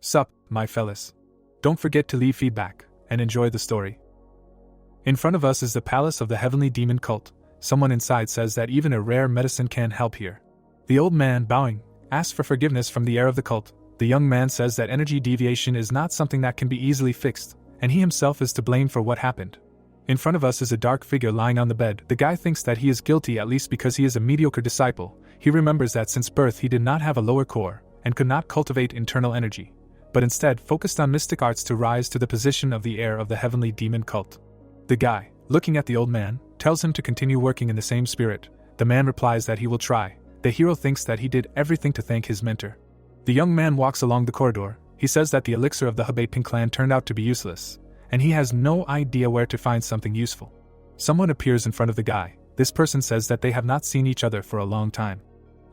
Sup, my fellas. Don't forget to leave feedback, and enjoy the story. In front of us is the palace of the heavenly demon cult. Someone inside says that even a rare medicine can help here. The old man, bowing, asks for forgiveness from the heir of the cult. The young man says that energy deviation is not something that can be easily fixed, and he himself is to blame for what happened. In front of us is a dark figure lying on the bed. The guy thinks that he is guilty at least because he is a mediocre disciple. He remembers that since birth he did not have a lower core, and could not cultivate internal energy, but instead focused on mystic arts to rise to the position of the heir of the heavenly demon cult. The guy, looking at the old man, tells him to continue working in the same spirit. The man replies that he will try. The hero thinks that he did everything to thank his mentor. The young man walks along the corridor. He says that the elixir of the Habaping clan turned out to be useless, and he has no idea where to find something useful. Someone appears in front of the guy. This person says that they have not seen each other for a long time.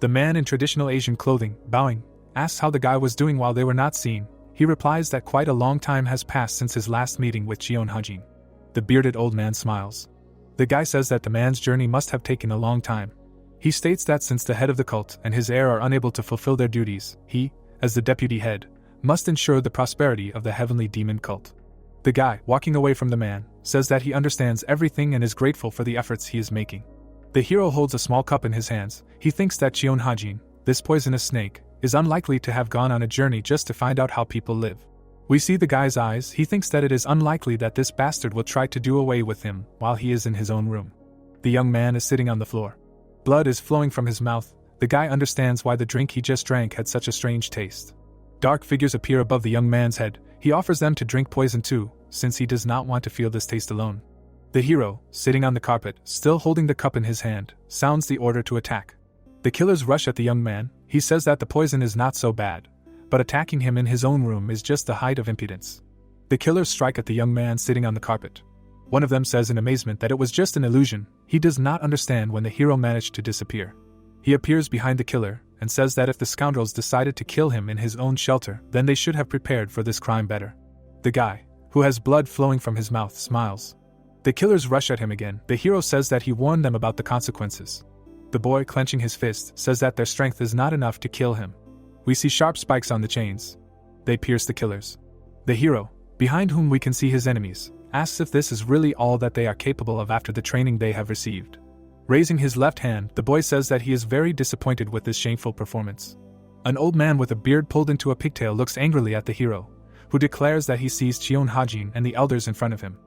The man in traditional Asian clothing, bowing, asks how the guy was doing while they were not seen. He replies that quite a long time has passed since his last meeting with Cheon Hajin. The bearded old man smiles. The guy says that the man's journey must have taken a long time. He states that since the head of the cult and his heir are unable to fulfill their duties, he, as the deputy head, must ensure the prosperity of the heavenly demon cult. The guy, walking away from the man, says that he understands everything and is grateful for the efforts he is making. The hero holds a small cup in his hands. He thinks that Cheon Hajin, this poisonous snake, is unlikely to have gone on a journey just to find out how people live. We see the guy's eyes. He thinks that it is unlikely that this bastard will try to do away with him while he is in his own room. The young man is sitting on the floor. Blood is flowing from his mouth. The guy understands why the drink he just drank had such a strange taste. Dark figures appear above the young man's head. He offers them to drink poison too, since he does not want to feel this taste alone. The hero, sitting on the carpet, still holding the cup in his hand, sounds the order to attack. The killers rush at the young man. He says that the poison is not so bad, but attacking him in his own room is just the height of impudence. The killers strike at the young man sitting on the carpet. One of them says in amazement that it was just an illusion. He does not understand when the hero managed to disappear. He appears behind the killer and says that if the scoundrels decided to kill him in his own shelter, then they should have prepared for this crime better. The guy, who has blood flowing from his mouth, smiles. The killers rush at him again. The hero says that he warned them about the consequences. The boy, clenching his fist, says that their strength is not enough to kill him. We see sharp spikes on the chains. They pierce the killers. The hero, behind whom we can see his enemies, asks if this is really all that they are capable of after the training they have received. Raising his left hand, the boy says that he is very disappointed with this shameful performance. An old man with a beard pulled into a pigtail looks angrily at the hero, who declares that he sees Cheon Hajin and the elders in front of him.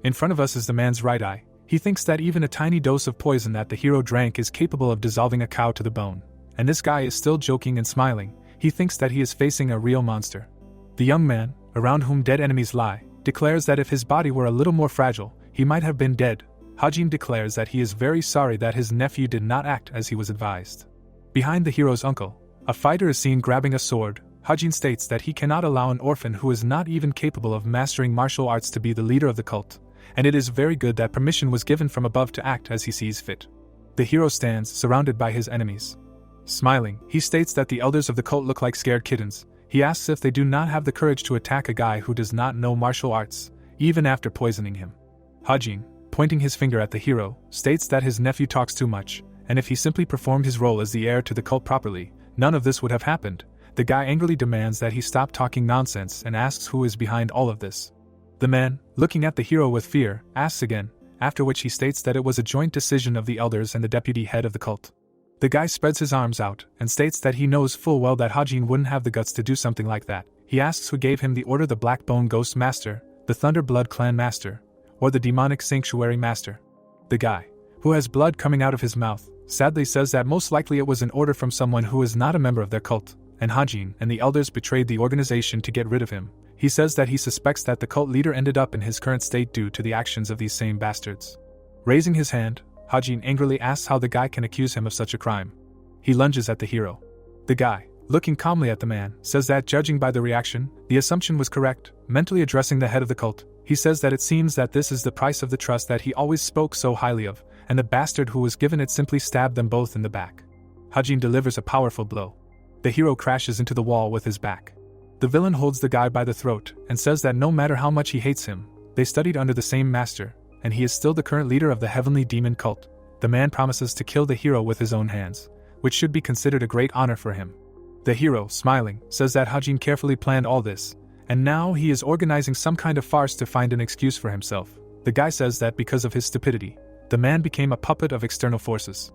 In front of us is the man's right eye. He thinks that even a tiny dose of poison that the hero drank is capable of dissolving a cow to the bone, and this guy is still joking and smiling. He thinks that he is facing a real monster. The young man, around whom dead enemies lie, declares that if his body were a little more fragile, he might have been dead. Hajin declares that he is very sorry that his nephew did not act as he was advised. Behind the hero's uncle, a fighter is seen grabbing a sword. Hajin states that he cannot allow an orphan who is not even capable of mastering martial arts to be the leader of the cult, and it is very good that permission was given from above to act as he sees fit. The hero stands, surrounded by his enemies. Smiling, he states that the elders of the cult look like scared kittens. He asks if they do not have the courage to attack a guy who does not know martial arts, even after poisoning him. Hajin, pointing his finger at the hero, states that his nephew talks too much, and if he simply performed his role as the heir to the cult properly, none of this would have happened. The guy angrily demands that he stop talking nonsense and asks who is behind all of this. The man, looking at the hero with fear, asks again, after which he states that it was a joint decision of the elders and the deputy head of the cult. The guy spreads his arms out and states that he knows full well that Hajin wouldn't have the guts to do something like that. He asks who gave him the order: the Blackbone Ghost Master, the Thunderblood Clan Master, or the Demonic Sanctuary Master. The guy, who has blood coming out of his mouth, sadly says that most likely it was an order from someone who is not a member of their cult, and Hajin and the elders betrayed the organization to get rid of him. He says that he suspects that the cult leader ended up in his current state due to the actions of these same bastards. Raising his hand, Hajin angrily asks how the guy can accuse him of such a crime. He lunges at the hero. The guy, looking calmly at the man, says that judging by the reaction, the assumption was correct. Mentally addressing the head of the cult, he says that it seems that this is the price of the trust that he always spoke so highly of, and the bastard who was given it simply stabbed them both in the back. Hajin delivers a powerful blow. The hero crashes into the wall with his back. The villain holds the guy by the throat and says that no matter how much he hates him, they studied under the same master, and he is still the current leader of the heavenly demon cult. The man promises to kill the hero with his own hands, which should be considered a great honor for him. The hero, smiling, says that Hajin carefully planned all this, and now he is organizing some kind of farce to find an excuse for himself. The guy says that because of his stupidity, the man became a puppet of external forces.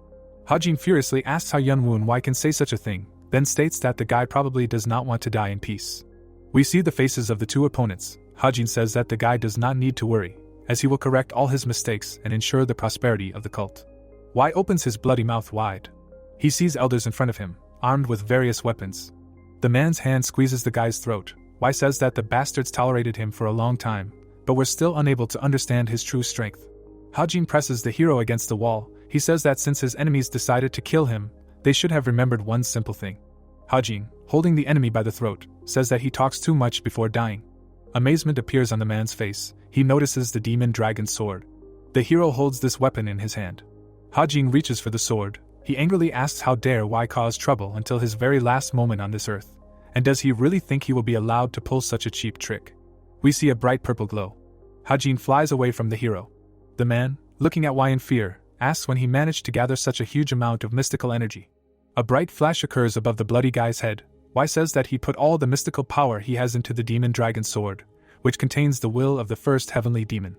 Hajin furiously asks how Yunwoon Wai can say such a thing, then states that the guy probably does not want to die in peace. We see the faces of the two opponents. Hajin says that the guy does not need to worry, as he will correct all his mistakes and ensure the prosperity of the cult. Wai opens his bloody mouth wide. He sees elders in front of him, armed with various weapons. The man's hand squeezes the guy's throat. Wai says that the bastards tolerated him for a long time, but were still unable to understand his true strength. Hajin presses the hero against the wall. He says that since his enemies decided to kill him, they should have remembered one simple thing. Hajin, holding the enemy by the throat, says that he talks too much before dying. Amazement appears on the man's face. He notices the demon dragon sword. The hero holds this weapon in his hand. Hajin reaches for the sword. He angrily asks how dare Wai cause trouble until his very last moment on this earth, and does he really think he will be allowed to pull such a cheap trick? We see a bright purple glow. Hajin flies away from the hero. The man, looking at Wai in fear, asks when he managed to gather such a huge amount of mystical energy. A bright flash occurs above the bloody guy's head. Wai says that he put all the mystical power he has into the demon dragon sword, which contains the will of the first heavenly demon.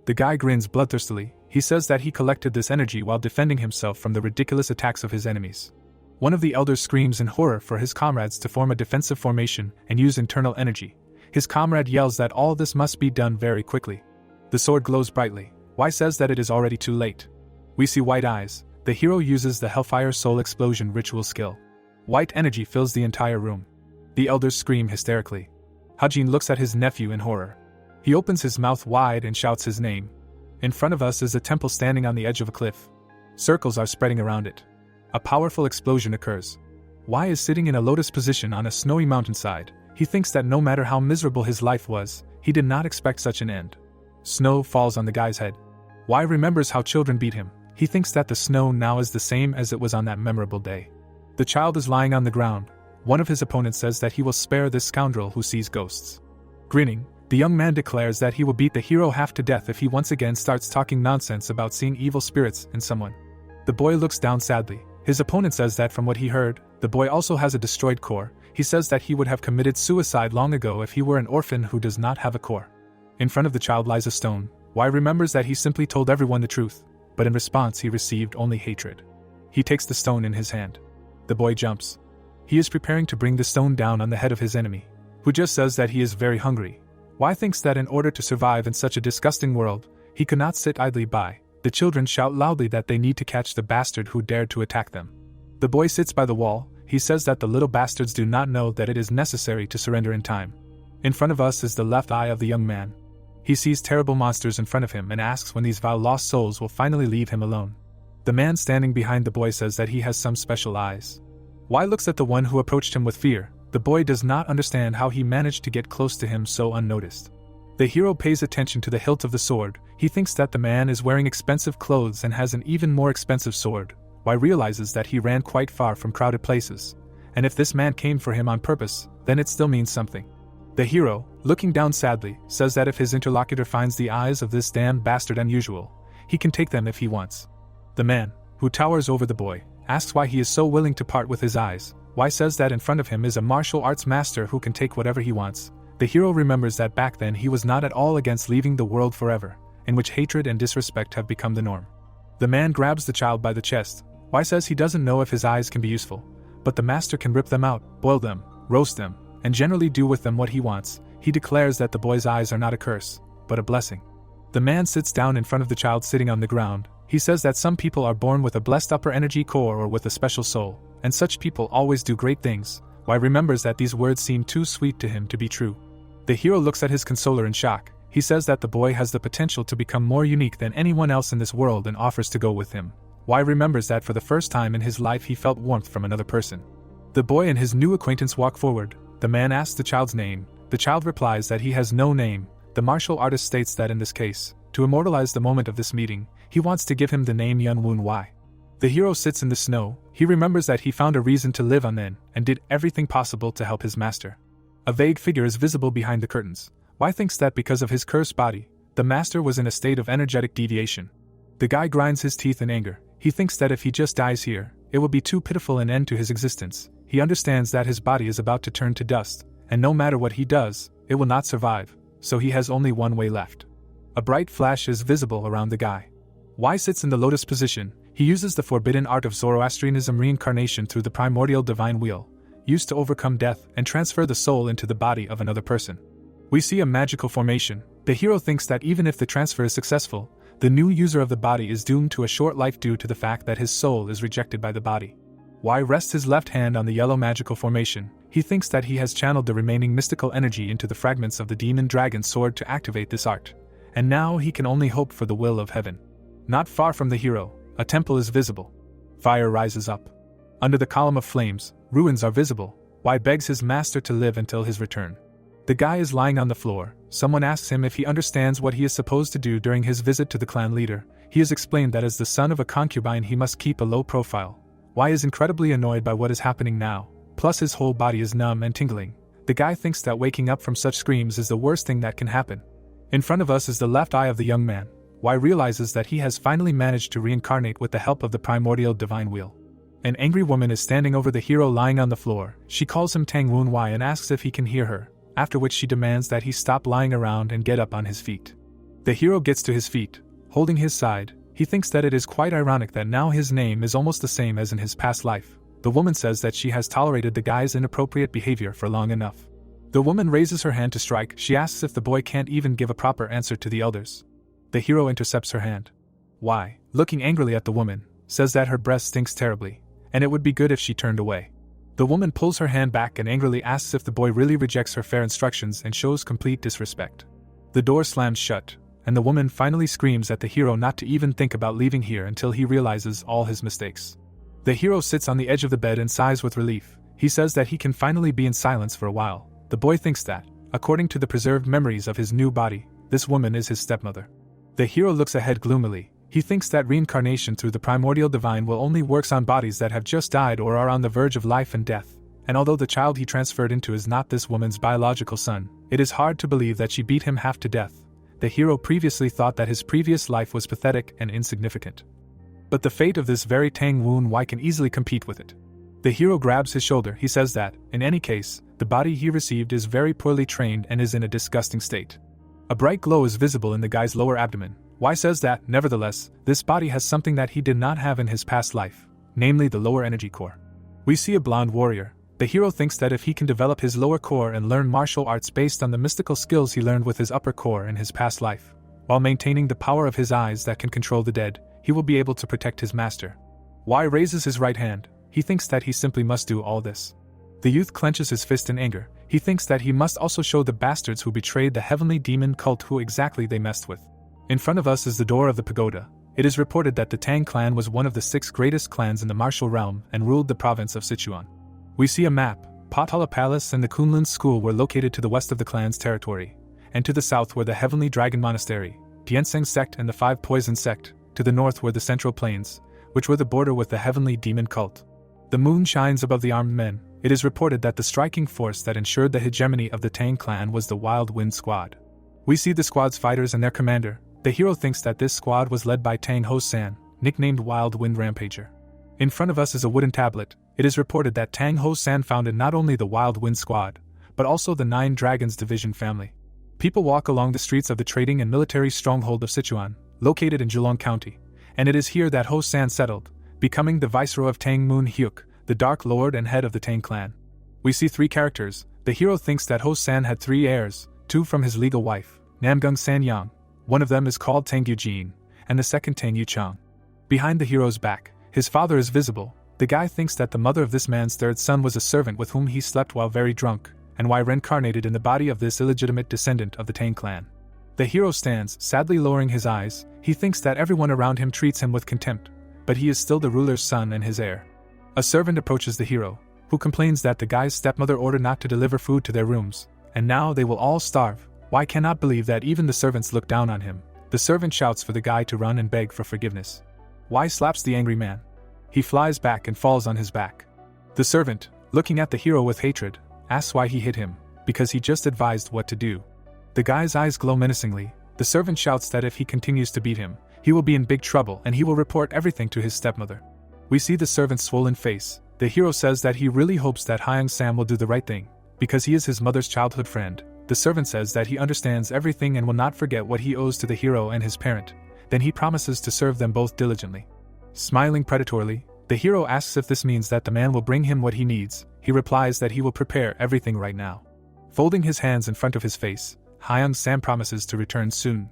The guy grins bloodthirstily. He says that he collected this energy while defending himself from the ridiculous attacks of his enemies. One of the elders screams in horror for his comrades to form a defensive formation and use internal energy. His comrade yells that all this must be done very quickly. The sword glows brightly. Wai says that it is already too late. We see white eyes. The hero uses the Hellfire Soul Explosion ritual skill. White energy fills the entire room. The elders scream hysterically. Hajin looks at his nephew in horror. He opens his mouth wide and shouts his name. In front of us is a temple standing on the edge of a cliff. Circles are spreading around it. A powerful explosion occurs. Wai is sitting in a lotus position on a snowy mountainside. He thinks that no matter how miserable his life was, he did not expect such an end. Snow falls on the guy's head. Wai remembers how children beat him. He thinks that the snow now is the same as it was on that memorable day. The child is lying on the ground. One of his opponents says that he will spare this scoundrel who sees ghosts. Grinning, the young man declares that he will beat the hero half to death if he once again starts talking nonsense about seeing evil spirits in someone. The boy looks down sadly. His opponent says that from what he heard, the boy also has a destroyed core. He says that he would have committed suicide long ago if he were an orphan who does not have a core. In front of the child lies a stone. Wai remembers that he simply told everyone the truth, but in response he received only hatred. He takes the stone in his hand. The boy jumps. He is preparing to bring the stone down on the head of his enemy, who just says that he is very hungry. Wai thinks that in order to survive in such a disgusting world, he could not sit idly by. The children shout loudly that they need to catch the bastard who dared to attack them. The boy sits by the wall. He says that the little bastards do not know that it is necessary to surrender in time. In front of us is the left eye of the young man. He sees terrible monsters in front of him and asks when these vile lost souls will finally leave him alone. The man standing behind the boy says that he has some special eyes. Wai looks at the one who approached him with fear. The boy does not understand how he managed to get close to him so unnoticed. The hero pays attention to the hilt of the sword. He thinks that the man is wearing expensive clothes and has an even more expensive sword. Wai realizes that he ran quite far from crowded places, and if this man came for him on purpose, then it still means something. The hero, looking down sadly, says that if his interlocutor finds the eyes of this damned bastard unusual, he can take them if he wants. The man, who towers over the boy, asks why he is so willing to part with his eyes. Wai says that in front of him is a martial arts master who can take whatever he wants. The hero remembers that back then he was not at all against leaving the world forever, in which hatred and disrespect have become the norm. The man grabs the child by the chest. Wai says he doesn't know if his eyes can be useful, but the master can rip them out, boil them, roast them, and generally do with them what he wants. He declares that the boy's eyes are not a curse, but a blessing. The man sits down in front of the child sitting on the ground. He says that some people are born with a blessed upper energy core or with a special soul, and such people always do great things. Wai remembers that these words seem too sweet to him to be true. The hero looks at his consoler in shock. He says that the boy has the potential to become more unique than anyone else in this world and offers to go with him. Wai remembers that for the first time in his life he felt warmth from another person. The boy and his new acquaintance walk forward. The man asks the child's name. The child replies that he has no name. The martial artist states that in this case, to immortalize the moment of this meeting, he wants to give him the name Yunwoon Wai. The hero sits in the snow. He remembers that he found a reason to live on then, and did everything possible to help his master. A vague figure is visible behind the curtains. Wai thinks that because of his cursed body, the master was in a state of energetic deviation. The guy grinds his teeth in anger. He thinks that if he just dies here, it will be too pitiful an end to his existence. He understands that his body is about to turn to dust, and no matter what he does, it will not survive, so he has only one way left. A bright flash is visible around the guy. Y sits in the lotus position. He uses the forbidden art of Zoroastrianism reincarnation through the primordial divine wheel, used to overcome death and transfer the soul into the body of another person. We see a magical formation. The hero thinks that even if the transfer is successful, the new user of the body is doomed to a short life due to the fact that his soul is rejected by the body. Y rests his left hand on the yellow magical formation. He thinks that he has channeled the remaining mystical energy into the fragments of the demon dragon sword to activate this art, and now he can only hope for the will of heaven. Not far from the hero, a temple is visible. Fire rises up. Under the column of flames, ruins are visible. Y begs his master to live until his return. The guy is lying on the floor. Someone asks him if he understands what he is supposed to do during his visit to the clan leader. He is explained that as the son of a concubine he must keep a low profile. Y is incredibly annoyed by what is happening now, plus his whole body is numb and tingling. The guy thinks that waking up from such screams is the worst thing that can happen. In front of us is the left eye of the young man. Y realizes that he has finally managed to reincarnate with the help of the primordial divine wheel. An angry woman is standing over the hero lying on the floor. She calls him Tang Woon Y and asks if he can hear her, after which she demands that he stop lying around and get up on his feet. The hero gets to his feet, holding his side. He thinks that it is quite ironic that now his name is almost the same as in his past life. The woman says that she has tolerated the guy's inappropriate behavior for long enough. The woman raises her hand to strike. She asks if the boy can't even give a proper answer to the elders. The hero intercepts her hand. Y, looking angrily at the woman, says that her breath stinks terribly, and it would be good if she turned away. The woman pulls her hand back and angrily asks if the boy really rejects her fair instructions and shows complete disrespect. The door slams shut, and the woman finally screams at the hero not to even think about leaving here until he realizes all his mistakes. The hero sits on the edge of the bed and sighs with relief. He says that he can finally be in silence for a while. The boy thinks that, according to the preserved memories of his new body, this woman is his stepmother. The hero looks ahead gloomily. He thinks that reincarnation through the primordial divine will only works on bodies that have just died or are on the verge of life and death, and although the child he transferred into is not this woman's biological son, it is hard to believe that she beat him half to death. The hero previously thought that his previous life was pathetic and insignificant. But the fate of this very Tang Woon Y can easily compete with it. The hero grabs his shoulder. He says that, in any case, the body he received is very poorly trained and is in a disgusting state. A bright glow is visible in the guy's lower abdomen. Y says that, nevertheless, this body has something that he did not have in his past life, namely the lower energy core. We see a blonde warrior. The hero thinks that if he can develop his lower core and learn martial arts based on the mystical skills he learned with his upper core in his past life, while maintaining the power of his eyes that can control the dead, he will be able to protect his master. Y raises his right hand. He thinks that he simply must do all this. The youth clenches his fist in anger. He thinks that he must also show the bastards who betrayed the heavenly demon cult who exactly they messed with. In front of us is the door of the pagoda. It is reported that the Tang clan was one of the 6 greatest clans in the martial realm and ruled the province of Sichuan. We see a map. Potala Palace and the Kunlun School were located to the west of the clan's territory, and to the south were the Heavenly Dragon Monastery, Tianzeng Sect and the 5 Poison Sect. To the north were the Central Plains, which were the border with the heavenly demon cult. The moon shines above the armed men. It is reported that the striking force that ensured the hegemony of the Tang clan was the Wild Wind Squad. We see the squad's fighters and their commander. The hero thinks that this squad was led by Tang Ho-san, nicknamed Wild Wind Rampager. In front of us is a wooden tablet. It is reported that Tang Ho-san founded not only the Wild Wind Squad, but also the 9 Dragons Division family. People walk along the streets of the trading and military stronghold of Sichuan, located in Zhejiang County, and it is here that Ho-san settled, becoming the viceroy of Tang Moon Hyuk, the Dark Lord and head of the Tang clan. We see 3 characters. The hero thinks that Ho-san had 3 heirs, 2 from his legal wife, Namgung Sanyang. One of them is called Tang Yujin, and the second Tang Yuch Chong. Behind the hero's back, his father is visible. The guy thinks that the mother of this man's 3rd son was a servant with whom he slept while very drunk, and Y reincarnated in the body of this illegitimate descendant of the Tang clan. The hero stands, sadly lowering his eyes. He thinks that everyone around him treats him with contempt, but he is still the ruler's son and his heir. A servant approaches the hero, who complains that the guy's stepmother ordered not to deliver food to their rooms, and now they will all starve. Y cannot believe that even the servants look down on him. The servant shouts for the guy to run and beg for forgiveness. Y slaps the angry man. He flies back and falls on his back. The servant, looking at the hero with hatred, asks why he hit him, because he just advised what to do. The guy's eyes glow menacingly. The servant shouts that if he continues to beat him, he will be in big trouble and he will report everything to his stepmother. We see the servant's swollen face. The hero says that he really hopes that Hyung Sam will do the right thing, because he is his mother's childhood friend. The servant says that he understands everything and will not forget what he owes to the hero and his parent. Then he promises to serve them both diligently. Smiling predatorily, the hero asks if this means that the man will bring him what he needs. He replies that he will prepare everything right now. Folding his hands in front of his face, Hyung Sam promises to return soon.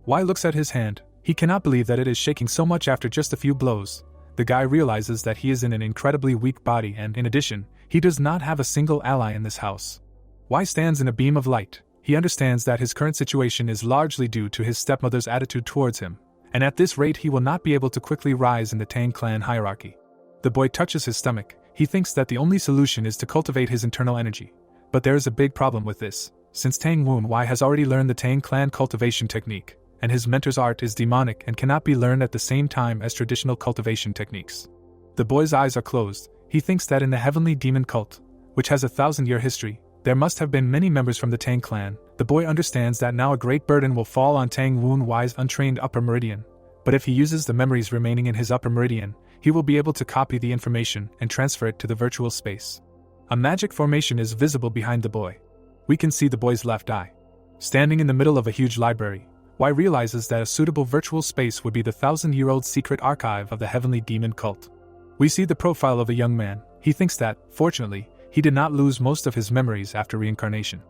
Wai looks at his hand. He cannot believe that it is shaking so much after just a few blows. The guy realizes that he is in an incredibly weak body and, in addition, he does not have a single ally in this house. Wai stands in a beam of light. He understands that his current situation is largely due to his stepmother's attitude towards him, and at this rate he will not be able to quickly rise in the Tang clan hierarchy. The boy touches his stomach. He thinks that the only solution is to cultivate his internal energy. But there is a big problem with this, since Tang Woon Wai has already learned the Tang clan cultivation technique, and his mentor's art is demonic and cannot be learned at the same time as traditional cultivation techniques. The boy's eyes are closed. He thinks that in the heavenly demon cult, which has a 1,000-year history, there must have been many members from the Tang clan. The boy understands that now a great burden will fall on Tang Woon Wai's untrained upper meridian, but if he uses the memories remaining in his upper meridian, he will be able to copy the information and transfer it to the virtual space. A magic formation is visible behind the boy. We can see the boy's left eye. Standing in the middle of a huge library, Wai realizes that a suitable virtual space would be the 1,000-year-old secret archive of the heavenly demon cult. We see the profile of a young man. He thinks that, fortunately, he did not lose most of his memories after reincarnation.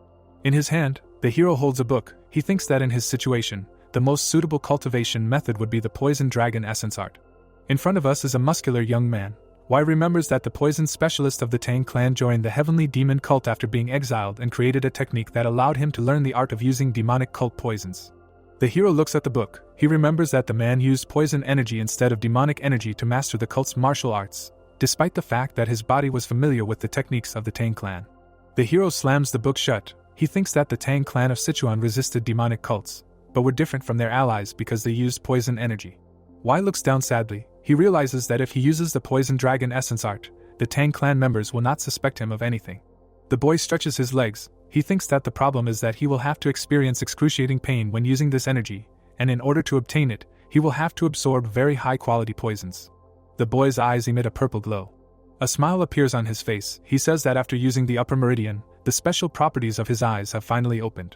In his hand, the hero holds a book. He thinks that in his situation, the most suitable cultivation method would be the poison dragon essence art. In front of us is a muscular young man. Wai remembers that the poison specialist of the Tang clan joined the heavenly demon cult after being exiled and created a technique that allowed him to learn the art of using demonic cult poisons. The hero looks at the book. He remembers that the man used poison energy instead of demonic energy to master the cult's martial arts, despite the fact that his body was familiar with the techniques of the Tang clan. The hero slams the book shut. He thinks that the Tang clan of Sichuan resisted demonic cults, but were different from their allies because they used poison energy. Wai looks down sadly. He realizes that if he uses the poison dragon essence art, the Tang clan members will not suspect him of anything. The boy stretches his legs. He thinks that the problem is that he will have to experience excruciating pain when using this energy, and in order to obtain it, he will have to absorb very high-quality poisons. The boy's eyes emit a purple glow. A smile appears on his face. He says that after using the upper meridian, the special properties of his eyes have finally opened.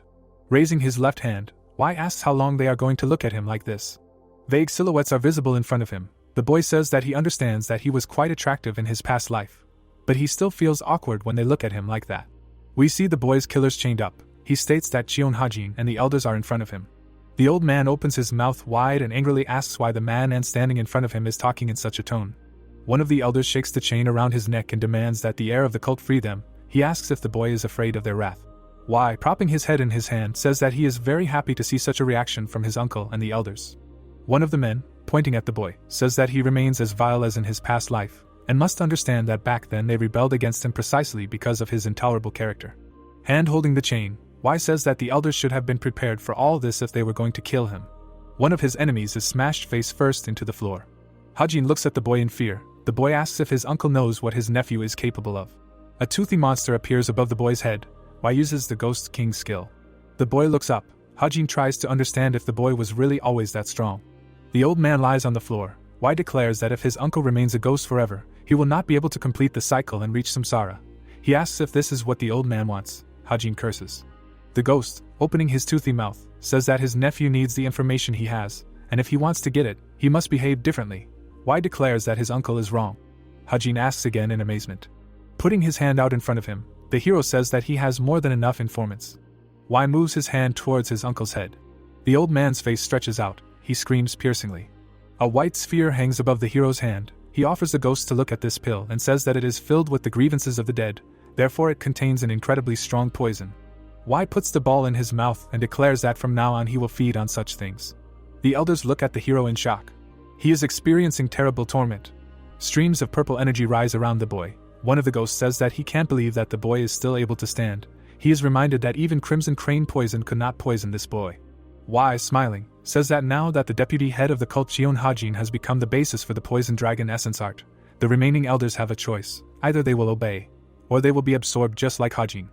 Raising his left hand, Wai asks how long they are going to look at him like this. Vague silhouettes are visible in front of him. The boy says that he understands that he was quite attractive in his past life, but he still feels awkward when they look at him like that. We see the boy's killers chained up. He states that Cheon Hajin and the elders are in front of him. The old man opens his mouth wide and angrily asks why the man standing in front of him is talking in such a tone. One of the elders shakes the chain around his neck and demands that the heir of the cult free them. He asks if the boy is afraid of their wrath. Wai, propping his head in his hand, says that he is very happy to see such a reaction from his uncle and the elders. One of the men, pointing at the boy, says that he remains as vile as in his past life, and must understand that back then they rebelled against him precisely because of his intolerable character. Hand holding the chain, Wai says that the elders should have been prepared for all this if they were going to kill him. One of his enemies is smashed face first into the floor. Hajin looks at the boy in fear. The boy asks if his uncle knows what his nephew is capable of. A toothy monster appears above the boy's head. Wai uses the Ghost King skill. The boy looks up. Hajin tries to understand if the boy was really always that strong. The old man lies on the floor. Wai declares that if his uncle remains a ghost forever, he will not be able to complete the cycle and reach samsara. He asks if this is what the old man wants. Hajin curses. The ghost, opening his toothy mouth, says that his nephew needs the information he has, and if he wants to get it, he must behave differently. Wai declares that his uncle is wrong. Hajin asks again in amazement. Putting his hand out in front of him, the hero says that he has more than enough informants. Wai moves his hand towards his uncle's head. The old man's face stretches out. He screams piercingly. A white sphere hangs above the hero's hand. He offers the ghost to look at this pill and says that it is filled with the grievances of the dead, therefore it contains an incredibly strong poison. Wai puts the ball in his mouth and declares that from now on he will feed on such things. The elders look at the hero in shock. He is experiencing terrible torment. Streams of purple energy rise around the boy. One of the ghosts says that he can't believe that the boy is still able to stand. He is reminded that even Crimson Crane poison could not poison this boy. Wai, smiling, says that now that the deputy head of the cult Cheon Hajin has become the basis for the poison dragon essence art, the remaining elders have a choice. Either they will obey, or they will be absorbed just like Hajin.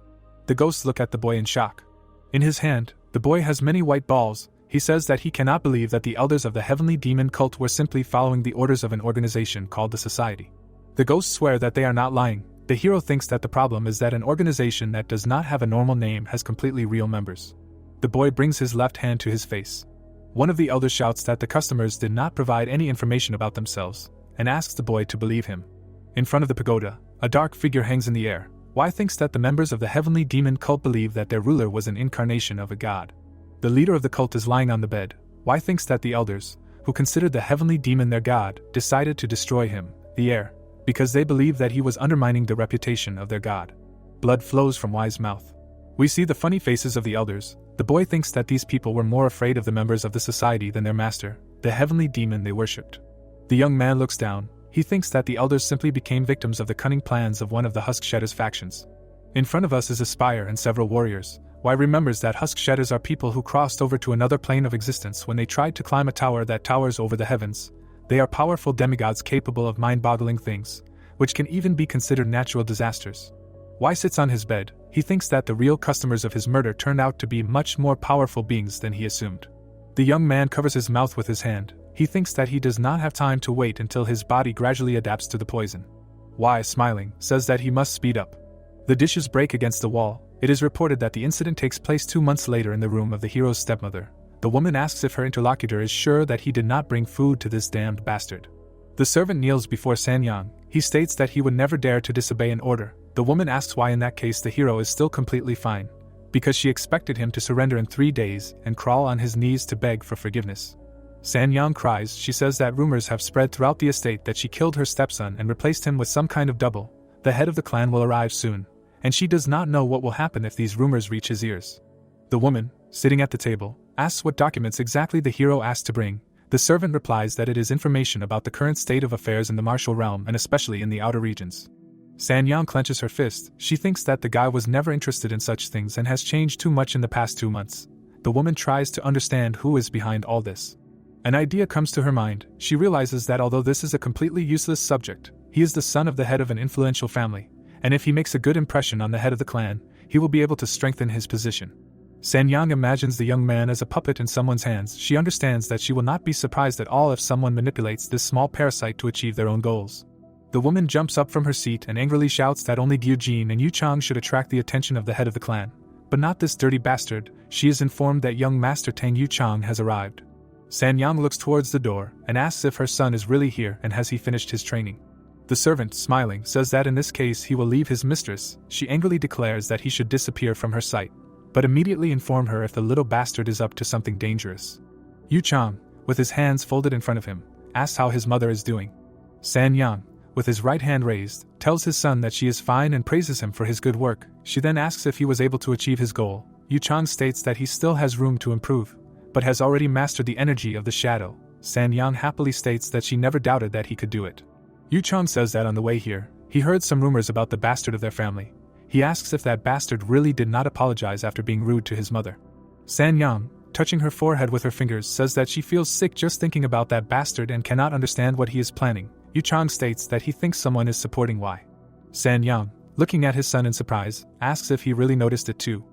The ghosts look at the boy in shock. In his hand, the boy has many white balls. He says that he cannot believe that the elders of the heavenly demon cult were simply following the orders of an organization called the Society. The ghosts swear that they are not lying. The hero thinks that the problem is that an organization that does not have a normal name has completely real members. The boy brings his left hand to his face. One of the elders shouts that the customers did not provide any information about themselves, and asks the boy to believe him. In front of the pagoda, a dark figure hangs in the air. Why thinks that the members of the heavenly demon cult believe that their ruler was an incarnation of a god. The leader of the cult is lying on the bed. Why thinks that the elders, who considered the heavenly demon their god, decided to destroy him, the heir, because they believed that he was undermining the reputation of their god. Blood flows from Y's mouth. We see the funny faces of the elders. The boy thinks that these people were more afraid of the members of the society than their master, the heavenly demon they worshipped. The young man looks down. He thinks that the elders simply became victims of the cunning plans of one of the Husk Shedders factions. In front of us is a spire and several warriors. Y remembers that Husk Shedders are people who crossed over to another plane of existence when they tried to climb a tower that towers over the heavens. They are powerful demigods capable of mind-boggling things, which can even be considered natural disasters. Y sits on his bed. He thinks that the real customers of his murder turned out to be much more powerful beings than he assumed. The young man covers his mouth with his hand. He thinks that he does not have time to wait until his body gradually adapts to the poison. Y, smiling, says that he must speed up. The dishes break against the wall. It is reported that the incident takes place 2 months later in the room of the hero's stepmother. The woman asks if her interlocutor is sure that he did not bring food to this damned bastard. The servant kneels before Sanyang. He states that he would never dare to disobey an order. The woman asks why in that case the hero is still completely fine. Because she expected him to surrender in 3 days and crawl on his knees to beg for forgiveness. Sanyang cries. She says that rumors have spread throughout the estate that she killed her stepson and replaced him with some kind of double. The head of the clan will arrive soon, and she does not know what will happen if these rumors reach his ears. The woman, sitting at the table, asks what documents exactly the hero asked to bring. The servant replies that it is information about the current state of affairs in the martial realm and especially in the outer regions. Sanyang clenches her fist. She thinks that the guy was never interested in such things and has changed too much in the past 2 months. The woman tries to understand who is behind all this. An idea comes to her mind. She realizes that although this is a completely useless subject, he is the son of the head of an influential family, and if he makes a good impression on the head of the clan, he will be able to strengthen his position. Sanyang imagines the young man as a puppet in someone's hands. She understands that she will not be surprised at all if someone manipulates this small parasite to achieve their own goals. The woman jumps up from her seat and angrily shouts that only Yuch Chong and Yuch Chong should attract the attention of the head of the clan, but not this dirty bastard. She is informed that young master Tang Yuch Chong has arrived. Sanyang looks towards the door and asks if her son is really here and has he finished his training. The servant, smiling, says that in this case he will leave his mistress. She angrily declares that he should disappear from her sight, but immediately inform her if the little bastard is up to something dangerous. Yuch Chong, with his hands folded in front of him, asks how his mother is doing. Sanyang, with his right hand raised, tells his son that she is fine and praises him for his good work. She then asks if he was able to achieve his goal. Yuch Chong states that he still has room to improve, but has already mastered the energy of the shadow. Sanyang happily states that she never doubted that he could do it. Yuch Chong says that on the way here, he heard some rumors about the bastard of their family. He asks if that bastard really did not apologize after being rude to his mother. Sanyang, touching her forehead with her fingers, says that she feels sick just thinking about that bastard and cannot understand what he is planning. Yuch Chong states that he thinks someone is supporting Y. Sanyang, looking at his son in surprise, asks if he really noticed it too.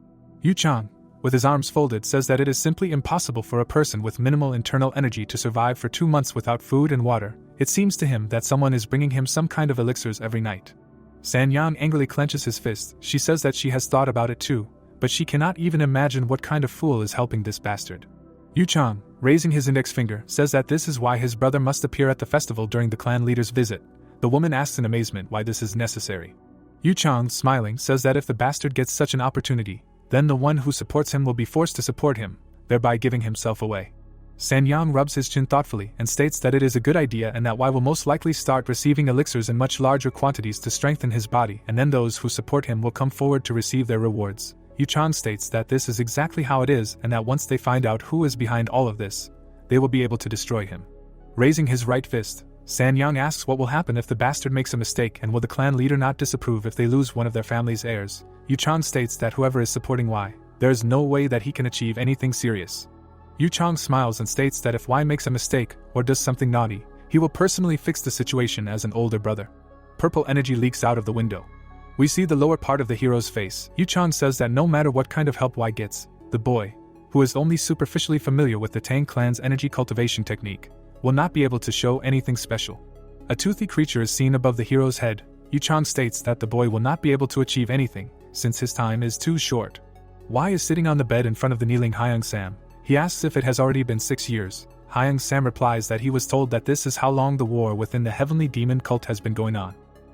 Yuch Chong, with his arms folded, says that it is simply impossible for a person with minimal internal energy to survive for 2 months without food and water. It seems to him that someone is bringing him some kind of elixirs every night. Sanyang angrily clenches his fist. She says that she has thought about it too, but she cannot even imagine what kind of fool is helping this bastard. Yuch Chong, raising his index finger, says that this is why his brother must appear at the festival during the clan leader's visit. The woman asks in amazement why this is necessary. Yuch Chong, smiling, says that if the bastard gets such an opportunity, then the one who supports him will be forced to support him, thereby giving himself away. Sanyang rubs his chin thoughtfully and states that it is a good idea and that Y will most likely start receiving elixirs in much larger quantities to strengthen his body, and then those who support him will come forward to receive their rewards. Yuch Chong states that this is exactly how it is and that once they find out who is behind all of this, they will be able to destroy him. Raising his right fist, Sanyang asks what will happen if the bastard makes a mistake and will the clan leader not disapprove if they lose one of their family's heirs. Yuch Chong states that whoever is supporting Y, there is no way that he can achieve anything serious. Yuch Chong smiles and states that if Y makes a mistake or does something naughty, he will personally fix the situation as an older brother. Purple energy leaks out of the window. We see the lower part of the hero's face. Yuch Chong says that no matter what kind of help Y gets, the boy, who is only superficially familiar with the Tang clan's energy cultivation technique, will not be able to show anything special. A toothy creature is seen above the hero's head. Yuch Chong states that the boy will not be able to achieve anything, since his time is too short. Why is sitting on the bed in front of the kneeling Hyung Sam? He asks if it has already been 6 years. Hyung Sam replies that he was told that this is how long the war within the heavenly demon cult has been going on.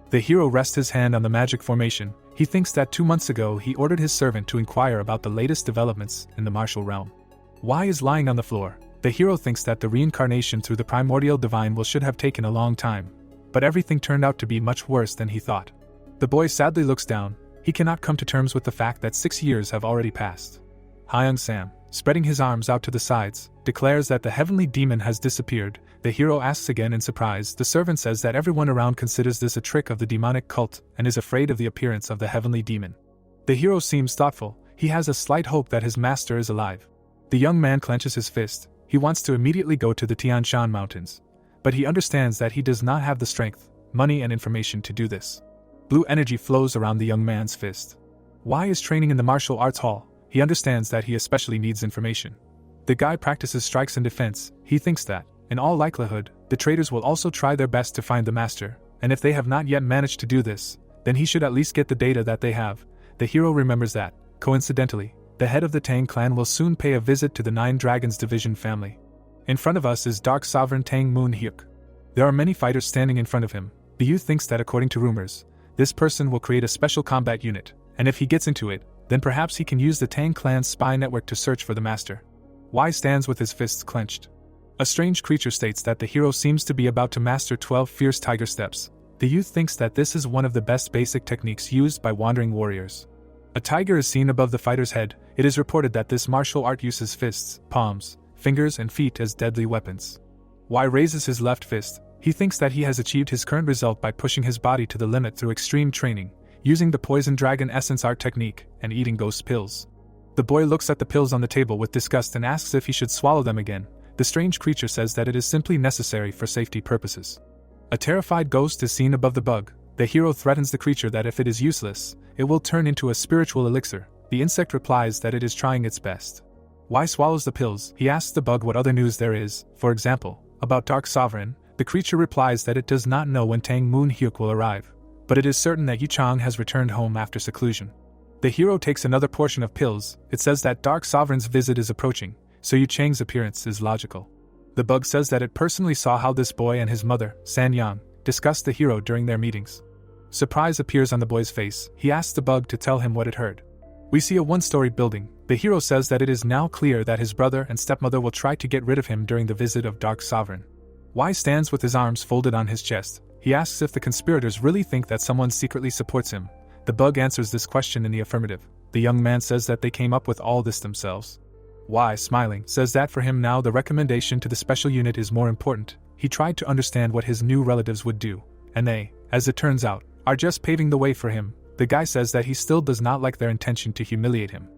The hero rests his hand on the magic formation. He thinks that 2 months ago he ordered his servant to inquire about the latest developments in the martial realm. Why is lying on the floor? The hero thinks that the reincarnation through the primordial divine will should have taken a long time, but everything turned out to be much worse than he thought. The boy sadly looks down. He cannot come to terms with the fact that 6 years have already passed. Hyung Sam, spreading his arms out to the sides, declares that the heavenly demon has disappeared. The hero asks again in surprise. The servant says that everyone around considers this a trick of the demonic cult and is afraid of the appearance of the heavenly demon. The hero seems thoughtful. He has a slight hope that his master is alive. The young man clenches his fist. He wants to immediately go to the Tian Shan Mountains, but he understands that he does not have the strength, money and information to do this. Blue energy flows around the young man's fist. Why is training in the martial arts hall? He understands that he especially needs information. The guy practices strikes and defense. He thinks that, in all likelihood, the traitors will also try their best to find the master, and if they have not yet managed to do this, then he should at least get the data that they have. The hero remembers that, coincidentally, the head of the Tang clan will soon pay a visit to the Nine Dragons Division family. In front of us is Dark Sovereign Tang Moon Hyuk. There are many fighters standing in front of him. The youth thinks that according to rumors, this person will create a special combat unit, and if he gets into it, then perhaps he can use the Tang clan's spy network to search for the master. Y stands with his fists clenched. A strange creature states that the hero seems to be about to master 12 fierce tiger steps. The youth thinks that this is one of the best basic techniques used by wandering warriors. A tiger is seen above the fighter's head. It is reported that this martial art uses fists, palms, fingers and feet as deadly weapons. Y raises his left fist. He thinks that he has achieved his current result by pushing his body to the limit through extreme training, using the poison dragon essence art technique, and eating ghost pills. The boy looks at the pills on the table with disgust and asks if he should swallow them again. The strange creature says that it is simply necessary for safety purposes. A terrified ghost is seen above the bug. The hero threatens the creature that if it is useless, it will turn into a spiritual elixir. The insect replies that it is trying its best. Y swallows the pills. He asks the bug what other news there is, for example, about Dark Sovereign. The creature replies that it does not know when Tang Moon Hyuk will arrive, but it is certain that Yuch Chong has returned home after seclusion. The hero takes another portion of pills. It says that Dark Sovereign's visit is approaching, so Yuch Chang's appearance is logical. The bug says that it personally saw how this boy and his mother, San Yang, discussed the hero during their meetings. Surprise appears on the boy's face. He asks the bug to tell him what it heard. We see a one-story building. The hero says that it is now clear that his brother and stepmother will try to get rid of him during the visit of Dark Sovereign. Y stands with his arms folded on his chest. He asks if the conspirators really think that someone secretly supports him. The bug answers this question in the affirmative. The young man says that they came up with all this themselves. Y, smiling, says that for him now the recommendation to the special unit is more important. He tried to understand what his new relatives would do, and they, as it turns out, are just paving the way for him. The guy says that he still does not like their intention to humiliate him.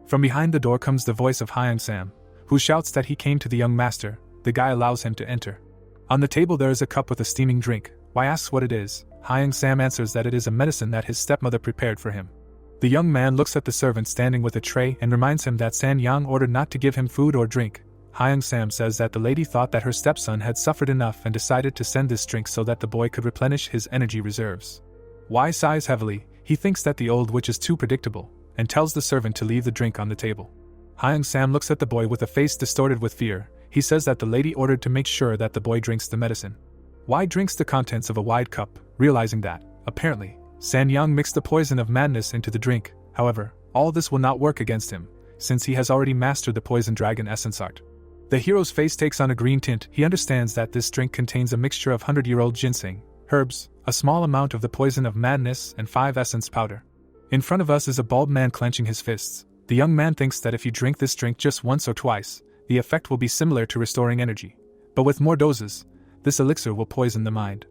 From behind the door comes the voice of Hyung Sam, who shouts that he came to the young master. The guy allows him to enter. On the table there is a cup with a steaming drink. Y asks what it is. Hyung Sam answers that it is a medicine that his stepmother prepared for him. The young man looks at the servant standing with a tray and reminds him that San Yang ordered not to give him food or drink. Hyung Sam says that the lady thought that her stepson had suffered enough and decided to send this drink so that the boy could replenish his energy reserves. Y sighs heavily. He thinks that the old witch is too predictable, and tells the servant to leave the drink on the table. Hyung Sam looks at the boy with a face distorted with fear. He says that the lady ordered to make sure that the boy drinks the medicine. Y drinks the contents of a wide cup, realizing that, apparently, San Yang mixed the poison of madness into the drink. However, all this will not work against him, since he has already mastered the poison dragon essence art. The hero's face takes on a green tint. He understands that this drink contains a mixture of 100-year-old ginseng, herbs, a small amount of the poison of madness, and 5 essence powder. In front of us is a bald man clenching his fists. The young man thinks that if you drink this drink just once or twice, the effect will be similar to restoring energy. But with more doses, this elixir will poison the mind.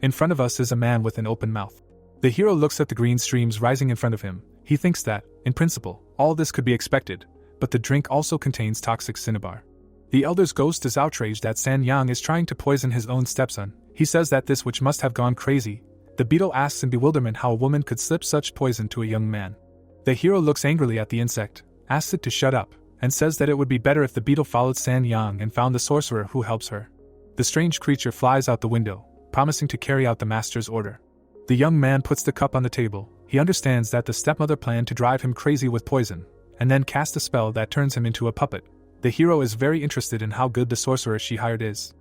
In front of us is a man with an open mouth. The hero looks at the green streams rising in front of him. He thinks that, in principle, all this could be expected, but the drink also contains toxic cinnabar. The elder's ghost is outraged that San Yang is trying to poison his own stepson. He says that this witch must have gone crazy. The beetle asks in bewilderment how a woman could slip such poison to a young man. The hero looks angrily at the insect, asks it to shut up, and says that it would be better if the beetle followed San Yang and found the sorcerer who helps her. The strange creature flies out the window, promising to carry out the master's order. The young man puts the cup on the table. He understands that the stepmother planned to drive him crazy with poison, and then cast a spell that turns him into a puppet. The hero is very interested in how good the sorcerer she hired is.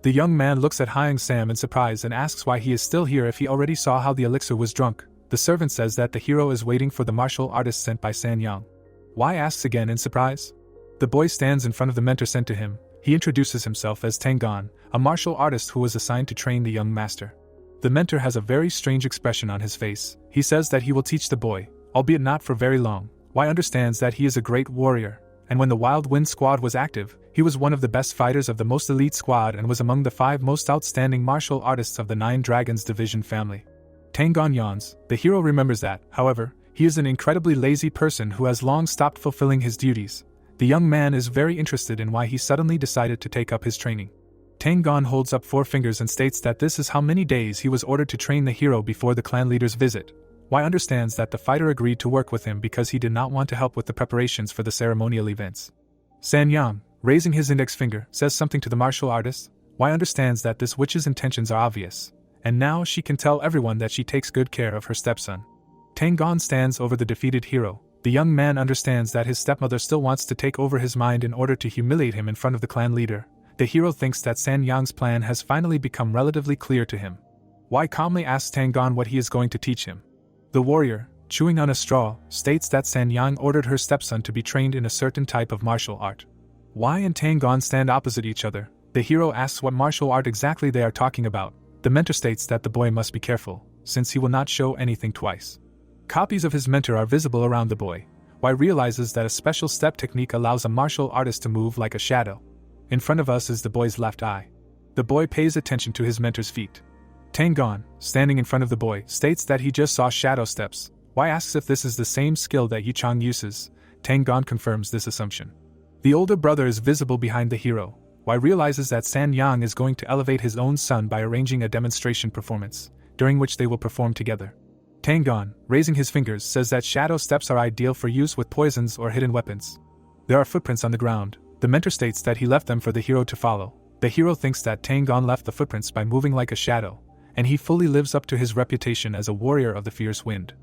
The young man looks at Hyung Sam in surprise and asks why he is still here if he already saw how the elixir was drunk. The servant says that the hero is waiting for the martial artist sent by San Yang. Why asks again in surprise? The boy stands in front of the mentor sent to him. He introduces himself as Tang, a martial artist who was assigned to train the young master. The mentor has a very strange expression on his face. He says that he will teach the boy, albeit not for very long. Why understands that he is a great warrior, and when the Wild Wind squad was active, he was one of the best fighters of the most elite squad and was among the 5 most outstanding martial artists of the 9 Dragons division family. Tang yawns. The hero remembers that, however, he is an incredibly lazy person who has long stopped fulfilling his duties. The young man is very interested in why he suddenly decided to take up his training. Tang holds up 4 fingers and states that this is how many days he was ordered to train the hero before the clan leader's visit. Why understands that the fighter agreed to work with him because he did not want to help with the preparations for the ceremonial events. San Yang, raising his index finger, says something to the martial artist. Why understands that this witch's intentions are obvious, and now she can tell everyone that she takes good care of her stepson. Tang stands over the defeated hero. The young man understands that his stepmother still wants to take over his mind in order to humiliate him in front of the clan leader. The hero thinks that San Yang's plan has finally become relatively clear to him. Why calmly asks Tang what he is going to teach him. The warrior, chewing on a straw, states that San Yang ordered her stepson to be trained in a certain type of martial art. Why and Tang stand opposite each other. The hero asks what martial art exactly they are talking about. The mentor states that the boy must be careful, since he will not show anything twice. Copies of his mentor are visible around the boy. Why realizes that a special step technique allows a martial artist to move like a shadow. In front of us is the boy's left eye. The boy pays attention to his mentor's feet. Tang, standing in front of the boy, states that he just saw shadow steps. Why asks if this is the same skill that Yuch Chong uses. Tang confirms this assumption. The older brother is visible behind the hero. Why realizes that San Yang is going to elevate his own son by arranging a demonstration performance, during which they will perform together. Tang, raising his fingers, says that shadow steps are ideal for use with poisons or hidden weapons. There are footprints on the ground. The mentor states that he left them for the hero to follow. The hero thinks that Tang left the footprints by moving like a shadow, and he fully lives up to his reputation as a warrior of the fierce wind.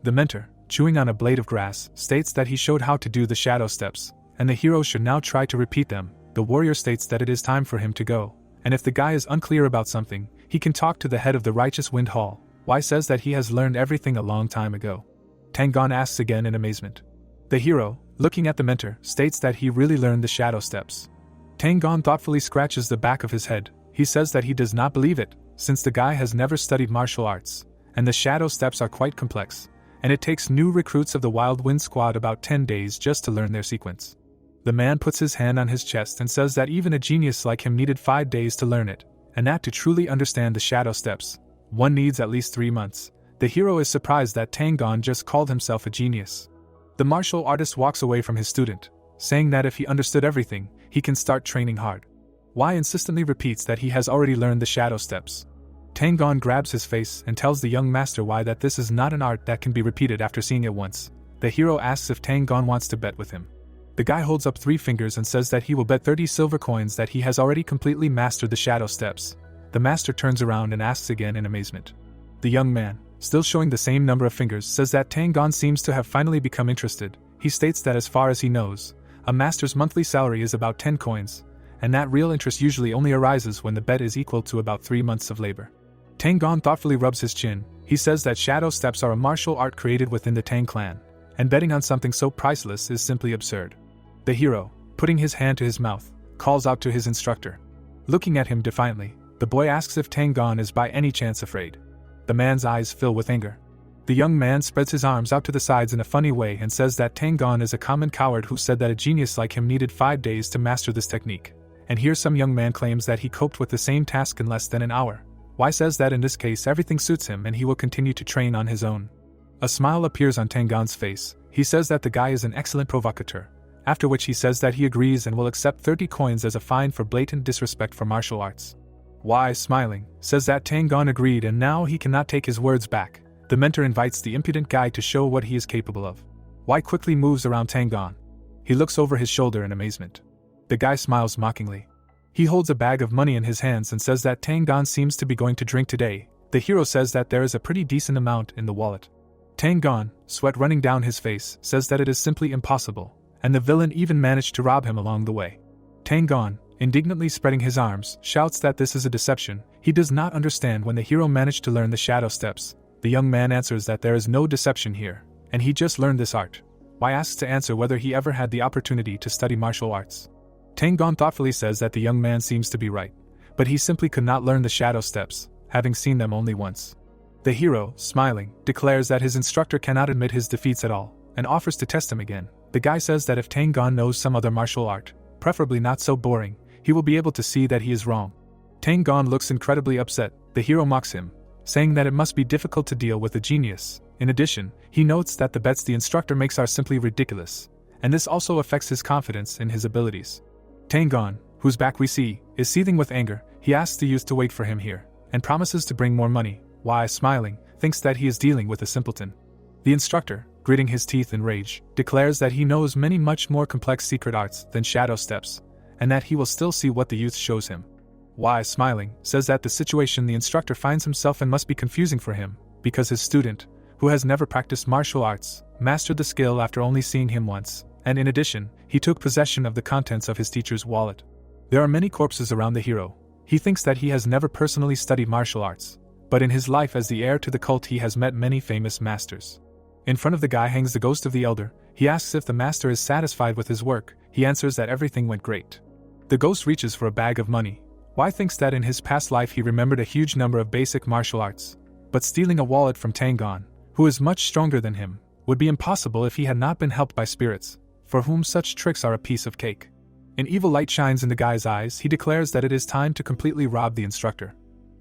The mentor, chewing on a blade of grass, states that he showed how to do the shadow steps, and the hero should now try to repeat them. The warrior states that it is time for him to go, and if the guy is unclear about something, he can talk to the head of the Righteous Wind Hall. Why says that he has learned everything a long time ago. Tang asks again in amazement. The hero, looking at the mentor, states that he really learned the shadow steps. Tang thoughtfully scratches the back of his head. He says that he does not believe it, since the guy has never studied martial arts, and the shadow steps are quite complex, and it takes new recruits of the Wild Wind squad about 10 days just to learn their sequence. The man puts his hand on his chest and says that even a genius like him needed 5 days to learn it, and that to truly understand the shadow steps, one needs at least 3 months. The hero is surprised that Tang just called himself a genius. The martial artist walks away from his student, saying that if he understood everything, he can start training hard. Wai insistently repeats that he has already learned the shadow steps. Tang grabs his face and tells the young master Wai that this is not an art that can be repeated after seeing it once. The hero asks if Tang wants to bet with him. The guy holds up 3 fingers and says that he will bet 30 silver coins that he has already completely mastered the shadow steps. The master turns around and asks again in amazement. The young man, still showing the same number of fingers, says that Tang seems to have finally become interested. He states that as far as he knows, a master's monthly salary is about 10 coins, and that real interest usually only arises when the bet is equal to about 3 months of labor. Tang thoughtfully rubs his chin. He says that shadow steps are a martial art created within the Tang clan, and betting on something so priceless is simply absurd. The hero, putting his hand to his mouth, calls out to his instructor. Looking at him defiantly, the boy asks if Tang is by any chance afraid. The man's eyes fill with anger. The young man spreads his arms out to the sides in a funny way and says that Tang is a common coward who said that a genius like him needed 5 days to master this technique. And here some young man claims that he coped with the same task in less than an hour. Wai says that in this case everything suits him and he will continue to train on his own. A smile appears on Tang face. He says that the guy is an excellent provocateur, after which he says that he agrees and will accept 30 coins as a fine for blatant disrespect for martial arts. Wai, smiling, says that Tang agreed and now he cannot take his words back. The mentor invites the impudent guy to show what he is capable of. Wai quickly moves around Tang. He looks over his shoulder in amazement. The guy smiles mockingly. He holds a bag of money in his hands and says that Tang Gon seems to be going to drink today. The hero says that there is a pretty decent amount in the wallet. Tang Gon, sweat running down his face, says that it is simply impossible, and the villain even managed to rob him along the way. Tang Gon, indignantly spreading his arms, shouts that this is a deception. He does not understand when the hero managed to learn the shadow steps. The young man answers that there is no deception here, and he just learned this art. Why asks to answer whether he ever had the opportunity to study martial arts. Tang Gon thoughtfully says that the young man seems to be right, but he simply could not learn the shadow steps, having seen them only once. The hero, smiling, declares that his instructor cannot admit his defeats at all, and offers to test him again. The guy says that if Tang Gon knows some other martial art, preferably not so boring, he will be able to see that he is wrong. Tang Gon looks incredibly upset. The hero mocks him, saying that it must be difficult to deal with a genius. In addition, he notes that the bets the instructor makes are simply ridiculous, and this also affects his confidence in his abilities. Tang Gon, whose back we see, is seething with anger. He asks the youth to wait for him here, and promises to bring more money. Wai, smiling, thinks that he is dealing with a simpleton. The instructor, gritting his teeth in rage, declares that he knows many much more complex secret arts than shadow steps, and that he will still see what the youth shows him. Wai, smiling, says that the situation the instructor finds himself in must be confusing for him, because his student, who has never practiced martial arts, mastered the skill after only seeing him once, and in addition, he took possession of the contents of his teacher's wallet. There are many corpses around the hero. He thinks that he has never personally studied martial arts, but in his life as the heir to the cult he has met many famous masters. In front of the guy hangs the ghost of the elder. He asks if the master is satisfied with his work. He answers that everything went great. The ghost reaches for a bag of money. Wai thinks that in his past life he remembered a huge number of basic martial arts, but stealing a wallet from Tang Gon, who is much stronger than him, would be impossible if he had not been helped by spirits, for whom such tricks are a piece of cake. An evil light shines in the guy's eyes. He declares that it is time to completely rob the instructor.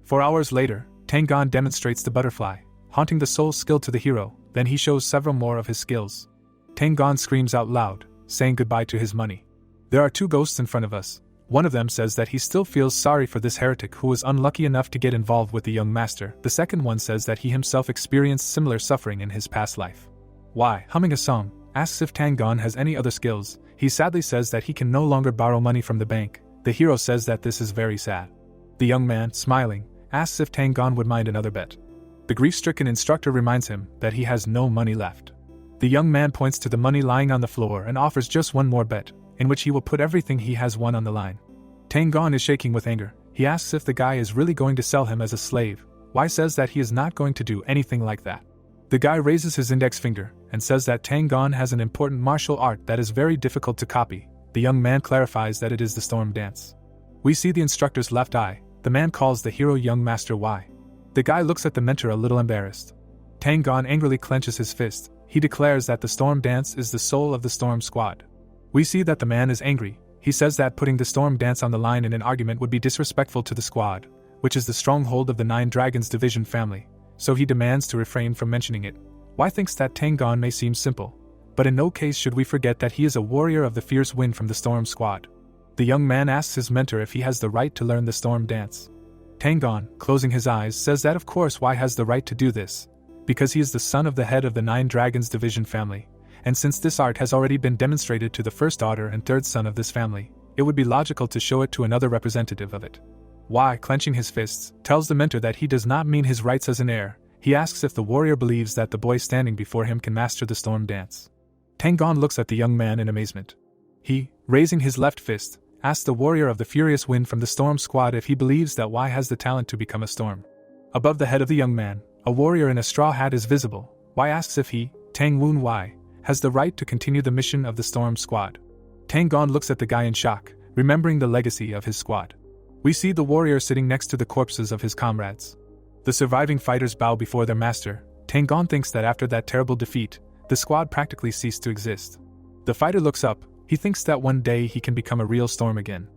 4 hours later, Tang Gon demonstrates the butterfly, haunting the soul skill to the hero. Then he shows several more of his skills. Tang Gon screams out loud, saying goodbye to his money. There are 2 ghosts in front of us. One of them says that he still feels sorry for this heretic who was unlucky enough to get involved with the young master. The second one says that he himself experienced similar suffering in his past life. Wai, humming a song, asks if Tang Gon has any other skills. He sadly says that he can no longer borrow money from the bank. The hero says that this is very sad. The young man, smiling, asks if Tang Gon would mind another bet. The grief-stricken instructor reminds him that he has no money left. The young man points to the money lying on the floor and offers just one more bet, in which he will put everything he has won on the line. Tang Gon is shaking with anger. He asks if the guy is really going to sell him as a slave. Wai says that he is not going to do anything like that. The guy raises his index finger and says that Tang Gon has an important martial art that is very difficult to copy. The young man clarifies that it is the storm dance. We see the instructor's left eye. The man calls the hero young master Wai. The guy looks at the mentor a little embarrassed. Tang Gon angrily clenches his fist. He declares that the storm dance is the soul of the storm squad. We see that the man is angry. He says that putting the storm dance on the line in an argument would be disrespectful to the squad, which is the stronghold of the 9 Dragons division family, so he demands to refrain from mentioning it. Wai thinks that Tang Gon may seem simple, but in no case should we forget that he is a warrior of the fierce wind from the storm squad. The young man asks his mentor if he has the right to learn the storm dance. Tang Gon, closing his eyes, says that of course Wai has the right to do this, because he is the son of the head of the 9 Dragons division family, and since this art has already been demonstrated to the first daughter and third son of this family, it would be logical to show it to another representative of it. Wai, clenching his fists, tells the mentor that he does not mean his rights as an heir. He asks if the warrior believes that the boy standing before him can master the storm dance. Tang Gon looks at the young man in amazement. He, raising his left fist, asks the warrior of the furious wind from the storm squad if he believes that Wai has the talent to become a storm. Above the head of the young man, a warrior in a straw hat is visible. Wai asks if he, Tang Woon Wai, has the right to continue the mission of the storm squad. Tang Gon looks at the guy in shock, remembering the legacy of his squad. We see the warrior sitting next to the corpses of his comrades. The surviving fighters bow before their master. Tang Gon thinks that after that terrible defeat, the squad practically ceased to exist. The fighter looks up. He thinks that one day he can become a real storm again.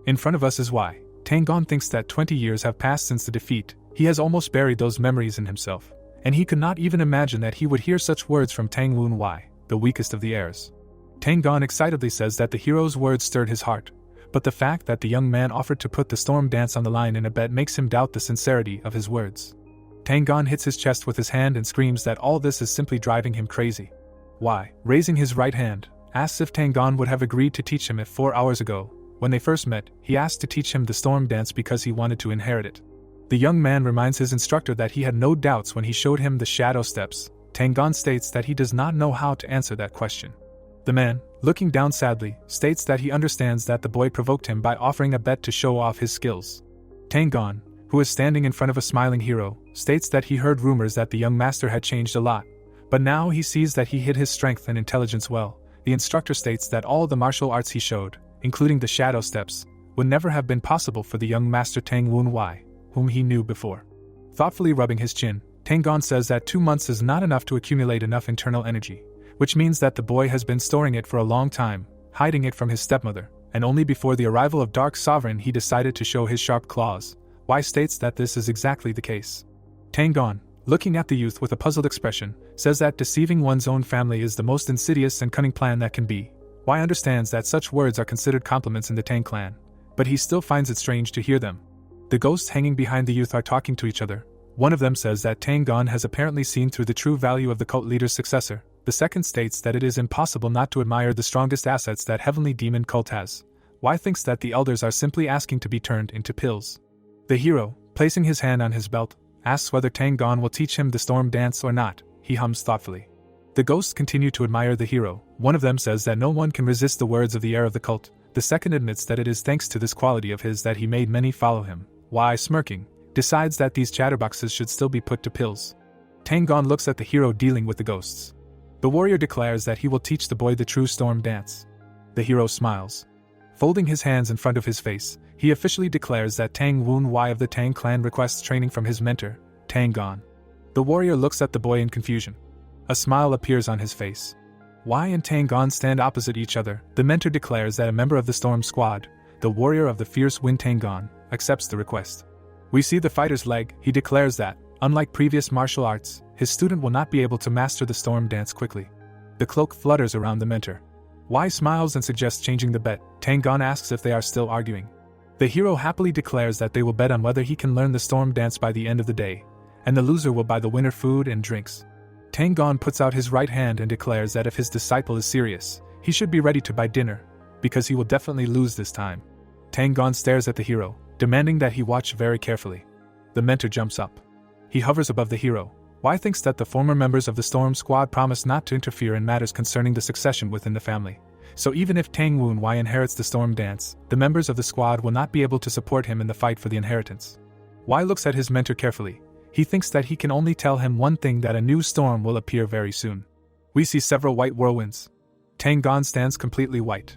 In front of us is Wai. Tang Gon thinks that 20 years have passed since the defeat. He has almost buried those memories in himself, and he could not even imagine that he would hear such words from Tang Woon Wai, the weakest of the heirs. Tang Gon excitedly says that the hero's words stirred his heart, but the fact that the young man offered to put the storm dance on the line in a bet makes him doubt the sincerity of his words. Tang Gon hits his chest with his hand and screams that all this is simply driving him crazy. Wai, raising his right hand, asks if Tang Gon would have agreed to teach him if 4 hours ago, When they first met, he asked to teach him the storm dance because he wanted to inherit it. The young man reminds his instructor that he had no doubts when he showed him the shadow steps. Tang states that he does not know how to answer that question. The man, looking down sadly, states that he understands that the boy provoked him by offering a bet to show off his skills. Tang, who is standing in front of a smiling hero, states that he heard rumors that the young master had changed a lot, but now he sees that he hid his strength and intelligence well. The instructor states that all the martial arts he showed, including the shadow steps, would never have been possible for the young master Tang Wunwei, whom he knew before. Thoughtfully rubbing his chin, Tang says that 2 months is not enough to accumulate enough internal energy, which means that the boy has been storing it for a long time, hiding it from his stepmother, and only before the arrival of Dark Sovereign he decided to show his sharp claws. Wai states that this is exactly the case. Tang, looking at the youth with a puzzled expression, says that deceiving one's own family is the most insidious and cunning plan that can be. Wai understands that such words are considered compliments in the Tang clan, but he still finds it strange to hear them. The ghosts hanging behind the youth are talking to each other. One of them says that Tang has apparently seen through the true value of the cult leader's successor. The second states that it is impossible not to admire the strongest assets that Heavenly Demon cult has. Wai thinks that the elders are simply asking to be turned into pills. The hero, placing his hand on his belt, asks whether Tang will teach him the storm dance or not. He hums thoughtfully. The ghosts continue to admire the hero. One of them says that no one can resist the words of the heir of the cult. The second admits that it is thanks to this quality of his that he made many follow him. Wai, smirking, decides that these chatterboxes should still be put to pills. Tang looks at the hero dealing with the ghosts. The warrior declares that he will teach the boy the true storm dance. The hero smiles. Folding his hands in front of his face, he officially declares that Tang Wunwei of the Tang clan requests training from his mentor, Tang. The warrior looks at the boy in confusion. A smile appears on his face. Wai and Tang stand opposite each other. The mentor declares that a member of the Storm Squad, the warrior of the fierce wind Tang, accepts the request. We see the fighter's leg. He declares that, unlike previous martial arts, his student will not be able to master the storm dance quickly. The cloak flutters around the mentor. Wai smiles and suggests changing the bet. Tang asks if they are still arguing. The hero happily declares that they will bet on whether he can learn the storm dance by the end of the day, and the loser will buy the winner food and drinks. Tang puts out his right hand and declares that if his disciple is serious, he should be ready to buy dinner, because he will definitely lose this time. Tang stares at the hero, demanding that he watch very carefully. The mentor jumps up. He hovers above the hero. Wai thinks that the former members of the Storm Squad promised not to interfere in matters concerning the succession within the family. So even if Tang Wunwei inherits the storm dance, the members of the squad will not be able to support him in the fight for the inheritance. Wai looks at his mentor carefully. He thinks that he can only tell him one thing, that a new storm will appear very soon. We see several white whirlwinds. Tang stands completely white.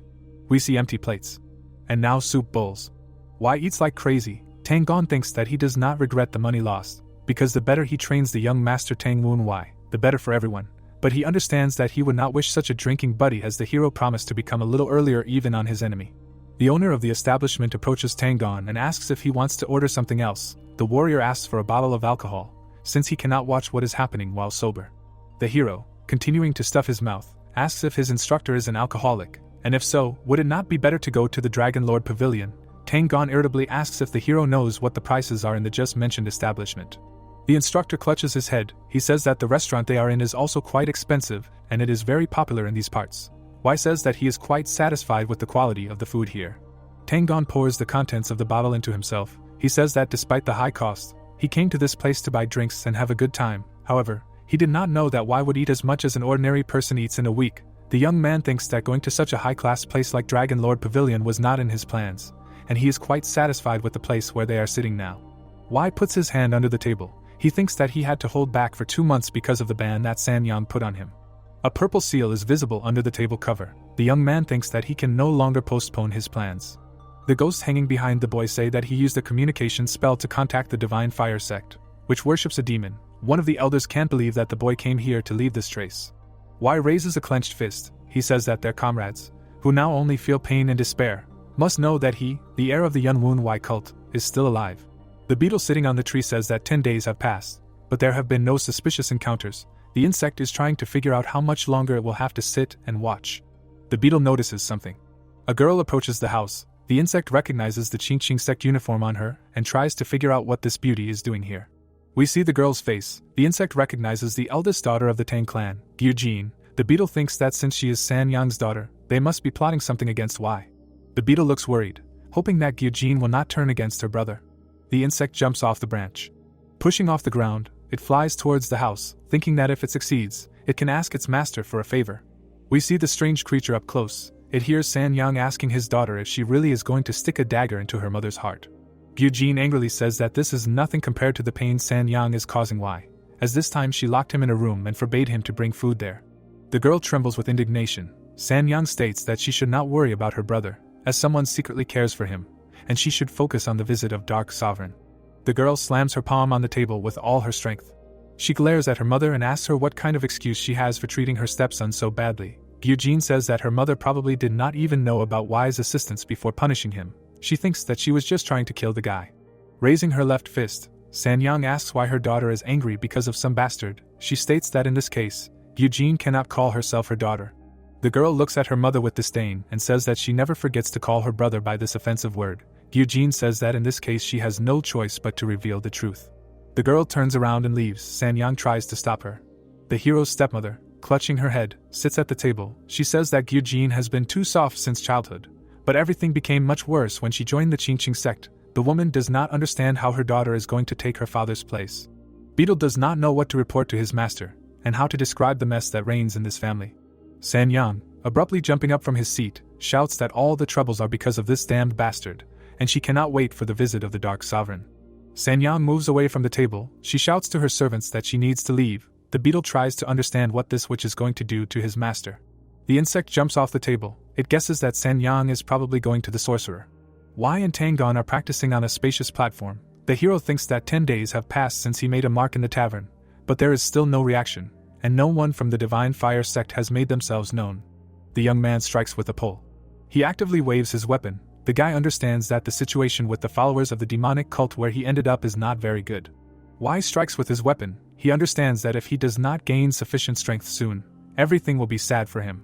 We see empty plates. And now soup bowls. Wai eats like crazy. Tang thinks that he does not regret the money lost, because the better he trains the young master Tang Wunwei, the better for everyone. But he understands that he would not wish such a drinking buddy, as the hero promised to become a little earlier even on his enemy. The owner of the establishment approaches Tang and asks if he wants to order something else. The warrior asks for a bottle of alcohol, since he cannot watch what is happening while sober. The hero, continuing to stuff his mouth, asks if his instructor is an alcoholic, and if so, would it not be better to go to the Dragon Lord Pavilion? Tang irritably asks if the hero knows what the prices are in the just mentioned establishment. The instructor clutches his head. He says that the restaurant they are in is also quite expensive, and it is very popular in these parts. Wai says that he is quite satisfied with the quality of the food here. Tang pours the contents of the bottle into himself. He says that despite the high cost, he came to this place to buy drinks and have a good time. However, he did not know that Wai would eat as much as an ordinary person eats in a week. The young man thinks that going to such a high-class place like Dragon Lord Pavilion was not in his plans, and he is quite satisfied with the place where they are sitting now. Wai puts his hand under the table. He thinks that he had to hold back for 2 months because of the ban that Sanyang put on him. A purple seal is visible under the table cover. The young man thinks that he can no longer postpone his plans. The ghosts hanging behind the boy say that he used a communication spell to contact the Divine Fire sect, which worships a demon. One of the elders can't believe that the boy came here to leave this trace. Wai raises a clenched fist. He says that their comrades, who now only feel pain and despair, must know that he, the heir of the Yun Wunwei cult, is still alive. The beetle sitting on the tree says that 10 days have passed, but there have been no suspicious encounters. The insect is trying to figure out how much longer it will have to sit and watch. The beetle notices something. A girl approaches the house. The insect recognizes the Qingqing sect uniform on her and tries to figure out what this beauty is doing here. We see the girl's face. The insect recognizes the eldest daughter of the Tang clan, Gyujin. The beetle thinks that since she is Sanyang's daughter, they must be plotting something against Wai. The beetle looks worried, hoping that Gyujin will not turn against her brother. The insect jumps off the branch. Pushing off the ground, it flies towards the house, thinking that if it succeeds, it can ask its master for a favor. We see the strange creature up close. It hears Sanyang asking his daughter if she really is going to stick a dagger into her mother's heart. Gyujin angrily says that this is nothing compared to the pain Sanyang is causing. Why? As this time she locked him in a room and forbade him to bring food there. The girl trembles with indignation. Sanyang states that she should not worry about her brother, as someone secretly cares for him, and she should focus on the visit of Dark Sovereign. The girl slams her palm on the table with all her strength. She glares at her mother and asks her what kind of excuse she has for treating her stepson so badly. Gyujin says that her mother probably did not even know about Y's assistance before punishing him. She thinks that she was just trying to kill the guy. Raising her left fist, Sanyang asks why her daughter is angry because of some bastard. She states that in this case, Gyujin cannot call herself her daughter. The girl looks at her mother with disdain and says that she never forgets to call her brother by this offensive word. Gyujin says that in this case she has no choice but to reveal the truth. The girl turns around and leaves. Sanyang tries to stop her. The hero's stepmother, clutching her head, sits at the table. She says that Gyujin has been too soft since childhood, but everything became much worse when she joined the Qingqing sect. The woman does not understand how her daughter is going to take her father's place. Beetle does not know what to report to his master, and how to describe the mess that reigns in this family. Sanyang, abruptly jumping up from his seat, shouts that all the troubles are because of this damned bastard, and she cannot wait for the visit of the Dark Sovereign. Sanyang moves away from the table. She shouts to her servants that she needs to leave. The beetle tries to understand what this witch is going to do to his master. The insect jumps off the table. It guesses that Sanyang is probably going to the sorcerer. Y and Tang are practicing on a spacious platform. The hero thinks that 10 days have passed since he made a mark in the tavern, but there is still no reaction, and no one from the Divine Fire sect has made themselves known. The young man strikes with a pole. He actively waves his weapon. The guy understands that the situation with the followers of the demonic cult where he ended up is not very good. Y strikes with his weapon. He understands that if he does not gain sufficient strength soon, everything will be sad for him.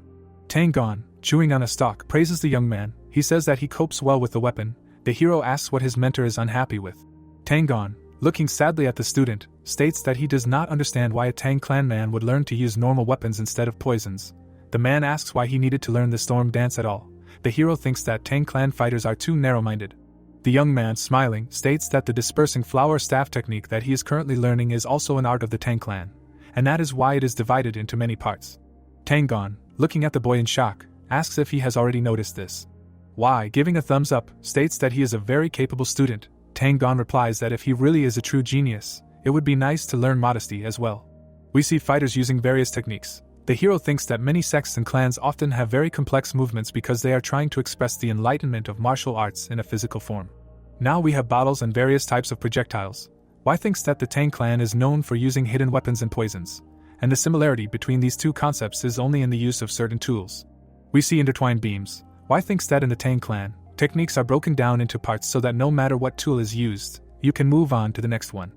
Tang, chewing on a stalk, praises the young man. He says that he copes well with the weapon. The hero asks what his mentor is unhappy with. Tang, looking sadly at the student, states that he does not understand why a Tang clan man would learn to use normal weapons instead of poisons. The man asks why he needed to learn the storm dance at all. The hero thinks that Tang clan fighters are too narrow-minded. The young man, smiling, states that the dispersing flower staff technique that he is currently learning is also an art of the Tang clan, and that is why it is divided into many parts. Tang, looking at the boy in shock, asks if he has already noticed this. Y, giving a thumbs up, states that he is a very capable student. Tang replies that if he really is a true genius, it would be nice to learn modesty as well. We see fighters using various techniques. The hero thinks that many sects and clans often have very complex movements because they are trying to express the enlightenment of martial arts in a physical form. Now we have bottles and various types of projectiles. Y thinks that the Tang clan is known for using hidden weapons and poisons, and the similarity between these two concepts is only in the use of certain tools. We see intertwined beams. Y thinks that in the Tang clan, techniques are broken down into parts so that no matter what tool is used, you can move on to the next one.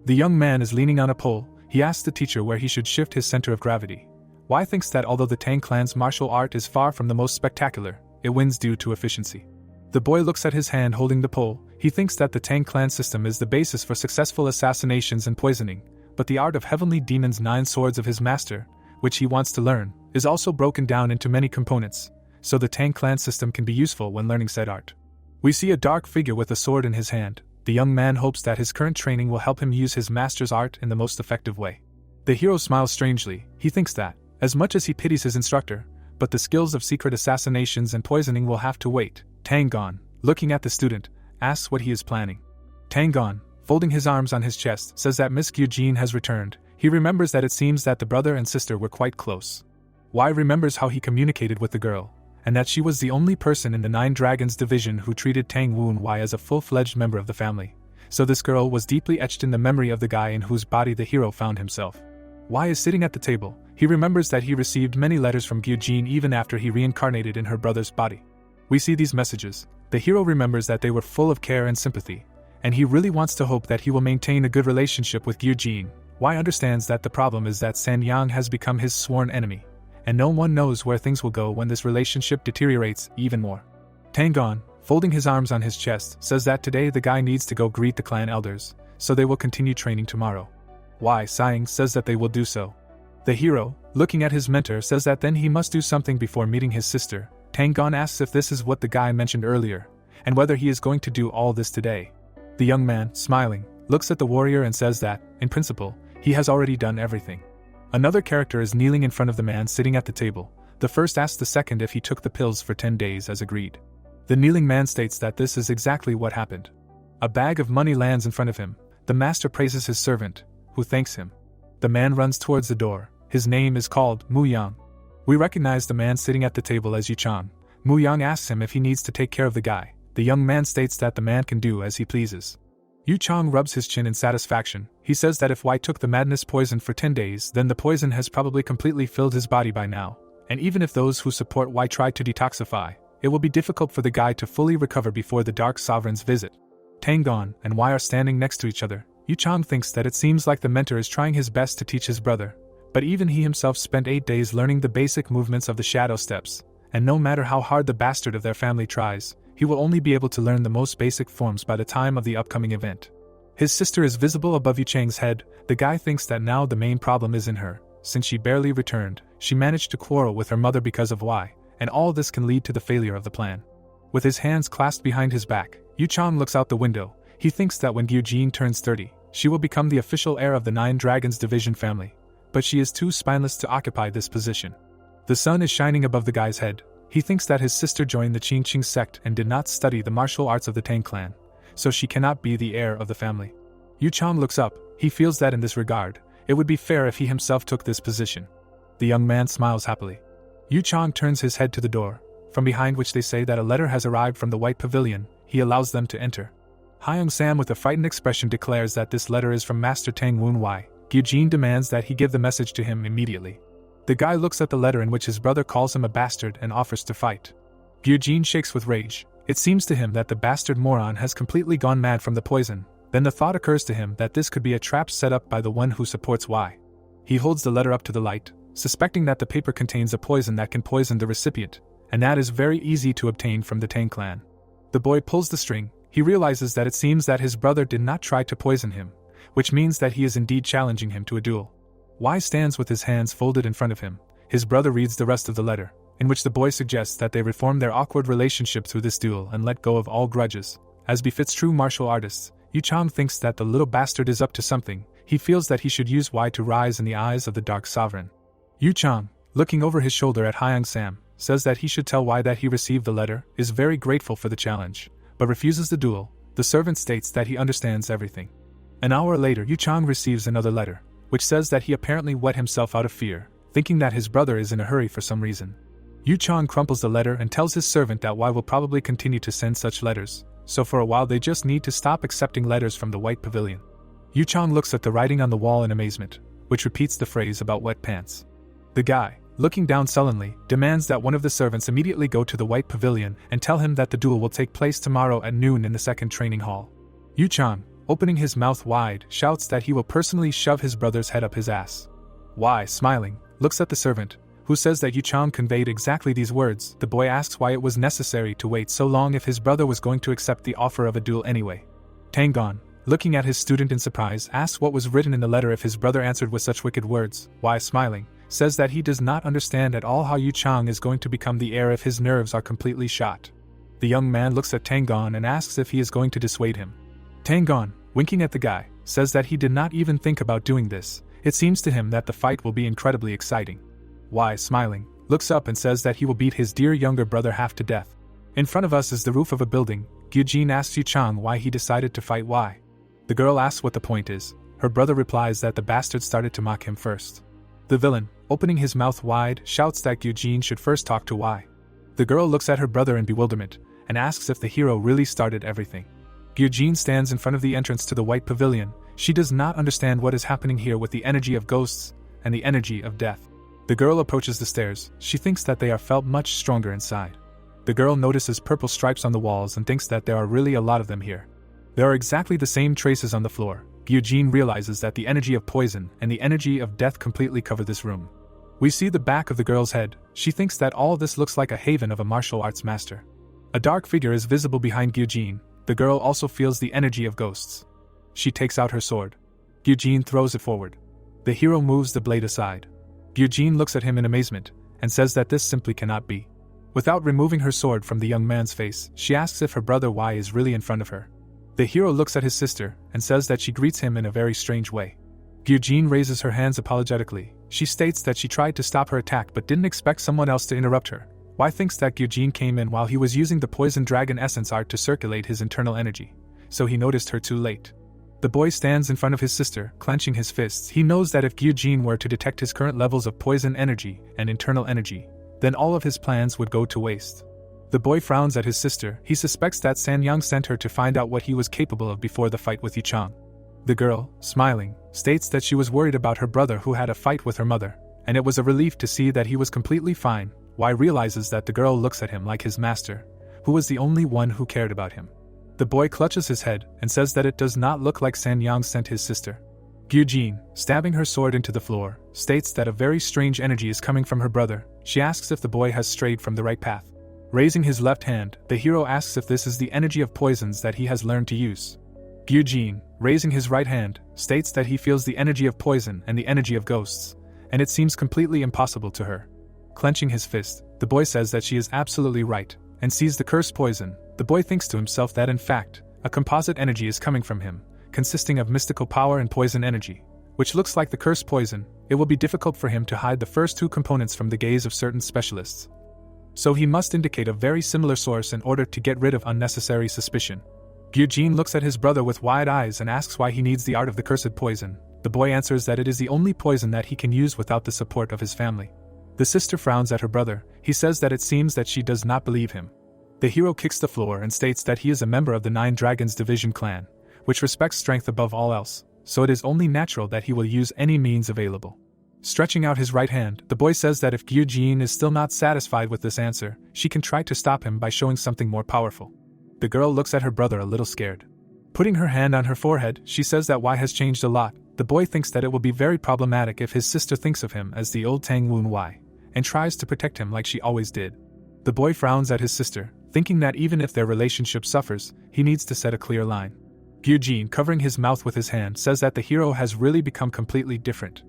The young man is leaning on a pole. He asks the teacher where he should shift his center of gravity. Y thinks that although the Tang clan's martial art is far from the most spectacular, it wins due to efficiency. The boy looks at his hand holding the pole. He thinks that the Tang clan system is the basis for successful assassinations and poisoning, but the art of Heavenly Demon's 9 swords of his master, which he wants to learn, is also broken down into many components, so the Tang clan system can be useful when learning said art. We see a dark figure with a sword in his hand. The young man hopes that his current training will help him use his master's art in the most effective way. The hero smiles strangely. He thinks that, as much as he pities his instructor, but the skills of secret assassinations and poisoning will have to wait. Tang, looking at the student, asks what he is planning. Tang, folding his arms on his chest, says that Miss Gyujin has returned. He remembers that it seems that the brother and sister were quite close. Y remembers how he communicated with the girl, and that she was the only person in the 9 Dragons division who treated Tang Y as a full-fledged member of the family. So this girl was deeply etched in the memory of the guy in whose body the hero found himself. Y is sitting at the table. He remembers that he received many letters from Gyujin even after he reincarnated in her brother's body. We see these messages. The hero remembers that they were full of care and sympathy, and he really wants to hope that he will maintain a good relationship with Gyujin. Y understands that the problem is that Sanyang has become his sworn enemy, and no one knows where things will go when this relationship deteriorates even more. Tang, folding his arms on his chest, says that today the guy needs to go greet the clan elders, so they will continue training tomorrow. Y, sighing, says that they will do so. The hero, looking at his mentor, says that then he must do something before meeting his sister. Tang asks if this is what the guy mentioned earlier, and whether he is going to do all this today. The young man, smiling, looks at the warrior and says that, in principle, he has already done everything. Another character is kneeling in front of the man sitting at the table. The first asks the second if he took the pills for 10 days as agreed. The kneeling man states that this is exactly what happened. A bag of money lands in front of him. The master praises his servant, who thanks him. The man runs towards the door. His name is called Mu Yang. We recognize the man sitting at the table as Yuch Chong. Mu Yang asks him if he needs to take care of the guy. The young man states that the man can do as he pleases. Yuch Chong rubs his chin in satisfaction. He says that if Y took the madness poison for 10 days, then the poison has probably completely filled his body by now. And even if those who support Y try to detoxify, it will be difficult for the guy to fully recover before the Dark Sovereign's visit. Tang and Y are standing next to each other. Yuch Chong thinks that it seems like the mentor is trying his best to teach his brother, but even he himself spent 8 days learning the basic movements of the shadow steps, and no matter how hard the bastard of their family tries, he will only be able to learn the most basic forms by the time of the upcoming event. His sister is visible above Yuch Chang's head. The guy thinks that now the main problem is in her. Since she barely returned, she managed to quarrel with her mother because of Y, and all this can lead to the failure of the plan. With his hands clasped behind his back, Yuch Chong looks out the window. He thinks that when Gyujin turns 30, she will become the official heir of the Nine Dragons Division family, but she is too spineless to occupy this position. The sun is shining above the guy's head. He thinks that his sister joined the Qingqing sect and did not study the martial arts of the Tang clan, so she cannot be the heir of the family. Yuch Chong looks up. He feels that in this regard, it would be fair if he himself took this position. The young man smiles happily. Yuch Chong turns his head to the door, from behind which they say that a letter has arrived from the White Pavilion. He allows them to enter. Hyung Sam with a frightened expression declares that this letter is from Master Tang Woon Wai. Gyujin demands that he give the message to him immediately. The guy looks at the letter in which his brother calls him a bastard and offers to fight. Gyujin shakes with rage. It seems to him that the bastard moron has completely gone mad from the poison. Then the thought occurs to him that this could be a trap set up by the one who supports Y. He holds the letter up to the light, suspecting that the paper contains a poison that can poison the recipient, and that is very easy to obtain from the Tang clan. The boy pulls the string. He realizes that it seems that his brother did not try to poison him, which means that he is indeed challenging him to a duel. Y stands with his hands folded in front of him. His brother reads the rest of the letter, in which the boy suggests that they reform their awkward relationship through this duel and let go of all grudges. As befits true martial artists, Yuch Chong thinks that the little bastard is up to something. He feels that he should use Y to rise in the eyes of the Dark Sovereign. Yuch Chong, looking over his shoulder at Hyung Sam, says that he should tell Y that he received the letter, is very grateful for the challenge, but refuses the duel. The servant states that he understands everything. An hour later, Yuch Chong receives another letter, which says that he apparently wet himself out of fear, thinking that his brother is in a hurry for some reason. Yuch Chong crumples the letter and tells his servant that Y will probably continue to send such letters, so for a while they just need to stop accepting letters from the White Pavilion. Yuch Chong looks at the writing on the wall in amazement, which repeats the phrase about wet pants. The guy, looking down sullenly, demands that one of the servants immediately go to the White Pavilion and tell him that the duel will take place tomorrow at noon in the second training hall. Yuch Chong, opening his mouth wide, shouts that he will personally shove his brother's head up his ass. Y, smiling, looks at the servant, who says that Yuch Chong conveyed exactly these words. The boy asks why it was necessary to wait so long if his brother was going to accept the offer of a duel anyway. Tang, looking at his student in surprise, asks what was written in the letter if his brother answered with such wicked words. Y, smiling, says that he does not understand at all how Yuch Chong is going to become the heir if his nerves are completely shot. The young man looks at Tang and asks if he is going to dissuade him. Tang, winking at the guy, says that he did not even think about doing this. It seems to him that the fight will be incredibly exciting. Y, smiling, looks up and says that he will beat his dear younger brother half to death. In front of us is the roof of a building. Gyujin asks Yuch Chong why he decided to fight Y. The girl asks what the point is. Her brother replies that the bastard started to mock him first. The villain, opening his mouth wide, shouts that Gyujin should first talk to Y. The girl looks at her brother in bewilderment, and asks if the hero really started everything. Gyujin stands in front of the entrance to the White Pavilion. She does not understand what is happening here with the energy of ghosts and the energy of death. The girl approaches the stairs. She thinks that they are felt much stronger inside. The girl notices purple stripes on the walls and thinks that there are really a lot of them here. There are exactly the same traces on the floor. Gyujin realizes that the energy of poison and the energy of death completely cover this room. We see the back of the girl's head. She thinks that all this looks like a haven of a martial arts master. A dark figure is visible behind Gyujin. The girl also feels the energy of ghosts. She takes out her sword. Gyujin throws it forward. The hero moves the blade aside. Gyujin looks at him in amazement, and says that this simply cannot be. Without removing her sword from the young man's face, she asks if her brother Y is really in front of her. The hero looks at his sister and says that she greets him in a very strange way. Gyujin raises her hands apologetically. She states that she tried to stop her attack but didn't expect someone else to interrupt her. Y thinks that Gyujin came in while he was using the poison dragon essence art to circulate his internal energy, so he noticed her too late. The boy stands in front of his sister, clenching his fists. He knows that if Gyujin were to detect his current levels of poison energy and internal energy, then all of his plans would go to waste. The boy frowns at his sister. He suspects that Sanyang sent her to find out what he was capable of before the fight with Yuch Chong. The girl, smiling, states that she was worried about her brother who had a fight with her mother, and it was a relief to see that he was completely fine. Y realizes that the girl looks at him like his master, who was the only one who cared about him. The boy clutches his head and says that it does not look like Sanyang sent his sister. Gyujin, stabbing her sword into the floor, states that a very strange energy is coming from her brother. She asks if the boy has strayed from the right path. Raising his left hand, the hero asks if this is the energy of poisons that he has learned to use. Gyujin, raising his right hand, states that he feels the energy of poison and the energy of ghosts, and it seems completely impossible to her. Clenching his fist, the boy says that she is absolutely right, and sees the cursed poison. The boy thinks to himself that in fact, a composite energy is coming from him, consisting of mystical power and poison energy, which looks like the cursed poison. It will be difficult for him to hide the first two components from the gaze of certain specialists. So he must indicate a very similar source in order to get rid of unnecessary suspicion. Gyujin looks at his brother with wide eyes and asks why he needs the art of the cursed poison. The boy answers that it is the only poison that he can use without the support of his family. The sister frowns at her brother. He says that it seems that she does not believe him. The hero kicks the floor and states that he is a member of the Nine Dragons Division clan, which respects strength above all else, so it is only natural that he will use any means available. Stretching out his right hand, the boy says that if Gyujin is still not satisfied with this answer, she can try to stop him by showing something more powerful. The girl looks at her brother a little scared. Putting her hand on her forehead, she says that Y has changed a lot. The boy thinks that it will be very problematic if his sister thinks of him as the old Tang Woon Y, and tries to protect him like she always did. The boy frowns at his sister, thinking that even if their relationship suffers, he needs to set a clear line. Gyujin, covering his mouth with his hand, says that the hero has really become completely different.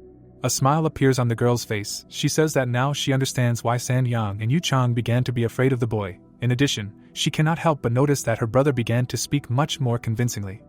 A smile appears on the girl's face. She says that now she understands why Sanyang and Yuch Chong began to be afraid of the boy. In addition, she cannot help but notice that her brother began to speak much more convincingly.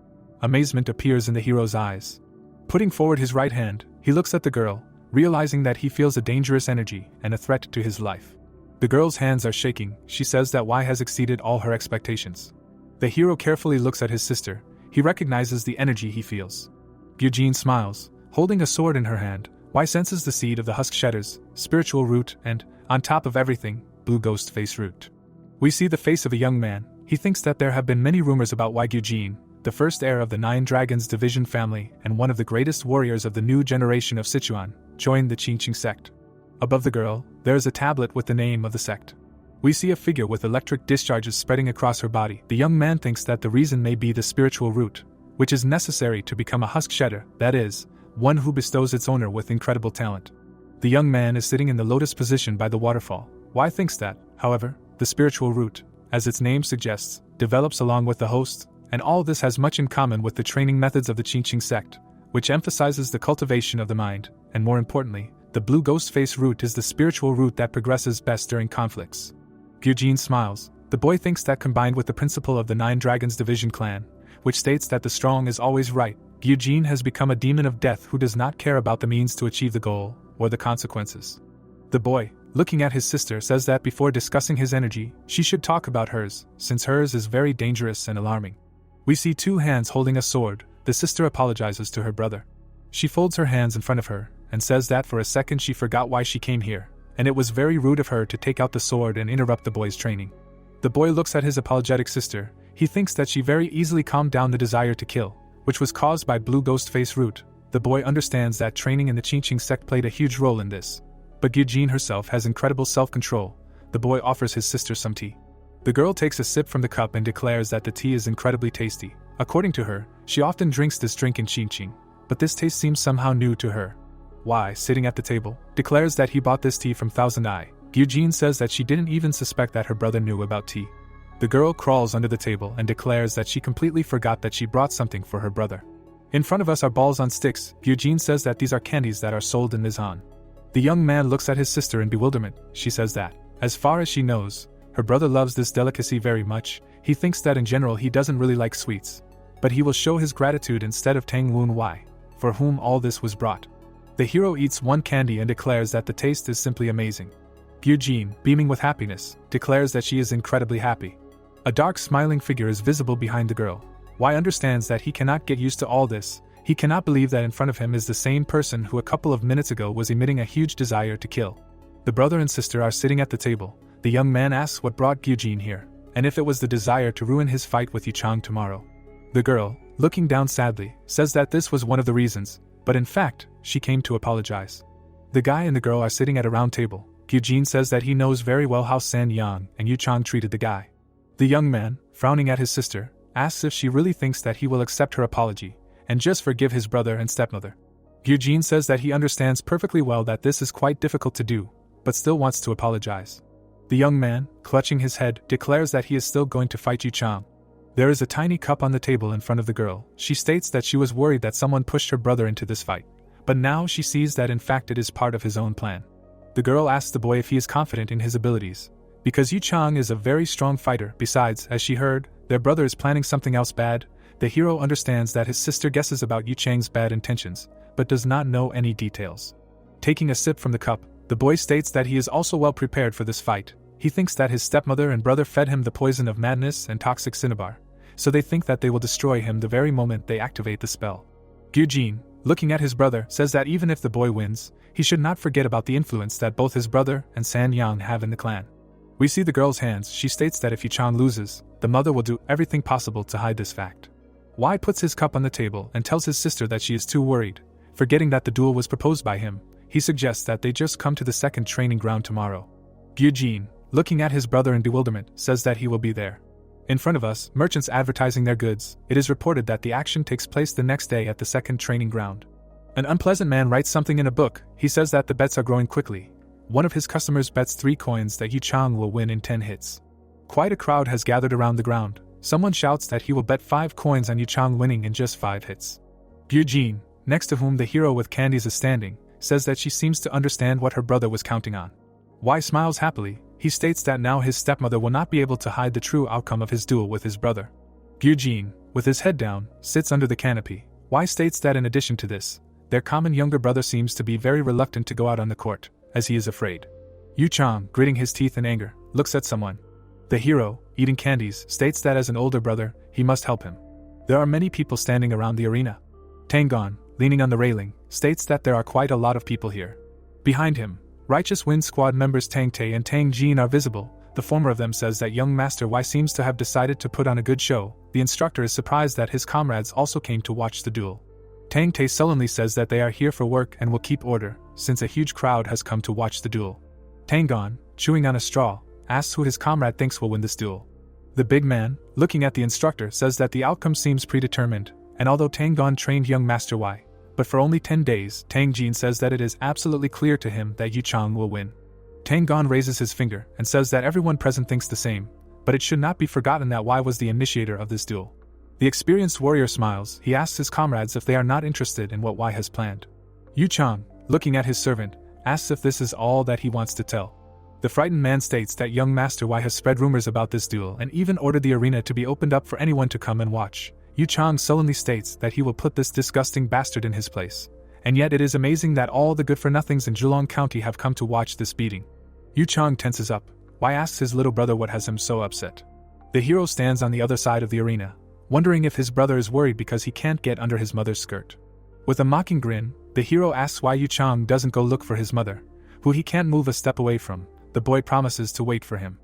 Amazement appears in the hero's eyes. Putting forward his right hand, he looks at the girl, realizing that he feels a dangerous energy and a threat to his life. The girl's hands are shaking. She says that Y has exceeded all her expectations. The hero carefully looks at his sister. He recognizes the energy he feels. Gyujin smiles, holding a sword in her hand. Y senses the seed of the husk shatters, spiritual root, and, on top of everything, blue ghost face root. We see the face of a young man. He thinks that there have been many rumors about Y Gyujin, the first heir of the Nine Dragons Division family and one of the greatest warriors of the new generation of Sichuan, joined the Qingqing sect. Above the girl, there is a tablet with the name of the sect. We see a figure with electric discharges spreading across her body. The young man thinks that the reason may be the spiritual root, which is necessary to become a husk shedder, that is, one who bestows its owner with incredible talent. The young man is sitting in the lotus position by the waterfall. Y thinks that, however, the spiritual root, as its name suggests, develops along with the host, and all this has much in common with the training methods of the Qingqing sect, which emphasizes the cultivation of the mind, and more importantly, the blue ghost face root is the spiritual root that progresses best during conflicts. Gyujin smiles. The boy thinks that combined with the principle of the Nine Dragons Division clan, which states that the strong is always right, Gyujin has become a demon of death who does not care about the means to achieve the goal, or the consequences. The boy, looking at his sister, says that before discussing his energy, she should talk about hers, since hers is very dangerous and alarming. We see two hands holding a sword. The sister apologizes to her brother. She folds her hands in front of her, and says that for a second she forgot why she came here, and it was very rude of her to take out the sword and interrupt the boy's training. The boy looks at his apologetic sister. He thinks that she very easily calmed down the desire to kill, which was caused by blue ghost face root. The boy understands that training in the Qingqing sect played a huge role in this. But Gyujin herself has incredible self-control. The boy offers his sister some tea. The girl takes a sip from the cup and declares that the tea is incredibly tasty. According to her, she often drinks this drink in Qingqing, but this taste seems somehow new to her. Y, sitting at the table, declares that he bought this tea from Thousand Eye. Gyujin says that she didn't even suspect that her brother knew about tea. The girl crawls under the table and declares that she completely forgot that she brought something for her brother. In front of us are balls on sticks. Gyujin says that these are candies that are sold in Nizhan. The young man looks at his sister in bewilderment. She says that, As far as she knows, her brother loves this delicacy very much. He thinks that in general he doesn't really like sweets, but he will show his gratitude instead of Tang Woon Wai, for whom all this was brought. The hero eats one candy and declares that the taste is simply amazing. Gyujin, beaming with happiness, declares that she is incredibly happy. A dark smiling figure is visible behind the girl. Wai understands that he cannot get used to all this. He cannot believe that in front of him is the same person who a couple of minutes ago was emitting a huge desire to kill. The brother and sister are sitting at the table. The young man asks what brought Gyujin here, and if it was the desire to ruin his fight with Yuch Chong tomorrow. The girl, looking down sadly, says that this was one of the reasons, but in fact, she came to apologize. The guy and the girl are sitting at a round table. Gyujin says that he knows very well how San Yang and Yuch Chong treated the guy. The young man, frowning at his sister, asks if she really thinks that he will accept her apology and just forgive his brother and stepmother. Gyujin says that he understands perfectly well that this is quite difficult to do, but still wants to apologize. The young man, clutching his head, declares that he is still going to fight Yuch Chong. There is a tiny cup on the table in front of the girl. She states that she was worried that someone pushed her brother into this fight, but now she sees that in fact it is part of his own plan. The girl asks the boy if he is confident in his abilities, because Yuch Chong is a very strong fighter. Besides, as she heard, their brother is planning something else bad. The hero understands that his sister guesses about Yuch Chang's bad intentions, but does not know any details. Taking a sip from the cup, the boy states that he is also well prepared for this fight. He thinks that his stepmother and brother fed him the poison of madness and toxic cinnabar, so they think that they will destroy him the very moment they activate the spell. Gyujin, looking at his brother, says that even if the boy wins, he should not forget about the influence that both his brother and San Yang have in the clan. We see the girl's hands. She states that if Yuch Chong loses, the mother will do everything possible to hide this fact. Wai puts his cup on the table and tells his sister that she is too worried. Forgetting that the duel was proposed by him, he suggests that they just come to the second training ground tomorrow. Gyujin, looking at his brother in bewilderment, says that he will be there. In front of us, merchants advertising their goods. It is reported that the action takes place the next day at the second training ground. An unpleasant man writes something in a book. He says that the bets are growing quickly. One of his customers bets 3 coins that Yuch Chong will win in 10 hits. Quite a crowd has gathered around the ground. Someone shouts that he will bet 5 coins on Yuch Chong winning in just 5 hits. Gyujin, next to whom the hero with candies is standing, says that she seems to understand what her brother was counting on. Wai smiles happily. He states that now his stepmother will not be able to hide the true outcome of his duel with his brother. Gyujin, with his head down, sits under the canopy. Wai states that in addition to this, their common younger brother seems to be very reluctant to go out on the court, as he is afraid. Yuch Chong, gritting his teeth in anger, looks at someone. The hero, eating candies, states that as an older brother, he must help him. There are many people standing around the arena. Tang, leaning on the railing, states that there are quite a lot of people here. Behind him, Righteous Wind Squad members Tang Tae and Tang Jin are visible. The former of them says that young Master Wai seems to have decided to put on a good show. The instructor is surprised that his comrades also came to watch the duel. Tang Tae sullenly says that they are here for work and will keep order, since a huge crowd has come to watch the duel. Tang, chewing on a straw, asks who his comrade thinks will win this duel. The big man, looking at the instructor, says that the outcome seems predetermined, and although Tang trained young Master Wai, but for only 10 days, Tang Jin says that it is absolutely clear to him that Yuch Chong will win. Tang raises his finger and says that everyone present thinks the same, but it should not be forgotten that Wai was the initiator of this duel. The experienced warrior smiles. He asks his comrades if they are not interested in what Wai has planned. Yuch Chong, looking at his servant, asks if this is all that he wants to tell. The frightened man states that young Master Wai has spread rumors about this duel and even ordered the arena to be opened up for anyone to come and watch. Yuch Chong sullenly states that he will put this disgusting bastard in his place. And yet it is amazing that all the good-for-nothings in Julong County have come to watch this beating. Yuch Chong tenses up. Wai asks his little brother what has him so upset. The hero stands on the other side of the arena, wondering if his brother is worried because he can't get under his mother's skirt. With a mocking grin, the hero asks why Yuch Chong doesn't go look for his mother, who he can't move a step away from. The boy promises to wait for him.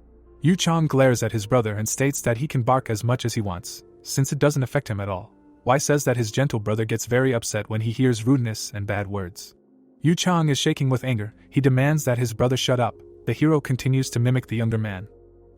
Yuch Chong glares at his brother and states that he can bark as much as he wants, since it doesn't affect him at all. Wai says that his gentle brother gets very upset when he hears rudeness and bad words. Yuch Chong is shaking with anger. He demands that his brother shut up. The hero continues to mimic the younger man.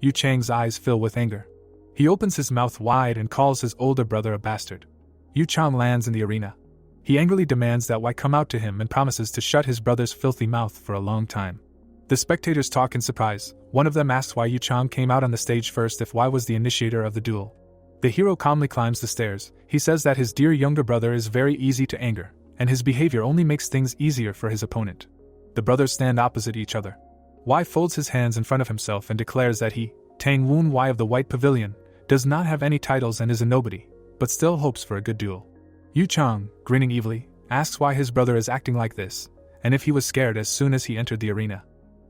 Yuch Chang's eyes fill with anger. He opens his mouth wide and calls his older brother a bastard. Yuch Chong lands in the arena. He angrily demands that Wai come out to him and promises to shut his brother's filthy mouth for a long time. The spectators talk in surprise. One of them asks why Yuch Chong came out on the stage first if Wai was the initiator of the duel. The hero calmly climbs the stairs. He says that his dear younger brother is very easy to anger, and his behavior only makes things easier for his opponent. The brothers stand opposite each other. Y folds his hands in front of himself and declares that he, Tang Woon Y of the White Pavilion, does not have any titles and is a nobody, but still hopes for a good duel. Yuch Chong, grinning evilly, asks why his brother is acting like this, and if he was scared as soon as he entered the arena.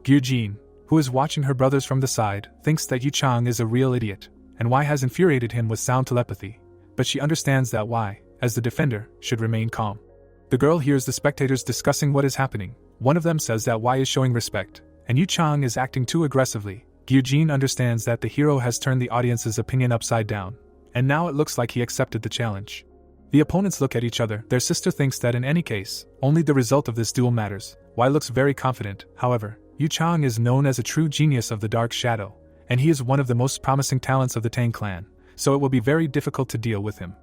Gyujin, who is watching her brothers from the side, thinks that Yuch Chong is a real idiot, and Y has infuriated him with sound telepathy, but she understands that Y, as the defender, should remain calm. The girl hears the spectators discussing what is happening. One of them says that Y is showing respect, and Yuch Chong is acting too aggressively. Gyujin understands that the hero has turned the audience's opinion upside down, and now it looks like he accepted the challenge. The opponents look at each other. Their sister thinks that in any case, only the result of this duel matters. Y looks very confident. However, Yuch Chong is known as a true genius of the dark shadow, and he is one of the most promising talents of the Tang clan, so it will be very difficult to deal with him.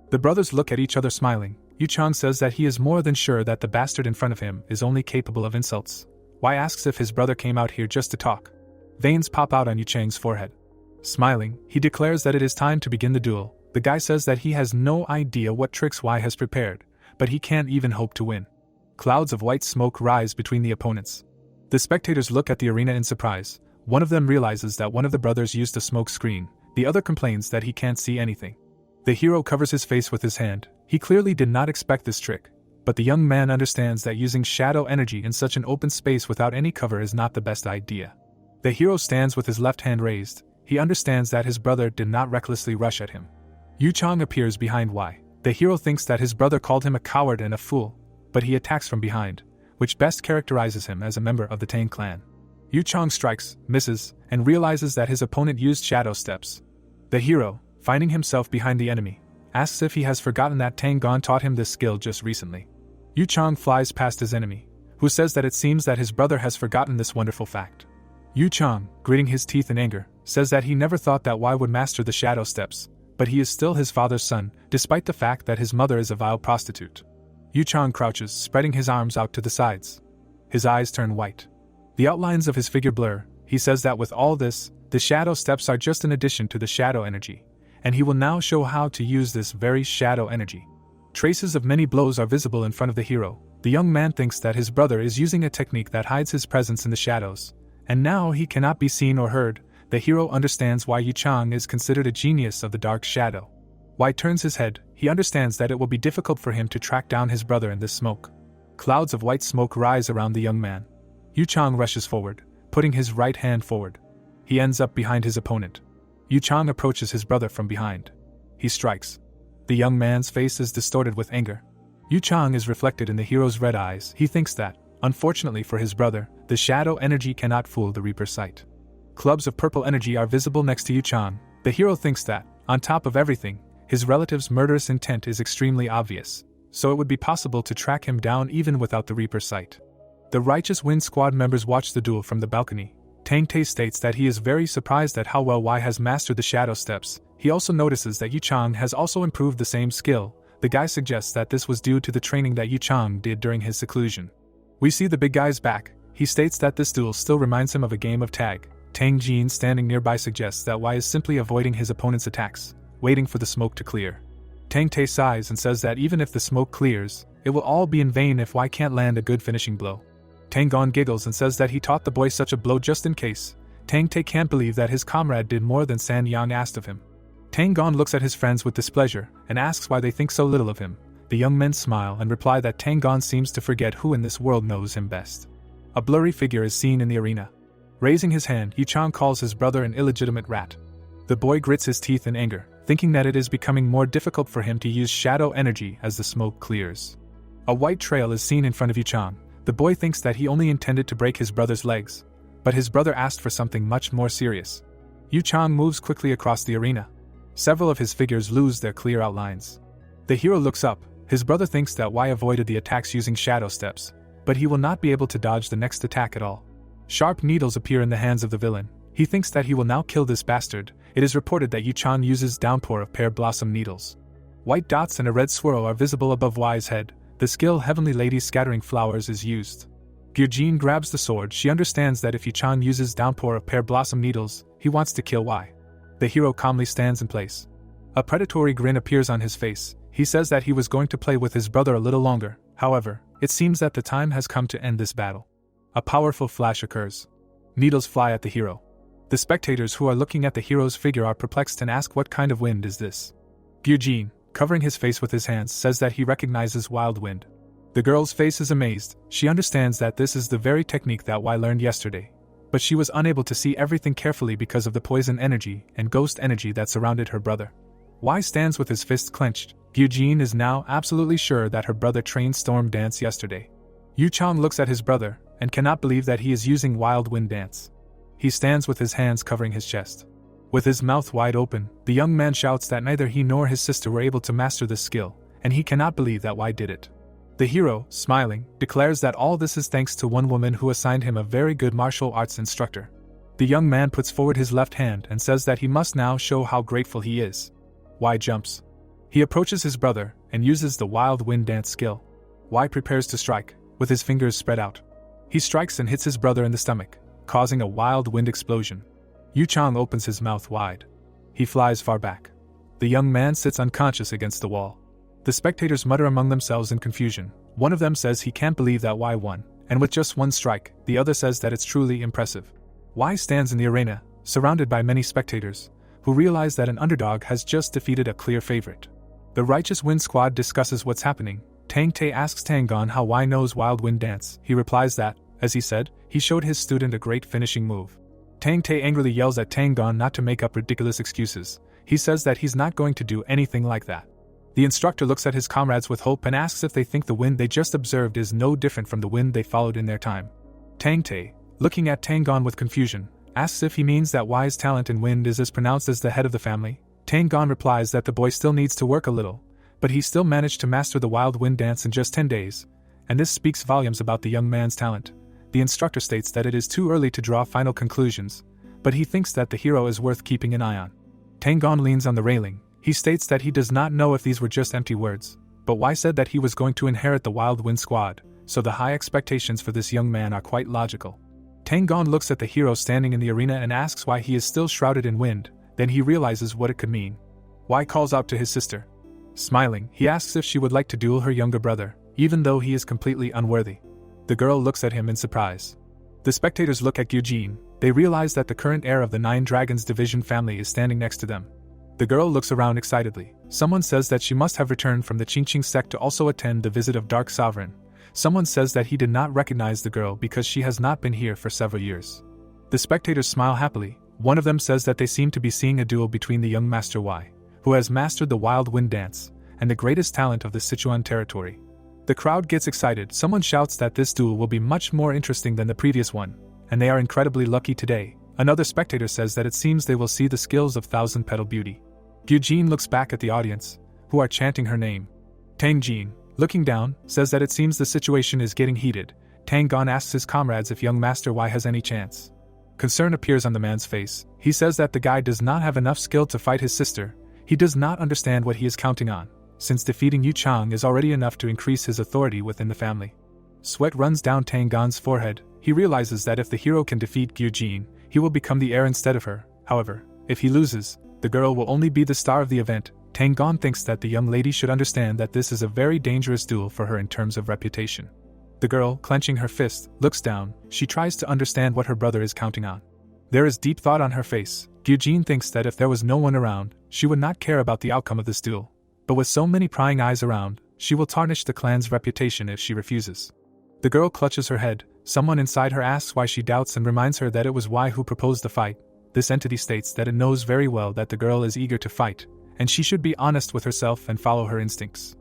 The brothers look at each other smiling. Yuch Chong says that he is more than sure that the bastard in front of him is only capable of insults. Y asks if his brother came out here just to talk. Veins pop out on Yuch Chang's forehead. Smiling, he declares that it is time to begin the duel. The guy says that he has no idea what tricks Y has prepared, but he can't even hope to win. Clouds of white smoke rise between the opponents. The spectators look at the arena in surprise. One of them realizes that one of the brothers used a smoke screen. The other complains that he can't see anything. The hero covers his face with his hand. He clearly did not expect this trick, but the young man understands that using shadow energy in such an open space without any cover is not the best idea. The hero stands with his left hand raised. He understands that his brother did not recklessly rush at him. Yuch Chong appears behind Y. The hero thinks that his brother called him a coward and a fool, but he attacks from behind, which best characterizes him as a member of the Tang clan. Yuch Chong strikes, misses, and realizes that his opponent used shadow steps. The hero, finding himself behind the enemy, asks if he has forgotten that Tang Gon taught him this skill just recently. Yuch Chong flies past his enemy, who says that it seems that his brother has forgotten this wonderful fact. Yuch Chong, gritting his teeth in anger, says that he never thought that Y would master the shadow steps, but he is still his father's son, despite the fact that his mother is a vile prostitute. Yuch Chong crouches, spreading his arms out to the sides. His eyes turn white. The outlines of his figure blur. He says that with all this, the shadow steps are just an addition to the shadow energy, and he will now show how to use this very shadow energy. Traces of many blows are visible in front of the hero. The young man thinks that his brother is using a technique that hides his presence in the shadows, and now he cannot be seen or heard. The hero understands why Yuch Chong is considered a genius of the dark shadow. Y turns his head. He understands that it will be difficult for him to track down his brother in this smoke. Clouds of white smoke rise around the young man. Yuch Chong rushes forward, putting his right hand forward. He ends up behind his opponent. Yuch Chong approaches his brother from behind. He strikes. The young man's face is distorted with anger. Yuch Chong is reflected in the hero's red eyes. He thinks that, unfortunately for his brother, the shadow energy cannot fool the Reaper's sight. Clubs of purple energy are visible next to Yuch Chong. The hero thinks that, on top of everything, his relative's murderous intent is extremely obvious, so it would be possible to track him down even without the Reaper's sight. The Righteous Wind Squad members watch the duel from the balcony. Tang Tae states that he is very surprised at how well Y has mastered the shadow steps. He also notices that Yuch Chong has also improved the same skill. The guy suggests that this was due to the training that Yuch Chong did during his seclusion. We see the big guy's back. He states that this duel still reminds him of a game of tag. Tang Jin standing nearby suggests that Y is simply avoiding his opponent's attacks, waiting for the smoke to clear. Tang Tae sighs and says that even if the smoke clears, it will all be in vain if Y can't land a good finishing blow. Tang Gon giggles and says that he taught the boy such a blow just in case. Tang Tae can't believe that his comrade did more than San Yang asked of him. Tang Gon looks at his friends with displeasure and asks why they think so little of him. The young men smile and reply that Tang Gon seems to forget who in this world knows him best. A blurry figure is seen in the arena. Raising his hand, Yuch Chong calls his brother an illegitimate rat. The boy grits his teeth in anger, thinking that it is becoming more difficult for him to use shadow energy as the smoke clears. A white trail is seen in front of Yuch Chong. The boy thinks that he only intended to break his brother's legs, but his brother asked for something much more serious. Yuch Chong moves quickly across the arena. Several of his figures lose their clear outlines. The hero looks up. His brother thinks that Y avoided the attacks using shadow steps, but he will not be able to dodge the next attack at all. Sharp needles appear in the hands of the villain. He thinks that he will now kill this bastard. It is reported that Yuch Chong uses downpour of pear blossom needles. White dots and a red swirl are visible above Y's head. The skill Heavenly Lady Scattering Flowers is used. Gyujin grabs the sword. She understands that if Yuch Chong uses downpour of pear blossom needles, he wants to kill Y. The hero calmly stands in place. A predatory grin appears on his face. He says that he was going to play with his brother a little longer. However, it seems that the time has come to end this battle. A powerful flash occurs. Needles fly at the hero. The spectators who are looking at the hero's figure are perplexed and ask what kind of wind is this. Gyujin, covering his face with his hands, says that he recognizes wild wind. The girl's face is amazed. She understands that this is the very technique that Y learned yesterday. But she was unable to see everything carefully because of the poison energy and ghost energy that surrounded her brother. Y stands with his fists clenched. Gyujin is now absolutely sure that her brother trained storm dance yesterday. Yuch Chong looks at his brother and cannot believe that he is using wild wind dance. He stands with his hands covering his chest. With his mouth wide open, the young man shouts that neither he nor his sister were able to master this skill, and he cannot believe that Y did it. The hero, smiling, declares that all this is thanks to one woman who assigned him a very good martial arts instructor. The young man puts forward his left hand and says that he must now show how grateful he is. Y jumps. He approaches his brother and uses the wild wind dance skill. Y prepares to strike, with his fingers spread out. He strikes and hits his brother in the stomach, causing a wild wind explosion. Yuch Chong opens his mouth wide. He flies far back. The young man sits unconscious against the wall. The spectators mutter among themselves in confusion. One of them says he can't believe that Y won, and with just one strike, the other says that it's truly impressive. Y stands in the arena, surrounded by many spectators, who realize that an underdog has just defeated a clear favorite. The Righteous Wind Squad discusses what's happening. Tang asks Tang how Y knows wild wind dance. He replies that, as he said, he showed his student a great finishing move. Tang angrily yells at Tang not to make up ridiculous excuses. He says that he's not going to do anything like that. The instructor looks at his comrades with hope and asks if they think the wind they just observed is no different from the wind they followed in their time. Tang, looking at Tang with confusion, asks if he means that Y's talent in wind is as pronounced as the head of the family. Tang replies that the boy still needs to work a little, but he still managed to master the wild wind dance in just 10 days, and this speaks volumes about the young man's talent. The instructor states that it is too early to draw final conclusions, but he thinks that the hero is worth keeping an eye on. Tang leans on the railing. He states that he does not know if these were just empty words, but Y said that he was going to inherit the Wild Wind Squad, so the high expectations for this young man are quite logical. Tang looks at the hero standing in the arena and asks why he is still shrouded in wind, then he realizes what it could mean. Y calls out to his sister. Smiling, he asks if she would like to duel her younger brother, even though he is completely unworthy. The girl looks at him in surprise. The spectators look at Gyujin. They realize that the current heir of the Nine Dragons Division family is standing next to them. The girl looks around excitedly. Someone says that she must have returned from the Qingqing sect to also attend the visit of Dark Sovereign. Someone says that he did not recognize the girl because she has not been here for several years. The spectators smile happily. One of them says that they seem to be seeing a duel between the young Master Y, who has mastered the Wild Wind Dance, and the greatest talent of the Sichuan territory. The crowd gets excited. Someone shouts that this duel will be much more interesting than the previous one, and they are incredibly lucky today. Another spectator says that it seems they will see the skills of Thousand Petal Beauty. Gyujin looks back at the audience, who are chanting her name. Tang Jin, looking down, says that it seems the situation is getting heated. Tang asks his comrades if young Master Y has any chance. Concern appears on the man's face. He says that the guy does not have enough skill to fight his sister. He does not understand what he is counting on, since defeating Yuch Chong is already enough to increase his authority within the family. Sweat runs down Tang forehead. He realizes that if the hero can defeat Gyujin, he will become the heir instead of her. However, if he loses, the girl will only be the star of the event. Tang thinks that the young lady should understand that this is a very dangerous duel for her in terms of reputation. The girl, clenching her fist, looks down. She tries to understand what her brother is counting on. There is deep thought on her face. Gyujin thinks that if there was no one around, she would not care about the outcome of this duel. But with so many prying eyes around, she will tarnish the clan's reputation if she refuses. The girl clutches her head. Someone inside her asks why she doubts and reminds her that it was Y who proposed the fight. This entity states that it knows very well that the girl is eager to fight, and she should be honest with herself and follow her instincts.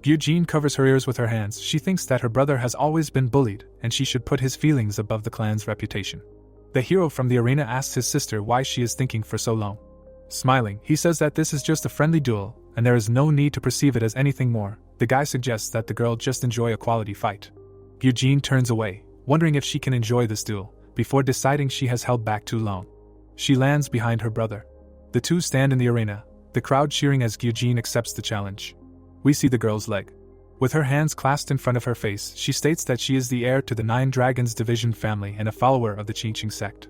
Gyujin covers her ears with her hands. She thinks that her brother has always been bullied, and she should put his feelings above the clan's reputation. The hero from the arena asks his sister why she is thinking for so long. Smiling, he says that this is just a friendly duel, and there is no need to perceive it as anything more. The guy suggests that the girl just enjoy a quality fight. Gyujin turns away, wondering if she can enjoy this duel, before deciding she has held back too long. She lands behind her brother. The two stand in the arena, the crowd cheering as Gyujin accepts the challenge. We see the girl's leg. With her hands clasped in front of her face, she states that she is the heir to the Nine Dragons Division family and a follower of the Qingqing sect.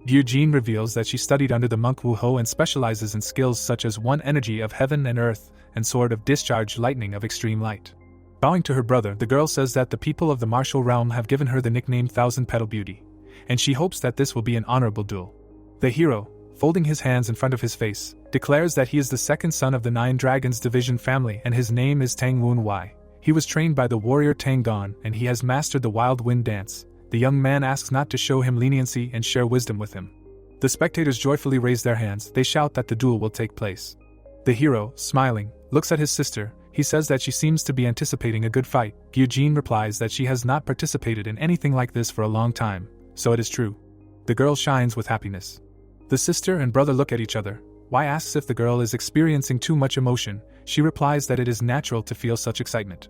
Gyujin reveals that she studied under the monk Wu Ho and specializes in skills such as One Energy of Heaven and Earth and Sword of Discharge Lightning of Extreme Light. Bowing to her brother, the girl says that the people of the martial realm have given her the nickname Thousand Petal Beauty. and she hopes that this will be an honorable duel. The hero, folding his hands in front of his face, declares that he is the second son of the Nine Dragons Division family and his name is Tang Woon Wai. He was trained by the warrior Tang Gon and he has mastered the Wild Wind Dance. The young man asks not to show him leniency and share wisdom with him. The spectators joyfully raise their hands, they shout that the duel will take place. The hero, smiling, looks at his sister. He says that she seems to be anticipating a good fight. Eugene replies that she has not participated in anything like this for a long time, so it is true. The girl shines with happiness. The sister and brother look at each other. Wai asks if the girl is experiencing too much emotion. She replies that it is natural to feel such excitement.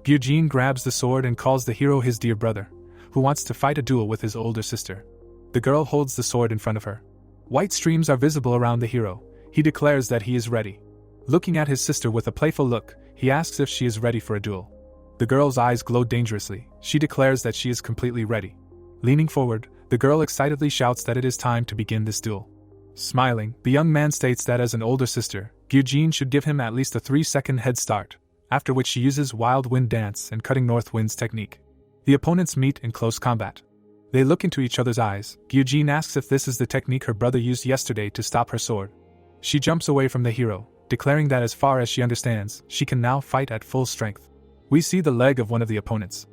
Eugene grabs the sword and calls the hero his dear brother, who wants to fight a duel with his older sister. The girl holds the sword in front of her. White streams are visible around the hero. He declares that he is ready. Looking at his sister with a playful look, he asks if she is ready for a duel. The girl's eyes glow dangerously. She declares that she is completely ready. Leaning forward, the girl excitedly shouts that it is time to begin this duel. Smiling, the young man states that as an older sister, Eugene should give him at least a 3-second head start, after which she uses Wild Wind Dance and Cutting North Wind's technique. The opponents meet in close combat. They look into each other's eyes. Eugene asks if this is the technique her brother used yesterday to stop her sword. She jumps away from the hero, declaring that as far as she understands, she can now fight at full strength. We see the leg of one of the opponents.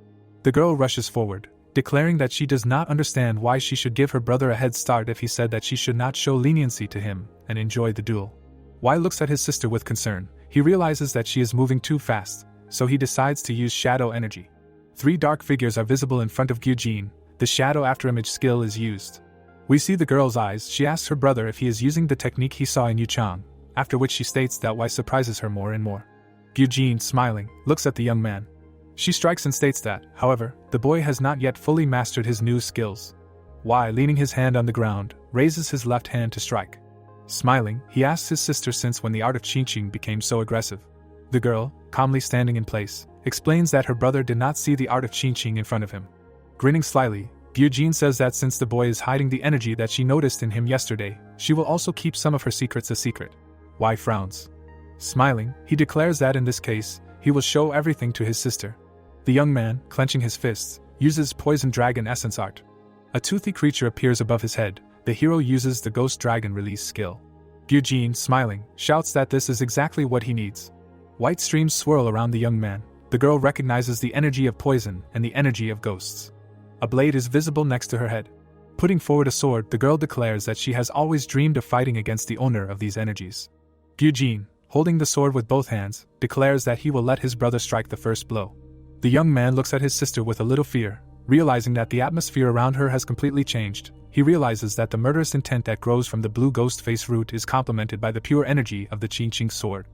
The girl rushes forward, declaring that she does not understand why she should give her brother a head start if he said that she should not show leniency to him and enjoy the duel. Wai looks at his sister with concern. He realizes that she is moving too fast, so he decides to use shadow energy. 3 dark figures are visible in front of Eugene. The shadow afterimage skill is used. We see the girl's eyes. She asks her brother if he is using the technique he saw in Yuch Chong, after which she states that Wai surprises her more and more. Eugene, smiling, looks at the young man. She strikes and states that, however, the boy has not yet fully mastered his new skills. Wai, leaning his hand on the ground, raises his left hand to strike. Smiling, he asks his sister since when the art of Qingqing became so aggressive. The girl, calmly standing in place, explains that her brother did not see the art of Qingqing in front of him. Grinning slyly, Eugene says that since the boy is hiding the energy that she noticed in him yesterday, she will also keep some of her secrets a secret. Wai frowns. Smiling, he declares that in this case, he will show everything to his sister. The young man, clenching his fists, uses Poison Dragon Essence art. A toothy creature appears above his head. The hero uses the Ghost Dragon release skill. Eugene, smiling, shouts that this is exactly what he needs. White streams swirl around the young man. The girl recognizes the energy of poison and the energy of ghosts. A blade is visible next to her head. Putting forward a sword, the girl declares that she has always dreamed of fighting against the owner of these energies. Eugene, holding the sword with both hands, declares that he will let his brother strike the first blow. The young man looks at his sister with a little fear, realizing that the atmosphere around her has completely changed. He realizes that the murderous intent that grows from the blue ghost face root is complemented by the pure energy of the Qingqing sword.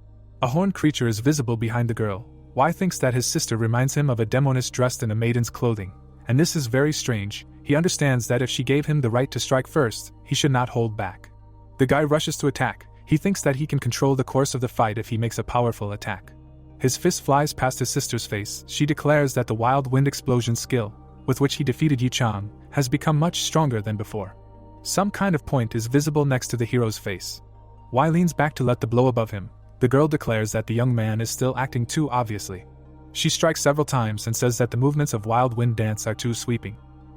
A horned creature is visible behind the girl. Wai thinks that his sister reminds him of a demoness dressed in a maiden's clothing, and this is very strange. He understands that if she gave him the right to strike first, he should not hold back. The guy rushes to attack. He thinks that he can control the course of the fight if he makes a powerful attack. His fist flies past his sister's face. She declares that the Wild Wind Explosion skill, with which he defeated Yuch Chong, has become much stronger than before. Some kind of point is visible next to the hero's face. Wai leans back to let the blow above him. The girl declares that the young man is still acting too obviously. She strikes several times and says that the movements of Wild Wind Dance are too sweeping.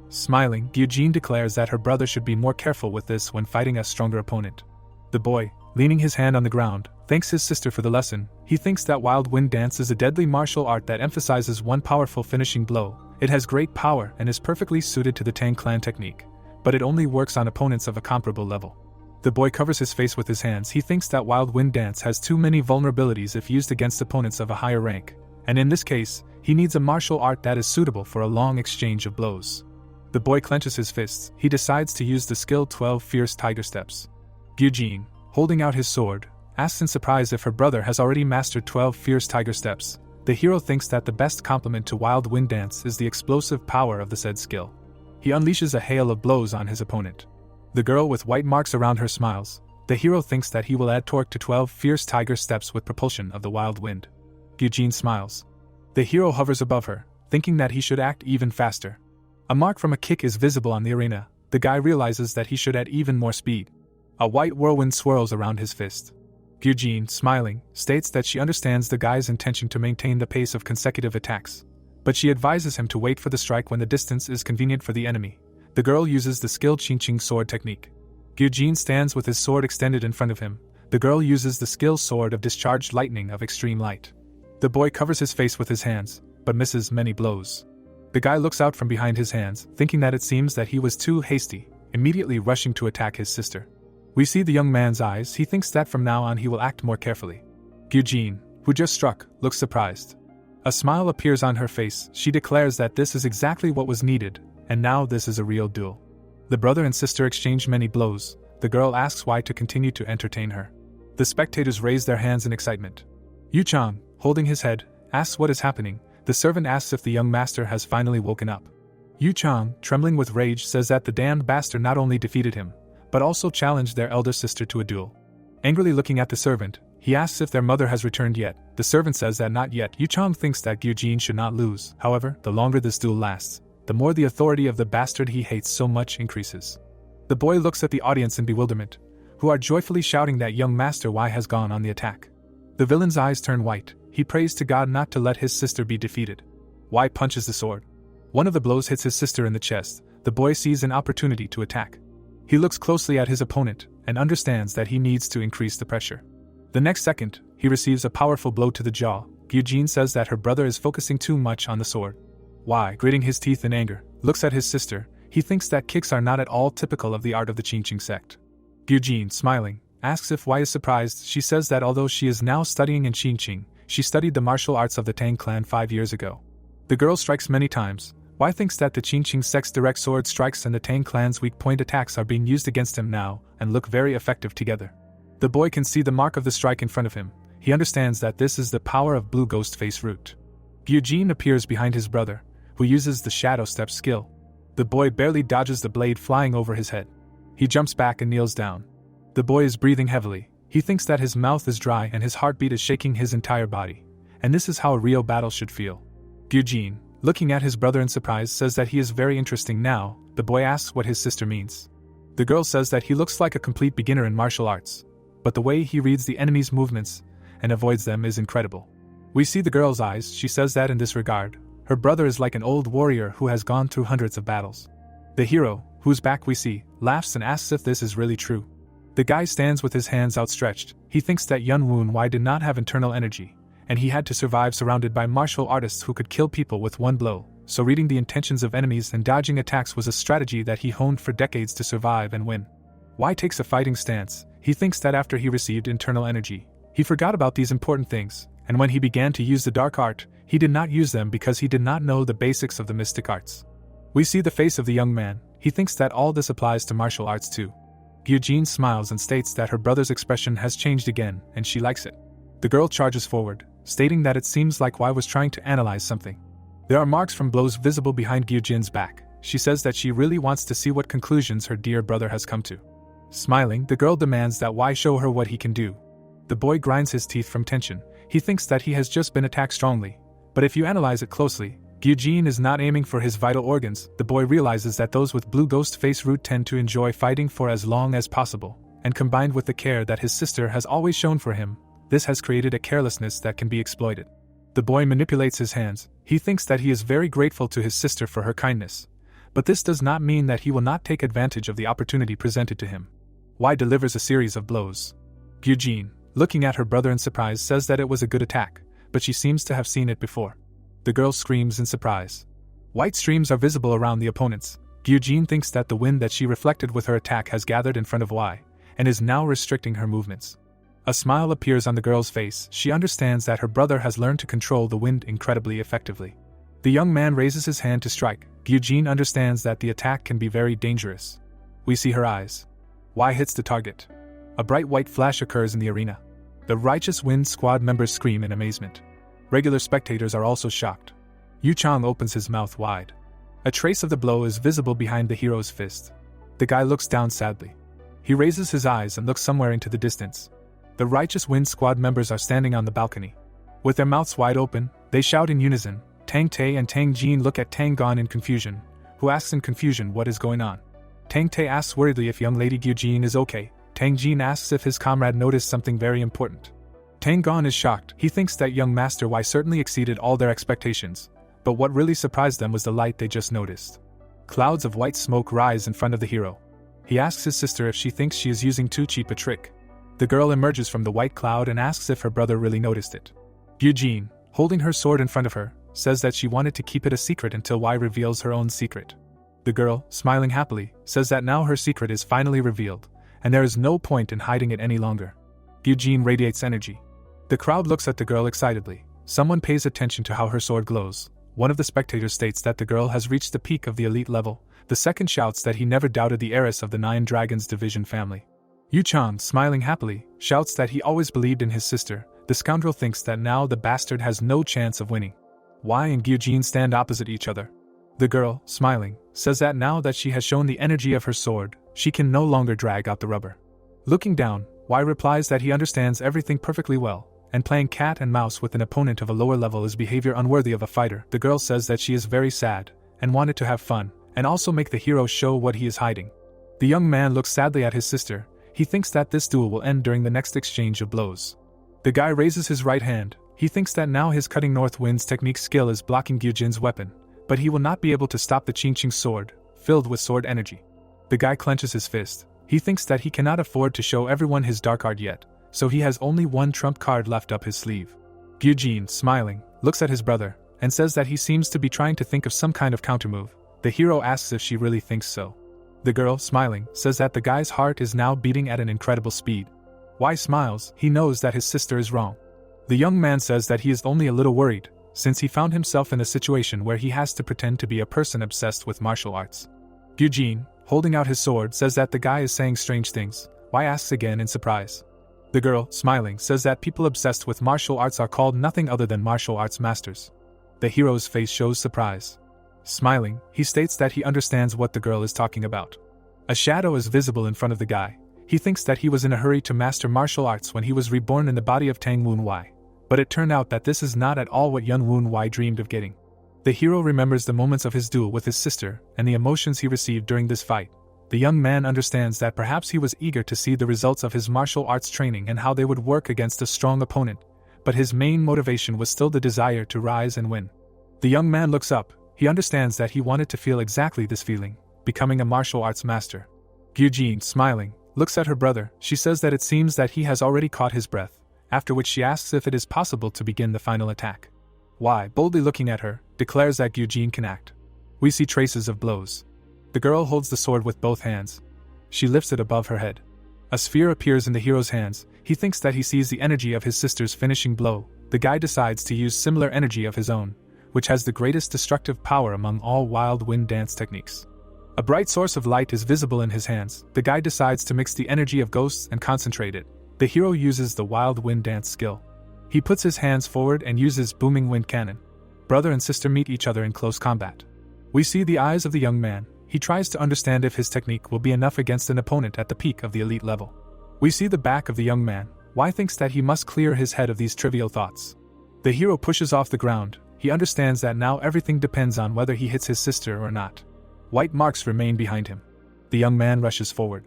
Smiling, Eugene declares that her brother should be more careful with this when fighting a stronger opponent. The boy, leaning his hand on the ground, thanks his sister for the lesson. He thinks that Wild Wind Dance is a deadly martial art that emphasizes one powerful finishing blow. It has great power and is perfectly suited to the Tang clan technique, but it only works on opponents of a comparable level. The boy covers his face with his hands. He thinks that Wild Wind Dance has too many vulnerabilities if used against opponents of a higher rank, and in this case, he needs a martial art that is suitable for a long exchange of blows. The boy clenches his fists. He decides to use the skill 12 Fierce Tiger Steps. Eugene, holding out his sword, asks in surprise if her brother has already mastered 12 Fierce Tiger Steps. The hero thinks that the best complement to Wild Wind Dance is the explosive power of the said skill. He unleashes a hail of blows on his opponent. The girl with white marks around her smiles. The hero thinks that he will add torque to 12 Fierce Tiger Steps with propulsion of the Wild Wind. Eugene smiles. The hero hovers above her, thinking that he should act even faster. A mark from a kick is visible on the arena. The guy realizes that he should add even more speed. A white whirlwind swirls around his fist. Eugene, smiling, states that she understands the guy's intention to maintain the pace of consecutive attacks, but she advises him to wait for the strike when the distance is convenient for the enemy. The girl uses the skilled Qingqing sword technique. Gyujin stands with his sword extended in front of him. The girl uses the skill sword of discharged lightning of extreme light. The boy covers his face with his hands, but misses many blows. The guy looks out from behind his hands, thinking that it seems that he was too hasty, immediately rushing to attack his sister. We see the young man's eyes. He thinks that from now on he will act more carefully. Gyujin, who just struck, looks surprised. A smile appears on her face. She declares that this is exactly what was needed, and now this is a real duel. The brother and sister exchange many blows. The girl asks why to continue to entertain her. The spectators raise their hands in excitement. Yuch Chong, holding his head, asks what is happening. The servant asks if the young master has finally woken up. Yuch Chong, trembling with rage, says that the damned bastard not only defeated him, but also challenged their elder sister to a duel. Angrily looking at the servant, he asks if their mother has returned yet. The servant says that not yet. Yuch Chong thinks that Gyujin should not lose. However, the longer this duel lasts, the more the authority of the bastard he hates so much increases. The boy looks at the audience in bewilderment, who are joyfully shouting that young master Y has gone on the attack. The villain's eyes turn white. He prays to God not to let his sister be defeated. Y punches the sword. One of the blows hits his sister in the chest. The boy sees an opportunity to attack. He looks closely at his opponent and understands that he needs to increase the pressure. The next second, he receives a powerful blow to the jaw. Gyujin says that her brother is focusing too much on the sword. Y, gritting his teeth in anger, looks at his sister. He thinks that kicks are not at all typical of the art of the Qingqing sect. Gyujin, smiling, asks if Y is surprised. She says that although she is now studying in Qingqing, she studied the martial arts of the Tang clan 5 years ago. The girl strikes many times. Y thinks that the Qingqing sect's direct sword strikes and the Tang clan's weak point attacks are being used against him now and look very effective together. The boy can see the mark of the strike in front of him. He understands that this is the power of blue ghost face root. Gyujin appears behind his brother, who uses the shadow step skill. The boy barely dodges the blade flying over his head. He jumps back and kneels down. The boy is breathing heavily. He thinks that his mouth is dry and his heartbeat is shaking his entire body. And this is how a real battle should feel. Gyujin, looking at his brother in surprise, says that he is very interesting now. The boy asks what his sister means. The girl says that he looks like a complete beginner in martial arts, but the way he reads the enemy's movements and avoids them is incredible. We see the girl's eyes. She says that in this regard, her brother is like an old warrior who has gone through hundreds of battles. The hero, whose back we see, laughs and asks if this is really true. The guy stands with his hands outstretched. He thinks that Yun Woon Wai did not have internal energy, and he had to survive surrounded by martial artists who could kill people with one blow, so reading the intentions of enemies and dodging attacks was a strategy that he honed for decades to survive and win. Wai takes a fighting stance. He thinks that after he received internal energy, he forgot about these important things, and when he began to use the dark art, he did not use them because he did not know the basics of the mystic arts. We see the face of the young man. He thinks that all this applies to martial arts too. Gyujin smiles and states that her brother's expression has changed again, and she likes it. The girl charges forward, stating that it seems like Y was trying to analyze something. There are marks from blows visible behind Gyujin's back. She says that she really wants to see what conclusions her dear brother has come to. Smiling, the girl demands that Y show her what he can do. The boy grinds his teeth from tension. He thinks that he has just been attacked strongly, but if you analyze it closely, Gyujin is not aiming for his vital organs. The boy realizes that those with blue ghost face root tend to enjoy fighting for as long as possible, and combined with the care that his sister has always shown for him, this has created a carelessness that can be exploited. The boy manipulates his hands. He thinks that he is very grateful to his sister for her kindness, but this does not mean that he will not take advantage of the opportunity presented to him. Y delivers a series of blows. Gyujin, looking at her brother in surprise, says that it was a good attack, but she seems to have seen it before. The girl screams in surprise. White streams are visible around the opponents. Gyujin thinks that the wind that she reflected with her attack has gathered in front of Y, and is now restricting her movements. A smile appears on the girl's face. She understands that her brother has learned to control the wind incredibly effectively. The young man raises his hand to strike. Gyujin understands that the attack can be very dangerous. We see her eyes. Y hits the target. A bright white flash occurs in the arena. The Righteous Wind squad members scream in amazement. Regular spectators are also shocked. Yuch Chong opens his mouth wide. A trace of the blow is visible behind the hero's fist. The guy looks down sadly. He raises his eyes and looks somewhere into the distance. The Righteous Wind squad members are standing on the balcony. With their mouths wide open, they shout in unison. Tang Tae and Tang Jin look at Tang Gon in confusion, who asks in confusion what is going on. Tang Tae asks worriedly if young lady Gyujin is okay. Tang Jin asks if his comrade noticed something very important. Tang Gon is shocked. He thinks that young Master Y certainly exceeded all their expectations, but what really surprised them was the light they just noticed. Clouds of white smoke rise in front of the hero. He asks his sister if she thinks she is using too cheap a trick. The girl emerges from the white cloud and asks if her brother really noticed it. Eugene, holding her sword in front of her, says that she wanted to keep it a secret until Y reveals her own secret. The girl, smiling happily, says that now her secret is finally revealed, and there is no point in hiding it any longer. Eugene radiates energy. The crowd looks at the girl excitedly. Someone pays attention to how her sword glows. One of the spectators states that the girl has reached the peak of the elite level. The second shouts that he never doubted the heiress of the 9 Dragons division family. Yuch Chong, smiling happily, shouts that he always believed in his sister. The scoundrel thinks that now the bastard has no chance of winning. Y and Eugene stand opposite each other. The girl, smiling, says that now that she has shown the energy of her sword, she can no longer drag out the rubber. Looking down, Y replies that he understands everything perfectly well, and playing cat and mouse with an opponent of a lower level is behavior unworthy of a fighter. The girl says that she is very sad, and wanted to have fun, and also make the hero show what he is hiding. The young man looks sadly at his sister. He thinks that this duel will end during the next exchange of blows. The guy raises his right hand. He thinks that now his cutting north wind's technique skill is blocking Gyujin's weapon, but he will not be able to stop the Qingqing sword, filled with sword energy. The guy clenches his fist. He thinks that he cannot afford to show everyone his dark art yet, so he has only one trump card left up his sleeve. Gyujin, smiling, looks at his brother, and says that he seems to be trying to think of some kind of countermove. The hero asks if she really thinks so. The girl, smiling, says that the guy's heart is now beating at an incredible speed. Y smiles. He knows that his sister is wrong. The young man says that he is only a little worried, since he found himself in a situation where he has to pretend to be a person obsessed with martial arts. Eugene, holding out his sword, says that the guy is saying strange things. Y asks again in surprise. The girl, smiling, says that people obsessed with martial arts are called nothing other than martial arts masters. The hero's face shows surprise. Smiling, he states that he understands what the girl is talking about. A shadow is visible in front of the guy. He thinks that he was in a hurry to master martial arts when he was reborn in the body of Tang Woon Y. But it turned out that this is not at all what Yun Woon Y dreamed of getting. The hero remembers the moments of his duel with his sister and the emotions he received during this fight. The young man understands that perhaps he was eager to see the results of his martial arts training and how they would work against a strong opponent, but his main motivation was still the desire to rise and win. The young man looks up. He understands that he wanted to feel exactly this feeling, becoming a martial arts master. Gyujin, smiling, looks at her brother. She says that it seems that he has already caught his breath, after which she asks if it is possible to begin the final attack. Y, boldly looking at her, declares that Gyujin can act. We see traces of blows. The girl holds the sword with both hands. She lifts it above her head. A sphere appears in the hero's hands. He thinks that he sees the energy of his sister's finishing blow. The guy decides to use similar energy of his own, which has the greatest destructive power among all wild wind dance techniques. A bright source of light is visible in his hands. The guy decides to mix the energy of ghosts and concentrate it. The hero uses the wild wind dance skill. He puts his hands forward and uses booming wind cannon. Brother and sister meet each other in close combat. We see the eyes of the young man. He tries to understand if his technique will be enough against an opponent at the peak of the elite level. We see the back of the young man. Y thinks that he must clear his head of these trivial thoughts. The hero pushes off the ground. He understands that now everything depends on whether he hits his sister or not. White marks remain behind him. The young man rushes forward.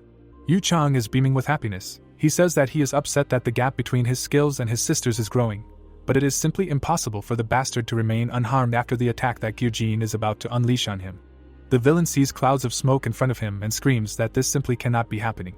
Yuch Chong is beaming with happiness. He says that he is upset that the gap between his skills and his sister's is growing, but it is simply impossible for the bastard to remain unharmed after the attack that Gyujin is about to unleash on him. The villain sees clouds of smoke in front of him and screams that this simply cannot be happening.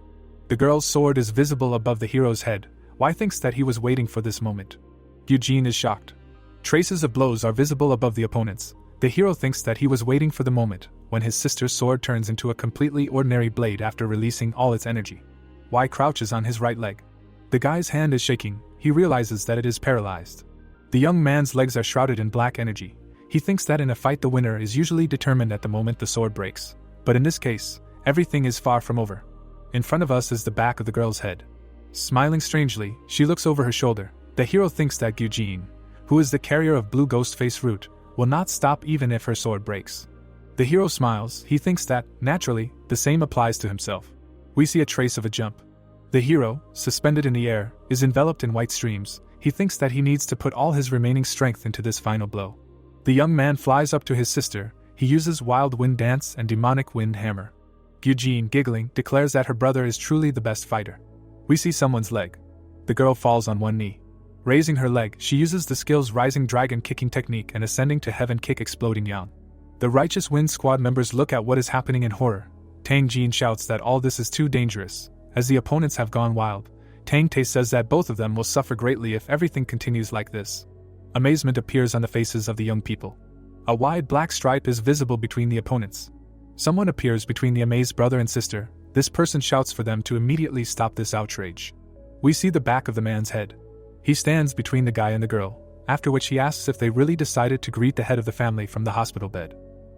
The girl's sword is visible above the hero's head. Y thinks that he was waiting for this moment. Gyujin is shocked. Traces of blows are visible above the opponents. The hero thinks that he was waiting for the moment when his sister's sword turns into a completely ordinary blade after releasing all its energy. Y crouches on his right leg. The guy's hand is shaking. He realizes that it is paralyzed. The young man's legs are shrouded in black energy. He thinks that in a fight the winner is usually determined at the moment the sword breaks. But in this case, everything is far from over. In front of us is the back of the girl's head. Smiling strangely, she looks over her shoulder. The hero thinks that Gyujin, who is the carrier of blue ghost face root, will not stop even if her sword breaks. The hero smiles. He thinks that, naturally, the same applies to himself. We see a trace of a jump. The hero, suspended in the air, is enveloped in white streams. He thinks that he needs to put all his remaining strength into this final blow. The young man flies up to his sister. He uses wild wind dance and demonic wind hammer. Gyujin, giggling, declares that her brother is truly the best fighter. We see someone's leg. The girl falls on one knee. Raising her leg, she uses the skill's rising dragon kicking technique and ascending to heaven kick exploding yang. The Righteous Wind Squad members look at what is happening in horror. Tang Jin shouts that all this is too dangerous, as the opponents have gone wild. Tang Tae says that both of them will suffer greatly if everything continues like this. Amazement appears on the faces of the young people. A wide black stripe is visible between the opponents. Someone appears between the amazed brother and sister. This person shouts for them to immediately stop this outrage. We see the back of the man's head. He stands between the guy and the girl, after which he asks if they really decided to greet the head of the family from the hospital bed.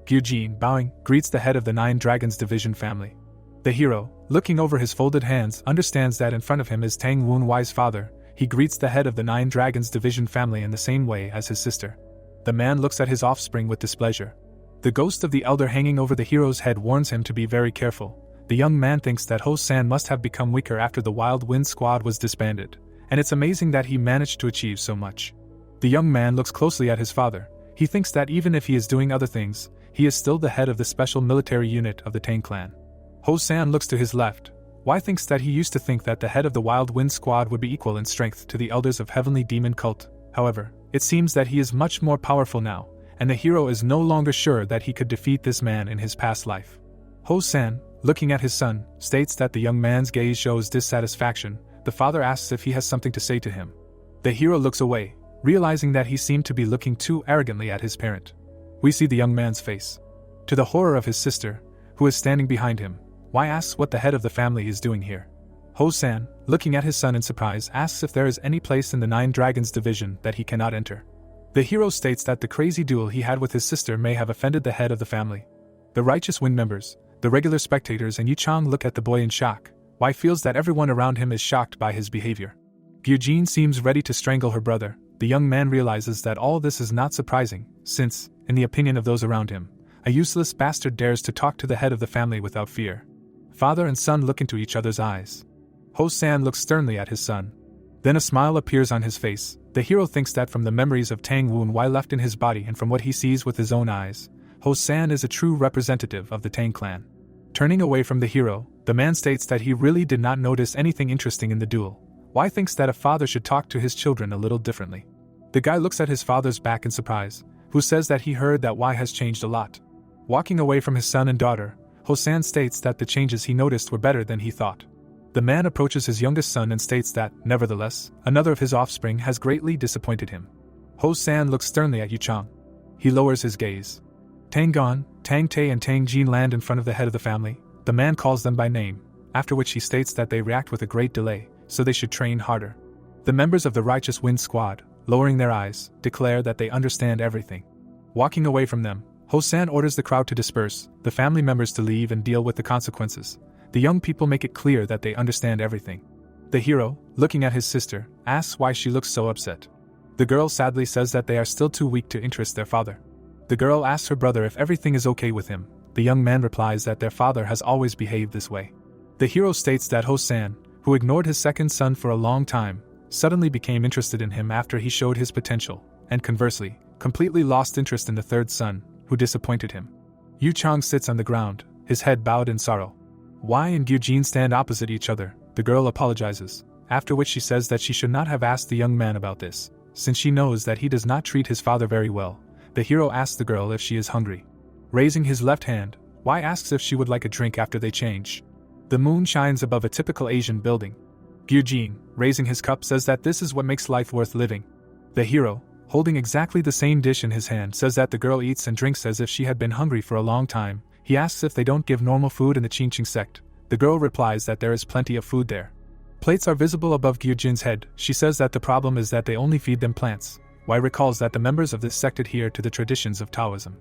Gyujin, bowing, greets the head of the Nine Dragons Division family. The hero, looking over his folded hands, understands that in front of him is Tang Woon-Wai's father. He greets the head of the Nine Dragons Division family in the same way as his sister. The man looks at his offspring with displeasure. The ghost of the elder hanging over the hero's head warns him to be very careful. The young man thinks that Ho-san must have become weaker after the Wild Wind Squad was disbanded, and it's amazing that he managed to achieve so much. The young man looks closely at his father. He thinks that even if he is doing other things, he is still the head of the special military unit of the Tang clan. Ho-san looks to his left. Wai thinks that he used to think that the head of the Wild Wind Squad would be equal in strength to the elders of Heavenly Demon Cult. However, it seems that he is much more powerful now, and the hero is no longer sure that he could defeat this man in his past life. Ho-san, looking at his son, states that the young man's gaze shows dissatisfaction. The father asks if he has something to say to him. The hero looks away, realizing that he seemed to be looking too arrogantly at his parent. We see the young man's face. To the horror of his sister, who is standing behind him, Wai asks what the head of the family is doing here. Ho-san, looking at his son in surprise, asks if there is any place in the Nine Dragons division that he cannot enter. The hero states that the crazy duel he had with his sister may have offended the head of the family. The Righteous Wind members, the regular spectators and Yuch Chong look at the boy in shock. Wai feels that everyone around him is shocked by his behavior. Gyujin seems ready to strangle her brother. The young man realizes that all this is not surprising, since, in the opinion of those around him, a useless bastard dares to talk to the head of the family without fear. Father and son look into each other's eyes. Ho-san looks sternly at his son. Then a smile appears on his face. The hero thinks that from the memories of Tang Woon-Wai left in his body and from what he sees with his own eyes, Ho-san is a true representative of the Tang clan. Turning away from the hero, the man states that he really did not notice anything interesting in the duel. Wai thinks that a father should talk to his children a little differently. The guy looks at his father's back in surprise, who says that he heard that Wai has changed a lot. Walking away from his son and daughter, Ho-san states that the changes he noticed were better than he thought. The man approaches his youngest son and states that, nevertheless, another of his offspring has greatly disappointed him. Ho-san looks sternly at Yuch Chong. He lowers his gaze. Tang Gon, Tang Tae and Tang Jin land in front of the head of the family. The man calls them by name, after which he states that they react with a great delay, so they should train harder. The members of the Righteous Wind Squad, lowering their eyes, declare that they understand everything. Walking away from them, Ho-san orders the crowd to disperse, the family members to leave and deal with the consequences. The young people make it clear that they understand everything. The hero, looking at his sister, asks why she looks so upset. The girl sadly says that they are still too weak to interest their father. The girl asks her brother if everything is okay with him. The young man replies that their father has always behaved this way. The hero states that Ho-san, who ignored his second son for a long time, suddenly became interested in him after he showed his potential, and conversely, completely lost interest in the third son, who disappointed him. Yuch Chong sits on the ground, his head bowed in sorrow. Wai and Gyujin stand opposite each other. The girl apologizes, after which she says that she should not have asked the young man about this, since she knows that he does not treat his father very well. The hero asks the girl if she is hungry. Raising his left hand, Wai asks if she would like a drink after they change. The moon shines above a typical Asian building. Gyujin, raising his cup, says that this is what makes life worth living. The hero, holding exactly the same dish in his hand, says that the girl eats and drinks as if she had been hungry for a long time. He asks if they don't give normal food in the Qingqing sect. The girl replies that there is plenty of food there. Plates are visible above Gyujin's head. She says that the problem is that they only feed them plants. Wai recalls that the members of this sect adhere to the traditions of Taoism.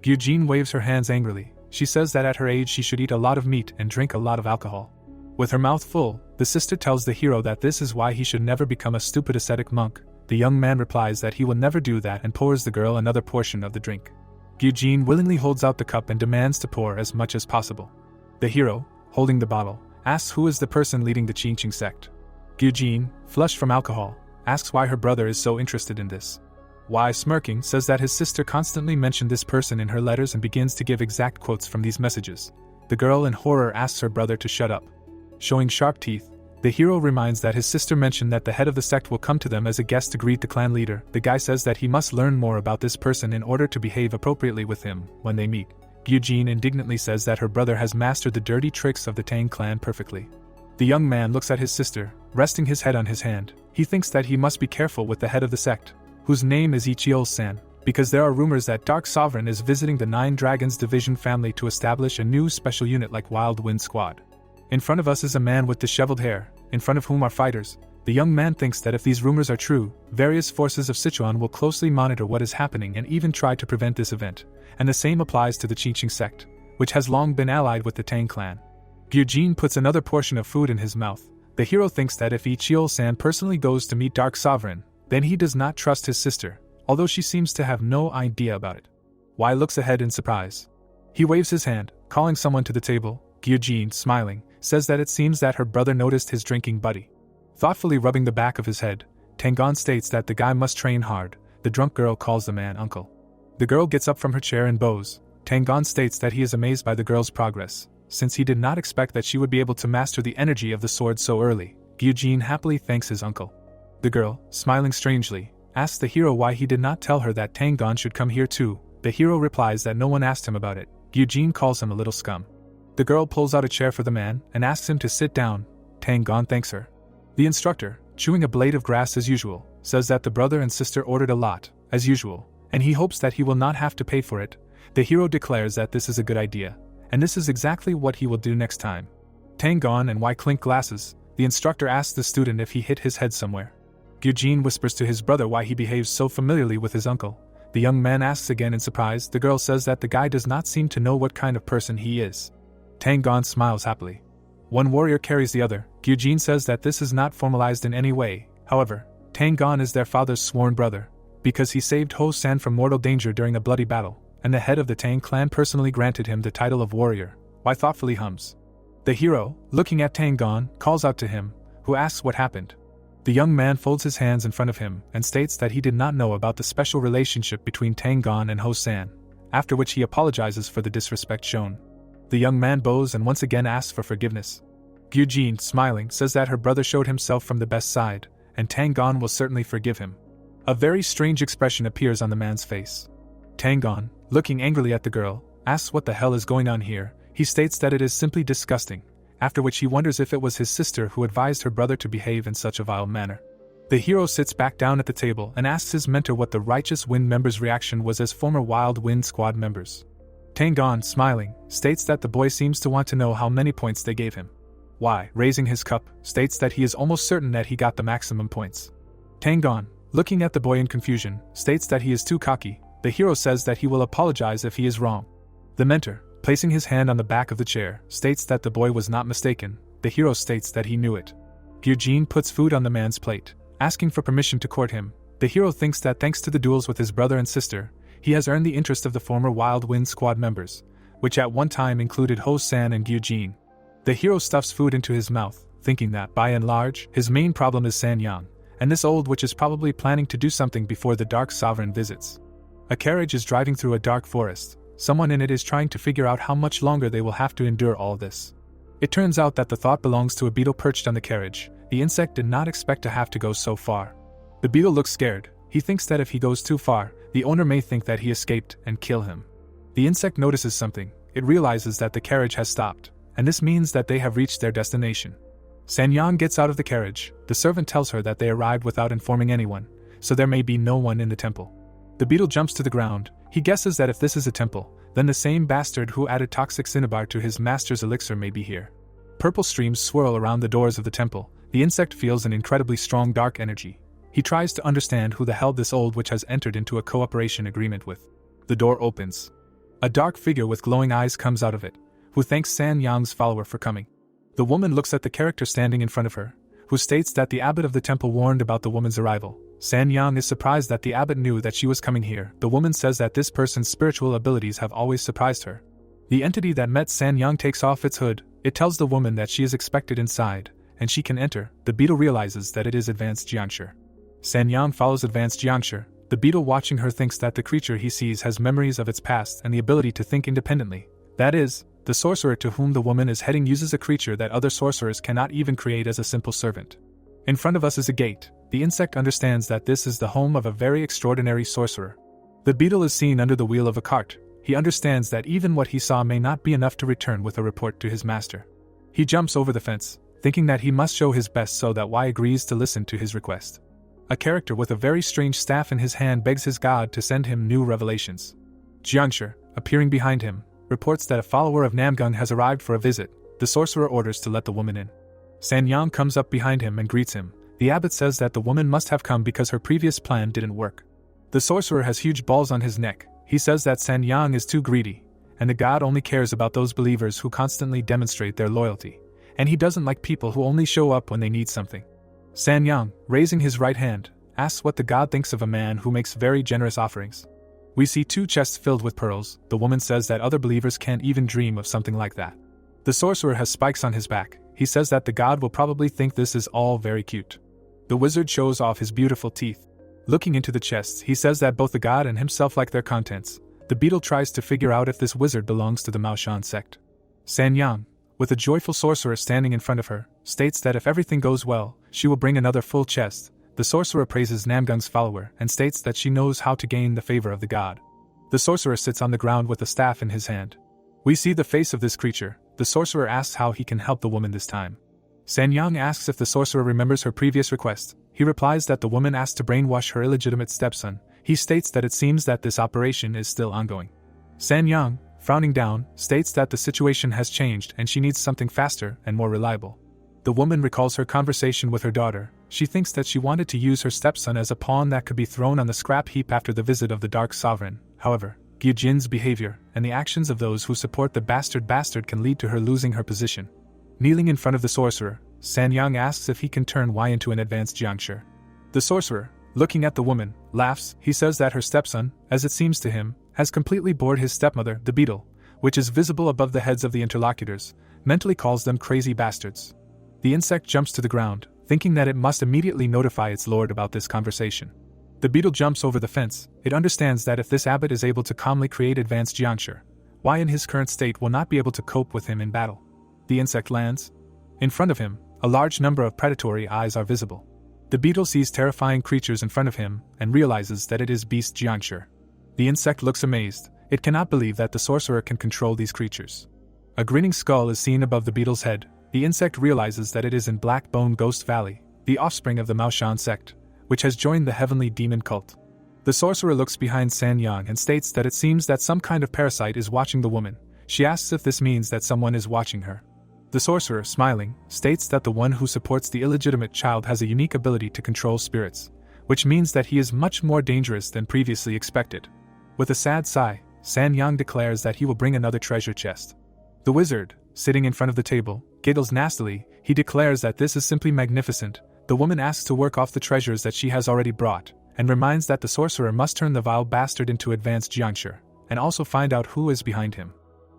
Gyujin waves her hands angrily. She says that at her age she should eat a lot of meat and drink a lot of alcohol. With her mouth full, the sister tells the hero that this is why he should never become a stupid ascetic monk. The young man replies that he will never do that and pours the girl another portion of the drink. Gyujin willingly holds out the cup and demands to pour as much as possible. The hero, holding the bottle, asks who is the person leading the Qingqing sect. Gyujin, flushed from alcohol, asks why her brother is so interested in this. Wai, smirking, says that his sister constantly mentioned this person in her letters and begins to give exact quotes from these messages. The girl in horror asks her brother to shut up. Showing sharp teeth, The hero reminds that his sister mentioned that the head of the sect will come to them as a guest to greet the clan leader. The guy says that he must learn more about this person in order to behave appropriately with him when they meet. Eugene indignantly says that her brother has mastered the dirty tricks of the Tang clan perfectly. The young man looks at his sister, resting his head on his hand. He thinks that he must be careful with the head of the sect, whose name is Ichiol-san, because there are rumors that Dark Sovereign is visiting the Nine Dragons Division family to establish a new special unit like Wild Wind Squad. In front of us is a man with disheveled hair, in front of whom are fighters. The young man thinks that if these rumors are true, various forces of Sichuan will closely monitor what is happening and even try to prevent this event, and the same applies to the Qingqing sect, which has long been allied with the Tang clan. Eugene puts another portion of food in his mouth. The hero thinks that if Ichiol-san personally goes to meet Dark Sovereign, then he does not trust his sister, although she seems to have no idea about it. Y looks ahead in surprise. He waves his hand, calling someone to the table. Eugene, smiling, says that it seems that her brother noticed his drinking buddy. Thoughtfully rubbing the back of his head, Tangon states that the guy must train hard. The drunk girl calls the man uncle. The girl gets up from her chair and bows. Tangon states that he is amazed by the girl's progress, since he did not expect that she would be able to master the energy of the sword so early. Eugene happily thanks his uncle. The girl, smiling strangely, asks the hero why he did not tell her that Tangon should come here too. The hero replies that no one asked him about it. Eugene calls him a little scum. The girl pulls out a chair for the man and asks him to sit down. Tangon thanks her. The instructor, chewing a blade of grass as usual, says that the brother and sister ordered a lot, as usual, and he hopes that he will not have to pay for it. The hero declares that this is a good idea, and this is exactly what he will do next time. Tangon and Y clink glasses. The instructor asks the student if he hit his head somewhere. Eugene whispers to his brother why he behaves so familiarly with his uncle. The young man asks again in surprise. The girl says that the guy does not seem to know what kind of person he is. Tangon smiles happily. One warrior carries the other. Eugene says that this is not formalized in any way. However, Tangon is their father's sworn brother, because he saved Ho-san from mortal danger during a bloody battle, and the head of the Tang clan personally granted him the title of warrior. Y thoughtfully hums. The hero, looking at Tangon, calls out to him, who asks what happened. The young man folds his hands in front of him and states that he did not know about the special relationship between Tangon and Ho-san, after which he apologizes for the disrespect shown. The young man bows and once again asks for forgiveness. Eugene, smiling, says that her brother showed himself from the best side, and Tangon will certainly forgive him. A very strange expression appears on the man's face. Tangon, looking angrily at the girl, asks what the hell is going on here. He states that it is simply disgusting, after which he wonders if it was his sister who advised her brother to behave in such a vile manner. The hero sits back down at the table and asks his mentor what the Righteous Wind members' reaction was as former Wild Wind Squad members. Tangon, smiling, states that the boy seems to want to know how many points they gave him. Y, raising his cup, states that he is almost certain that he got the maximum points. Tangon, looking at the boy in confusion, states that he is too cocky. The hero says that he will apologize if he is wrong. The mentor, placing his hand on the back of the chair, states that the boy was not mistaken. The hero states that he knew it. Eugene puts food on the man's plate, asking for permission to court him. The hero thinks that thanks to the duels with his brother and sister, he has earned the interest of the former Wild Wind Squad members, which at one time included Ho-san and Eugene. The hero stuffs food into his mouth, thinking that, by and large, his main problem is San-yang, and this old witch is probably planning to do something before the Dark Sovereign visits. A carriage is driving through a dark forest. Someone in it is trying to figure out how much longer they will have to endure all this. It turns out that the thought belongs to a beetle perched on the carriage. The insect did not expect to have to go so far. The beetle looks scared. He thinks that if he goes too far, the owner may think that he escaped and kill him. The insect notices something. It realizes that the carriage has stopped, and this means that they have reached their destination. San-yang gets out of the carriage. The servant tells her that they arrived without informing anyone, so there may be no one in the temple. The beetle jumps to the ground. He guesses that if this is a temple, then the same bastard who added toxic cinnabar to his master's elixir may be here. Purple streams swirl around the doors of the temple. The insect feels an incredibly strong dark energy. He tries to understand who the hell this old witch has entered into a cooperation agreement with. The door opens. A dark figure with glowing eyes comes out of it, who thanks San-yang's follower for coming. The woman looks at the character standing in front of her, who states that the abbot of the temple warned about the woman's arrival. San-yang is surprised that the abbot knew that she was coming here. The woman says that this person's spiritual abilities have always surprised her. The entity that met San-yang takes off its hood. It tells the woman that she is expected inside, and she can enter. The beetle realizes that it is Advanced Jiangshi. San-yang follows Advanced Jiangshi. The beetle watching her thinks that the creature he sees has memories of its past and the ability to think independently. That is, The sorcerer to whom the woman is heading uses a creature that other sorcerers cannot even create as a simple servant. In front of us is a gate. The insect understands that this is the home of a very extraordinary sorcerer. The beetle is seen under the wheel of a cart. He understands that even what he saw may not be enough to return with a report to his master. He jumps over the fence, thinking that he must show his best so that Y agrees to listen to his request. A character with a very strange staff in his hand begs his god to send him new revelations. Jiangshi, appearing behind him, reports that a follower of Namgung has arrived for a visit. The sorcerer orders to let the woman in. Sanyang comes up behind him and greets him. The abbot says that the woman must have come because her previous plan didn't work. The sorcerer has huge balls on his neck. He says that Sanyang is too greedy, and the god only cares about those believers who constantly demonstrate their loyalty, and he doesn't like people who only show up when they need something. Sanyang, raising his right hand, asks what the god thinks of a man who makes very generous offerings. We see 2 chests filled with pearls. The woman says that other believers can't even dream of something like that. The sorcerer has spikes on his back. He says that the god will probably think this is all very cute. The wizard shows off his beautiful teeth. Looking into the chests, he says that both the god and himself like their contents. The beetle tries to figure out if this wizard belongs to the Maoshan sect. Sanyang, with a joyful sorcerer standing in front of her, states that if everything goes well, she will bring another full chest. The sorcerer praises Namgung's follower and states that she knows how to gain the favor of the god. The sorcerer sits on the ground with a staff in his hand. We see the face of this creature. The sorcerer asks how he can help the woman this time. Sanyang asks if the sorcerer remembers her previous request. He replies that the woman asked to brainwash her illegitimate stepson. He states that it seems that this operation is still ongoing. Sanyang, frowning down, states that the situation has changed and she needs something faster and more reliable. The woman recalls her conversation with her daughter. She thinks that she wanted to use her stepson as a pawn that could be thrown on the scrap heap after the visit of the Dark Sovereign. However, Gyujin's behavior and the actions of those who support the bastard can lead to her losing her position. Kneeling in front of the sorcerer, Sanyang asks if he can turn Y into an advanced Jiangshi. The sorcerer, looking at the woman, laughs. He says that her stepson, as it seems to him, has completely bored his stepmother, the beetle, which is visible above the heads of the interlocutors, mentally calls them crazy bastards. The insect jumps to the ground, thinking that it must immediately notify its lord about this conversation. The beetle jumps over the fence. It understands that if this abbot is able to calmly create advanced Jiangshi, Y in his current state will not be able to cope with him in battle. The insect lands. In front of him, a large number of predatory eyes are visible. The beetle sees terrifying creatures in front of him and realizes that it is Beast Jiangshi. The insect looks amazed. It cannot believe that the sorcerer can control these creatures. A grinning skull is seen above the beetle's head. The insect realizes that it is in Black Bone Ghost Valley, the offspring of the Maoshan sect, which has joined the heavenly demon cult. The sorcerer looks behind Sanyang and states that it seems that some kind of parasite is watching the woman. She asks if this means that someone is watching her. The sorcerer, smiling, states that the one who supports the illegitimate child has a unique ability to control spirits, which means that he is much more dangerous than previously expected. With a sad sigh, Sanyang declares that he will bring another treasure chest. The wizard, sitting in front of the table, giggles nastily. He declares that this is simply magnificent. The woman asks to work off the treasures that she has already brought, and reminds that the sorcerer must turn the vile bastard into advanced Jiangshi, and also find out who is behind him.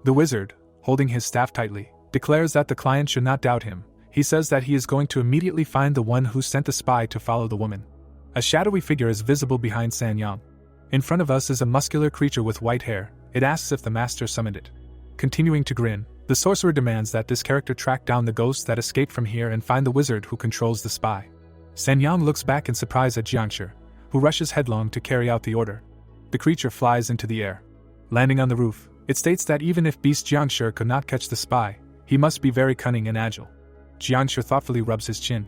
The wizard, holding his staff tightly, declares that the client should not doubt him. He says that he is going to immediately find the one who sent the spy to follow the woman. A shadowy figure is visible behind Sanyang. In front of us is a muscular creature with white hair. It asks if the master summoned it. Continuing to grin, the sorcerer demands that this character track down the ghosts that escaped from here and find the wizard who controls the spy. Sanyang looks back in surprise at Jiangshi, who rushes headlong to carry out the order. The creature flies into the air. Landing on the roof, it states that even if Beast Jiangshi could not catch the spy, he must be very cunning and agile. Jiangshi thoughtfully rubs his chin.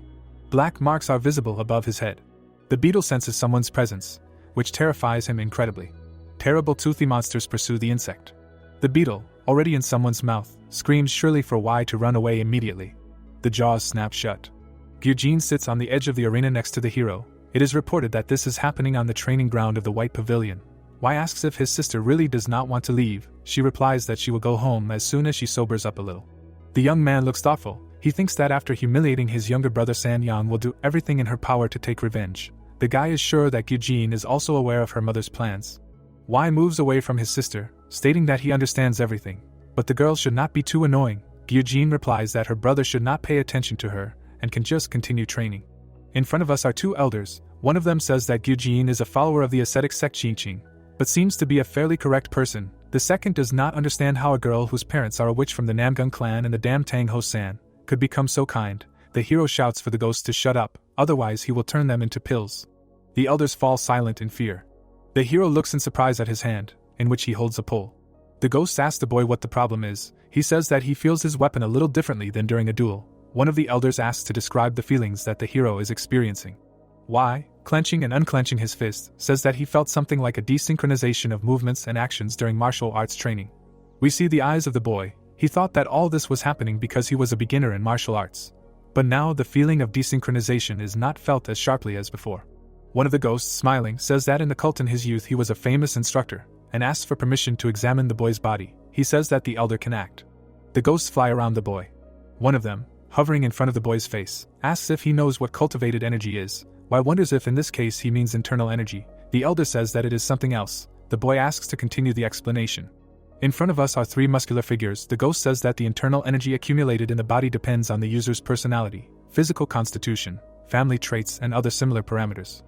Black marks are visible above his head. The beetle senses someone's presence, which terrifies him incredibly. Terrible toothy monsters pursue the insect. The beetle, already in someone's mouth, screams shrilly for Y to run away immediately. The jaws snap shut. Gyujin sits on the edge of the arena next to the hero. It is reported that this is happening on the training ground of the White Pavilion. Y asks if his sister really does not want to leave. She replies that she will go home as soon as she sobers up a little. The young man looks thoughtful. He thinks that after humiliating his younger brother Sanyang will do everything in her power to take revenge. The guy is sure that Gyujin is also aware of her mother's plans. Y moves away from his sister, stating that he understands everything, but the girl should not be too annoying. Gyujin replies that her brother should not pay attention to her, and can just continue training. In front of us are 2 elders. One of them says that Gyujin is a follower of the ascetic sect Qingqing, but seems to be a fairly correct person. The second does not understand how a girl whose parents are a witch from the Namgung clan and the damn Tang Ho-san could become so kind. The hero shouts for the ghost to shut up, otherwise he will turn them into pills. The elders fall silent in fear. The hero looks in surprise at his hand, in which he holds a pole. The ghost asks the boy what the problem is. He says that he feels his weapon a little differently than during a duel. One of the elders asks to describe the feelings that the hero is experiencing. Y, clenching and unclenching his fist, says that he felt something like a desynchronization of movements and actions during martial arts training. We see the eyes of the boy. He thought that all this was happening because he was a beginner in martial arts. But now the feeling of desynchronization is not felt as sharply as before. One of the ghosts, smiling, says that in the cult in his youth he was a famous instructor, and asks for permission to examine the boy's body. He says that the elder can act. The ghosts fly around the boy. One of them, hovering in front of the boy's face, asks if he knows what cultivated energy is. Y wonders if in this case he means internal energy. The elder says that it is something else. The boy asks to continue the explanation. In front of us are three muscular figures. The ghost says that the internal energy accumulated in the body depends on the user's personality, physical constitution, family traits, and other similar parameters.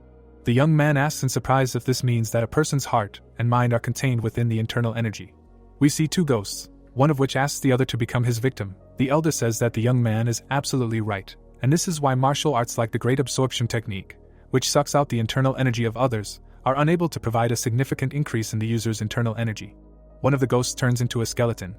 The young man asks in surprise if this means that a person's heart and mind are contained within the internal energy. We see two ghosts, one of which asks the other to become his victim. The elder says that the young man is absolutely right, and this is why martial arts like the Great Absorption technique, which sucks out the internal energy of others, are unable to provide a significant increase in the user's internal energy. One of the ghosts turns into a skeleton.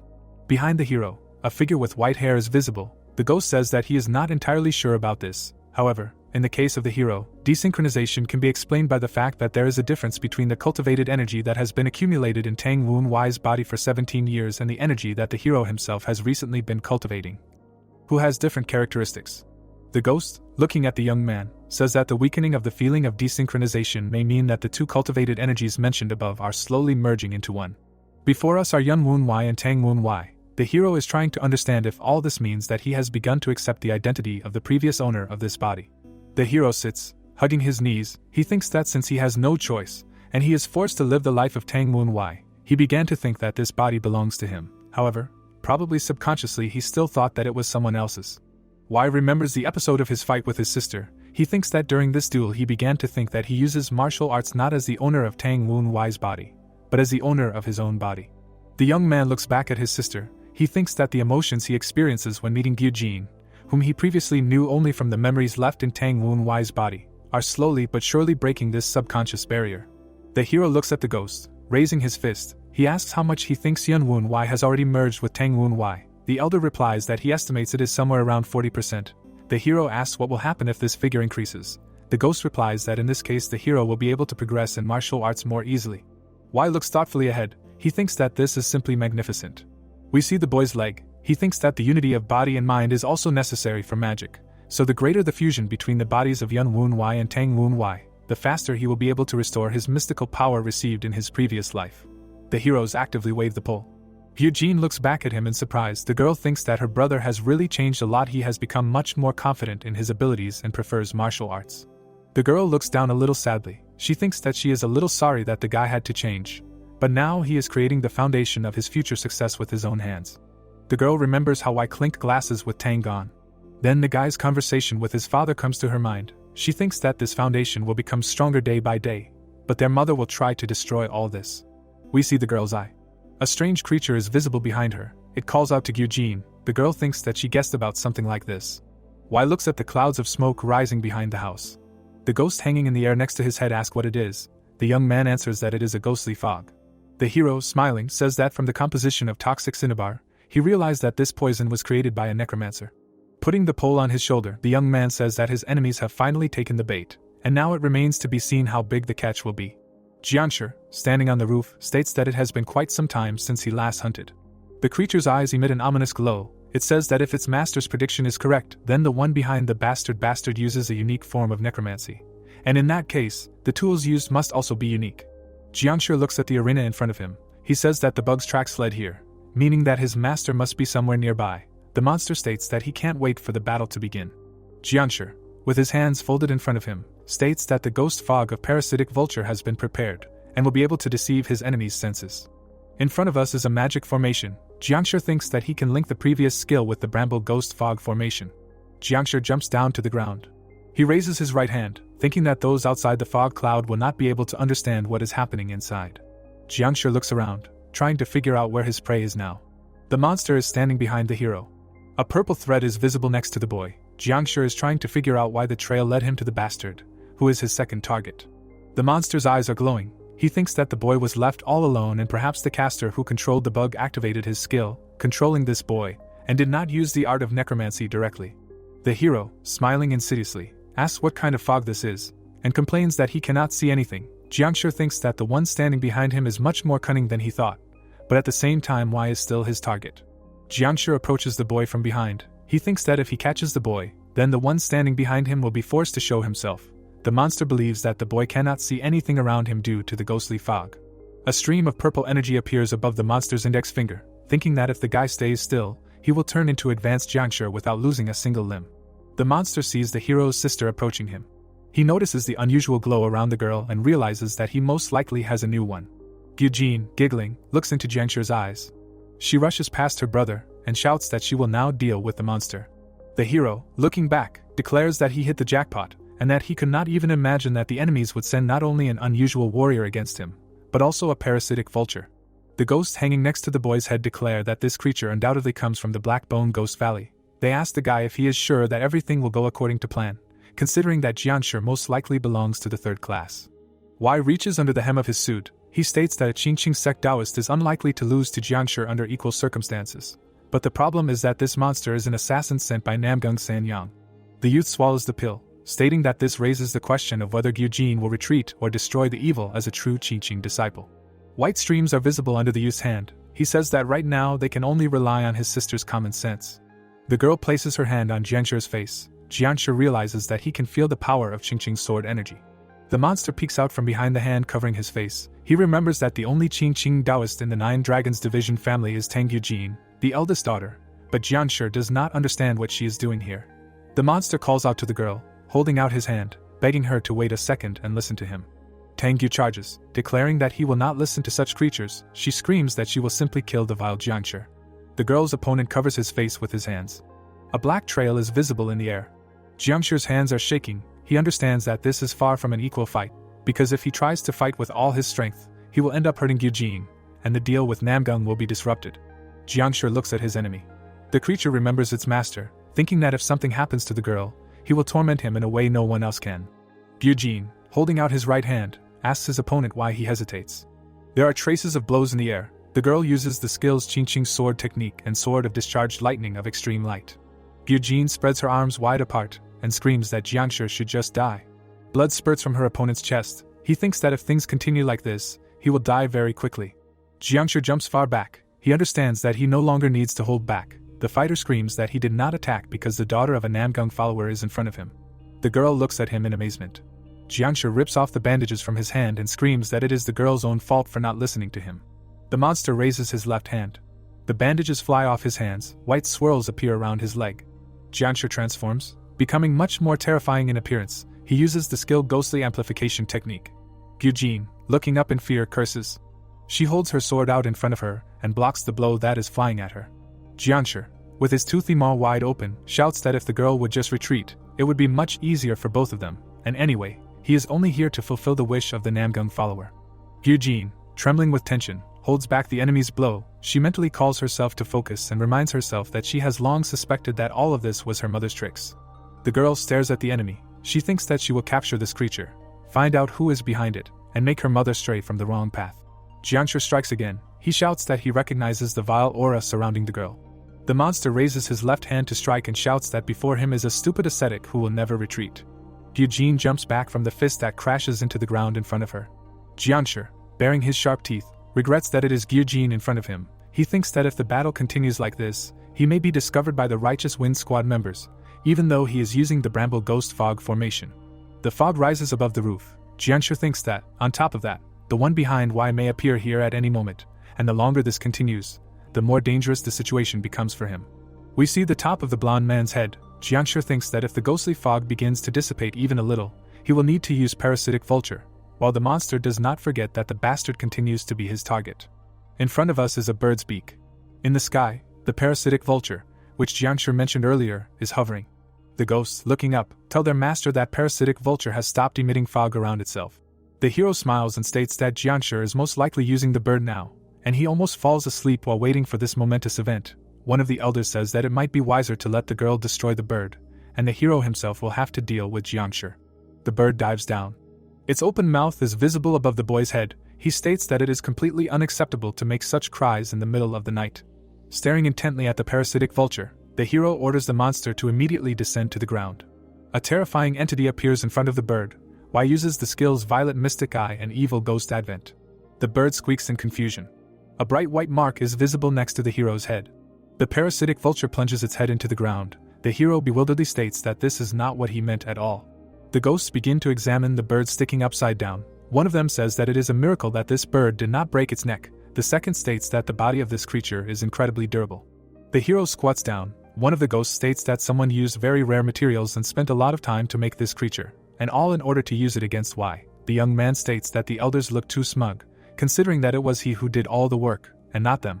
Behind the hero, a figure with white hair is visible. The ghost says that he is not entirely sure about this. However, in the case of the hero, desynchronization can be explained by the fact that there is a difference between the cultivated energy that has been accumulated in Tang Woon Y's body for 17 years and the energy that the hero himself has recently been cultivating, who has different characteristics. The ghost, looking at the young man, says that the weakening of the feeling of desynchronization may mean that the two cultivated energies mentioned above are slowly merging into one. Before us are Yun Woon Y and Tang Woon Y. The hero is trying to understand if all this means that he has begun to accept the identity of the previous owner of this body. The hero sits, hugging his knees. He thinks that since he has no choice, and he is forced to live the life of Tang Woon Y, he began to think that this body belongs to him. However, probably subconsciously he still thought that it was someone else's. Y remembers the episode of his fight with his sister. He thinks that during this duel he began to think that he uses martial arts not as the owner of Tang Woon Y's body, but as the owner of his own body. The young man looks back at his sister. He thinks that the emotions he experiences when meeting Gyujin, whom he previously knew only from the memories left in Tang Woon Y's body, are slowly but surely breaking this subconscious barrier. The hero looks at the ghost, raising his fist. He asks how much he thinks Yun Woon Y has already merged with Tang Woon Y. The elder replies that he estimates it is somewhere around 40%. The hero asks what will happen if this figure increases. The ghost replies that in this case the hero will be able to progress in martial arts more easily. Y looks thoughtfully ahead. He thinks that this is simply magnificent. We see the boy's leg. He thinks that the unity of body and mind is also necessary for magic, so the greater the fusion between the bodies of Yun Woon Y and Tang Woon Y, the faster he will be able to restore his mystical power received in his previous life. The heroes actively wave the pole. Eugene looks back at him in surprise. The girl thinks that her brother has really changed a lot. He has become much more confident in his abilities and prefers martial arts. The girl looks down a little sadly. She thinks that she is a little sorry that the guy had to change, but now he is creating the foundation of his future success with his own hands. The girl remembers how I clinked glasses with Tang gone. Then the guy's conversation with his father comes to her mind. She thinks that this foundation will become stronger day by day, but their mother will try to destroy all this. We see the girl's eye. A strange creature is visible behind her. It calls out to Eugene. The girl thinks that she guessed about something like this. Y looks at the clouds of smoke rising behind the house. The ghost hanging in the air next to his head asks what it is. The young man answers that it is a ghostly fog. The hero, smiling, says that from the composition of toxic cinnabar, he realized that this poison was created by a necromancer. Putting the pole on his shoulder, the young man says that his enemies have finally taken the bait, and now it remains to be seen how big the catch will be. Jianshi, standing on the roof, states that it has been quite some time since he last hunted. The creature's eyes emit an ominous glow. It says that if its master's prediction is correct, then the one behind the bastard uses a unique form of necromancy. And in that case, the tools used must also be unique. Jianshi looks at the arena in front of him. He says that the bug's tracks led here, meaning that his master must be somewhere nearby. The monster states that he can't wait for the battle to begin. Jianshi, with his hands folded in front of him, states that the ghost fog of parasitic vulture has been prepared, and will be able to deceive his enemy's senses. In front of us is a magic formation. Jianshi thinks that he can link the previous skill with the bramble ghost fog formation. Jianshi jumps down to the ground. He raises his right hand, thinking that those outside the fog cloud will not be able to understand what is happening inside. Jianshi looks around. trying to figure out where his prey is now. The monster is standing behind the hero. A purple thread is visible next to the boy. Jiangshi is trying to figure out why the trail led him to the bastard, who is his second target. The monster's eyes are glowing. He thinks that the boy was left all alone and perhaps the caster who controlled the bug activated his skill, controlling this boy, and did not use the art of necromancy directly. The hero, smiling insidiously, asks what kind of fog this is, and complains that he cannot see anything. Jiangshi thinks that the one standing behind him is much more cunning than he thought, but at the same time Y is still his target. Jiangshi approaches the boy from behind. He thinks that if he catches the boy, then the one standing behind him will be forced to show himself. The monster believes that the boy cannot see anything around him due to the ghostly fog. A stream of purple energy appears above the monster's index finger, thinking that if the guy stays still, he will turn into advanced Jiangshi without losing a single limb. The monster sees the hero's sister approaching him. He notices the unusual glow around the girl and realizes that he most likely has a new one. Gyujin, giggling, looks into Jiangshi's eyes. She rushes past her brother and shouts that she will now deal with the monster. The hero, looking back, declares that he hit the jackpot, and that he could not even imagine that the enemies would send not only an unusual warrior against him, but also a parasitic vulture. The ghosts hanging next to the boy's head declare that this creature undoubtedly comes from the Black Bone Ghost Valley. They ask the guy if he is sure that everything will go according to plan, considering that Jiangshi most likely belongs to the third class. Y reaches under the hem of his suit. He states that a Qingqing sect Taoist is unlikely to lose to Jiangshi under equal circumstances. But the problem is that this monster is an assassin sent by Namgung Sanyang. The youth swallows the pill, stating that this raises the question of whether Gyujin will retreat or destroy the evil as a true Qingqing disciple. White streams are visible under the youth's hand. He says that right now they can only rely on his sister's common sense. The girl places her hand on Jiangshi's face. Jiangshi realizes that he can feel the power of Qingqing's sword energy. The monster peeks out from behind the hand covering his face. He remembers that the only Qingqing Taoist in the Nine Dragons Division family is Tang Gyujin, the eldest daughter, but Jiangshi does not understand what she is doing here. The monster calls out to the girl, holding out his hand, begging her to wait a second and listen to him. Tang Yu charges, declaring that he will not listen to such creatures. She screams that she will simply kill the vile Jiangshi. The girl's opponent covers his face with his hands. A black trail is visible in the air. Jiangshi's hands are shaking. He understands that this is far from an equal fight, because if he tries to fight with all his strength, he will end up hurting Gyujin, and the deal with Namgung will be disrupted. Jiangshi looks at his enemy. The creature remembers its master, thinking that if something happens to the girl, he will torment him in a way no one else can. Gyujin, holding out his right hand, asks his opponent why he hesitates. There are traces of blows in the air. The girl uses the skills Qingqing sword technique and sword of discharged lightning of extreme light. Gyujin spreads her arms wide apart and screams that Jiangshi should just die. Blood spurts from her opponent's chest. He thinks that if things continue like this, he will die very quickly. Jiangshi jumps far back. He understands that he no longer needs to hold back. The fighter screams that he did not attack because the daughter of a Namgung follower is in front of him. The girl looks at him in amazement. Jiangshi rips off the bandages from his hand and screams that it is the girl's own fault for not listening to him. The monster raises his left hand. The bandages fly off his hands. White swirls appear around his leg. Jiangshi transforms, becoming much more terrifying in appearance. He uses the skill Ghostly Amplification technique. Gyujin, looking up in fear, curses. She holds her sword out in front of her and blocks the blow that is flying at her. Jiangshi, with his toothy maw wide open, shouts that if the girl would just retreat, it would be much easier for both of them, and anyway, he is only here to fulfill the wish of the Namgung follower. Gyujin, trembling with tension, holds back the enemy's blow. She mentally calls herself to focus and reminds herself that she has long suspected that all of this was her mother's tricks. The girl stares at the enemy. She thinks that she will capture this creature, find out who is behind it, and make her mother stray from the wrong path. Jiangshi strikes again. He shouts that he recognizes the vile aura surrounding the girl. The monster raises his left hand to strike and shouts that before him is a stupid ascetic who will never retreat. Gyujin jumps back from the fist that crashes into the ground in front of her. Jiangshi, baring his sharp teeth, regrets that it is Gyujin in front of him. He thinks that if the battle continues like this, he may be discovered by the Righteous Wind Squad members, even though he is using the Bramble Ghost Fog formation. The fog rises above the roof. Jiangshi thinks that, on top of that, the one behind Y may appear here at any moment, and the longer this continues, the more dangerous the situation becomes for him. We see the top of the blonde man's head. Jiangshi thinks that if the ghostly fog begins to dissipate even a little, he will need to use Parasitic Vulture, while the monster does not forget that the bastard continues to be his target. In front of us is a bird's beak. In the sky, the Parasitic Vulture, which Jiangshi mentioned earlier, is hovering. The ghosts, looking up, tell their master that Parasitic Vulture has stopped emitting fog around itself. The hero smiles and states that Jiangshi is most likely using the bird now, and he almost falls asleep while waiting for this momentous event. One of the elders says that it might be wiser to let the girl destroy the bird, and the hero himself will have to deal with Jiangshi. The bird dives down. Its open mouth is visible above the boy's head. He states that it is completely unacceptable to make such cries in the middle of the night. Staring intently at the parasitic vulture, the hero orders the monster to immediately descend to the ground. A terrifying entity appears in front of the bird. Y uses the skills Violet Mystic Eye and Evil Ghost Advent. The bird squeaks in confusion. A bright white mark is visible next to the hero's head. The parasitic vulture plunges its head into the ground. The hero bewilderedly states that this is not what he meant at all. The ghosts begin to examine the bird sticking upside down. One of them says that it is a miracle that this bird did not break its neck. The second states that the body of this creature is incredibly durable. The hero squats down. One of the ghosts states that someone used very rare materials and spent a lot of time to make this creature, and all in order to use it against Y. The young man states that the elders look too smug, considering that it was he who did all the work, and not them.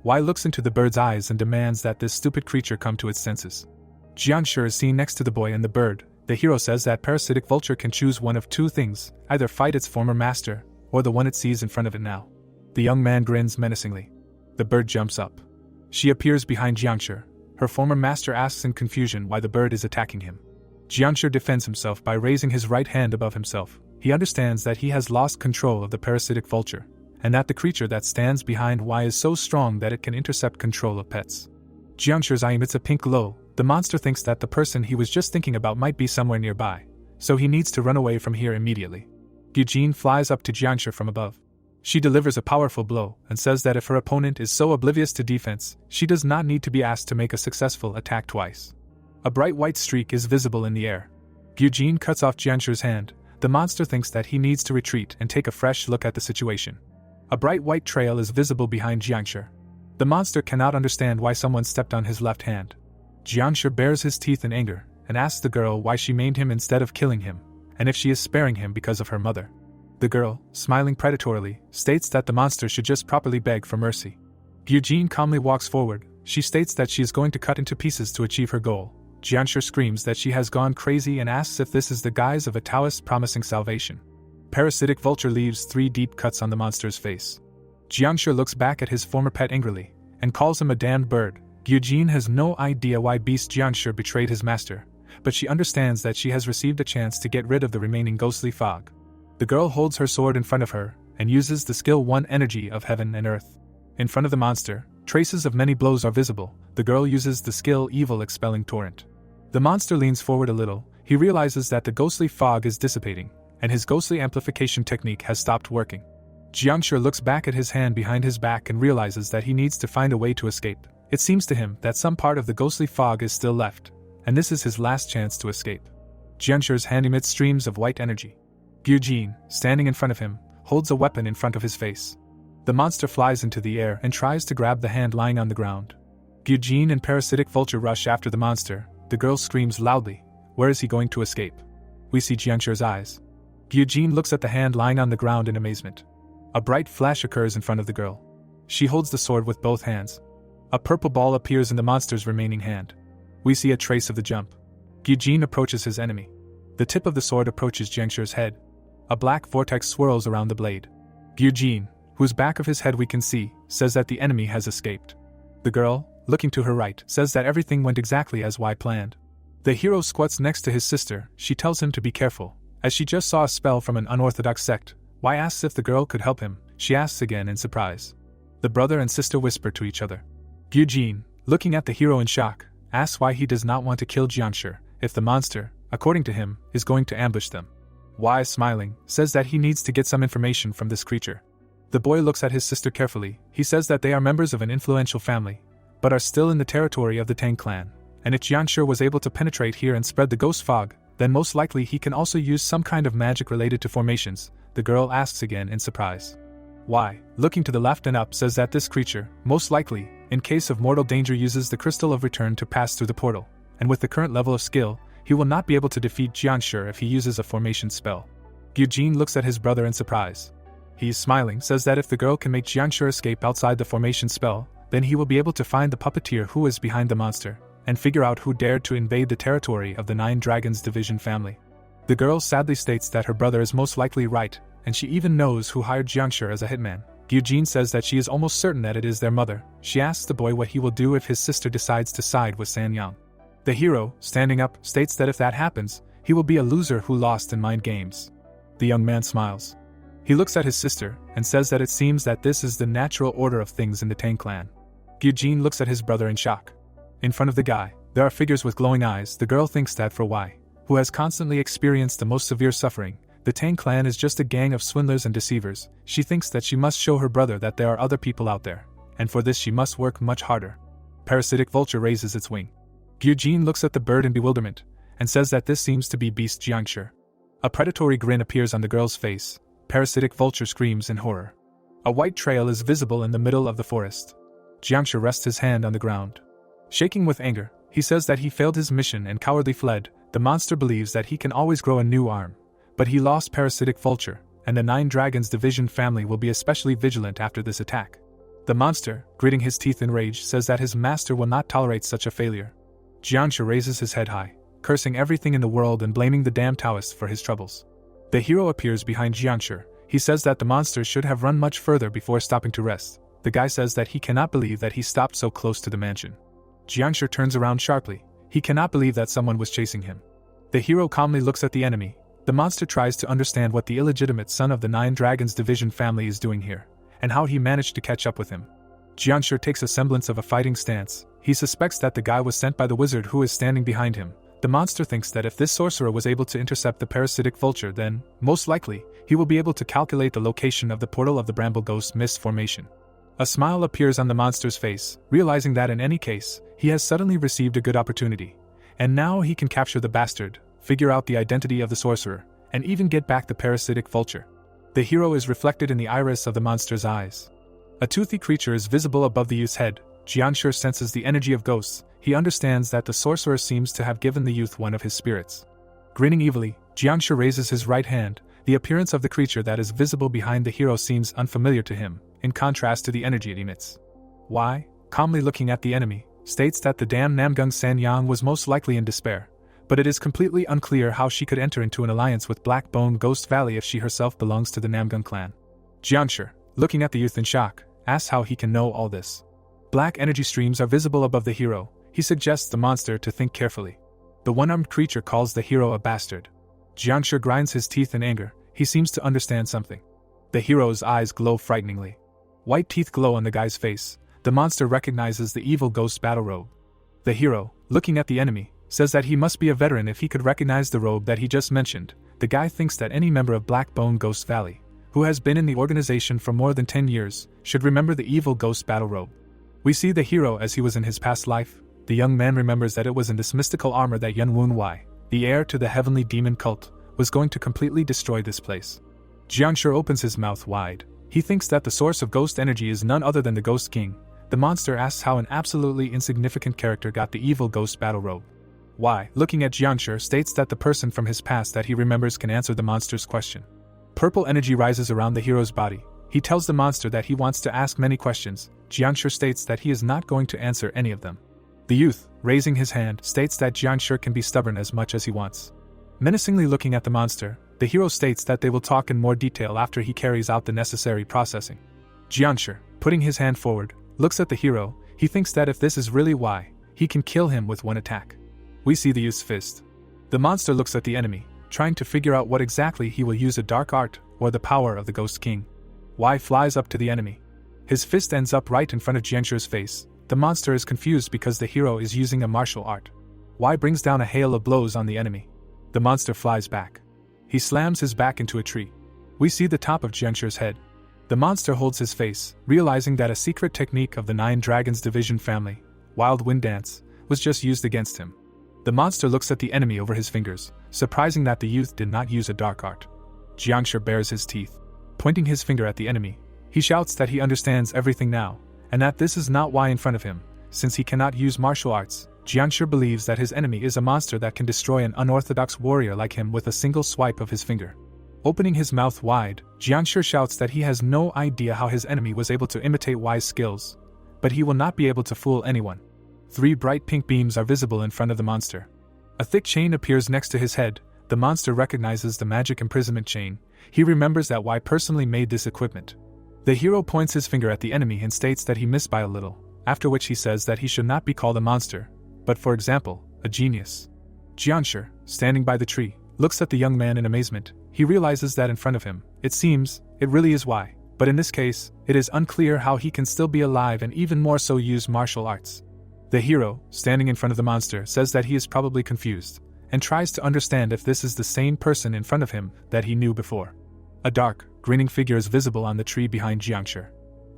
Y looks into the bird's eyes and demands that this stupid creature come to its senses. Jiangshi is seen next to the boy and the bird. The hero says that parasitic vulture can choose one of two things, either fight its former master, or the one it sees in front of it now. The young man grins menacingly. The bird jumps up. She appears behind Jiangshi. Her former master asks in confusion why the bird is attacking him. Jiangshi defends himself by raising his right hand above himself. He understands that he has lost control of the parasitic vulture, and that the creature that stands behind Y is so strong that it can intercept control of pets. Jiangshi's eye emits a pink glow. The monster thinks that the person he was just thinking about might be somewhere nearby, so he needs to run away from here immediately. Eugene flies up to Jiangshi from above. She delivers a powerful blow and says that if her opponent is so oblivious to defense, she does not need to be asked to make a successful attack twice. A bright white streak is visible in the air. Eugene cuts off Jiangshi's hand. The monster thinks that he needs to retreat and take a fresh look at the situation. A bright white trail is visible behind Jiangshi. The monster cannot understand why someone stepped on his left hand. Jiangshi bares his teeth in anger and asks the girl why she maimed him instead of killing him, and if she is sparing him because of her mother. The girl, smiling predatorily, states that the monster should just properly beg for mercy. Eugene calmly walks forward. She states that she is going to cut into pieces to achieve her goal. Jiangshi screams that she has gone crazy and asks if this is the guise of a Taoist promising salvation. Parasitic vulture leaves 3 deep cuts on the monster's face. Jiangshi looks back at his former pet angrily and calls him a damned bird. Eugene has no idea why Beast Jiangshi betrayed his master, but she understands that she has received a chance to get rid of the remaining ghostly fog. The girl holds her sword in front of her and uses the skill 1 energy of heaven and earth. In front of the monster, traces of many blows are visible. The girl uses the skill Evil Expelling Torrent. The monster leans forward a little. He realizes that the ghostly fog is dissipating, and his ghostly amplification technique has stopped working. Jiangshi looks back at his hand behind his back and realizes that he needs to find a way to escape. It seems to him that some part of the ghostly fog is still left, and this is his last chance to escape. Jiangshi's hand emits streams of white energy. Eugene, standing in front of him, holds a weapon in front of his face. The monster flies into the air and tries to grab the hand lying on the ground. Eugene and Parasitic Vulture rush after the monster. The girl screams loudly. Where is he going to escape? We see Jiangshi's eyes. Eugene looks at the hand lying on the ground in amazement. A bright flash occurs in front of the girl. She holds the sword with both hands. A purple ball appears in the monster's remaining hand. We see a trace of the jump. Eugene approaches his enemy. The tip of the sword approaches Jiangshi's head. A black vortex swirls around the blade. Eugene, whose back of his head we can see, says that the enemy has escaped. The girl, looking to her right, says that everything went exactly as Y planned. The hero squats next to his sister. She tells him to be careful, as she just saw a spell from an unorthodox sect. Y asks if the girl could help him. She asks again in surprise. The brother and sister whisper to each other. Eugene, looking at the hero in shock, asks why he does not want to kill Jiangshi if the monster, according to him, is going to ambush them. Y, smiling, says that he needs to get some information from this creature. The boy looks at his sister carefully. He says that they are members of an influential family, but are still in the territory of the Tang clan, and if Jiangshi was able to penetrate here and spread the ghost fog, then most likely he can also use some kind of magic related to formations. The girl asks again in surprise. Y, looking to the left and up, says that this creature, most likely, in case of mortal danger, uses the Crystal of Return to pass through the portal, and with the current level of skill, he will not be able to defeat Jiangshi if he uses a formation spell. Eugene looks at his brother in surprise. He is smiling, says that if the girl can make Jiangshi escape outside the formation spell, then he will be able to find the puppeteer who is behind the monster, and figure out who dared to invade the territory of the 9 Dragons Division family. The girl sadly states that her brother is most likely right, and she even knows who hired Jiangshi as a hitman. Eugene says that she is almost certain that it is their mother. She asks the boy what he will do if his sister decides to side with Sanyang. The hero, standing up, states that if that happens, he will be a loser who lost in mind games. The young man smiles. He looks at his sister and says that it seems that this is the natural order of things in the Tang clan. Eugene looks at his brother in shock. In front of the guy, there are figures with glowing eyes. The girl thinks that for Y, who has constantly experienced the most severe suffering, the Tang clan is just a gang of swindlers and deceivers. She thinks that she must show her brother that there are other people out there, and for this she must work much harder. Parasitic vulture raises its wing. Eugene looks at the bird in bewilderment, and says that this seems to be Beast Jiangshi. A predatory grin appears on the girl's face. Parasitic vulture screams in horror. A white trail is visible in the middle of the forest. Jiangshi rests his hand on the ground. Shaking with anger, he says that he failed his mission and cowardly fled. The monster believes that he can always grow a new arm. But he lost Parasitic Vulture, and the Nine Dragons Division family will be especially vigilant after this attack. The monster, gritting his teeth in rage, says that his master will not tolerate such a failure. Jiangshi raises his head high, cursing everything in the world and blaming the damn Taoists for his troubles. The hero appears behind Jiangshi. He says that the monster should have run much further before stopping to rest. The guy says that he cannot believe that he stopped so close to the mansion. Jiangshi turns around sharply. He cannot believe that someone was chasing him. The hero calmly looks at the enemy. The monster tries to understand what the illegitimate son of the Nine Dragons Division family is doing here, and how he managed to catch up with him. Jiangshi takes a semblance of a fighting stance. He suspects that the guy was sent by the wizard who is standing behind him. The monster thinks that if this sorcerer was able to intercept the parasitic vulture, then, most likely, he will be able to calculate the location of the portal of the Bramble Ghost Mist formation. A smile appears on the monster's face, realizing that in any case, he has suddenly received a good opportunity. And now he can capture the bastard, figure out the identity of the sorcerer, and even get back the parasitic vulture. The hero is reflected in the iris of the monster's eyes. A toothy creature is visible above the youth's head. Jiangshi senses the energy of ghosts. He understands that the sorcerer seems to have given the youth one of his spirits. Grinning evilly, Jiangshi raises his right hand. The appearance of the creature that is visible behind the hero seems unfamiliar to him, in contrast to the energy it emits. Y, calmly looking at the enemy, states that the damn Namgung Sanyang was most likely in despair, but it is completely unclear how she could enter into an alliance with Black Bone Ghost Valley if she herself belongs to the Namgung clan. Jiangshi, looking at the youth in shock, asks how he can know all this. Black energy streams are visible above the hero. He suggests the monster to think carefully. The one-armed creature calls the hero a bastard. Jiangshi grinds his teeth in anger. He seems to understand something. The hero's eyes glow frighteningly. White teeth glow on the guy's face. The monster recognizes the evil ghost battle robe. The hero, looking at the enemy, says that he must be a veteran if he could recognize the robe that he just mentioned. The guy thinks that any member of Black Bone Ghost Valley, who has been in the organization for more than 10 years, should remember the evil ghost battle robe. We see the hero as he was in his past life. The young man remembers that it was in this mystical armor that Yun Woon Wai, the heir to the heavenly demon cult, was going to completely destroy this place. Jiangshi opens his mouth wide. He thinks that the source of ghost energy is none other than the Ghost King. The monster asks how an absolutely insignificant character got the evil ghost battle robe. Y, looking at Jiangshi, states that the person from his past that he remembers can answer the monster's question. Purple energy rises around the hero's body. He tells the monster that he wants to ask many questions. Jiangshi states that he is not going to answer any of them. The youth, raising his hand, states that Jiangshi can be stubborn as much as he wants. Menacingly looking at the monster, the hero states that they will talk in more detail after he carries out the necessary processing. Jiangshi, putting his hand forward, looks at the hero. He thinks that if this is really why, he can kill him with one attack. We see the youth's fist. The monster looks at the enemy, trying to figure out what exactly he will use, a dark art or the power of the Ghost King. Y flies up to the enemy. His fist ends up right in front of Jiangshi's face. The monster is confused because the hero is using a martial art. Y brings down a hail of blows on the enemy. The monster flies back. He slams his back into a tree. We see the top of Jiangshi's head. The monster holds his face, realizing that a secret technique of the Nine Dragons Division family, Wild Wind Dance, was just used against him. The monster looks at the enemy over his fingers, surprising that the youth did not use a dark art. Jiangshi bares his teeth. Pointing his finger at the enemy, he shouts that he understands everything now, and that this is not why in front of him. Since he cannot use martial arts, Jiangshi believes that his enemy is a monster that can destroy an unorthodox warrior like him with a single swipe of his finger. Opening his mouth wide, Jiangshi shouts that he has no idea how his enemy was able to imitate Y's skills, but he will not be able to fool anyone. 3 bright pink beams are visible in front of the monster. A thick chain appears next to his head. The monster recognizes the magic imprisonment chain. He remembers that Y personally made this equipment. The hero points his finger at the enemy and states that he missed by a little, after which he says that he should not be called a monster, but for example, a genius. Jianshi, standing by the tree, looks at the young man in amazement. He realizes that in front of him, it seems, it really is why, but in this case, it is unclear how he can still be alive and even more so use martial arts. The hero, standing in front of the monster, says that he is probably confused, and tries to understand if this is the same person in front of him that he knew before. A dark, grinning figure is visible on the tree behind Jianshi.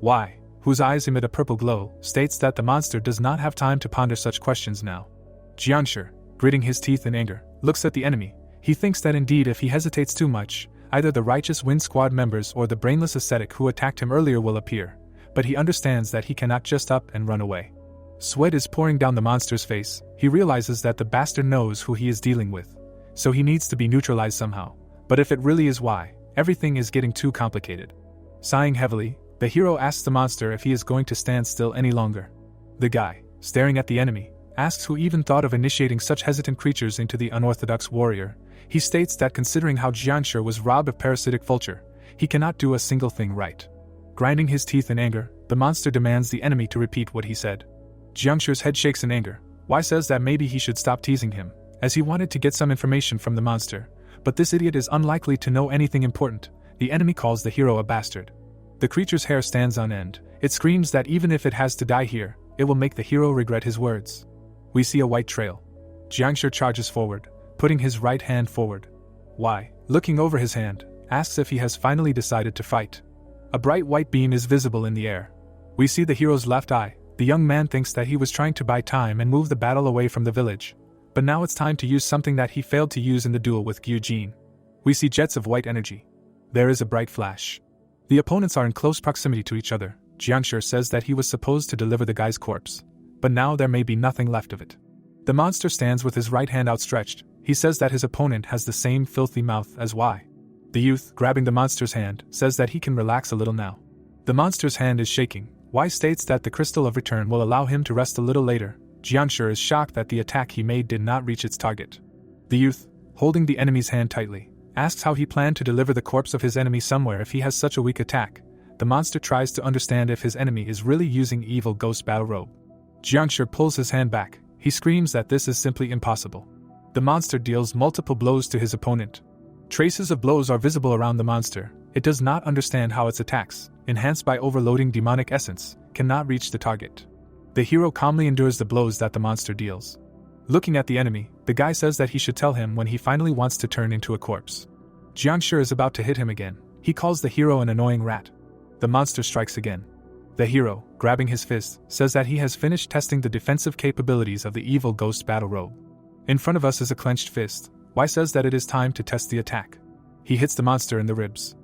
Why, whose eyes emit a purple glow, states that the monster does not have time to ponder such questions now. Jianshi, gritting his teeth in anger, looks at the enemy. He thinks that indeed if he hesitates too much, either the righteous Wind Squad members or the brainless ascetic who attacked him earlier will appear, but he understands that he cannot just up and run away. Sweat is pouring down the monster's face. He realizes that the bastard knows who he is dealing with, so he needs to be neutralized somehow, but if it really is why, everything is getting too complicated. Sighing heavily, the hero asks the monster if he is going to stand still any longer. The guy, staring at the enemy, asks who even thought of initiating such hesitant creatures into the unorthodox warrior. He states that considering how Jianshi was robbed of parasitic vulture, he cannot do a single thing right. Grinding his teeth in anger, the monster demands the enemy to repeat what he said. Jiangshi's head shakes in anger. Wai says that maybe he should stop teasing him, as he wanted to get some information from the monster, but this idiot is unlikely to know anything important. The enemy calls the hero a bastard. The creature's hair stands on end. It screams that even if it has to die here, it will make the hero regret his words. We see a white trail. Jiangshi charges forward, putting his right hand forward. Wai, looking over his hand, asks if he has finally decided to fight. A bright white beam is visible in the air. We see the hero's left eye. The young man thinks that he was trying to buy time and move the battle away from the village, but now it's time to use something that he failed to use in the duel with Eugene. We see jets of white energy. There is a bright flash. The opponents are in close proximity to each other. Jiangshi says that he was supposed to deliver the guy's corpse, but now there may be nothing left of it. The monster stands with his right hand outstretched. He says that his opponent has the same filthy mouth as Wai. The youth, grabbing the monster's hand, says that he can relax a little now. The monster's hand is shaking. Wai states that the crystal of return will allow him to rest a little later. Jianshi is shocked that the attack he made did not reach its target. The youth, holding the enemy's hand tightly, asks how he planned to deliver the corpse of his enemy somewhere if he has such a weak attack. The monster tries to understand if his enemy is really using evil ghost battle robe. Jianshi pulls his hand back. He screams that this is simply impossible. The monster deals multiple blows to his opponent. Traces of blows are visible around the monster. It does not understand how its attacks, enhanced by overloading demonic essence, cannot reach the target. The hero calmly endures the blows that the monster deals. Looking at the enemy, the guy says that he should tell him when he finally wants to turn into a corpse. Jiangshi is about to hit him again. He calls the hero an annoying rat. The monster strikes again. The hero, grabbing his fist, says that he has finished testing the defensive capabilities of the evil ghost battle robe. In front of us is a clenched fist. Wai says that it is time to test the attack. He hits the monster in the ribs.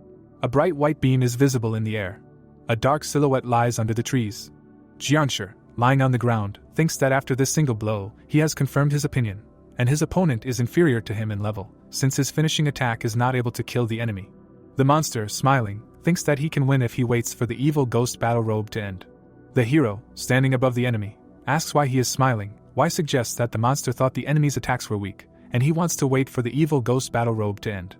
A bright white beam is visible in the air. A dark silhouette lies under the trees. Jiangshi, lying on the ground, thinks that after this single blow, he has confirmed his opinion, and his opponent is inferior to him in level, since his finishing attack is not able to kill the enemy. The monster, smiling, thinks that he can win if he waits for the evil ghost battle robe to end. The hero, standing above the enemy, asks why he is smiling. Wai suggests that the monster thought the enemy's attacks were weak, and he wants to wait for the evil ghost battle robe to end.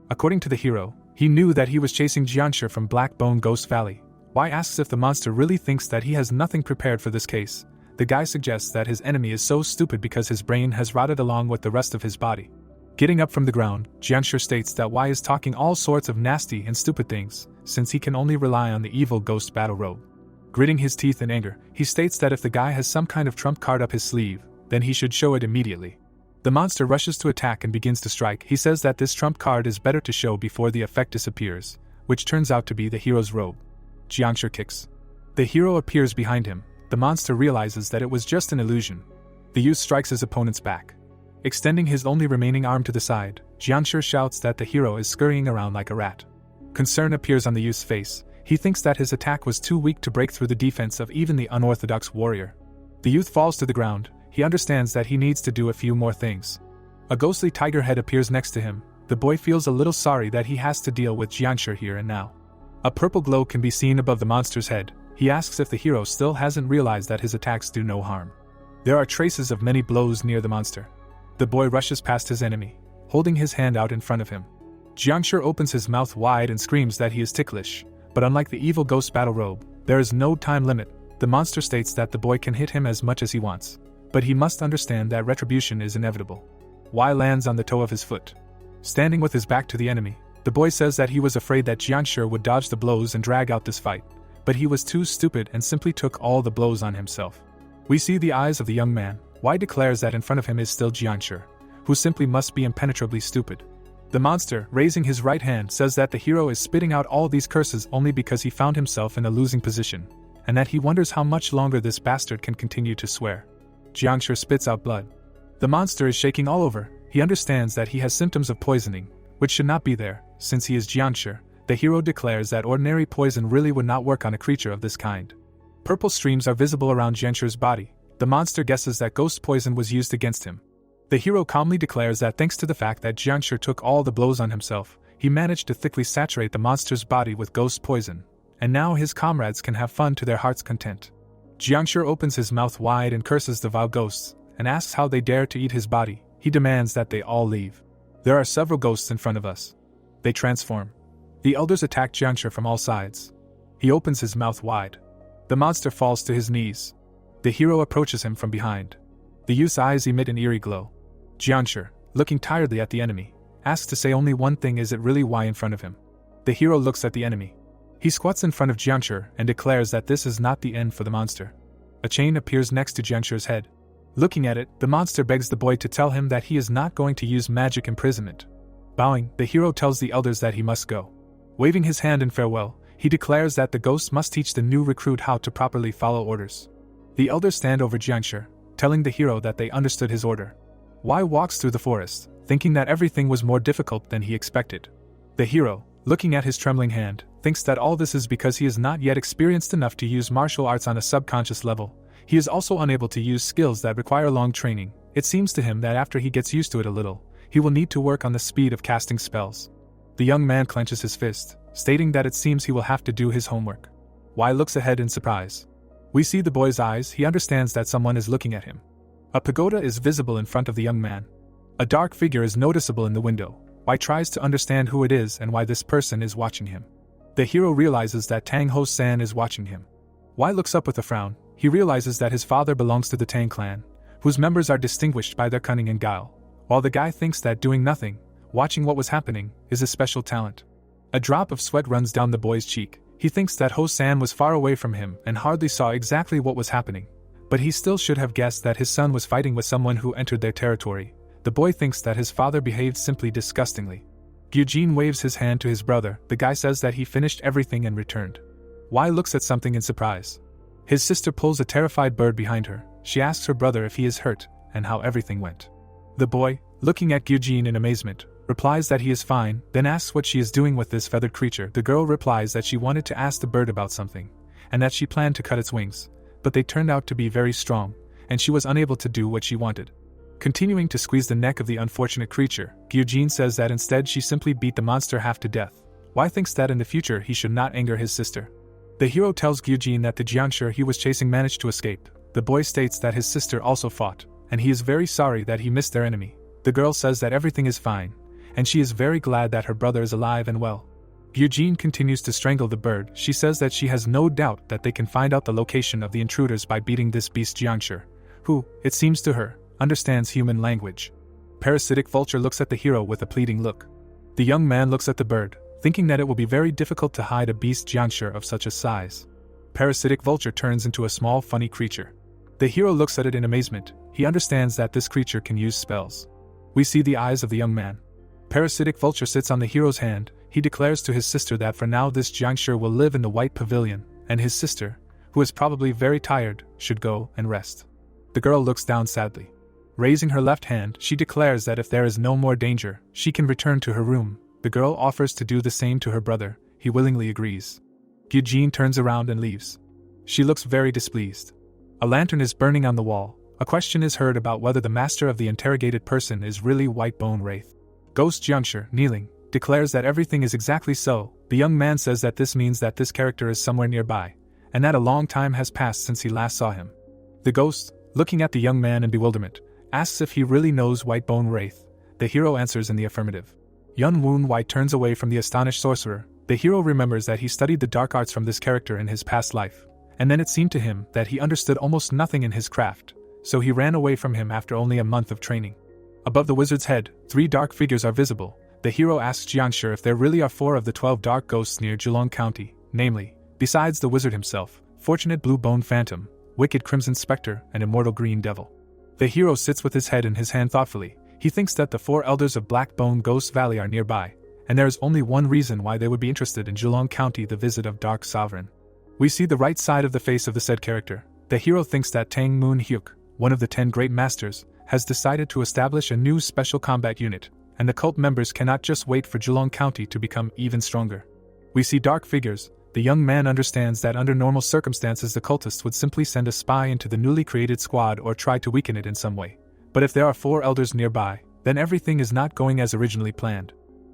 According to the hero, he knew that he was chasing Jianshi from Black Bone Ghost Valley. Wai asks if the monster really thinks that he has nothing prepared for this case. The guy suggests that his enemy is so stupid because his brain has rotted along with the rest of his body. Getting up from the ground, Jianshi states that Wai is talking all sorts of nasty and stupid things, since he can only rely on the evil ghost battle robe. Gritting his teeth in anger, he states that if the guy has some kind of trump card up his sleeve, then he should show it immediately. The monster rushes to attack and begins to strike. He says that this trump card is better to show before the effect disappears, which turns out to be the hero's robe. Jiangshi kicks. The hero appears behind him. The monster realizes that it was just an illusion. The youth strikes his opponent's back. Extending his only remaining arm to the side, Jiangshi shouts that the hero is scurrying around like a rat. Concern appears on the youth's face. He thinks that his attack was too weak to break through the defense of even the unorthodox warrior. The youth falls to the ground. He understands that he needs to do a few more things. A ghostly tiger head appears next to him. The boy feels a little sorry that he has to deal with Jiangshi here and now. A purple glow can be seen above the monster's head. He asks if the hero still hasn't realized that his attacks do no harm. There are traces of many blows near the monster. The boy rushes past his enemy, holding his hand out in front of him. Jiangshi opens his mouth wide and screams that he is ticklish, But unlike the evil ghost battle robe, there is no time limit. The monster states that the boy can hit him as much as he wants, but he must understand that retribution is inevitable. Y lands on the toe of his foot. Standing with his back to the enemy, the boy says that he was afraid that Jiangshi would dodge the blows and drag out this fight, but he was too stupid and simply took all the blows on himself. We see the eyes of the young man. Y declares that in front of him is still Jiangshi, who simply must be impenetrably stupid. The monster, raising his right hand, says that the hero is spitting out all these curses only because he found himself in a losing position, and that he wonders how much longer this bastard can continue to swear. Jiangshi spits out blood. The monster is shaking all over. He understands that he has symptoms of poisoning, which should not be there, since he is Jiangshi. The hero declares that ordinary poison really would not work on a creature of this kind. Purple streams are visible around Jiangshi's body. The monster guesses that ghost poison was used against him. The hero calmly declares that thanks to the fact that Jiangshi took all the blows on himself, he managed to thickly saturate the monster's body with ghost poison, and now his comrades can have fun to their heart's content. Jiangshi opens his mouth wide and curses the vile ghosts, and asks how they dare to eat his body. He demands that they all leave. There are several ghosts in front of us. They transform. The elders attack Jiangshi from all sides. He opens his mouth wide. The monster falls to his knees. The hero approaches him from behind. The youth's eyes emit an eerie glow. Jiangshi, looking tiredly at the enemy, asks to say only one thing: is it really Y in front of him? The hero looks at the enemy. He squats in front of Jiangshi and declares that this is not the end for the monster. A chain appears next to Jiangshi's head. Looking at it, the monster begs the boy to tell him that he is not going to use magic imprisonment. Bowing, the hero tells the elders that he must go. Waving his hand in farewell, he declares that the ghost must teach the new recruit how to properly follow orders. The elders stand over Jiangshi, telling the hero that they understood his order. Y walks through the forest, thinking that everything was more difficult than he expected. The hero, looking at his trembling hand, thinks that all this is because he is not yet experienced enough to use martial arts on a subconscious level. He is also unable to use skills that require long training. It seems to him that after he gets used to it a little, he will need to work on the speed of casting spells. The young man clenches his fist, stating that it seems he will have to do his homework. Y looks ahead in surprise. We see the boy's eyes. He understands that someone is looking at him. A pagoda is visible in front of the young man. A dark figure is noticeable in the window. Y tries to understand who it is and why this person is watching him. The hero realizes that Tang Ho-san is watching him. Y looks up with a frown. He realizes that his father belongs to the Tang clan, whose members are distinguished by their cunning and guile, while the guy thinks that doing nothing, watching what was happening, is a special talent. A drop of sweat runs down the boy's cheek. He thinks that Ho-san was far away from him and hardly saw exactly what was happening, but he still should have guessed that his son was fighting with someone who entered their territory. The boy thinks that his father behaved simply disgustingly. Eugene waves his hand to his brother. The guy says that he finished everything and returned. Y looks at something in surprise. His sister pulls a terrified bird behind her. She asks her brother if he is hurt and how everything went. The boy, looking at Eugene in amazement, replies that he is fine, then asks what she is doing with this feathered creature. The girl replies that she wanted to ask the bird about something, and that she planned to cut its wings, but they turned out to be very strong, and she was unable to do what she wanted. Continuing to squeeze the neck of the unfortunate creature, Eugene says that instead she simply beat the monster half to death. Y thinks that in the future he should not anger his sister. The hero tells Eugene that the Jiangshi he was chasing managed to escape. The boy states that his sister also fought, and he is very sorry that he missed their enemy. The girl says that everything is fine, and she is very glad that her brother is alive and well. Eugene continues to strangle the bird. She says that she has no doubt that they can find out the location of the intruders by beating this beast Jiangshi, who, it seems to her, understands human language. Parasitic Vulture looks at the hero with a pleading look. The young man looks at the bird, thinking that it will be very difficult to hide a beast Jiangshi of such a size. Parasitic Vulture turns into a small funny creature. The hero looks at it in amazement. He understands that this creature can use spells. We see the eyes of the young man. Parasitic Vulture sits on the hero's hand. He declares to his sister that for now this Jiangshi will live in the white pavilion, and his sister, who is probably very tired, should go and rest. The girl looks down sadly. Raising her left hand, she declares that if there is no more danger, she can return to her room. The girl offers to do the same to her brother. He willingly agrees. Eugene turns around and leaves. She looks very displeased. A lantern is burning on the wall. A question is heard about whether the master of the interrogated person is really White Bone Wraith. Ghost Jiangshi, kneeling, declares that everything is exactly so. The young man says that this means that this character is somewhere nearby, and that a long time has passed since he last saw him. The ghost, looking at the young man in bewilderment, asks if he really knows White Bone Wraith. The hero answers in the affirmative. Yun Woon White turns away from the astonished sorcerer. The hero remembers that he studied the dark arts from this character in his past life, and then it seemed to him that he understood almost nothing in his craft, so he ran away from him after only a month of training. Above the wizard's head, 3 dark figures are visible. The hero asks Jiangshi if there really are 4 of the 12 dark ghosts near Julong County, namely, besides the wizard himself, Fortunate Blue Bone Phantom, Wicked Crimson Spectre, and Immortal Green Devil. The hero sits with his head in his hand thoughtfully. He thinks that the 4 elders of Black Bone Ghost Valley are nearby, and there is only one reason why they would be interested in Julong County: the visit of Dark Sovereign. We see the right side of the face of the said character. The hero thinks that Tang Moon Hyuk, one of the 10 great masters, has decided to establish a new special combat unit, and the cult members cannot just wait for Julong County to become even stronger. We see dark figures. The young man understands that under normal circumstances the cultists would simply send a spy into the newly created squad or try to weaken it in some way. But if there are 4 elders nearby, then everything is not going as originally planned.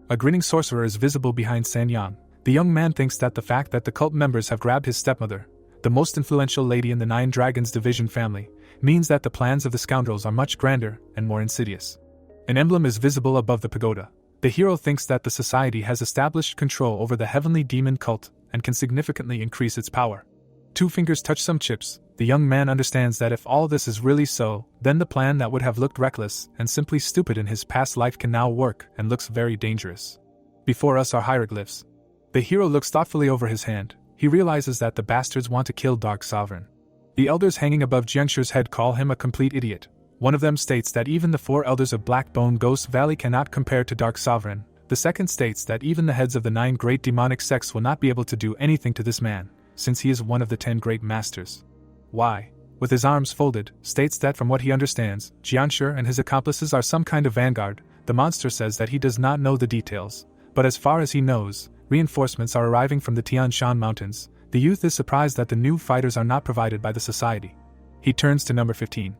A grinning sorcerer is visible behind Sanyang. The young man thinks that the fact that the cult members have grabbed his stepmother, the most influential lady in the 9 Dragons Division family, means that the plans of the scoundrels are much grander and more insidious. An emblem is visible above the pagoda. The hero thinks that the society has established control over the heavenly demon cult and can significantly increase its power. 2 fingers touch some chips. The young man understands that if all this is really so, then the plan that would have looked reckless and simply stupid in his past life can now work and looks very dangerous. Before us are hieroglyphs. The hero looks thoughtfully over his hand. He realizes that the bastards want to kill Dark Sovereign. The elders hanging above Jiangshi's head call him a complete idiot. One of them states that even the 4 elders of Black Bone Ghost Valley cannot compare to Dark Sovereign. The second states that even the heads of the 9 great demonic sects will not be able to do anything to this man, since he is one of the 10 great masters. Why, with his arms folded, states that from what he understands, Jiangshi and his accomplices are some kind of vanguard. The monster says that he does not know the details, but as far as he knows, reinforcements are arriving from the Tian Shan Mountains. The youth is surprised that the new fighters are not provided by the society. He turns to number 15.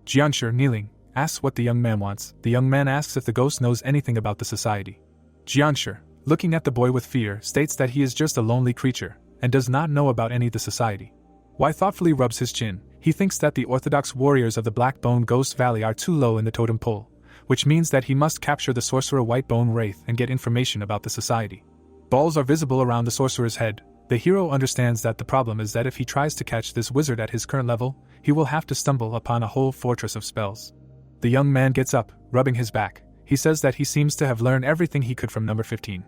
Jiangshi, kneeling, asks what the young man wants. The young man asks if the ghost knows anything about the society. Jiangshi, looking at the boy with fear, states that he is just a lonely creature, and does not know about any of the society. Wai thoughtfully rubs his chin. He thinks that the orthodox warriors of the Black Bone Ghost Valley are too low in the totem pole, which means that he must capture the sorcerer Whitebone Wraith and get information about the society. Balls are visible around the sorcerer's head. The hero understands that the problem is that if he tries to catch this wizard at his current level, he will have to stumble upon a whole fortress of spells. The young man gets up, rubbing his back. He says that he seems to have learned everything he could from number 15.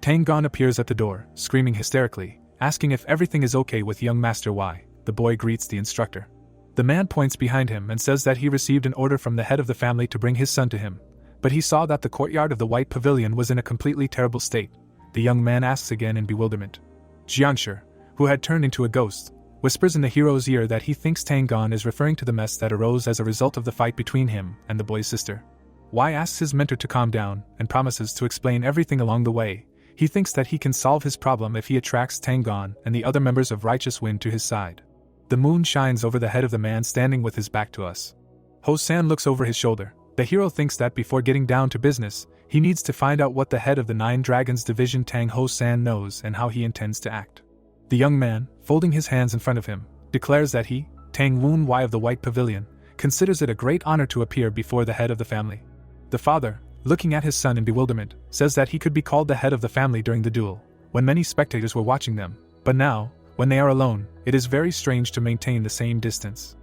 Tang Gon appears at the door, screaming hysterically, asking if everything is okay with young Master Y. The boy greets the instructor. The man points behind him and says that he received an order from the head of the family to bring his son to him, but he saw that the courtyard of the White Pavilion was in a completely terrible state. The young man asks again in bewilderment. Jiangshi, who had turned into a ghost, whispers in the hero's ear that he thinks Tang Gon is referring to the mess that arose as a result of the fight between him and the boy's sister. Y asks his mentor to calm down and promises to explain everything along the way. He thinks that he can solve his problem if he attracts Tang Gon and the other members of Righteous Wind to his side. The moon shines over the head of the man standing with his back to us. Ho-san looks over his shoulder. The hero thinks that before getting down to business, he needs to find out what the head of the 9 Dragons Division Tang Ho-san knows and how he intends to act. The young man, folding his hands in front of him, declares that he, Tang Woon Y of the White Pavilion, considers it a great honor to appear before the head of the family. The father, looking at his son in bewilderment, says that he could be called the head of the family during the duel, when many spectators were watching them, but now, when they are alone, it is very strange to maintain the same distance.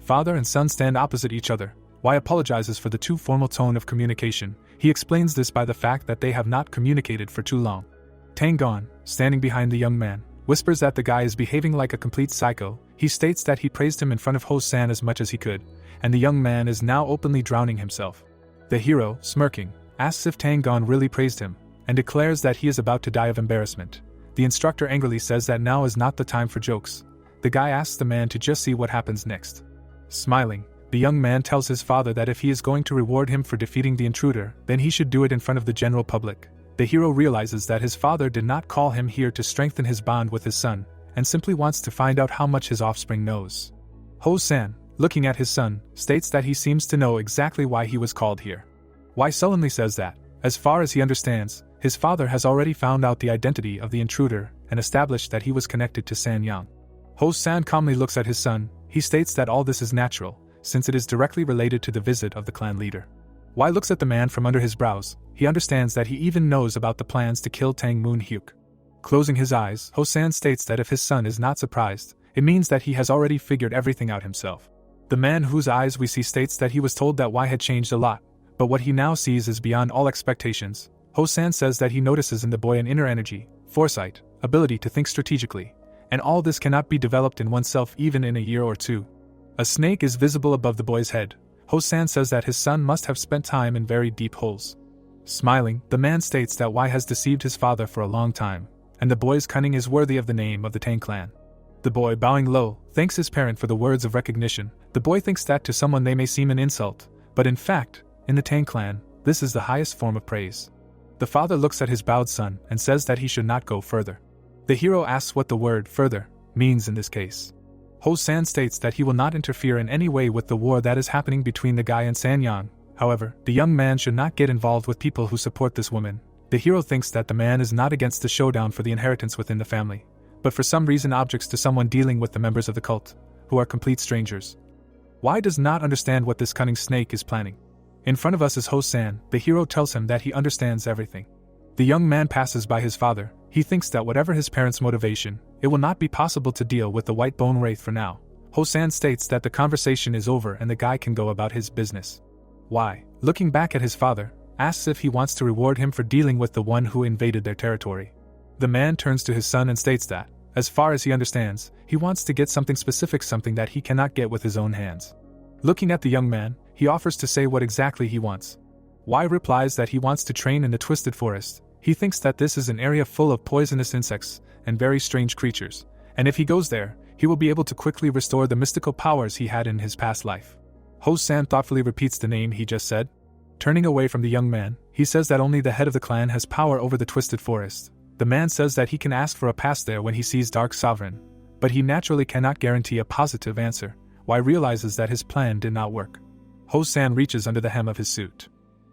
Father and son stand opposite each other. Y apologizes for the too formal tone of communication. He explains this by the fact that they have not communicated for too long. Tang Gon, standing behind the young man, whispers that the guy is behaving like a complete psycho. He states that he praised him in front of Ho-san as much as he could, and the young man is now openly drowning himself. The hero, smirking, asks if Tang Gon really praised him, and declares that he is about to die of embarrassment. The instructor angrily says that now is not the time for jokes. The guy asks the man to just see what happens next. Smiling, the young man tells his father that if he is going to reward him for defeating the intruder, then he should do it in front of the general public. The hero realizes that his father did not call him here to strengthen his bond with his son, and simply wants to find out how much his offspring knows. Ho-san, looking at his son, states that he seems to know exactly why he was called here. Y sullenly says that, as far as he understands, his father has already found out the identity of the intruder and established that he was connected to Sanyang. Ho-san calmly looks at his son. He states that all this is natural, since it is directly related to the visit of the clan leader. Y looks at the man from under his brows. He understands that he even knows about the plans to kill Tang Moon Hyuk. Closing his eyes, Ho-san states that if his son is not surprised, it means that he has already figured everything out himself. The man whose eyes we see states that he was told that Y had changed a lot, but what he now sees is beyond all expectations. Ho-san says that he notices in the boy an inner energy, foresight, ability to think strategically, and all this cannot be developed in oneself even in a year or two. A snake is visible above the boy's head. Ho-san says that his son must have spent time in very deep holes. Smiling, the man states that Y has deceived his father for a long time, and the boy's cunning is worthy of the name of the Tang clan. The boy, bowing low, thanks his parent for the words of recognition. The boy thinks that to someone they may seem an insult, but in fact, in the Tang clan, this is the highest form of praise. The father looks at his bowed son and says that he should not go further. The hero asks what the word further means in this case. Ho-san states that he will not interfere in any way with the war that is happening between the guy and Sanyang. However, the young man should not get involved with people who support this woman. The hero thinks that the man is not against the showdown for the inheritance within the family, but for some reason objects to someone dealing with the members of the cult, who are complete strangers. Y does not understand what this cunning snake is planning. In front of us is Ho-san. The hero tells him that he understands everything. The young man passes by his father. He thinks that whatever his parents' motivation, it will not be possible to deal with the white bone wraith for now. Ho-san states that the conversation is over and the guy can go about his business. Y, looking back at his father, asks if he wants to reward him for dealing with the one who invaded their territory. The man turns to his son and states that, as far as he understands, he wants to get something specific, something that he cannot get with his own hands. Looking at the young man, he offers to say what exactly he wants. Y replies that he wants to train in the Twisted Forest. He thinks that this is an area full of poisonous insects and very strange creatures, and if he goes there, he will be able to quickly restore the mystical powers he had in his past life. Ho-san thoughtfully repeats the name he just said. Turning away from the young man, he says that only the head of the clan has power over the Twisted Forest. The man says that he can ask for a pass there when he sees Dark Sovereign, but he naturally cannot guarantee a positive answer. Y realizes that his plan did not work. Ho-san reaches under the hem of his suit.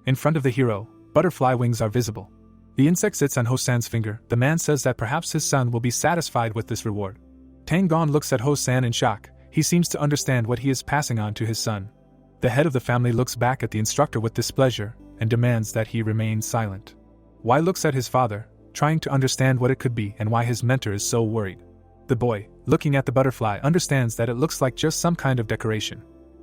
In front of the hero, butterfly wings are visible. The insect sits on Ho-san's finger. The man says that perhaps his son will be satisfied with this reward. Tang looks at Ho-san in shock. He seems to understand what he is passing on to his son. The head of the family looks back at the instructor with displeasure and demands that he remain silent. Y looks at his father, trying to understand what it could be and why his mentor is so worried. The boy, looking at the butterfly, understands that it looks like just some kind of decoration.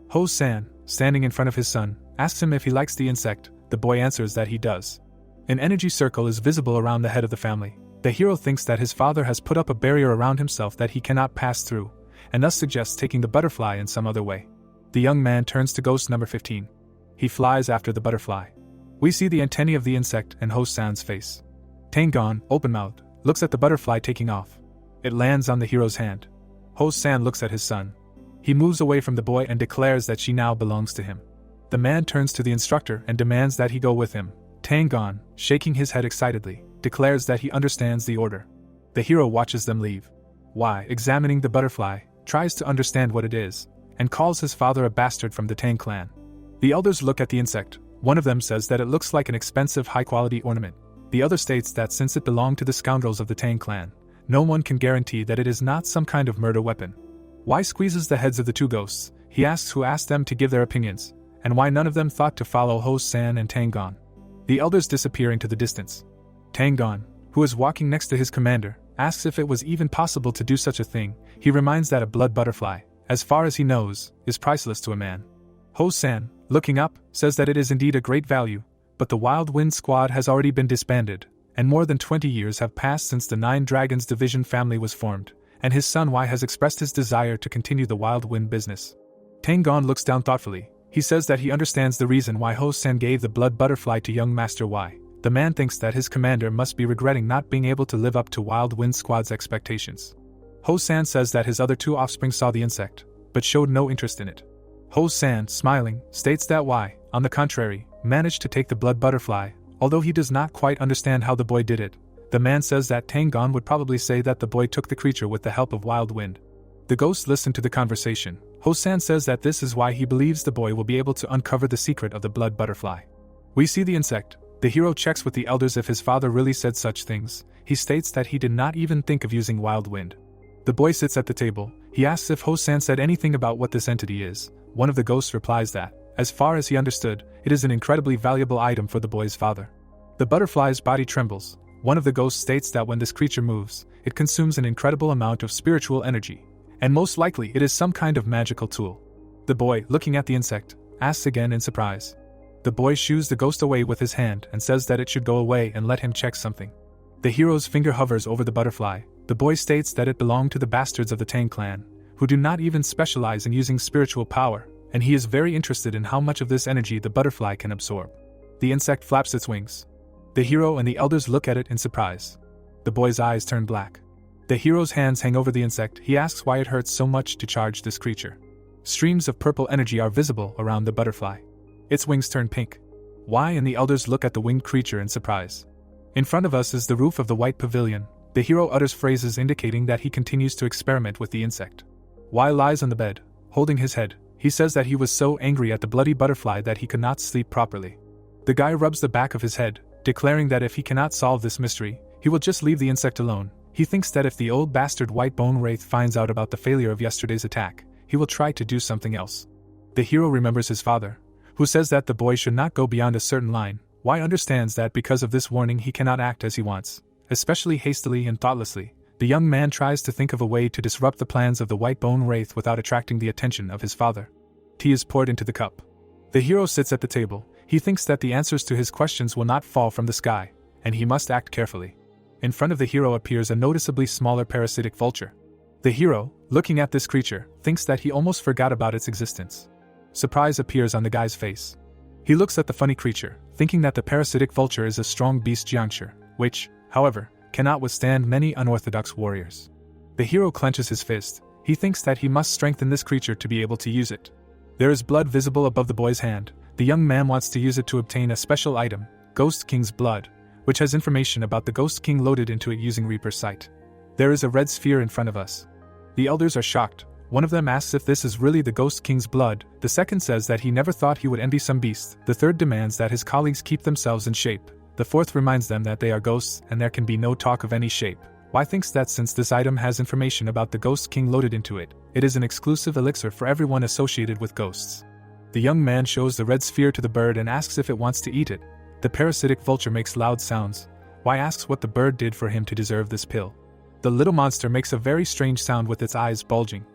Ho-san, standing in front of his son, asks him if he likes the insect. The boy answers that he does. An energy circle is visible around the head of the family. The hero thinks that his father has put up a barrier around himself that he cannot pass through, and thus suggests taking the butterfly in some other way. The young man turns to ghost number 15. He flies after the butterfly. We see the antennae of the insect and Ho-san's face. Tang, open-mouthed, looks at the butterfly taking off. It lands on the hero's hand. Ho-san looks at his son. He moves away from the boy and declares that she now belongs to him. The man turns to the instructor and demands that he go with him. Tang, shaking his head excitedly, declares that he understands the order. The hero watches them leave. Y, examining the butterfly, tries to understand what it is, and calls his father a bastard from the Tang clan. The elders look at the insect. One of them says that it looks like an expensive high-quality ornament. The other states that since it belonged to the scoundrels of the Tang clan, no one can guarantee that it is not some kind of murder weapon. Y squeezes the heads of the two ghosts. He asks who asked them to give their opinions, and why none of them thought to follow Ho-san and Tang. The elders disappear into the distance. Tang, who is walking next to his commander, asks if it was even possible to do such a thing. He reminds that a blood butterfly, as far as he knows, is priceless to a man. Ho-san, looking up, says that it is indeed a great value, but the Wild Wind Squad has already been disbanded, and more than 20 years have passed since the Nine Dragons Division family was formed, and his son Y has expressed his desire to continue the Wild Wind business. Tang looks down thoughtfully. He says that he understands the reason why Ho-san gave the blood butterfly to young Master Y. The man thinks that his commander must be regretting not being able to live up to Wild Wind Squad's expectations. Ho-san says that his other two offspring saw the insect, but showed no interest in it. Ho-san, smiling, states that Y, on the contrary, managed to take the blood butterfly, although he does not quite understand how the boy did it. The man says that Tang would probably say that the boy took the creature with the help of Wild Wind. The ghosts listen to the conversation. Ho-san says that this is why he believes the boy will be able to uncover the secret of the blood butterfly. We see the insect. The hero checks with the elders if his father really said such things. He states that he did not even think of using Wild Wind. The boy sits at the table. He asks if Ho-san said anything about what this entity is. One of the ghosts replies that, as far as he understood, it is an incredibly valuable item for the boy's father. The butterfly's body trembles. One of the ghosts states that when this creature moves, it consumes an incredible amount of spiritual energy, and most likely it is some kind of magical tool. The boy, looking at the insect, asks again in surprise. The boy shoos the ghost away with his hand and says that it should go away and let him check something. The hero's finger hovers over the butterfly. The boy states that it belonged to the bastards of the Tang clan, who do not even specialize in using spiritual power, and he is very interested in how much of this energy the butterfly can absorb. The insect flaps its wings. The hero and the elders look at it in surprise. The boy's eyes turn black. The hero's hands hang over the insect. He asks why it hurts so much to charge this creature. Streams of purple energy are visible around the butterfly. Its wings turn pink. Why? And the elders look at the winged creature in surprise. In front of us is the roof of the white pavilion. The hero utters phrases indicating that he continues to experiment with the insect. Why lies on the bed, holding his head. He says that he was so angry at the bloody butterfly that he could not sleep properly. The guy rubs the back of his head, declaring that if he cannot solve this mystery, he will just leave the insect alone. He thinks that if the old bastard white bone wraith finds out about the failure of yesterday's attack, he will try to do something else. The hero remembers his father, who says that the boy should not go beyond a certain line. Y understands that because of this warning he cannot act as he wants, especially hastily and thoughtlessly. The young man tries to think of a way to disrupt the plans of the white bone wraith without attracting the attention of his father. Tea is poured into the cup. The hero sits at the table. He thinks that the answers to his questions will not fall from the sky, and he must act carefully. In front of the hero appears a noticeably smaller parasitic vulture. The hero, looking at this creature, thinks that he almost forgot about its existence. Surprise appears on the guy's face. He looks at the funny creature, thinking that the parasitic vulture is a strong beast jiangshi, which, however, cannot withstand many unorthodox warriors. The hero clenches his fist. He thinks that he must strengthen this creature to be able to use it. There is blood visible above the boy's hand. The young man wants to use it to obtain a special item, Ghost King's blood, which has information about the Ghost King loaded into it using Reaper's sight. There is a red sphere in front of us. The elders are shocked. One of them asks if this is really the Ghost King's blood. The second says that he never thought he would envy some beast. The third demands that his colleagues keep themselves in shape. The fourth reminds them that they are ghosts and there can be no talk of any shape. Y thinks that since this item has information about the Ghost King loaded into it, it is an exclusive elixir for everyone associated with ghosts. The young man shows the red sphere to the bird and asks if it wants to eat it. The parasitic vulture makes loud sounds. Y asks what the bird did for him to deserve this pill. The little monster makes a very strange sound with its eyes bulging.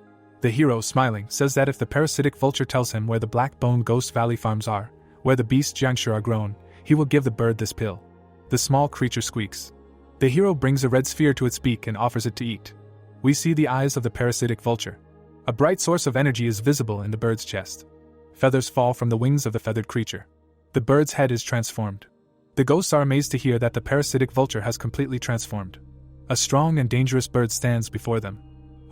The hero, smiling, says that if the parasitic vulture tells him where the Black Bone Ghost Valley farms are, where the beast jiangshi are grown, he will give the bird this pill. The small creature squeaks. The hero brings a red sphere to its beak and offers it to eat. We see the eyes of the parasitic vulture. A bright source of energy is visible in the bird's chest. Feathers fall from the wings of the feathered creature. The bird's head is transformed. The ghosts are amazed to hear that the parasitic vulture has completely transformed. A strong and dangerous bird stands before them.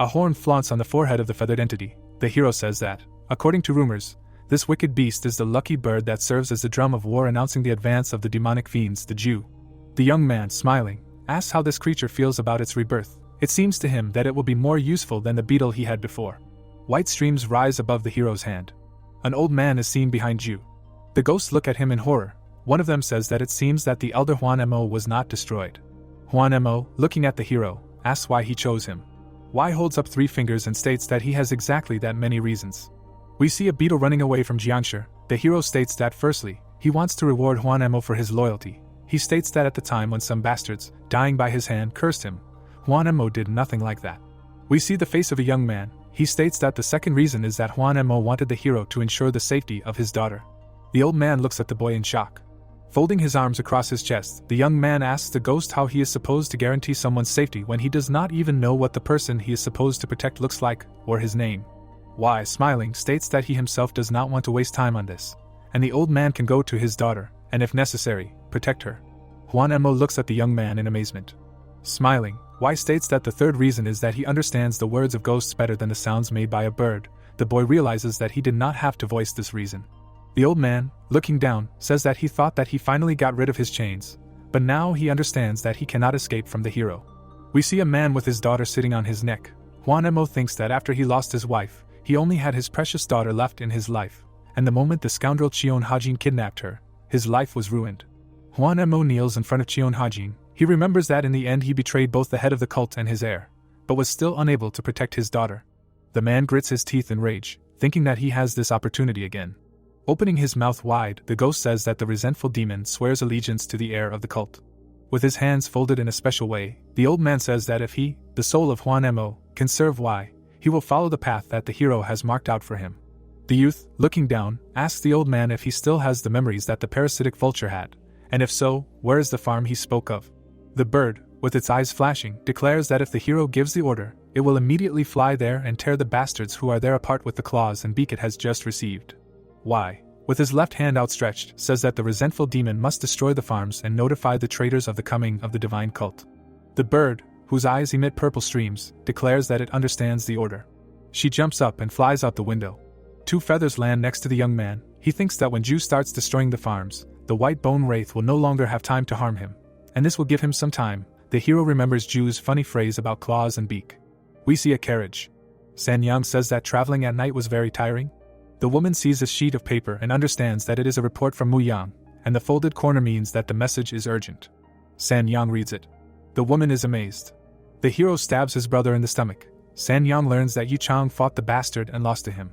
A horn flaunts on the forehead of the feathered entity. The hero says that, according to rumors, this wicked beast is the lucky bird that serves as the drum of war announcing the advance of the demonic fiends, the Jew. The young man, smiling, asks how this creature feels about its rebirth. It seems to him that it will be more useful than the beetle he had before. White streams rise above the hero's hand. An old man is seen behind Jew. The ghosts look at him in horror. One of them says that it seems that the elder Huan Mo was not destroyed. Huan Mo, looking at the hero, asks why he chose him. Y holds up 3 fingers and states that he has exactly that many reasons. We see a beetle running away from Jiangshi. The hero states that firstly, he wants to reward Huan Mo for his loyalty. He states that at the time when some bastards, dying by his hand, cursed him, Huan Mo did nothing like that. We see the face of a young man. He states that the second reason is that Huan Mo wanted the hero to ensure the safety of his daughter. The old man looks at the boy in shock. Folding his arms across his chest, the young man asks the ghost how he is supposed to guarantee someone's safety when he does not even know what the person he is supposed to protect looks like, or his name. Y, smiling, states that he himself does not want to waste time on this, and the old man can go to his daughter, and if necessary, protect her. Huan Mo looks at the young man in amazement. Smiling, Y states that the third reason is that he understands the words of ghosts better than the sounds made by a bird. The boy realizes that he did not have to voice this reason. The old man, looking down, says that he thought that he finally got rid of his chains, but now he understands that he cannot escape from the hero. We see a man with his daughter sitting on his neck. Huan Mo thinks that after he lost his wife, he only had his precious daughter left in his life, and the moment the scoundrel Cheon Hajin kidnapped her, his life was ruined. Huan Mo kneels in front of Cheon Hajin. He remembers that in the end he betrayed both the head of the cult and his heir, but was still unable to protect his daughter. The man grits his teeth in rage, thinking that he has this opportunity again. Opening his mouth wide, the ghost says that the resentful demon swears allegiance to the heir of the cult. with his hands folded in a special way. The old man says that if he, the soul of Huan Mo, can serve Y, he will follow the path that the hero has marked out for him. The youth, looking down, asks the old man if he still has the memories that the parasitic vulture had, and if so, where is the farm he spoke of. The bird, with its eyes flashing, declares that if the hero gives the order, it will immediately fly there and tear the bastards who are there apart with the claws and beak it has just received. Y, with his left hand outstretched, says that the resentful demon must destroy the farms and notify the traitors of the coming of the divine cult. The bird, whose eyes emit purple streams, declares that it understands the order. She jumps up and flies out the window. 2 feathers land next to the young man. He thinks that when Ju starts destroying the farms, the white bone wraith will no longer have time to harm him, and this will give him some time. The hero remembers Ju's funny phrase about claws and beak. We see a carriage. Sanyang says that traveling at night was very tiring. The woman sees a sheet of paper and understands that it is a report from Mu Yang, and the folded corner means that the message is urgent. Sanyang reads it. The woman is amazed. The hero stabs his brother in the stomach. Sanyang learns that Yuch Chong fought the bastard and lost to him.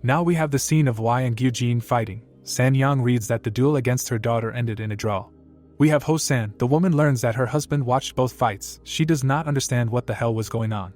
Now we have the scene of Y and Gyujin fighting. Sanyang reads that the duel against her daughter ended in a draw. We have Ho San. The woman learns that her husband watched both fights. She does not understand what the hell was going on.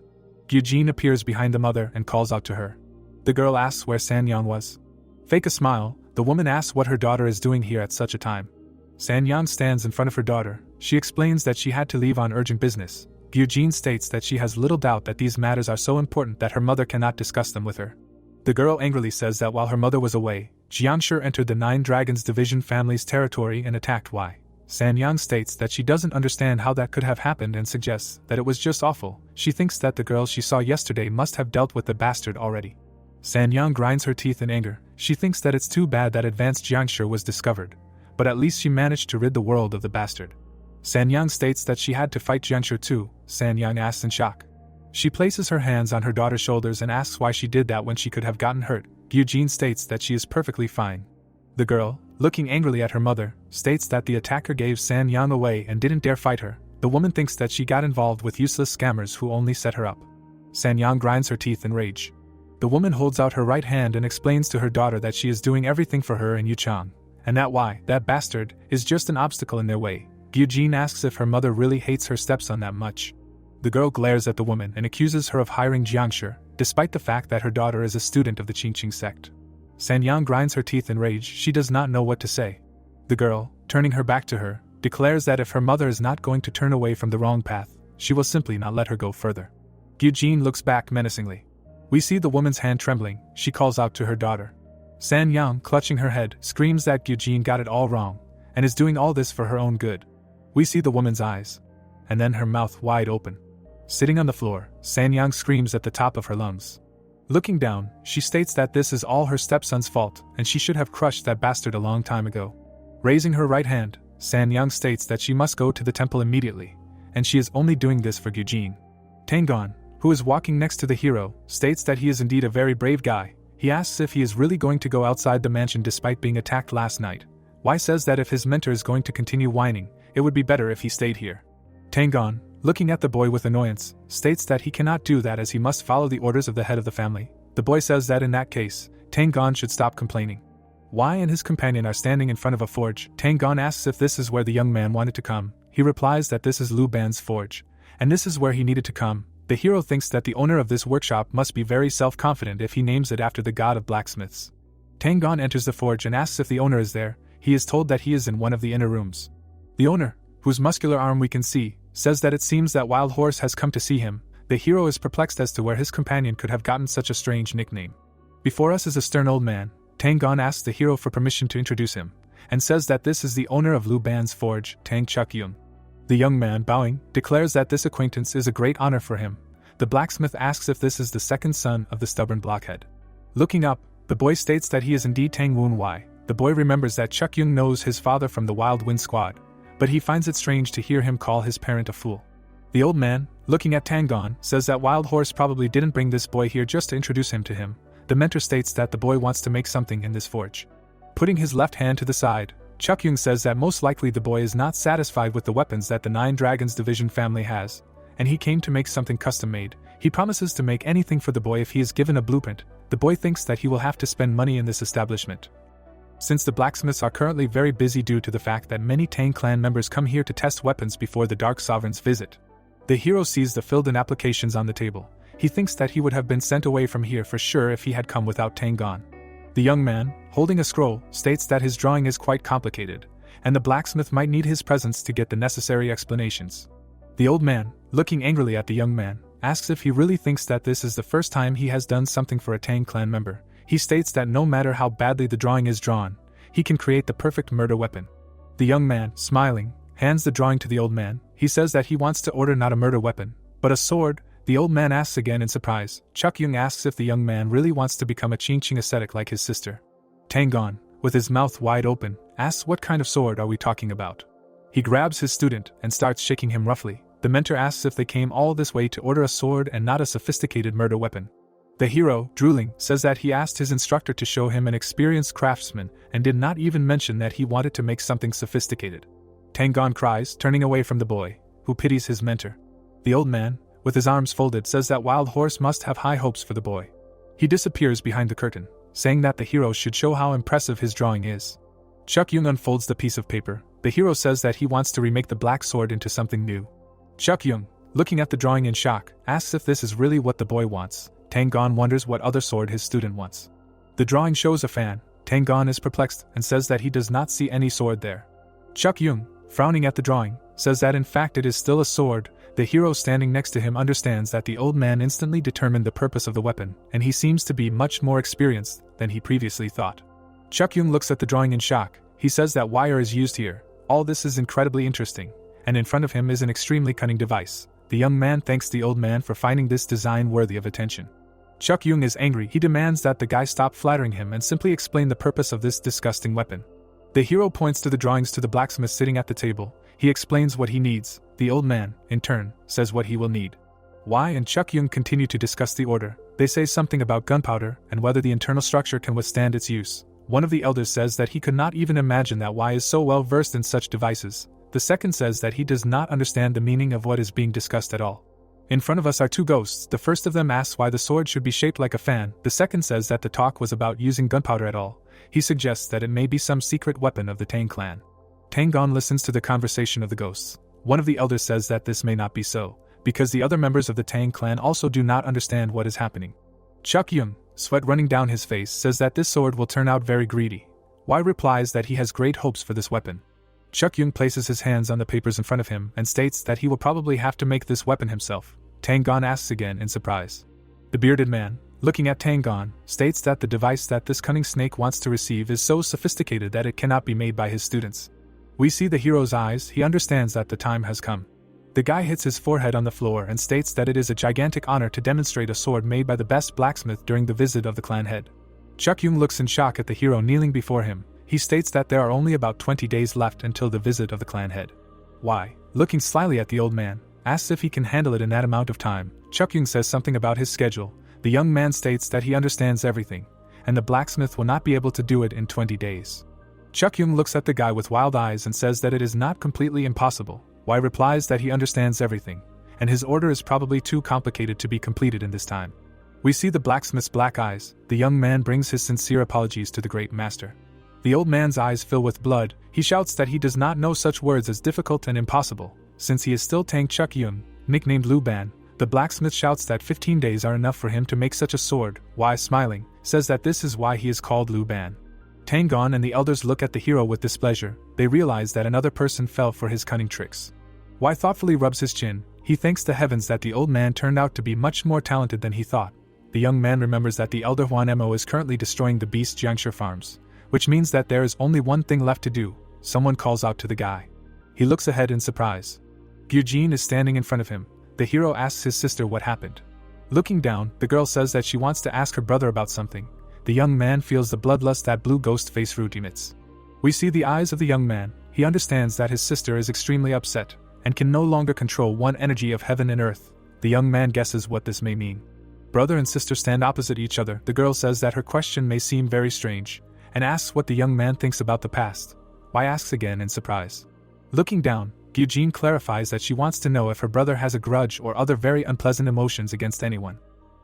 Gyujin appears behind the mother and calls out to her. The girl asks where Sanyang was. Fake a smile, the woman asks what her daughter is doing here at such a time. Sanyang stands in front of her daughter. She explains that she had to leave on urgent business. Gyujin states that she has little doubt that these matters are so important that her mother cannot discuss them with her. The girl angrily says that while her mother was away, Jiangshi entered the 9 Dragons Division family's territory and attacked Y. Sanyang states that she doesn't understand how that could have happened and suggests that it was just awful. She thinks that the girl she saw yesterday must have dealt with the bastard already. Sanyang grinds her teeth in anger. She thinks that it's too bad that advanced Jiangshi was discovered, but at least she managed to rid the world of the bastard. Sanyang states that she had to fight Jiangshi too. Sanyang asks in shock. She places her hands on her daughter's shoulders and asks why she did that when she could have gotten hurt. Gyujin states that she is perfectly fine. The girl, looking angrily at her mother, states that the attacker gave Sanyang away and didn't dare fight her. The woman thinks that she got involved with useless scammers who only set her up. Sanyang grinds her teeth in rage. The woman holds out her right hand and explains to her daughter that she is doing everything for her and Yuch Chong, and that Y, that bastard, is just an obstacle in their way. Gyujin asks if her mother really hates her stepson that much. The girl glares at the woman and accuses her of hiring Jiangshi, despite the fact that her daughter is a student of the Qingqing sect. Sanyang grinds her teeth in rage. She does not know what to say. The girl, turning her back to her, declares that if her mother is not going to turn away from the wrong path, she will simply not let her go further. Gyujin looks back menacingly. We see the woman's hand trembling. She calls out to her daughter. Sanyang, clutching her head, screams that Gyujin got it all wrong, and is doing all this for her own good. We see the woman's eyes, and then her mouth wide open. Sitting on the floor, Sanyang screams at the top of her lungs. Looking down, she states that this is all her stepson's fault, and she should have crushed that bastard a long time ago. Raising her right hand, Sanyang states that she must go to the temple immediately, and she is only doing this for Gyujin. Tang, who is walking next to the hero, states that he is indeed a very brave guy. He asks if he is really going to go outside the mansion despite being attacked last night. Y says that if his mentor is going to continue whining, it would be better if he stayed here. Tang, looking at the boy with annoyance, states that he cannot do that as he must follow the orders of the head of the family. The boy says that in that case, Tang should stop complaining. Y and his companion are standing in front of a forge. Tang asks if this is where the young man wanted to come. He replies that this is Lu Ban's forge, and this is where he needed to come. The hero thinks that the owner of this workshop must be very self-confident if he names it after the god of blacksmiths. Tang enters the forge and asks if the owner is there. He is told that he is in one of the inner rooms. The owner, whose muscular arm we can see, says that it seems that Wild Horse has come to see him. The hero is perplexed as to where his companion could have gotten such a strange nickname. Before us is a stern old man. Tang asks the hero for permission to introduce him, and says that this is the owner of Lu Ban's forge, Tang Chukyung. The young man, bowing, declares that this acquaintance is a great honor for him. The blacksmith asks if this is the second son of the stubborn blockhead. Looking up, the boy states that he is indeed Tang Woon Y. The boy remembers that Chukyung knows his father from the Wild Wind Squad, but he finds it strange to hear him call his parent a fool. The old man, looking at Tang says that Wild Horse probably didn't bring this boy here just to introduce him to him. The mentor states that the boy wants to make something in this forge. Putting his left hand to the side, Chukyung says that most likely the boy is not satisfied with the weapons that the 9 Dragons Division family has, and he came to make something custom-made. He promises to make anything for the boy if he is given a blueprint. The boy thinks that he will have to spend money in this establishment. Since the blacksmiths are currently very busy due to the fact that many Tang clan members come here to test weapons before the Dark Sovereign's visit. The hero sees the filled-in applications on the table. He thinks that he would have been sent away from here for sure if he had come without Tang gone. The young man, holding a scroll, states that his drawing is quite complicated, and the blacksmith might need his presence to get the necessary explanations. The old man, looking angrily at the young man, asks if he really thinks that this is the first time he has done something for a Tang clan member. He states that no matter how badly the drawing is drawn, he can create the perfect murder weapon. The young man, smiling, hands the drawing to the old man. He says that he wants to order not a murder weapon, but a sword. The old man asks again in surprise. Yuch Chong asks if the young man really wants to become a Qingqing ascetic like his sister. Tang, with his mouth wide open, asks what kind of sword are we talking about. He grabs his student and starts shaking him roughly. The mentor asks if they came all this way to order a sword and not a sophisticated murder weapon. The hero, drooling, says that he asked his instructor to show him an experienced craftsman and did not even mention that he wanted to make something sophisticated. Tang cries, turning away from the boy, who pities his mentor. The old man, with his arms folded, says that Wild Horse must have high hopes for the boy. He disappears behind the curtain, saying that the hero should show how impressive his drawing is. Yuch Chong unfolds the piece of paper. The hero says that he wants to remake the black sword into something new. Yuch Chong, looking at the drawing in shock, asks if this is really what the boy wants. Tang wonders what other sword his student wants. The drawing shows a fan. Tang is perplexed and says that he does not see any sword there. Yuch Chong, frowning at the drawing, says that in fact it is still a sword. The hero standing next to him understands that the old man instantly determined the purpose of the weapon, and he seems to be much more experienced than he previously thought. Yuch Chong looks at the drawing in shock. He says that wire is used here. All this is incredibly interesting, and in front of him is an extremely cunning device. The young man thanks the old man for finding this design worthy of attention. Yuch Chong is angry. He demands that the guy stop flattering him and simply explain the purpose of this disgusting weapon. The hero points to the drawings to the blacksmith sitting at the table. He explains what he needs. The old man, in turn, says what he will need. Wai and Yuch Chong continue to discuss the order. They say something about gunpowder and whether the internal structure can withstand its use. One of the elders says that he could not even imagine that Wai is so well versed in such devices. The second says that he does not understand the meaning of what is being discussed at all. In front of us are two ghosts. The first of them asks why the sword should be shaped like a fan. The second says that the talk was about using gunpowder at all. He suggests that it may be some secret weapon of the Tang clan. Tang listens to the conversation of the ghosts. One of the elders says that this may not be so, because the other members of the Tang clan also do not understand what is happening. Yuch Chong, sweat running down his face, says that this sword will turn out very greedy. Wai replies that he has great hopes for this weapon. Yuch Chong places his hands on the papers in front of him and states that he will probably have to make this weapon himself. Tang asks again in surprise. The bearded man, looking at Tang, states that the device that this cunning snake wants to receive is so sophisticated that it cannot be made by his students. We see the hero's eyes. He understands that the time has come. The guy hits his forehead on the floor and states that it is a gigantic honor to demonstrate a sword made by the best blacksmith during the visit of the clan head. Yuch Chong looks in shock at the hero kneeling before him. He states that there are only about 20 days left until the visit of the clan head. Wai, looking slyly at the old man, asks if he can handle it in that amount of time. Yuch Chong says something about his schedule. The young man states that he understands everything, and the blacksmith will not be able to do it in 20 days. Yuch Chong looks at the guy with wild eyes and says that it is not completely impossible. Wai replies that he understands everything, and his order is probably too complicated to be completed in this time. We see the blacksmith's black eyes. The young man brings his sincere apologies to the great master. The old man's eyes fill with blood. He shouts that he does not know such words as difficult and impossible, since he is still Tang Yuch Chong, nicknamed Lu Ban. The blacksmith shouts that 15 days are enough for him to make such a sword. Wai, smiling, says that this is why he is called Lu Ban. Tang and the elders look at the hero with displeasure. They realize that another person fell for his cunning tricks. Wai thoughtfully rubs his chin. He thanks the heavens that the old man turned out to be much more talented than he thought. The young man remembers that the elder Huan Mo is currently destroying the beast Jiangshi farms, which means that there is only one thing left to do. Someone calls out to the guy. He looks ahead in surprise. Gyujin is standing in front of him. The hero asks his sister what happened. Looking down, the girl says that she wants to ask her brother about something. The young man feels the bloodlust that blue ghost face fruit emits. We see the eyes of the young man. He understands that his sister is extremely upset, and can no longer control one energy of heaven and earth. The young man guesses what this may mean. Brother and sister stand opposite each other. The girl says that her question may seem very strange, and asks what the young man thinks about the past. Wai asks again in surprise. Looking down, Gyujin clarifies that she wants to know if her brother has a grudge or other very unpleasant emotions against anyone.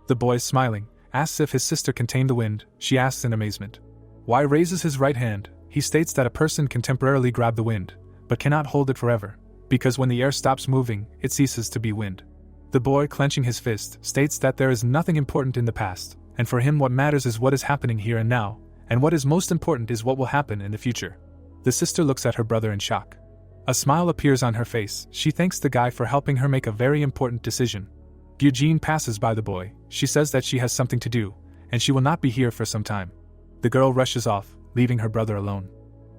The boy, smiling, asks if his sister can tame the wind. She asks in amazement. Y raises his right hand. He states that a person can temporarily grab the wind, but cannot hold it forever, because when the air stops moving, it ceases to be wind. The boy, clenching his fist, states that there is nothing important in the past, and for him what matters is what is happening here and now, and what is most important is what will happen in the future. The sister looks at her brother in shock. A smile appears on her face. She thanks the guy for helping her make a very important decision. Eugene passes by the boy. She says that she has something to do, and she will not be here for some time. The girl rushes off, leaving her brother alone.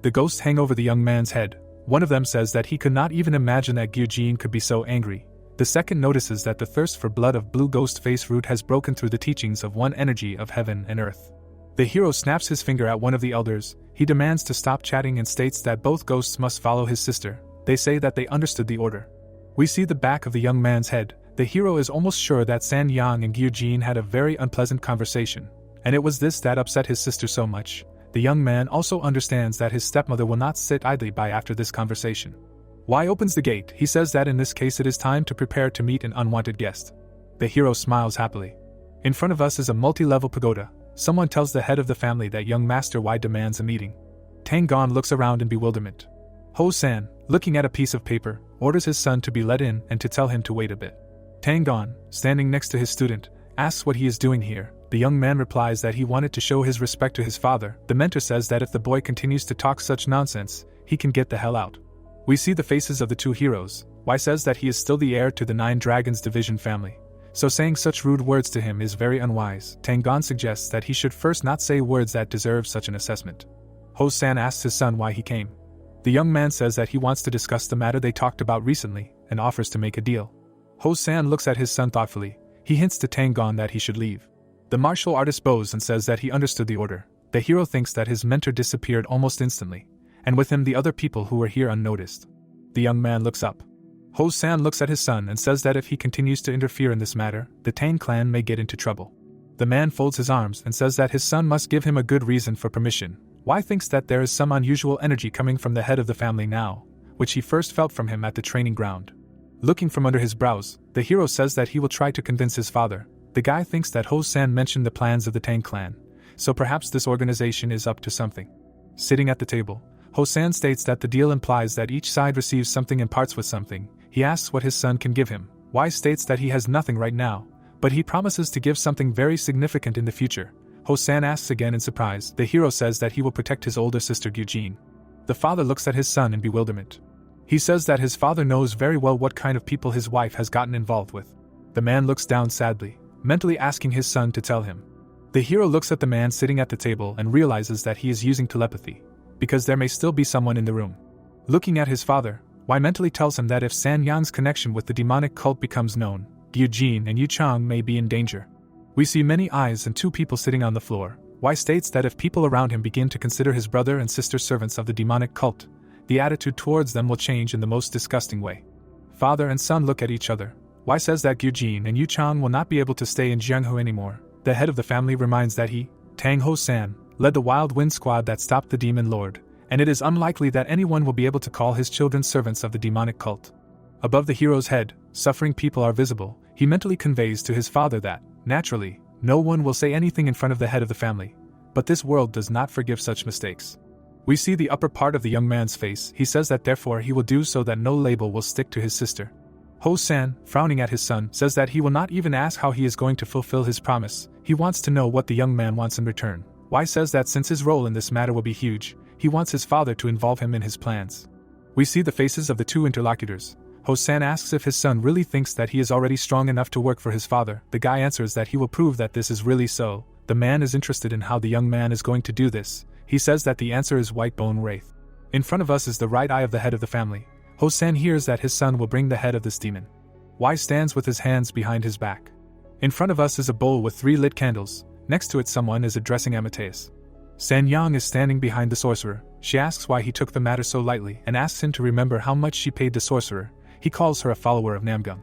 The ghosts hang over the young man's head. One of them says that he could not even imagine that Eugene could be so angry. The second notices that the thirst for blood of blue ghost face root has broken through the teachings of one energy of heaven and earth. The hero snaps his finger at one of the elders. He demands to stop chatting and states that both ghosts must follow his sister. They say that they understood the order. We see the back of the young man's head. The hero is almost sure that San Yang and Eugene had a very unpleasant conversation, and it was this that upset his sister so much. The young man also understands that his stepmother will not sit idly by after this conversation. Y opens the gate. He says that in this case it is time to prepare to meet an unwanted guest. The hero smiles happily. In front of us is a multi-level pagoda. Someone tells the head of the family that young Master Y demands a meeting. Tang looks around in bewilderment. Ho-san, looking at a piece of paper, orders his son to be let in and to tell him to wait a bit. Tang, standing next to his student, asks what he is doing here. The young man replies that he wanted to show his respect to his father. The mentor says that if the boy continues to talk such nonsense, he can get the hell out. We see the faces of the two heroes. Y says that he is still the heir to the 9 Dragons Division family, so saying such rude words to him is very unwise. Tang suggests that he should first not say words that deserve such an assessment. Ho-san asks his son why he came. The young man says that he wants to discuss the matter they talked about recently, and offers to make a deal. Ho-san looks at his son thoughtfully. He hints to Tang that he should leave. The martial artist bows and says that he understood the order. The hero thinks that his mentor disappeared almost instantly, and with him the other people who were here unnoticed. The young man looks up. Ho-san looks at his son and says that if he continues to interfere in this matter, the Tang clan may get into trouble. The man folds his arms and says that his son must give him a good reason for permission. Y thinks that there is some unusual energy coming from the head of the family now, which he first felt from him at the training ground. Looking from under his brows, the hero says that he will try to convince his father. The guy thinks that Ho-san mentioned the plans of the Tang clan, so perhaps this organization is up to something. Sitting at the table, Ho-san states that the deal implies that each side receives something and parts with something. He asks what his son can give him. Y states that he has nothing right now, but he promises to give something very significant in the future. Ho-san asks again in surprise. The hero says that he will protect his older sister Eugene. The father looks at his son in bewilderment. He says that his father knows very well what kind of people his wife has gotten involved with. The man looks down sadly, mentally asking his son to tell him. The hero looks at the man sitting at the table and realizes that he is using telepathy, because there may still be someone in the room. Looking at his father, Y mentally tells him that if San Yang's connection with the demonic cult becomes known, Eugene and Yuch Chong may be in danger. We see many eyes and 2 people sitting on the floor. Y states that if people around him begin to consider his brother and sister servants of the demonic cult, the attitude towards them will change in the most disgusting way. Father and son look at each other. Y says that Eugene and Yuch Chong will not be able to stay in Jianghu anymore. The head of the family reminds that he, Tang Ho-san, led the Wild Wind Squad that stopped the Demon Lord, and it is unlikely that anyone will be able to call his children servants of the demonic cult. Above the hero's head, suffering people are visible. He mentally conveys to his father that, naturally, no one will say anything in front of the head of the family, but this world does not forgive such mistakes. We see the upper part of the young man's face. He says that therefore he will do so that no label will stick to his sister. Ho-san, frowning at his son, says that he will not even ask how he is going to fulfill his promise. He wants to know what the young man wants in return. Y says that since his role in this matter will be huge, he wants his father to involve him in his plans. We see the faces of the 2 interlocutors. Ho-san asks if his son really thinks that he is already strong enough to work for his father. The guy answers that he will prove that this is really so. The man is interested in how the young man is going to do this. He says that the answer is White Bone Wraith. In front of us is the right eye of the head of the family. Ho-san hears that his son will bring the head of this demon. Y stands with his hands behind his back. In front of us is a bowl with 3 lit candles. Next to it someone is addressing Amateus. San Yang is standing behind the sorcerer. She asks why he took the matter so lightly and asks him to remember how much she paid the sorcerer. He calls her a follower of Namgung.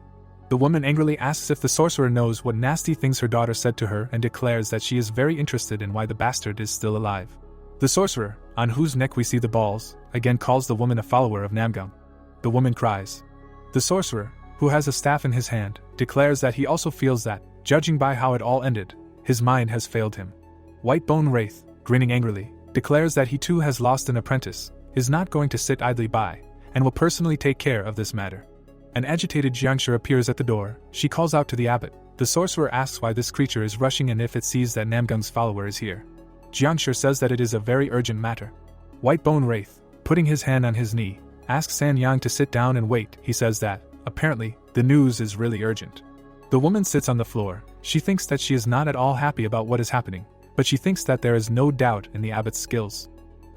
The woman angrily asks if the sorcerer knows what nasty things her daughter said to her and declares that she is very interested in why the bastard is still alive. The sorcerer, on whose neck we see the balls, again calls the woman a follower of Namgung. The woman cries. The sorcerer, who has a staff in his hand, declares that he also feels that, judging by how it all ended, his mind has failed him. White Bone Wraith, grinning angrily, declares that he too has lost an apprentice, is not going to sit idly by, and will personally take care of this matter. An agitated Jiangshi appears at the door. She calls out to the abbot. The sorcerer asks why this creature is rushing and if it sees that Namgung's follower is here. Jiangshi says that it is a very urgent matter. White Bone Wraith, putting his hand on his knee, asks San Yang to sit down and wait. He says that, apparently, the news is really urgent. The woman sits on the floor. She thinks that she is not at all happy about what is happening, but she thinks that there is no doubt in the abbot's skills.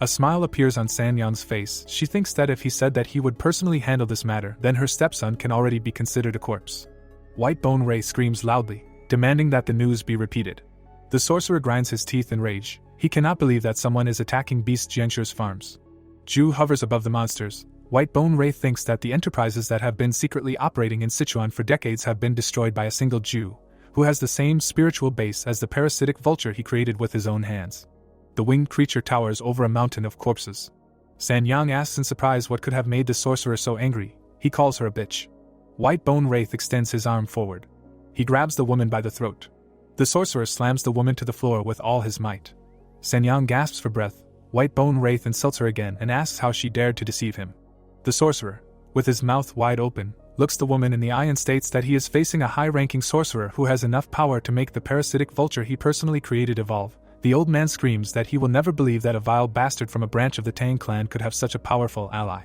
A smile appears on San Yang's face. She thinks that if he said that he would personally handle this matter, then her stepson can already be considered a corpse. White Bone Wraith screams loudly, demanding that the news be repeated. The sorcerer grinds his teeth in rage. He cannot believe that someone is attacking Beast Jiangshu's farms. Ju hovers above the monsters. White Bone Wraith thinks that the enterprises that have been secretly operating in Sichuan for decades have been destroyed by a single Jew, who has the same spiritual base as the parasitic vulture he created with his own hands. The winged creature towers over a mountain of corpses. San Yang asks in surprise what could have made the sorcerer so angry. He calls her a bitch. White Bone Wraith extends his arm forward. He grabs the woman by the throat. The sorcerer slams the woman to the floor with all his might. San Yang gasps for breath. White Bone Wraith insults her again and asks how she dared to deceive him. The sorcerer, with his mouth wide open, looks the woman in the eye and states that he is facing a high-ranking sorcerer who has enough power to make the parasitic vulture he personally created evolve. The old man screams that he will never believe that a vile bastard from a branch of the Tang clan could have such a powerful ally.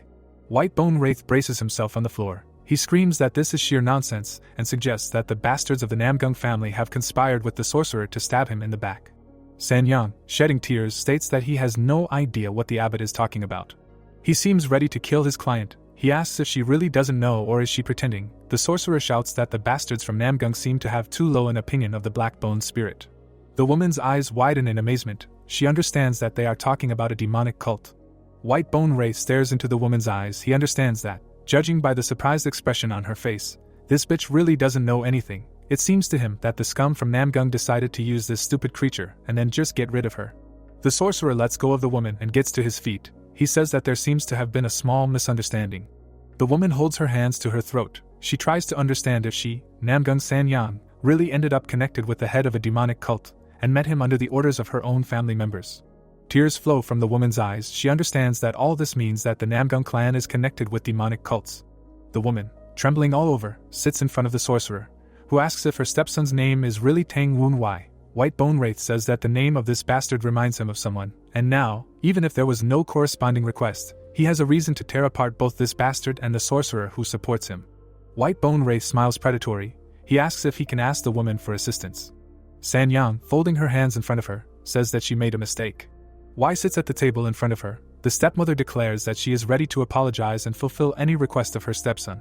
White Bone Wraith braces himself on the floor. He screams that this is sheer nonsense and suggests that the bastards of the Namgung family have conspired with the sorcerer to stab him in the back. San Yang, shedding tears, states that he has no idea what the abbot is talking about. He seems ready to kill his client. He asks if she really doesn't know or is she pretending. The sorcerer shouts that the bastards from Namgung seem to have too low an opinion of the black-bone spirit. The woman's eyes widen in amazement. She understands that they are talking about a demonic cult. White Bone Wraith stares into the woman's eyes. He understands that, judging by the surprised expression on her face, this bitch really doesn't know anything. It seems to him that the scum from Namgung decided to use this stupid creature and then just get rid of her. The sorcerer lets go of the woman and gets to his feet. He says that there seems to have been a small misunderstanding. The woman holds her hands to her throat. She tries to understand if she, Namgung San Yang, really ended up connected with the head of a demonic cult and met him under the orders of her own family members. Tears flow from the woman's eyes. She understands that all this means that the Namgung clan is connected with demonic cults. The woman, trembling all over, sits in front of the sorcerer, who asks if her stepson's name is really Tang Woon Wai. White Bone Wraith says that the name of this bastard reminds him of someone, and now, even if there was no corresponding request, he has a reason to tear apart both this bastard and the sorcerer who supports him. White Bone Wraith smiles predatory. He asks if he can ask the woman for assistance. San Yang, folding her hands in front of her, says that she made a mistake. Wai sits at the table in front of her. The stepmother declares that she is ready to apologize and fulfill any request of her stepson.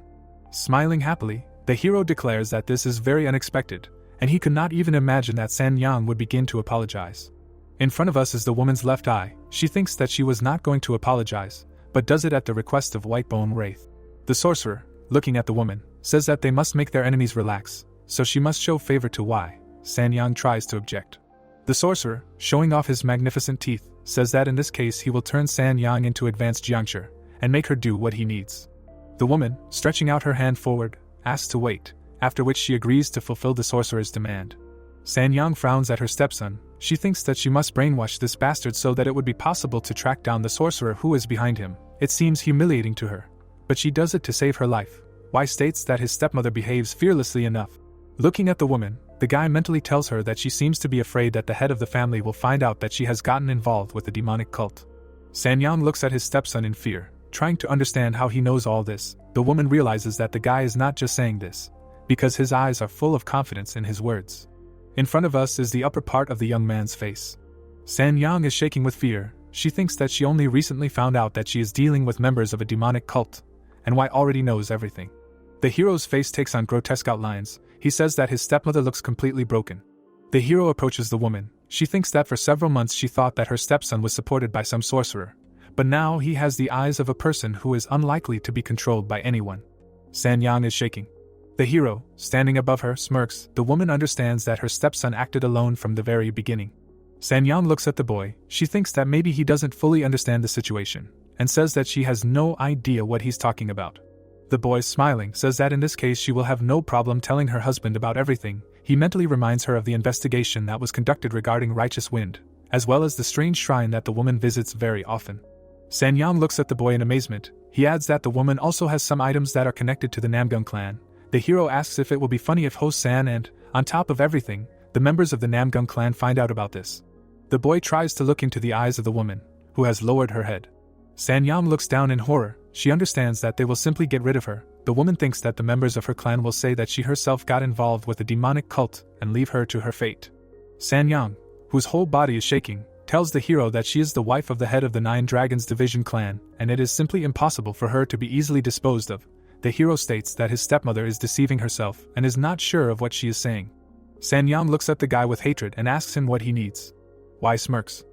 Smiling happily, the hero declares that this is very unexpected, and he could not even imagine that San Yang would begin to apologize. In front of us is the woman's left eye. She thinks that she was not going to apologize, but does it at the request of White Bone Wraith. The sorcerer, looking at the woman, says that they must make their enemies relax, so she must show favor to Wai. San Yang tries to object. The sorcerer, showing off his magnificent teeth, says that in this case he will turn San Yang into advanced Jiangshi and make her do what he needs. The woman, stretching out her hand forward, asks to wait, after which she agrees to fulfill the sorcerer's demand. San Yang frowns at her stepson. She thinks that she must brainwash this bastard so that it would be possible to track down the sorcerer who is behind him. It seems humiliating to her, but she does it to save her life. Wai states that his stepmother behaves fearlessly enough. Looking at the woman, the guy mentally tells her that she seems to be afraid that the head of the family will find out that she has gotten involved with the demonic cult. San Yang looks at his stepson in fear, trying to understand how he knows all this. The woman realizes that the guy is not just saying this, because his eyes are full of confidence in his words. In front of us is the upper part of the young man's face. San Yang is shaking with fear. She thinks that she only recently found out that she is dealing with members of a demonic cult, and Wai already knows everything. The hero's face takes on grotesque outlines. He says that his stepmother looks completely broken. The hero approaches the woman. She thinks that for several months she thought that her stepson was supported by some sorcerer, but now he has the eyes of a person who is unlikely to be controlled by anyone. San Yang is shaking. The hero, standing above her, smirks. The woman understands that her stepson acted alone from the very beginning. San Yang looks at the boy. She thinks that maybe he doesn't fully understand the situation, and says that she has no idea what he's talking about. The boy, smiling, says that in this case she will have no problem telling her husband about everything. He mentally reminds her of the investigation that was conducted regarding Righteous Wind, as well as the strange shrine that the woman visits very often. Sanyang looks at the boy in amazement. He adds that the woman also has some items that are connected to the Namgung clan. The hero asks if it will be funny if Ho-san and, on top of everything, the members of the Namgung clan find out about this. The boy tries to look into the eyes of the woman, who has lowered her head. Sanyang looks down in horror. She understands that they will simply get rid of her. The woman thinks that the members of her clan will say that she herself got involved with a demonic cult and leave her to her fate. Sanyang, whose whole body is shaking, tells the hero that she is the wife of the head of the Nine Dragons Division clan, and it is simply impossible for her to be easily disposed of. The hero states that his stepmother is deceiving herself and is not sure of what she is saying. Sanyang looks at the guy with hatred and asks him what he needs. Why smirks.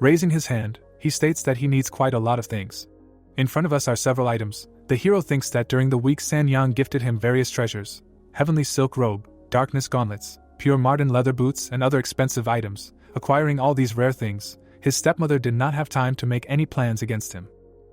Raising his hand, he states that he needs quite a lot of things. In front of us are several items. The hero thinks that during the week Sanyang gifted him various treasures: heavenly silk robe, darkness gauntlets, pure marten leather boots, and other expensive items. Acquiring all these rare things, his stepmother did not have time to make any plans against him.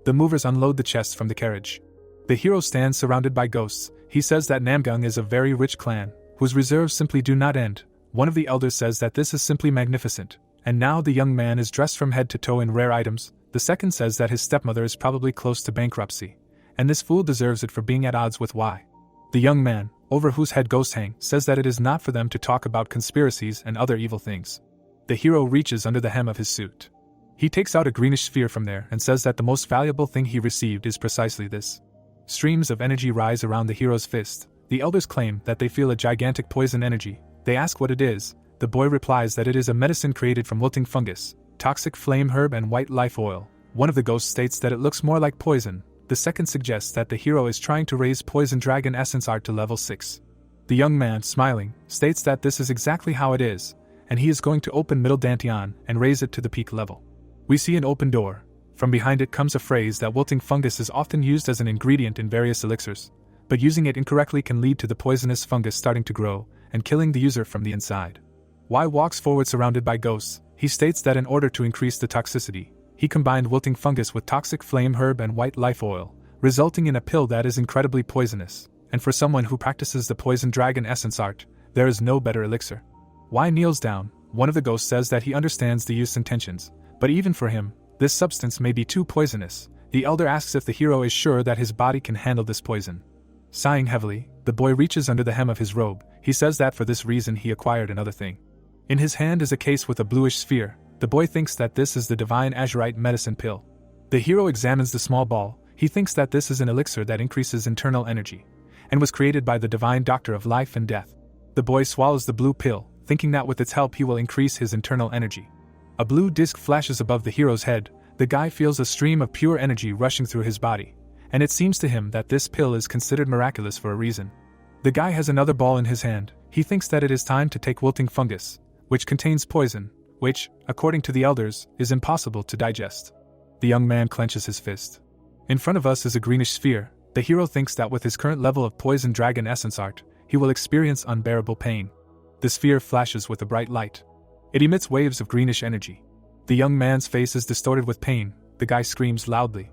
The movers unload the chests from the carriage. The hero stands surrounded by ghosts. He says that Namgung is a very rich clan, whose reserves simply do not end. One of the elders says that this is simply magnificent, and now the young man is dressed from head to toe in rare items. The second says that his stepmother is probably close to bankruptcy, and this fool deserves it for being at odds with Y. The young man, over whose head ghosts hang, says that it is not for them to talk about conspiracies and other evil things. The hero reaches under the hem of his suit. He takes out a greenish sphere from there and says that the most valuable thing he received is precisely this. Streams of energy rise around the hero's fist. The elders claim that they feel a gigantic poison energy. They ask what it is. The boy replies that it is a medicine created from wilting fungus, toxic flame herb, and white life oil. One of the ghosts states that it looks more like poison. The second suggests that the hero is trying to raise poison dragon essence art to level 6. The young man, smiling, states that this is exactly how it is, and he is going to open Middle Dantian and raise it to the peak level. We see an open door. From behind it comes a phrase that wilting fungus is often used as an ingredient in various elixirs, but using it incorrectly can lead to the poisonous fungus starting to grow and killing the user from the inside. Y walks forward surrounded by ghosts. He states that in order to increase the toxicity, he combined wilting fungus with toxic flame herb and white life oil, resulting in a pill that is incredibly poisonous, and for someone who practices the poison dragon essence art, there is no better elixir. Y kneels down. One of the ghosts says that he understands the youth's intentions, but even for him, this substance may be too poisonous. The elder asks if the hero is sure that his body can handle this poison. Sighing heavily, the boy reaches under the hem of his robe. He says that for this reason he acquired another thing. In his hand is a case with a bluish sphere. The boy thinks that this is the divine azurite medicine pill. The hero examines the small ball. He thinks that this is an elixir that increases internal energy, and was created by the divine doctor of life and death. The boy swallows the blue pill, thinking that with its help he will increase his internal energy. A blue disc flashes above the hero's head. The guy feels a stream of pure energy rushing through his body, and it seems to him that this pill is considered miraculous for a reason. The guy has another ball in his hand. He thinks that it is time to take wilting fungus, which contains poison, which, according to the elders, is impossible to digest. The young man clenches his fist. In front of us is a greenish sphere. The hero thinks that with his current level of poison dragon essence art, he will experience unbearable pain. The sphere flashes with a bright light. It emits waves of greenish energy. The young man's face is distorted with pain. The guy screams loudly.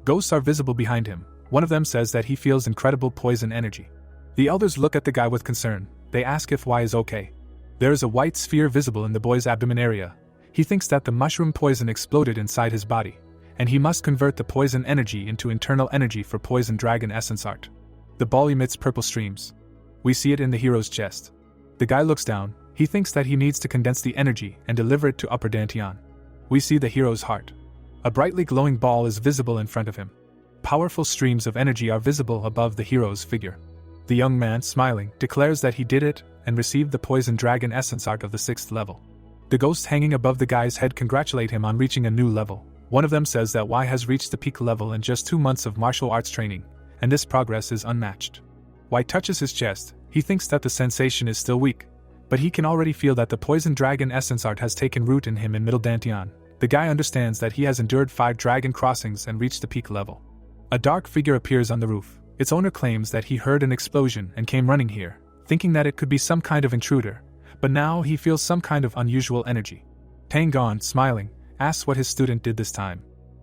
Ghosts are visible behind him. One of them says that he feels incredible poison energy. The elders look at the guy with concern. They ask if Y is okay. There is a white sphere visible in the boy's abdomen area. He thinks that the mushroom poison exploded inside his body, and he must convert the poison energy into internal energy for poison dragon essence art. The ball emits purple streams. We see it in the hero's chest. The guy looks down. He thinks that he needs to condense the energy and deliver it to Upper Dantian. We see the hero's heart. A brightly glowing ball is visible in front of him. Powerful streams of energy are visible above the hero's figure. The young man, smiling, declares that he did it and received the poison dragon essence art of the 6th level. The ghosts hanging above the guy's head congratulate him on reaching a new level. One of them says that Y has reached the peak level in just 2 months of martial arts training, and this progress is unmatched. Y touches his chest. He thinks that the sensation is still weak, but he can already feel that the poison dragon essence art has taken root in him in Middle Dantian. The guy understands that he has endured 5 dragon crossings and reached the peak level. A dark figure appears on the roof. Its owner claims that he heard an explosion and came running here, thinking that it could be some kind of intruder, but now he feels some kind of unusual energy. Tang, smiling, asks what his student did this time.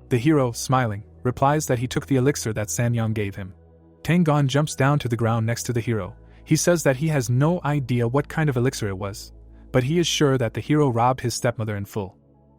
The hero, smiling, replies that he took the elixir that Sanyang gave him. Tang jumps down to the ground next to the hero. He says that he has no idea what kind of elixir it was, but he is sure that the hero robbed his stepmother in full.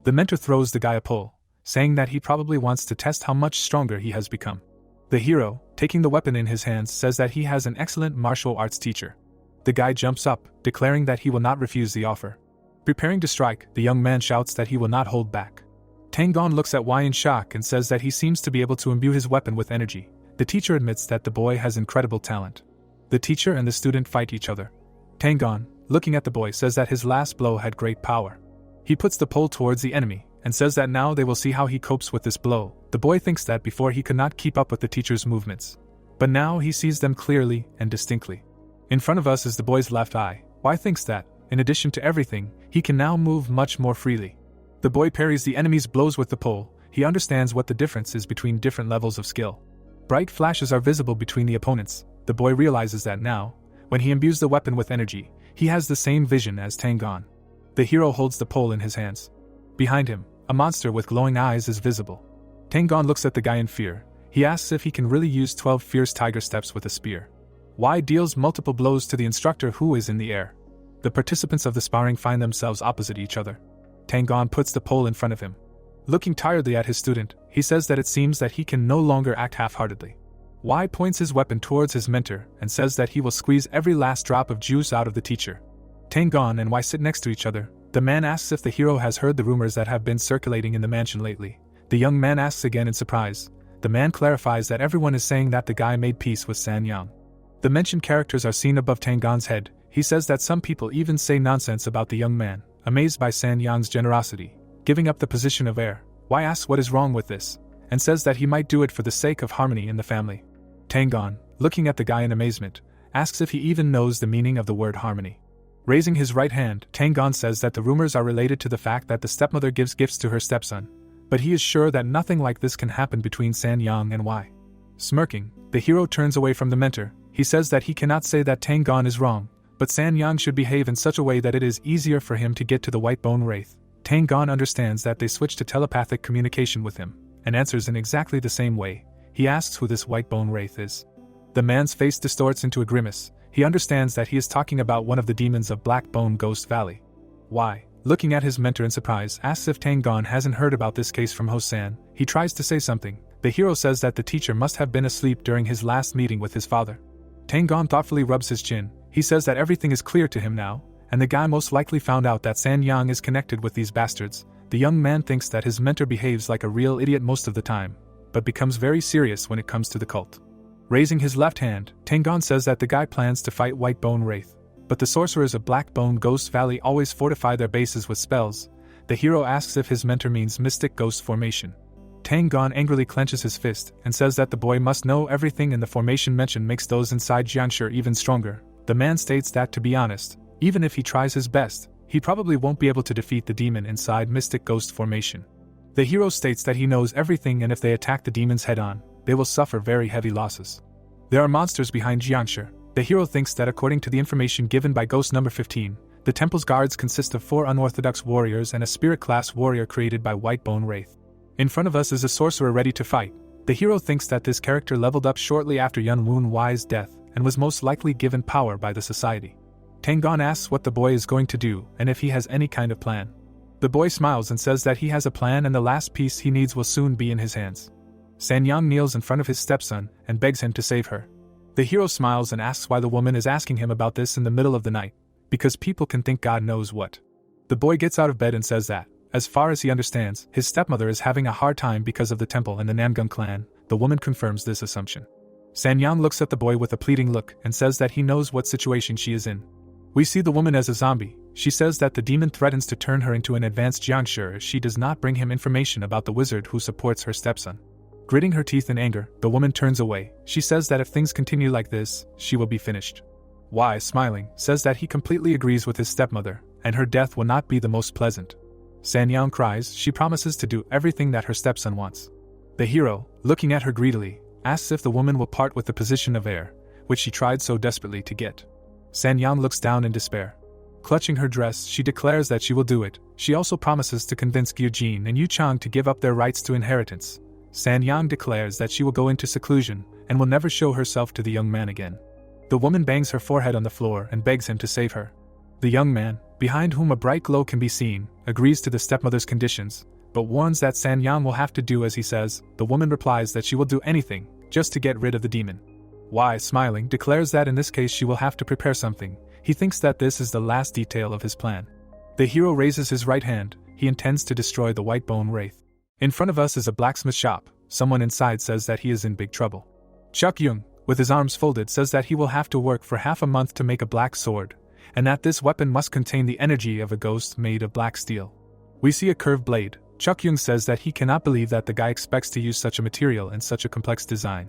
The mentor throws the guy a pull, saying that he probably wants to test how much stronger he has become. The hero, taking the weapon in his hands, says that he has an excellent martial arts teacher. The guy jumps up, declaring that he will not refuse the offer. Preparing to strike, the young man shouts that he will not hold back. Tang looks at Y in shock and says that he seems to be able to imbue his weapon with energy. The teacher admits that the boy has incredible talent. The teacher and the student fight each other. Tang, looking at the boy, says that his last blow had great power. He puts the pole towards the enemy, and says that now they will see how he copes with this blow. The boy thinks that before he could not keep up with the teacher's movements. But now he sees them clearly and distinctly. In front of us is the boy's left eye. Y thinks that, in addition to everything, he can now move much more freely. The boy parries the enemy's blows with the pole. He understands what the difference is between different levels of skill. Bright flashes are visible between the opponents. The boy realizes that now, when he imbues the weapon with energy, he has the same vision as Tang. The hero holds the pole in his hands. Behind him, a monster with glowing eyes is visible. Tang looks at the guy in fear. He asks if he can really use 12 fierce tiger steps with a spear. Y deals multiple blows to the instructor, who is in the air. The participants of the sparring find themselves opposite each other. Tang puts the pole in front of him. Looking tiredly at his student, he says that it seems that he can no longer act half-heartedly. Y points his weapon towards his mentor and says that he will squeeze every last drop of juice out of the teacher. Tang and Y sit next to each other. The man asks if the hero has heard the rumors that have been circulating in the mansion lately. The young man asks again in surprise. The man clarifies that everyone is saying that the guy made peace with San Yang. The mentioned characters are seen above Tang head. He says that some people even say nonsense about the young man, amazed by San Yang's generosity, giving up the position of heir. Y asks what is wrong with this, and says that he might do it for the sake of harmony in the family. Tang, looking at the guy in amazement, asks if he even knows the meaning of the word harmony. Raising his right hand, Tang says that the rumors are related to the fact that the stepmother gives gifts to her stepson, but he is sure that nothing like this can happen between San Yang and Y. Smirking, the hero turns away from the mentor. He says that he cannot say that Tang is wrong, but San Yang should behave in such a way that it is easier for him to get to the white bone wraith. Tang understands that they switch to telepathic communication with him, and answers in exactly the same way. He asks who this white bone wraith is. The man's face distorts into a grimace. He understands that he is talking about one of the demons of Black Bone Ghost Valley. Y, looking at his mentor in surprise, asks if Tang hasn't heard about this case from Hosan. He tries to say something. The hero says that the teacher must have been asleep during his last meeting with his father. Tang thoughtfully rubs his chin. He says that everything is clear to him now, and the guy most likely found out that San Yang is connected with these bastards. The young man thinks that his mentor behaves like a real idiot most of the time, but becomes very serious when it comes to the cult. Raising his left hand, Tang says that the guy plans to fight White Bone Wraith, but the sorcerers of Black Bone Ghost Valley always fortify their bases with spells. The hero asks if his mentor means Mystic Ghost Formation. Tang angrily clenches his fist and says that the boy must know everything, and the formation mentioned makes those inside Jiangshi even stronger. The man states that, to be honest, even if he tries his best, he probably won't be able to defeat the demon inside Mystic Ghost Formation. The hero states that he knows everything, and if they attack the demons head-on, they will suffer very heavy losses. There are monsters behind Jiangshi. The hero thinks that according to the information given by Ghost Number 15, the temple's guards consist of 4 unorthodox warriors and a spirit-class warrior created by White Bone Wraith. In front of us is a sorcerer ready to fight. The hero thinks that this character leveled up shortly after Yun Woon Y's death, and was most likely given power by the society. Tang asks what the boy is going to do, and if he has any kind of plan. The boy smiles and says that he has a plan, and the last piece he needs will soon be in his hands. San Yang kneels in front of his stepson, and begs him to save her. The hero smiles and asks why the woman is asking him about this in the middle of the night. Because people can think God knows what. The boy gets out of bed and says that, as far as he understands, his stepmother is having a hard time because of the temple and the Namgung clan. The woman confirms this assumption. San Yang looks at the boy with a pleading look and says that he knows what situation she is in. We see the woman as a zombie. She says that the demon threatens to turn her into an advanced Jiangshi if she does not bring him information about the wizard who supports her stepson. Gritting her teeth in anger, the woman turns away. She says that if things continue like this, she will be finished. Y, smiling, says that he completely agrees with his stepmother, and her death will not be the most pleasant. San Yang cries. She promises to do everything that her stepson wants. The hero, looking at her greedily, asks if the woman will part with the position of heir, which she tried so desperately to get. San Yang looks down in despair. Clutching her dress, she declares that she will do it. She also promises to convince Gyujin and Yuch Chong to give up their rights to inheritance. San Yang declares that she will go into seclusion and will never show herself to the young man again. The woman bangs her forehead on the floor and begs him to save her. The young man, behind whom a bright glow can be seen, agrees to the stepmother's conditions, but warns that Sanyang will have to do as he says. The woman replies that she will do anything, just to get rid of the demon. Y, smiling, declares that in this case she will have to prepare something. He thinks that this is the last detail of his plan. The hero raises his right hand. He intends to destroy the white bone wraith. In front of us is a blacksmith shop. Someone inside says that he is in big trouble. Chuck Young, with his arms folded, says that he will have to work for half a month to make a black sword, and that this weapon must contain the energy of a ghost made of black steel. We see a curved blade. Chuck Young says that he cannot believe that the guy expects to use such a material and such a complex design.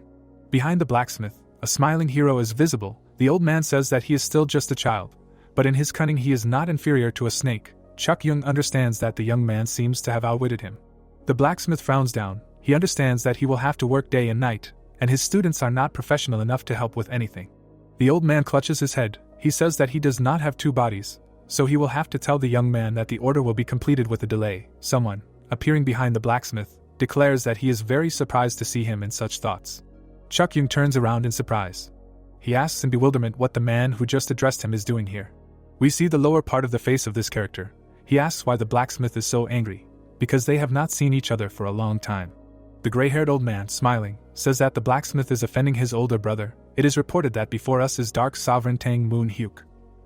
Behind the blacksmith, a smiling hero is visible. The old man says that he is still just a child, but in his cunning he is not inferior to a snake. Chuck Young understands that the young man seems to have outwitted him. The blacksmith frowns down. He understands that he will have to work day and night, and his students are not professional enough to help with anything. The old man clutches his head. He says that he does not have two bodies, so he will have to tell the young man that the order will be completed with a delay. Someone, appearing behind the blacksmith, declares that he is very surprised to see him in such thoughts. Chuck Young turns around in surprise. He asks in bewilderment what the man who just addressed him is doing here. We see the lower part of the face of this character. He asks why the blacksmith is so angry, because they have not seen each other for a long time. The gray-haired old man, smiling, says that the blacksmith is offending his older brother. It is reported that before us is Dark Sovereign Tang Moon Hyuk.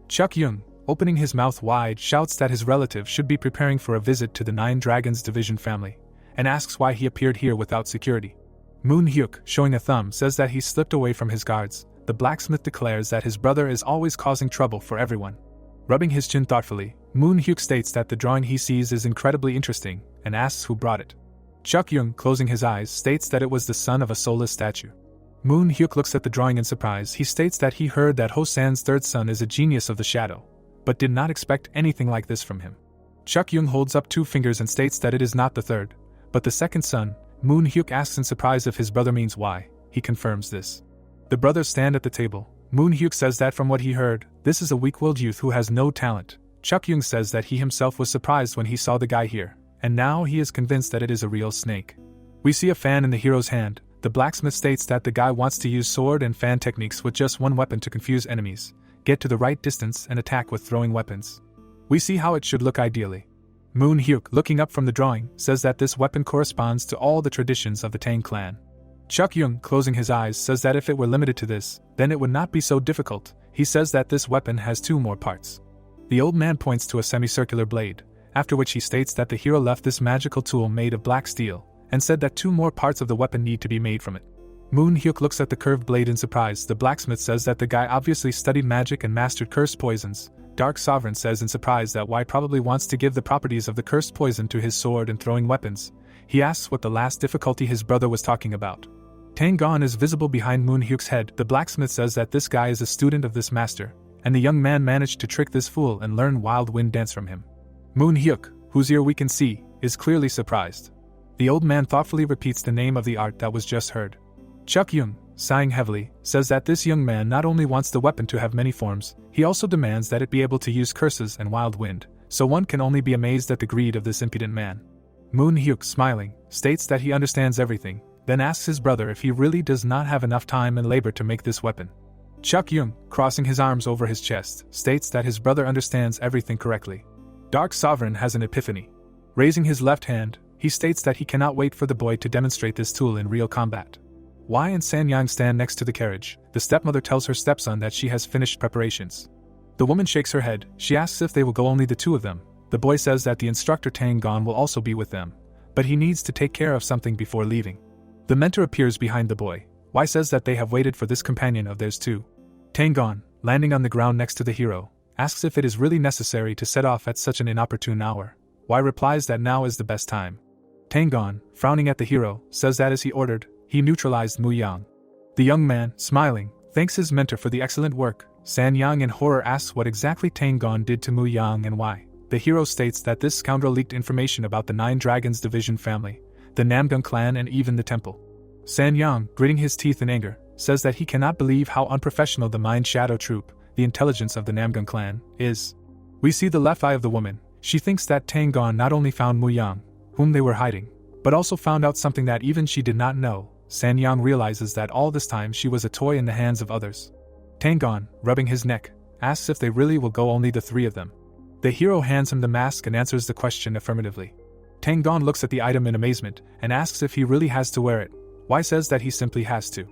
Chuck Young, opening his mouth wide, shouts that his relative should be preparing for a visit to the Nine Dragons Division family, and asks why he appeared here without security. Moon Hyuk, showing a thumb, says that he slipped away from his guards. The blacksmith declares that his brother is always causing trouble for everyone. Rubbing his chin thoughtfully, Moon Hyuk states that the drawing he sees is incredibly interesting, and asks who brought it. Chuck Young, closing his eyes, states that it was the son of a soulless statue. Moon Hyuk looks at the drawing in surprise. He states that he heard that Ho-san's third son is a genius of the shadow, but did not expect anything like this from him. Chuck Young holds up two fingers and states that it is not the third, but the second son. Moon Hyuk asks in surprise if his brother means why. He confirms this. The brothers stand at the table. Moon Hyuk says that from what he heard, this is a weak-willed youth who has no talent. Chuck Young says that he himself was surprised when he saw the guy here, and now he is convinced that it is a real snake. We see a fan in the hero's hand. The blacksmith states that the guy wants to use sword and fan techniques with just one weapon to confuse enemies, get to the right distance and attack with throwing weapons. We see how it should look ideally. Moon Hyuk, looking up from the drawing, says that this weapon corresponds to all the traditions of the Tang clan. Chuck Young, closing his eyes, says that if it were limited to this, then it would not be so difficult. He says that this weapon has two more parts. The old man points to a semicircular blade, after which he states that the hero left this magical tool made of black steel, and said that two more parts of the weapon need to be made from it. Moon Hyuk looks at the curved blade in surprise. The blacksmith says that the guy obviously studied magic and mastered cursed poisons. Dark Sovereign says in surprise that Y probably wants to give the properties of the cursed poison to his sword and throwing weapons. He asks what the last difficulty his brother was talking about. Tang Gon is visible behind Moon Hyuk's head. The blacksmith says that this guy is a student of this master, and the young man managed to trick this fool and learn Wild Wind Dance from him. Moon Hyuk, whose ear we can see, is clearly surprised. The old man thoughtfully repeats the name of the art that was just heard. Chuck Young, sighing heavily, says that this young man not only wants the weapon to have many forms, he also demands that it be able to use curses and wild wind, so one can only be amazed at the greed of this impudent man. Moon Hyuk, smiling, states that he understands everything, then asks his brother if he really does not have enough time and labor to make this weapon. Chuck Young, crossing his arms over his chest, states that his brother understands everything correctly. Dark Sovereign has an epiphany. Raising his left hand, he states that he cannot wait for the boy to demonstrate this tool in real combat. Y and Sanyang stand next to the carriage. The stepmother tells her stepson that she has finished preparations. The woman shakes her head. She asks if they will go only the two of them. The boy says that the instructor Tang Gon will also be with them, but he needs to take care of something before leaving. The mentor appears behind the boy. Y says that they have waited for this companion of theirs too. Tang Gon, landing on the ground next to the hero, asks if it is really necessary to set off at such an inopportune hour. Y replies that now is the best time. Tang Gon, frowning at the hero, says that as he ordered, he neutralized Mu Yang. The young man, smiling, thanks his mentor for the excellent work. San Yang in horror asks what exactly Tang Gon did to Mu Yang and why. The hero states that this scoundrel leaked information about the Nine Dragons Division family, the Namgung clan and even the temple. San Yang, gritting his teeth in anger, says that he cannot believe how unprofessional the Mind Shadow Troop, the intelligence of the Namgung clan, is. We see the left eye of the woman. She thinks that Tang Gon not only found Mu Yang, whom they were hiding, but also found out something that even she did not know. San Yang realizes that all this time she was a toy in the hands of others. Tang Gon, rubbing his neck, asks if they really will go only the three of them. The hero hands him the mask and answers the question affirmatively. Tang Gon looks at the item in amazement and asks if he really has to wear it. Wai says that he simply has to.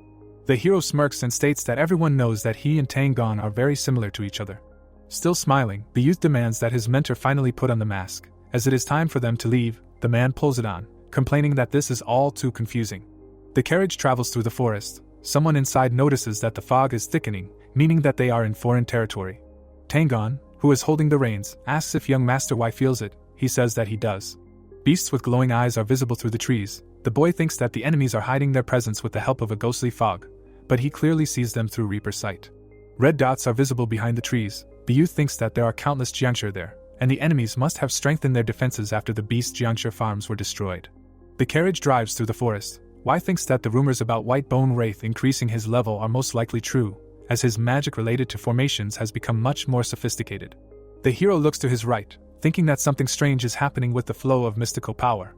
The hero smirks and states that everyone knows that he and Tang Gon are very similar to each other. Still smiling, the youth demands that his mentor finally put on the mask. As it is time for them to leave, the man pulls it on, complaining that this is all too confusing. The carriage travels through the forest. Someone inside notices that the fog is thickening, meaning that they are in foreign territory. Tang Gon, who is holding the reins, asks if young Master Wai feels it. He says that he does. Beasts with glowing eyes are visible through the trees. The boy thinks that the enemies are hiding their presence with the help of a ghostly fog, but he clearly sees them through Reaper sight. Red dots are visible behind the trees. The youth thinks that there are countless Jiangshi there, and the enemies must have strengthened their defenses after the beast Jiangshi farms were destroyed. The carriage drives through the forest. Wai thinks that the rumors about White Bone Wraith increasing his level are most likely true, as his magic related to formations has become much more sophisticated. The hero looks to his right, thinking that something strange is happening with the flow of mystical power.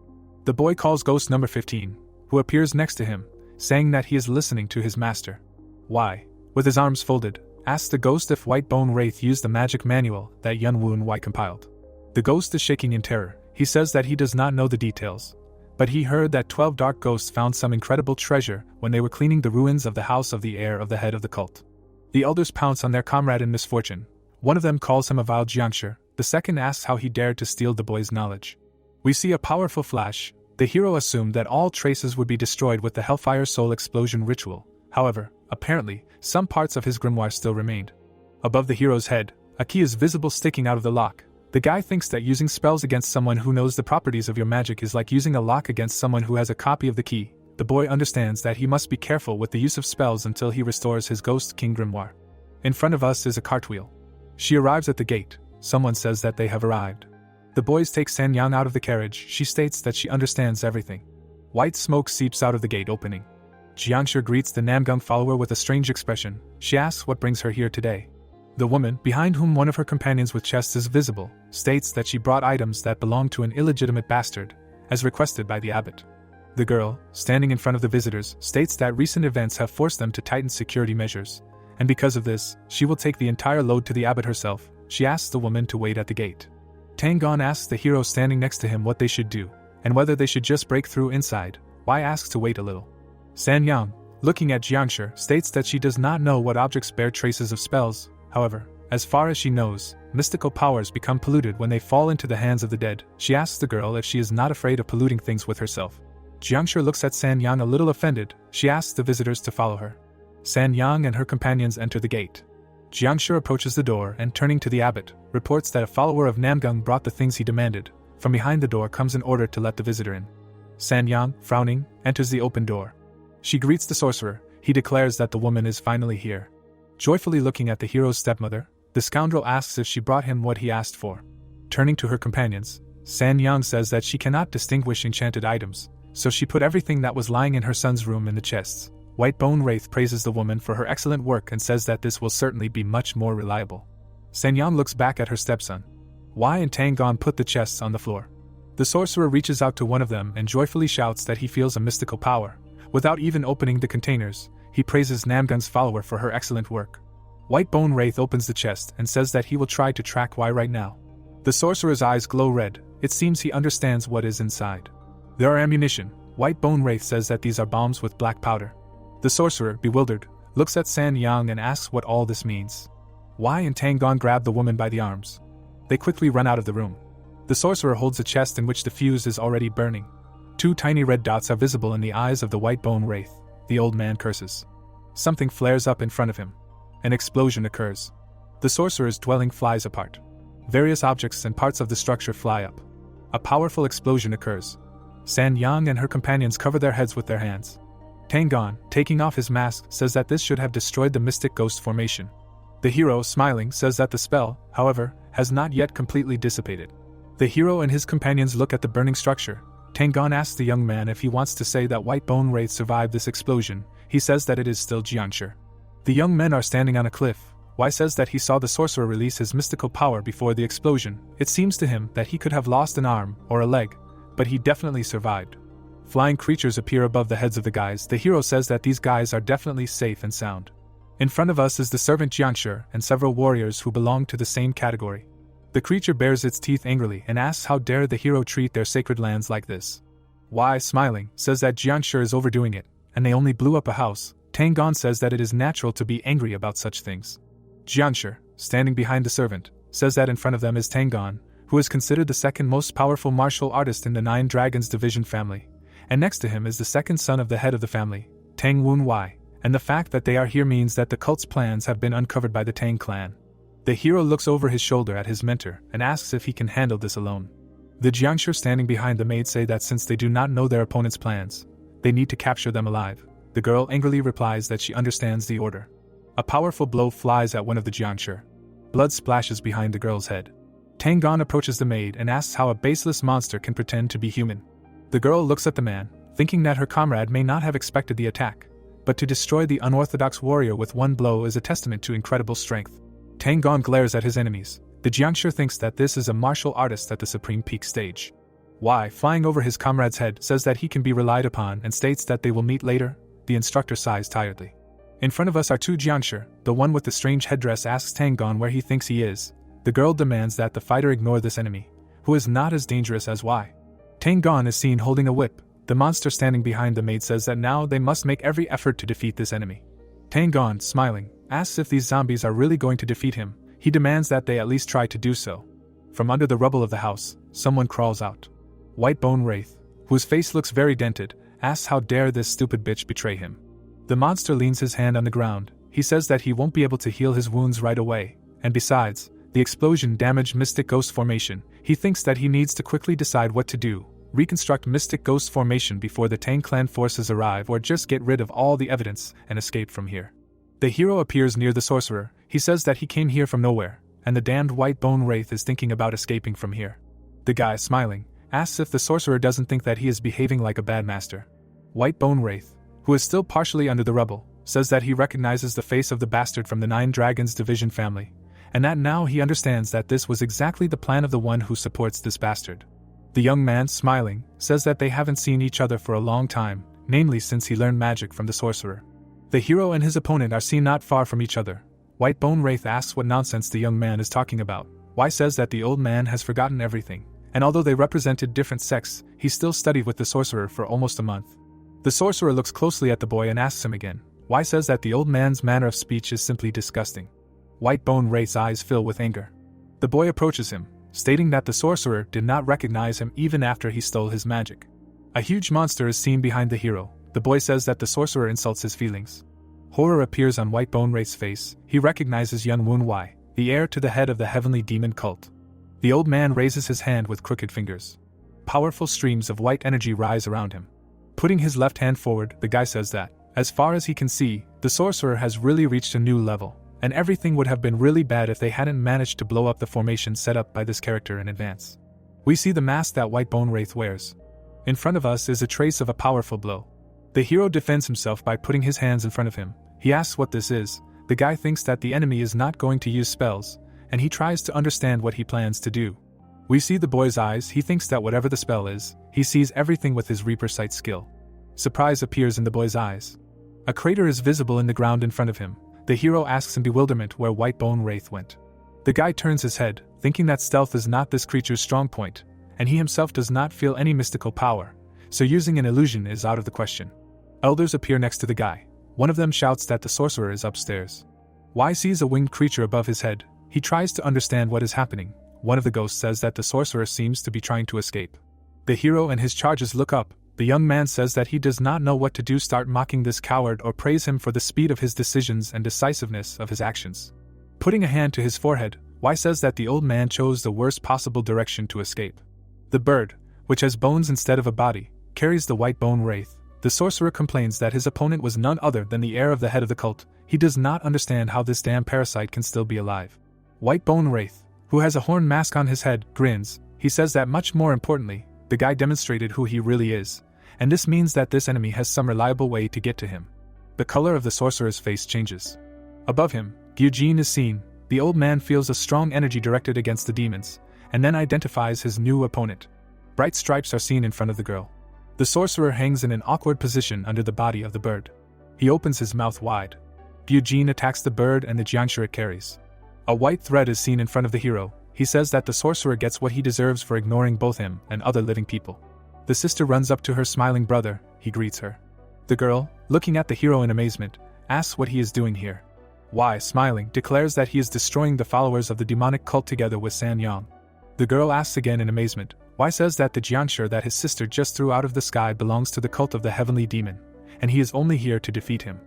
The boy calls Ghost number 15, who appears next to him, saying that he is listening to his master. Wai, with his arms folded, asks the ghost if White Bone Wraith used the magic manual that Yun Woon Wai compiled. The ghost is shaking in terror. He says that he does not know the details, but he heard that 12 dark ghosts found some incredible treasure when they were cleaning the ruins of the house of the heir of the head of the cult. The elders pounce on their comrade in misfortune. One of them calls him a vile Jiangshi, the second asks how he dared to steal the boy's knowledge. We see a powerful flash. The hero assumed that all traces would be destroyed with the Hellfire Soul Explosion ritual. However, apparently, some parts of his grimoire still remained. Above the hero's head, a key is visible sticking out of the lock. The guy thinks that using spells against someone who knows the properties of your magic is like using a lock against someone who has a copy of the key. The boy understands that he must be careful with the use of spells until he restores his Ghost King grimoire. In front of us is a cartwheel. She arrives at the gate. Someone says that they have arrived. The boys take San Yang out of the carriage. She states that she understands everything. White smoke seeps out of the gate opening. Jiangshi greets the Namgung follower with a strange expression. She asks what brings her here today. The woman, behind whom one of her companions with chests is visible, states that she brought items that belong to an illegitimate bastard, as requested by the abbot. The girl, standing in front of the visitors, states that recent events have forced them to tighten security measures, and because of this, she will take the entire load to the abbot herself. She asks the woman to wait at the gate. Tang Gon asks the hero standing next to him what they should do, and whether they should just break through inside. Wai asks to wait a little. San Yang, looking at Jiangshi, states that she does not know what objects bear traces of spells. However, as far as she knows, mystical powers become polluted when they fall into the hands of the dead. She asks the girl if she is not afraid of polluting things with herself. Jiangshi looks at San Yang a little offended. She asks the visitors to follow her. San Yang and her companions enter the gate. Jiangshi approaches the door and, turning to the abbot, reports that a follower of Namgung brought the things he demanded. From behind the door comes an order to let the visitor in. San Yang, frowning, enters the open door. She greets the sorcerer. He declares that the woman is finally here. Joyfully looking at the hero's stepmother, the scoundrel asks if she brought him what he asked for. Turning to her companions, San Yang says that she cannot distinguish enchanted items, so she put everything that was lying in her son's room in the chests. White Bone Wraith praises the woman for her excellent work and says that this will certainly be much more reliable. San Yang looks back at her stepson. Wai and Tang Gon put the chests on the floor. The sorcerer reaches out to one of them and joyfully shouts that he feels a mystical power. Without even opening the containers, he praises Namgung's follower for her excellent work. White Bone Wraith opens the chest and says that he will try to track Wai right now. The sorcerer's eyes glow red. It seems he understands what is inside. There are ammunition. White Bone Wraith says that these are bombs with black powder. The sorcerer, bewildered, looks at San Yang and asks what all this means. Wai and Tang Gon grab the woman by the arms. They quickly run out of the room. The sorcerer holds a chest in which the fuse is already burning. 2 tiny red dots are visible in the eyes of the White Bone Wraith. The old man curses. Something flares up in front of him. An explosion occurs. The sorcerer's dwelling flies apart. Various objects and parts of the structure fly up. A powerful explosion occurs. San Yang and her companions cover their heads with their hands. Tang Gon, taking off his mask, says that this should have destroyed the mystic ghost formation. The hero, smiling, says that the spell, however, has not yet completely dissipated. The hero and his companions look at the burning structure. Tang Gon asks the young man if he wants to say that White Bone Wraith survived this explosion. He says that it is still Jiangshi. The young men are standing on a cliff. Wai says that he saw the sorcerer release his mystical power before the explosion. It seems to him that he could have lost an arm or a leg, but he definitely survived. Flying creatures appear above the heads of the guys. The hero says that these guys are definitely safe and sound. In front of us is the servant Jiangshi and several warriors who belong to the same category. The creature bares its teeth angrily and asks how dare the hero treat their sacred lands like this. Why, smiling, says that Jianshi is overdoing it, and they only blew up a house. Tang says that it is natural to be angry about such things. Jianshi, standing behind the servant, says that in front of them is Tang, who is considered the second most powerful martial artist in the Nine Dragons division family, and next to him is the second son of the head of the family, Tang Wunwei, and the fact that they are here means that the cult's plans have been uncovered by the Tang clan. The hero looks over his shoulder at his mentor and asks if he can handle this alone. The Jianshi standing behind the maid say that since they do not know their opponent's plans, they need to capture them alive. The girl angrily replies that she understands the order. A powerful blow flies at one of the Jianshi. Blood splashes behind the girl's head. Tang approaches the maid and asks how a baseless monster can pretend to be human. The girl looks at the man, thinking that her comrade may not have expected the attack, but to destroy the unorthodox warrior with one blow is a testament to incredible strength. Tang glares at his enemies. The Jianshi thinks that this is a martial artist at the supreme peak stage. Wai, flying over his comrade's head, says that he can be relied upon and states that they will meet later. The instructor sighs tiredly. In front of us are two Jianshi. The one with the strange headdress asks Tang where he thinks he is. The girl demands that the fighter ignore this enemy, who is not as dangerous as Wai. Tang is seen holding a whip. The monster standing behind the maid says that now they must make every effort to defeat this enemy. Tang, smiling, asks if these zombies are really going to defeat him. He demands that they at least try to do so. From under the rubble of the house, someone crawls out. White Bone Wraith, whose face looks very dented, asks how dare this stupid bitch betray him. The monster leans his hand on the ground. He says that he won't be able to heal his wounds right away, and besides, the explosion damaged Mystic Ghost Formation. He thinks that he needs to quickly decide what to do, reconstruct Mystic Ghost Formation before the Tang clan forces arrive, or just get rid of all the evidence and escape from here. The hero appears near the sorcerer. He says that he came here from nowhere, and the damned White Bone Wraith is thinking about escaping from here. The guy, smiling, asks if the sorcerer doesn't think that he is behaving like a bad master. White Bone Wraith, who is still partially under the rubble, says that he recognizes the face of the bastard from the Nine Dragons division family, and that now he understands that this was exactly the plan of the one who supports this bastard. The young man, smiling, says that they haven't seen each other for a long time, namely since he learned magic from the sorcerer. The hero and his opponent are seen not far from each other. White Bone Wraith asks what nonsense the young man is talking about. Wai says that the old man has forgotten everything, and although they represented different sects, he still studied with the sorcerer for almost a month. The sorcerer looks closely at the boy and asks him again. Wai says that the old man's manner of speech is simply disgusting. White Bone Wraith's eyes fill with anger. The boy approaches him, stating that the sorcerer did not recognize him even after he stole his magic. A huge monster is seen behind the hero. The boy says that the sorcerer insults his feelings. Horror appears on White Bone Wraith's face. He recognizes Yun Wun Wai, the heir to the head of the heavenly demon cult. The old man raises his hand with crooked fingers. Powerful streams of white energy rise around him. Putting his left hand forward, the guy says that, as far as he can see, the sorcerer has really reached a new level, and everything would have been really bad if they hadn't managed to blow up the formation set up by this character in advance. We see the mask that White Bone Wraith wears. In front of us is a trace of a powerful blow. The hero defends himself by putting his hands in front of him. He asks what this is. The guy thinks that the enemy is not going to use spells, and he tries to understand what he plans to do. We see the boy's eyes. He thinks that whatever the spell is, he sees everything with his Reaper Sight skill. Surprise appears in the boy's eyes. A crater is visible in the ground in front of him. The hero asks in bewilderment where White Bone Wraith went. The guy turns his head, thinking that stealth is not this creature's strong point, and he himself does not feel any mystical power, so using an illusion is out of the question. Elders appear next to the guy. One of them shouts that the sorcerer is upstairs. Wai sees a winged creature above his head. He tries to understand what is happening. One of the ghosts says that the sorcerer seems to be trying to escape. The hero and his charges look up. The young man says that he does not know what to do, start mocking this coward or praise him for the speed of his decisions and decisiveness of his actions. Putting a hand to his forehead, Wai says that the old man chose the worst possible direction to escape. The bird, which has bones instead of a body, carries the White Bone Wraith. The sorcerer complains that his opponent was none other than the heir of the head of the cult. He does not understand how this damn parasite can still be alive. White Bone Wraith, who has a horn mask on his head, grins. He says that much more importantly, the guy demonstrated who he really is, and this means that this enemy has some reliable way to get to him. The color of the sorcerer's face changes. Above him, Gyujin is seen. The old man feels a strong energy directed against the demons, and then identifies his new opponent. Bright stripes are seen in front of the girl. The sorcerer hangs in an awkward position under the body of the bird. He opens his mouth wide. Gyujin attacks the bird and the Jianshi it carries. A white thread is seen in front of the hero. he says that the sorcerer gets what he deserves for ignoring both him and other living people. The sister runs up to her smiling brother, he greets her. The girl, looking at the hero in amazement, asks what he is doing here. Why, smiling, declares that he is destroying the followers of the demonic cult together with San Yang. The girl asks again in amazement, Why says that the jianshi that his sister just threw out of the sky belongs to the cult of the heavenly demon, and he is only here to defeat him.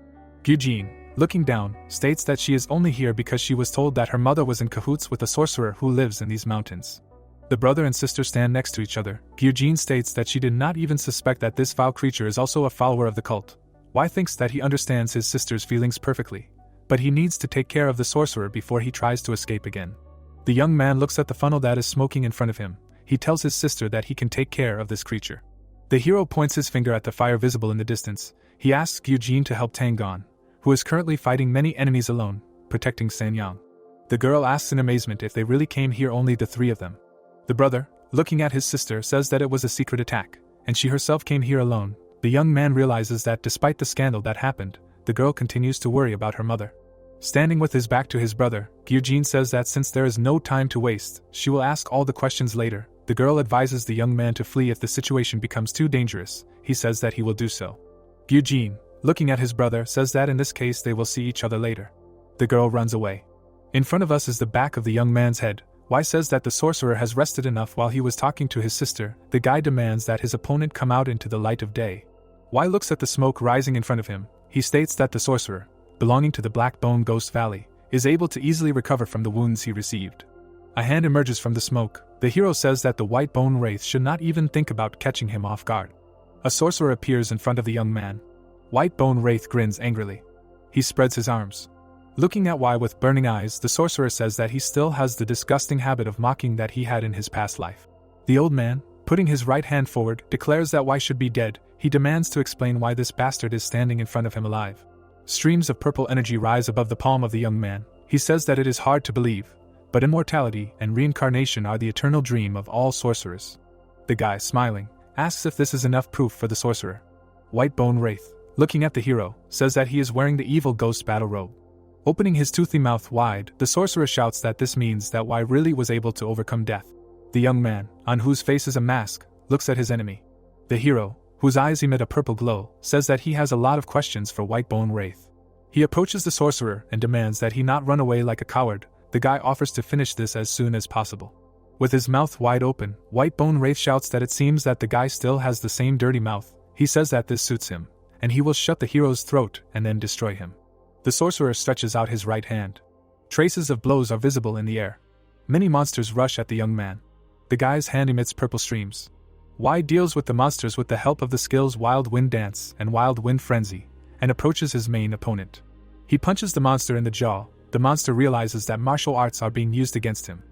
Gyujin, looking down, states that she is only here because she was told that her mother was in cahoots with a sorcerer who lives in these mountains. The brother and sister stand next to each other. Gyujin states that she did not even suspect that this foul creature is also a follower of the cult. Wai thinks that he understands his sister's feelings perfectly, but he needs to take care of the sorcerer before he tries to escape again. The young man looks at the funnel that is smoking in front of him. He tells his sister that he can take care of this creature. The hero points his finger at the fire visible in the distance. He asks Gyujin to help Tang, who is currently fighting many enemies alone, protecting Sanyang. The girl asks in amazement if they really came here only the three of them. The brother, looking at his sister, says that it was a secret attack, and she herself came here alone. The young man realizes that despite the scandal that happened, the girl continues to worry about her mother. Standing with his back to his brother, Gyujin says that since there is no time to waste, she will ask all the questions later. The girl advises the young man to flee if the situation becomes too dangerous. He says that he will do so. Gyujin, looking at his brother, says that in this case they will see each other later. The girl runs away. In front of us is the back of the young man's head. Wai says that the sorcerer has rested enough while he was talking to his sister. The guy demands that his opponent come out into the light of day. Wai looks at the smoke rising in front of him. He states that the sorcerer, belonging to the Black Bone Ghost Valley, is able to easily recover from the wounds he received. A hand emerges from the smoke. The hero says that the White Bone Wraith should not even think about catching him off guard. A sorcerer appears in front of the young man. White Bone Wraith grins angrily. He spreads his arms. Looking at Wai with burning eyes, the sorcerer says that he still has the disgusting habit of mocking that he had in his past life. The old man, putting his right hand forward, declares that Wai should be dead. He demands to explain why this bastard is standing in front of him alive. Streams of purple energy rise above the palm of the young man. He says that it is hard to believe, but immortality and reincarnation are the eternal dream of all sorcerers. The guy, smiling, asks if this is enough proof for the sorcerer. White Bone Wraith, looking at the hero, says that he is wearing the evil ghost battle robe. Opening his toothy mouth wide, the sorcerer shouts that this means that Wai really was able to overcome death. The young man, on whose face is a mask, looks at his enemy. The hero, whose eyes emit a purple glow, says that he has a lot of questions for White Bone Wraith. He approaches the sorcerer and demands that he not run away like a coward. The guy offers to finish this as soon as possible. With his mouth wide open, White Bone Wraith shouts that it seems that the guy still has the same dirty mouth. He says that this suits him, and he will shut the hero's throat and then destroy him. The sorcerer stretches out his right hand. Traces of blows are visible in the air. Many monsters rush at the young man. The guy's hand emits purple streams. Wai deals with the monsters with the help of the skills Wild Wind Dance and Wild Wind Frenzy, and approaches his main opponent. He punches the monster in the jaw. The monster realizes that martial arts are being used against him.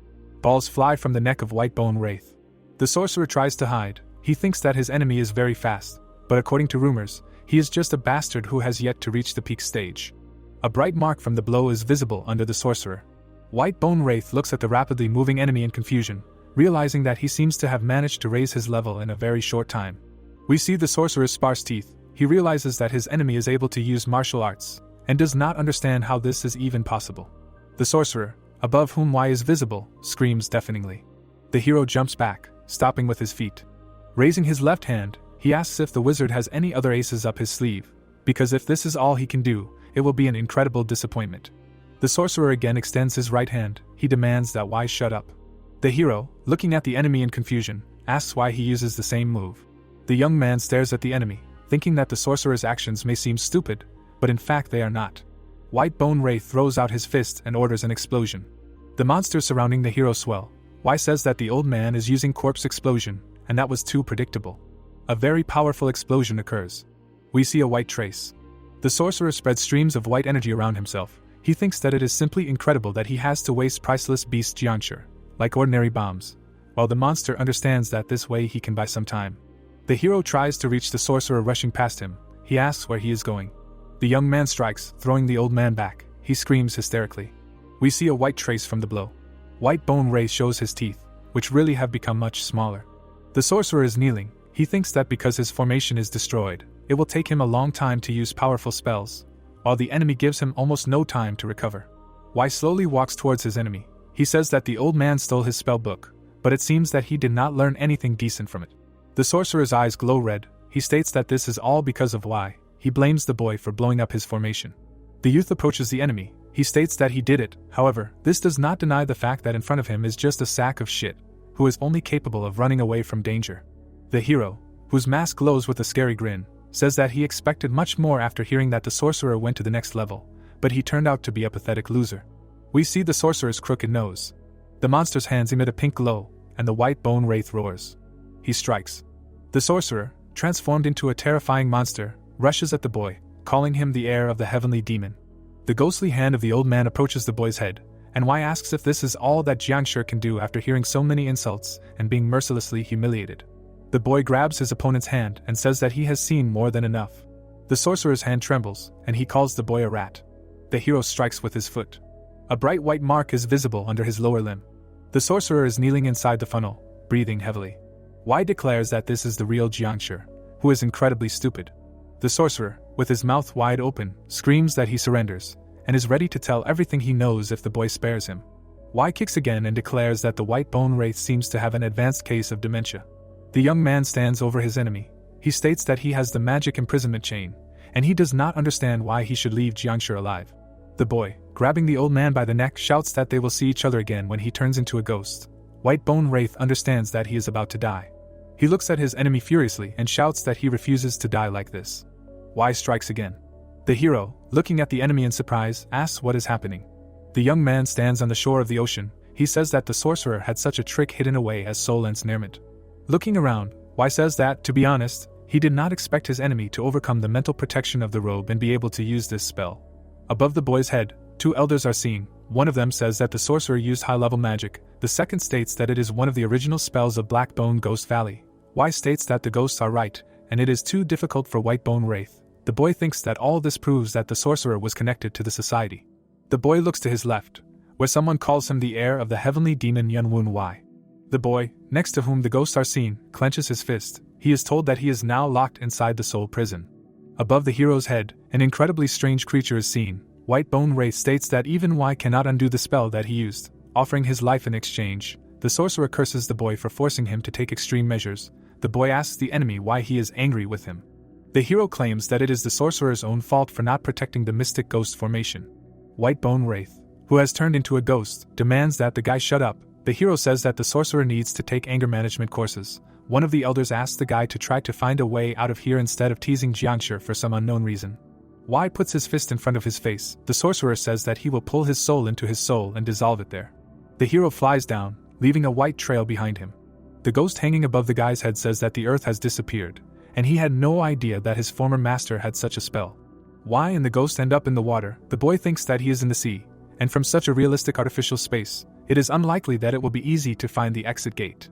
Balls fly from the neck of White Bone Wraith. The sorcerer tries to hide. He thinks that his enemy is very fast, but according to rumors, he is just a bastard who has yet to reach the peak stage. A bright mark from the blow is visible under the sorcerer. White Bone Wraith looks at the rapidly moving enemy in confusion, realizing that he seems to have managed to raise his level in a very short time. We see the sorcerer's sparse teeth. He realizes that his enemy is able to use martial arts, and does not understand how this is even possible. The sorcerer, above whom Wai is visible, screams deafeningly. The hero jumps back, stopping with his feet. Raising his left hand, he asks if the wizard has any other aces up his sleeve, because if this is all he can do, it will be an incredible disappointment. The sorcerer again extends his right hand. He demands that Wai shut up. The hero, looking at the enemy in confusion, asks why he uses the same move. The young man stares at the enemy, thinking that the sorcerer's actions may seem stupid, but in fact they are not. White Bone Wraith throws out his fist and orders an explosion. The monsters surrounding the hero swell. Wai says that the old man is using corpse explosion, and that was too predictable. A very powerful explosion occurs. We see a white trace. The sorcerer spreads streams of white energy around himself. He thinks that it is simply incredible that he has to waste priceless beast jianshi, like ordinary bombs, while the monster understands that this way he can buy some time. The hero tries to reach the sorcerer rushing past him. He asks where he is going. The young man strikes, throwing the old man back. He screams hysterically. We see a white trace from the blow. White Bone Wraith shows his teeth, which really have become much smaller. The sorcerer is kneeling. He thinks that because his formation is destroyed, it will take him a long time to use powerful spells, while the enemy gives him almost no time to recover. Wai slowly walks towards his enemy. He says that the old man stole his spell book, but it seems that he did not learn anything decent from it. The sorcerer's eyes glow red. He states that this is all because of why. He blames the boy for blowing up his formation. The youth approaches the enemy. He states that he did it. However, this does not deny the fact that in front of him is just a sack of shit, who is only capable of running away from danger. The hero, whose mask glows with a scary grin, says that he expected much more after hearing that the sorcerer went to the next level, but he turned out to be a pathetic loser. We see the sorcerer's crooked nose. The monster's hands emit a pink glow, and the white bone wraith roars. He strikes. The sorcerer, transformed into a terrifying monster, rushes at the boy, calling him the heir of the heavenly demon. The ghostly hand of the old man approaches the boy's head, and Wai asks if this is all that Jiangshi can do after hearing so many insults and being mercilessly humiliated. The boy grabs his opponent's hand and says that he has seen more than enough. The sorcerer's hand trembles, and he calls the boy a rat. The hero strikes with his foot. A bright white mark is visible under his lower limb. The sorcerer is kneeling inside the funnel, breathing heavily. Wai declares that this is the real Jiangshi, who is incredibly stupid. The sorcerer, with his mouth wide open, screams that he surrenders, and is ready to tell everything he knows if the boy spares him. Wai kicks again and declares that the white bone wraith seems to have an advanced case of dementia. The young man stands over his enemy. He states that he has the magic imprisonment chain, and he does not understand why he should leave Jiangshi alive. The boy, grabbing the old man by the neck, shouts that they will see each other again when he turns into a ghost. White bone wraith understands that he is about to die. He looks at his enemy furiously and shouts that he refuses to die like this. Wai strikes again. The hero, looking at the enemy in surprise, asks what is happening. The young man stands on the shore of the ocean. He says that the sorcerer had such a trick hidden away as soul ensnarement. Looking around, Wai says that, to be honest, he did not expect his enemy to overcome the mental protection of the robe and be able to use this spell. Above the boy's head, two elders are seen. One of them says that the sorcerer used high-level magic. The second states that it is one of the original spells of Blackbone Ghost Valley. Wai states that the ghosts are right, and it is too difficult for White Bone Wraith. The boy thinks that all this proves that the sorcerer was connected to the society. The boy looks to his left, where someone calls him the heir of the heavenly demon Yunwun Wai. The boy, next to whom the ghosts are seen, clenches his fist. He is told that he is now locked inside the soul prison. Above the hero's head, an incredibly strange creature is seen. White Bone Wraith states that even Wai cannot undo the spell that he used, offering his life in exchange. The sorcerer curses the boy for forcing him to take extreme measures. The boy asks the enemy why he is angry with him. The hero claims that it is the sorcerer's own fault for not protecting the mystic ghost formation. White Bone Wraith, who has turned into a ghost, demands that the guy shut up. The hero says that the sorcerer needs to take anger management courses. One of the elders asks the guy to try to find a way out of here instead of teasing Jiangshi for some unknown reason. Wai puts his fist in front of his face. The sorcerer says that he will pull his soul into his soul and dissolve it there. The hero flies down, leaving a white trail behind him. The ghost hanging above the guy's head says that the earth has disappeared, and he had no idea that his former master had such a spell. Wai and the ghost end up in the water. The boy thinks that he is in the sea, and from such a realistic artificial space, it is unlikely that it will be easy to find the exit gate.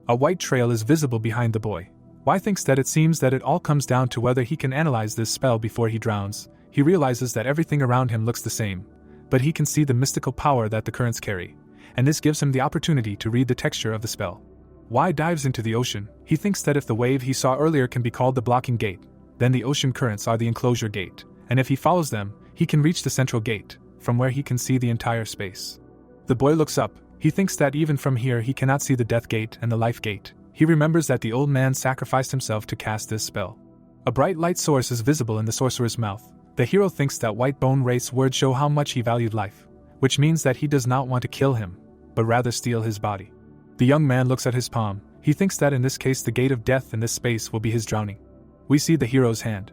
A white trail is visible behind the boy. Wai thinks that it seems that it all comes down to whether he can analyze this spell before he drowns. He realizes that everything around him looks the same, but he can see the mystical power that the currents carry, and this gives him the opportunity to read the texture of the spell. Wai dives into the ocean. He thinks that if the wave he saw earlier can be called the blocking gate, then the ocean currents are the enclosure gate, and if he follows them, he can reach the central gate, from where he can see the entire space. The boy looks up. He thinks that even from here he cannot see the death gate and the life gate. He remembers that the old man sacrificed himself to cast this spell. A bright light source is visible in the sorcerer's mouth. The hero thinks that White Bone Wraith's words show how much he valued life, which means that he does not want to kill him, but rather steal his body. The young man looks at his palm. He thinks that in this case the gate of death in this space will be his drowning. We see the hero's hand.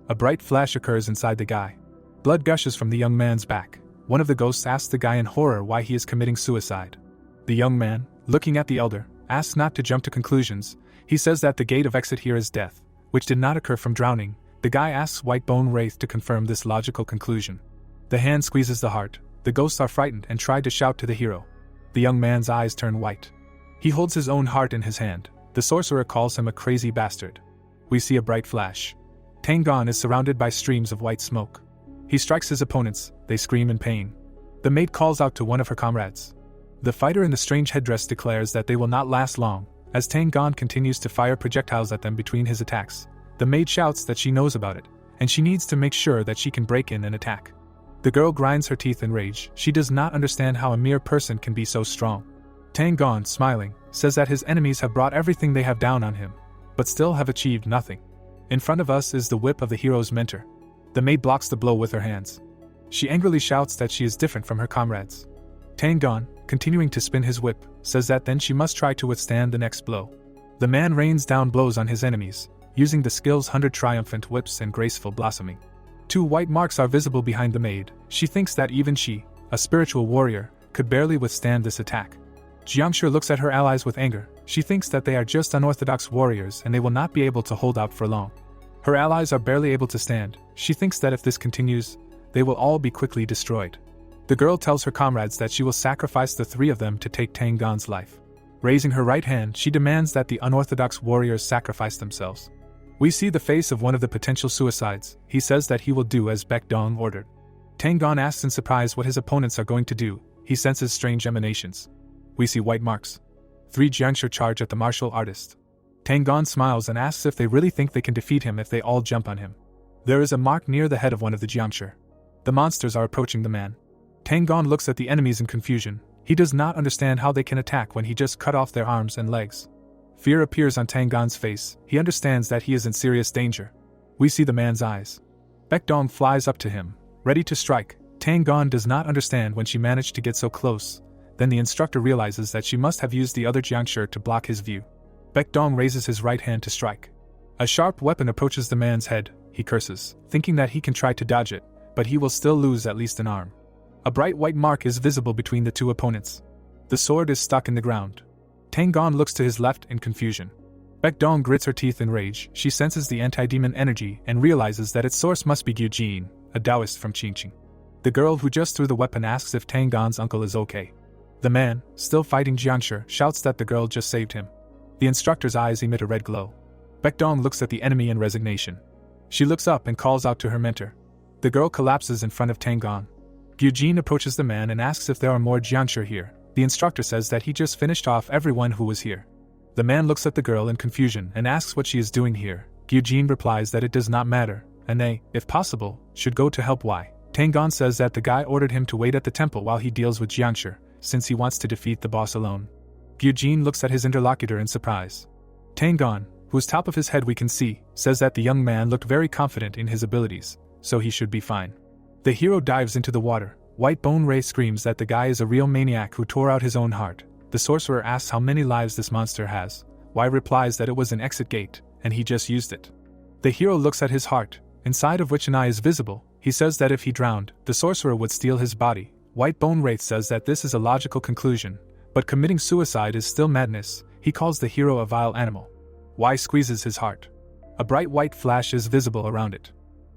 A bright flash occurs inside the guy. Blood gushes from the young man's back. One of the ghosts asks the guy in horror why he is committing suicide. The young man, looking at the elder, asks not to jump to conclusions. He says that the gate of exit here is death, which did not occur from drowning. The guy asks White Bone Wraith to confirm this logical conclusion. The hand squeezes the heart. The ghosts are frightened and try to shout to the hero. The young man's eyes turn white. He holds his own heart in his hand. The sorcerer calls him a crazy bastard. We see a bright flash. Tang is surrounded by streams of white smoke. He strikes his opponents. They scream in pain. The maid calls out to one of her comrades. The fighter in the strange headdress declares that they will not last long, as Tang continues to fire projectiles at them between his attacks. The maid shouts that she knows about it, and she needs to make sure that she can break in and attack. The girl grinds her teeth in rage. She does not understand how a mere person can be so strong. Tang, smiling, says that his enemies have brought everything they have down on him, but still have achieved nothing. In front of us is the whip of the hero's mentor. The maid blocks the blow with her hands. She angrily shouts that she is different from her comrades. Tang, continuing to spin his whip, says that then she must try to withstand the next blow. The man rains down blows on his enemies, using the skill's 100 triumphant whips and graceful blossoming. 2 white marks are visible behind the maid. She thinks that even she, a spiritual warrior, could barely withstand this attack. Jiangshi looks at her allies with anger. She thinks that they are just unorthodox warriors and they will not be able to hold out for long. Her allies are barely able to stand. She thinks that if this continues, they will all be quickly destroyed. The girl tells her comrades that she will sacrifice the 3 of them to take Tang's life. Raising her right hand, she demands that the unorthodox warriors sacrifice themselves. We see the face of one of the potential suicides. He says that he will do as Baekdong ordered. Tang asks in surprise what his opponents are going to do. He senses strange emanations. We see white marks. 3 Jiangshi charge at the martial artist. Tang smiles and asks if they really think they can defeat him if they all jump on him. There is a mark near the head of one of the Jiangshi. The monsters are approaching the man. Tang looks at the enemies in confusion. He does not understand how they can attack when he just cut off their arms and legs. Fear appears on Tang face. He understands that he is in serious danger. We see the man's eyes. Baekdong flies up to him, ready to strike. Tang does not understand when she managed to get so close. Then the instructor realizes that she must have used the other Jiangshi to block his view. Baekdong raises his right hand to strike. A sharp weapon approaches the man's head. He curses, thinking that he can try to dodge it, but he will still lose at least an arm. A bright white mark is visible between the 2 opponents. The sword is stuck in the ground. Tang looks to his left in confusion. Baekdong grits her teeth in rage. She senses the anti-demon energy and realizes that its source must be Yuch, a Taoist from Qingqing. The girl who just threw the weapon asks if Tang's uncle is okay. The man, still fighting Jiangshi, shouts that the girl just saved him. The instructor's eyes emit a red glow. Baekdong looks at the enemy in resignation. She looks up and calls out to her mentor. The girl collapses in front of Tang. Yuch approaches the man and asks if there are more Jiangshi here. The instructor says that he just finished off everyone who was here. The man looks at the girl in confusion and asks what she is doing here. Yuch replies that it does not matter, and they, if possible, should go to help. Why? Tang says that the guy ordered him to wait at the temple while he deals with Jiangshi, since he wants to defeat the boss alone. Yuch looks at his interlocutor in surprise. Tang, whose top of his head we can see, says that the young man looked very confident in his abilities, so he should be fine. The hero dives into the water. White Bone Ray screams that the guy is a real maniac who tore out his own heart. The sorcerer asks how many lives this monster has. Y replies that it was an exit gate, and he just used it. The hero looks at his heart, inside of which an eye is visible. He says that if he drowned, the sorcerer would steal his body. White Bone Wraith says that this is a logical conclusion, but committing suicide is still madness. He calls the hero a vile animal. Y squeezes his heart. A bright white flash is visible around it.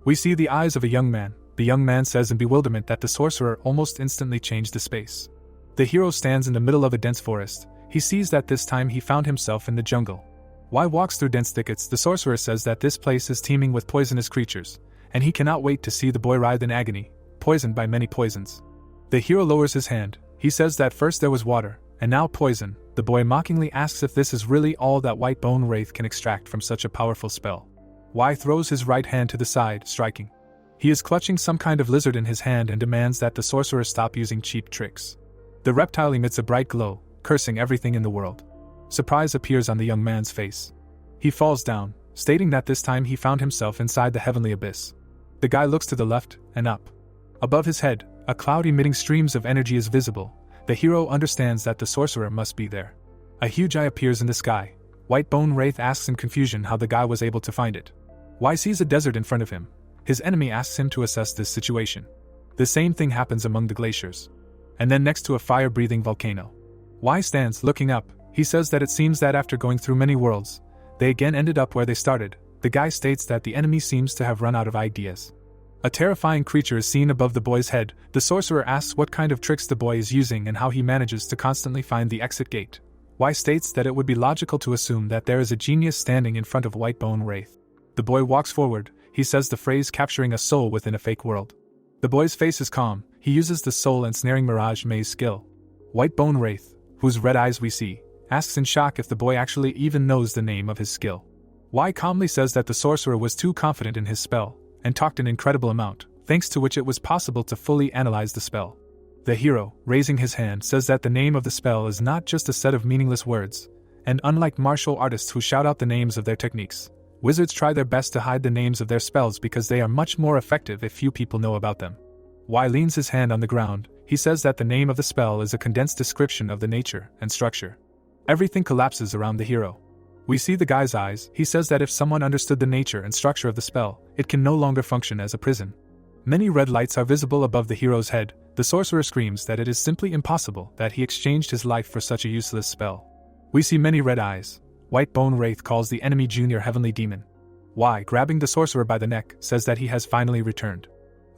We see the eyes of a young man. The young man says in bewilderment that the sorcerer almost instantly changed the space. The hero stands in the middle of a dense forest. He sees that this time he found himself in the jungle. Y walks through dense thickets. The sorcerer says that this place is teeming with poisonous creatures, and he cannot wait to see the boy writhe in agony, poisoned by many poisons. The hero lowers his hand. He says that first there was water, and now poison. The boy mockingly asks if this is really all that White Bone Wraith can extract from such a powerful spell. Y throws his right hand to the side, striking. He is clutching some kind of lizard in his hand and demands that the sorcerer stop using cheap tricks. The reptile emits a bright glow, cursing everything in the world. Surprise appears on the young man's face. He falls down, stating that this time he found himself inside the heavenly abyss. The guy looks to the left and up. Above his head, a cloud emitting streams of energy is visible. The hero understands that the sorcerer must be there. A huge eye appears in the sky. White Bone Wraith asks in confusion how the guy was able to find it. Y sees a desert in front of him. His enemy asks him to assess this situation. The same thing happens among the glaciers. And then next to a fire-breathing volcano. Y stands looking up. He says that it seems that after going through many worlds, they again ended up where they started. The guy states that the enemy seems to have run out of ideas. A terrifying creature is seen above the boy's head. The sorcerer asks what kind of tricks the boy is using and how he manages to constantly find the exit gate. Y states that it would be logical to assume that there is a genius standing in front of White Bone Wraith. The boy walks forward. He says the phrase capturing a soul within a fake world. The boy's face is calm. He uses the soul ensnaring mirage maze skill. White Bone Wraith, whose red eyes we see, asks in shock if the boy actually even knows the name of his skill. Y calmly says that the sorcerer was too confident in his spell, and talked an incredible amount. thanks to which it was possible to fully analyze the spell. The hero, raising his hand, says that the name of the spell is not just a set of meaningless words, and unlike martial artists who shout out the names of their techniques, wizards try their best to hide the names of their spells because they are much more effective if few people know about them. Y leans his hand on the ground. He says that the name of the spell is a condensed description of the nature and structure. Everything collapses around the hero. We see the guy's eyes. He says that if someone understood the nature and structure of the spell, it can no longer function as a prison. Many red lights are visible above the hero's head. The sorcerer screams that it is simply impossible that he exchanged his life for such a useless spell. We see many red eyes. White Bone Wraith calls the enemy Junior Heavenly Demon. Y, grabbing the sorcerer by the neck, says that he has finally returned.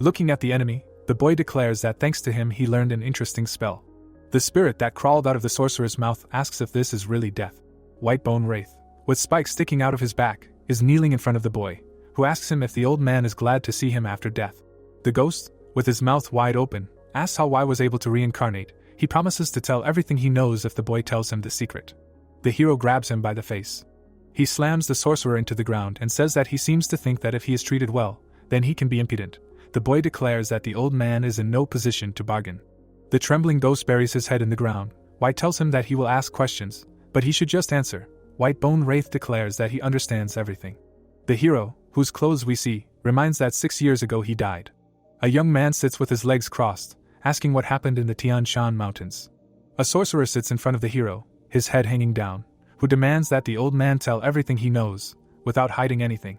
Looking at the enemy, the boy declares that thanks to him he learned an interesting spell. The spirit that crawled out of the sorcerer's mouth asks if this is really death. White Bone Wraith, with spikes sticking out of his back, is kneeling in front of the boy, who asks him if the old man is glad to see him after death. The ghost, with his mouth wide open, asks how Y was able to reincarnate. He promises to tell everything he knows if the boy tells him the secret. The hero grabs him by the face. He slams the sorcerer into the ground and says that he seems to think that if he is treated well, then he can be impudent. The boy declares that the old man is in no position to bargain. The trembling ghost buries his head in the ground. White tells him that he will ask questions, but he should just answer. White Bone Wraith declares that he understands everything. The hero, whose clothes we see, reminds that 6 years ago he died. A young man sits with his legs crossed, asking what happened in the Tian Shan mountains. A sorcerer sits in front of the hero, his head hanging down, who demands that the old man tell everything he knows, without hiding anything.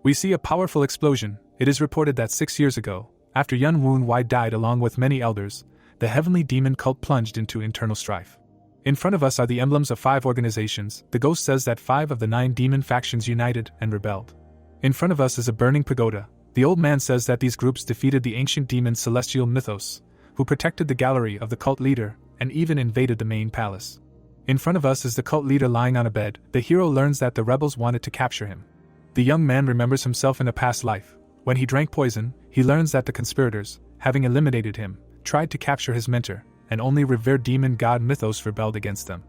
We see a powerful explosion. It is reported that 6 years ago, after Yun Woon Wai died along with many elders, the heavenly demon cult plunged into internal strife. In front of us are the emblems of 5 organizations. The ghost says that 5 of the 9 demon factions united and rebelled. In front of us is a burning pagoda. The old man says that these groups defeated the ancient demon Celestial Mythos, who protected the gallery of the cult leader and even invaded the main palace. In front of us is the cult leader lying on a bed. The hero learns that the rebels wanted to capture him. The young man remembers himself in a past life. When he drank poison, he learns that the conspirators, having eliminated him, tried to capture his mentor, and only revered demon god Mythos rebelled against them.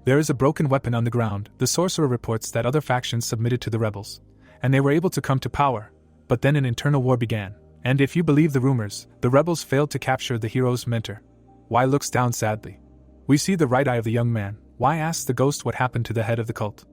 There is a broken weapon on the ground. The sorcerer reports that other factions submitted to the rebels, and they were able to come to power, but then an internal war began, and if you believe the rumors, the rebels failed to capture the hero's mentor. Y looks down sadly. We see the right eye of the young man. Y asks the ghost what happened to the head of the cult.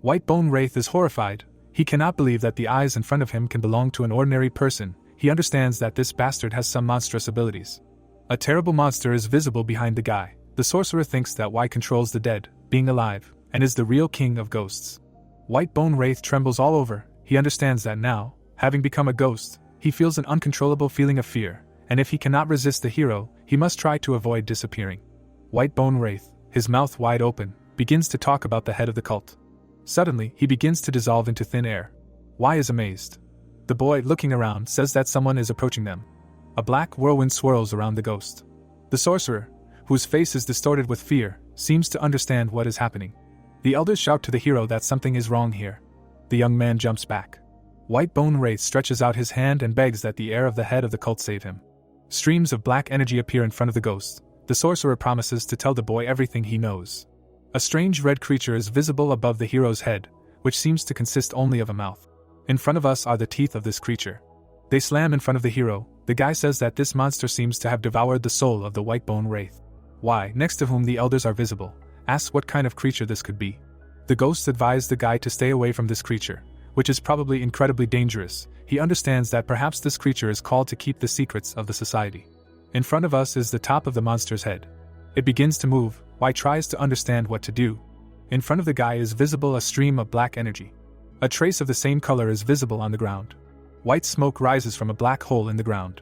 White Bone Wraith is horrified. He cannot believe that the eyes in front of him can belong to an ordinary person. He understands that this bastard has some monstrous abilities. A terrible monster is visible behind the guy. The sorcerer thinks that Y controls the dead, being alive, and is the real king of ghosts. White Bone Wraith trembles all over. He understands that now, having become a ghost, he feels an uncontrollable feeling of fear, and if he cannot resist the hero, he must try to avoid disappearing. White Bone Wraith, his mouth wide open, begins to talk about the head of the cult. Suddenly, he begins to dissolve into thin air. Y is amazed. The boy, looking around, says that someone is approaching them. A black whirlwind swirls around the ghost. The sorcerer, whose face is distorted with fear, seems to understand what is happening. The elders shout to the hero that something is wrong here. The young man jumps back. White Bone Wraith stretches out his hand and begs that the heir of the head of the cult save him. Streams of black energy appear in front of the ghost. The sorcerer promises to tell the boy everything he knows. A strange red creature is visible above the hero's head, which seems to consist only of a mouth. In front of us are the teeth of this creature. They slam in front of the hero. The guy says that this monster seems to have devoured the soul of the White Bone Wraith. Y, next to whom the elders are visible, asks what kind of creature this could be. The ghosts advise the guy to stay away from this creature, which is probably incredibly dangerous. He understands that perhaps this creature is called to keep the secrets of the society. In front of us is the top of the monster's head. It begins to move. Y tries to understand what to do. In front of the guy is visible a stream of black energy. A trace of the same color is visible on the ground. White smoke rises from a black hole in the ground.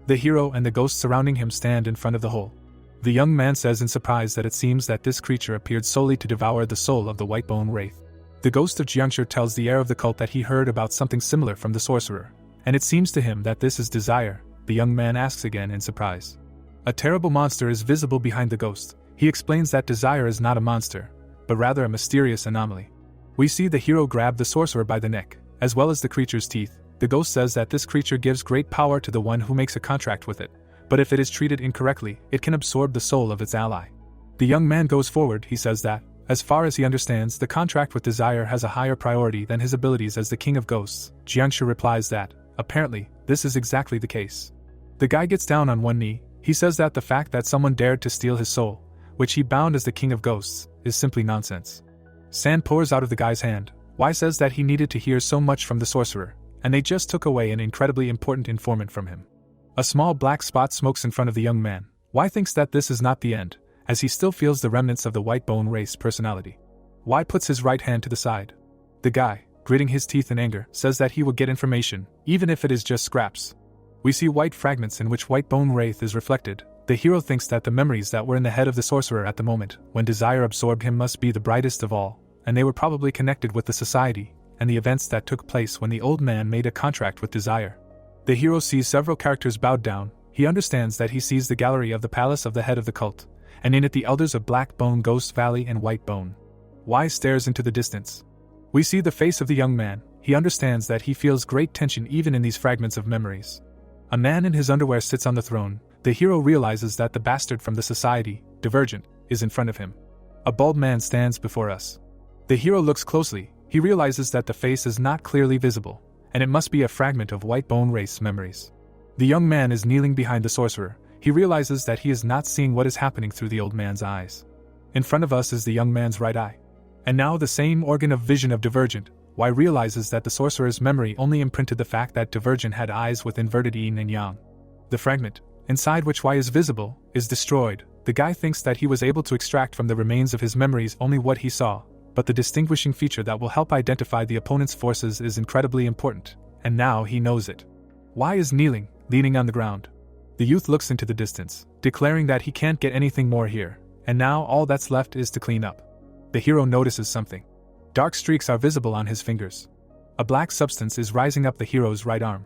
The hero and the ghost surrounding him stand in front of the hole. The young man says in surprise that it seems that this creature appeared solely to devour the soul of the White Bone Wraith. The ghost of Jiangshi tells the heir of the cult that he heard about something similar from the sorcerer, and it seems to him that this is desire. The young man asks again in surprise. A terrible monster is visible behind the ghost. He explains that desire is not a monster, but rather a mysterious anomaly. We see the hero grab the sorcerer by the neck, as well as the creature's teeth. The ghost says that this creature gives great power to the one who makes a contract with it, but if it is treated incorrectly, it can absorb the soul of its ally. The young man goes forward. He says that, as far as he understands, the contract with desire has a higher priority than his abilities as the king of ghosts. Jiangshi replies that, apparently, this is exactly the case. The guy gets down on one knee. He says that the fact that someone dared to steal his soul, which he bound as the king of ghosts, is simply nonsense. Sand pours out of the guy's hand. Y says that he needed to hear so much from the sorcerer, and they just took away an incredibly important informant from him. A small black spot smokes in front of the young man. Y thinks that this is not the end, as he still feels the remnants of the white bone race personality. Y puts his right hand to the side. The guy, gritting his teeth in anger, says that he will get information, even if it is just scraps. We see white fragments in which white bone wraith is reflected. The hero thinks that the memories that were in the head of the sorcerer at the moment when desire absorbed him must be the brightest of all, and they were probably connected with the society and the events that took place when the old man made a contract with desire. The hero sees several characters bowed down. He understands that he sees the gallery of the palace of the head of the cult, and in it the elders of Black Bone, Ghost Valley, and White Bone. Y stares into the distance. We see the face of the young man. He understands that he feels great tension even in these fragments of memories. A man in his underwear sits on the throne. The hero realizes that the bastard from the society, Divergent, is in front of him. A bald man stands before us. The hero looks closely. He realizes that the face is not clearly visible, and it must be a fragment of white bone race memories. The young man is kneeling behind the sorcerer. He realizes that he is not seeing what is happening through the old man's eyes. In front of us is the young man's right eye. And now the same organ of vision of Divergent. Y realizes that the sorcerer's memory only imprinted the fact that Divergent had eyes with inverted yin and yang. The fragment, inside which Y is visible, is destroyed. The guy thinks that he was able to extract from the remains of his memories only what he saw, but the distinguishing feature that will help identify the opponent's forces is incredibly important, and now he knows it. Y is kneeling, leaning on the ground. The youth looks into the distance, declaring that he can't get anything more here, and now all that's left is to clean up. The hero notices something. Dark streaks are visible on his fingers. A black substance is rising up the hero's right arm.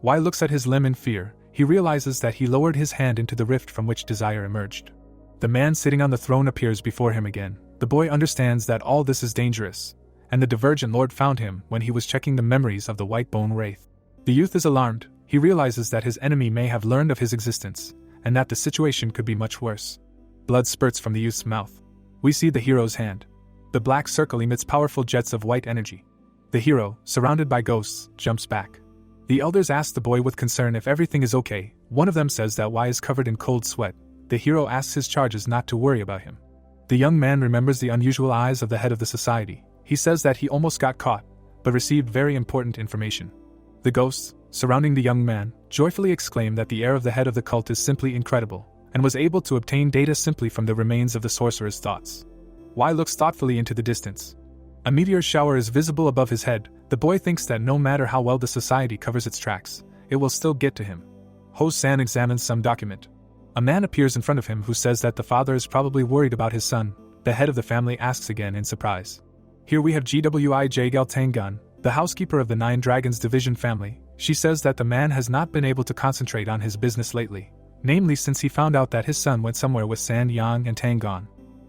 Y looks at his limb in fear. He realizes that he lowered his hand into the rift from which desire emerged. The man sitting on the throne appears before him again. The boy understands that all this is dangerous, and the Divergent Lord found him when he was checking the memories of the white bone wraith. The youth is alarmed. He realizes that his enemy may have learned of his existence, and that the situation could be much worse. Blood spurts from the youth's mouth. We see the hero's hand. The black circle emits powerful jets of white energy. The hero, surrounded by ghosts, jumps back. The elders ask the boy with concern if everything is okay. One of them says that Y is covered in cold sweat. The hero asks his charges not to worry about him. The young man remembers the unusual eyes of the head of the society. He says that he almost got caught, but received very important information. The ghosts, surrounding the young man, joyfully exclaim that the heir of the head of the cult is simply incredible, and was able to obtain data simply from the remains of the sorcerer's thoughts. Y looks thoughtfully into the distance. A meteor shower is visible above his head. The boy thinks that no matter how well the society covers its tracks, it will still get to him. Ho-san examines some document. A man appears in front of him who says that the father is probably worried about his son. The head of the family asks again in surprise. Here we have Gwij Tang, the housekeeper of the Nine Dragons Division family. She says that the man has not been able to concentrate on his business lately, namely since he found out that his son went somewhere with San Yang and Tang.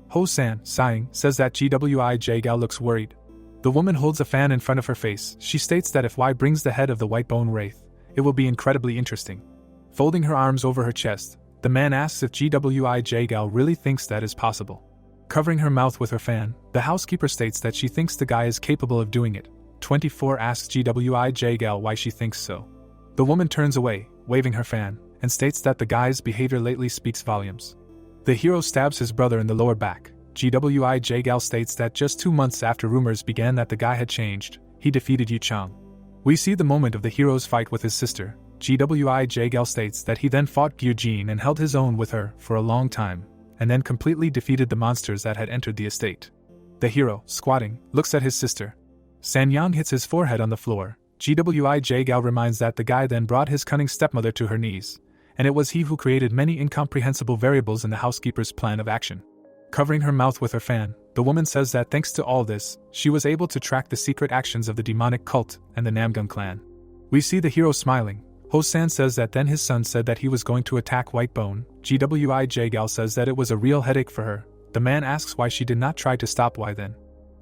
Ho-san, sighing, says that Gwij looks worried. The woman holds a fan in front of her face. She states that if Y brings the head of the white bone wraith, it will be incredibly interesting. Folding her arms over her chest, the man asks if Gwij really thinks that is possible. Covering her mouth with her fan, the housekeeper states that she thinks the guy is capable of doing it. 24 asks Gwij why she thinks so. The woman turns away, waving her fan, and states that the guy's behavior lately speaks volumes. The hero stabs his brother in the lower back. Gwij states that just 2 months after rumors began that the guy had changed, he defeated Yuch Chong. We see the moment of the hero's fight with his sister. Gwij states that he then fought Gyujin and held his own with her for a long time, and then completely defeated the monsters that had entered the estate. The hero, squatting, looks at his sister. Sanyang hits his forehead on the floor. Gwij reminds that the guy then brought his cunning stepmother to her knees, and it was he who created many incomprehensible variables in the housekeeper's plan of action. Covering her mouth with her fan, the woman says that thanks to all this, she was able to track the secret actions of the demonic cult and the Namgun clan. We see the hero smiling. Ho-san says that then his son said that he was going to attack White Bone. Gwij says that it was a real headache for her. The man asks why she did not try to stop Y then.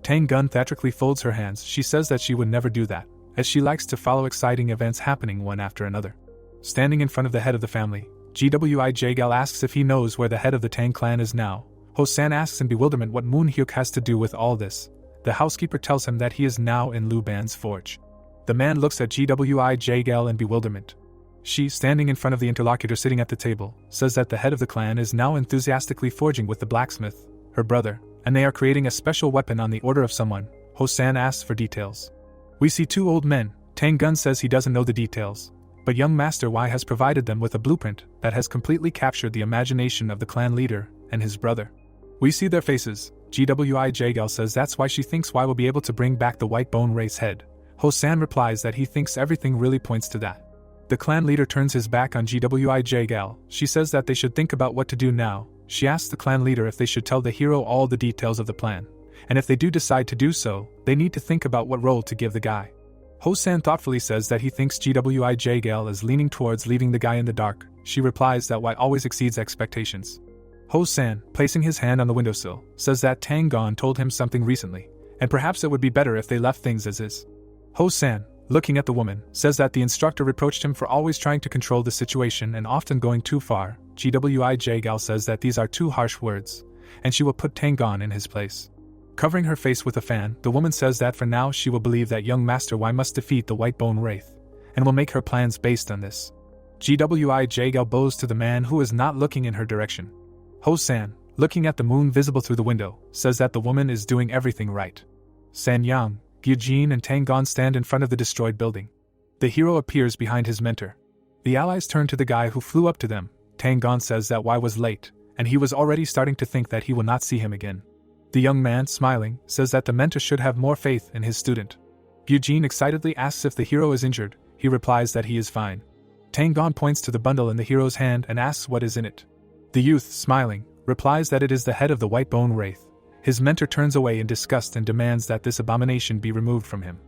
Tang theatrically folds her hands. She says that she would never do that, as she likes to follow exciting events happening one after another. Standing in front of the head of the family, Gwij asks if he knows where the head of the Tang clan is now. Ho-san asks in bewilderment what Moon Hyuk has to do with all this. The housekeeper tells him that he is now in Lu Ban's forge. The man looks at Gwij in bewilderment. She, standing in front of the interlocutor sitting at the table, says that the head of the clan is now enthusiastically forging with the blacksmith, her brother, and they are creating a special weapon on the order of someone. Ho-san asks for details. We see two old men. Tang Gun says he doesn't know the details, but young Master Y has provided them with a blueprint that has completely captured the imagination of the clan leader and his brother. We see their faces. GWI Jagal says that's why she thinks Y will be able to bring back the white bone race head. Ho-san replies that he thinks everything really points to that. The clan leader turns his back on GWI Jagal. She says that they should think about what to do now. She asks the clan leader if they should tell the hero all the details of the plan, and if they do decide to do so, they need to think about what role to give the guy. Ho-san thoughtfully says that he thinks GWI Jagal is leaning towards leaving the guy in the dark. She replies that Y always exceeds expectations. Ho-san, placing his hand on the windowsill, says that Tang Gon told him something recently, and perhaps it would be better if they left things as is. Ho-san, looking at the woman, says that the instructor reproached him for always trying to control the situation and often going too far. GWI Jagal says that these are too harsh words, and she will put Tang Gon in his place. Covering her face with a fan, the woman says that for now she will believe that young Master Y must defeat the White Bone Wraith, and will make her plans based on this. GWI Jagal bows to the man who is not looking in her direction. Ho-san, looking at the moon visible through the window, says that the woman is doing everything right. San-yang, Gyujin and Tang Gon stand in front of the destroyed building. The hero appears behind his mentor. The allies turn to the guy who flew up to them. Tang Gon says that Y was late, and he was already starting to think that he will not see him again. The young man, smiling, says that the mentor should have more faith in his student. Gyujin excitedly asks if the hero is injured. He replies that he is fine. Tang Gon points to the bundle in the hero's hand and asks what is in it. The youth, smiling, replies that it is the head of the White Bone Wraith. His mentor turns away in disgust and demands that this abomination be removed from him.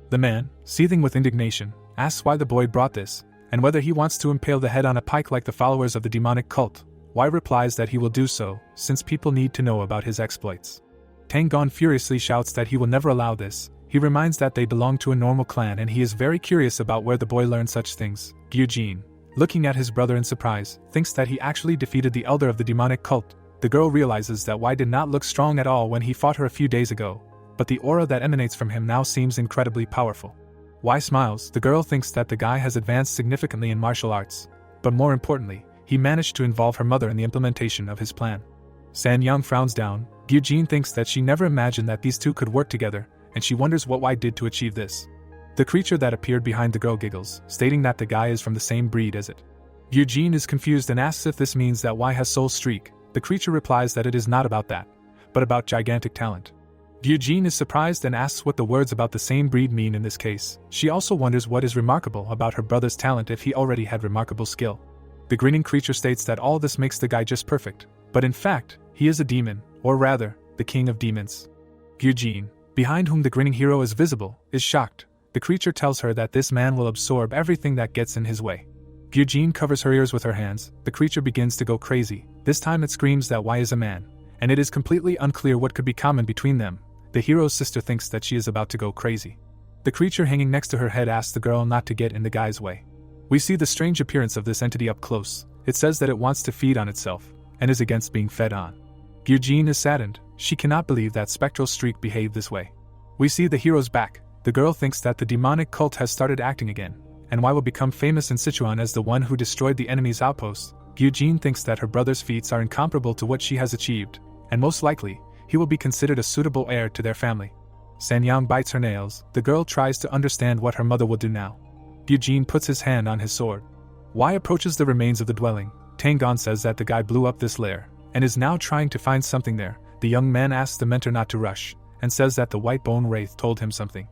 The man, seething with indignation, asks why the boy brought this, and whether he wants to impale the head on a pike like the followers of the demonic cult. Y replies that he will do so, since people need to know about his exploits. Tang Gon furiously shouts that he will never allow this. He reminds that they belong to a normal clan and he is very curious about where the boy learned such things. Gyujin, looking at his brother in surprise, thinks that he actually defeated the elder of the demonic cult. The girl realizes that Y did not look strong at all when he fought her a few days ago, but the aura that emanates from him now seems incredibly powerful. Y smiles. The girl thinks that the guy has advanced significantly in martial arts, but more importantly, he managed to involve her mother in the implementation of his plan. San-yang frowns down. Gyujin thinks that she never imagined that these two could work together, and she wonders what Y did to achieve this. The creature that appeared behind the girl giggles, stating that the guy is from the same breed as it. Gyujin is confused and asks if this means that Y has soul streak. The creature replies that it is not about that, but about gigantic talent. Gyujin is surprised and asks what the words about the same breed mean in this case. She also wonders what is remarkable about her brother's talent if he already had remarkable skill. The grinning creature states that all this makes the guy just perfect, but in fact, he is a demon, or rather, the king of demons. Gyujin, behind whom the grinning hero is visible, is shocked. The creature tells her that this man will absorb everything that gets in his way. Gyujin covers her ears with her hands. The creature begins to go crazy. This time it screams that Y is a man, and it is completely unclear what could be common between them. The hero's sister thinks that she is about to go crazy. The creature hanging next to her head asks the girl not to get in the guy's way. We see the strange appearance of this entity up close. It says that it wants to feed on itself, and is against being fed on. Gyujin is saddened. She cannot believe that Spectral Streak behaved this way. We see the hero's back. The girl thinks that the demonic cult has started acting again, and Y will become famous in Sichuan as the one who destroyed the enemy's outposts. Gyujin thinks that her brother's feats are incomparable to what she has achieved, and most likely, he will be considered a suitable heir to their family. San-yang bites her nails. The girl tries to understand what her mother will do now. Gyujin puts his hand on his sword. Y approaches the remains of the dwelling. Tang Gon says that the guy blew up this lair, and is now trying to find something there. The young man asks the mentor not to rush, and says that the White Bone Wraith told him something.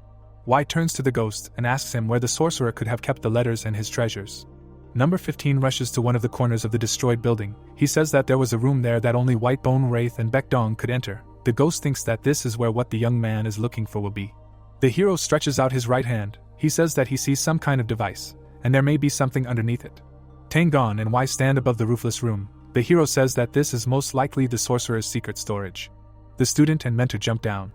Y turns to the ghost and asks him where the sorcerer could have kept the letters and his treasures. Number 15 rushes to one of the corners of the destroyed building. He says that there was a room there that only White Bone Wraith and Baekdong could enter. The ghost thinks that this is where what the young man is looking for will be. The hero stretches out his right hand. He says that he sees some kind of device, and there may be something underneath it. Tang Gon and Y stand above the roofless room. The hero says that this is most likely the sorcerer's secret storage. The student and mentor jump down.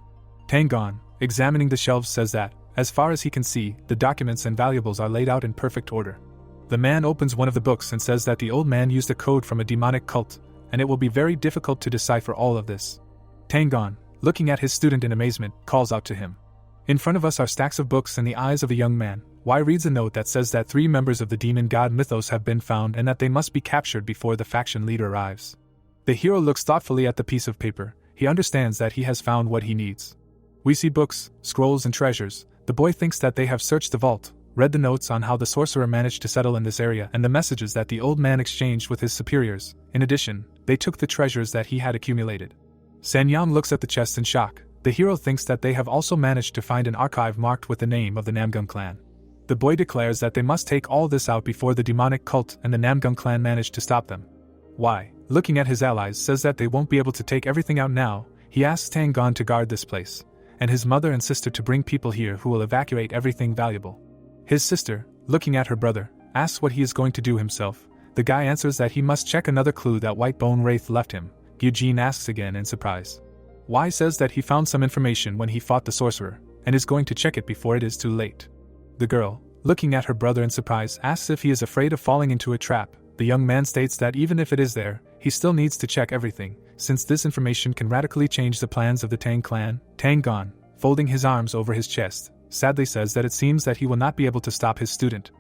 Tang Gon, examining the shelves, says that, as far as he can see, the documents and valuables are laid out in perfect order. The man opens one of the books and says that the old man used a code from a demonic cult, and it will be very difficult to decipher all of this. Tang Gon, looking at his student in amazement, calls out to him. In front of us are stacks of books and the eyes of the young man Y reads a note that says that 3 members of the demon god mythos have been found and that they must be captured before the faction leader arrives. The hero looks thoughtfully at the piece of paper. He understands that he has found what he needs. We see books, scrolls and treasures. The boy thinks that they have searched the vault, read the notes on how the sorcerer managed to settle in this area and the messages that the old man exchanged with his superiors. In addition, they took the treasures that he had accumulated. Sanyam looks at the chest in shock. The hero thinks that they have also managed to find an archive marked with the name of the Namgung clan. The boy declares that they must take all this out before the demonic cult and the Namgung clan manage to stop them. Y, looking at his allies, says that they won't be able to take everything out now. He asks Tang to guard this place, and his mother and sister to bring people here who will evacuate everything valuable. His sister, looking at her brother, asks what he is going to do himself. The guy answers that he must check another clue that White Bone Wraith left him. Eugene asks again in surprise. Y says that he found some information when he fought the sorcerer, and is going to check it before it is too late. The girl, looking at her brother in surprise, asks if he is afraid of falling into a trap. The young man states that even if it is there, he still needs to check everything, since this information can radically change the plans of the Tang clan. Tang, folding his arms over his chest, sadly says that it seems that he will not be able to stop his student.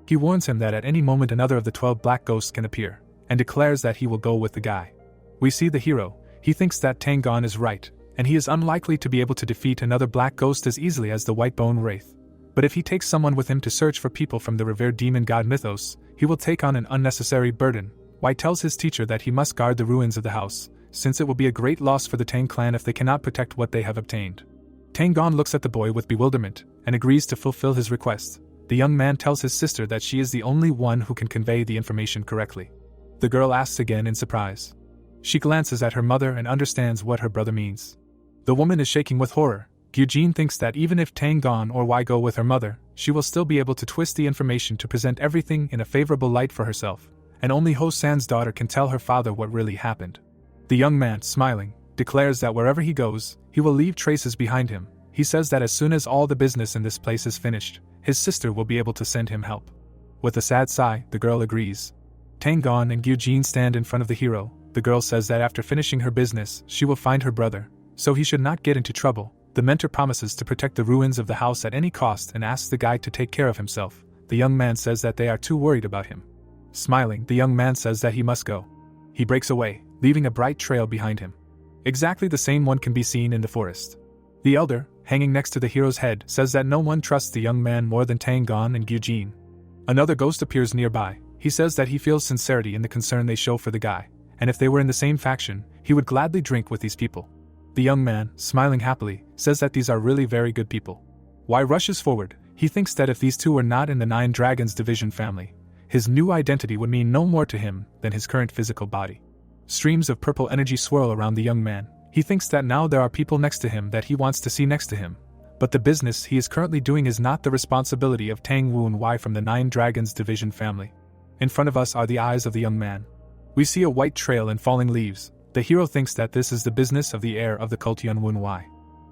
He warns him that at any moment another of the 12 black ghosts can appear, and declares that he will go with the guy. We see the hero. He thinks that Tang is right, and he is unlikely to be able to defeat another black ghost as easily as the White Bone Wraith. But if he takes someone with him to search for people from the revered demon god mythos, he will take on an unnecessary burden. Y tells his teacher that he must guard the ruins of the house, since it will be a great loss for the Tang clan if they cannot protect what they have obtained. Tang looks at the boy with bewilderment, and agrees to fulfill his request. The young man tells his sister that she is the only one who can convey the information correctly. The girl asks again in surprise. She glances at her mother and understands what her brother means. The woman is shaking with horror. Eugene thinks that even if Tang or Y go with her mother, she will still be able to twist the information to present everything in a favorable light for herself, and only Ho-san's daughter can tell her father what really happened. The young man, smiling, declares that wherever he goes, he will leave traces behind him. He says that as soon as all the business in this place is finished, his sister will be able to send him help. With a sad sigh, the girl agrees. Tang and Eugene stand in front of the hero. The girl says that after finishing her business, she will find her brother, so he should not get into trouble. The mentor promises to protect the ruins of the house at any cost and asks the guy to take care of himself. The young man says that they are too worried about him. Smiling, the young man says that he must go. He breaks away, leaving a bright trail behind him. Exactly the same one can be seen in the forest. The elder, hanging next to the hero's head, says that no one trusts the young man more than Tang and Eugene. Another ghost appears nearby. He says that he feels sincerity in the concern they show for the guy, and if they were in the same faction, he would gladly drink with these people. The young man, smiling happily, says that these are really very good people. Y rushes forward. He thinks that if these two were not in the 9 Dragons division family, his new identity would mean no more to him than his current physical body. Streams of purple energy swirl around the young man. He thinks that now there are people next to him that he wants to see next to him. But the business he is currently doing is not the responsibility of Tang and Y from the 9 Dragons division family. In front of us are the eyes of the young man. We see a white trail and falling leaves. The hero thinks that this is the business of the heir of the Cultivating Y.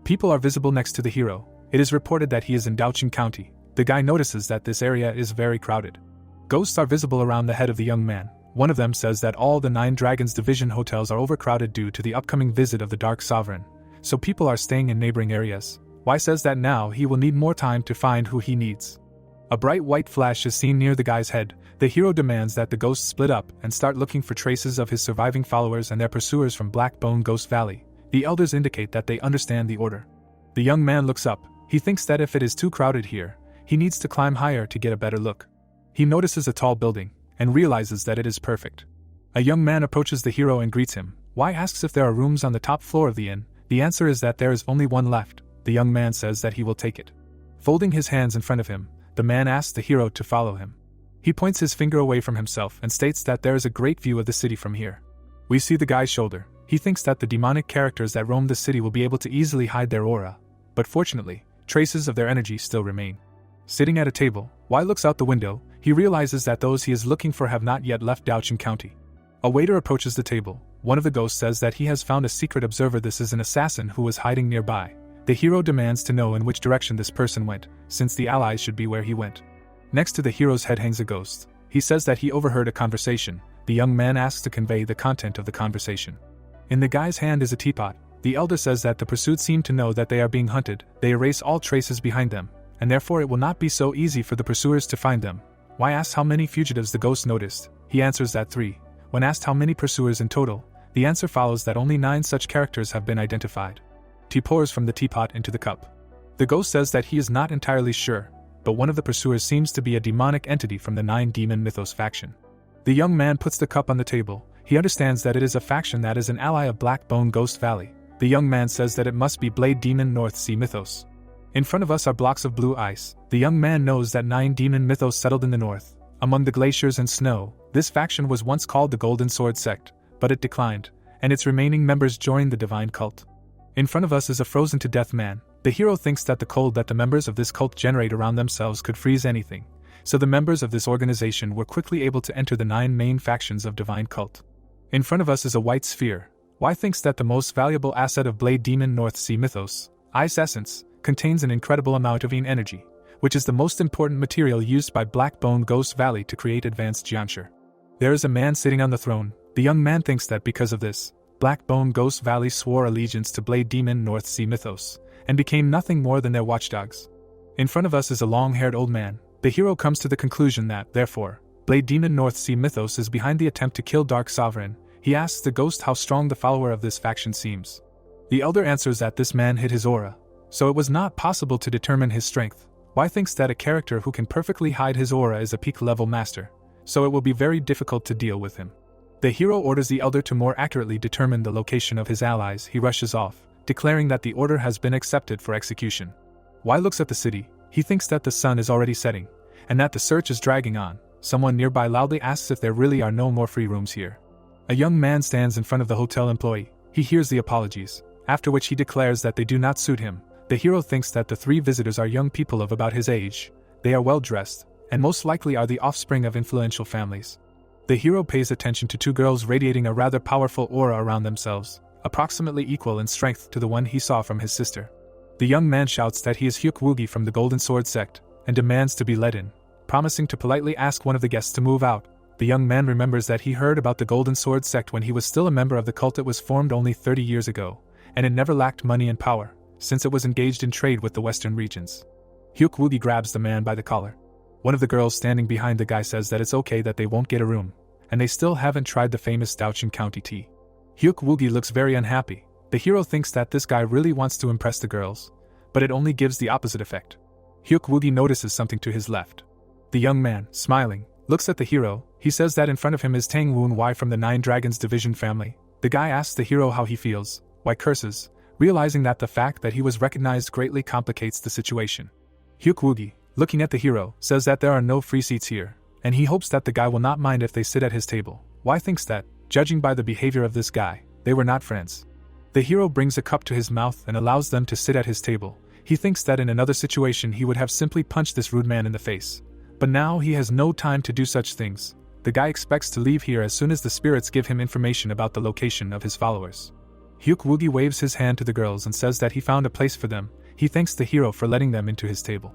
People are visible next to the hero. It is reported that he is in Duel County. The guy notices that this area is very crowded. Ghosts are visible around the head of the young man. One of them says that all the 9 Dragons division hotels are overcrowded due to the upcoming visit of the Dark Sovereign, so people are staying in neighboring areas. Y says that now he will need more time to find who he needs. A bright white flash is seen near the guy's head. The hero demands that the ghosts split up and start looking for traces of his surviving followers and their pursuers from Black Bone Ghost Valley. The elders indicate that they understand the order. The young man looks up. He thinks that if it is too crowded here, he needs to climb higher to get a better look. He notices a tall building and realizes that it is perfect. A young man approaches the hero and greets him. Y asks if there are rooms on the top floor of the inn. The answer is that there is only one left. The young man says that he will take it. Folding his hands in front of him, the man asks the hero to follow him. He points his finger away from himself and states that there is a great view of the city from here. We see the guy's shoulder. He thinks that the demonic characters that roam the city will be able to easily hide their aura, but fortunately, traces of their energy still remain. Sitting at a table, Y looks out the window. He realizes that those he is looking for have not yet left Duel County. A waiter approaches the table. One of the ghosts says that he has found a secret observer. This is an assassin who was hiding nearby. The hero demands to know in which direction this person went, since the allies should be where he went. Next to the hero's head hangs a ghost. He says that he overheard a conversation. The young man asks to convey the content of the conversation. In the guy's hand is a teapot. The elder says that the pursued seem to know that they are being hunted. They erase all traces behind them. and therefore it will not be so easy for the pursuers to find them. Y asks how many fugitives the ghost noticed. He answers that 3. When asked how many pursuers in total, the answer follows that only 9 such characters have been identified. Tea pours from the teapot into the cup. The ghost says that he is not entirely sure, but one of the pursuers seems to be a demonic entity from the 9 demon mythos faction. The young man puts the cup on the table. He understands that it is a faction that is an ally of Blackbone Ghost Valley. The young man says that it must be Blade Demon North Sea mythos. In front of us are blocks of blue ice. The young man knows that 9 demon mythos settled in the north. Among the glaciers and snow, this faction was once called the Golden Sword Sect, but it declined, and its remaining members joined the divine cult. In front of us is a frozen-to-death man. The hero thinks that the cold that the members of this cult generate around themselves could freeze anything, so the members of this organization were quickly able to enter the 9 main factions of divine cult. In front of us is a white sphere. Y thinks that the most valuable asset of Blade Demon North Sea mythos, ice essence, contains an incredible amount of energy, which is the most important material used by Blackbone Ghost Valley to create advanced geometry. There is a man sitting on the throne. The young man thinks that because of this, Blackbone Ghost Valley swore allegiance to Blade Demon North Sea mythos, and became nothing more than their watchdogs. In front of us is a long-haired old man. The hero comes to the conclusion that, therefore, Blade Demon North Sea mythos is behind the attempt to kill Dark Sovereign. He asks the ghost how strong the follower of this faction seems. The elder answers that this man hid his aura, so it was not possible to determine his strength. Y thinks that a character who can perfectly hide his aura is a peak-level master, so it will be very difficult to deal with him. The hero orders the elder to more accurately determine the location of his allies. He rushes off, declaring that the order has been accepted for execution. Y looks at the city. He thinks that the sun is already setting, and that the search is dragging on. Someone nearby loudly asks if there really are no more free rooms here. A young man stands in front of the hotel employee. He hears the apologies, after which he declares that they do not suit him. The hero thinks that the 3 visitors are young people of about his age. They are well dressed, and most likely are the offspring of influential families. The hero pays attention to 2 girls radiating a rather powerful aura around themselves, approximately equal in strength to the one he saw from his sister. The young man shouts that he is Yuch Chong from the Golden Sword Sect, and demands to be let in, promising to politely ask one of the guests to move out. The young man remembers that he heard about the Golden Sword Sect when he was still a member of the cult. It was formed only 30 years ago, and it never lacked money and power, since it was engaged in trade with the western regions. Yuch Chong grabs the man by the collar. One of the girls standing behind the guy says that it's okay that they won't get a room, and they still haven't tried the famous Douchin County tea. Yuch Chong looks very unhappy. The hero thinks that this guy really wants to impress the girls, but it only gives the opposite effect. Yuch Chong notices something to his left. The young man, smiling, looks at the hero. He says that in front of him is Tang Y from the 9 Dragons Division family. The guy asks the hero how he feels. Y curses, realizing that the fact that he was recognized greatly complicates the situation. Yuch Chong, looking at the hero, says that there are no free seats here, and he hopes that the guy will not mind if they sit at his table. Y thinks that, judging by the behavior of this guy, they were not friends. The hero brings a cup to his mouth and allows them to sit at his table. He thinks that in another situation he would have simply punched this rude man in the face, but now he has no time to do such things. The guy expects to leave here as soon as the spirits give him information about the location of his followers. Yuch Chong waves his hand to the girls and says that he found a place for them. He thanks the hero for letting them into his table.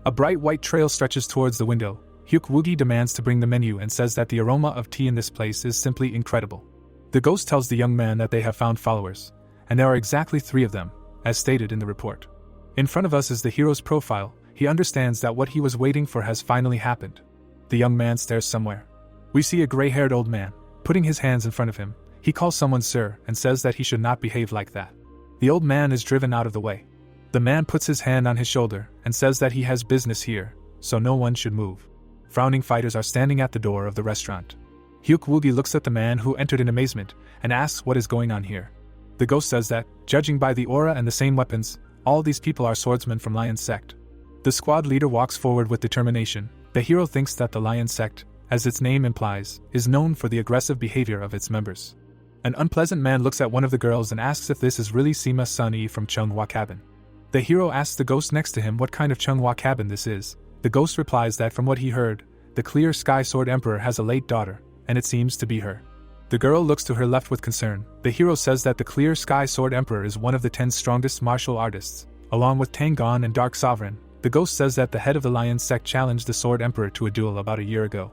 A bright white trail stretches towards the window. Yuch Chong demands to bring the menu and says that the aroma of tea in this place is simply incredible. The ghost tells the young man that they have found followers, and there are exactly 3 of them, as stated in the report. In front of us is the hero's profile. He understands that what he was waiting for has finally happened. The young man stares somewhere. We see a gray-haired old man, putting his hands in front of him. He calls someone sir and says that he should not behave like that. The old man is driven out of the way. The man puts his hand on his shoulder and says that he has business here, so no one should move. Frowning fighters are standing at the door of the restaurant. Yuch Chong looks at the man who entered in amazement and asks what is going on here. The ghost says that, judging by the aura and the same weapons, all these people are swordsmen from Lion Sect. The squad leader walks forward with determination. The hero thinks that the Lion Sect, as its name implies, is known for the aggressive behavior of its members. An unpleasant man looks at one of the girls and asks if this is really Sima Sun-yi from Chunghwa Cabin. The hero asks the ghost next to him what kind of Chunghwa Cabin this is. The ghost replies that from what he heard, the Clear Sky Sword Emperor has a late daughter, and it seems to be her. The girl looks to her left with concern. The hero says that the Clear Sky Sword Emperor is one of the 10 strongest martial artists, along with Tang and Dark Sovereign. The ghost says that the head of the Lion Sect challenged the Sword Emperor to a duel about a year ago.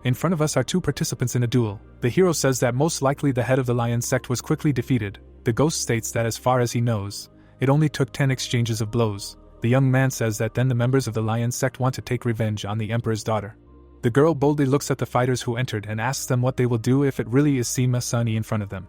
In front of us are 2 participants in a duel. The hero says that most likely the head of the Lion Sect was quickly defeated. The ghost states that as far as he knows, it only took 10 exchanges of blows. The young man says that then the members of the lion sect want to take revenge on the emperor's daughter. The girl boldly looks at the fighters who entered and asks them what they will do if it really is Sima Sunny in front of them.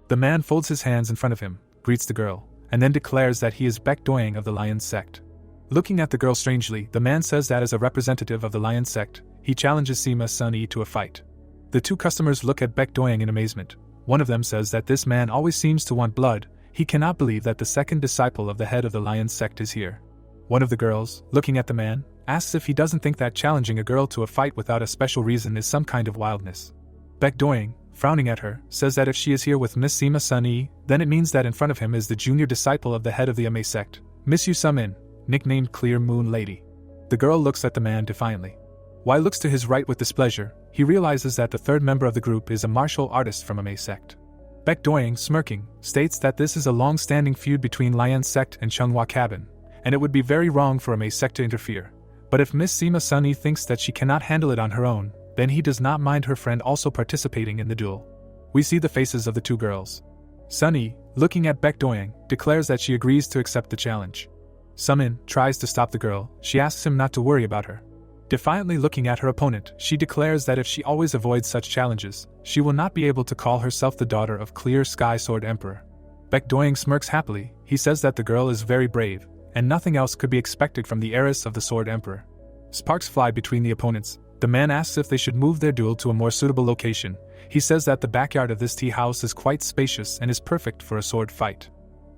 The man folds his hands in front of him, greets the girl, and then declares that he is Baek Doing of the lion sect. Looking at the girl strangely, the man says that as a representative of the lion sect, he challenges Sima Sunny to a fight. The two customers look at Baek Doing in amazement. One of them says that this man always seems to want blood. He cannot believe that the second disciple of the head of the lion sect is here. One of the girls, looking at the man, asks if he doesn't think that challenging a girl to a fight without a special reason is some kind of wildness. Baek Doing, frowning at her, says that if she is here with Miss Sima Sunny, then it means that in front of him is the junior disciple of the head of the Ma sect, Miss Yu Sumin, nicknamed Clear Moon Lady. The girl looks at the man defiantly. Wai looks to his right with displeasure. He realizes that the third member of the group is a martial artist from a Ma sect. Baek Doing, smirking, states that this is a long-standing feud between Lion sect and Chunghwa cabin, and it would be very wrong for a Ma sect to interfere. But if Miss Sima Sunny thinks that she cannot handle it on her own, then he does not mind her friend also participating in the duel. We see the faces of the two girls. Sunny, looking at Baek Doing, declares that she agrees to accept the challenge. Sumin tries to stop the girl. She asks him not to worry about her. Defiantly looking at her opponent, she declares that if she always avoids such challenges, she will not be able to call herself the daughter of Clear Sky Sword Emperor. Baek Doing smirks happily. He says that the girl is very brave, and nothing else could be expected from the heiress of the Sword Emperor. Sparks fly between the opponents. The man asks if they should move their duel to a more suitable location. He says that the backyard of this tea house is quite spacious and is perfect for a sword fight.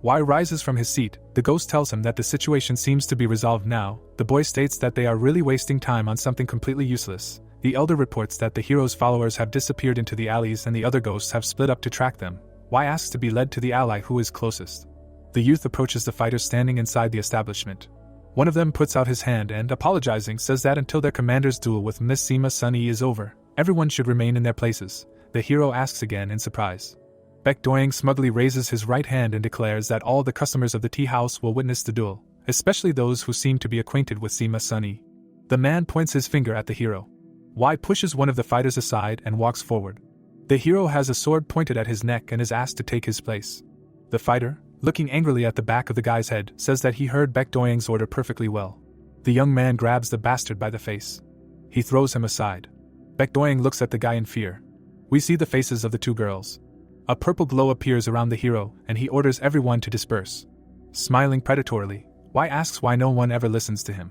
Wai rises from his seat. The ghost tells him that the situation seems to be resolved now. The boy states that they are really wasting time on something completely useless. The elder reports that the hero's followers have disappeared into the alleys and the other ghosts have split up to track them. Wai asks to be led to the ally who is closest. The youth approaches the fighters standing inside the establishment. One of them puts out his hand and, apologizing, says that until their commander's duel with Miss Sima Sunny is over, everyone should remain in their places. The hero asks again in surprise. Baek Doing smugly raises his right hand and declares that all the customers of the tea house will witness the duel, especially those who seem to be acquainted with Sima Sunny. The man points his finger at the hero. Wai pushes one of the fighters aside and walks forward. The hero has a sword pointed at his neck and is asked to take his place. The fighter, looking angrily at the back of the guy's head, says that he heard Baek Doing's order perfectly well. The young man grabs the bastard by the face. He throws him aside. Baek Doing looks at the guy in fear. We see the faces of the two girls. A purple glow appears around the hero, and he orders everyone to disperse. Smiling predatorily, Wai asks why no one ever listens to him.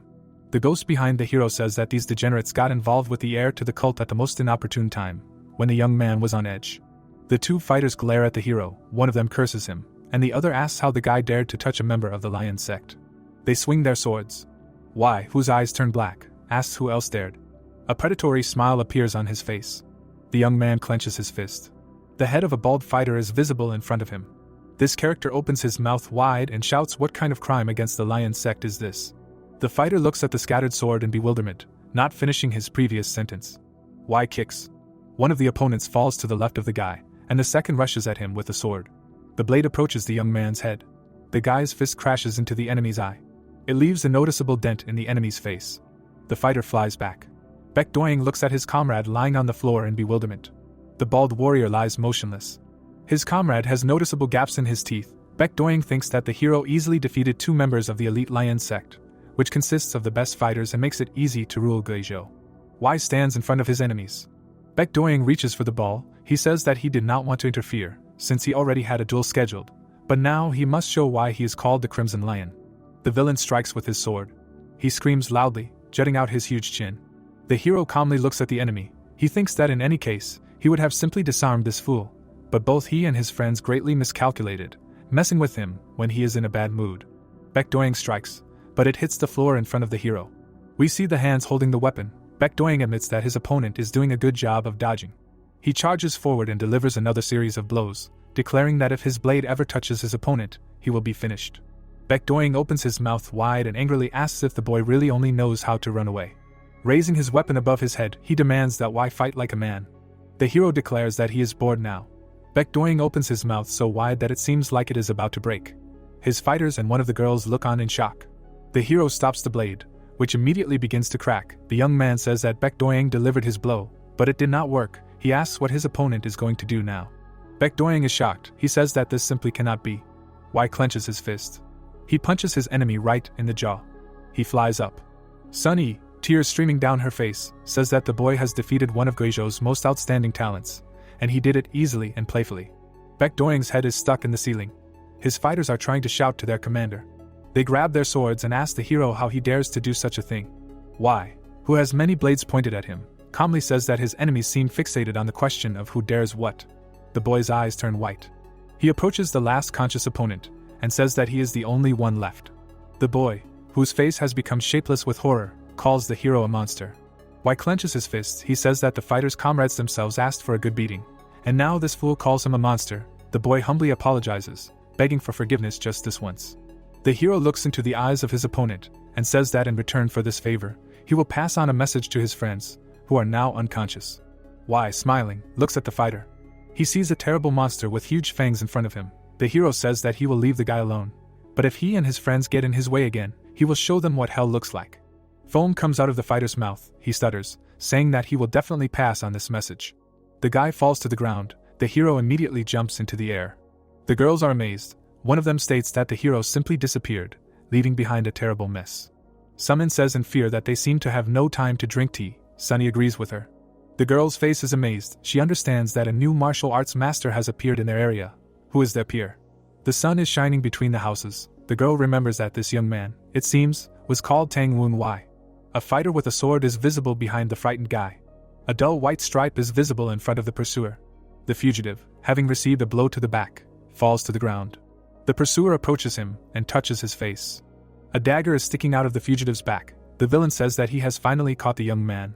The ghost behind the hero says that these degenerates got involved with the heir to the cult at the most inopportune time, when the young man was on edge. The two fighters glare at the hero. One of them curses him, and the other asks how the guy dared to touch a member of the lion sect. They swing their swords. Wai, whose eyes turn black, asks who else dared. A predatory smile appears on his face. The young man clenches his fist. The head of a bald fighter is visible in front of him. This character opens his mouth wide and shouts, "What kind of crime against the lion sect is this?" The fighter looks at the scattered sword in bewilderment, not finishing his previous sentence. Wai kicks. One of the opponents falls to the left of the guy, and the second rushes at him with the sword. The blade approaches the young man's head. The guy's fist crashes into the enemy's eye. It leaves a noticeable dent in the enemy's face. The fighter flies back. Baek Doing looks at his comrade lying on the floor in bewilderment. The bald warrior lies motionless. His comrade has noticeable gaps in his teeth. Baek Doing thinks that the hero easily defeated two members of the elite lion sect, which consists of the best fighters and makes it easy to rule Guizhou. Wai stands in front of his enemies. Baek Doing reaches for the ball. He says that he did not want to interfere, since he already had a duel scheduled, but now he must show why he is called the Crimson Lion. The villain strikes with his sword. He screams loudly, jutting out his huge chin. The hero calmly looks at the enemy. He thinks that in any case, he would have simply disarmed this fool, but both he and his friends greatly miscalculated, messing with him when he is in a bad mood. Baek Doing strikes, but it hits the floor in front of the hero. We see the hands holding the weapon. Baek Doing admits that his opponent is doing a good job of dodging. He charges forward and delivers another series of blows, declaring that if his blade ever touches his opponent, he will be finished. Baek Doing opens his mouth wide and angrily asks if the boy really only knows how to run away. Raising his weapon above his head, he demands that Wai fight like a man. The hero declares that he is bored now. Baek Doing opens his mouth so wide that it seems like it is about to break. His fighters and one of the girls look on in shock. The hero stops the blade, which immediately begins to crack. The young man says that Baek Doing delivered his blow, but it did not work. He asks what his opponent is going to do now. Baek Doing is shocked. He says that this simply cannot be. Wai clenches his fist. He punches his enemy right in the jaw. He flies up. Sunny, tears streaming down her face, says that the boy has defeated one of Guizhou's most outstanding talents, and he did it easily and playfully. Baek Doying's head is stuck in the ceiling. His fighters are trying to shout to their commander. They grab their swords and ask the hero how he dares to do such a thing. Why, who has many blades pointed at him, calmly says that his enemies seem fixated on the question of who dares what. The boy's eyes turn white. He approaches the last conscious opponent, and says that he is the only one left. The boy, whose face has become shapeless with horror, calls the hero a monster. Wai clenches his fists. He says that the fighters' comrades themselves asked for a good beating, and now this fool calls him a monster. The boy humbly apologizes, begging for forgiveness just this once. The hero looks into the eyes of his opponent, and says that in return for this favor, he will pass on a message to his friends, who are now unconscious. Wai, smiling, looks at the fighter. He sees a terrible monster with huge fangs in front of him. The hero says that he will leave the guy alone, but if he and his friends get in his way again, he will show them what hell looks like. Foam comes out of the fighter's mouth. He stutters, saying that he will definitely pass on this message. The guy falls to the ground. The hero immediately jumps into the air. The girls are amazed. One of them states that the hero simply disappeared, leaving behind a terrible mess. Sumin says in fear that they seem to have no time to drink tea. Sunny agrees with her. The girl's face is amazed. She understands that a new martial arts master has appeared in their area. Who is their peer? The sun is shining between the houses. The girl remembers that this young man, it seems, was called Tang Woon Wai. A fighter with a sword is visible behind the frightened guy. A dull white stripe is visible in front of the pursuer. The fugitive, having received a blow to the back, falls to the ground. The pursuer approaches him and touches his face. A dagger is sticking out of the fugitive's back. The villain says that he has finally caught the young man.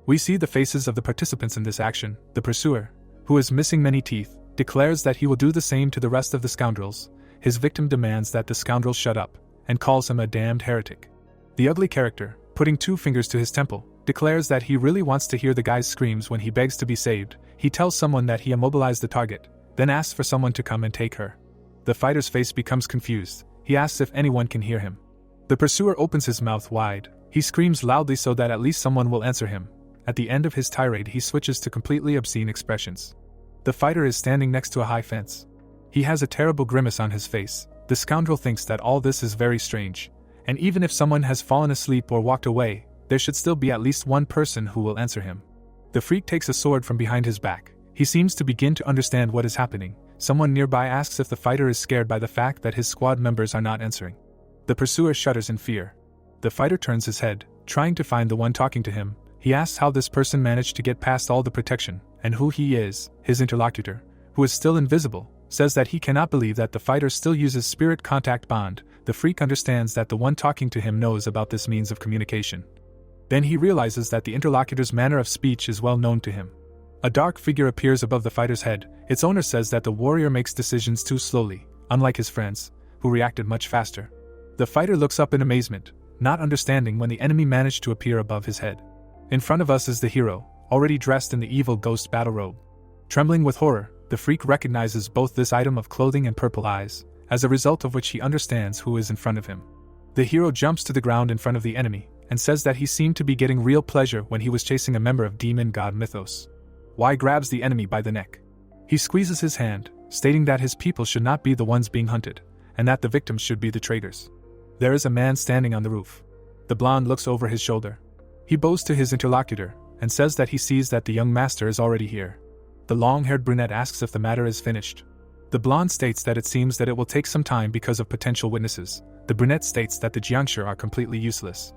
We see the faces of the participants in this action. The pursuer, who is missing many teeth, declares that he will do the same to the rest of the scoundrels. His victim demands that the scoundrel shut up, and calls him a damned heretic. The ugly character, putting 2 fingers to his temple, declares that he really wants to hear the guy's screams when he begs to be saved. He tells someone that he immobilized the target, then asks for someone to come and take her. The fighter's face becomes confused. He asks if anyone can hear him. The pursuer opens his mouth wide. He screams loudly so that at least someone will answer him. At the end of his tirade, he switches to completely obscene expressions. The fighter is standing next to a high fence. He has a terrible grimace on his face. The scoundrel thinks that all this is very strange, and even if someone has fallen asleep or walked away, there should still be at least one person who will answer him. The freak takes a sword from behind his back. He seems to begin to understand what is happening. Someone nearby asks if the fighter is scared by the fact that his squad members are not answering. The pursuer shudders in fear. The fighter turns his head, trying to find the one talking to him. He asks how this person managed to get past all the protection, and who he is. His interlocutor, who is still invisible, says that he cannot believe that the fighter still uses spirit contact bond. The freak understands that the one talking to him knows about this means of communication. Then he realizes that the interlocutor's manner of speech is well known to him. A dark figure appears above the fighter's head. Its owner says that the warrior makes decisions too slowly, unlike his friends, who reacted much faster. The fighter looks up in amazement, not understanding when the enemy managed to appear above his head. In front of us is the hero, already dressed in the evil ghost battle robe. Trembling with horror, the freak recognizes both this item of clothing and purple eyes, as a result of which he understands who is in front of him. The hero jumps to the ground in front of the enemy, and says that he seemed to be getting real pleasure when he was chasing a member of demon god mythos. Wai grabs the enemy by the neck. He squeezes his hand, stating that his people should not be the ones being hunted, and that the victims should be the traitors. There is a man standing on the roof. The blonde looks over his shoulder. He bows to his interlocutor, and says that he sees that the young master is already here. The long-haired brunette asks if the matter is finished. The blonde states that it seems that it will take some time because of potential witnesses. The brunette states that the jiangshi are completely useless.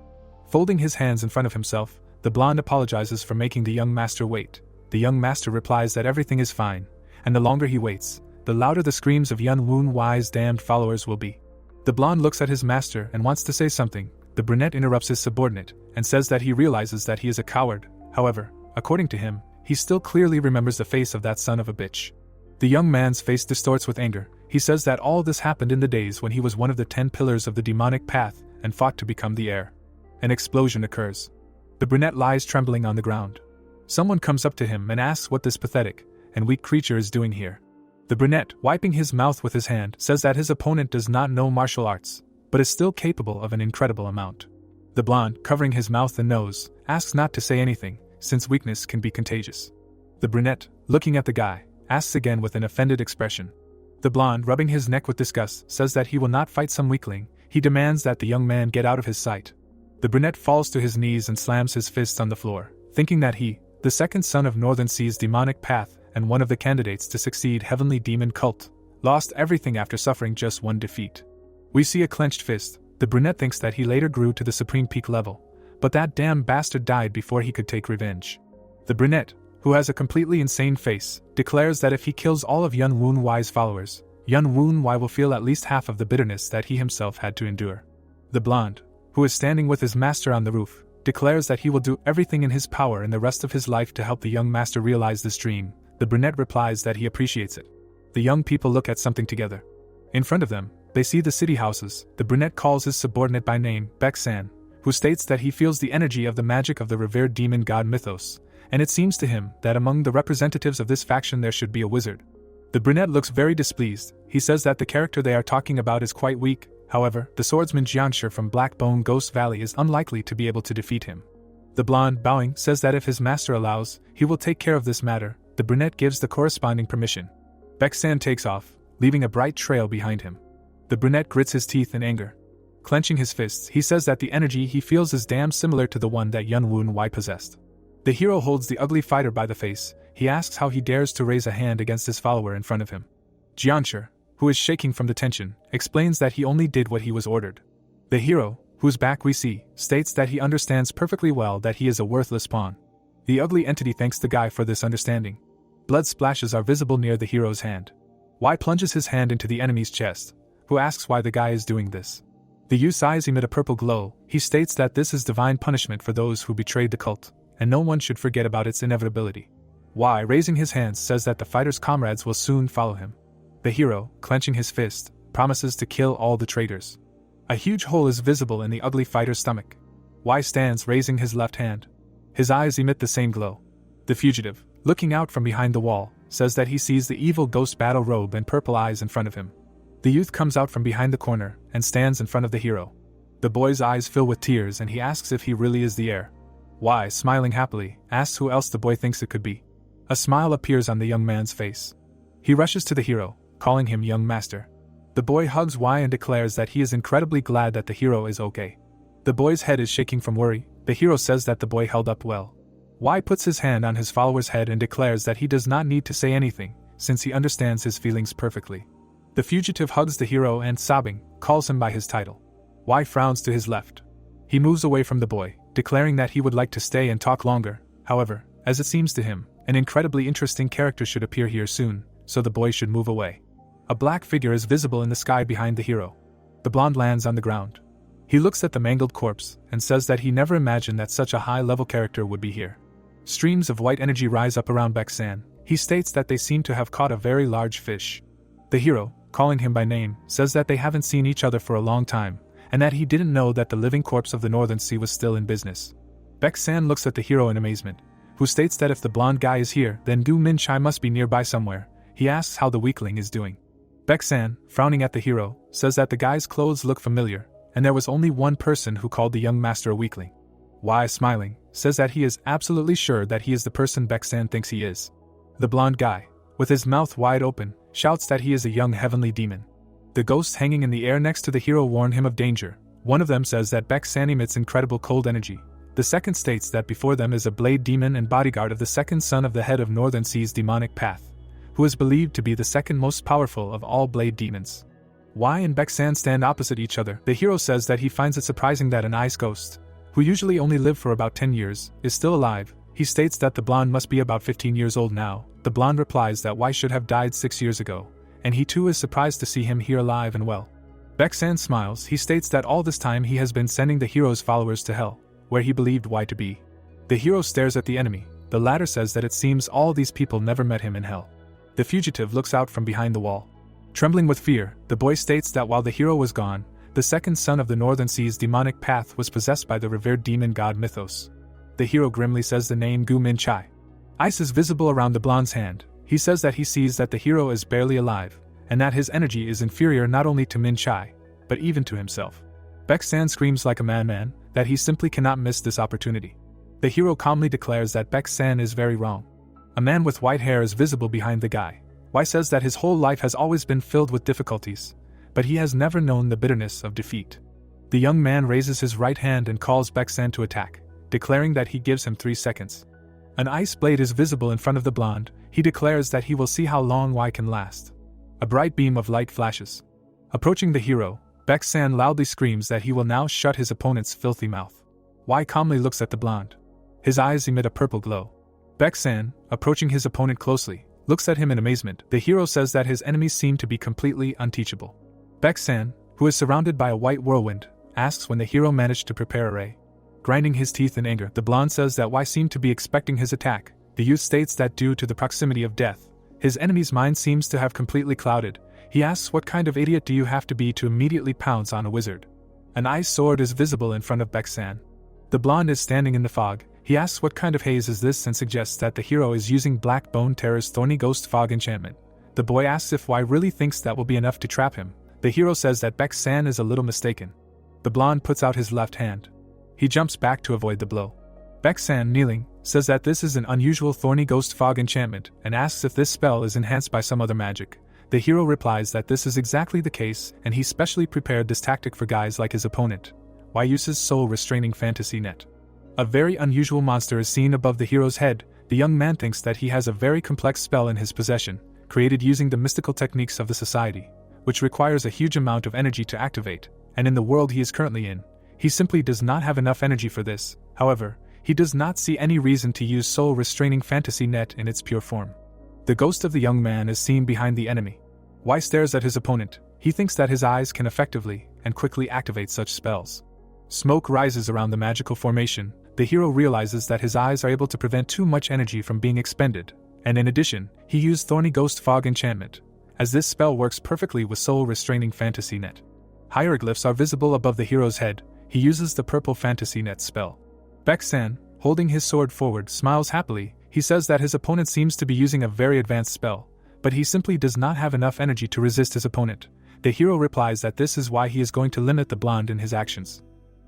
Folding his hands in front of himself, the blonde apologizes for making the young master wait. The young master replies that everything is fine, and the longer he waits, the louder the screams of Yun Woon Wai's damned followers will be. The blonde looks at his master and wants to say something. The brunette interrupts his subordinate, and says that he realizes that he is a coward. However, according to him, he still clearly remembers the face of that son of a bitch. The young man's face distorts with anger. He says that all this happened in the days when he was one of the 10 pillars of the demonic path and fought to become the heir. An explosion occurs. The brunette lies trembling on the ground. Someone comes up to him and asks what this pathetic and weak creature is doing here. The brunette, wiping his mouth with his hand, says that his opponent does not know martial arts, but is still capable of an incredible amount. The blonde, covering his mouth and nose, asks not to say anything, since weakness can be contagious. The brunette, looking at the guy, asks again with an offended expression. The blonde, rubbing his neck with disgust, says that he will not fight some weakling. He demands that the young man get out of his sight. The brunette falls to his knees and slams his fists on the floor, thinking that he, the second son of Northern Sea's demonic path and one of the candidates to succeed Heavenly Demon Cult, lost everything after suffering just one defeat. We see a clenched fist. The brunette thinks that he later grew to the supreme peak level, but that damn bastard died before he could take revenge. The brunette, who has a completely insane face, declares that if he kills all of Yun Woon Wai's followers, Yun Woon Wai will feel at least half of the bitterness that he himself had to endure. The blonde, who is standing with his master on the roof, declares that he will do everything in his power in the rest of his life to help the young master realize this dream. The brunette replies that he appreciates it. The young people look at something together. In front of them, they see the city houses. The brunette calls his subordinate by name, Baek-san, who states that he feels the energy of the magic of the revered demon god mythos, and it seems to him that among the representatives of this faction there should be a wizard. The brunette looks very displeased. He says that the character they are talking about is quite weak. However, the swordsman Jianshi from Blackbone Ghost Valley is unlikely to be able to defeat him. The blonde, bowing, says that if his master allows, he will take care of this matter. The brunette gives the corresponding permission. Baek-san takes off, leaving a bright trail behind him. The brunette grits his teeth in anger. Clenching his fists, he says that the energy he feels is damn similar to the one that Yun Woon Wai possessed. The hero holds the ugly fighter by the face. He asks how he dares to raise a hand against his follower in front of him. Jianshi, who is shaking from the tension, explains that he only did what he was ordered. The hero, whose back we see, states that he understands perfectly well that he is a worthless pawn. The ugly entity thanks the guy for this understanding. Blood splashes are visible near the hero's hand. Wai plunges his hand into the enemy's chest, who asks why the guy is doing this. The youth's eyes emit a purple glow. He states that this is divine punishment for those who betrayed the cult, and no one should forget about its inevitability. Wai, raising his hands, says that the fighter's comrades will soon follow him. The hero, clenching his fist, promises to kill all the traitors. A huge hole is visible in the ugly fighter's stomach. Wai stands raising his left hand. His eyes emit the same glow. The fugitive, looking out from behind the wall, says that he sees the evil ghost battle robe and purple eyes in front of him. The youth comes out from behind the corner and stands in front of the hero. The boy's eyes fill with tears and he asks if he really is the heir. Wai, smiling happily, asks who else the boy thinks it could be. A smile appears on the young man's face. He rushes to the hero, calling him young master. The boy hugs Wai and declares that he is incredibly glad that the hero is okay. The boy's head is shaking from worry. The hero says that the boy held up well. Wai puts his hand on his follower's head and declares that he does not need to say anything, since he understands his feelings perfectly. The fugitive hugs the hero and, sobbing, calls him by his title. Wai frowns to his left. He moves away from the boy, declaring that he would like to stay and talk longer. However, as it seems to him, an incredibly interesting character should appear here soon, so the boy should move away. A black figure is visible in the sky behind the hero. The blonde lands on the ground. He looks at the mangled corpse and says that he never imagined that such a high-level character would be here. Streams of white energy rise up around Baek-san. He states that they seem to have caught a very large fish. The hero, calling him by name, says that they haven't seen each other for a long time, and that he didn't know that the living corpse of the Northern Sea was still in business. Baek-san looks at the hero in amazement, who states that if the blonde guy is here, then Du Min-chai must be nearby somewhere. He asks how the weakling is doing. Baek-san, frowning at the hero, says that the guy's clothes look familiar, and there was only one person who called the young master a weakling. Wai, smiling, says that he is absolutely sure that he is the person Baek-san thinks he is. The blonde guy, with his mouth wide open, shouts that he is a young heavenly demon. The ghosts hanging in the air next to the hero warn him of danger. One of them says that Baek-san emits incredible cold energy. The second states that before them is a blade demon and bodyguard of the second son of the head of Northern Sea's demonic path, who is believed to be the second most powerful of all blade demons. Wai and Baek-san stand opposite each other. The hero says that he finds it surprising that an ice ghost, who usually only live for about 10 years, is still alive. He states that the blonde must be about 15 years old now. The blonde replies that Wai should have died 6 years ago, and he too is surprised to see him here alive and well. Baek-san smiles. He states that all this time he has been sending the hero's followers to hell, where he believed Wai to be. The hero stares at the enemy. The latter says that it seems all these people never met him in hell. The fugitive looks out from behind the wall. Trembling with fear, the boy states that while the hero was gone, the second son of the Northern Sea's demonic path was possessed by the revered demon god Mythos. The hero grimly says the name Gu Min-chai. Ice is visible around the blonde's hand. He says that he sees that the hero is barely alive, and that his energy is inferior not only to Min-chai, but even to himself. Baek-san screams like a madman, that he simply cannot miss this opportunity. The hero calmly declares that Baek-san is very wrong. A man with white hair is visible behind the guy. Wai says that his whole life has always been filled with difficulties, but he has never known the bitterness of defeat. The young man raises his right hand and calls Baek-san to attack, declaring that he gives him 3 seconds. An ice blade is visible in front of the blonde. He declares that he will see how long Y can last. A bright beam of light flashes. Approaching the hero, Baek-san loudly screams that he will now shut his opponent's filthy mouth. Y calmly looks at the blonde. His eyes emit a purple glow. Baek-san, approaching his opponent closely, looks at him in amazement. The hero says that his enemies seem to be completely unteachable. Baek-san, who is surrounded by a white whirlwind, asks when the hero managed to prepare a ray. Grinding his teeth in anger, the blonde says that Y seemed to be expecting his attack. The youth states that due to the proximity of death, his enemy's mind seems to have completely clouded. He asks what kind of idiot do you have to be to immediately pounce on a wizard. An ice sword is visible in front of Baek-san. The blonde is standing in the fog. He asks what kind of haze is this and suggests that the hero is using Black Bone Terror's Thorny Ghost Fog enchantment. The boy asks if Y really thinks that will be enough to trap him. The hero says that Baek-san is a little mistaken. The blonde puts out his left hand. He jumps back to avoid the blow. Baek-san, kneeling, says that this is an unusual Thorny Ghost Fog enchantment and asks if this spell is enhanced by some other magic. The hero replies that this is exactly the case and he specially prepared this tactic for guys like his opponent. Y uses Soul Restraining Fantasy Net. A very unusual monster is seen above the hero's head. The young man thinks that he has a very complex spell in his possession, created using the mystical techniques of the society, which requires a huge amount of energy to activate, and in the world he is currently in, he simply does not have enough energy for this. However, he does not see any reason to use Soul Restraining Fantasy Net in its pure form. The ghost of the young man is seen behind the enemy. Y stares at his opponent. He thinks that his eyes can effectively and quickly activate such spells. Smoke rises around the magical formation. The hero realizes that his eyes are able to prevent too much energy from being expended, and in addition, he used Thorny Ghost Fog enchantment, as this spell works perfectly with Soul Restraining Fantasy Net. Hieroglyphs are visible above the hero's head. He uses the Purple Fantasy Net spell. Baek-san, holding his sword forward, smiles happily. He says that his opponent seems to be using a very advanced spell, but he simply does not have enough energy to resist his opponent. The hero replies that this is why he is going to limit the blonde in his actions.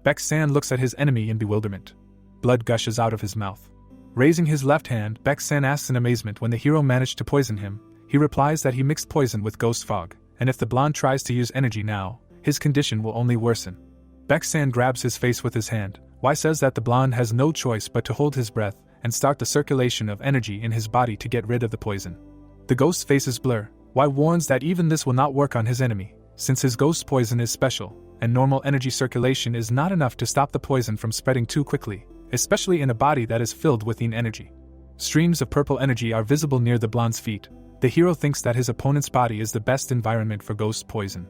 Baek-san looks at his enemy in bewilderment. Blood gushes out of his mouth. Raising his left hand, Baek-san asks in amazement when the hero managed to poison him. He replies that he mixed poison with ghost fog, and if the blonde tries to use energy now, his condition will only worsen. Baek-san grabs his face with his hand. Y says that the blonde has no choice but to hold his breath and start the circulation of energy in his body to get rid of the poison. The ghost's faces blur. Y warns that even this will not work on his enemy, since his ghost poison is special, and normal energy circulation is not enough to stop the poison from spreading too quickly, especially in a body that is filled with energy. Streams of purple energy are visible near the blonde's feet. The hero thinks that his opponent's body is the best environment for ghost poison.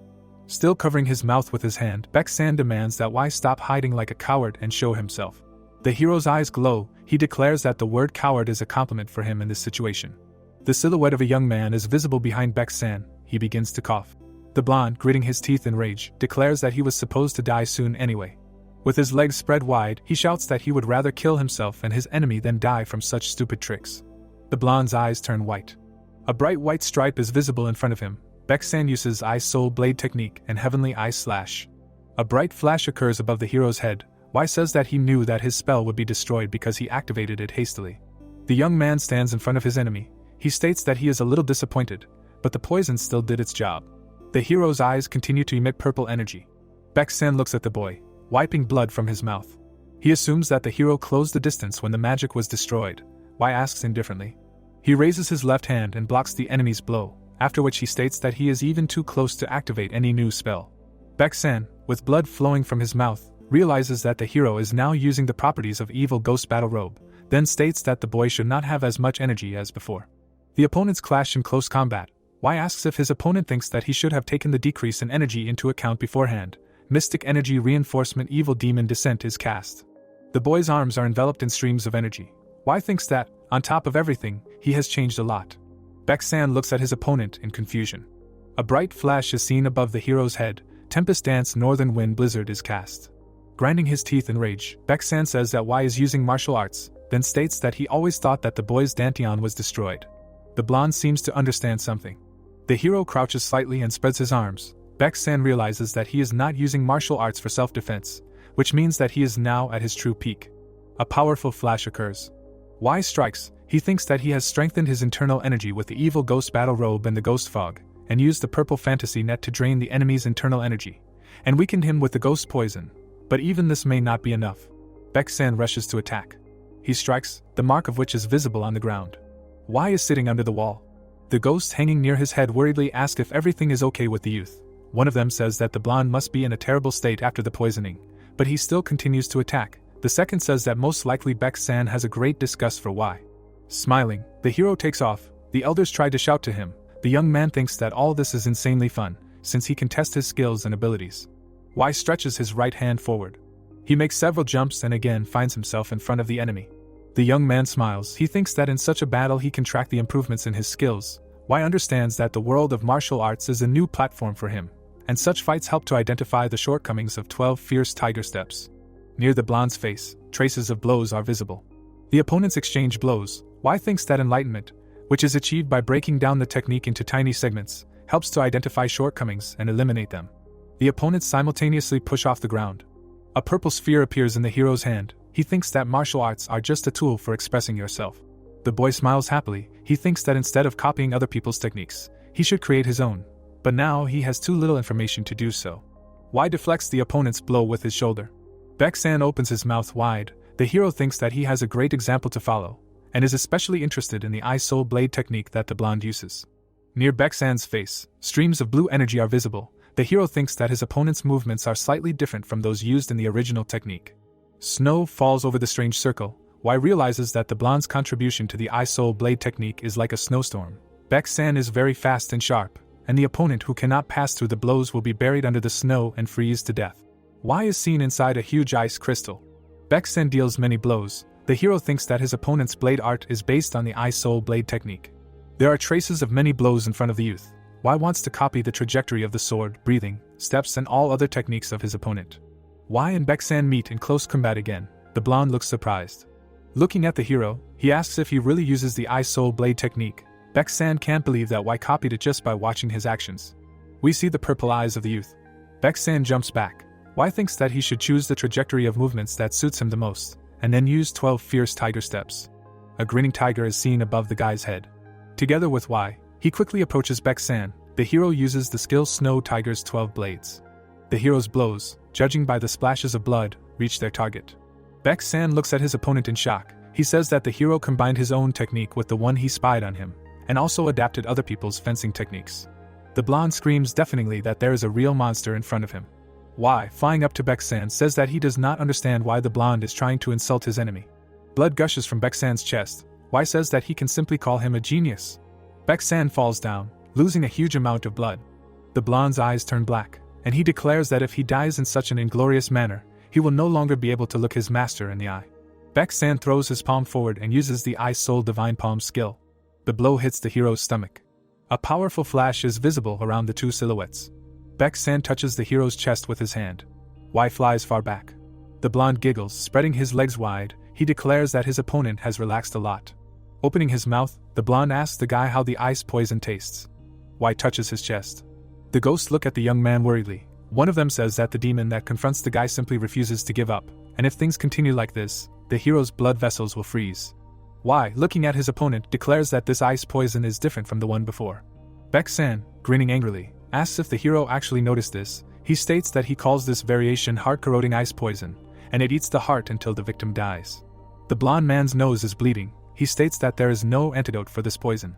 Still covering his mouth with his hand, Baek-san demands that Y stop hiding like a coward and show himself. The hero's eyes glow. He declares that the word coward is a compliment for him in this situation. The silhouette of a young man is visible behind Baek-san. He begins to cough. The blonde, gritting his teeth in rage, declares that he was supposed to die soon anyway. With his legs spread wide, he shouts that he would rather kill himself and his enemy than die from such stupid tricks. The blonde's eyes turn white. A bright white stripe is visible in front of him. Baek-san uses Ice Soul Blade technique and Heavenly Ice Slash. A bright flash occurs above the hero's head. Y says that he knew that his spell would be destroyed because he activated it hastily. The young man stands in front of his enemy. He states that he is a little disappointed, but the poison still did its job. The hero's eyes continue to emit purple energy. Baek-san looks at the boy, wiping blood from his mouth. He assumes that the hero closed the distance when the magic was destroyed. Y asks indifferently. He raises his left hand and blocks the enemy's blow, after which he states that he is even too close to activate any new spell. Baek-san, with blood flowing from his mouth, realizes that the hero is now using the properties of Evil Ghost Battle Robe, then states that the boy should not have as much energy as before. The opponents clash in close combat. Y asks if his opponent thinks that he should have taken the decrease in energy into account beforehand. Mystic Energy Reinforcement Evil Demon Descent is cast. The boy's arms are enveloped in streams of energy. Y thinks that, on top of everything, he has changed a lot. Baek-san looks at his opponent in confusion. A bright flash is seen above the hero's head. Tempest Dance Northern Wind Blizzard is cast. Grinding his teeth in rage, Baek-san says that Y is using martial arts, then states that he always thought that the boy's Dantian was destroyed. The blonde seems to understand something. The hero crouches slightly and spreads his arms. Baek-san realizes that he is not using martial arts for self-defense, which means that he is now at his true peak. A powerful flash occurs. Y strikes. He thinks that he has strengthened his internal energy with the Evil Ghost Battle Robe and the Ghost Fog, and used the Purple Fantasy Net to drain the enemy's internal energy. and weakened him with the ghost poison. But even this may not be enough. Baek-san rushes to attack. He strikes, the mark of which is visible on the ground. Wai is sitting under the wall. The ghost hanging near his head worriedly asks if everything is okay with the youth. One of them says that the blonde must be in a terrible state after the poisoning, but he still continues to attack. The second says that most likely Baek-san has a great disgust for Wai. Smiling, the hero takes off. The elders try to shout to him. The young man thinks that all this is insanely fun, since he can test his skills and abilities. Wai stretches his right hand forward. He makes several jumps and again finds himself in front of the enemy. The young man smiles. He thinks that in such a battle he can track the improvements in his skills. Wai understands that the world of martial arts is a new platform for him, and such fights help to identify the shortcomings of 12 fierce tiger steps. Near the blonde's face, traces of blows are visible. The opponents exchange blows. Wai thinks that enlightenment, which is achieved by breaking down the technique into tiny segments, helps to identify shortcomings and eliminate them. The opponents simultaneously push off the ground. A purple sphere appears in the hero's hand. He thinks that martial arts are just a tool for expressing yourself. The boy smiles happily. He thinks that instead of copying other people's techniques, he should create his own. But now he has too little information to do so. Wai deflects the opponent's blow with his shoulder. Baek-san opens his mouth wide. The hero thinks that he has a great example to follow, and is especially interested in the eye-soul blade technique that the blonde uses. Near Baek-san's face, streams of blue energy are visible. The hero thinks that his opponent's movements are slightly different from those used in the original technique. Snow falls over the strange circle. Wai realizes that the blonde's contribution to the eye-soul blade technique is like a snowstorm. Baek-san is very fast and sharp, and the opponent who cannot pass through the blows will be buried under the snow and freeze to death. Wai is seen inside a huge ice crystal. Baek-san deals many blows. The hero thinks that his opponent's blade art is based on the eye-soul blade technique. There are traces of many blows in front of the youth. Wai wants to copy the trajectory of the sword, breathing, steps and all other techniques of his opponent. Wai and Baek-san meet in close combat again. The blonde looks surprised. Looking at the hero, he asks if he really uses the eye-soul blade technique. Baek-san can't believe that Wai copied it just by watching his actions. We see the purple eyes of the youth. Baek-san jumps back. Wai thinks that he should choose the trajectory of movements that suits him the most, and then use 12 fierce tiger steps. A grinning tiger is seen above the guy's head. Together with Wai, he quickly approaches Baek-san. The hero uses the skill Snow Tiger's 12 blades. The hero's blows, judging by the splashes of blood, reach their target. Baek-san looks at his opponent in shock. He says that the hero combined his own technique with the one he spied on him, and also adapted other people's fencing techniques. The blonde screams deafeningly that there is a real monster in front of him. Wai, flying up to Baek-san, says that he does not understand why the blonde is trying to insult his enemy. Blood gushes from Baek-san's chest. Wai says that he can simply call him a genius. Baek-san falls down, losing a huge amount of blood. The blonde's eyes turn black, and he declares that if he dies in such an inglorious manner, he will no longer be able to look his master in the eye. Baek-san throws his palm forward and uses the Eye-Soul Divine Palm skill. The blow hits the hero's stomach. A powerful flash is visible around the two silhouettes. Baek-san touches the hero's chest with his hand. Wai flies far back. The blonde giggles, spreading his legs wide. He declares that his opponent has relaxed a lot. Opening his mouth, the blonde asks the guy how the ice poison tastes. Wai touches his chest. The ghosts look at the young man worriedly. One of them says that the demon that confronts the guy simply refuses to give up, and if things continue like this, the hero's blood vessels will freeze. Wai, looking at his opponent, declares that this ice poison is different from the one before. Baek-san, grinning angrily, asks if the hero actually noticed this. He states that he calls this variation heart-corroding ice poison, and it eats the heart until the victim dies. The blonde man's nose is bleeding. He states that there is no antidote for this poison.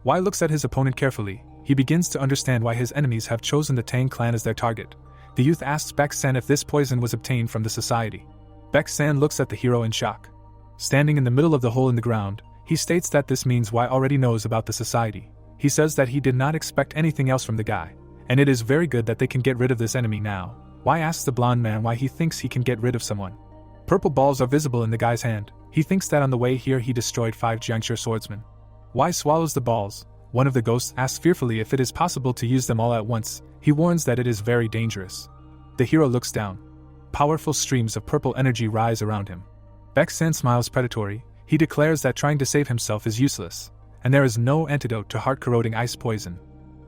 Wai looks at his opponent carefully. He begins to understand why his enemies have chosen the Tang clan as their target. The youth asks Baek-san if this poison was obtained from the society. Baek-san looks at the hero in shock. Standing in the middle of the hole in the ground, he states that this means Wai already knows about the society. He says that he did not expect anything else from the guy, and it is very good that they can get rid of this enemy now. Wai asks the blonde man why he thinks he can get rid of someone. Purple balls are visible in the guy's hand. He thinks that on the way here he destroyed 5 Jiangshi swordsmen. Wai swallows the balls. One of the ghosts asks fearfully if it is possible to use them all at once. He warns that it is very dangerous. The hero looks down. Powerful streams of purple energy rise around him. Baek-san smiles predatory. He declares that trying to save himself is useless, and there is no antidote to heart-corroding ice poison.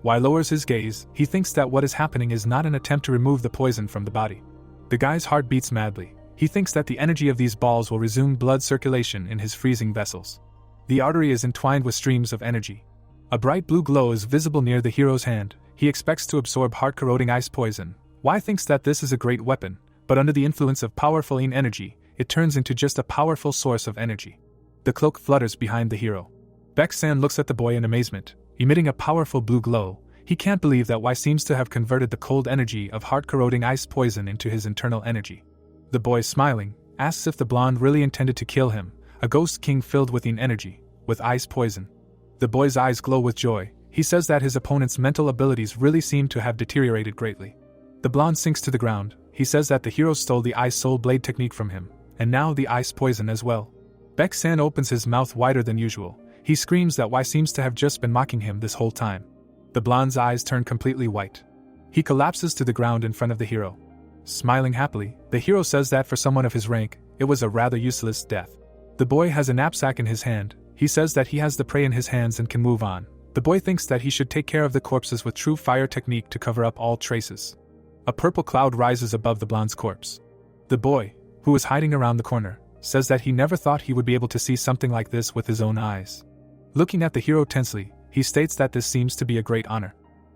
Wai lowers his gaze. He thinks that what is happening is not an attempt to remove the poison from the body. The guy's heart beats madly. He thinks that the energy of these balls will resume blood circulation in his freezing vessels. The artery is entwined with streams of energy. A bright blue glow is visible near the hero's hand. He expects to absorb heart-corroding ice poison, Wai thinks that this is a great weapon, but under the influence of powerful yin energy, it turns into just a powerful source of energy. The cloak flutters behind the hero. Baek-san looks at the boy in amazement, emitting a powerful blue glow. He can't believe that Wai seems to have converted the cold energy of heart-corroding ice poison into his internal energy. The boy, smiling, asks if the blonde really intended to kill him, a ghost king filled with yin energy, with ice poison. The boy's eyes glow with joy. He says that his opponent's mental abilities really seem to have deteriorated greatly. The blonde sinks to the ground. He says that the hero stole the ice soul blade technique from him, and now the ice poison as well. Baek-san opens his mouth wider than usual. He screams that Wai seems to have just been mocking him this whole time. The blonde's eyes turn completely white. He collapses to the ground in front of the hero. Smiling happily, the hero says that for someone of his rank, it was a rather useless death. The boy has a knapsack in his hand. He says that he has the prey in his hands and can move on. The boy thinks that he should take care of the corpses with true fire technique to cover up all traces. A purple cloud rises above the blonde's corpse. The boy, who is hiding around the corner, says that he never thought he would be able to see something like this with his own eyes. Looking at the hero tensely, he states that this seems to be a great honor.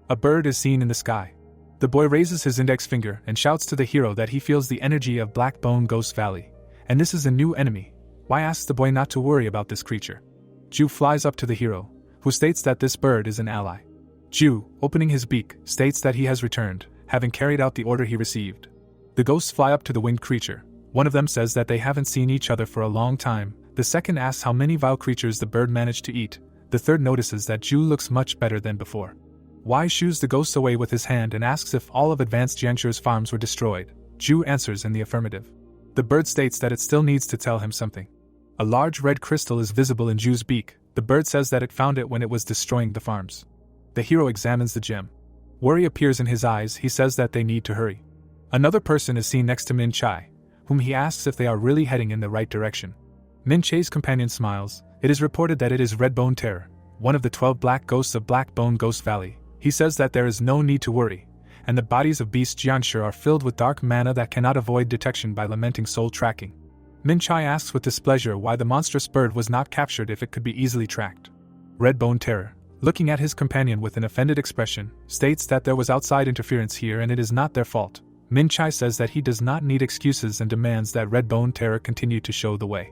A bird is seen in the sky. The boy raises his index finger and shouts to the hero that he feels the energy of Black Bone Ghost Valley, and this is a new enemy. Wai asks the boy not to worry about this creature. Ju flies up to the hero, who states that this bird is an ally. Ju, opening his beak, states that he has returned, having carried out the order he received. The ghosts fly up to the winged creature. One of them says that they haven't seen each other for a long time. The second asks how many vile creatures the bird managed to eat. The third notices that Ju looks much better than before. Wai shoos the ghosts away with his hand and asks if all of Advanced Jiangshu's farms were destroyed. Ju answers in the affirmative. The bird states that it still needs to tell him something. A large red crystal is visible in Ju's beak. The bird says that it found it when it was destroying the farms. The hero examines the gem. Worry appears in his eyes. He says that they need to hurry. Another person is seen next to Min Chai, whom he asks if they are really heading in the right direction. Min Chai's companion smiles. It is reported that it is Red Bone Terror, one of the 12 black ghosts of Black Bone Ghost Valley. He says that there is no need to worry, and the bodies of Beast Jianshu are filled with dark mana that cannot avoid detection by lamenting soul tracking. Min Chai asks with displeasure why the monstrous bird was not captured if it could be easily tracked. Red Bone Terror, looking at his companion with an offended expression, states that there was outside interference here and it is not their fault. Min Chai says that he does not need excuses and demands that Red Bone Terror continue to show the way.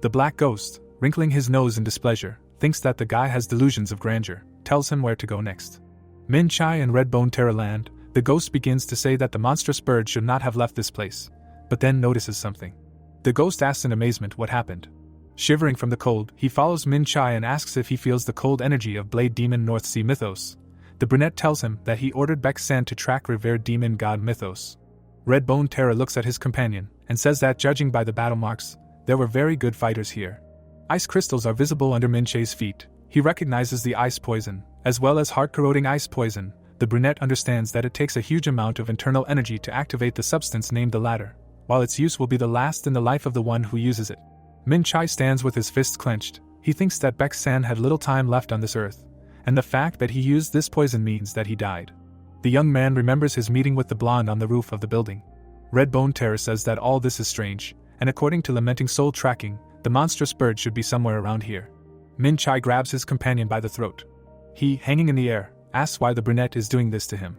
The black ghost, wrinkling his nose in displeasure, thinks that the guy has delusions of grandeur, tells him where to go next. Min Chai and Red Bone Terror land. The ghost begins to say that the monstrous bird should not have left this place, but then notices something. The ghost asks in amazement what happened. Shivering from the cold, he follows Min Chai and asks if he feels the cold energy of Blade Demon North Sea Mythos. The brunette tells him that he ordered Baek-san to track revered demon god Mythos. Red Bone Terror looks at his companion and says that judging by the battle marks, there were very good fighters here. Ice crystals are visible under Min Chai's feet. He recognizes the ice poison, as well as heart-corroding ice poison. The brunette understands that it takes a huge amount of internal energy to activate the substance named the latter, while its use will be the last in the life of the one who uses it. Min Chai stands with his fists clenched. He thinks that Baek-san had little time left on this earth, and the fact that he used this poison means that he died. The young man remembers his meeting with the blonde on the roof of the building. Red Bone Terror says that all this is strange, and according to lamenting soul tracking, the monstrous bird should be somewhere around here. Min Chai grabs his companion by the throat. He, hanging in the air, asks why the brunette is doing this to him.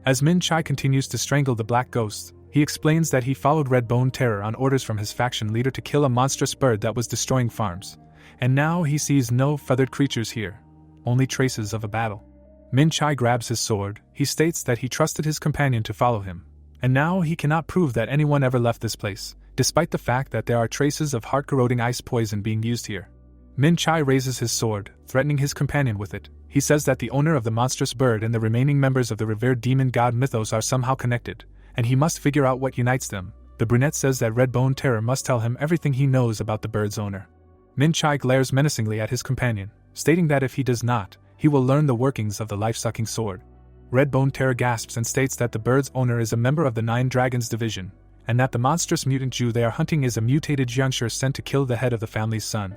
As Min Chai continues to strangle the black ghost, he explains that he followed Red Bone Terror on orders from his faction leader to kill a monstrous bird that was destroying farms, and now he sees no feathered creatures here, only traces of a battle. Min Chai grabs his sword. He states that he trusted his companion to follow him, and now he cannot prove that anyone ever left this place, despite the fact that there are traces of heart-corroding ice poison being used here. Min Chai raises his sword, threatening his companion with it. He says that the owner of the monstrous bird and the remaining members of the revered demon god Mythos are somehow connected, and he must figure out what unites them. The brunette says that Red Bone Terror must tell him everything he knows about the bird's owner. Min Chai glares menacingly at his companion, stating that if he does not, he will learn the workings of the life-sucking sword. Red Bone Terror gasps and states that the bird's owner is a member of the Nine Dragons Division, and that the monstrous mutant Jew they are hunting is a mutated youngster sent to kill the head of the family's son.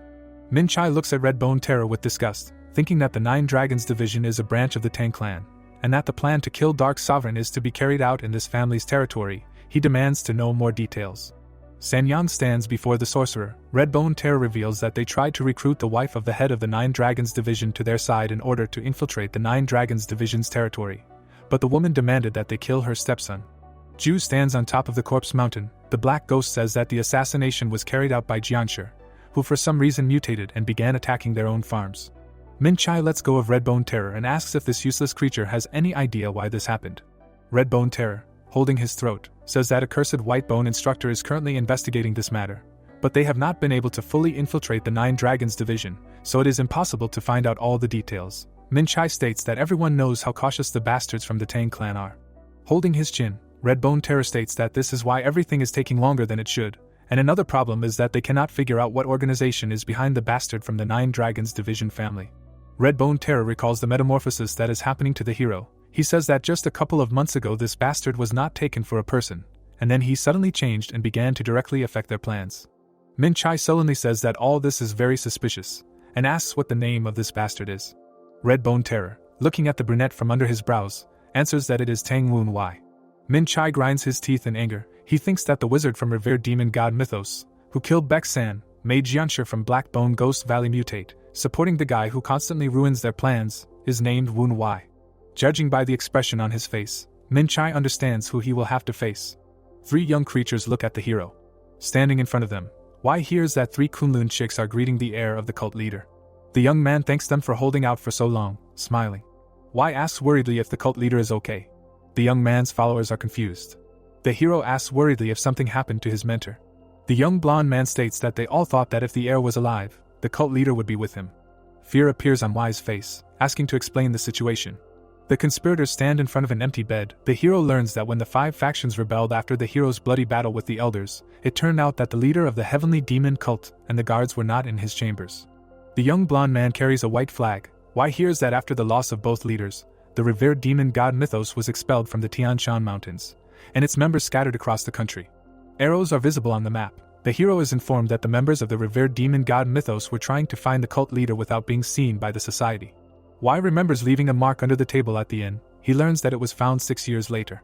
Min Chai looks at Red Bone Terror with disgust, thinking that the Nine Dragons Division is a branch of the Tang clan, and that the plan to kill Dark Sovereign is to be carried out in this family's territory. He demands to know more details. Sanyang stands before the sorcerer. Red Bone Terror reveals that they tried to recruit the wife of the head of the Nine Dragons Division to their side in order to infiltrate the Nine Dragons Division's territory, but the woman demanded that they kill her stepson. Ju stands on top of the corpse mountain. The black ghost says that the assassination was carried out by Jianshi, who for some reason mutated and began attacking their own farms. Min-Chai lets go of Redbone Terror and asks if this useless creature has any idea why this happened. Redbone Terror, holding his throat, says that a cursed Whitebone instructor is currently investigating this matter, but they have not been able to fully infiltrate the Nine Dragons division, so it is impossible to find out all the details. Min-Chai states that everyone knows how cautious the bastards from the Tang clan are. Holding his chin, Redbone Terror states that this is why everything is taking longer than it should, and another problem is that they cannot figure out what organization is behind the bastard from the Nine Dragons division family. Redbone Terror recalls the metamorphosis that is happening to the hero. He says that just a couple of months ago this bastard was not taken for a person, and then he suddenly changed and began to directly affect their plans. Min-Chai sullenly says that all this is very suspicious, and asks what the name of this bastard is. Redbone Terror, looking at the brunette from under his brows, answers that it is Tang Woon-Wai. Min-Chai grinds his teeth in anger. He thinks that the wizard from revered demon god mythos, who killed Baek-san, made Jianshi from Black Bone Ghost Valley mutate, supporting the guy who constantly ruins their plans, is named Woon-Wai. Judging by the expression on his face, Min-Chai understands who he will have to face. Three young creatures look at the hero. Standing in front of them, Wai hears that three Kunlun chicks are greeting the heir of the cult leader. The young man thanks them for holding out for so long, smiling. Wai asks worriedly if the cult leader is okay. The young man's followers are confused. The hero asks worriedly if something happened to his mentor. The young blonde man states that they all thought that if the heir was alive, the cult leader would be with him. Fear appears on Wai's face, asking to explain the situation. The conspirators stand in front of an empty bed. The hero learns that when the five factions rebelled after the hero's bloody battle with the elders, it turned out that the leader of the heavenly demon cult and the guards were not in his chambers. The young blonde man carries a white flag. Wai hears that after the loss of both leaders, the revered demon god Mythos was expelled from the Tian Shan Mountains, and its members scattered across the country. Arrows are visible on the map. The hero is informed that the members of the revered demon god Mythos were trying to find the cult leader without being seen by the society. Wai remembers leaving a mark under the table at the inn. He learns that it was found 6 years later.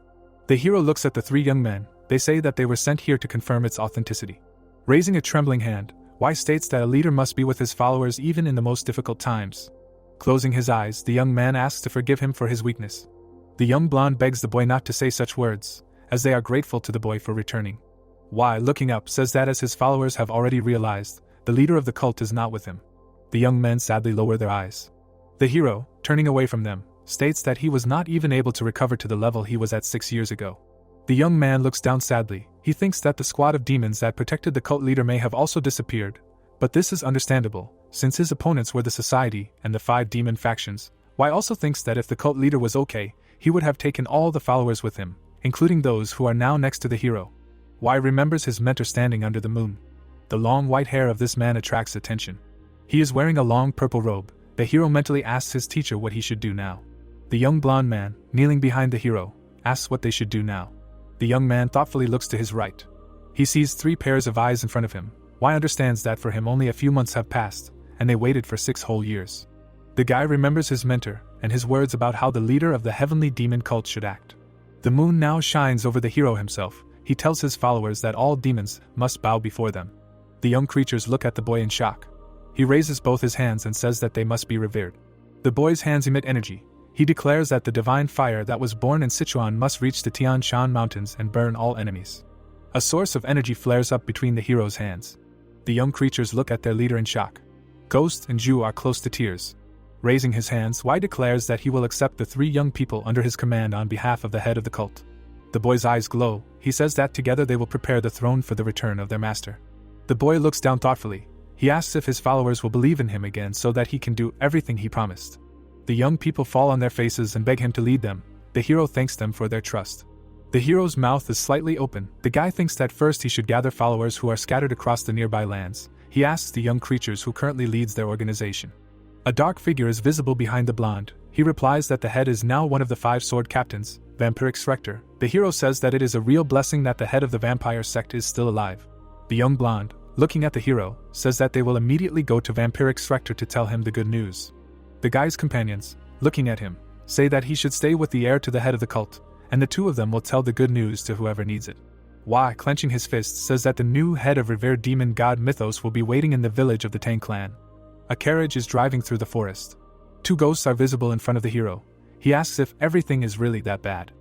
The hero looks at the three young men. They say that they were sent here to confirm its authenticity. Raising a trembling hand, Wai states that a leader must be with his followers even in the most difficult times. Closing his eyes, the young man asks to forgive him for his weakness. The young blonde begs the boy not to say such words, as they are grateful to the boy for returning. Wai, looking up, says that as his followers have already realized, the leader of the cult is not with him. The young men sadly lower their eyes. The hero, turning away from them, states that he was not even able to recover to the level he was at 6 years ago. The young man looks down sadly. He thinks that the squad of demons that protected the cult leader may have also disappeared, but this is understandable, since his opponents were the society and the 5 demon factions. Wai also thinks that if the cult leader was okay, he would have taken all the followers with him, including those who are now next to the hero. Wai remembers his mentor standing under the moon. The long white hair of this man attracts attention. He is wearing a long purple robe. The hero mentally asks his teacher what he should do now. The young blonde man, kneeling behind the hero, asks what they should do now. The young man thoughtfully looks to his right. He sees 3 pairs of eyes in front of him. Wai understands that for him only a few months have passed, and they waited for 6 whole years. The guy remembers his mentor, and his words about how the leader of the heavenly demon cult should act. The moon now shines over the hero himself. He tells his followers that all demons must bow before them. The young creatures look at the boy in shock. He raises both his hands and says that they must be revered. The boy's hands emit energy. He declares that the divine fire that was born in Sichuan must reach the Tian Shan Mountains and burn all enemies. A source of energy flares up between the hero's hands. The young creatures look at their leader in shock. Ghost and Ju are close to tears. Raising his hands, Wai declares that he will accept the 3 young people under his command on behalf of the head of the cult. The boy's eyes glow. He says that together they will prepare the throne for the return of their master. The boy looks down thoughtfully. He asks if his followers will believe in him again so that he can do everything he promised. The young people fall on their faces and beg him to lead them. The hero thanks them for their trust. The hero's mouth is slightly open. The guy thinks that first he should gather followers who are scattered across the nearby lands. He asks the young creatures who currently leads their organization. A dark figure is visible behind the blonde. He replies that the head is now one of the 5 sword captains, Vampiric Instructor. The hero says that it is a real blessing that the head of the vampire sect is still alive. The young blonde, looking at the hero, says that they will immediately go to Vampiric Instructor to tell him the good news. The guy's companions, looking at him, say that he should stay with the heir to the head of the cult, and the 2 of them will tell the good news to whoever needs it. Wai, clenching his fists, says that the new head of revered demon god Mythos will be waiting in the village of the Tang clan. A carriage is driving through the forest. 2 ghosts are visible in front of the hero. He asks if everything is really that bad.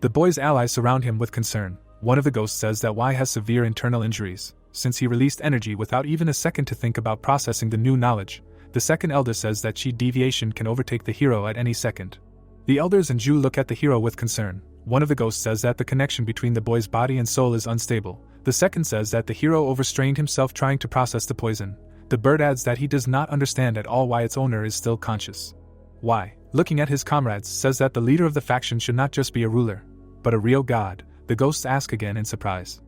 The boy's allies surround him with concern. One of the ghosts says that Y has severe internal injuries, since he released energy without even a second to think about processing the new knowledge. The second elder says that chi deviation can overtake the hero at any second. The elders and Ju look at the hero with concern. One of the ghosts says that the connection between the boy's body and soul is unstable. The second says that the hero overstrained himself trying to process the poison. The bird adds that he does not understand at all why its owner is still conscious. Y, looking at his comrades, says that the leader of the faction should not just be a ruler, but a real god. The ghosts ask again in surprise.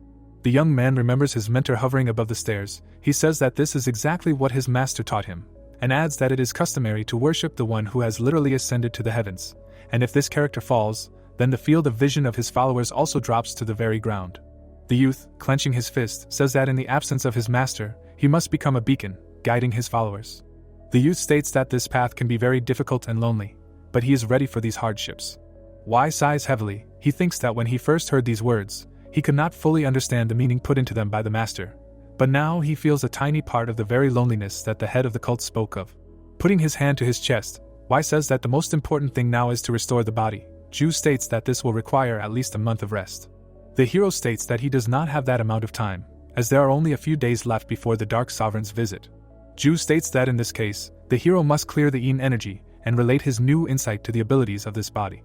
The young man remembers his mentor hovering above the stairs. He says that this is exactly what his master taught him, and adds that it is customary to worship the one who has literally ascended to the heavens, and if this character falls, then the field of vision of his followers also drops to the very ground. The youth, clenching his fist, says that in the absence of his master, he must become a beacon, guiding his followers. The youth states that this path can be very difficult and lonely, but he is ready for these hardships. Y sighs heavily. He thinks that when he first heard these words, he could not fully understand the meaning put into them by the master, but now he feels a tiny part of the very loneliness that the head of the cult spoke of. Putting his hand to his chest, Y says that the most important thing now is to restore the body. Ju states that this will require at least a month of rest. The hero states that he does not have that amount of time, as there are only a few days left before the Dark Sovereign's visit. Ju states that in this case, the hero must clear the yin energy and relate his new insight to the abilities of this body.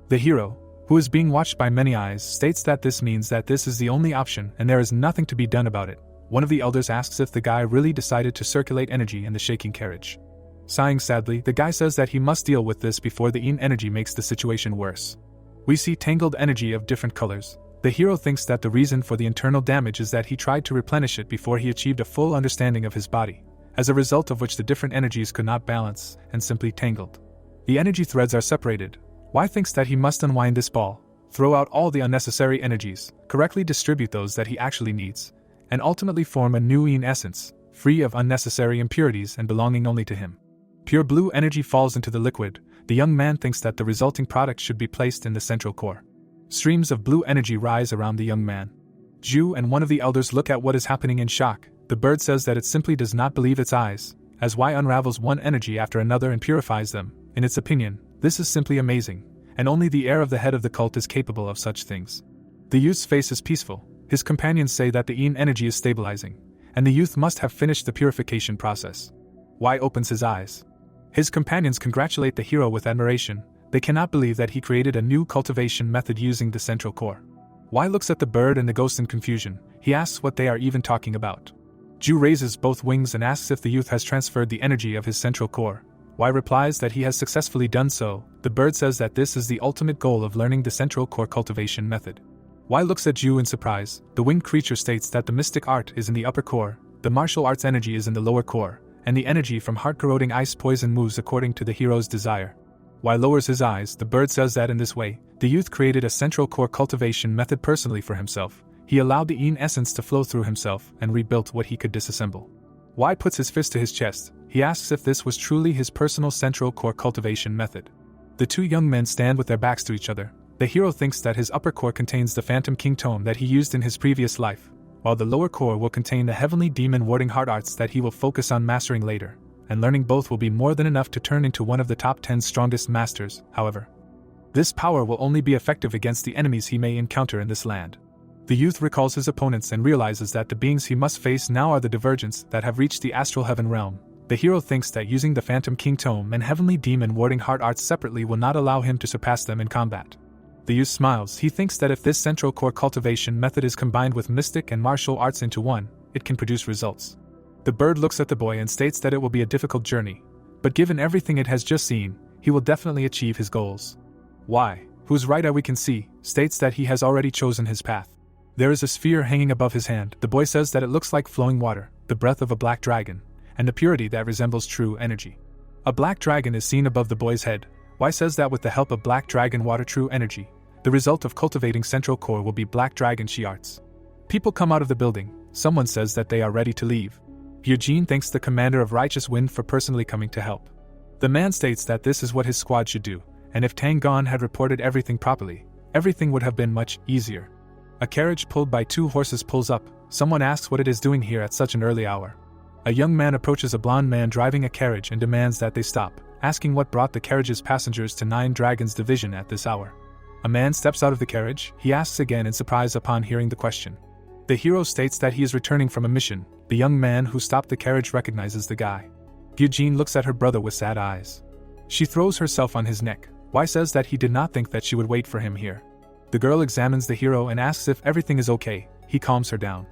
The hero, who is being watched by many eyes, states that this means that this is the only option and there is nothing to be done about it. One of the elders asks if the guy really decided to circulate energy in the shaking carriage. Sighing sadly, the guy says that he must deal with this before the yin energy makes the situation worse. We see tangled energy of different colors. The hero thinks that the reason for the internal damage is that he tried to replenish it before he achieved a full understanding of his body, as a result of which the different energies could not balance and simply tangled. The energy threads are separated. Y thinks that he must unwind this ball, throw out all the unnecessary energies, correctly distribute those that he actually needs, and ultimately form a new yin essence, free of unnecessary impurities and belonging only to him. Pure blue energy falls into the liquid. The young man thinks that the resulting product should be placed in the central core. Streams of blue energy rise around the young man. Ju and one of the elders look at what is happening in shock. The bird says that it simply does not believe its eyes, as Y unravels one energy after another and purifies them. In its opinion, this is simply amazing, and only the heir of the head of the cult is capable of such things. The youth's face is peaceful. His companions say that the yin energy is stabilizing, and the youth must have finished the purification process. Y opens his eyes. His companions congratulate the hero with admiration. They cannot believe that he created a new cultivation method using the central core. Y looks at the bird and the ghost in confusion. He asks what they are even talking about. Ju raises both wings and asks if the youth has transferred the energy of his central core. Y replies that he has successfully done so. The bird says that this is the ultimate goal of learning the central core cultivation method. Y looks at Ju in surprise. The winged creature states that the mystic art is in the upper core, the martial arts energy is in the lower core, and the energy from heart-corroding ice poison moves according to the hero's desire. Y lowers his eyes. The bird says that in this way, the youth created a central core cultivation method personally for himself. He allowed the yin essence to flow through himself and rebuilt what he could disassemble. Y puts his fist to his chest. He asks if this was truly his personal central core cultivation method. The two young men stand with their backs to each other. The hero thinks that his upper core contains the Phantom King tome that he used in his previous life, while the lower core will contain the Heavenly Demon Warding Heart arts that he will focus on mastering later, and learning both will be more than enough to turn into one of the top 10 strongest masters. However, this power will only be effective against the enemies he may encounter in this land. The youth recalls his opponents and realizes that the beings he must face now are the Divergents that have reached the Astral Heaven realm. The hero thinks that using the Phantom King tome and Heavenly Demon Warding Heart arts separately will not allow him to surpass them in combat. The youth smiles. He thinks that if this central core cultivation method is combined with mystic and martial arts into one, it can produce results. The bird looks at the boy and states that it will be a difficult journey, but given everything it has just seen, he will definitely achieve his goals. Y, whose right eye we can see, states that he has already chosen his path. There is a sphere hanging above his hand. The boy says that it looks like flowing water, the breath of a black dragon, and the purity that resembles true energy. A black dragon is seen above the boy's head. Y says that with the help of black dragon water true energy, the result of cultivating central core will be black dragon chi arts. People come out of the building. Someone says that they are ready to leave. Eugene thanks the commander of Righteous Wind for personally coming to help. The man states that this is what his squad should do, and if Tang had reported everything properly, everything would have been much easier. A carriage pulled by 2 horses pulls up. Someone asks what it is doing here at such an early hour. A young man approaches a blonde man driving a carriage and demands that they stop, asking what brought the carriage's passengers to 9 Dragons Division at this hour. A man steps out of the carriage. He asks again in surprise upon hearing the question. The hero states that he is returning from a mission. The young man who stopped the carriage recognizes the guy. Eugene looks at her brother with sad eyes. She throws herself on his neck. Y says that he did not think that she would wait for him here. The girl examines the hero and asks if everything is okay. He calms her down.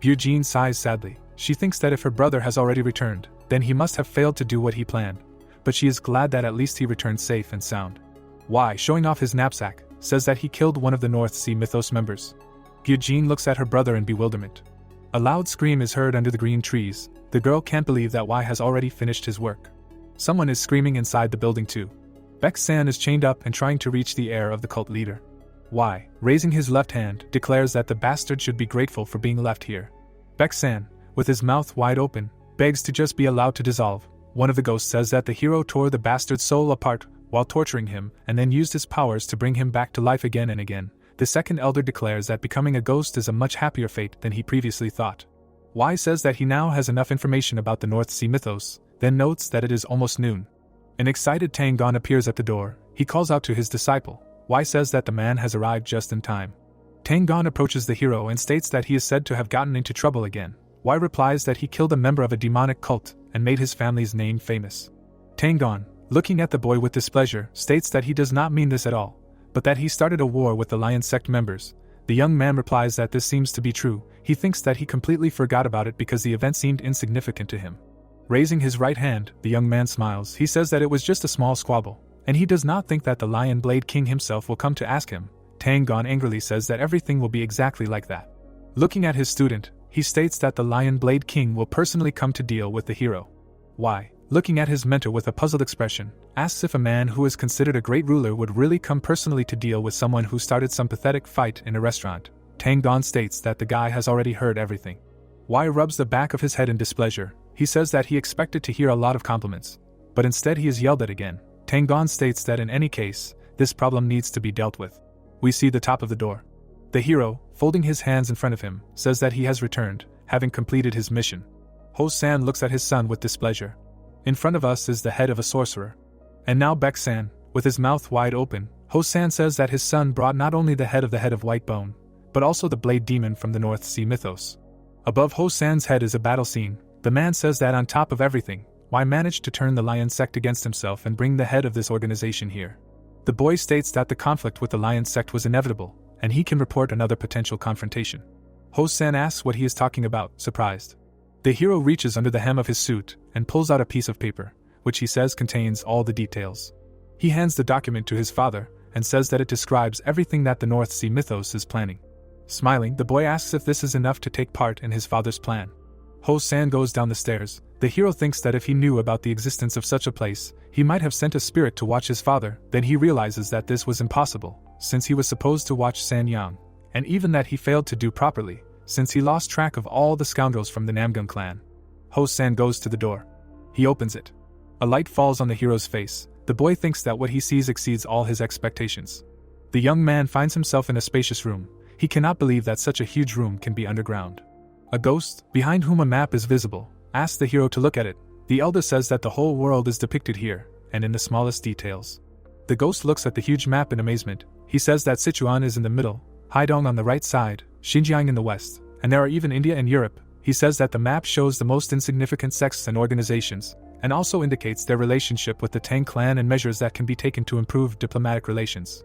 Eugene sighs sadly. She thinks that if her brother has already returned, then he must have failed to do what he planned. But she is glad that at least he returned safe and sound. Y, showing off his knapsack, says that he killed one of the North Sea Mythos members. Eugene looks at her brother in bewilderment. A loud scream is heard under the green trees. The girl can't believe that Y has already finished his work. Someone is screaming inside the building too. Baek-san is chained up and trying to reach the heir of the cult leader. Y, raising his left hand, declares that the bastard should be grateful for being left here. Baek-san, with his mouth wide open, begs to just be allowed to dissolve. One of the ghosts says that the hero tore the bastard's soul apart while torturing him and then used his powers to bring him back to life again and again. The second elder declares that becoming a ghost is a much happier fate than he previously thought. Y says that he now has enough information about the North Sea Mythos, then notes that it is almost noon. An excited Tang appears at the door. He calls out to his disciple. Y says that the man has arrived just in time. Tang approaches the hero and states that he is said to have gotten into trouble again. Y replies that he killed a member of a demonic cult and made his family's name famous. Tang, looking at the boy with displeasure, states that he does not mean this at all, but that he started a war with the Lion Sect members. The young man replies that this seems to be true. He thinks that he completely forgot about it because the event seemed insignificant to him. Raising his right hand, the young man smiles. He says that it was just a small squabble, and he does not think that the Lion Blade King himself will come to ask him. Tang angrily says that everything will be exactly like that. Looking at his student, he states that the Lion Blade King will personally come to deal with the hero. Y, looking at his mentor with a puzzled expression, asks if a man who is considered a great ruler would really come personally to deal with someone who started some pathetic fight in a restaurant. Tang states that the guy has already heard everything. Y rubs the back of his head in displeasure. He says that he expected to hear a lot of compliments, but instead he is yelled at again. Tang states that in any case, this problem needs to be dealt with. We see the top of the door. The hero, folding his hands in front of him, says that he has returned, having completed his mission. Ho-san looks at his son with displeasure. In front of us is the head of a sorcerer. And now Baek-san, with his mouth wide open, Ho-san says that his son brought not only the head of White Bone, but also the Blade Demon from the North Sea Mythos. Above Ho-san's head is a battle scene. The man says that on top of everything, Y managed to turn the Lion Sect against himself and bring the head of this organization here. The boy states that the conflict with the Lion Sect was inevitable, and he can report another potential confrontation. Ho-san asks what he is talking about, surprised. The hero reaches under the hem of his suit and pulls out a piece of paper, which he says contains all the details. He hands the document to his father and says that it describes everything that the North Sea Mythos is planning. Smiling, the boy asks if this is enough to take part in his father's plan. Ho-san goes down the stairs. The hero thinks that if he knew about the existence of such a place, he might have sent a spirit to watch his father. Then he realizes that this was impossible, since he was supposed to watch San-yang, and even that he failed to do properly, since he lost track of all the scoundrels from the Namgun clan. Ho-san goes to the door. He opens it. A light falls on the hero's face. The boy thinks that what he sees exceeds all his expectations. The young man finds himself in a spacious room. He cannot believe that such a huge room can be underground. A ghost, behind whom a map is visible, asks the hero to look at it. The elder says that the whole world is depicted here, and in the smallest details. The ghost looks at the huge map in amazement. He says that Sichuan is in the middle, Haidong on the right side, Xinjiang in the west, and there are even India and Europe. He says that the map shows the most insignificant sects and organizations, and also indicates their relationship with the Tang clan and measures that can be taken to improve diplomatic relations.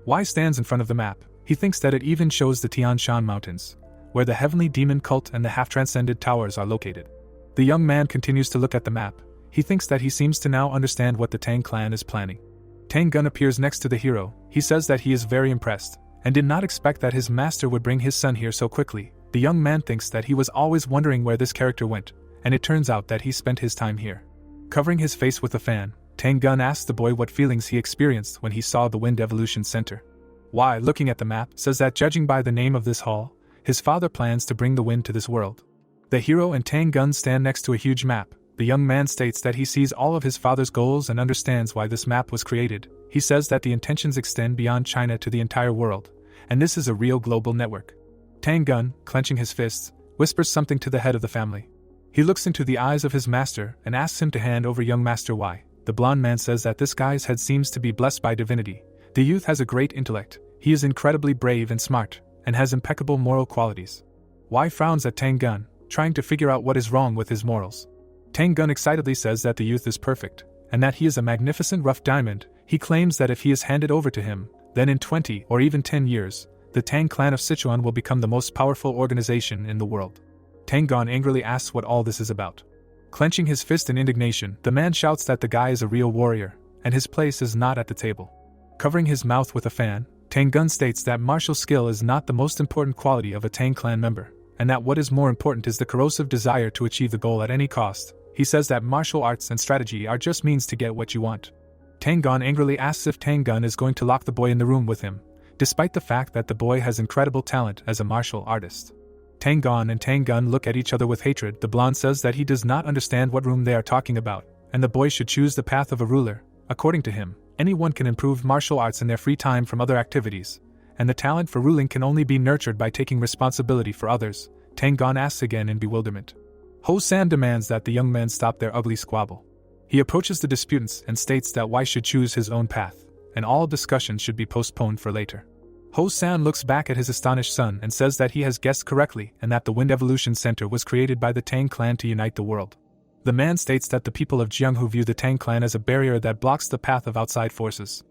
Y stands in front of the map. He thinks that it even shows the Tian Shan Mountains, where the Heavenly Demon Cult and the half-transcended towers are located. The young man continues to look at the map. He thinks that he seems to now understand what the Tang clan is planning. Tang appears next to the hero. He says that he is very impressed, and did not expect that his master would bring his son here so quickly. The young man thinks that he was always wondering where this character went, and it turns out that he spent his time here. Covering his face with a fan, Tang asks the boy what feelings he experienced when he saw the Wind Evolution Center. Y, looking at the map, says that judging by the name of this hall, his father plans to bring the wind to this world. The hero and Tang stand next to a huge map. The young man states that he sees all of his father's goals and understands why this map was created. He says that the intentions extend beyond China to the entire world, and this is a real global network. Tang, clenching his fists, whispers something to the head of the family. He looks into the eyes of his master and asks him to hand over young Master Y. The blonde man says that this guy's head seems to be blessed by divinity. The youth has a great intellect. He is incredibly brave and smart, and has impeccable moral qualities. Y frowns at Tang Gun, trying to figure out what is wrong with his morals. Tang Gun excitedly says that the youth is perfect, and that he is a magnificent rough diamond. He claims that if he is handed over to him, then in 20 or even 10 years, the Tang clan of Sichuan will become the most powerful organization in the world. Tang Gun angrily asks what all this is about. Clenching his fist in indignation, the man shouts that the guy is a real warrior, and his place is not at the table. Covering his mouth with a fan, Tang Gun states that martial skill is not the most important quality of a Tang clan member, and that what is more important is the corrosive desire to achieve the goal at any cost. He says that martial arts and strategy are just means to get what you want. Tang Gun angrily asks if Tang Gun is going to lock the boy in the room with him, despite the fact that the boy has incredible talent as a martial artist. Tang Gun and Tang Gun look at each other with hatred. The blonde says that he does not understand what room they are talking about, and the boy should choose the path of a ruler. According to him, anyone can improve martial arts in their free time from other activities, and the talent for ruling can only be nurtured by taking responsibility for others. Tang Gun asks again in bewilderment. Ho-san demands that the young men stop their ugly squabble. He approaches the disputants and states that Y should choose his own path, and all discussion should be postponed for later. Ho-san looks back at his astonished son and says that he has guessed correctly and that the Wind Evolution Center was created by the Tang clan to unite the world. The man states that the people of Jianghu view the Tang clan as a barrier that blocks the path of outside forces.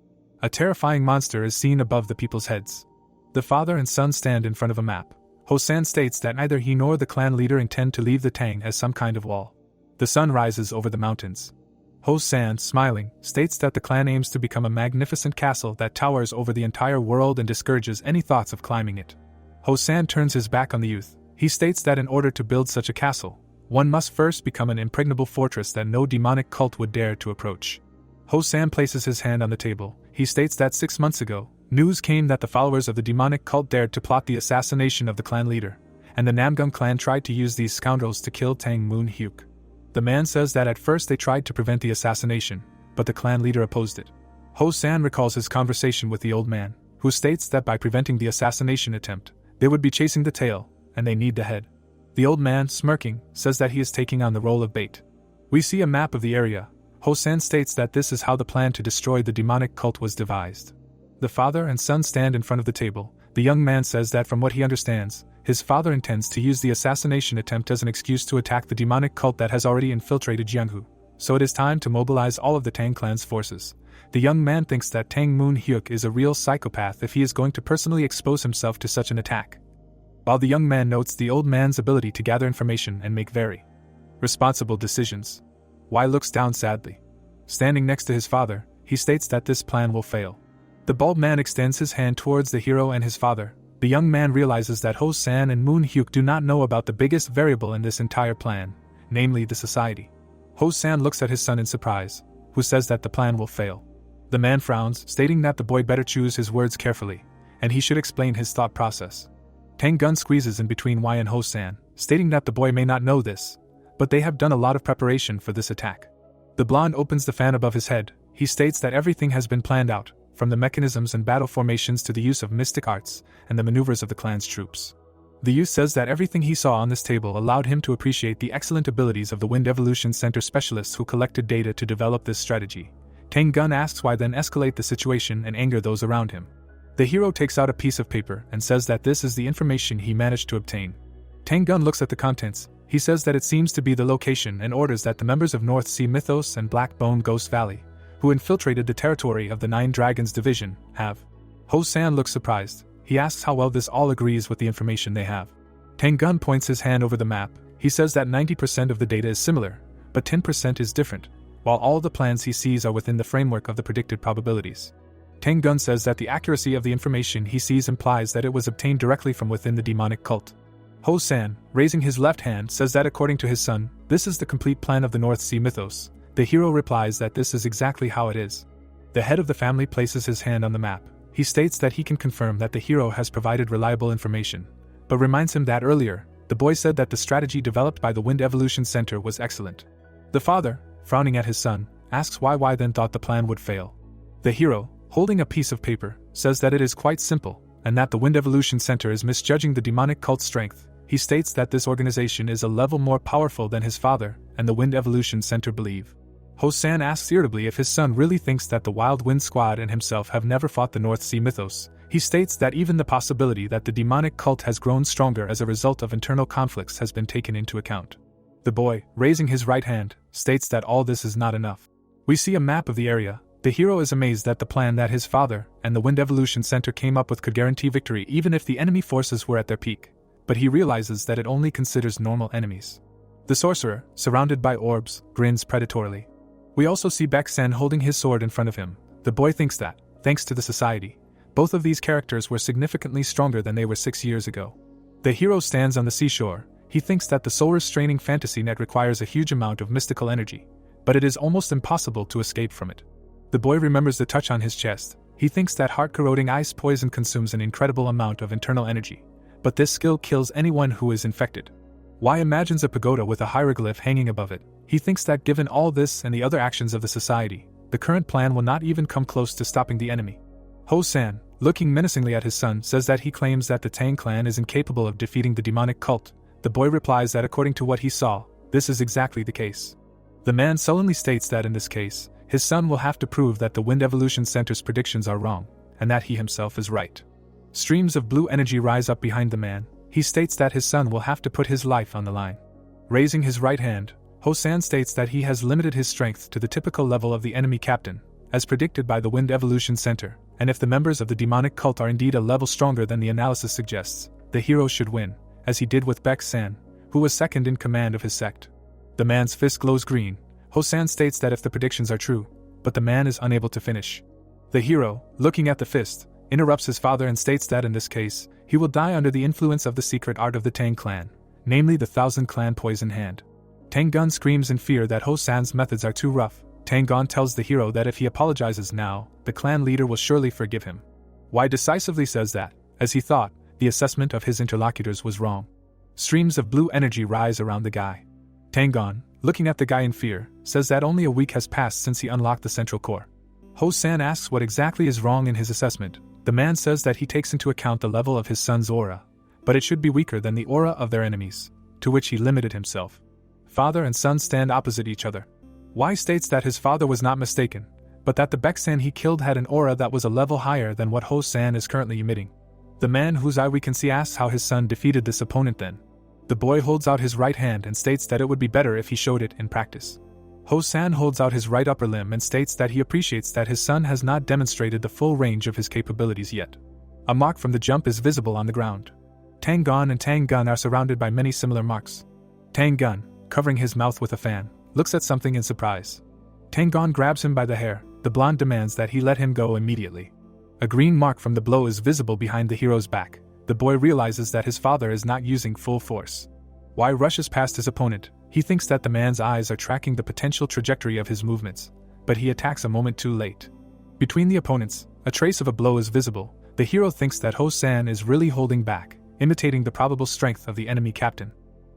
A terrifying monster is seen above the people's heads. The father and son stand in front of a map. Ho-san states that neither he nor the clan leader intend to leave the Tang as some kind of wall. The sun rises over the mountains. Ho-san, smiling, states that the clan aims to become a magnificent castle that towers over the entire world and discourages any thoughts of climbing it. Ho-san turns his back on the youth. He states that in order to build such a castle, one must first become an impregnable fortress that no demonic cult would dare to approach. Ho-san places his hand on the table. He states that 6 months ago, news came that the followers of the demonic cult dared to plot the assassination of the clan leader, and the Namgung clan tried to use these scoundrels to kill Tang Moon Hyuk. The man says that at first they tried to prevent the assassination, but the clan leader opposed it. Ho-san recalls his conversation with the old man, who states that by preventing the assassination attempt, they would be chasing the tail, and they need the head. The old man, smirking, says that he is taking on the role of bait. We see a map of the area. Ho-san states that this is how the plan to destroy the demonic cult was devised. The father and son stand in front of the table. The young man says that from what he understands, his father intends to use the assassination attempt as an excuse to attack the demonic cult that has already infiltrated Jianghu, so it is time to mobilize all of the Tang clan's forces. The young man thinks that Tang Moon Hyuk is a real psychopath if he is going to personally expose himself to such an attack. While the young man notes the old man's ability to gather information and make very responsible decisions, Y looks down sadly. Standing next to his father, he states that this plan will fail. The bald man extends his hand towards the hero and his father. The young man realizes that Ho-san and Moon Hyuk do not know about the biggest variable in this entire plan, namely the society. Ho-san looks at his son in surprise, who says that the plan will fail. The man frowns, stating that the boy better choose his words carefully, and he should explain his thought process. Tang Gun squeezes in between Y and Ho-san, stating that the boy may not know this, but they have done a lot of preparation for this attack. The blonde opens the fan above his head. He states that everything has been planned out, from the mechanisms and battle formations to the use of mystic arts and the maneuvers of the clan's troops. The youth says that everything he saw on this table allowed him to appreciate the excellent abilities of the Wind Evolution Center specialists who collected data to develop this strategy. Tang Gun asks why then escalate the situation and anger those around him. The hero takes out a piece of paper and says that this is the information he managed to obtain. Tang Gun looks at the contents. He says that it seems to be the location and orders that the members of North Sea Mythos and Black Bone Ghost Valley, who infiltrated the territory of the Nine Dragons Division, have. Ho-san looks surprised. He asks how well this all agrees with the information they have. Tang Gun points his hand over the map. He says that 90% of the data is similar, but 10% is different, while all the plans he sees are within the framework of the predicted probabilities. Tang Gun says that the accuracy of the information he sees implies that it was obtained directly from within the demonic cult. Ho-san, raising his left hand, says that according to his son, this is the complete plan of the North Sea Mythos. The hero replies that this is exactly how it is. The head of the family places his hand on the map. He states that he can confirm that the hero has provided reliable information, but reminds him that earlier, the boy said that the strategy developed by the Wind Evolution Center was excellent. The father, frowning at his son, asks why then thought the plan would fail. The hero, holding a piece of paper, says that it is quite simple, and that the Wind Evolution Center is misjudging the demonic cult's strength. He states that this organization is a level more powerful than his father and the Wind Evolution Center believe. Ho-san asks irritably if his son really thinks that the Wild Wind Squad and himself have never fought the North Sea Mythos. He states that even the possibility that the demonic cult has grown stronger as a result of internal conflicts has been taken into account. The boy, raising his right hand, states that all this is not enough. We see a map of the area. The hero is amazed that the plan that his father and the Wind Evolution Center came up with could guarantee victory even if the enemy forces were at their peak, but he realizes that it only considers normal enemies. The sorcerer, surrounded by orbs, grins predatorily. We also see Baek-san holding his sword in front of him. The boy thinks that, thanks to the society, both of these characters were significantly stronger than they were 6 years ago. The hero stands on the seashore. He thinks that the soul-restraining fantasy net requires a huge amount of mystical energy, but it is almost impossible to escape from it. The boy remembers the touch on his chest. He thinks that heart-corroding ice poison consumes an incredible amount of internal energy, but this skill kills anyone who is infected. Y imagines a pagoda with a hieroglyph hanging above it. He thinks that given all this and the other actions of the society, the current plan will not even come close to stopping the enemy. Ho-san, looking menacingly at his son, says that he claims that the Tang clan is incapable of defeating the demonic cult. The boy replies that according to what he saw, this is exactly the case. The man sullenly states that in this case, his son will have to prove that the Wind Evolution Center's predictions are wrong, and that he himself is right. Streams of blue energy rise up behind the man. He states that his son will have to put his life on the line. Raising his right hand, Ho-san states that he has limited his strength to the typical level of the enemy captain, as predicted by the Wind Evolution Center, and if the members of the demonic cult are indeed a level stronger than the analysis suggests, the hero should win, as he did with Baek-san, who was second in command of his sect. The man's fist glows green. Ho-san states that if the predictions are true, but the man is unable to finish. The hero, looking at the fist, interrupts his father and states that in this case, he will die under the influence of the secret art of the Tang clan, namely the Thousand Clan Poison Hand. Tang-gun screams in fear that Ho-san's methods are too rough. Tang-gun tells the hero that if he apologizes now, the clan leader will surely forgive him. Y decisively says that, as he thought, the assessment of his interlocutors was wrong. Streams of blue energy rise around the guy. Tang-gun, looking at the guy in fear, says that only a week has passed since he unlocked the central core. Ho-san asks what exactly is wrong in his assessment. The man says that he takes into account the level of his son's aura, but it should be weaker than the aura of their enemies, to which he limited himself. Father and son stand opposite each other. Y states that his father was not mistaken, but that the Baek-san he killed had an aura that was a level higher than what Ho-san is currently emitting. The man whose eye we can see asks how his son defeated this opponent then. The boy holds out his right hand and states that it would be better if he showed it in practice. Ho-san holds out his right upper limb and states that he appreciates that his son has not demonstrated the full range of his capabilities yet. A mark from the jump is visible on the ground. Tang-gun and Tang-gun are surrounded by many similar marks. Tang-gun, covering his mouth with a fan, looks at something in surprise. Tang-gun grabs him by the hair. The blonde demands that he let him go immediately. A green mark from the blow is visible behind the hero's back. The boy realizes that his father is not using full force. Y rushes past his opponent. He thinks that the man's eyes are tracking the potential trajectory of his movements, but he attacks a moment too late. Between the opponents, a trace of a blow is visible. The hero thinks that Ho-san is really holding back, imitating the probable strength of the enemy captain.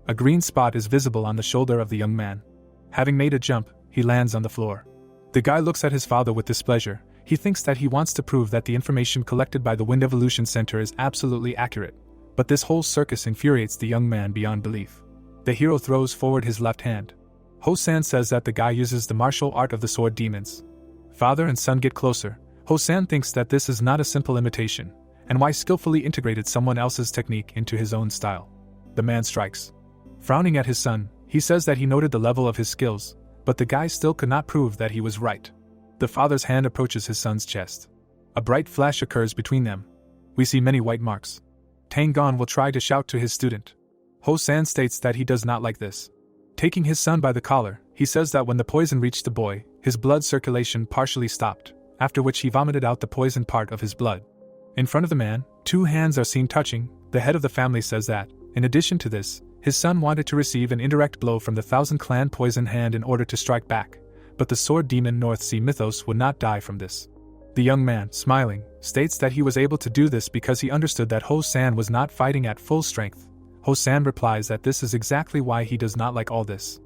A green spot is visible on the shoulder of the young man. Having made a jump, he lands on the floor. The guy looks at his father with displeasure. He thinks that he wants to prove that the information collected by the Wind Evolution Center is absolutely accurate, but this whole circus infuriates the young man beyond belief. The hero throws forward his left hand. Ho-san says that the guy uses the martial art of the sword demons. Father and son get closer. Ho-san thinks that this is not a simple imitation, and Y skillfully integrated someone else's technique into his own style. The man strikes. Frowning at his son, he says that he noted the level of his skills, but the guy still could not prove that he was right. The father's hand approaches his son's chest. A bright flash occurs between them. We see many white marks. Tang-gun will try to shout to his student. Ho-san states that he does not like this. Taking his son by the collar, he says that when the poison reached the boy, his blood circulation partially stopped, after which he vomited out the poisoned part of his blood. In front of the man, two hands are seen touching. The head of the family says that, in addition to this, his son wanted to receive an indirect blow from the Thousand Clan Poison Hand in order to strike back, but the sword demon North Sea Mythos would not die from this. The young man, smiling, states that he was able to do this because he understood that Ho-san was not fighting at full strength. Ho-san replies that this is exactly why he does not like all this.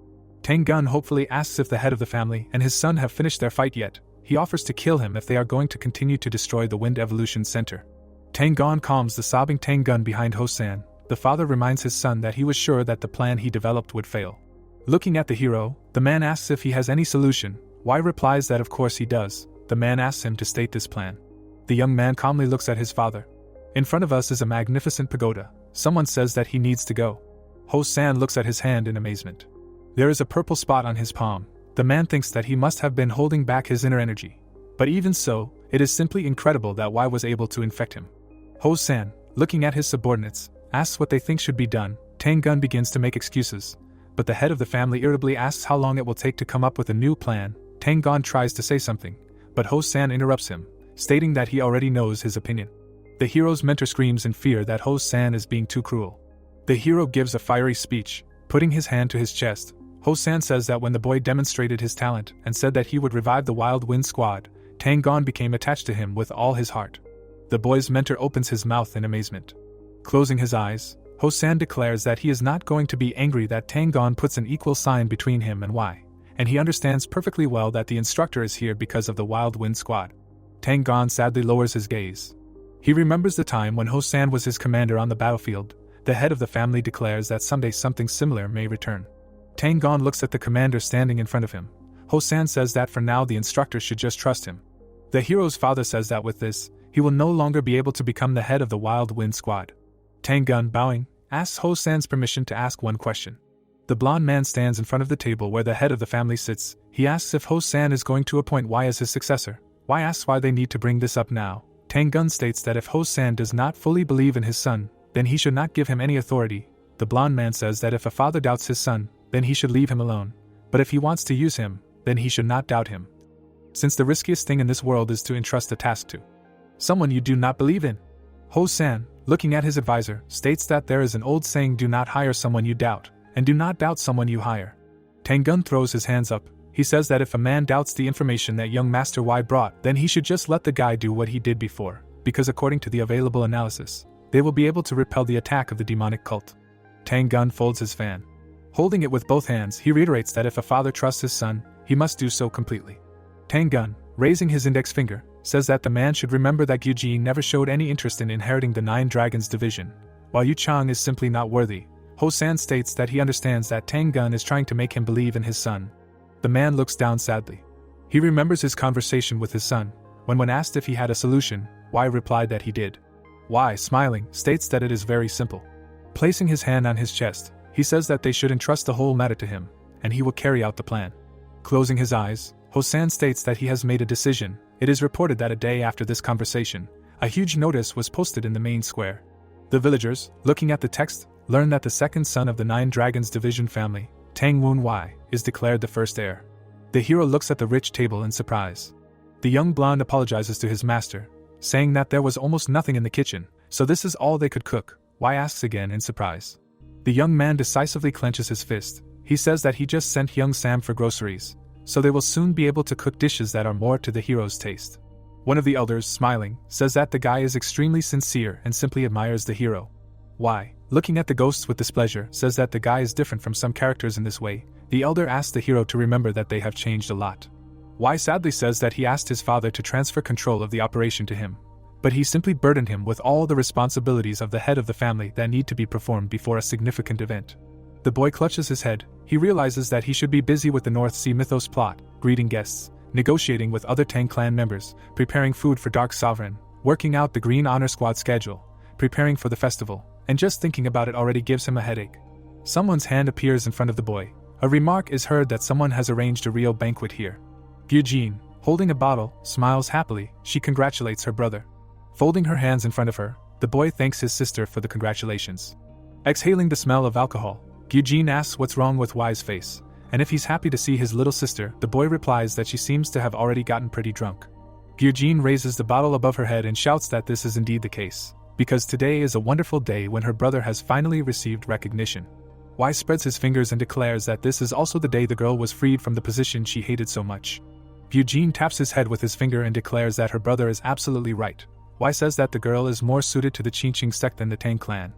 Tang-gun hopefully asks if the head of the family and his son have finished their fight yet. He offers to kill him if they are going to continue to destroy the Wind Evolution Center. Tang-gun calms the sobbing Tang-gun behind Ho-san. The father reminds his son that he was sure that the plan he developed would fail. Looking at the hero, the man asks if he has any solution. Y replies that of course he does. The man asks him to state this plan. The young man calmly looks at his father. In front of us is a magnificent pagoda. Someone says that he needs to go. Ho-san looks at his hand in amazement. There is a purple spot on his palm. The man thinks that he must have been holding back his inner energy. But even so, it is simply incredible that Y was able to infect him. Ho-san, looking at his subordinates, asks what they think should be done. Tang begins to make excuses, but the head of the family irritably asks how long it will take to come up with a new plan. Tang tries to say something, but Ho-san interrupts him, stating that he already knows his opinion. The hero's mentor screams in fear that Ho-san is being too cruel. The hero gives a fiery speech, putting his hand to his chest. Ho-san says that when the boy demonstrated his talent and said that he would revive the Wild Wind Squad, Tang became attached to him with all his heart. The boy's mentor opens his mouth in amazement. Closing his eyes, Ho-san declares that he is not going to be angry that Tang puts an equal sign between him and Y, and he understands perfectly well that the instructor is here because of the Wild Wind Squad. Tang sadly lowers his gaze. He remembers the time when Ho-san was his commander on the battlefield. The head of the family declares that someday something similar may return. Tang looks at the commander standing in front of him. Ho-san says that for now the instructor should just trust him. The hero's father says that with this, he will no longer be able to become the head of the Wild Wind Squad. Tang bowing, asks Ho-san's permission to ask one question. The blonde man stands in front of the table where the head of the family sits. He asks if Ho-san is going to appoint Y as his successor. Y asks why they need to bring this up now. Tang states that if Ho-san does not fully believe in his son, then he should not give him any authority. The blonde man says that if a father doubts his son, then he should leave him alone. But if he wants to use him, then he should not doubt him. Since the riskiest thing in this world is to entrust a task to someone you do not believe in. Ho-san, looking at his advisor, states that there is an old saying, do not hire someone you doubt, and do not doubt someone you hire. Tang throws his hands up. He says that if a man doubts the information that young Master Y brought, then he should just let the guy do what he did before, because according to the available analysis, they will be able to repel the attack of the demonic cult. Tang folds his fan. Holding it with both hands, he reiterates that if a father trusts his son, he must do so completely. Tang, raising his index finger, says that the man should remember that Yuji never showed any interest in inheriting the 9 Dragons division, while Yuch Chong is simply not worthy. Ho-san states that he understands that Tang is trying to make him believe in his son. The man looks down sadly. He remembers his conversation with his son. When asked if he had a solution, Y replied that he did. Y, smiling, states that it is very simple. Placing his hand on his chest, he says that they should entrust the whole matter to him, and he will carry out the plan. Closing his eyes, Ho-san states that he has made a decision. It is reported that a day after this conversation, a huge notice was posted in the main square. The villagers, looking at the text, learn that the second son of the 9 Dragons division family, Tang Y, is declared the first heir. The hero looks at the rich table in surprise. The young blonde apologizes to his master, saying that there was almost nothing in the kitchen, so this is all they could cook. Y asks again in surprise. The young man decisively clenches his fist. He says that he just sent young Sam for groceries, so they will soon be able to cook dishes that are more to the hero's taste. One of the elders, smiling, says that the guy is extremely sincere and simply admires the hero. Y, looking at the ghosts with displeasure, says that the guy is different from some characters in this way. The elder asks the hero to remember that they have changed a lot. Y sadly says that he asked his father to transfer control of the operation to him, but he simply burdened him with all the responsibilities of the head of the family that need to be performed before a significant event. The boy clutches his head. He realizes that he should be busy with the North Sea Mythos plot, greeting guests, negotiating with other Tang clan members, preparing food for Dark Sovereign, working out the Green Honor Squad schedule, preparing for the festival, and just thinking about it already gives him a headache. Someone's hand appears in front of the boy. A remark is heard that someone has arranged a real banquet here. Eugene, holding a bottle, smiles happily. She congratulates her brother. Folding her hands in front of her, the boy thanks his sister for the congratulations. Exhaling the smell of alcohol, Eugene asks what's wrong with Y's face, and if he's happy to see his little sister. The boy replies that she seems to have already gotten pretty drunk. Eugene raises the bottle above her head and shouts that this is indeed the case, because today is a wonderful day when her brother has finally received recognition. Y spreads his fingers and declares that this is also the day the girl was freed from the position she hated so much. Eugene taps his head with his finger and declares that her brother is absolutely right. Y says that the girl is more suited to the Qingqing sect than the Tang clan.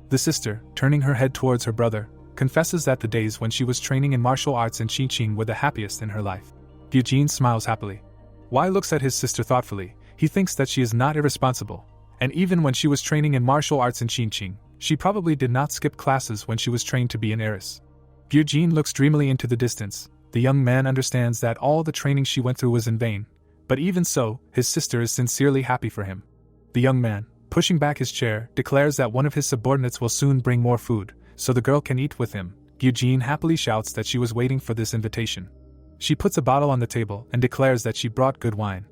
The sister, turning her head towards her brother, confesses that the days when she was training in martial arts in Qingqing were the happiest in her life. Eugene smiles happily. Y looks at his sister thoughtfully. He thinks that she is not irresponsible, and even when she was training in martial arts in Qingqing, she probably did not skip classes when she was trained to be an heiress. Eugene looks dreamily into the distance. The young man understands that all the training she went through was in vain, But even so, his sister is sincerely happy for him. The young man, pushing back his chair, declares that one of his subordinates will soon bring more food, so the girl can eat with him. Eugene happily shouts that she was waiting for this invitation. She puts a bottle on the table and declares that she brought good wine.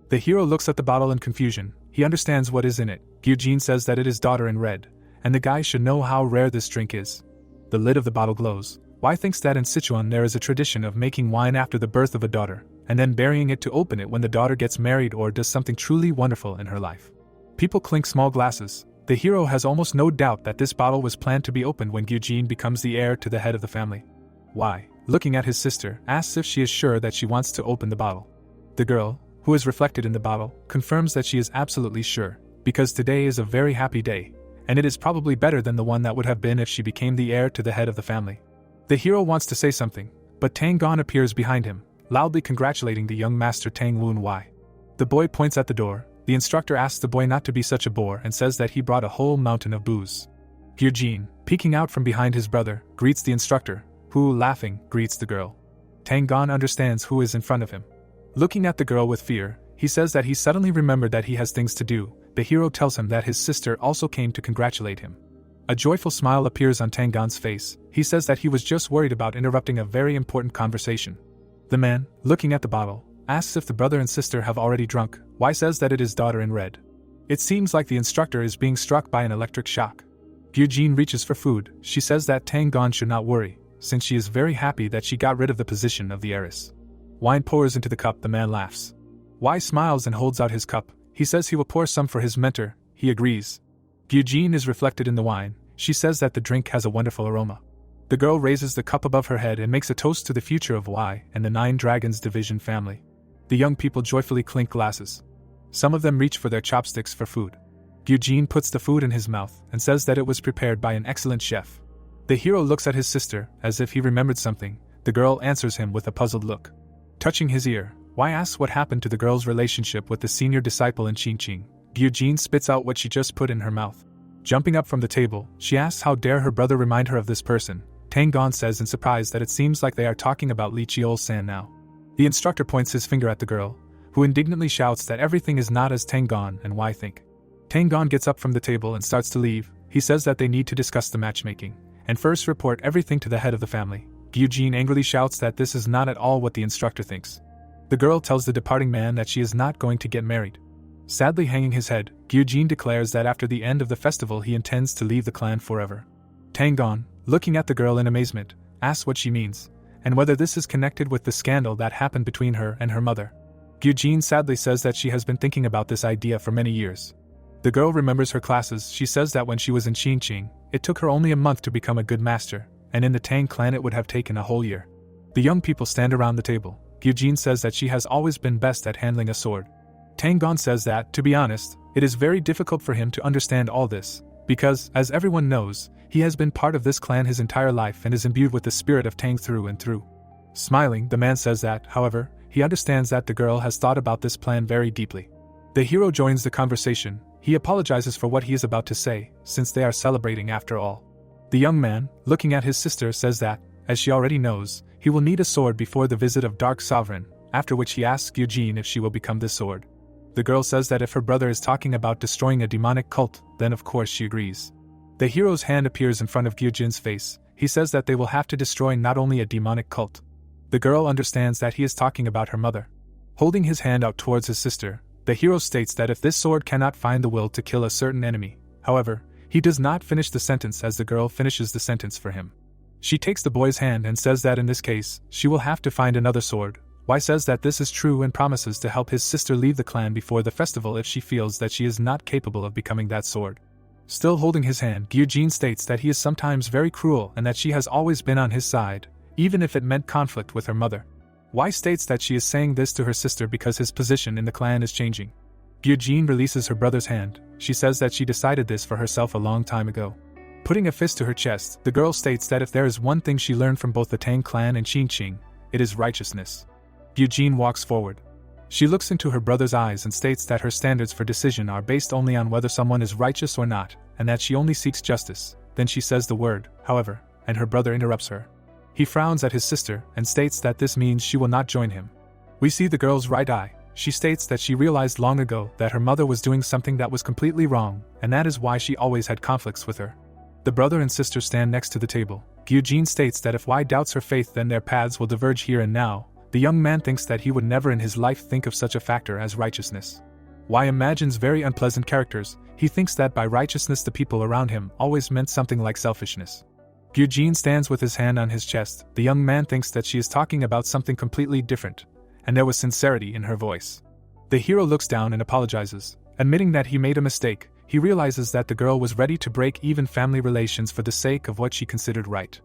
The hero looks at the bottle in confusion. He understands what is in it. Eugene says that it is daughter in red, and the guy should know how rare this drink is. The lid of the bottle glows. Wai thinks that in Sichuan there is a tradition of making wine after the birth of a daughter, and then burying it to open it when the daughter gets married or does something truly wonderful in her life. People clink small glasses. The hero has almost no doubt that this bottle was planned to be opened when Eugene becomes the heir to the head of the family. Wai, looking at his sister, asks if she is sure that she wants to open the bottle. The girl, who is reflected in the bottle, confirms that she is absolutely sure, because today is a very happy day, and it is probably better than the one that would have been if she became the heir to the head of the family. The hero wants to say something, but Tang Gon appears behind him, loudly congratulating the young master Tang Woon Wai. The boy points at the door. The instructor asks the boy not to be such a bore and says that he brought a whole mountain of booze. Eugene, peeking out from behind his brother, greets the instructor, who, laughing, greets the girl. Tang Gon understands who is in front of him. Looking at the girl with fear, he says that he suddenly remembered that he has things to do. The hero tells him that his sister also came to congratulate him. A joyful smile appears on Tang Gon's face. He says that he was just worried about interrupting a very important conversation. The man, looking at the bottle, asks if the brother and sister have already drunk. Wai says that it is daughter in red. It seems like the instructor is being struck by an electric shock. Eugene reaches for food. She says that Tang Gon should not worry, since she is very happy that she got rid of the position of the heiress. Wine pours into the cup. The man laughs. Wai smiles and holds out his cup. He says he will pour some for his mentor. He agrees. Eugene is reflected in the wine. She says that the drink has a wonderful aroma. The girl raises the cup above her head and makes a toast to the future of Wai and the Nine Dragons Division family. The young people joyfully clink glasses. Some of them reach for their chopsticks for food. Eugene puts the food in his mouth and says that it was prepared by an excellent chef. The hero looks at his sister as if he remembered something. The girl answers him with a puzzled look. Touching his ear, Wai asks what happened to the girl's relationship with the senior disciple in Qingqing. Eugene spits out what she just put in her mouth. Jumping up from the table, she asks how dare her brother remind her of this person. Tang Gon says in surprise that it seems like they are talking about Li Chiol-san now. The instructor points his finger at the girl, who indignantly shouts that everything is not as Tang Gon and Wai think. Tang Gon gets up from the table and starts to leave. He says that they need to discuss the matchmaking, and first report everything to the head of the family. Eugene angrily shouts that this is not at all what the instructor thinks. The girl tells the departing man that she is not going to get married. Sadly hanging his head, Eugene declares that after the end of the festival he intends to leave the clan forever. Tang Gon, looking at the girl in amazement, asks what she means, and whether this is connected with the scandal that happened between her and her mother. Eugene sadly says that she has been thinking about this idea for many years. The girl remembers her classes. She says that when she was in Qingqing, it took her only a month to become a good master, and in the Tang clan it would have taken a whole year. The young people stand around the table. Eugene says that she has always been best at handling a sword. Tang Gon says that, to be honest, it is very difficult for him to understand all this, because, as everyone knows, he has been part of this clan his entire life and is imbued with the spirit of Tang through and through. Smiling, the man says that, however, he understands that the girl has thought about this plan very deeply. The hero joins the conversation. He apologizes for what he is about to say, since they are celebrating after all. The young man, looking at his sister, says that, as she already knows, he will need a sword before the visit of Dark Sovereign, after which he asks Eugene if she will become this sword. The girl says that if her brother is talking about destroying a demonic cult, then of course she agrees. The hero's hand appears in front of Eugene's face. He says that they will have to destroy not only a demonic cult. The girl understands that he is talking about her mother. Holding his hand out towards his sister, the hero states that if this sword cannot find the will to kill a certain enemy, however, he does not finish the sentence as the girl finishes the sentence for him. She takes the boy's hand and says that in this case, she will have to find another sword. Wai says that this is true and promises to help his sister leave the clan before the festival if she feels that she is not capable of becoming that sword. Still holding his hand, Eugene states that he is sometimes very cruel and that she has always been on his side, even if it meant conflict with her mother. Wai states that she is saying this to her sister because his position in the clan is changing. Eugene releases her brother's hand. She says that she decided this for herself a long time ago. Putting a fist to her chest, the girl states that if there is one thing she learned from both the Tang clan and Qingqing, it is righteousness. Eugene walks forward. She looks into her brother's eyes and states that her standards for decision are based only on whether someone is righteous or not, and that she only seeks justice. Then she says the word, however, and her brother interrupts her. He frowns at his sister and states that this means she will not join him. We see the girl's right eye. She states that she realized long ago that her mother was doing something that was completely wrong, and that is why she always had conflicts with her. The brother and sister stand next to the table. Gyujin states that if Y doubts her faith, then their paths will diverge here and now. The young man thinks that he would never in his life think of such a factor as righteousness. Y imagines very unpleasant characters. He thinks that by righteousness the people around him always meant something like selfishness. Gyujin stands with his hand on his chest. The young man thinks that she is talking about something completely different, and there was sincerity in her voice. The hero looks down and apologizes, admitting that he made a mistake. He realizes that the girl was ready to break even family relations for the sake of what she considered right.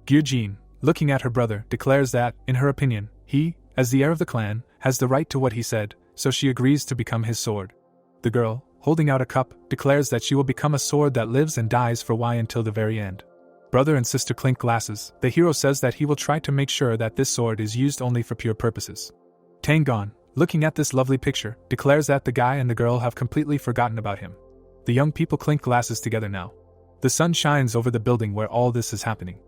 Gyujin, looking at her brother, declares that, in her opinion, he, as the heir of the clan, has the right to what he said, so she agrees to become his sword. The girl, holding out a cup, declares that she will become a sword that lives and dies for Y until the very end. Brother and sister clink glasses. The hero says that he will try to make sure that this sword is used only for pure purposes. Tang, looking at this lovely picture, declares that the guy and the girl have completely forgotten about him. The young people clink glasses together now. The sun shines over the building where all this is happening.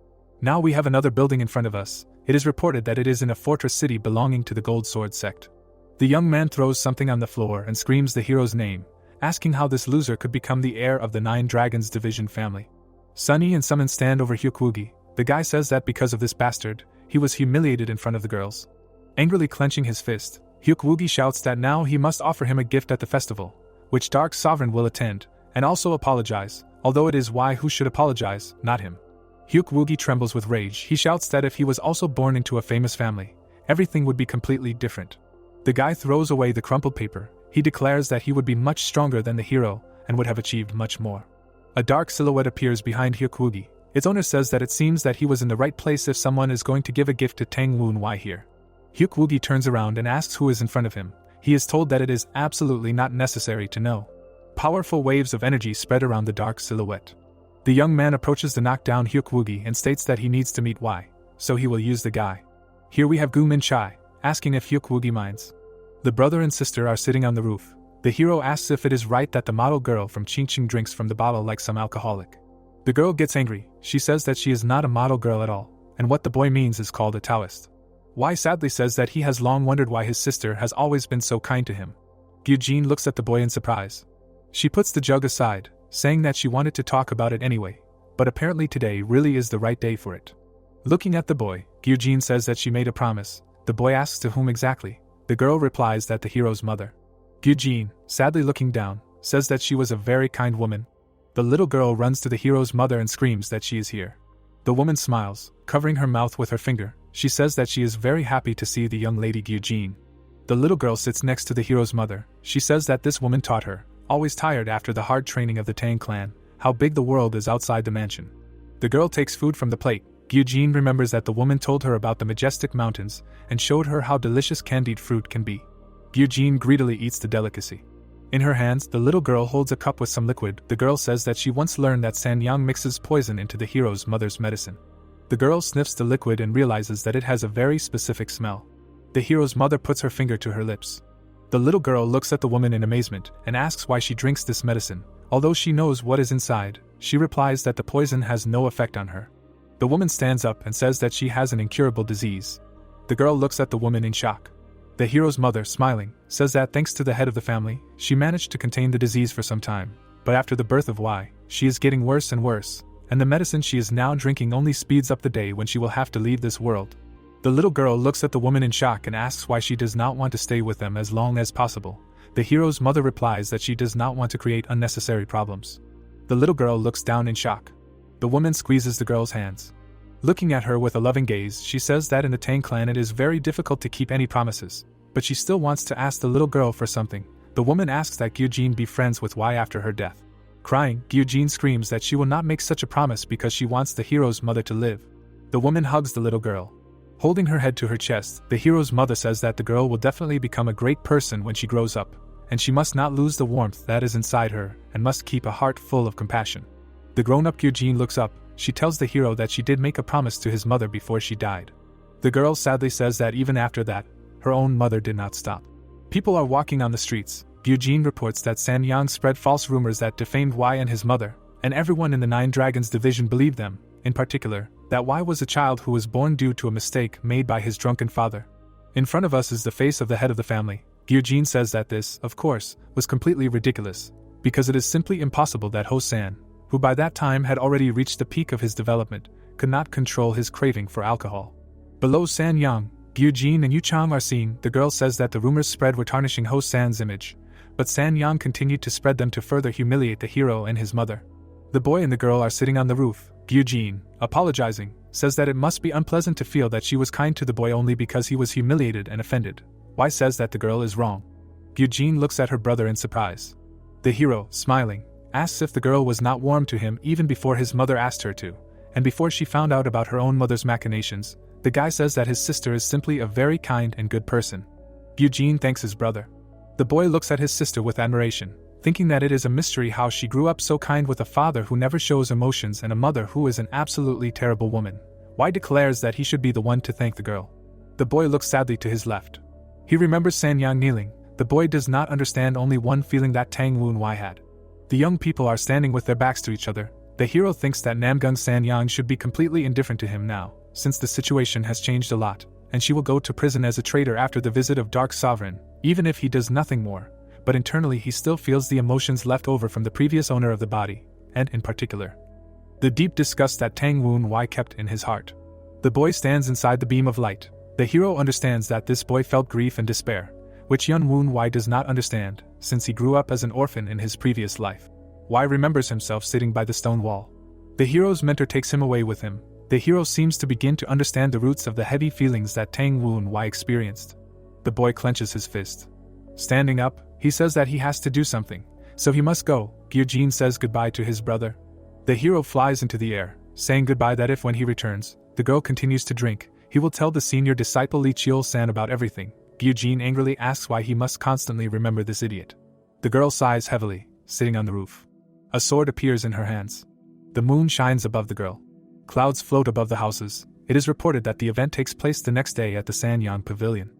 Now we have another building in front of us. It is reported that it is in a fortress city belonging to the Gold Sword sect. The young man throws something on the floor and screams the hero's name, asking how this loser could become the heir of the 9 Dragons Division family. Sunny and Summon stand over Hyuk. The guy says that because of this bastard, he was humiliated in front of the girls. Angrily clenching his fist, Hyuk shouts that now he must offer him a gift at the festival, which Dark Sovereign will attend, and also apologize, although it is Y who should apologize, not him. Hyuk trembles with rage. He shouts that if he was also born into a famous family, everything would be completely different. The guy throws away the crumpled paper. He declares that he would be much stronger than the hero and would have achieved much more. A dark silhouette appears behind Hyuk. Its owner says that it seems that he was in the right place if someone is going to give a gift to Tang Woon Y here. Hyuk turns around and asks who is in front of him. He is told that it is absolutely not necessary to know. Powerful waves of energy spread around the dark silhouette. The young man approaches the knockdown Hyuk and states that he needs to meet Y, so he will use the guy. Here we have Gu Min Chai, asking if Hyuk minds. The brother and sister are sitting on the roof. The hero asks if it is right that the model girl from Ching drinks from the bottle like some alcoholic. The girl gets angry. She says that she is not a model girl at all, and what the boy means is called a Taoist. Y sadly says that he has long wondered why his sister has always been so kind to him. Gyujin looks at the boy in surprise. She puts the jug aside, saying that she wanted to talk about it anyway, but apparently today really is the right day for it. Looking at the boy, Gyujin says that she made a promise. The boy asks to whom exactly. The girl replies that the hero's mother. Gyujin, sadly looking down, says that she was a very kind woman. The little girl runs to the hero's mother and screams that she is here. The woman smiles, covering her mouth with her finger. She says that she is very happy to see the young lady Gyujin. The little girl sits next to the hero's mother. She says that this woman taught her, always tired after the hard training of the Tang clan, how big the world is outside the mansion. The girl takes food from the plate. Gyujin remembers that the woman told her about the majestic mountains and showed her how delicious candied fruit can be. Gyujin greedily eats the delicacy. In her hands, the little girl holds a cup with some liquid. The girl says that she once learned that Sanyang mixes poison into the hero's mother's medicine. The girl sniffs the liquid and realizes that it has a very specific smell. The hero's mother puts her finger to her lips. The little girl looks at the woman in amazement and asks why she drinks this medicine. Although she knows what is inside, she replies that the poison has no effect on her. The woman stands up and says that she has an incurable disease. The girl looks at the woman in shock. The hero's mother, smiling, says that thanks to the head of the family, she managed to contain the disease for some time, but after the birth of Y, she is getting worse and worse, and the medicine she is now drinking only speeds up the day when she will have to leave this world. The little girl looks at the woman in shock and asks why she does not want to stay with them as long as possible. The hero's mother replies that she does not want to create unnecessary problems. The little girl looks down in shock. The woman squeezes the girl's hands. Looking at her with a loving gaze, she says that in the Tang clan it is very difficult to keep any promises, but she still wants to ask the little girl for something. The woman asks that Gyujin be friends with Y after her death. Crying, Gyujin screams that she will not make such a promise because she wants the hero's mother to live. The woman hugs the little girl. Holding her head to her chest, the hero's mother says that the girl will definitely become a great person when she grows up, and she must not lose the warmth that is inside her and must keep a heart full of compassion. The grown-up Gyujin looks up. She tells the hero that she did make a promise to his mother before she died. The girl sadly says that even after that, her own mother did not stop. People are walking on the streets. Gyujin reports that Sanyang spread false rumors that defamed Y and his mother, and everyone in the 9 Dragons division believed them, in particular, that Y was a child who was born due to a mistake made by his drunken father. In front of us is the face of the head of the family. Gyujin says that this, of course, was completely ridiculous, because it is simply impossible that Ho-san, who by that time had already reached the peak of his development, could not control his craving for alcohol. Below San-yang, Gyujin and Yuch Chong are seen. The girl says that the rumors spread were tarnishing Ho-san's image, but San-yang continued to spread them to further humiliate the hero and his mother. The boy and the girl are sitting on the roof. Gyujin, apologizing, says that it must be unpleasant to feel that she was kind to the boy only because he was humiliated and offended. Wai says that the girl is wrong. Gyujin looks at her brother in surprise. The hero, smiling, asks if the girl was not warm to him even before his mother asked her to, and before she found out about her own mother's machinations. The guy says that his sister is simply a very kind and good person. Gyujin thanks his brother. The boy looks at his sister with admiration, thinking that it is a mystery how she grew up so kind with a father who never shows emotions and a mother who is an absolutely terrible woman. Wai declares that he should be the one to thank the girl. The boy looks sadly to his left. He remembers San-yang kneeling. The boy does not understand only one feeling that Tang Woon Wai had. The young people are standing with their backs to each other. The hero thinks that Namgung San-yang should be completely indifferent to him now, since the situation has changed a lot, and she will go to prison as a traitor after the visit of Dark Sovereign, even if he does nothing more. But internally he still feels the emotions left over from the previous owner of the body, and in particular, the deep disgust that Tang Woon Wai kept in his heart. The boy stands inside the beam of light. The hero understands that this boy felt grief and despair, which Yun Woon Wai does not understand, since he grew up as an orphan in his previous life. Wai remembers himself sitting by the stone wall. The hero's mentor takes him away with him. The hero seems to begin to understand the roots of the heavy feelings that Tang Woon Wai experienced. The boy clenches his fist. Standing up, he says that he has to do something, so he must go. Gyujin says goodbye to his brother. The hero flies into the air, saying goodbye that if when he returns, the girl continues to drink, he will tell the senior disciple Li Chiol-san about everything. Gyujin angrily asks why he must constantly remember this idiot. The girl sighs heavily, sitting on the roof. A sword appears in her hands. The moon shines above the girl. Clouds float above the houses. It is reported that the event takes place the next day at the Sanyang Pavilion.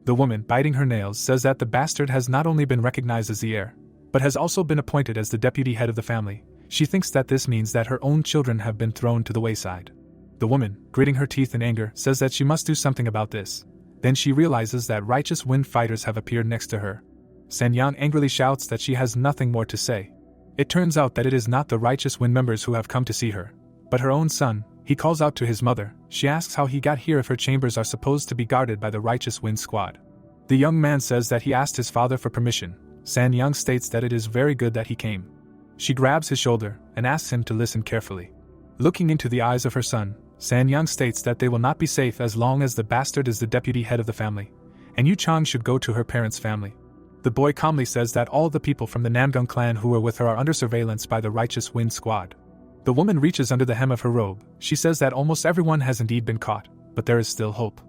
The woman, biting her nails, says that the bastard has not only been recognized as the heir, but has also been appointed as the deputy head of the family. She thinks that this means that her own children have been thrown to the wayside. The woman, gritting her teeth in anger, says that she must do something about this. Then she realizes that righteous wind fighters have appeared next to her. Sanyang angrily shouts that she has nothing more to say. It turns out that it is not the righteous wind members who have come to see her, but her own son. He calls out to his mother. She asks how he got here if her chambers are supposed to be guarded by the righteous wind squad. The young man says that he asked his father for permission. Sanyang states that it is very good that he came. She grabs his shoulder and asks him to listen carefully. Looking into the eyes of her son, Sanyang states that they will not be safe as long as the bastard is the deputy head of the family, and Yuch Chong should go to her parents' family. The boy calmly says that all the people from the Namgung clan who were with her are under surveillance by the righteous wind squad. The woman reaches under the hem of her robe. She says that almost everyone has indeed been caught, but there is still hope.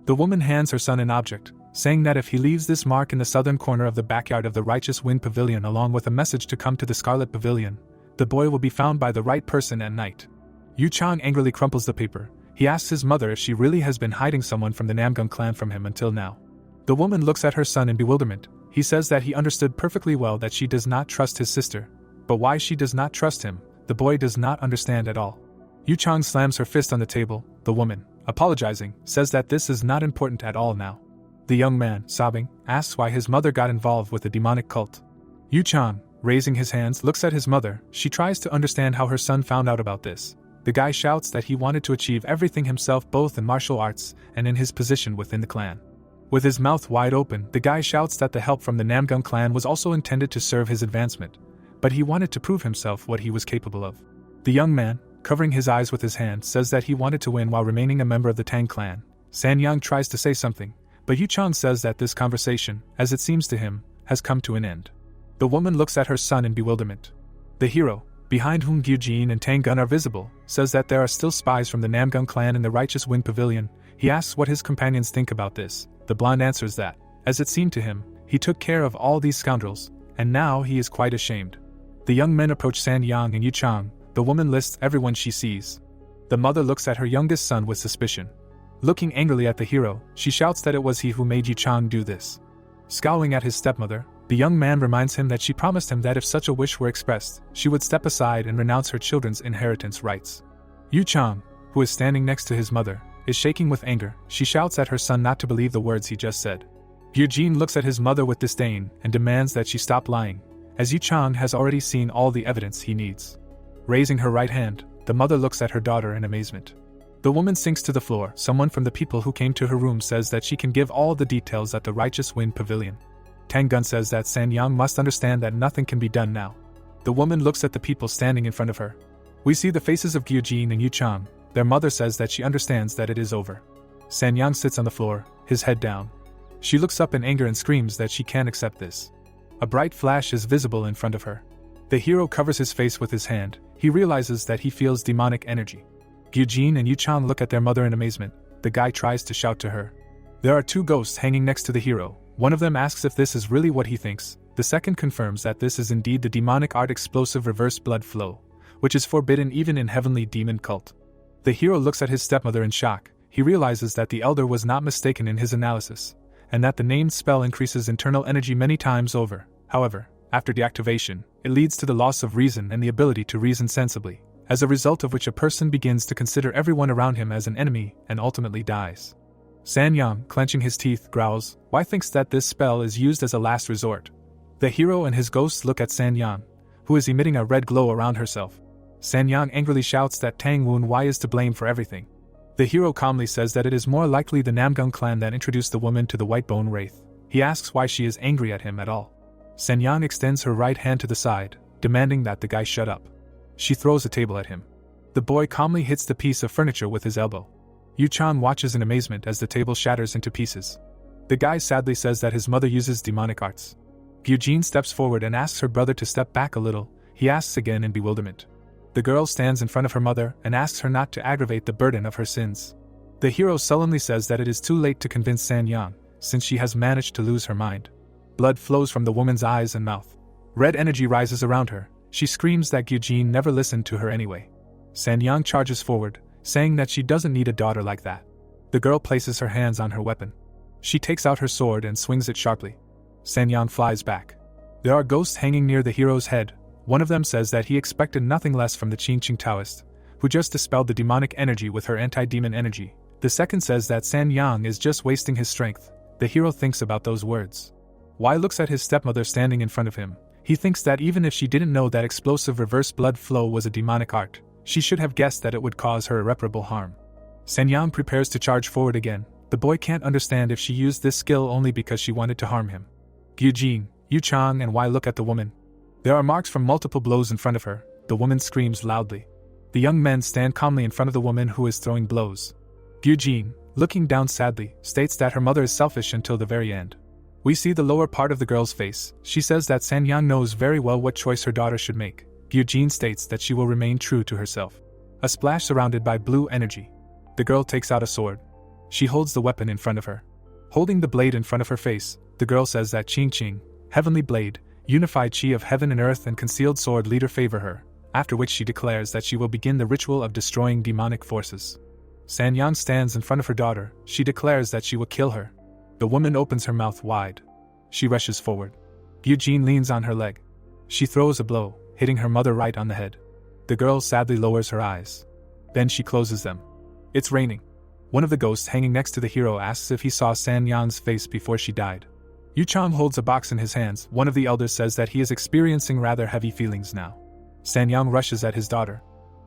The woman hands her son an object, saying that if he leaves this mark in the southern corner of the backyard of the Righteous Wind Pavilion along with a message to come to the Scarlet Pavilion, the boy will be found by the right person at night. Yuch Chong angrily crumples the paper. He asks his mother if she really has been hiding someone from the Namgung clan from him until now. The woman looks at her son in bewilderment. He says that he understood perfectly well that she does not trust his sister, but why she does not trust him, the boy does not understand at all. Yuch Chong slams her fist on the table. The woman, apologizing, says that this is not important at all now. The young man, sobbing, asks why his mother got involved with the demonic cult. Yuch Chong, raising his hands, looks at his mother. She tries to understand how her son found out about this. The guy shouts that he wanted to achieve everything himself both in martial arts and in his position within the clan. With his mouth wide open, the guy shouts that the help from the Namgung clan was also intended to serve his advancement, but he wanted to prove himself what he was capable of. The young man, covering his eyes with his hand, says that he wanted to win while remaining a member of the Tang clan. Sanyang tries to say something, but Yuch Chong says that this conversation, as it seems to him, has come to an end. The woman looks at her son in bewilderment. The hero, behind whom Gyujin and Tang Gun are visible, says that there are still spies from the Namgung clan in the Righteous Wind Pavilion. He asks what his companions think about this. The blonde answers that, as it seemed to him, he took care of all these scoundrels, and now he is quite ashamed. The young men approach Sanyang and Yuch Chong. The woman lists everyone she sees. The mother looks at her youngest son with suspicion. Looking angrily at the hero, she shouts that it was he who made Yuch Chong do this. Scowling at his stepmother, the young man reminds him that she promised him that if such a wish were expressed, she would step aside and renounce her children's inheritance rights. Yuch Chong, who is standing next to his mother, is shaking with anger. She shouts at her son not to believe the words he just said. Eugene looks at his mother with disdain and demands that she stop lying, as Yuch Chong has already seen all the evidence he needs. Raising her right hand, the mother looks at her daughter in amazement. The woman sinks to the floor. Someone from the people who came to her room says that she can give all the details at the Righteous Wind Pavilion. Tang says that Sanyang must understand that nothing can be done now. The woman looks at the people standing in front of her. We see the faces of Eugene and Yuch Chong. Their mother says that she understands that it is over. Sanyang sits on the floor, his head down. She looks up in anger and screams that she can't accept this. A bright flash is visible in front of her. The hero covers his face with his hand. He realizes that he feels demonic energy. Eugene and Yuch Chong look at their mother in amazement. The guy tries to shout to her. There are two ghosts hanging next to the hero. One of them asks if this is really what he thinks. The second confirms that this is indeed the demonic art explosive reverse blood flow, which is forbidden even in heavenly demon cult. The hero looks at his stepmother in shock. He realizes that the elder was not mistaken in his analysis, and that the named spell increases internal energy many times over. However, after deactivation, it leads to the loss of reason and the ability to reason sensibly, as a result of which a person begins to consider everyone around him as an enemy and ultimately dies. Sanyang, clenching his teeth, growls, "Why thinks that this spell is used as a last resort?" The hero and his ghosts look at Sanyang, who is emitting a red glow around herself. Sanyang angrily shouts that Tang Wai is to blame for everything. The hero calmly says that it is more likely the Namgung clan that introduced the woman to the White Bone Wraith. He asks why she is angry at him at all. Sanyang extends her right hand to the side, demanding that the guy shut up. She throws a table at him. The boy calmly hits the piece of furniture with his elbow. Yuch Chong watches in amazement as the table shatters into pieces. The guy sadly says that his mother uses demonic arts. Eugene steps forward and asks her brother to step back a little. He asks again in bewilderment. The girl stands in front of her mother and asks her not to aggravate the burden of her sins. The hero sullenly says that it is too late to convince Sanyang, since she has managed to lose her mind. Blood flows from the woman's eyes and mouth. Red energy rises around her. She screams that Eugene never listened to her anyway. Sanyang charges forward, saying that she doesn't need a daughter like that. The girl places her hands on her weapon. She takes out her sword and swings it sharply. Sanyang flies back. There are ghosts hanging near the hero's head. One of them says that he expected nothing less from the Qing Taoist, who just dispelled the demonic energy with her anti-demon energy. The second says that Sanyang is just wasting his strength. The hero thinks about those words. Wai looks at his stepmother standing in front of him. He thinks that even if she didn't know that explosive reverse blood flow was a demonic art, she should have guessed that it would cause her irreparable harm. Sanyang prepares to charge forward again. The boy can't understand if she used this skill only because she wanted to harm him. Eugene, Yuch Chong and Wai look at the woman. There are marks from multiple blows in front of her. The woman screams loudly. The young men stand calmly in front of the woman who is throwing blows. Eugene, looking down sadly, states that her mother is selfish until the very end. We see the lower part of the girl's face. She says that Sanyang knows very well what choice her daughter should make. Eugene states that she will remain true to herself. A splash surrounded by blue energy. The girl takes out a sword. She holds the weapon in front of her. Holding the blade in front of her face, the girl says that Qing, heavenly blade, unified chi of heaven and earth and concealed sword leader favor her, after which she declares that she will begin the ritual of destroying demonic forces. Sanyang stands in front of her daughter. She declares that she will kill her. The woman opens her mouth wide. She rushes forward. Eugene leans on her leg. She throws a blow, hitting her mother right on the head. The girl sadly lowers her eyes. Then she closes them. It's raining. One of the ghosts hanging next to the hero asks if he saw Sanyang's face before she died. Yuch Chong holds a box in his hands. One of the elders says that he is experiencing rather heavy feelings now. Sanyang rushes at his daughter.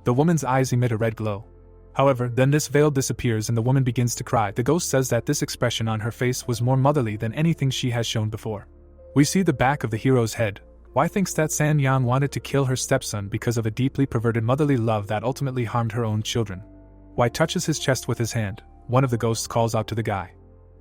The woman's eyes emit a red glow. However, then this veil disappears and the woman begins to cry. The ghost says that this expression on her face was more motherly than anything she has shown before. We see the back of the hero's head. Wai thinks that Sanyang wanted to kill her stepson because of a deeply perverted motherly love that ultimately harmed her own children. Wai touches his chest with his hand. One of the ghosts calls out to the guy.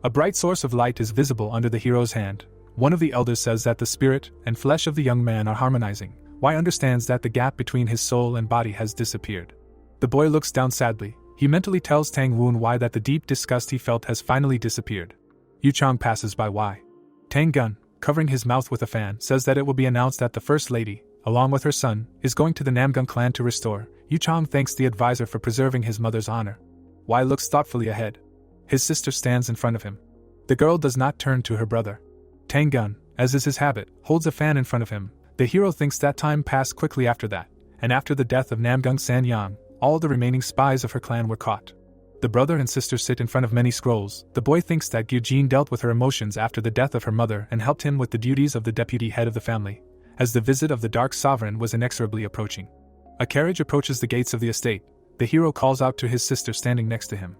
A bright source of light is visible under the hero's hand. One of the elders says that the spirit and flesh of the young man are harmonizing. Wai understands that the gap between his soul and body has disappeared. The boy looks down sadly. He mentally tells Tang Wai that the deep disgust he felt has finally disappeared. Yuch Chong passes by Wai. Tang, covering his mouth with a fan, says that it will be announced that the First Lady, along with her son, is going to the Namgung clan to restore. Yuch Chong thanks the advisor for preserving his mother's honor. Wai looks thoughtfully ahead. His sister stands in front of him. The girl does not turn to her brother. Tang, as is his habit, holds a fan in front of him. The hero thinks that time passed quickly after that, and after the death of Namgung Sanyang, all the remaining spies of her clan were caught. The brother and sister sit in front of many scrolls. The boy thinks that Gyujin dealt with her emotions after the death of her mother and helped him with the duties of the deputy head of the family, as the visit of the Dark Sovereign was inexorably approaching. A carriage approaches the gates of the estate. The hero calls out to his sister standing next to him.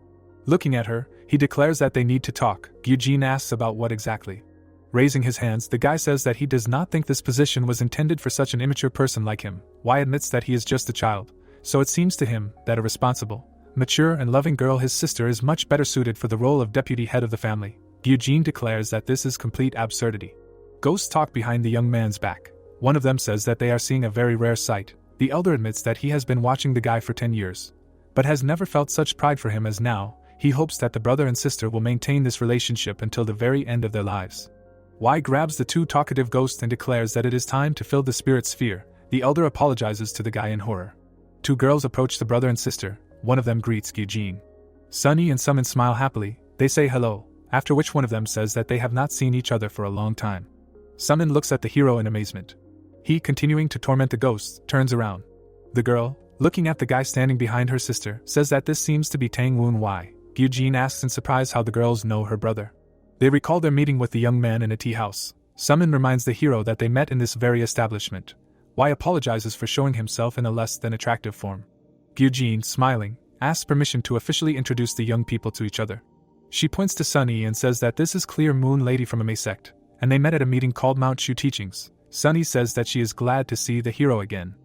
Looking at her, he declares that they need to talk. Gyujin asks about what exactly. Raising his hands, the guy says that he does not think this position was intended for such an immature person like him. Y admits that he is just a child, so it seems to him that a responsible, mature and loving girl, his sister, is much better suited for the role of deputy head of the family. Gyujin declares that this is complete absurdity. Ghosts talk behind the young man's back. One of them says that they are seeing a very rare sight. The elder admits that he has been watching the guy for 10 years, but has never felt such pride for him as now. He hopes that the brother and sister will maintain this relationship until the very end of their lives. Y grabs the two talkative ghosts and declares that it is time to fill the spirit sphere. The elder apologizes to the guy in horror. Two girls approach the brother and sister. One of them greets Gyujin. Sunny and Summon smile happily. They say hello, after which one of them says that they have not seen each other for a long time. Summon looks at the hero in amazement. He, continuing to torment the ghosts, turns around. The girl, looking at the guy standing behind her sister, says that this seems to be Tang Woon Y. Gyujin asks in surprise how the girls know her brother. They recall their meeting with the young man in a tea house. Summon reminds the hero that they met in this very establishment. Y apologizes for showing himself in a less than attractive form. Gyujin, smiling, asks permission to officially introduce the young people to each other. She points to Sunny and says that this is Clear Moon Lady from a May sect, and they met at a meeting called Mount Shu Teachings. Sunny says that she is glad to see the hero again.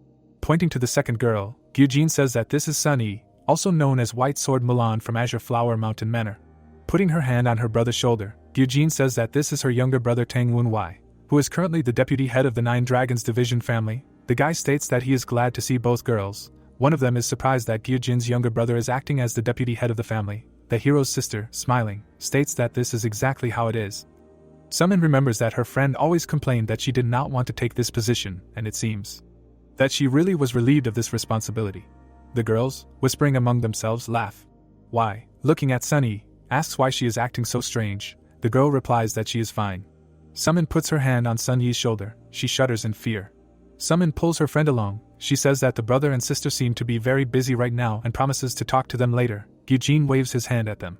Pointing to the second girl, Gyujin says that this is Sunny, also known as White Sword Mulan from Azure Flower Mountain Manor. Putting her hand on her brother's shoulder, Gyujin says that this is her younger brother Tang Woon Y, who is currently the deputy head of the Nine Dragons Division family. The guy states that he is glad to see both girls. One of them is surprised that Gyujin's younger brother is acting as the deputy head of the family. The hero's sister, smiling, states that this is exactly how it is. Summon remembers that her friend always complained that she did not want to take this position, and it seems that she really was relieved of this responsibility. The girls, whispering among themselves, laugh. Y, looking at Sunny, asks why she is acting so strange. The girl replies that she is fine. Summon puts her hand on Sun Yi's shoulder. She shudders in fear. Summon pulls her friend along. She says that the brother and sister seem to be very busy right now and promises to talk to them later. Gyujin waves his hand at them.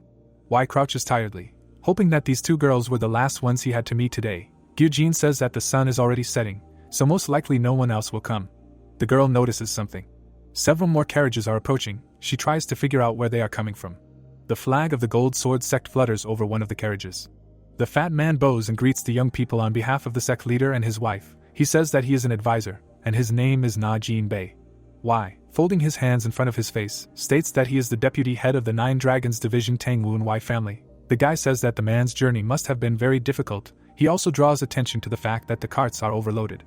Y crouches tiredly, hoping that these two girls were the last ones he had to meet today. Gyujin says that the sun is already setting, so most likely no one else will come. The girl notices something. Several more carriages are approaching. She tries to figure out where they are coming from. The flag of the Gold Sword sect flutters over one of the carriages. The fat man bows and greets the young people on behalf of the sect leader and his wife. He says that he is an advisor, and his name is Na Jin Bei. Y, folding his hands in front of his face, states that he is the deputy head of the Nine Dragons Division Tang Woon Y family. The guy says that the man's journey must have been very difficult. He also draws attention to the fact that the carts are overloaded.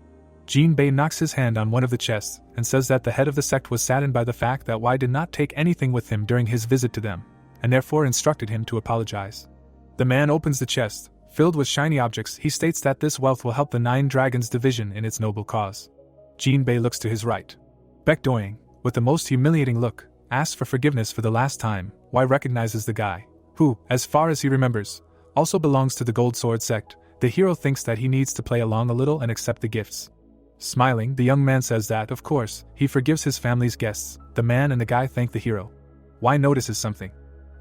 Jin Bei knocks his hand on one of the chests and says that the head of the sect was saddened by the fact that Y did not take anything with him during his visit to them, and therefore instructed him to apologize. The man opens the chest, filled with shiny objects. He states that this wealth will help the Nine Dragons Division in its noble cause. Jin Bei looks to his right. Baek Doing, with the most humiliating look, asks for forgiveness for the last time. Y recognizes the guy, who, as far as he remembers, also belongs to the Gold Sword sect. The hero thinks that he needs to play along a little and accept the gifts. Smiling, the young man says that, of course, he forgives his family's guests. The man and the guy thank the hero. Y notices something.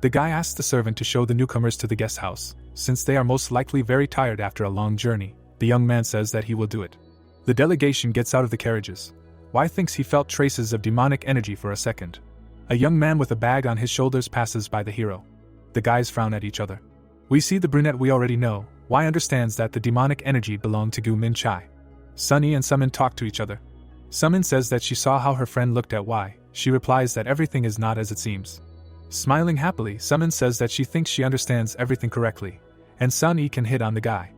The guy asks the servant to show the newcomers to the guest house, since they are most likely very tired after a long journey. The young man says that he will do it. The delegation gets out of the carriages. Y thinks he felt traces of demonic energy for a second. A young man with a bag on his shoulders passes by the hero. The guys frown at each other. We see the brunette we already know. Y understands that the demonic energy belonged to Gu Min Chai. Sunny and Summon talk to each other. Summon says that she saw how her friend looked at Y. She replies that everything is not as it seems. Smiling happily, Summon says that she thinks she understands everything correctly, and Sun Yi can hit on the guy.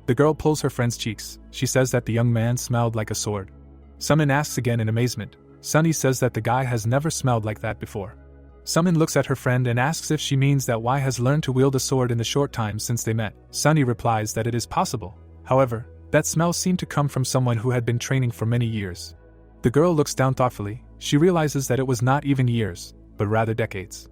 The girl pulls her friend's cheeks. She says that the young man smelled like a sword. Summon asks again in amazement. Sunny says that the guy has never smelled like that before. Summon looks at her friend and asks if she means that Y has learned to wield a sword in the short time since they met. Sunny replies that it is possible. However, that smell seemed to come from someone who had been training for many years. The girl looks down thoughtfully. She realizes that it was not even years, but rather decades.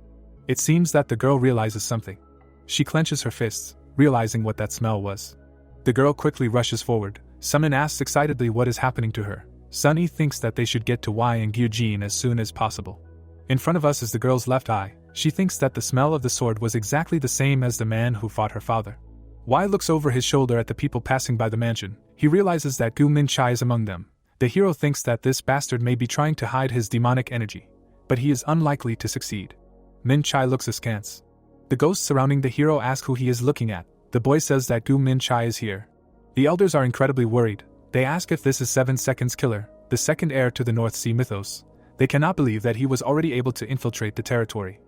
It seems that the girl realizes something. She clenches her fists, realizing what that smell was. The girl quickly rushes forward. Summon asks excitedly what is happening to her. Sunny thinks that they should get to Y and Gyujin as soon as possible. In front of us is the girl's left eye. She thinks that the smell of the sword was exactly the same as the man who fought her father. Wai looks over his shoulder at the people passing by the mansion. He realizes that Gu Min-chai is among them. The hero thinks that this bastard may be trying to hide his demonic energy, but he is unlikely to succeed. Min-chai looks askance. The ghosts surrounding the hero ask who he is looking at. The boy says that Gu Min-chai is here. The elders are incredibly worried. They ask if this is 7 Seconds Killer, the second heir to the North Sea mythos. They cannot believe that he was already able to infiltrate the territory.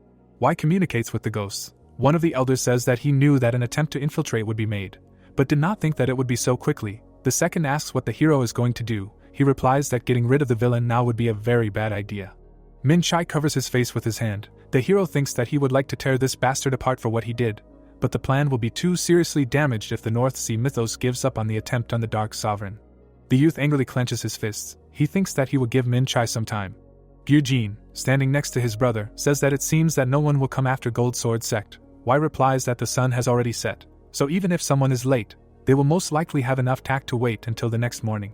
Wai communicates with the ghosts. One of the elders says that he knew that an attempt to infiltrate would be made, but did not think that it would be so quickly. The second asks what the hero is going to do. He replies that getting rid of the villain now would be a very bad idea. Min-chai covers his face with his hand. The hero thinks that he would like to tear this bastard apart for what he did, but the plan will be too seriously damaged if the North Sea mythos gives up on the attempt on the Dark Sovereign. The youth angrily clenches his fists. He thinks that he will give Min-chai some time. Gyujin, standing next to his brother, says that it seems that no one will come after Gold Sword Sect. Wai replies that the sun has already set, so even if someone is late, they will most likely have enough tact to wait until the next morning.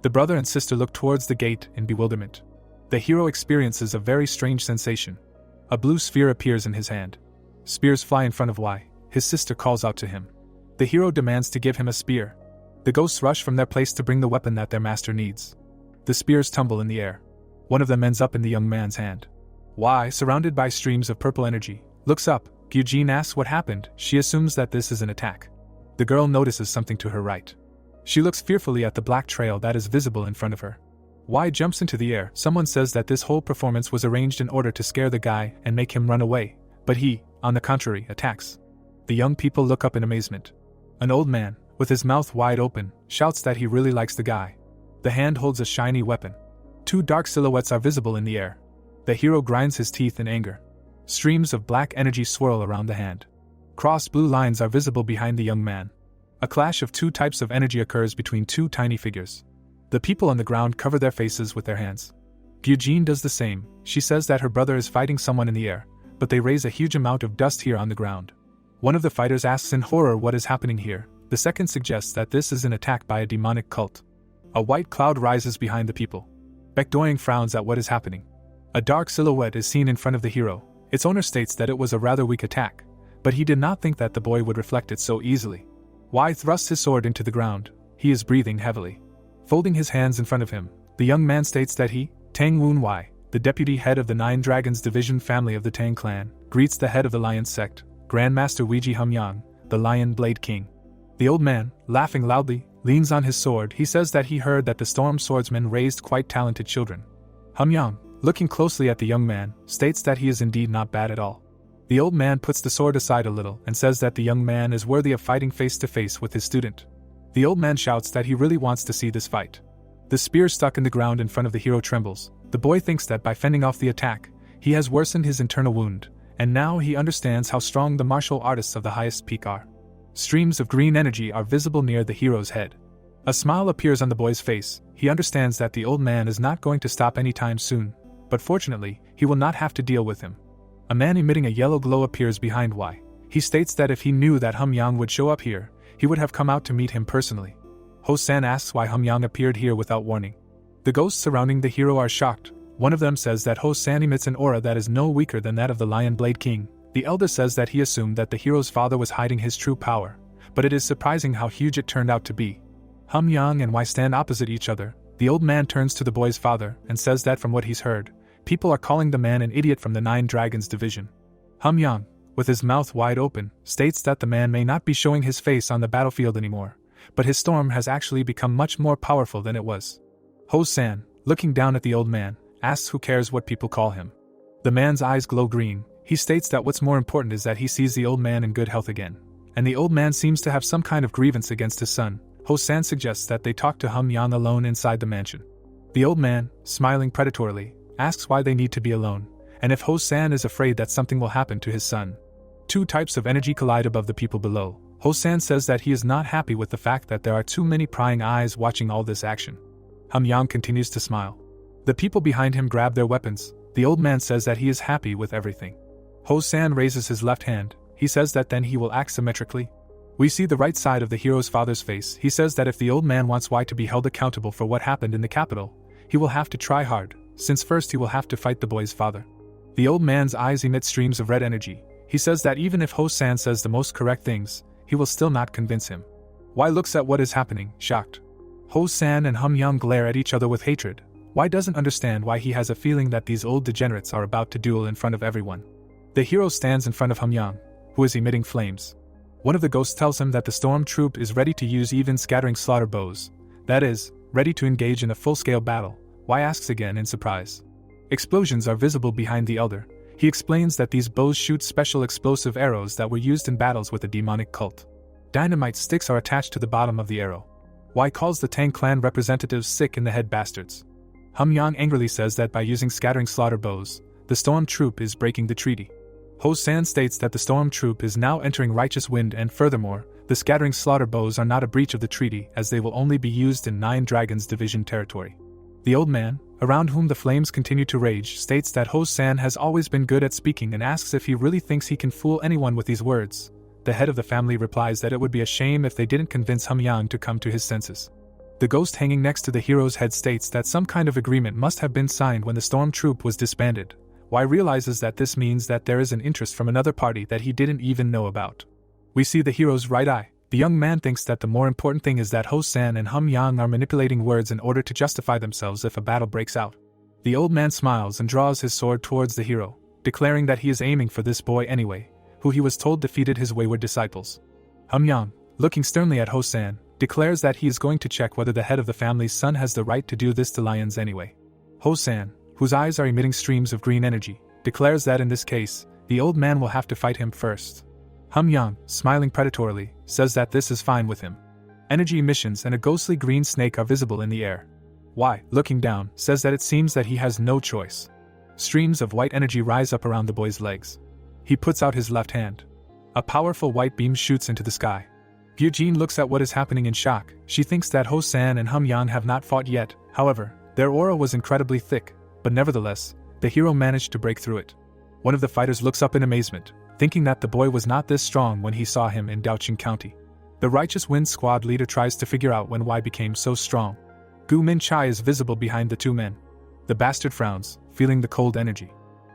The brother and sister look towards the gate in bewilderment. The hero experiences a very strange sensation. A blue sphere appears in his hand. Spears fly in front of Wai. His sister calls out to him. The hero demands to give him a spear. The ghosts rush from their place to bring the weapon that their master needs. The spears tumble in the air. One of them ends up in the young man's hand. Wai, surrounded by streams of purple energy, looks up. Gyujin asks what happened. She assumes that this is an attack. The girl notices something to her right. She looks fearfully at the black trail that is visible in front of her. Wai jumps into the air. Someone says that this whole performance was arranged in order to scare the guy and make him run away, but he, on the contrary, attacks. The young people look up in amazement. An old man, with his mouth wide open, shouts that he really likes the guy. The hand holds a shiny weapon. 2 dark silhouettes are visible in the air. The hero grinds his teeth in anger. Streams of black energy swirl around the hand. Crossed blue lines are visible behind the young man. A clash of 2 types of energy occurs between 2 tiny figures. The people on the ground cover their faces with their hands. Gyujin does the same. She says that her brother is fighting someone in the air, but they raise a huge amount of dust here on the ground. One of the fighters asks in horror what is happening here. The second suggests that this is an attack by a demonic cult. A white cloud rises behind the people. Baekdoing frowns at what is happening. A dark silhouette is seen in front of the hero. Its owner states that it was a rather weak attack, but he did not think that the boy would reflect it so easily. Wai thrusts his sword into the ground. He is breathing heavily. Folding his hands in front of him, the young man states that he, Tang Woon Wai, the deputy head of the 9 Dragons Division family of the Tang clan, greets the head of the Lion sect, Grandmaster Weiji Humyang, the Lion Blade King. The old man, laughing loudly, leans on his sword. He says that he heard that the Storm Swordsman raised quite talented children. Humyang, looking closely at the young man, states that he is indeed not bad at all. The old man puts the sword aside a little and says that the young man is worthy of fighting face to face with his student. The old man shouts that he really wants to see this fight. The spear stuck in the ground in front of the hero trembles. The boy thinks that by fending off the attack, he has worsened his internal wound, and now he understands how strong the martial artists of the highest peak are. Streams of green energy are visible near the hero's head. A smile appears on the boy's face. He understands that the old man is not going to stop anytime soon, but fortunately, he will not have to deal with him. A man emitting a yellow glow appears behind Wai. He states that if he knew that Humyang would show up here, he would have come out to meet him personally. Ho-san asks why Humyang appeared here without warning. The ghosts surrounding the hero are shocked. One of them says that Ho-san emits an aura that is no weaker than that of the Lion Blade King. The elder says that he assumed that the hero's father was hiding his true power, but it is surprising how huge it turned out to be. Humyang and Wai stand opposite each other. The old man turns to the boy's father and says that from what he's heard, people are calling the man an idiot from the 9 Dragons Division. Humyang, with his mouth wide open, states that the man may not be showing his face on the battlefield anymore, but his storm has actually become much more powerful than it was. Ho-san, looking down at the old man, asks who cares what people call him. The man's eyes glow green. He states that what's more important is that he sees the old man in good health again, and the old man seems to have some kind of grievance against his son. Ho-san suggests that they talk to Humyang alone inside the mansion. The old man, smiling predatorily, asks why they need to be alone, and if Ho-san is afraid that something will happen to his son. 2 types of energy collide above the people below. Ho-san says that he is not happy with the fact that there are too many prying eyes watching all this action. Humyang continues to smile. The people behind him grab their weapons. The old man says that he is happy with everything. Ho-san raises his left hand. He says that then he will act symmetrically. We see the right side of the hero's father's face. He says that if the old man wants Wai to be held accountable for what happened in the capital, he will have to try hard, since first he will have to fight the boy's father. The old man's eyes emit streams of red energy. He says that even if Ho-san says the most correct things, he will still not convince him. Wai looks at what is happening, shocked. Ho-san and Hum-young glare at each other with hatred. Wai doesn't understand why he has a feeling that these old degenerates are about to duel in front of everyone. The hero stands in front of Hum-young, who is emitting flames. One of the ghosts tells him that the storm troop is ready to use even scattering slaughter bows, that is, ready to engage in a full-scale battle. Wai asks again in surprise. Explosions are visible behind the elder. He explains that these bows shoot special explosive arrows that were used in battles with a demonic cult. Dynamite sticks are attached to the bottom of the arrow. Wai calls the Tang clan representatives sick in the head bastards. Hum-young angrily says that by using scattering slaughter bows, the storm troop is breaking the treaty. Ho-san states that the storm troop is now entering righteous wind, and furthermore, the scattering slaughter bows are not a breach of the treaty as they will only be used in 9 Dragons Division territory. The old man, around whom the flames continue to rage, states that Ho-san has always been good at speaking and asks if he really thinks he can fool anyone with these words. The head of the family replies that it would be a shame if they didn't convince Hum-young to come to his senses. The ghost hanging next to the hero's head states that some kind of agreement must have been signed when the storm troop was disbanded. Wai realizes that this means that there is an interest from another party that he didn't even know about. We see the hero's right eye. The young man thinks that the more important thing is that Ho-san and Hum-young are manipulating words in order to justify themselves if a battle breaks out. The old man smiles and draws his sword towards the hero, declaring that he is aiming for this boy anyway, who he was told defeated his wayward disciples. Hum-young, looking sternly at Ho-san, declares that he is going to check whether the head of the family's son has the right to do this to lions anyway. Ho-san, whose eyes are emitting streams of green energy, declares that in this case, the old man will have to fight him first. Hum-young, smiling predatorily, says that this is fine with him. Energy emissions and a ghostly green snake are visible in the air. Wai, looking down, says that it seems that he has no choice. Streams of white energy rise up around the boy's legs. He puts out his left hand. A powerful white beam shoots into the sky. Gyujin looks at what is happening in shock. She thinks that Ho-san and Hum-young have not fought yet. However, their aura was incredibly thick, but nevertheless, the hero managed to break through it. One of the fighters looks up in amazement, thinking that the boy was not this strong when he saw him in Daocheng County. The Righteous Wind squad leader tries to figure out when Wai became so strong. Gu Min-chai is visible behind the two men. The bastard frowns, feeling the cold energy.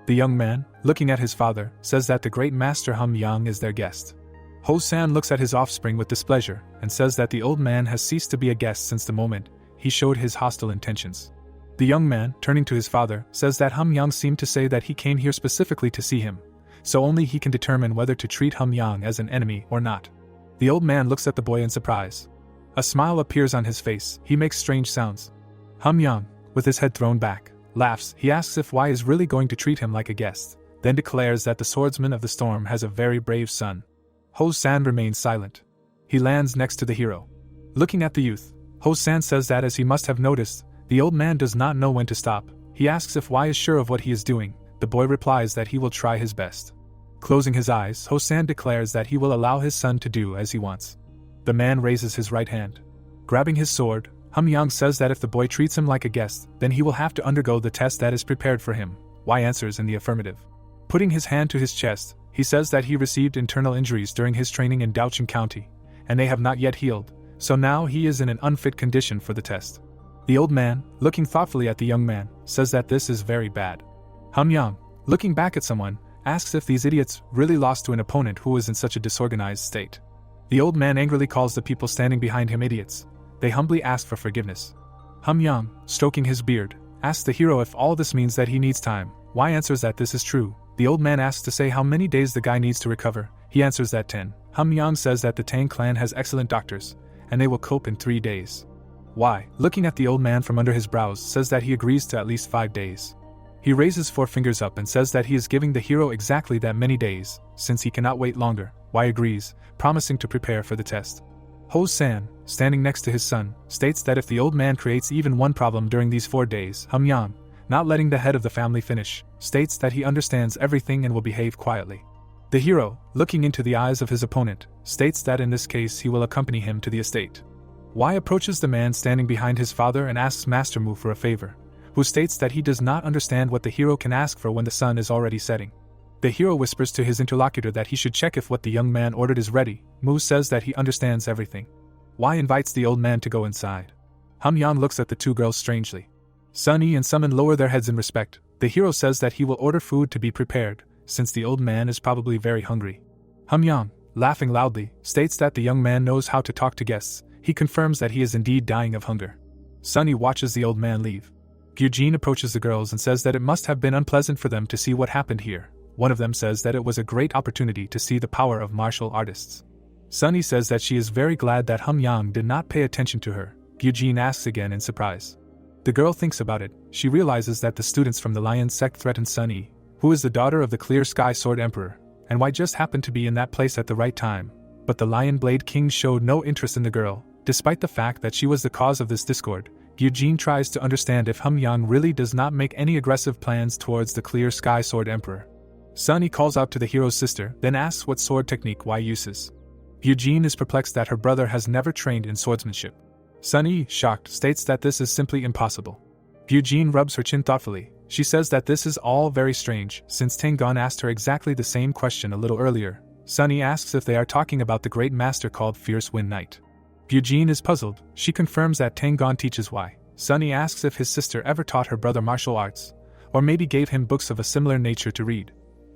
The young man, looking at his father, says that the great master Hum-young is their guest. Ho-san looks at his offspring with displeasure and says that the old man has ceased to be a guest since the moment he showed his hostile intentions. The young man, turning to his father, says that Hum-young seemed to say that he came here specifically to see him, so only he can determine whether to treat Hum-young as an enemy or not. The old man looks at the boy in surprise. A smile appears on his face. He makes strange sounds. Hum-young, with his head thrown back, laughs. He asks if Wai is really going to treat him like a guest, then declares that the swordsman of the storm has a very brave son. Ho-san remains silent. He lands next to the hero. Looking at the youth, Ho-san says that as he must have noticed, the old man does not know when to stop. He asks if Wai is sure of what he is doing. The boy replies that he will try his best. Closing his eyes, Ho-san declares that he will allow his son to do as he wants. The man raises his right hand. Grabbing his sword, Hum-young says that if the boy treats him like a guest, then he will have to undergo the test that is prepared for him. Wai answers in the affirmative. Putting his hand to his chest, he says that he received internal injuries during his training in Daocheng County, and they have not yet healed, so now he is in an unfit condition for the test. The old man, looking thoughtfully at the young man, says that this is very bad. Hum-young, looking back at someone, asks if these idiots really lost to an opponent who was in such a disorganized state. The old man angrily calls the people standing behind him idiots. They humbly ask for forgiveness. Hum-young, stroking his beard, asks the hero if all this means that he needs time. Wai answers that this is true. The old man asks to say how many days the guy needs to recover. He answers that 10. Hum-young says that the Tang clan has excellent doctors, and they will cope in 3 days. Wai, looking at the old man from under his brows, says that he agrees to at least 5 days. He raises 4 fingers up and says that he is giving the hero exactly that many days, since he cannot wait longer. Wai agrees, promising to prepare for the test. Ho-san, standing next to his son, states that if the old man creates even one problem during these 4 days, Hum-young, not letting the head of the family finish, states that he understands everything and will behave quietly. The hero, looking into the eyes of his opponent, states that in this case he will accompany him to the estate. Wai approaches the man standing behind his father and asks Master Mu for a favor, who states that he does not understand what the hero can ask for when the sun is already setting. The hero whispers to his interlocutor that he should check if what the young man ordered is ready. Mu says that he understands everything. Wai invites the old man to go inside. Hum-young looks at the two girls strangely. Sunny and Summon lower their heads in respect, The hero says that he will order food to be prepared, since the old man is probably very hungry. Yang, laughing loudly, states that the young man knows how to talk to guests. He confirms that he is indeed dying of hunger. Sunny watches the old man leave. Eugene approaches the girls and says that it must have been unpleasant for them to see what happened here. One of them says that it was a great opportunity to see the power of martial artists. Sunny says that she is very glad that Yang did not pay attention to her. Eugene asks again in surprise. The girl thinks about it. She realizes that the students from the Lion sect threatened Sunny, who is the daughter of the Clear Sky Sword Emperor, and why just happened to be in that place at the right time. But the Lion Blade King showed no interest in the girl, despite the fact that she was the cause of this discord. Eugene tries to understand if Yang really does not make any aggressive plans towards the Clear Sky Sword Emperor. Sunny calls out to the hero's sister, then asks what sword technique Wai uses. Eugene is perplexed that her brother has never trained in swordsmanship. Sunny, shocked, states that this is simply impossible. Eugene rubs her chin thoughtfully. She says that this is all very strange, since Tang asked her exactly the same question a little earlier. Sunny asks if they are talking about the great master called Fierce Wind Knight. Eugene is puzzled. She confirms that Tang teaches Wai. Sunny asks if his sister ever taught her brother martial arts, or maybe gave him books of a similar nature to read.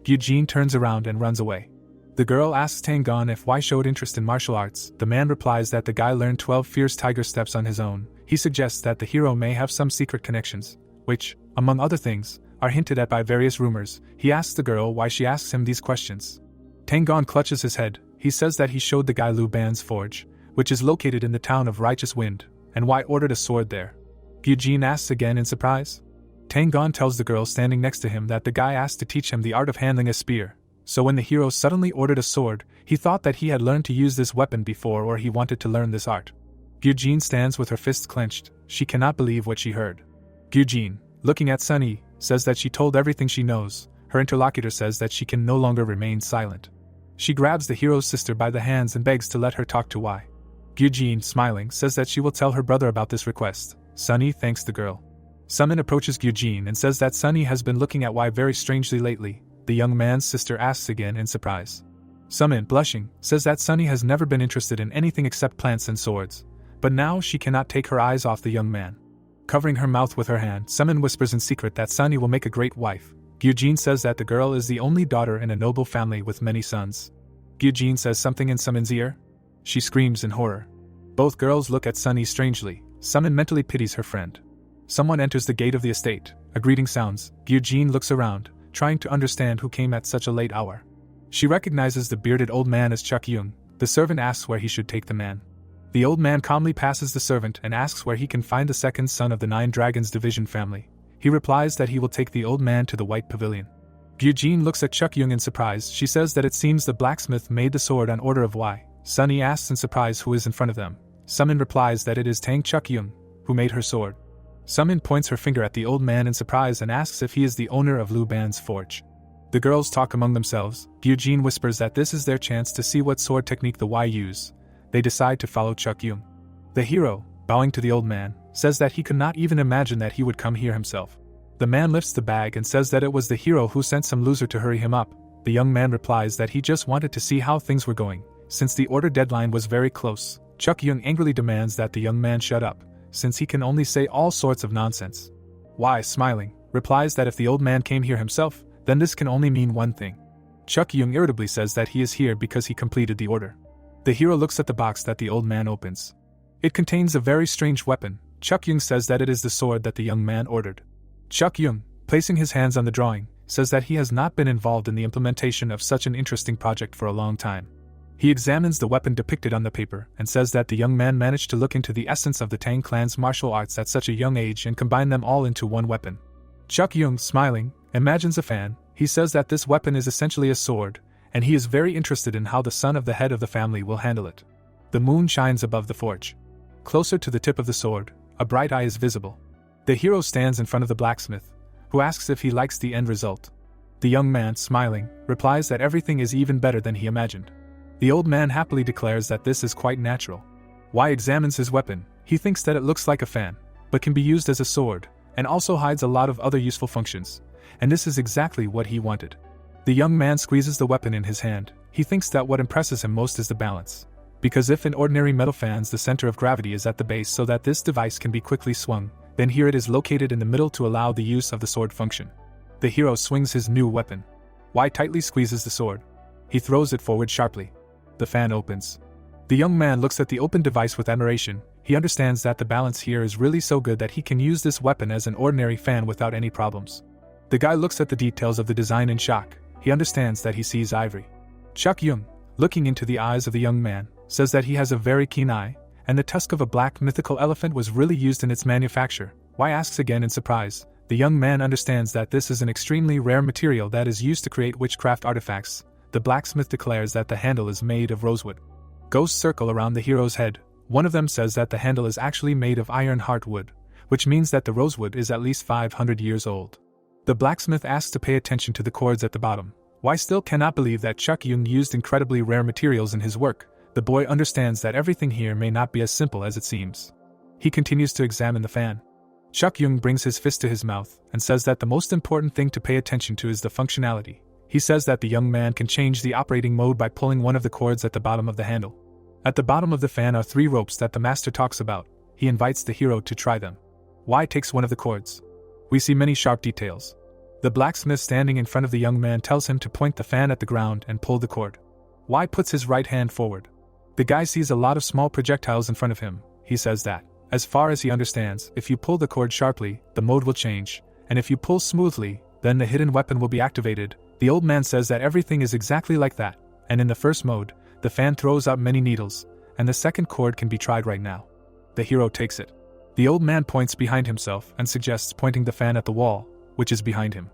Eugene turns around and runs away. The girl asks Tang if Wai showed interest in martial arts. The man replies that the guy learned 12 fierce tiger steps on his own. He suggests that the hero may have some secret connections, which, among other things, are hinted at by various rumors. He asks the girl why she asks him these questions. Tang clutches his head. He says that he showed the guy Lu Ban's forge, which is located in the town of Righteous Wind, and Wai ordered a sword there. Eugene asks again in surprise. Tang tells the girl standing next to him that the guy asked to teach him the art of handling a spear. So when the hero suddenly ordered a sword, he thought that he had learned to use this weapon before, or he wanted to learn this art. Eugene stands with her fists clenched. She cannot believe what she heard. Eugene, looking at Sunny, says that she told everything she knows. Her interlocutor says that she can no longer remain silent. She grabs the hero's sister by the hands and begs to let her talk to Wai. Eugene, smiling, says that she will tell her brother about this request. Sunny thanks the girl. Summon approaches Eugene and says that Sunny has been looking at Wai very strangely lately. The young man's sister asks again in surprise. Summon, blushing, says that Sunny has never been interested in anything except plants and swords, but now she cannot take her eyes off the young man. Covering her mouth with her hand, Summon whispers in secret that Sunny will make a great wife. Eugene says that the girl is the only daughter in a noble family with many sons. Eugene says something in Summon's ear. She screams in horror. Both girls look at Sunny strangely. Summon mentally pities her friend. Someone enters the gate of the estate. A greeting sounds. Eugene looks around, trying to understand who came at such a late hour. She recognizes the bearded old man as Yuch Chong. The servant asks where he should take the man. The old man calmly passes the servant and asks where he can find the second son of the Nine Dragons division family. He replies that he will take the old man to the White Pavilion. Eugene looks at Yuch Chong in surprise. She says that it seems the blacksmith made the sword on order of Wai. Sunny asks in surprise who is in front of them. Summon replies that it is Tang Yuch Chong, who made her sword. Summon points her finger at the old man in surprise and asks if he is the owner of Lu Ban's forge. The girls talk among themselves. Eugene whispers that this is their chance to see what sword technique the Wai use. They decide to follow Yuch Chong. The hero, bowing to the old man, says that he could not even imagine that he would come here himself. The man lifts the bag and says that it was the hero who sent some loser to hurry him up. The young man replies that he just wanted to see how things were going, since the order deadline was very close. Yuch Chong angrily demands that the young man shut up, since he can only say all sorts of nonsense. Wai, smiling, replies that if the old man came here himself, then this can only mean one thing. Yuch Chong irritably says that he is here because he completed the order. The hero looks at the box that the old man opens. It contains a very strange weapon. Yuch Chong says that it is the sword that the young man ordered. Yuch Chong, placing his hands on the drawing, says that he has not been involved in the implementation of such an interesting project for a long time. He examines the weapon depicted on the paper and says that the young man managed to look into the essence of the Tang clan's martial arts at such a young age and combine them all into one weapon. Yuch Chong, smiling, imagines a fan. He says that this weapon is essentially a sword, and he is very interested in how the son of the head of the family will handle it. The moon shines above the forge. Closer to the tip of the sword, a bright eye is visible. The hero stands in front of the blacksmith, who asks if he likes the end result. The young man, smiling, replies that everything is even better than he imagined. The old man happily declares that this is quite natural. Wai examines his weapon. He thinks that it looks like a fan, but can be used as a sword, and also hides a lot of other useful functions, and this is exactly what he wanted. The young man squeezes the weapon in his hand. He thinks that what impresses him most is the balance, because if in ordinary metal fans the center of gravity is at the base so that this device can be quickly swung, then here it is located in the middle to allow the use of the sword function. The hero swings his new weapon. Y tightly squeezes the sword. He throws it forward sharply. The fan opens. The young man looks at the open device with admiration. He understands that the balance here is really so good that he can use this weapon as an ordinary fan without any problems. The guy looks at the details of the design in shock. He understands that he sees ivory. Chuck Young, looking into the eyes of the young man, says that he has a very keen eye, and the tusk of a black mythical elephant was really used in its manufacture. Y asks again in surprise. The young man understands that this is an extremely rare material that is used to create witchcraft artifacts. The blacksmith declares that the handle is made of rosewood. Ghosts circle around the hero's head. One of them says that the handle is actually made of iron heartwood, which means that the rosewood is at least 500 years old. The blacksmith asks to pay attention to the cords at the bottom. Y still cannot believe that Chuck Young used incredibly rare materials in his work. The boy understands that everything here may not be as simple as it seems. He continues to examine the fan. Chuck Young brings his fist to his mouth and says that the most important thing to pay attention to is the functionality. He says that the young man can change the operating mode by pulling one of the cords at the bottom of the handle. At the bottom of the fan are 3 ropes that the master talks about. He invites the hero to try them. Y takes one of the cords. We see many sharp details. The blacksmith standing in front of the young man tells him to point the fan at the ground and pull the cord. Y puts his right hand forward. The guy sees a lot of small projectiles in front of him. He says that, as far as he understands, if you pull the cord sharply, the mode will change, and if you pull smoothly, then the hidden weapon will be activated. The old man says that everything is exactly like that, and in the first mode, the fan throws out many needles, and the second cord can be tried right now. The hero takes it. The old man points behind himself and suggests pointing the fan at the wall, which is behind him.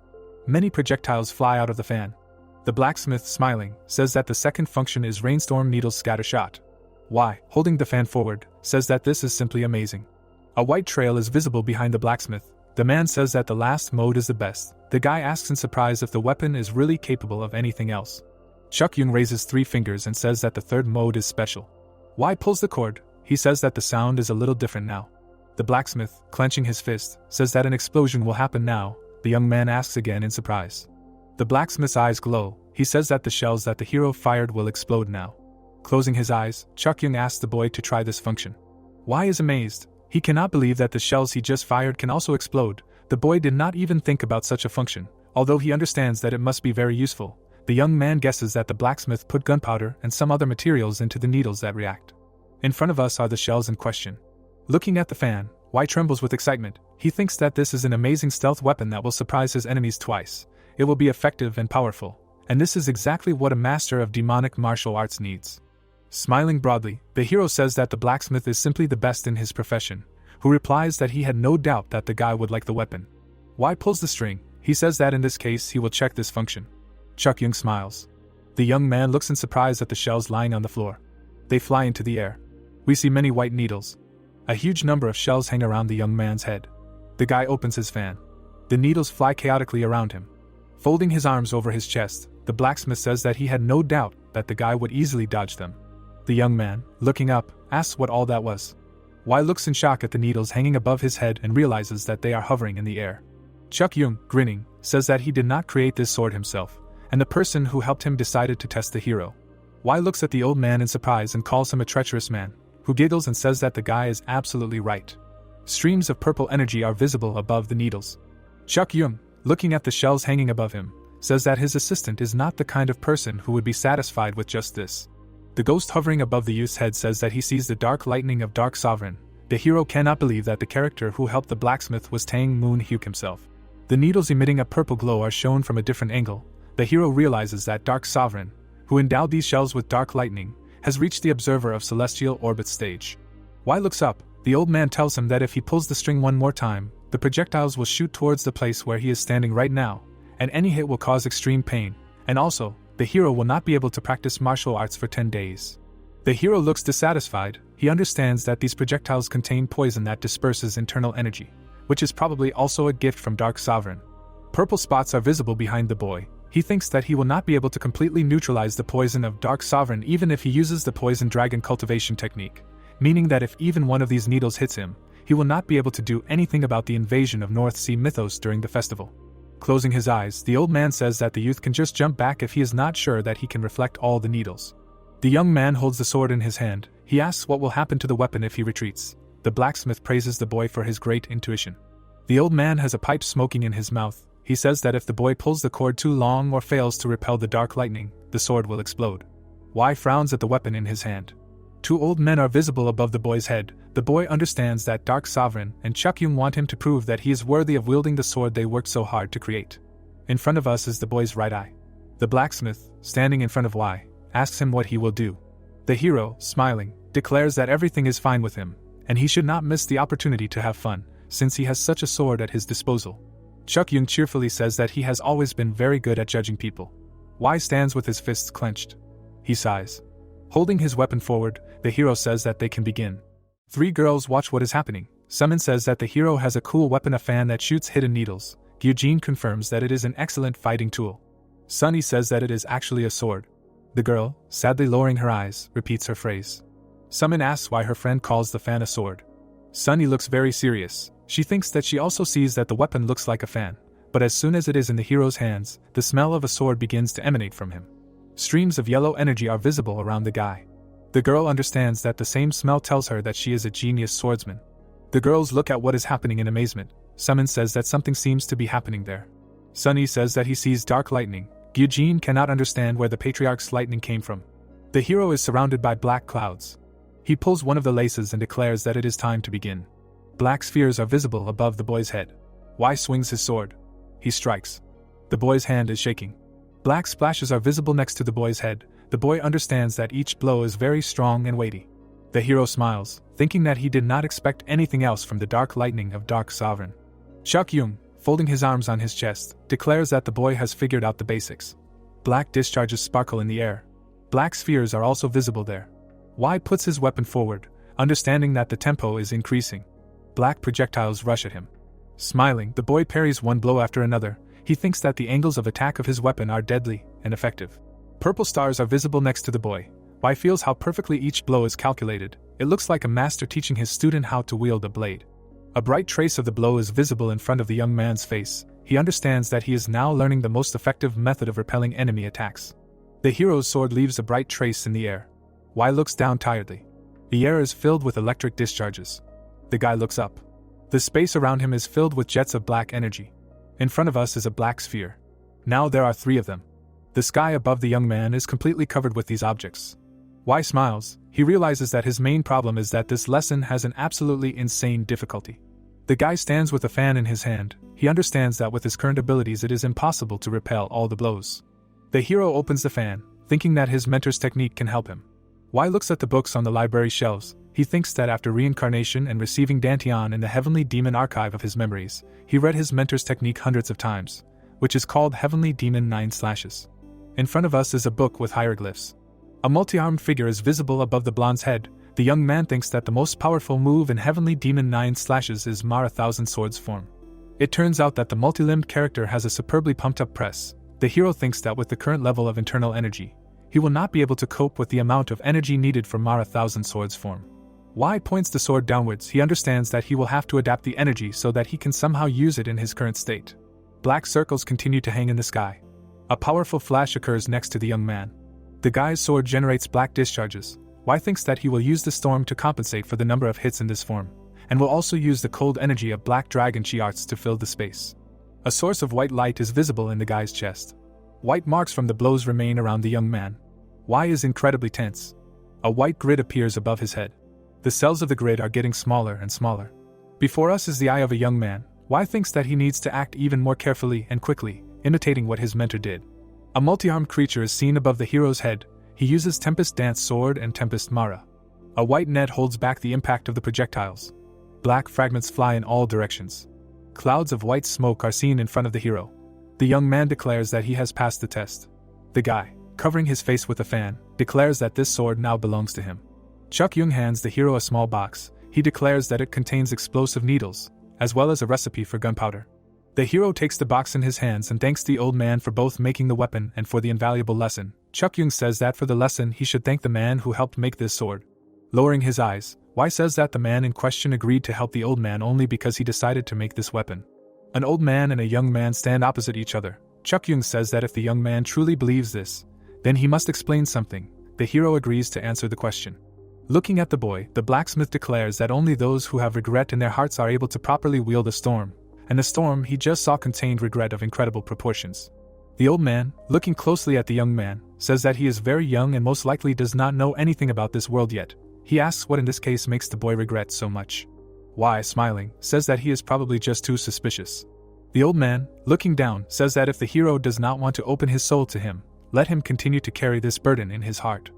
Many projectiles fly out of the fan. The blacksmith, smiling, says that the second function is rainstorm needles scatter shot. Y, holding the fan forward, says that this is simply amazing. A white trail is visible behind the blacksmith. The man says that the last mode is the best. The guy asks in surprise if the weapon is really capable of anything else. Chuck Young raises 3 fingers and says that the third mode is special. Y pulls the cord. He says that the sound is a little different now. The blacksmith, clenching his fist, says that an explosion will happen now. The young man asks again in surprise. The blacksmith's eyes glow. He says that the shells that the hero fired will explode now. Closing his eyes, Chuck Young asks the boy to try this function. Y is amazed. He cannot believe that the shells he just fired can also explode. The boy did not even think about such a function, although he understands that it must be very useful. The young man guesses that the blacksmith put gunpowder and some other materials into the needles that react. In front of us are the shells in question. Looking at the fan, Y trembles with excitement. He thinks that this is an amazing stealth weapon that will surprise his enemies twice. It will be effective and powerful, and this is exactly what a master of demonic martial arts needs. Smiling broadly, the hero says that the blacksmith is simply the best in his profession, who replies that he had no doubt that the guy would like the weapon. Y pulls the string. He says that in this case he will check this function. Chuck Young smiles. The young man looks in surprise at the shells lying on the floor. They fly into the air. We see many white needles. A huge number of shells hang around the young man's head. The guy opens his fan. The needles fly chaotically around him. Folding his arms over his chest, the blacksmith says that he had no doubt that the guy would easily dodge them. The young man, looking up, asks what all that was. Y looks in shock at the needles hanging above his head and realizes that they are hovering in the air. Chuck Young, grinning, says that he did not create this sword himself, and the person who helped him decided to test the hero. Y looks at the old man in surprise and calls him a treacherous man, who giggles and says that the guy is absolutely right. Streams of purple energy are visible above the needles. Chuck Young, looking at the shells hanging above him, says that his assistant is not the kind of person who would be satisfied with just this. The ghost hovering above the youth's head says that he sees the dark lightning of Dark Sovereign. The hero cannot believe that the character who helped the blacksmith was Tang Moon-hyuk himself. The needles emitting a purple glow are shown from a different angle. The hero realizes that Dark Sovereign, who endowed these shells with dark lightning, has reached the observer of celestial orbit stage. Y looks up. The old man tells him that if he pulls the string one more time, the projectiles will shoot towards the place where he is standing right now, and any hit will cause extreme pain, and also, the hero will not be able to practice martial arts for 10 days. The hero looks dissatisfied. He understands that these projectiles contain poison that disperses internal energy, which is probably also a gift from Dark Sovereign. Purple spots are visible behind the boy. He thinks that he will not be able to completely neutralize the poison of Dark Sovereign even if he uses the Poison Dragon cultivation technique, meaning that if even one of these needles hits him, he will not be able to do anything about the invasion of North Sea mythos during the festival. Closing his eyes, the old man says that the youth can just jump back if he is not sure that he can reflect all the needles. The young man holds the sword in his hand. He asks what will happen to the weapon if he retreats. The blacksmith praises the boy for his great intuition. The old man has a pipe smoking in his mouth. He says that if the boy pulls the cord too long or fails to repel the dark lightning, the sword will explode. Y frowns at the weapon in his hand. Two old men are visible above the boy's head. The boy understands that Dark Sovereign and Chukyung want him to prove that he is worthy of wielding the sword they worked so hard to create. In front of us is the boy's right eye. The blacksmith, standing in front of Y, asks him what he will do. The hero, smiling, declares that everything is fine with him, and he should not miss the opportunity to have fun, since he has such a sword at his disposal. Chukyung cheerfully says that he has always been very good at judging people. Y stands with his fists clenched. He sighs. Holding his weapon forward, the hero says that they can begin. Three girls watch what is happening. Summon says that the hero has a cool weapon, a fan that shoots hidden needles. Eugene confirms that it is an excellent fighting tool. Sunny says that it is actually a sword. The girl, sadly lowering her eyes, repeats her phrase. Summon asks why her friend calls the fan a sword. Sunny looks very serious. She thinks that she also sees that the weapon looks like a fan, but as soon as it is in the hero's hands, the smell of a sword begins to emanate from him. Streams of yellow energy are visible around the guy. The girl understands that the same smell tells her that she is a genius swordsman. The girls look at what is happening in amazement. Summon says that something seems to be happening there. Sunny says that he sees dark lightning. Eugene cannot understand where the patriarch's lightning came from. The hero is surrounded by black clouds. He pulls one of the laces and declares that it is time to begin. Black spheres are visible above the boy's head. Y swings his sword. He strikes. The boy's hand is shaking. Black splashes are visible next to the boy's head. The boy understands that each blow is very strong and weighty. The hero smiles, thinking that he did not expect anything else from the dark lightning of Dark Sovereign. Chukyung, folding his arms on his chest, declares that the boy has figured out the basics. Black discharges sparkle in the air. Black spheres are also visible there. Y puts his weapon forward, understanding that the tempo is increasing. Black projectiles rush at him. Smiling, the boy parries one blow after another. He thinks that the angles of attack of his weapon are deadly and effective. Purple stars are visible next to the boy. Y feels how perfectly each blow is calculated. It looks like a master teaching his student how to wield a blade. A bright trace of the blow is visible in front of the young man's face. He understands that he is now learning the most effective method of repelling enemy attacks. The hero's sword leaves a bright trace in the air. Y looks down tiredly. The air is filled with electric discharges. The guy looks up. The space around him is filled with jets of black energy. In front of us is a black sphere. Now there are 3 of them. The sky above the young man is completely covered with these objects. Y smiles. He realizes that his main problem is that this lesson has an absolutely insane difficulty. The guy stands with a fan in his hand. He understands that with his current abilities it is impossible to repel all the blows. The hero opens the fan, thinking that his mentor's technique can help him. Y looks at the books on the library shelves. He thinks that after reincarnation and receiving Dantian in the Heavenly Demon archive of his memories, he read his mentor's technique hundreds of times, which is called Heavenly Demon 9 Slashes. In front of us is a book with hieroglyphs. A multi-armed figure is visible above the blonde's head. The young man thinks that the most powerful move in Heavenly Demon 9 Slashes is Mara Thousand Swords form. It turns out that the multi-limbed character has a superbly pumped-up press. The hero thinks that with the current level of internal energy, he will not be able to cope with the amount of energy needed for Mara Thousand Swords form. Y points the sword downwards. He understands that he will have to adapt the energy so that he can somehow use it in his current state. Black circles continue to hang in the sky. A powerful flash occurs next to the young man. The guy's sword generates black discharges. Y thinks that he will use the storm to compensate for the number of hits in this form, and will also use the cold energy of Black Dragon Chi Arts to fill the space. A source of white light is visible in the guy's chest. White marks from the blows remain around the young man. Y is incredibly tense. A white grid appears above his head. The cells of the grid are getting smaller and smaller. Before us is the eye of a young man. Y thinks that he needs to act even more carefully and quickly, imitating what his mentor did. A multi-armed creature is seen above the hero's head. He uses Tempest Dance Sword and Tempest Mara. A white net holds back the impact of the projectiles. Black fragments fly in all directions. Clouds of white smoke are seen in front of the hero. The young man declares that he has passed the test. The guy, covering his face with a fan, declares that this sword now belongs to him. Chukyung hands the hero a small box. He declares that it contains explosive needles, as well as a recipe for gunpowder. The hero takes the box in his hands and thanks the old man for both making the weapon and for the invaluable lesson. Chukyung says that for the lesson he should thank the man who helped make this sword. Lowering his eyes, Y says that the man in question agreed to help the old man only because he decided to make this weapon. An old man and a young man stand opposite each other. Chukyung says that if the young man truly believes this, then he must explain something. The hero agrees to answer the question. Looking at the boy, the blacksmith declares that only those who have regret in their hearts are able to properly wield a storm, and the storm he just saw contained regret of incredible proportions. The old man, looking closely at the young man, says that he is very young and most likely does not know anything about this world yet. He asks what in this case makes the boy regret so much. Y, smiling, says that he is probably just too suspicious. The old man, looking down, says that if the hero does not want to open his soul to him, let him continue to carry this burden in his heart.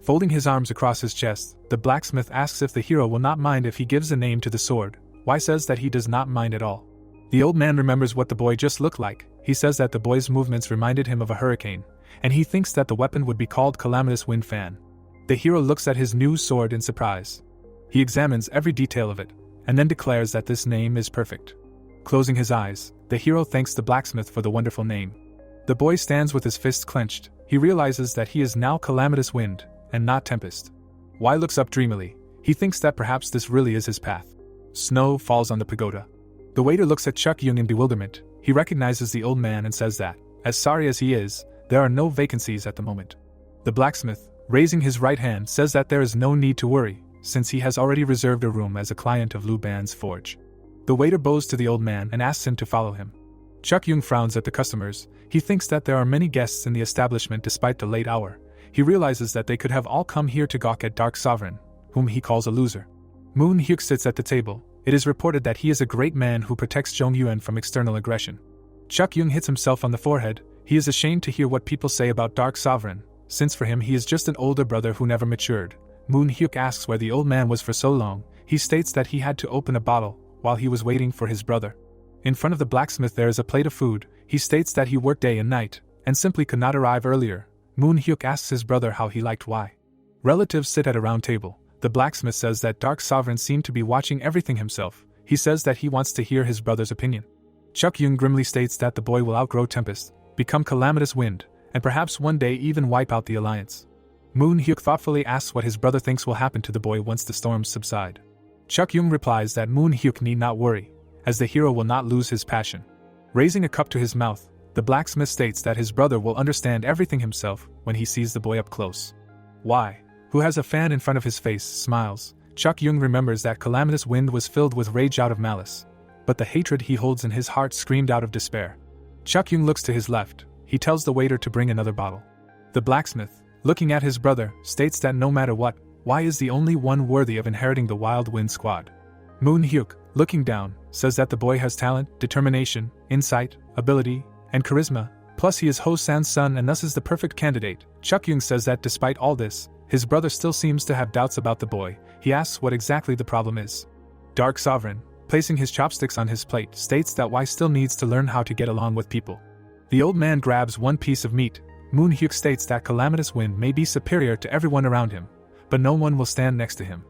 Folding his arms across his chest, the blacksmith asks if the hero will not mind if he gives a name to the sword. Y says that he does not mind at all. The old man remembers what the boy just looked like. He says that the boy's movements reminded him of a hurricane, and he thinks that the weapon would be called Calamitous Wind Fan. The hero looks at his new sword in surprise. He examines every detail of it, and then declares that this name is perfect. Closing his eyes, the hero thanks the blacksmith for the wonderful name. The boy stands with his fists clenched. He realizes that he is now Calamitous Wind, and not Tempest. Y looks up dreamily. He thinks that perhaps this really is his path. Snow falls on the pagoda. The waiter looks at Yuch Chong in bewilderment. He recognizes the old man and says that, as sorry as he is, there are no vacancies at the moment. The blacksmith, raising his right hand, says that there is no need to worry, since he has already reserved a room as a client of Lu Ban's forge. The waiter bows to the old man and asks him to follow him. Yuch Chong frowns at the customers. He thinks that there are many guests in the establishment despite the late hour. He realizes that they could have all come here to gawk at Dark Sovereign, whom he calls a loser. Moon Hyuk sits at the table. It is reported that he is a great man who protects Jong Yuan from external aggression. Yuch Chong hits himself on the forehead. He is ashamed to hear what people say about Dark Sovereign, since for him he is just an older brother who never matured. Moon Hyuk asks where the old man was for so long. He states that he had to open a bottle while he was waiting for his brother. In front of the blacksmith there is a plate of food. He states that he worked day and night, and simply could not arrive earlier. Moon Hyuk asks his brother how he liked Y. Relatives sit at a round table. The blacksmith says that Dark Sovereign seemed to be watching everything himself. He says that he wants to hear his brother's opinion. Yuch Chong grimly states that the boy will outgrow Tempest, become Calamitous Wind, and perhaps one day even wipe out the alliance. Moon Hyuk thoughtfully asks what his brother thinks will happen to the boy once the storms subside. Yuch Chong replies that Moon Hyuk need not worry, as the hero will not lose his passion. Raising a cup to his mouth, the blacksmith states that his brother will understand everything himself when he sees the boy up close. Y, who has a fan in front of his face, smiles. Yuch Chong remembers that Calamitous Wind was filled with rage out of malice, but the hatred he holds in his heart screamed out of despair. Yuch Chong looks to his left. He tells the waiter to bring another bottle. The blacksmith, looking at his brother, states that no matter what, Y is the only one worthy of inheriting the Wild Wind Squad. Moon Hyuk, looking down, says that the boy has talent, determination, insight, ability, and charisma, plus he is Ho-san's son and thus is the perfect candidate. Yuch Chong says that despite all this, his brother still seems to have doubts about the boy. He asks what exactly the problem is. Dark Sovereign, placing his chopsticks on his plate, states that Y still needs to learn how to get along with people. The old man grabs one piece of meat. Moon Hyuk states that Calamitous Wind may be superior to everyone around him, but no one will stand next to him.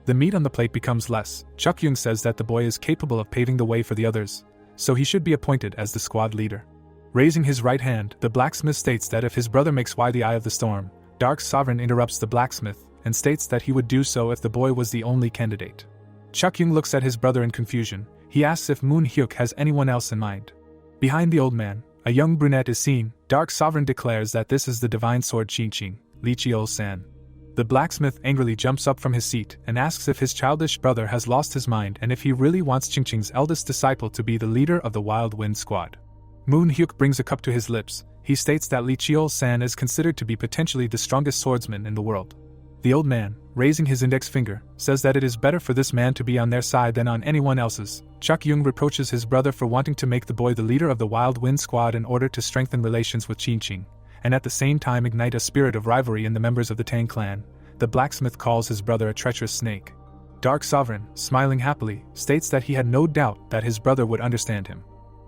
The meat on the plate becomes less. Yuch Chong says that the boy is capable of paving the way for the others, so he should be appointed as the squad leader. Raising his right hand, the blacksmith states that if his brother makes Y the eye of the storm, Dark Sovereign interrupts the blacksmith and states that he would do so if the boy was the only candidate. Yuch Chong looks at his brother in confusion. He asks if Moon Hyuk has anyone else in mind. Behind the old man, a young brunette is seen. Dark Sovereign declares that this is the divine sword Qingqing, Li Chiol-san. The blacksmith angrily jumps up from his seat and asks if his childish brother has lost his mind and if he really wants Qingqing's eldest disciple to be the leader of the Wild Wind Squad. Moon Hyuk brings a cup to his lips. He states that Li Chiol-san is considered to be potentially the strongest swordsman in the world. The old man, raising his index finger, says that it is better for this man to be on their side than on anyone else's. Yuch Chong reproaches his brother for wanting to make the boy the leader of the Wild Wind Squad in order to strengthen relations with Qingqing, and at the same time ignite a spirit of rivalry in the members of the Tang clan. The blacksmith calls his brother a treacherous snake. Dark Sovereign, smiling happily, states that he had no doubt that his brother would understand him.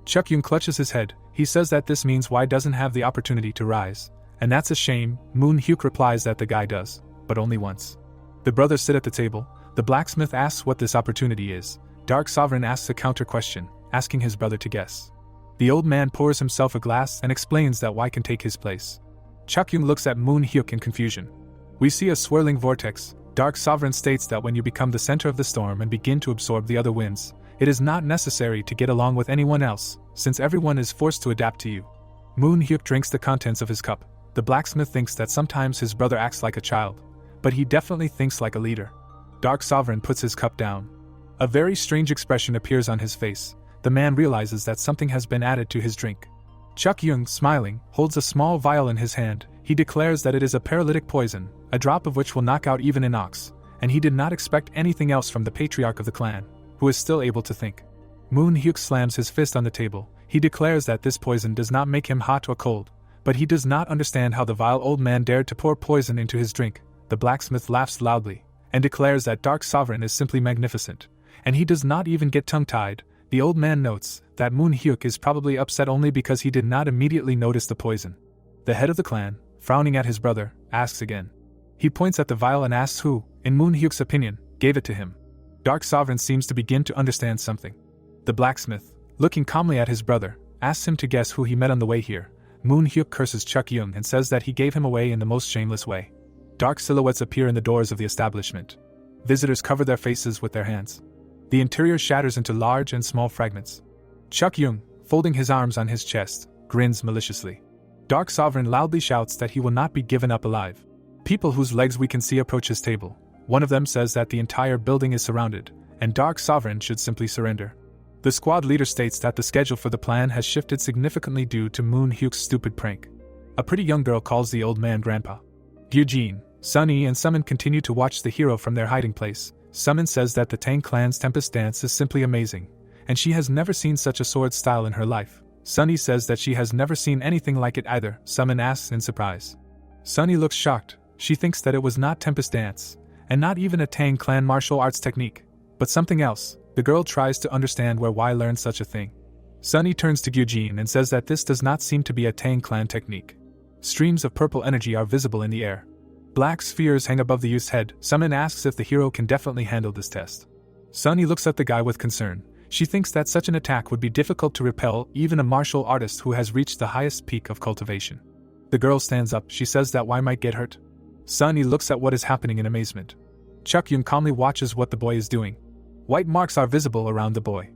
Yuch Chong clutches his head. He says that this means Y doesn't have the opportunity to rise, and that's a shame. Moon Hyuk replies that the guy does, but only once. The brothers sit at the table. The blacksmith asks what this opportunity is. Dark Sovereign asks a counter question, asking his brother to guess. The old man pours himself a glass and explains that Y can take his place. Yuch Chong looks at Moon Hyuk in confusion. We see a swirling vortex. Dark Sovereign states that when you become the center of the storm and begin to absorb the other winds, it is not necessary to get along with anyone else, since everyone is forced to adapt to you. Moon Hyuk drinks the contents of his cup. The blacksmith thinks that sometimes his brother acts like a child, but he definitely thinks like a leader. Dark Sovereign puts his cup down. A very strange expression appears on his face. the man realizes that something has been added to his drink. Chuck Young, smiling, holds a small vial in his hand. He declares that it is a paralytic poison, a drop of which will knock out even an ox, and he did not expect anything else from the patriarch of the clan, who is still able to think. Moon Hyuk slams his fist on the table. He declares that this poison does not make him hot or cold, but he does not understand how the vile old man dared to pour poison into his drink. The blacksmith laughs loudly, and declares that Dark Sovereign is simply magnificent, and he does not even get tongue-tied. The old man notes that Moon Hyuk is probably upset only because he did not immediately notice the poison. The head of the clan, frowning at his brother, asks again. He points at the vial and asks who, in Moon Hyuk's opinion, gave it to him. Dark Sovereign seems to begin to understand something. The blacksmith, looking calmly at his brother, asks him to guess who he met on the way here. Moon Hyuk curses Chuck Young and says that he gave him away in the most shameless way. Dark silhouettes appear in the doors of the establishment. Visitors cover their faces with their hands. The interior shatters into large and small fragments. Chuck Young, folding his arms on his chest, grins maliciously. Dark Sovereign loudly shouts that he will not be given up alive. People whose legs we can see approach his table. One of them says that the entire building is surrounded, and Dark Sovereign should simply surrender. The squad leader states that the schedule for the plan has shifted significantly due to Moon Hyuk's stupid prank. A pretty young girl calls the old man grandpa. Eugene, Sunny and Summon continue to watch the hero from their hiding place. Summon says that the Tang clan's Tempest Dance is simply amazing, and she has never seen such a sword style in her life. Sunny says that she has never seen anything like it either. Summon asks in surprise. Sunny looks shocked. She thinks that it was not Tempest Dance, and not even a Tang clan martial arts technique, but something else. The girl tries to understand why learn such a thing. Sunny turns to Eugene and says that this does not seem to be a Tang clan technique. Streams of purple energy are visible in the air. Black spheres hang above the youth's head. Summon asks if the hero can definitely handle this test. Sunny looks at the guy with concern. She thinks that such an attack would be difficult to repel even a martial artist who has reached the highest peak of cultivation. The girl stands up. She says that why might get hurt. Sunny looks at what is happening in amazement. Chuck Young calmly watches what the boy is doing. White marks are visible around the boy.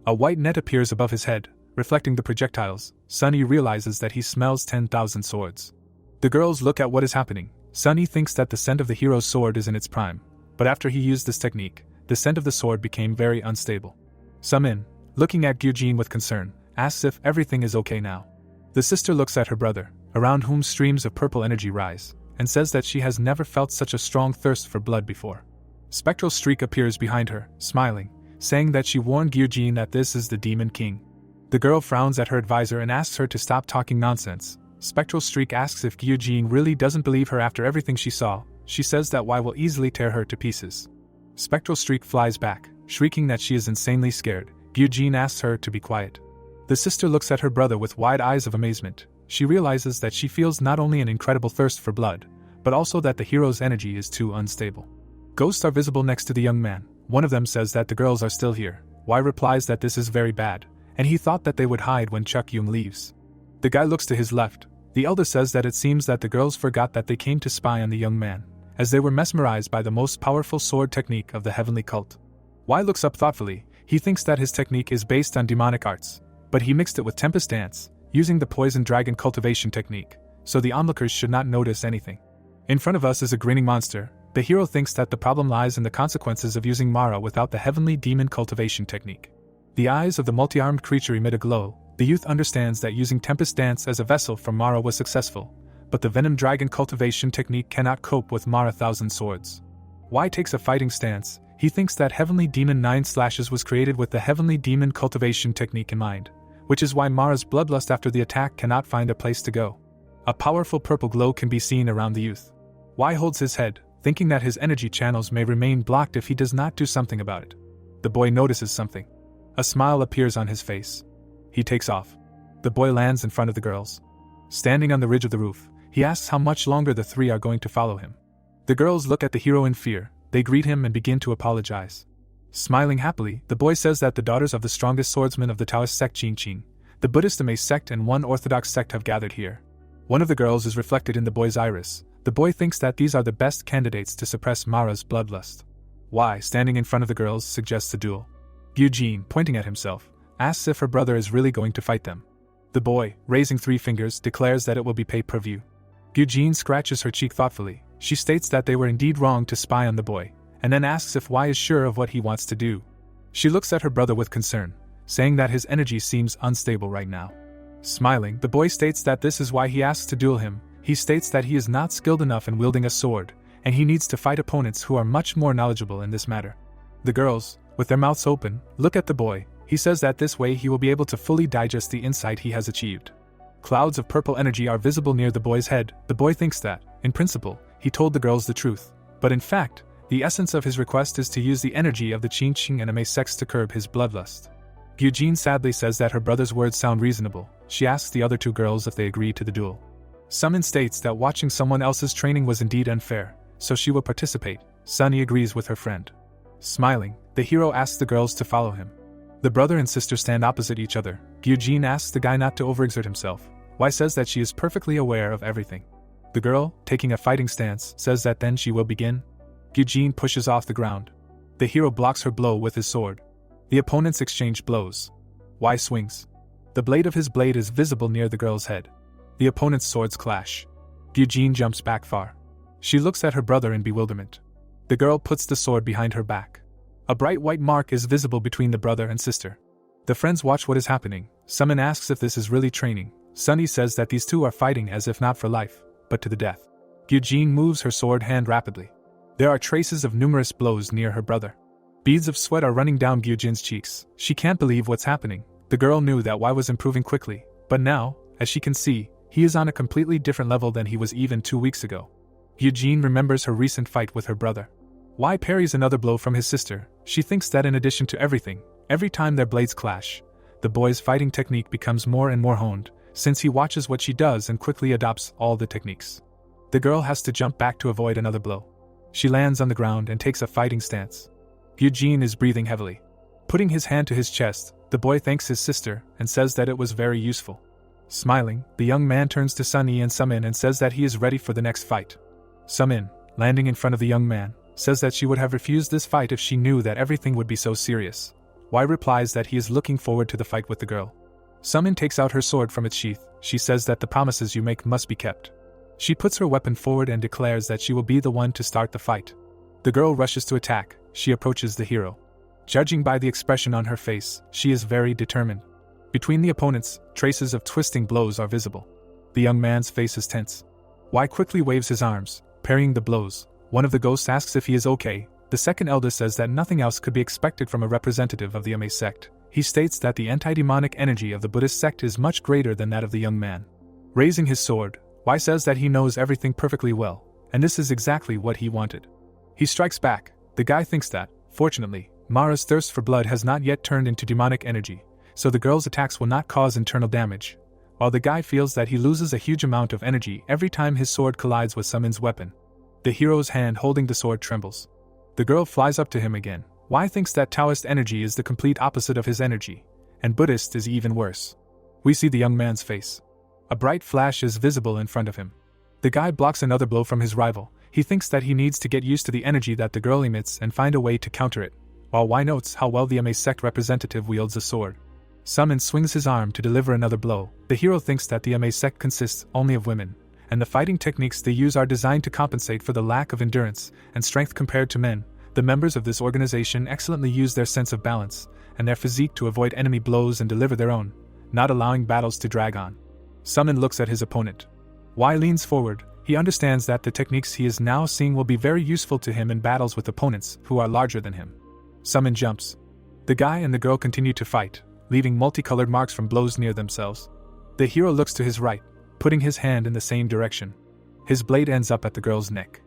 A white net appears above his head, reflecting the projectiles. Sunny realizes that he smells 10,000 swords. The girls look at what is happening. Sunny thinks that the scent of the hero's sword is in its prime, but after he used this technique, the scent of the sword became very unstable. Summon, looking at Eugene with concern, asks if everything is okay now. The sister looks at her brother, around whom streams of purple energy rise, and says that she has never felt such a strong thirst for blood before. Spectral Streak appears behind her, smiling, saying that she warned Eugene that this is the Demon King. The girl frowns at her advisor and asks her to stop talking nonsense. Spectral Streak asks if Eugene really doesn't believe her after everything she saw. She says that Y will easily tear her to pieces. Spectral Streak flies back, shrieking that she is insanely scared. Eugene asks her to be quiet. The sister looks at her brother with wide eyes of amazement. She realizes that she feels not only an incredible thirst for blood, but also that the hero's energy is too unstable. Ghosts are visible next to the young man. One of them says that the girls are still here. Y replies that this is very bad, and he thought that they would hide when Chuck Young leaves. The guy looks to his left. The elder says that it seems that the girls forgot that they came to spy on the young man, as they were mesmerized by the most powerful sword technique of the heavenly cult. Y looks up thoughtfully. He thinks that his technique is based on demonic arts, but he mixed it with Tempest Dance, using the poison dragon cultivation technique, so the onlookers should not notice anything. In front of us is a grinning monster. The hero thinks that the problem lies in the consequences of using Mara without the heavenly demon cultivation technique. The eyes of the multi-armed creature emit a glow. The youth understands that using Tempest Dance as a vessel for Mara was successful, but the Venom Dragon cultivation technique cannot cope with Mara Thousand Swords. Y takes a fighting stance. He thinks that Heavenly Demon 9 Slashes was created with the Heavenly Demon cultivation technique in mind, which is why Mara's bloodlust after the attack cannot find a place to go. A powerful purple glow can be seen around the youth. Y holds his head, thinking that his energy channels may remain blocked if he does not do something about it. The boy notices something. A smile appears on his face. He takes off. The boy lands in front of the girls. Standing on the ridge of the roof, he asks how much longer the three are going to follow him. The girls look at the hero in fear. They greet him and begin to apologize. Smiling happily, the boy says that the daughters of the strongest swordsman of the Taoist sect Qingqing, the Buddhist Ame sect and one Orthodox sect have gathered here. One of the girls is reflected in the boy's iris. The boy thinks that these are the best candidates to suppress Mara's bloodlust. Y, standing in front of the girls, suggests a duel. Eugene, pointing at himself, asks if her brother is really going to fight them. The boy, raising 3 fingers, declares that it will be pay-per-view. Eugene scratches her cheek thoughtfully. She states that they were indeed wrong to spy on the boy, and then asks if Y is sure of what he wants to do. She looks at her brother with concern, saying that his energy seems unstable right now. Smiling, the boy states that this is why he asks to duel him. He states that he is not skilled enough in wielding a sword, and he needs to fight opponents who are much more knowledgeable in this matter. The girls, with their mouths open, look at the boy. He says that this way he will be able to fully digest the insight he has achieved. Clouds of purple energy are visible near the boy's head. The boy thinks that, in principle, he told the girls the truth. But in fact, the essence of his request is to use the energy of the Qing anime sex to curb his bloodlust. Eugene sadly says that her brother's words sound reasonable. She asks the other two girls if they agree to the duel. Summon states that watching someone else's training was indeed unfair, so she will participate. Sunny agrees with her friend. Smiling, the hero asks the girls to follow him. The brother and sister stand opposite each other. Eugene asks the guy not to overexert himself. Wai says that she is perfectly aware of everything. The girl, taking a fighting stance, says that then she will begin. Eugene pushes off the ground. The hero blocks her blow with his sword. The opponents exchange blows. Wai swings. The blade of his blade is visible near the girl's head. The opponent's swords clash. Eugene jumps back far. She looks at her brother in bewilderment. The girl puts the sword behind her back. A bright white mark is visible between the brother and sister. The friends watch what is happening. Summon asks if this is really training. Sunny says that these two are fighting as if not for life, but to the death. Eugene moves her sword hand rapidly. There are traces of numerous blows near her brother. Beads of sweat are running down Eugene's cheeks. She can't believe what's happening. The girl knew that Wai was improving quickly, but now, as she can see, he is on a completely different level than he was even 2 weeks ago. Eugene remembers her recent fight with her brother. Wai parries another blow from his sister. She thinks that in addition to everything, every time their blades clash, the boy's fighting technique becomes more and more honed, since he watches what she does and quickly adopts all the techniques. The girl has to jump back to avoid another blow. She lands on the ground and takes a fighting stance. Eugene is breathing heavily. Putting his hand to his chest, the boy thanks his sister and says that it was very useful. Smiling, the young man turns to Sunny and Sumin and says that he is ready for the next fight. Sumin, landing in front of the young man, says that she would have refused this fight if she knew that everything would be so serious. Wai replies that he is looking forward to the fight with the girl. Sumin takes out her sword from its sheath. She says that the promises you make must be kept. She puts her weapon forward and declares that she will be the one to start the fight. The girl rushes to attack. She approaches the hero. Judging by the expression on her face, she is very determined. Between the opponents, traces of twisting blows are visible. The young man's face is tense. Wai quickly waves his arms, parrying the blows. One of the ghosts asks if he is okay. The second elder says that nothing else could be expected from a representative of the Ame sect. He states that the anti-demonic energy of the Buddhist sect is much greater than that of the young man. Raising his sword, Wai says that he knows everything perfectly well, and this is exactly what he wanted. He strikes back. The guy thinks that, fortunately, Mara's thirst for blood has not yet turned into demonic energy, so the girl's attacks will not cause internal damage, while the guy feels that he loses a huge amount of energy every time his sword collides with Sumin's weapon. The hero's hand holding the sword trembles. The girl flies up to him again. Wai thinks that Taoist energy is the complete opposite of his energy, and Buddhist is even worse. We see the young man's face. A bright flash is visible in front of him. The guy blocks another blow from his rival. He thinks that he needs to get used to the energy that the girl emits and find a way to counter it, while Wai notes how well the Ame sect representative wields a sword. Summon swings his arm to deliver another blow. The hero thinks that the Ame sect consists only of women, and the fighting techniques they use are designed to compensate for the lack of endurance and strength compared to men. The members of this organization excellently use their sense of balance and their physique to avoid enemy blows and deliver their own, not allowing battles to drag on. Summon looks at his opponent. Wai leans forward. He understands that the techniques he is now seeing will be very useful to him in battles with opponents who are larger than him. Summon jumps. The guy and the girl continue to fight, leaving multicolored marks from blows near themselves. The hero looks to his right, putting his hand in the same direction. His blade ends up at the girl's neck.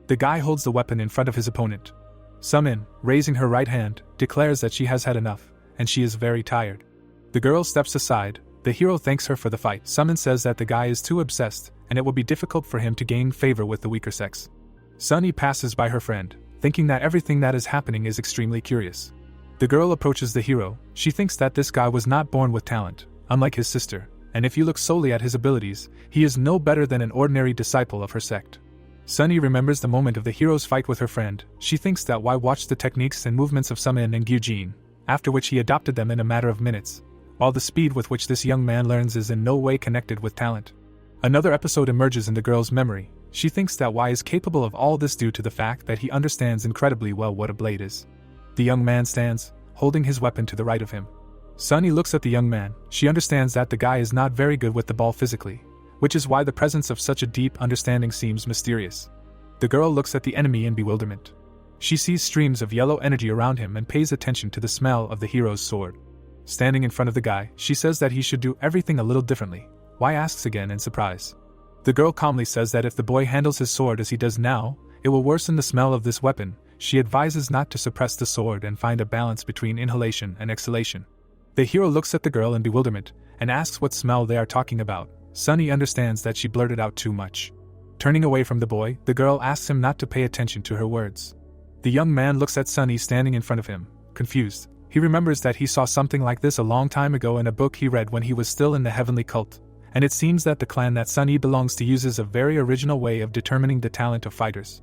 The guy holds the weapon in front of his opponent. Summon, raising her right hand, declares that she has had enough, and she is very tired. The girl steps aside. The hero thanks her for the fight. Summon says that the guy is too obsessed, and it will be difficult for him to gain favor with the weaker sex. Sunny passes by her friend, thinking that everything that is happening is extremely curious. The girl approaches the hero. She thinks that this guy was not born with talent, unlike his sister, and if you look solely at his abilities, he is no better than an ordinary disciple of her sect. Sunny remembers the moment of the hero's fight with her friend. She thinks that Wai watched the techniques and movements of Summon and Eugene, after which he adopted them in a matter of minutes, while the speed with which this young man learns is in no way connected with talent. Another episode emerges in the girl's memory. She thinks that Wai is capable of all this due to the fact that he understands incredibly well what a blade is. The young man stands, holding his weapon to the right of him. Sunny looks at the young man. She understands that the guy is not very good with the ball physically, which is why the presence of such a deep understanding seems mysterious. The girl looks at the enemy in bewilderment. She sees streams of yellow energy around him and pays attention to the smell of the hero's sword. Standing in front of the guy, she says that he should do everything a little differently. Why asks again in surprise. The girl calmly says that if the boy handles his sword as he does now, it will worsen the smell of this weapon. She advises not to suppress the sword and find a balance between inhalation and exhalation. The hero looks at the girl in bewilderment and asks what smell they are talking about. Sunny understands that she blurted out too much. Turning away from the boy, the girl asks him not to pay attention to her words. The young man looks at Sunny standing in front of him, confused. He remembers that he saw something like this a long time ago in a book he read when he was still in the heavenly cult, and it seems that the clan that Sunny belongs to uses a very original way of determining the talent of fighters.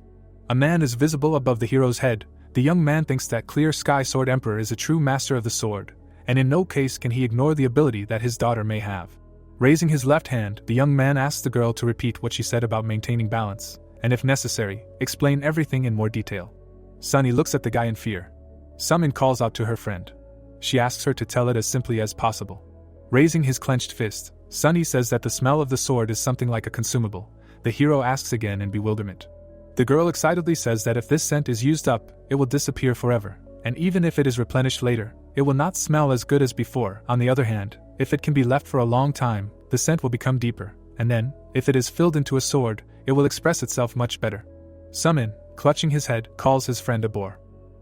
A man is visible above the hero's head. The young man thinks that Clear Sky Sword Emperor is a true master of the sword, and in no case can he ignore the ability that his daughter may have. Raising his left hand, the young man asks the girl to repeat what she said about maintaining balance, and if necessary, explain everything in more detail. Sunny looks at the guy in fear. Summon calls out to her friend. She asks her to tell it as simply as possible. Raising his clenched fist, Sunny says that the smell of the sword is something like a consumable. The hero asks again in bewilderment. The girl excitedly says that if this scent is used up, it will disappear forever, and even if it is replenished later, it will not smell as good as before. On the other hand, if it can be left for a long time, the scent will become deeper, and then, if it is filled into a sword, it will express itself much better. Summon, clutching his head, calls his friend a bore.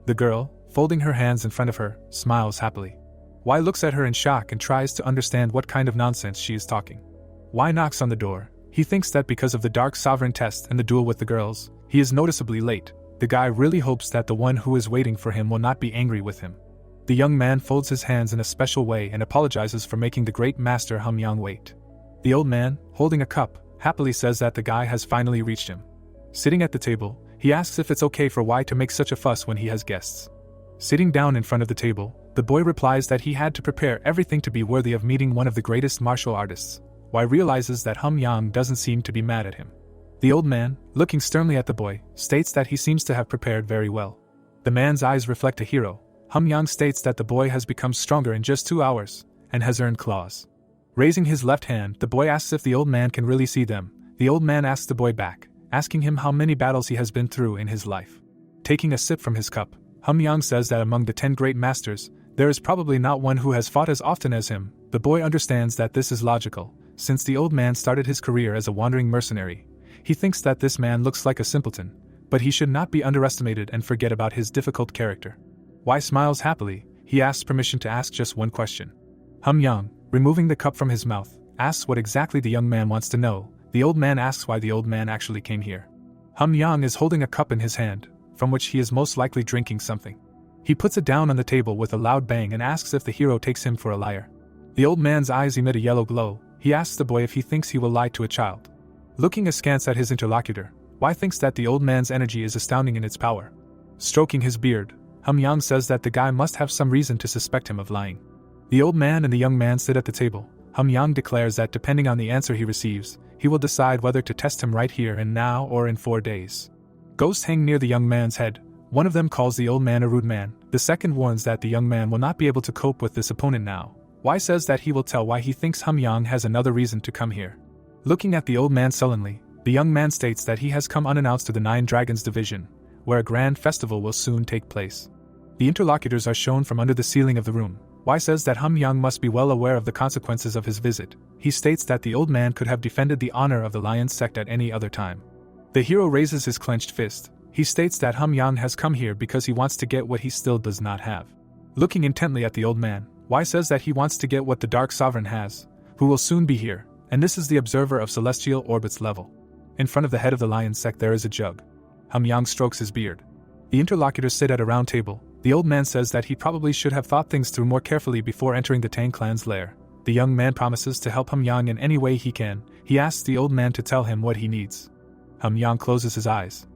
The girl, folding her hands in front of her, smiles happily. Wai looks at her in shock and tries to understand what kind of nonsense she is talking. Wai knocks on the door. He thinks that because of the Dark Sovereign test and the duel with the girls, he is noticeably late. The guy really hopes that the one who is waiting for him will not be angry with him. The young man folds his hands in a special way and apologizes for making the great master Hamyang wait. The old man, holding a cup, happily says that the guy has finally reached him. Sitting at the table, he asks if it's okay for Wai to make such a fuss when he has guests. Sitting down in front of the table, the boy replies that he had to prepare everything to be worthy of meeting one of the greatest martial artists. Wai realizes that Hamyang doesn't seem to be mad at him. The old man, looking sternly at the boy, states that he seems to have prepared very well. The man's eyes reflect a hero. Hamyang states that the boy has become stronger in just 2 hours, and has earned claws. Raising his left hand, the boy asks if the old man can really see them. The old man asks the boy back, asking him how many battles he has been through in his life. Taking a sip from his cup, Hamyang says that among the 10 great masters, there is probably not one who has fought as often as him. The boy understands that this is logical, since the old man started his career as a wandering mercenary. He thinks that this man looks like a simpleton, but he should not be underestimated and forget about his difficult character. Wai smiles happily. He asks permission to ask just one question. Hamyang, removing the cup from his mouth, asks what exactly the young man wants to know. The old man asks why the old man actually came here. Hamyang is holding a cup in his hand, from which he is most likely drinking something. He puts it down on the table with a loud bang and asks if the hero takes him for a liar. The old man's eyes emit a yellow glow. He asks the boy if he thinks he will lie to a child. Looking askance at his interlocutor, Wai thinks that the old man's energy is astounding in its power. Stroking his beard, Hamyang says that the guy must have some reason to suspect him of lying. The old man and the young man sit at the table. Hamyang declares that depending on the answer he receives, he will decide whether to test him right here and now or in 4 days. Ghosts hang near the young man's head. One of them calls the old man a rude man. The second warns that the young man will not be able to cope with this opponent now. Wai says that he will tell why he thinks Hamyang has another reason to come here. Looking at the old man sullenly, the young man states that he has come unannounced to the 9 Dragons division, where a grand festival will soon take place. The interlocutors are shown from under the ceiling of the room. Wai says that Hamyang must be well aware of the consequences of his visit. He states that the old man could have defended the honor of the Lion sect at any other time. The hero raises his clenched fist. He states that Hamyang has come here because he wants to get what he still does not have. Looking intently at the old man, Wai says that he wants to get what the Dark Sovereign has, who will soon be here, and this is the observer of celestial orbits level. In front of the head of the Lion sect there is a jug. Hamyang strokes his beard. The interlocutors sit at a round table. The old man says that he probably should have thought things through more carefully before entering the Tang clan's lair. The young man promises to help Hamyang in any way he can. He asks the old man to tell him what he needs. Hamyang closes his eyes.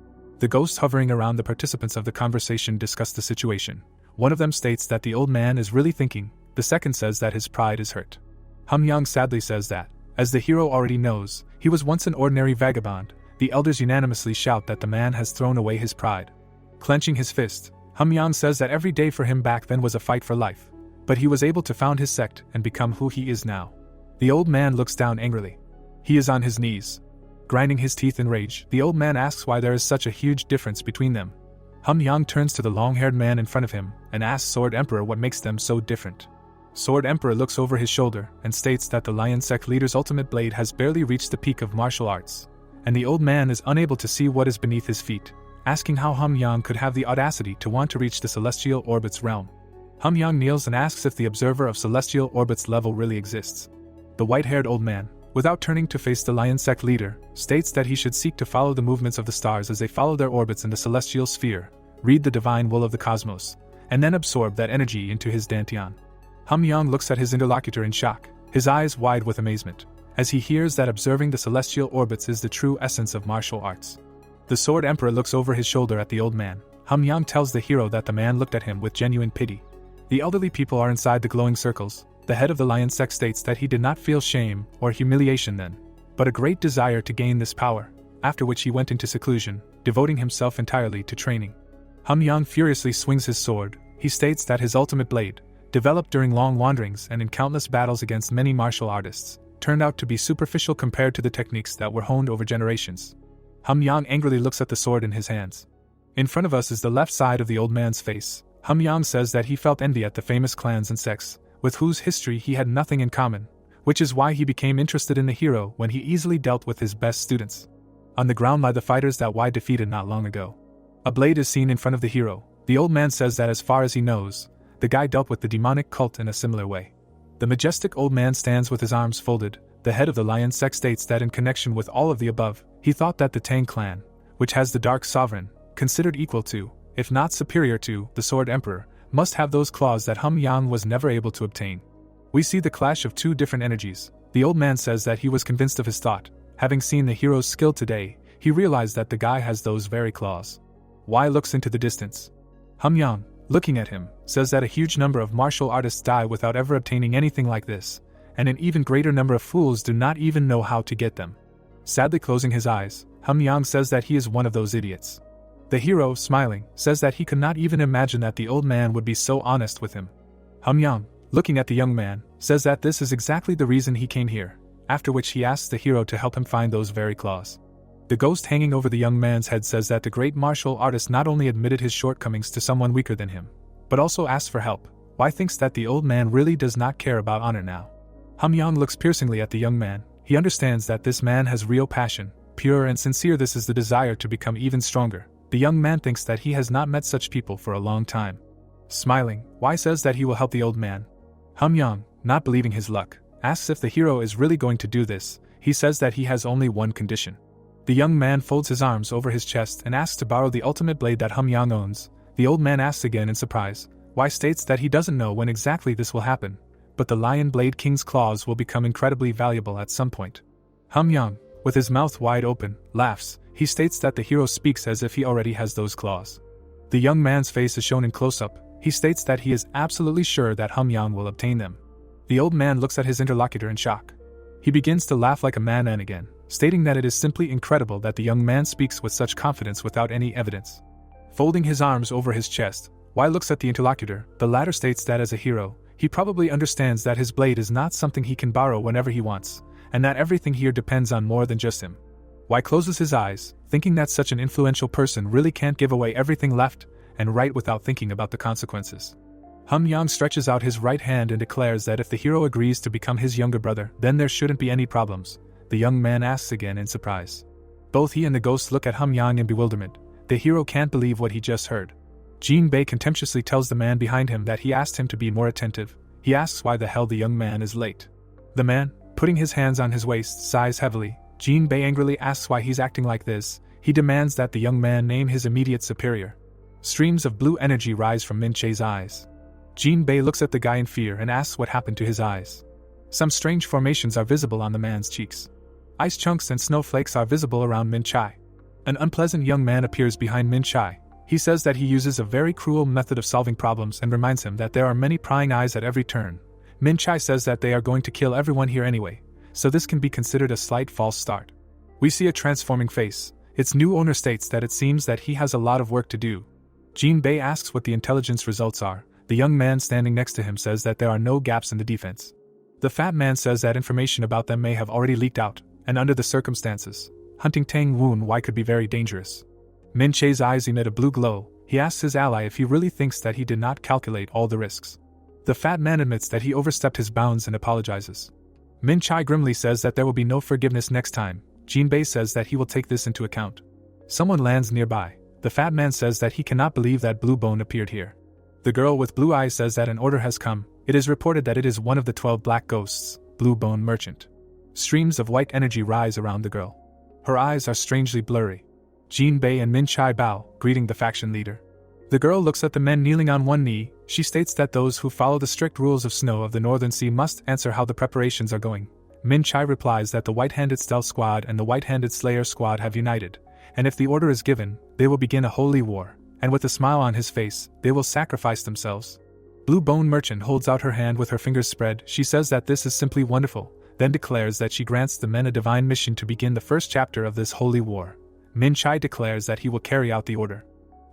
The ghosts hovering around the participants of the conversation discuss the situation. One of them states that the old man is really thinking. The second says that his pride is hurt. Hamyang sadly says that, as the hero already knows, he was once an ordinary vagabond. The elders unanimously shout that the man has thrown away his pride. Clenching his fist, Hamyang says that every day for him back then was a fight for life. but he was able to found his sect and become who he is now. The old man looks down angrily. He is on his knees. Grinding his teeth in rage, the old man asks why there is such a huge difference between them. Yang turns to the long-haired man in front of him and asks Sword Emperor what makes them so different. Sword Emperor looks over his shoulder and states that the Lion Sect leader's ultimate blade has barely reached the peak of martial arts, and the old man is unable to see what is beneath his feet, asking how Yang could have the audacity to want to reach the Celestial Orbit's realm. Yang kneels and asks if the observer of Celestial Orbit's level really exists. The white-haired old man, without turning to face the Lion Sect leader, states that he should seek to follow the movements of the stars as they follow their orbits in the celestial sphere, read the divine will of the cosmos, and then absorb that energy into his dantian. Yang looks at his interlocutor in shock, his eyes wide with amazement, as he hears that observing the celestial orbits is the true essence of martial arts. The Sword Emperor looks over his shoulder at the old man. Yang tells the hero that the man looked at him with genuine pity. The elderly people are inside the glowing circles. The head of the Lion Sect states that he did not feel shame or humiliation then, but a great desire to gain this power, after which he went into seclusion, devoting himself entirely to training. Yang furiously swings his sword. He states that his ultimate blade, developed during long wanderings and in countless battles against many martial artists, turned out to be superficial compared to the techniques that were honed over generations. Yang angrily looks at the sword in his hands. In front of us is the left side of the old man's face. Yang says that he felt envy at the famous clans and sects, with whose history he had nothing in common, which is why he became interested in the hero when he easily dealt with his best students. On the ground lie the fighters that Y defeated not long ago. A blade is seen in front of the hero. The old man says that as far as he knows, the guy dealt with the demonic cult in a similar way. The majestic old man stands with his arms folded. The head of the Lion Sect states that in connection with all of the above, he thought that the Tang clan, which has the Dark Sovereign, considered equal to, if not superior to, the Sword Emperor, must have those claws that Yang was never able to obtain. We see the clash of two different energies. The old man says that he was convinced of his thought. Having seen the hero's skill today, he realized that the guy has those very claws. Y looks into the distance. Yang, looking at him, says that a huge number of martial artists die without ever obtaining anything like this, and an even greater number of fools do not even know how to get them. Sadly closing his eyes, Yang says that he is one of those idiots. The hero, smiling, says that he could not even imagine that the old man would be so honest with him. Yang, looking at the young man, says that this is exactly the reason he came here, after which he asks the hero to help him find those very claws. The ghost hanging over the young man's head says that the great martial artist not only admitted his shortcomings to someone weaker than him, but also asked for help. Y thinks that the old man really does not care about honor now. Yang looks piercingly at the young man. He understands that this man has real passion, pure and sincere. This is the desire to become even stronger. The young man thinks that he has not met such people for a long time. Smiling, Y says that he will help the old man. Yang, not believing his luck, asks if the hero is really going to do this. He says that he has only one condition. The young man folds his arms over his chest and asks to borrow the ultimate blade that Yang owns. The old man asks again in surprise. Y states that he doesn't know when exactly this will happen, but the Lion Blade King's claws will become incredibly valuable at some point. Yang, with his mouth wide open, laughs. He states that the hero speaks as if he already has those claws. The young man's face is shown in close-up. He states that he is absolutely sure that Yang will obtain them. The old man looks at his interlocutor in shock. He begins to laugh like a madman again, stating that it is simply incredible that the young man speaks with such confidence without any evidence. Folding his arms over his chest, Y looks at the interlocutor. The latter states that as a hero, he probably understands that his blade is not something he can borrow whenever he wants, and that everything here depends on more than just him. Y closes his eyes, thinking that such an influential person really can't give away everything left and right without thinking about the consequences. Yang stretches out his right hand and declares that if the hero agrees to become his younger brother, then there shouldn't be any problems. The young man asks again in surprise. Both he and the ghost look at Yang in bewilderment. The hero can't believe what he just heard. Jinbei contemptuously tells the man behind him that he asked him to be more attentive. He asks why the hell the young man is late. The man, putting his hands on his waist, sighs heavily. Jinbei angrily asks why he's acting like this. He demands that the young man name his immediate superior. Streams of blue energy rise from Min Che's eyes. Jinbei looks at the guy in fear and asks what happened to his eyes. Some strange formations are visible on the man's cheeks. Ice chunks and snowflakes are visible around Min Chai. An unpleasant young man appears behind Min Chai. He says that he uses a very cruel method of solving problems and reminds him that there are many prying eyes at every turn. Min Chai says that they are going to kill everyone here anyway, so this can be considered a slight false start. We see a transforming face. Its new owner states that it seems that he has a lot of work to do. Jinbei asks what the intelligence results are. The young man standing next to him says that there are no gaps in the defense. The fat man says that information about them may have already leaked out, and under the circumstances, hunting Tang Woon Wai could be very dangerous. Min Che's eyes emit a blue glow. He asks his ally if he really thinks that he did not calculate all the risks. The fat man admits that he overstepped his bounds and apologizes. Min Chai grimly says that there will be no forgiveness next time. Jinbei says that he will take this into account. Someone lands nearby. The fat man says that he cannot believe that Blue Bone appeared here. The girl with blue eyes says that an order has come. It is reported that it is one of the 12 black ghosts, Blue Bone Merchant. Streams of white energy rise around the girl. Her eyes are strangely blurry. Jinbei and Min Chai bow, greeting the faction leader. The girl looks at the men kneeling on one knee. She states that those who follow the strict rules of Snow of the Northern Sea must answer how the preparations are going. Min Chai replies that the White-Handed Stealth Squad and the White-Handed Slayer Squad have united, and if the order is given, they will begin a holy war, and with a smile on his face, they will sacrifice themselves. Blue Bone Merchant holds out her hand with her fingers spread. She says that this is simply wonderful, then declares that she grants the men a divine mission to begin the first chapter of this holy war. Min Chai declares that he will carry out the order.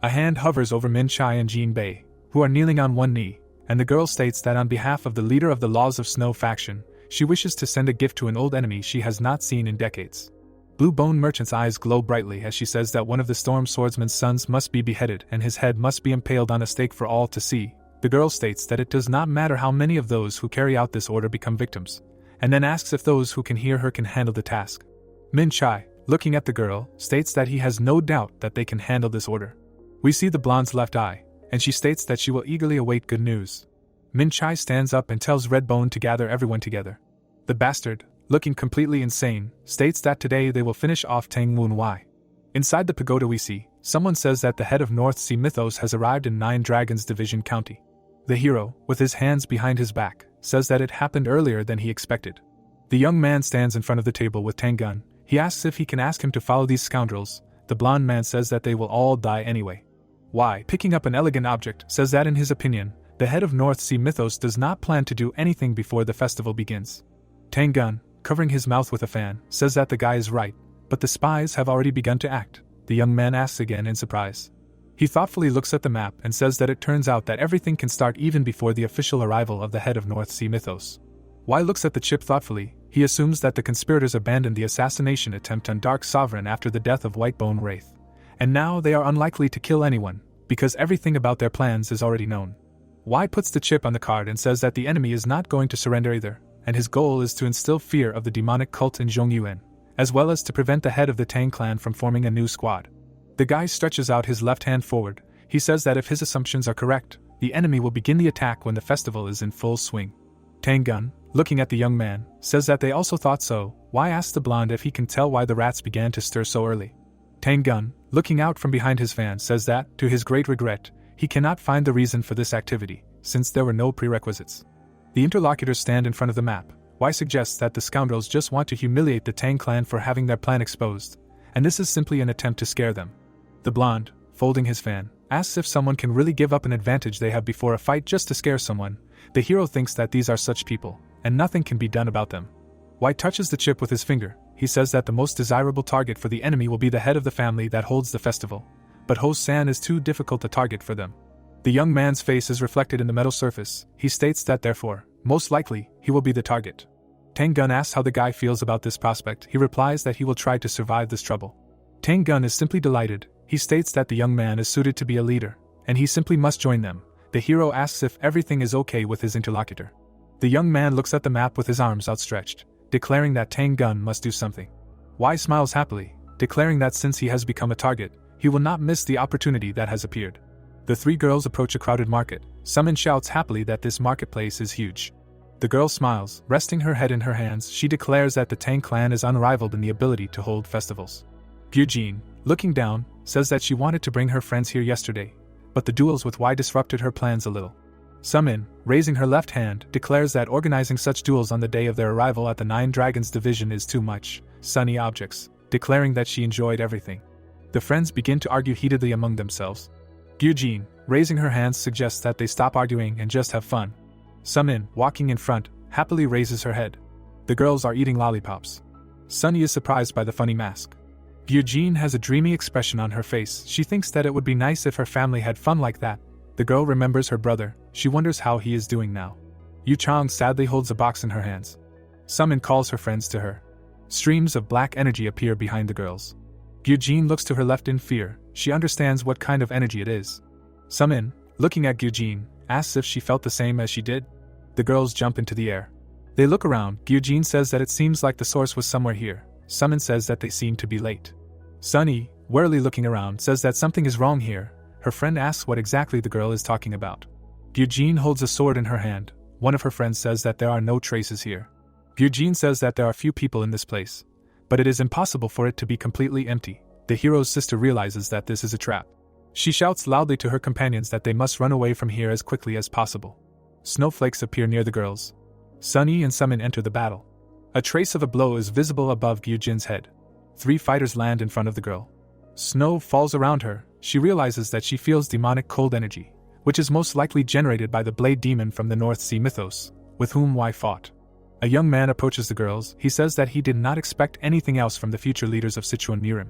A hand hovers over Min Chai and Jinbei, who are kneeling on one knee, and the girl states that on behalf of the leader of the Laws of Snow faction, she wishes to send a gift to an old enemy she has not seen in decades. Blue Bone Merchant's eyes glow brightly as she says that one of the Storm Swordsman's sons must be beheaded and his head must be impaled on a stake for all to see. The girl states that it does not matter how many of those who carry out this order become victims, and then asks if those who can hear her can handle the task. Min Chai, looking at the girl, states that he has no doubt that they can handle this order. We see the blonde's left eye, and she states that she will eagerly await good news. Min Chai stands up and tells Redbone to gather everyone together. The bastard, looking completely insane, states that today they will finish off Tang Woon Wai. Inside the pagoda we see, someone says that the head of North Sea Mythos has arrived in Nine Dragons Division County. The hero, with his hands behind his back, says that it happened earlier than he expected. The young man stands in front of the table with Tang Gun. He asks if he can ask him to follow these scoundrels. The blonde man says that they will all die anyway. Wai, picking up an elegant object, says that in his opinion, the head of North Sea Mythos does not plan to do anything before the festival begins. Tang Gun, covering his mouth with a fan, says that the guy is right, but the spies have already begun to act. The young man asks again in surprise. He thoughtfully looks at the map and says that it turns out that everything can start even before the official arrival of the head of North Sea Mythos. Wai looks at the chip thoughtfully. He assumes that the conspirators abandoned the assassination attempt on Dark Sovereign after the death of Whitebone Wraith, and now they are unlikely to kill anyone, because everything about their plans is already known. Wai puts the chip on the card and says that the enemy is not going to surrender either, and his goal is to instill fear of the demonic cult in Zhongyuan, as well as to prevent the head of the Tang clan from forming a new squad. The guy stretches out his left hand forward. He says that if his assumptions are correct, the enemy will begin the attack when the festival is in full swing. Tang Gun, looking at the young man, says that they also thought so. Wai asks the blonde if he can tell why the rats began to stir so early. Tang Gun, looking out from behind his fan, says that, to his great regret, he cannot find the reason for this activity, since there were no prerequisites. The interlocutors stand in front of the map. Wai suggests that the scoundrels just want to humiliate the Tang clan for having their plan exposed, and this is simply an attempt to scare them. The blonde, folding his fan, asks if someone can really give up an advantage they have before a fight just to scare someone. The hero thinks that these are such people, and nothing can be done about them. Wai touches the chip with his finger. He says that the most desirable target for the enemy will be the head of the family that holds the festival, but Ho-san is too difficult a target for them. The young man's face is reflected in the metal surface. He states that therefore, most likely, he will be the target. Tang Gun asks how the guy feels about this prospect. He replies that he will try to survive this trouble. Tang Gun is simply delighted. He states that the young man is suited to be a leader, and he simply must join them. The hero asks if everything is okay with his interlocutor. The young man looks at the map with his arms outstretched, declaring that Tang Gun must do something. Wai smiles happily, declaring that since he has become a target, he will not miss the opportunity that has appeared. The three girls approach a crowded market. Summon shouts happily that this marketplace is huge. The girl smiles, resting her head in her hands. She declares that the Tang clan is unrivaled in the ability to hold festivals. Gyujin, looking down, says that she wanted to bring her friends here yesterday, but the duels with Wai disrupted her plans a little. Summon, raising her left hand, declares that organizing such duels on the day of their arrival at the Nine Dragons Division is too much. Sunny objects, declaring that she enjoyed everything. The friends begin to argue heatedly among themselves. Gyujin, raising her hands, suggests that they stop arguing and just have fun. Summon, walking in front, happily raises her head. The girls are eating lollipops. Sunny is surprised by the funny mask. Gyujin has a dreamy expression on her face. She thinks that it would be nice if her family had fun like that, The girl remembers her brother, she wonders how he is doing now. Yuch Chong sadly holds a box in her hands. Sumin calls her friends to her. Streams of black energy appear behind the girls. Gyujin looks to her left in fear, she understands what kind of energy it is. Sumin, looking at Gyujin, asks if she felt the same as she did. The girls jump into the air. They look around, Gyujin says that it seems like the source was somewhere here. Sumin says that they seem to be late. Sunny, warily looking around, says that something is wrong here. Her friend asks what exactly the girl is talking about. Gyujin holds a sword in her hand. One of her friends says that there are no traces here. Gyujin says that there are few people in this place, but it is impossible for it to be completely empty. The hero's sister realizes that this is a trap. She shouts loudly to her companions that they must run away from here as quickly as possible. Snowflakes appear near the girls. Sunny and Sumin enter the battle. A trace of a blow is visible above Gyujin's head. 3 fighters land in front of the girl. Snow falls around her. She realizes that she feels demonic cold energy, which is most likely generated by the Blade Demon from the North Sea mythos, with whom Y fought. A young man approaches the girls. He says that he did not expect anything else from the future leaders of Sichuan Mirim.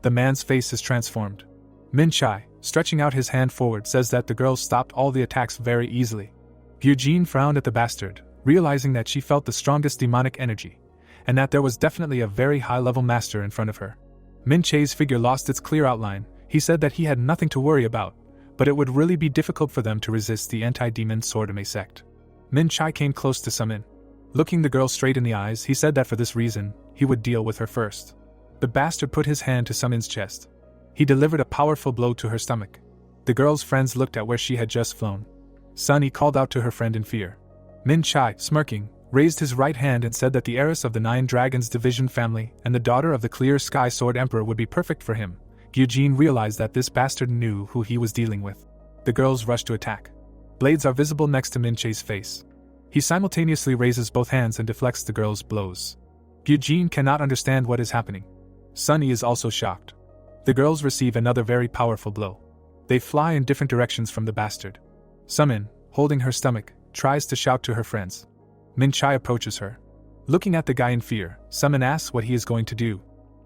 The man's face is transformed. Min Chai, stretching out his hand forward, says that the girls stopped all the attacks very easily. Gyujin frowned at the bastard, realizing that she felt the strongest demonic energy, and that there was definitely a very high-level master in front of her. Min Chai's figure lost its clear outline. He said that he had nothing to worry about, but it would really be difficult for them to resist the anti-demon Swordame sect. Min Chai came close to Sumin. Looking the girl straight in the eyes, he said that for this reason, he would deal with her first. The bastard put his hand to Sumin's chest. He delivered a powerful blow to her stomach. The girl's friends looked at where she had just flown. Sunny called out to her friend in fear. Min Chai, smirking, raised his right hand and said that the heiress of the 9 Dragons Division family and the daughter of the Clear Sky Sword Emperor would be perfect for him. Gyujin realized that this bastard knew who he was dealing with. The girls rush to attack. Blades are visible next to Min Chai's face. He simultaneously raises both hands and deflects the girl's blows. Gyujin cannot understand what is happening. Sunny is also shocked. The girls receive another very powerful blow. They fly in different directions from the bastard. Sumin, holding her stomach, tries to shout to her friends. Min Chai approaches her. Looking at the guy in fear, Sumin asks what he is going to do.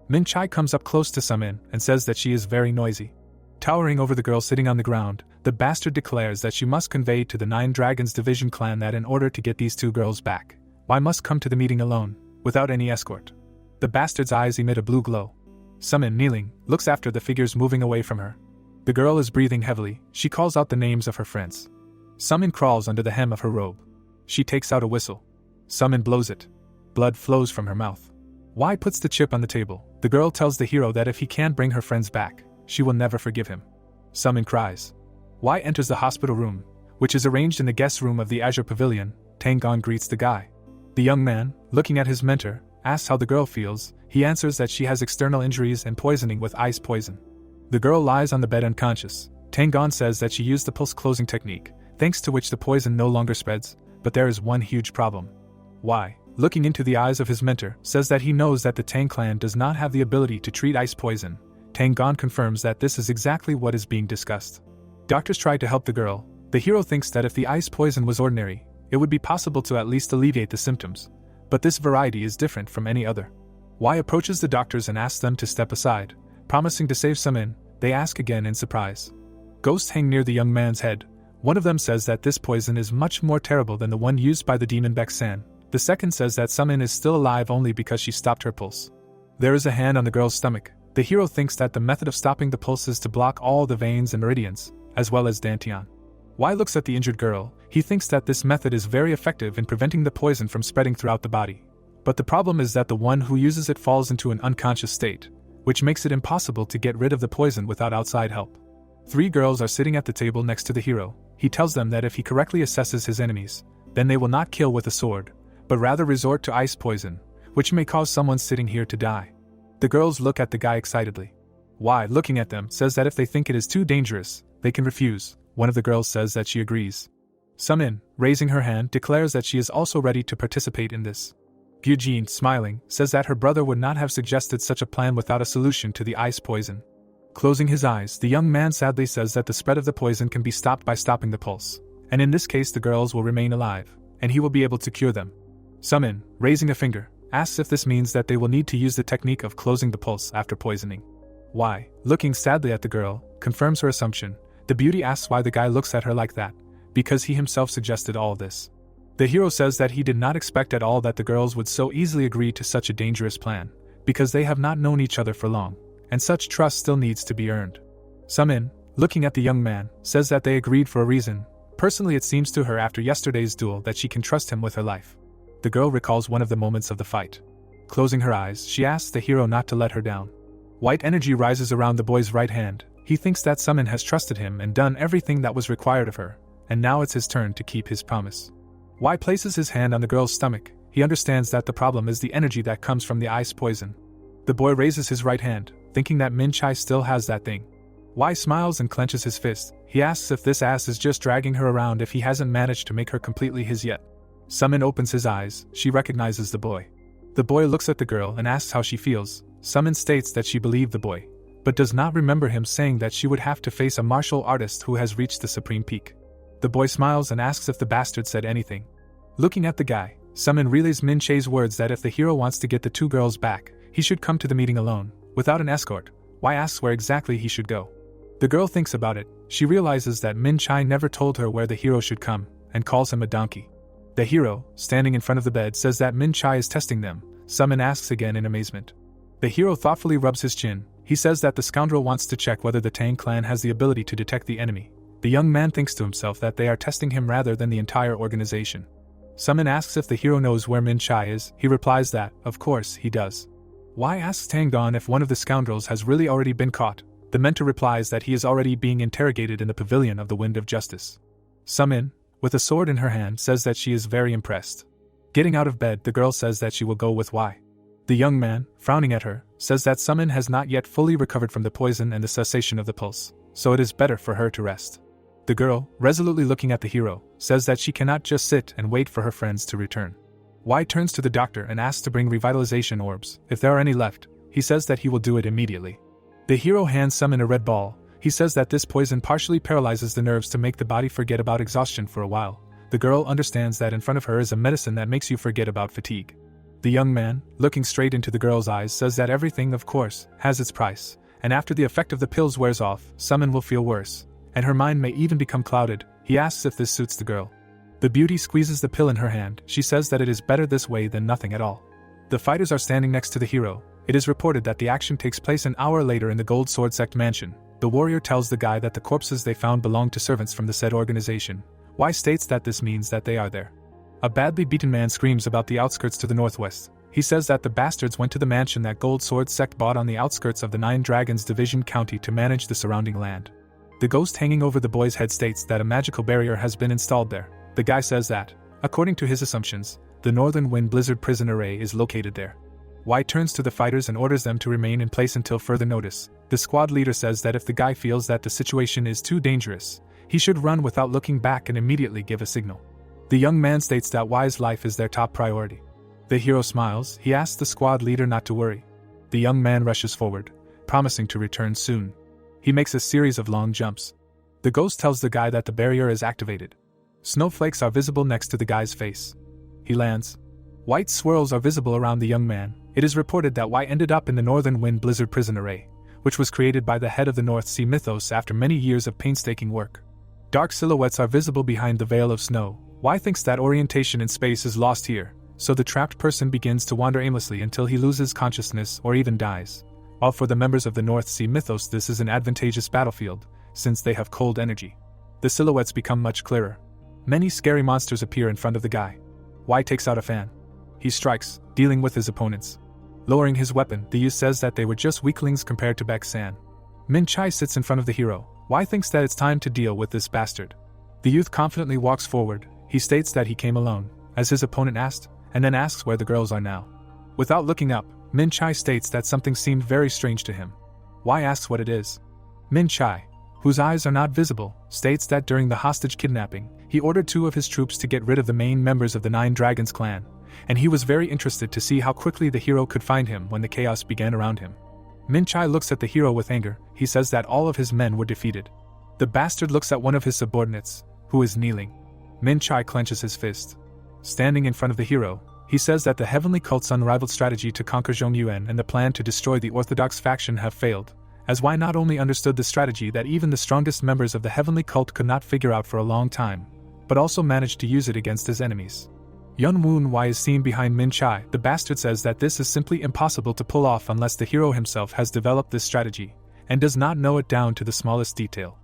Min Chai comes up close to Sumin and says that she is very noisy. Towering over the girl sitting on the ground, the bastard declares that she must convey to the 9 Dragons Division clan that in order to get these 2 girls back, Y must come to the meeting alone, without any escort. The bastard's eyes emit a blue glow. Sumin, kneeling, looks after the figures moving away from her. The girl is breathing heavily. She calls out the names of her friends. Sumin crawls under the hem of her robe. She takes out a whistle. Sumin blows it. Blood flows from her mouth. Y puts the chip on the table. The girl tells the hero that if he can't bring her friends back, she will never forgive him. Sumin cries. Y enters the hospital room, which is arranged in the guest room of the Azure Pavilion. Tang greets the guy. The young man, looking at his mentor, asks how the girl feels. He answers that she has external injuries and poisoning with ice poison. The girl lies on the bed unconscious. Tang says that she used the pulse closing technique, thanks to which the poison no longer spreads, but there is one huge problem. Y, looking into the eyes of his mentor, says that he knows that the Tang clan does not have the ability to treat ice poison. Tang confirms that this is exactly what is being discussed. Doctors try to help the girl. The hero thinks that if the ice poison was ordinary, it would be possible to at least alleviate the symptoms, but this variety is different from any other. Y approaches the doctors and asks them to step aside, promising to save Sumin. They ask again in surprise. Ghosts hang near the young man's head. One of them says that this poison is much more terrible than the one used by the demon Beksan. The second says that Sumin is still alive only because she stopped her pulse. There is a hand on the girl's stomach. The hero thinks that the method of stopping the pulse is to block all the veins and meridians, as well as Dantian. Y looks at the injured girl. He thinks that this method is very effective in preventing the poison from spreading throughout the body. But the problem is that the one who uses it falls into an unconscious state, which makes it impossible to get rid of the poison without outside help. 3 girls are sitting at the table next to the hero. He tells them that if he correctly assesses his enemies, then they will not kill with a sword, but rather resort to ice poison, which may cause someone sitting here to die. The girls look at the guy excitedly. Y, looking at them, says that if they think it is too dangerous, they can refuse. One of the girls says that she agrees. Sumin, raising her hand, declares that she is also ready to participate in this. Gyujin, smiling, says that her brother would not have suggested such a plan without a solution to the ice poison. Closing his eyes, the young man sadly says that the spread of the poison can be stopped by stopping the pulse, and in this case the girls will remain alive, and he will be able to cure them. Sumin, raising a finger, asks if this means that they will need to use the technique of closing the pulse after poisoning. Y, looking sadly at the girl, confirms her assumption. The beauty asks why the guy looks at her like that, because he himself suggested all this. The hero says that he did not expect at all that the girls would so easily agree to such a dangerous plan, because they have not known each other for long, and such trust still needs to be earned. Sumin, looking at the young man, says that they agreed for a reason. Personally, it seems to her after yesterday's duel that she can trust him with her life. The girl recalls one of the moments of the fight. Closing her eyes, she asks the hero not to let her down. White energy rises around the boy's right hand. He thinks that Sumin has trusted him and done everything that was required of her, and now it's his turn to keep his promise. Wai places his hand on the girl's stomach. He understands that the problem is the energy that comes from the ice poison. The boy raises his right hand, thinking that Min Chai still has that thing. Wai smiles and clenches his fist. He asks if this ass is just dragging her around if he hasn't managed to make her completely his yet. Sumin opens his eyes. She recognizes the boy. The boy looks at the girl and asks how she feels. Sumin states that she believed the boy, but does not remember him saying that she would have to face a martial artist who has reached the supreme peak. The boy smiles and asks if the bastard said anything. Looking at the guy, Sumin relays Min Chai's words that if the hero wants to get the two girls back, he should come to the meeting alone, without an escort. Wai asks where exactly he should go. The girl thinks about it. She realizes that Min Chai never told her where the hero should come, and calls him a donkey. The hero, standing in front of the bed, says that Min Chai is testing them. Sumin asks again in amazement. The hero thoughtfully rubs his chin. He says that the scoundrel wants to check whether the Tang clan has the ability to detect the enemy. The young man thinks to himself that they are testing him rather than the entire organization. Sumin asks if the hero knows where Min Chai is. He replies that, of course, he does. Wai asks Tang Don if one of the scoundrels has really already been caught. The mentor replies that he is already being interrogated in the pavilion of the Wind of Justice. Sumin, with a sword in her hand, says that she is very impressed. Getting out of bed, the girl says that she will go with Wai. The young man, frowning at her, says that Sumin has not yet fully recovered from the poison and the cessation of the pulse, so it is better for her to rest. The girl, resolutely looking at the hero, says that she cannot just sit and wait for her friends to return. Wai turns to the doctor and asks to bring revitalization orbs. If there are any left, he says that he will do it immediately. The hero hands Sumin a red ball. He says that this poison partially paralyzes the nerves to make the body forget about exhaustion for a while. The girl understands that in front of her is a medicine that makes you forget about fatigue. The young man, looking straight into the girl's eyes, says that everything, of course, has its price, and after the effect of the pills wears off, Sumin will feel worse, and her mind may even become clouded. He asks if this suits the girl. The beauty squeezes the pill in her hand. She says that it is better this way than nothing at all. The fighters are standing next to the hero. It is reported that the action takes place an hour later in the Gold Sword Sect mansion. The warrior tells the guy that the corpses they found belong to servants from the said organization. Wai states that this means that they are there. A badly beaten man screams about the outskirts to the northwest. He says that the bastards went to the mansion that Gold Sword Sect bought on the outskirts of the Nine Dragons Division County to manage the surrounding land. The ghost hanging over the boy's head states that a magical barrier has been installed there. The guy says that, according to his assumptions, the Northern Wind Blizzard prison array is located there. Wai turns to the fighters and orders them to remain in place until further notice. The squad leader says that if the guy feels that the situation is too dangerous, he should run without looking back and immediately give a signal. The young man states that Wai's life is their top priority. The hero smiles. He asks the squad leader not to worry. The young man rushes forward, promising to return soon. He makes a series of long jumps. The ghost tells the guy that the barrier is activated. Snowflakes are visible next to the guy's face. He lands. White swirls are visible around the young man. It is reported that Wai ended up in the Northern Wind Blizzard prison array, which was created by the head of the North Sea mythos after many years of painstaking work. Dark silhouettes are visible behind the veil of snow. Wai thinks that orientation in space is lost here, so the trapped person begins to wander aimlessly until he loses consciousness or even dies. While for the members of the North Sea mythos this is an advantageous battlefield, since they have cold energy. The silhouettes become much clearer. Many scary monsters appear in front of the guy. Wai takes out a fan. He strikes, dealing with his opponents. Lowering his weapon, the youth says that they were just weaklings compared to Baek San. Min Chai sits in front of the hero. Wai thinks that it's time to deal with this bastard. The youth confidently walks forward. He states that he came alone, as his opponent asked, and then asks where the girls are now. Without looking up, Min Chai states that something seemed very strange to him. Wai asks what it is. Min Chai, whose eyes are not visible, states that during the hostage kidnapping, he ordered 2 of his troops to get rid of the main members of the Nine Dragons clan, and he was very interested to see how quickly the hero could find him when the chaos began around him. Min Chai looks at the hero with anger. He says that all of his men were defeated. The bastard looks at one of his subordinates, who is kneeling. Min Chai clenches his fist. Standing in front of the hero, he says that the Heavenly Cult's unrivaled strategy to conquer Zhongyuan and the plan to destroy the Orthodox faction have failed, as Wai not only understood the strategy that even the strongest members of the heavenly cult could not figure out for a long time, but also managed to use it against his enemies. Yun Woon Wai is seen behind Min Chai. The bastard says that this is simply impossible to pull off unless the hero himself has developed this strategy, and does not know it down to the smallest detail.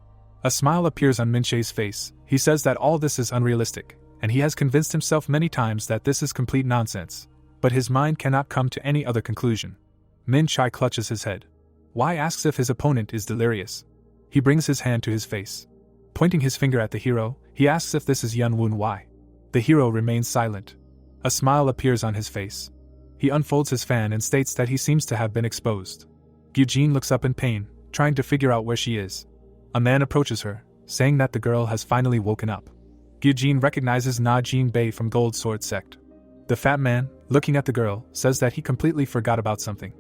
A smile appears on Min Chai's face. He says that all this is unrealistic, and he has convinced himself many times that this is complete nonsense, but his mind cannot come to any other conclusion. Min Chai clutches his head. Wai asks if his opponent is delirious. He brings his hand to his face. Pointing his finger at the hero, he asks if this is Yun Woon Wai. The hero remains silent. A smile appears on his face. He unfolds his fan and states that he seems to have been exposed. Gyujin looks up in pain, trying to figure out where she is. A man approaches her, saying that the girl has finally woken up. Gyujin recognizes Na Jin Bei from Gold Sword Sect. The fat man, looking at the girl, says that he completely forgot about something.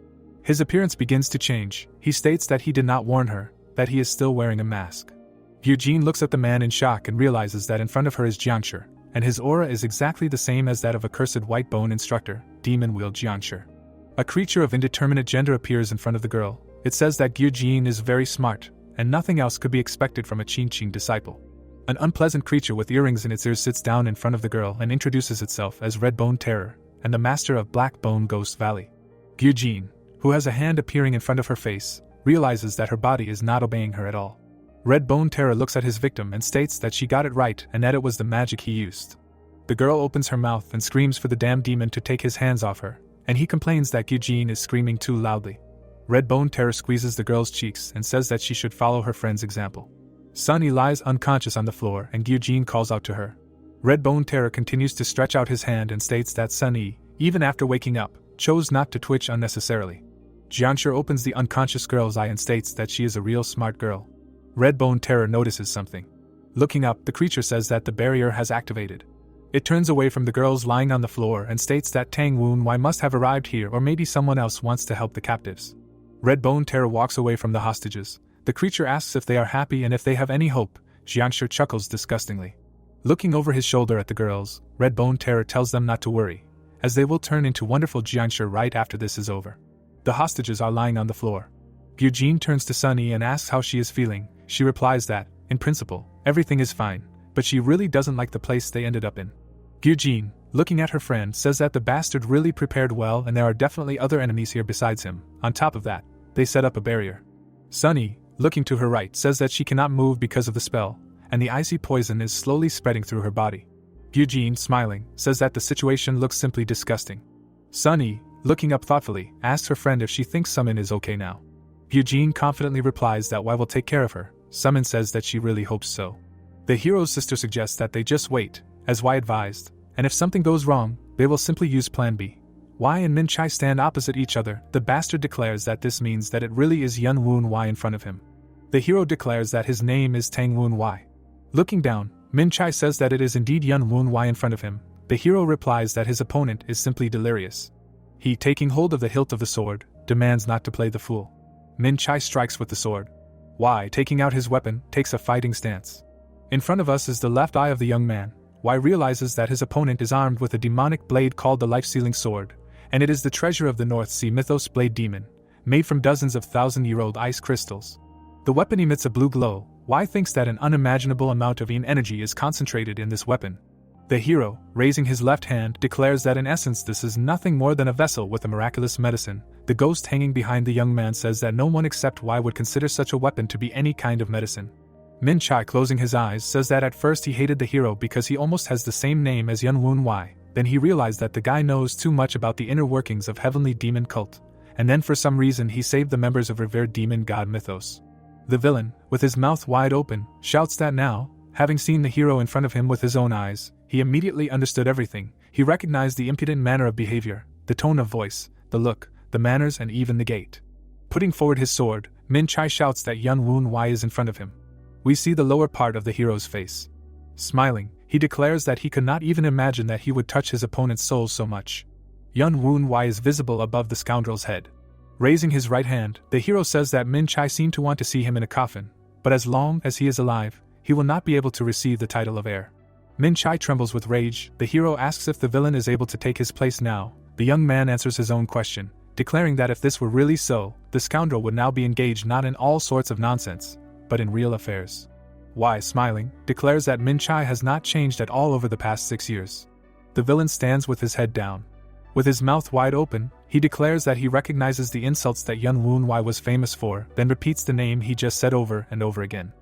His appearance begins to change. He states that he did not warn her, that he is still wearing a mask. Gyujin looks at the man in shock and realizes that in front of her is Jianshi, and his aura is exactly the same as that of a cursed white bone instructor, demon-wheeled Jianshi. A creature of indeterminate gender appears in front of the girl. It says that Gyujin is very smart, and nothing else could be expected from a Qingqing disciple. An unpleasant creature with earrings in its ears sits down in front of the girl and introduces itself as Red Bone Terror, and the master of Black Bone Ghost Valley. Gyujin, who has a hand appearing in front of her face, realizes that her body is not obeying her at all. Red Bone Terror looks at his victim and states that she got it right and that it was the magic he used. The girl opens her mouth and screams for the damn demon to take his hands off her, and he complains that Gyujin is screaming too loudly. Red Bone Terror squeezes the girl's cheeks and says that she should follow her friend's example. Sunny lies unconscious on the floor and Gyujin calls out to her. Red Bone Terror continues to stretch out his hand and states that Sunny, even after waking up, chose not to twitch unnecessarily. Jianshi opens the unconscious girl's eye and states that she is a real smart girl. Red Bone Terror notices something. Looking up, the creature says that the barrier has activated. It turns away from the girls lying on the floor and states that Tang Woon Wai must have arrived here, or maybe someone else wants to help the captives. Red Bone Terror walks away from the hostages. The creature asks if they are happy and if they have any hope. Jianshi chuckles disgustingly. Looking over his shoulder at the girls, Red Bone Terror tells them not to worry, as they will turn into wonderful Jianshi right after this is over. The hostages are lying on the floor. Gyujin turns to Sunny and asks how she is feeling. She replies that, in principle, everything is fine, but she really doesn't like the place they ended up in. Gyujin, looking at her friend, says that the bastard really prepared well and there are definitely other enemies here besides him. On top of that, they set up a barrier. Sunny, looking to her right, says that she cannot move because of the spell, and the icy poison is slowly spreading through her body. Gyujin, smiling, says that the situation looks simply disgusting. Sunny, looking up thoughtfully, asks her friend if she thinks Summon is okay now. Gyujin confidently replies that Wai will take care of her. Summon says that she really hopes so. The hero's sister suggests that they just wait, as Wai advised, and if something goes wrong, they will simply use Plan B. Wai and Min Chai stand opposite each other. The bastard declares that this means that it really is Yun Woon Wai in front of him. The hero declares that his name is Tang Woon Wai. Looking down, Min Chai says that it is indeed Yun Woon Wai in front of him. The hero replies that his opponent is simply delirious. He, taking hold of the hilt of the sword, demands not to play the fool. Min Chai strikes with the sword. Wai, taking out his weapon, takes a fighting stance. In front of us is the left eye of the young man. Wai realizes that his opponent is armed with a demonic blade called the Life-Sealing Sword, and it is the treasure of the North Sea mythos Blade Demon, made from dozens of thousand-year-old ice crystals. The weapon emits a blue glow. Wai thinks that an unimaginable amount of yin energy is concentrated in this weapon. The hero, raising his left hand, declares that in essence this is nothing more than a vessel with a miraculous medicine. The ghost hanging behind the young man says that no one except Wai would consider such a weapon to be any kind of medicine. Min Chai, closing his eyes, says that at first he hated the hero because he almost has the same name as Yun Woon Wai. Then he realized that the guy knows too much about the inner workings of heavenly demon cult, and then for some reason he saved the members of revered demon god mythos. The villain, with his mouth wide open, shouts that now, having seen the hero in front of him with his own eyes, he immediately understood everything. He recognized the impudent manner of behavior, the tone of voice, the look, the manners, and even the gait. Putting forward his sword, Min Chai shouts that Yun Woon Wai is in front of him. We see the lower part of the hero's face. Smiling, he declares that he could not even imagine that he would touch his opponent's soul so much. Yun Woon Wai is visible above the scoundrel's head. Raising his right hand, the hero says that Min Chai seemed to want to see him in a coffin, but as long as he is alive, he will not be able to receive the title of heir. Min Chai trembles with rage. The hero asks if the villain is able to take his place now. The young man answers his own question, declaring that if this were really so, the scoundrel would now be engaged not in all sorts of nonsense, but in real affairs. Y, smiling, declares that Min Chai has not changed at all over the past 6 years. The villain stands with his head down. With his mouth wide open, he declares that he recognizes the insults that Yun Woon Wai was famous for, then repeats the name he just said over and over again.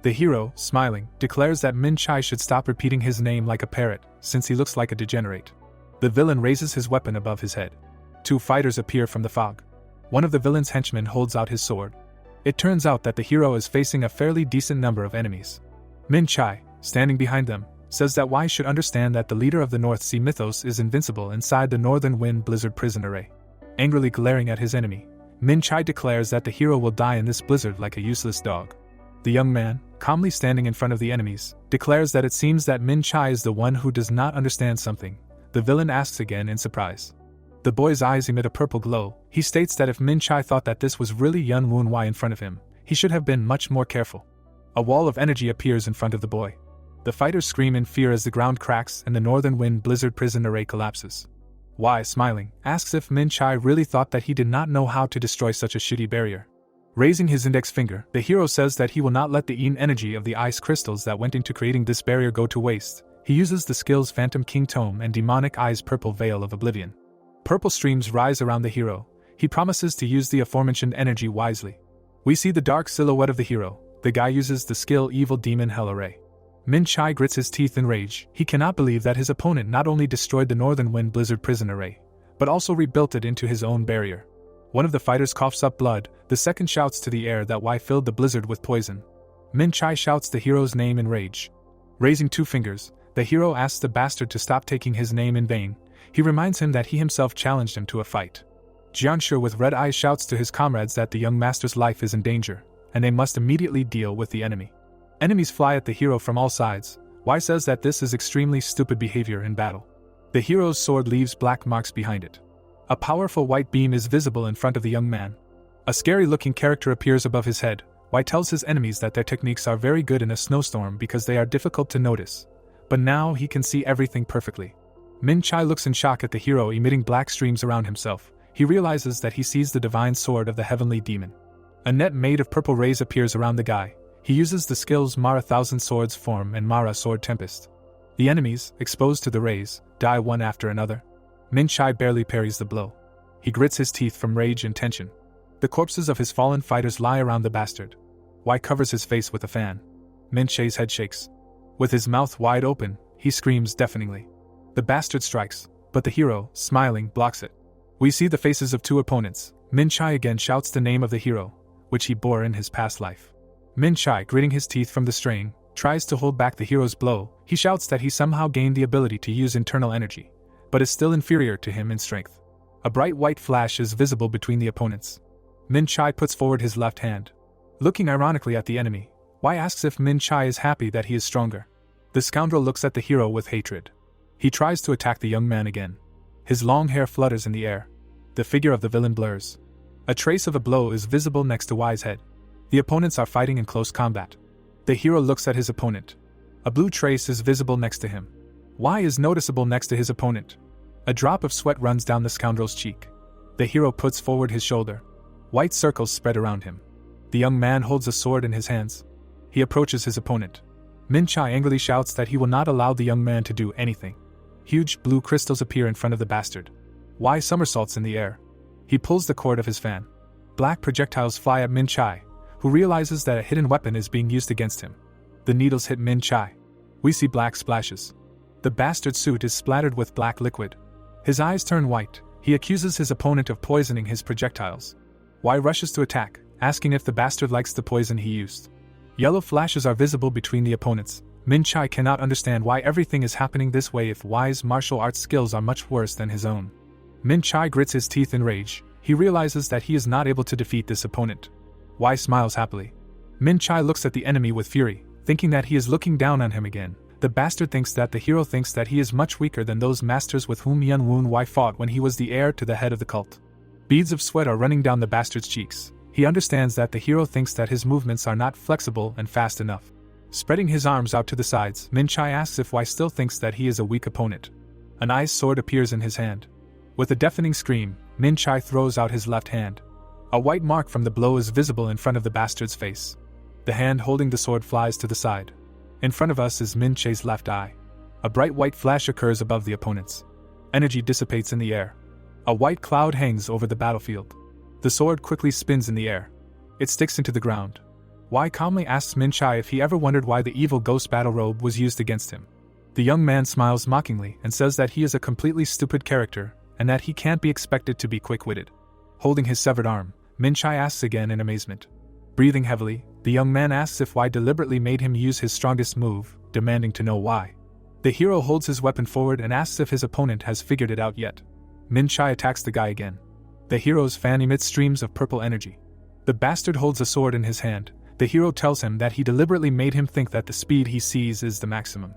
The hero, smiling, declares that Min Chai should stop repeating his name like a parrot, since he looks like a degenerate. The villain raises his weapon above his head. 2 fighters appear from the fog. One of the villain's henchmen holds out his sword. It turns out that the hero is facing a fairly decent number of enemies. Min Chai, standing behind them, says that Y should understand that the leader of the North Sea mythos is invincible inside the Northern Wind Blizzard prison array. Angrily glaring at his enemy, Min Chai declares that the hero will die in this blizzard like a useless dog. The young man, calmly standing in front of the enemies, declares that it seems that Min Chai is the one who does not understand something. The villain asks again in surprise. The boy's eyes emit a purple glow. He states that if Min Chai thought that this was really Yun Woon Wai in front of him, he should have been much more careful. A wall of energy appears in front of the boy. The fighters scream in fear as the ground cracks and the Northern Wind Blizzard prison array collapses. Y, smiling, asks if Min Chai really thought that he did not know how to destroy such a shitty barrier. Raising his index finger, the hero says that he will not let the Yin energy of the ice crystals that went into creating this barrier go to waste. He uses the skills Phantom King Tome and Demonic Eye's Purple Veil of Oblivion. Purple streams rise around the hero. He promises to use the aforementioned energy wisely. We see the dark silhouette of the hero. The guy uses the skill Evil Demon Hell Array. Min Chai grits his teeth in rage. He cannot believe that his opponent not only destroyed the Northern Wind Blizzard prison array, but also rebuilt it into his own barrier. One of the fighters coughs up blood, the second shouts to the air that Y filled the blizzard with poison. Min Chai shouts the hero's name in rage. Raising 2 fingers, the hero asks the bastard to stop taking his name in vain. He reminds him that he himself challenged him to a fight. Jianshu with red eyes shouts to his comrades that the young master's life is in danger, and they must immediately deal with the enemy. Enemies fly at the hero from all sides. Y says that this is extremely stupid behavior in battle. The hero's sword leaves black marks behind it. A powerful white beam is visible in front of the young man. A scary-looking character appears above his head. Y tells his enemies that their techniques are very good in a snowstorm because they are difficult to notice. But now he can see everything perfectly. Min Chai looks in shock at the hero emitting black streams around himself. He realizes that he sees the divine sword of the heavenly demon. A net made of purple rays appears around the guy. He uses the skills Mara Thousand Swords Form and Mara Sword Tempest. The enemies, exposed to the rays, die one after another. Min Chai barely parries the blow. He grits his teeth from rage and tension. The corpses of his fallen fighters lie around the bastard. Y covers his face with a fan. Min Chai's head shakes. With his mouth wide open, he screams deafeningly. The bastard strikes, but the hero, smiling, blocks it. We see the faces of 2 opponents. Min Chai again shouts the name of the hero, which he bore in his past life. Min Chai, gritting his teeth from the strain, tries to hold back the hero's blow. He shouts that he somehow gained the ability to use internal energy, but is still inferior to him in strength. A bright white flash is visible between the opponents. Min Chai puts forward his left hand. Looking ironically at the enemy, Y asks if Min Chai is happy that he is stronger. The scoundrel looks at the hero with hatred. He tries to attack the young man again. His long hair flutters in the air. The figure of the villain blurs. A trace of a blow is visible next to Y's head. The opponents are fighting in close combat. The hero looks at his opponent. A blue trace is visible next to him. Y is noticeable next to his opponent. A drop of sweat runs down the scoundrel's cheek. The hero puts forward his shoulder. White circles spread around him. The young man holds a sword in his hands. He approaches his opponent. Min Chai angrily shouts that he will not allow the young man to do anything. Huge blue crystals appear in front of the bastard. Y somersaults in the air. He pulls the cord of his fan. Black projectiles fly at Min Chai, who realizes that a hidden weapon is being used against him. The needles hit Min Chai. We see black splashes. The bastard's suit is splattered with black liquid. His eyes turn white. He accuses his opponent of poisoning his projectiles. Y rushes to attack, asking if the bastard likes the poison he used. Yellow flashes are visible between the opponents. Min Chai cannot understand why everything is happening this way if Y's martial arts skills are much worse than his own. Min Chai grits his teeth in rage. He realizes that he is not able to defeat this opponent. Y smiles happily. Min Chai looks at the enemy with fury, thinking that he is looking down on him again. The bastard thinks that the hero thinks that he is much weaker than those masters with whom Yun Woon Wai fought when he was the heir to the head of the cult. Beads of sweat are running down the bastard's cheeks. He understands that the hero thinks that his movements are not flexible and fast enough. Spreading his arms out to the sides, Min Chai asks if Y still thinks that he is a weak opponent. An ice sword appears in his hand. With a deafening scream, Min Chai throws out his left hand. A white mark from the blow is visible in front of the bastard's face. The hand holding the sword flies to the side. In front of us is Min Chai's left eye. A bright white flash occurs above the opponents. Energy dissipates in the air. A white cloud hangs over the battlefield. The sword quickly spins in the air. It sticks into the ground. Wai calmly asks Min Chai if he ever wondered why the evil ghost battle robe was used against him. The young man smiles mockingly and says that he is a completely stupid character and that he can't be expected to be quick-witted. Holding his severed arm, Min Chai asks again in amazement. Breathing heavily, the young man asks if Wai deliberately made him use his strongest move, demanding to know why. The hero holds his weapon forward and asks if his opponent has figured it out yet. Min Chai attacks the guy again. The hero's fan emits streams of purple energy. The bastard holds a sword in his hand. The hero tells him that he deliberately made him think that the speed he sees is the maximum.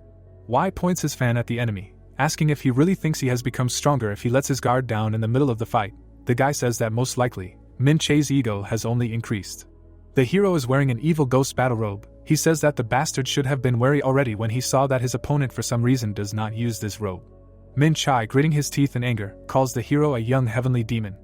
Wai points his fan at the enemy, asking if he really thinks he has become stronger if he lets his guard down in the middle of the fight. The guy says that most likely, Min Chai's ego has only increased. The hero is wearing an evil ghost battle robe. He says that the bastard should have been wary already when he saw that his opponent for some reason does not use this robe. Min Chai, gritting his teeth in anger, calls the hero a young heavenly demon.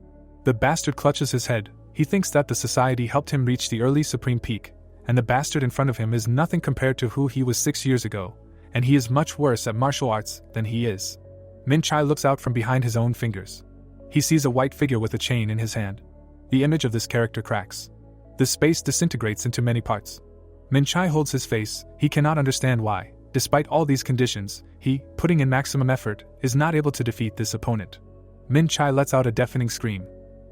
The bastard clutches his head. He thinks that the society helped him reach the early supreme peak, and the bastard in front of him is nothing compared to who he was 6 years ago, and he is much worse at martial arts than he is. Min Chai looks out from behind his own fingers. He sees a white figure with a chain in his hand. The image of this character cracks. The space disintegrates into many parts. Min Chai holds his face. He cannot understand why, despite all these conditions, he, putting in maximum effort, is not able to defeat this opponent. Min Chai lets out a deafening scream.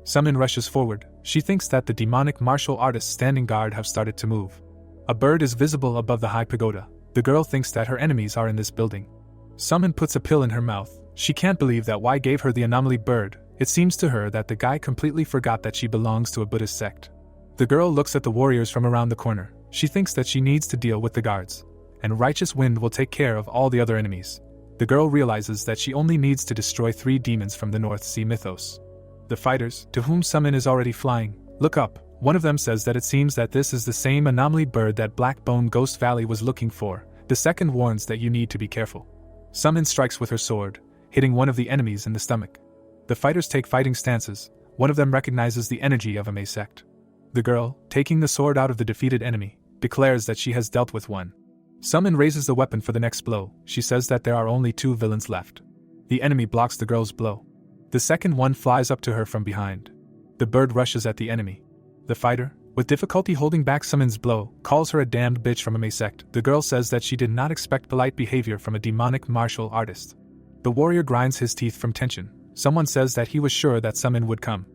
Summon rushes forward. She thinks that the demonic martial artists standing guard have started to move. A bird is visible above the high pagoda. The girl thinks that her enemies are in this building. Summon puts a pill in her mouth. She can't believe that Wai gave her the anomaly bird. It seems to her that the guy completely forgot that she belongs to a Buddhist sect. The girl looks at the warriors from around the corner. She thinks that she needs to deal with the guards, and Righteous Wind will take care of all the other enemies. The girl realizes that she only needs to destroy 3 demons from the North Sea mythos. The fighters, to whom Summon is already flying, look up. One of them says that it seems that this is the same anomaly bird that Blackbone Ghost Valley was looking for. The second warns that you need to be careful. Summon strikes with her sword, hitting one of the enemies in the stomach. The fighters take fighting stances. One of them recognizes the energy of a Mei sect. The girl, taking the sword out of the defeated enemy, declares that she has dealt with one. Summon raises the weapon for the next blow. She says that there are only 2 villains left. The enemy blocks the girl's blow. The second one flies up to her from behind. The bird rushes at the enemy. The fighter, with difficulty holding back Summon's blow, calls her a damned bitch from a Mei sect. The girl says that she did not expect polite behavior from a demonic martial artist. The warrior grinds his teeth from tension. Someone says that he was sure that Summon would come.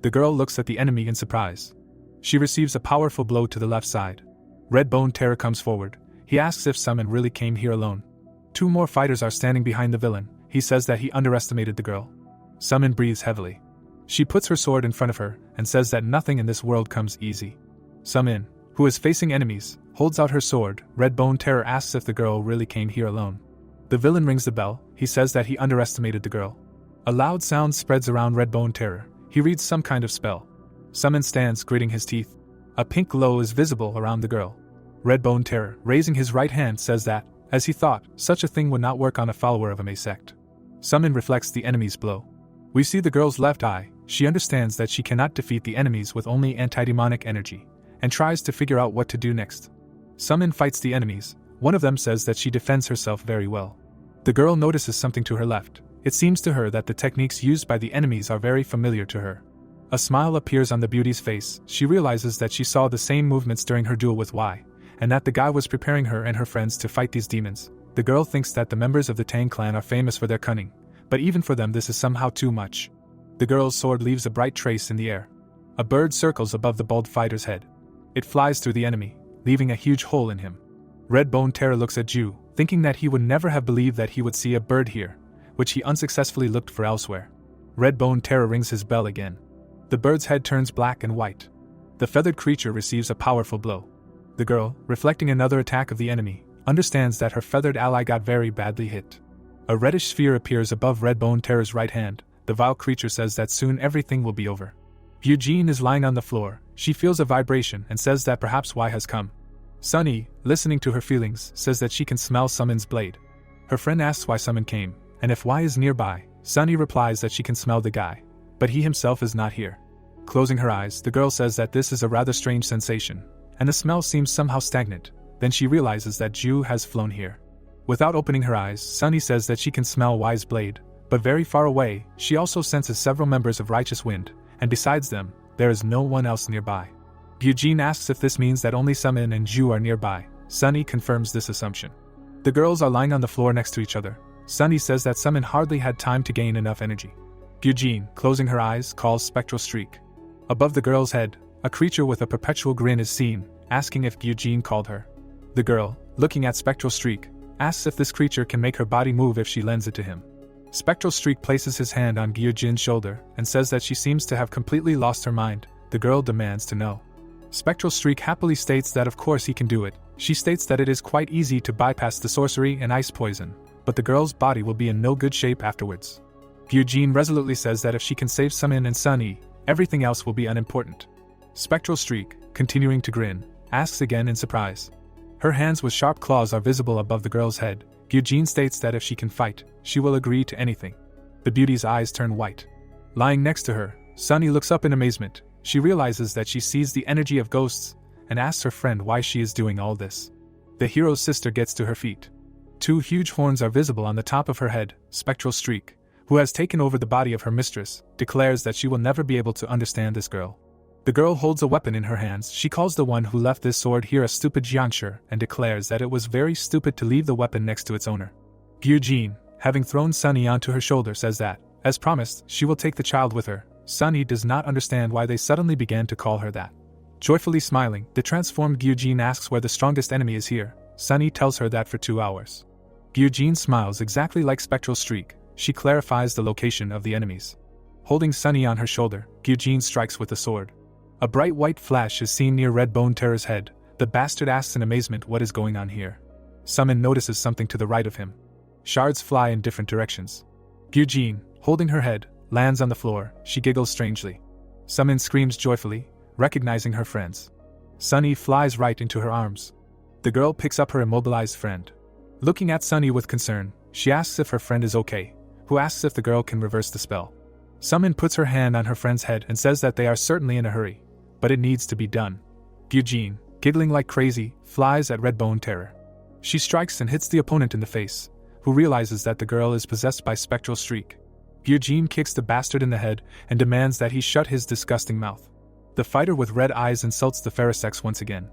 The girl looks at the enemy in surprise. She receives a powerful blow to the left side. Redbone Terror comes forward. He asks if Summon really came here alone. 2 more fighters are standing behind the villain. He says that he underestimated the girl. Summon breathes heavily. She puts her sword in front of her and says that nothing in this world comes easy. Summon, who is facing enemies, holds out her sword. Redbone Terror asks if the girl really came here alone. The villain rings the bell. He says that he underestimated the girl. A loud sound spreads around Redbone Terror. He reads some kind of spell. Summon stands, gritting his teeth. A pink glow is visible around the girl. Redbone Terror, raising his right hand, says that, as he thought, such a thing would not work on a follower of a Mei sect. Summon reflects the enemy's blow. We see the girl's left eye. She understands that she cannot defeat the enemies with only anti-demonic energy, and tries to figure out what to do next. Summon fights the enemies. One of them says that she defends herself very well. The girl notices something to her left. It seems to her that the techniques used by the enemies are very familiar to her. A smile appears on the beauty's face. She realizes that she saw the same movements during her duel with Wai, and that the guy was preparing her and her friends to fight these demons. The girl thinks that the members of the Tang clan are famous for their cunning, but even for them this is somehow too much. The girl's sword leaves a bright trace in the air. A bird circles above the bald fighter's head. It flies through the enemy, leaving a huge hole in him. Redbone Terror looks at Ju, thinking that he would never have believed that he would see a bird here, which he unsuccessfully looked for elsewhere. Redbone Terror rings his bell again. The bird's head turns black and white. The feathered creature receives a powerful blow. The girl, reflecting another attack of the enemy, understands that her feathered ally got very badly hit. A reddish sphere appears above Redbone Terror's right hand. The vile creature says that soon everything will be over. Eugene is lying on the floor. She feels a vibration and says that perhaps Wai has come. Sunny, listening to her feelings, says that she can smell Summon's blade. Her friend asks why Summon came, and if Wai is nearby. Sunny replies that she can smell the guy. but he himself is not here. Closing her eyes, the girl says that this is a rather strange sensation, and the smell seems somehow stagnant. Then she realizes that Ju has flown here. Without opening her eyes, Sunny says that she can smell Wise Blade, but very far away, she also senses several members of Righteous Wind, and besides them, there is no one else nearby. Eugene asks if this means that only Sumin and Ju are nearby. Sunny confirms this assumption. The girls are lying on the floor next to each other. Sunny says that Sumin hardly had time to gain enough energy. Eugene, closing her eyes, calls Spectral Streak. Above the girl's head, a creature with a perpetual grin is seen, asking if Eugene called her. The girl, looking at Spectral Streak, asks if this creature can make her body move if she lends it to him. Spectral Streak places his hand on Gyujin's shoulder and says that she seems to have completely lost her mind. The girl demands to know. Spectral Streak happily states that of course he can do it. She states that it is quite easy to bypass the sorcery and ice poison, but the girl's body will be in no good shape afterwards. Gyujin resolutely says that if she can save Sumin and Sunny, everything else will be unimportant. Spectral Streak, continuing to grin, asks again in surprise. Her hands with sharp claws are visible above the girl's head. Gyujin states that if she can fight, she will agree to anything. The beauty's eyes turn white. Lying next to her, Sunny looks up in amazement. She realizes that she sees the energy of ghosts, and asks her friend why she is doing all this. The hero's sister gets to her feet. Two huge horns are visible on the top of her head. Spectral Streak, who has taken over the body of her mistress, declares that she will never be able to understand this girl. The girl holds a weapon in her hands. She calls the one who left this sword here a stupid jiangshi and declares that it was very stupid to leave the weapon next to its owner. Gyujin, having thrown Sunny onto her shoulder, says that, as promised, she will take the child with her. Sunny does not understand why they suddenly began to call her that. Joyfully smiling, the transformed Gyujin asks where the strongest enemy is here. Sunny tells her that for 2 hours. Gyujin smiles exactly like Spectral Streak. She clarifies the location of the enemies. Holding Sunny on her shoulder, Gyujin strikes with a sword. A bright white flash is seen near Redbone Terror's head. The bastard asks in amazement what is going on here. Sumin notices something to the right of him. Shards fly in different directions. Gyujin, holding her head, lands on the floor. She giggles strangely. Sumin screams joyfully, recognizing her friends. Sunny flies right into her arms. The girl picks up her immobilized friend. Looking at Sunny with concern, she asks if her friend is okay, who asks if the girl can reverse the spell. Sumin puts her hand on her friend's head and says that they are certainly in a hurry, but it needs to be done. Gyujin, giggling like crazy, flies at Redbone Terror. She strikes and hits the opponent in the face, who realizes that the girl is possessed by Spectral Streak. Gyujin kicks the bastard in the head and demands that he shut his disgusting mouth. The fighter with red eyes insults the Pharisex once again.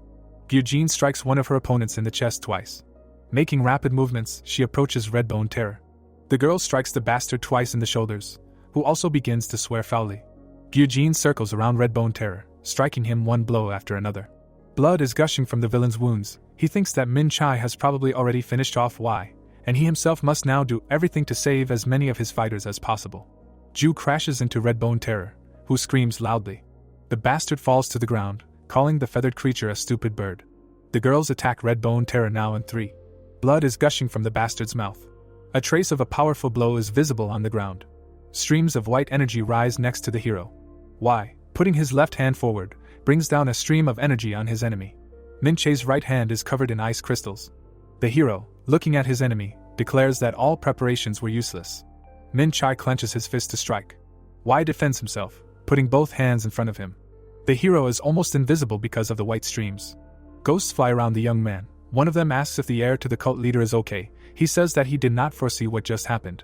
Gyujin strikes one of her opponents in the chest twice. Making rapid movements, she approaches Redbone Terror. The girl strikes the bastard twice in the shoulders, who also begins to swear foully. Gyujin circles around Redbone Terror, striking him one blow after another. Blood is gushing from the villain's wounds. He thinks that Min Chai has probably already finished off Y, and he himself must now do everything to save as many of his fighters as possible. Ju crashes into Redbone Terror, who screams loudly. The bastard falls to the ground, calling the feathered creature a stupid bird. The girls attack Redbone Terror now in 3. Blood is gushing from the bastard's mouth. A trace of a powerful blow is visible on the ground. Streams of white energy rise next to the hero. Y, putting his left hand forward, brings down a stream of energy on his enemy. Min Chai's right hand is covered in ice crystals. The hero, looking at his enemy, declares that all preparations were useless. Min Chai clenches his fist to strike. Y defends himself, putting both hands in front of him. The hero is almost invisible because of the white streams. Ghosts fly around the young man. One of them asks if the heir to the cult leader is okay. He says that he did not foresee what just happened.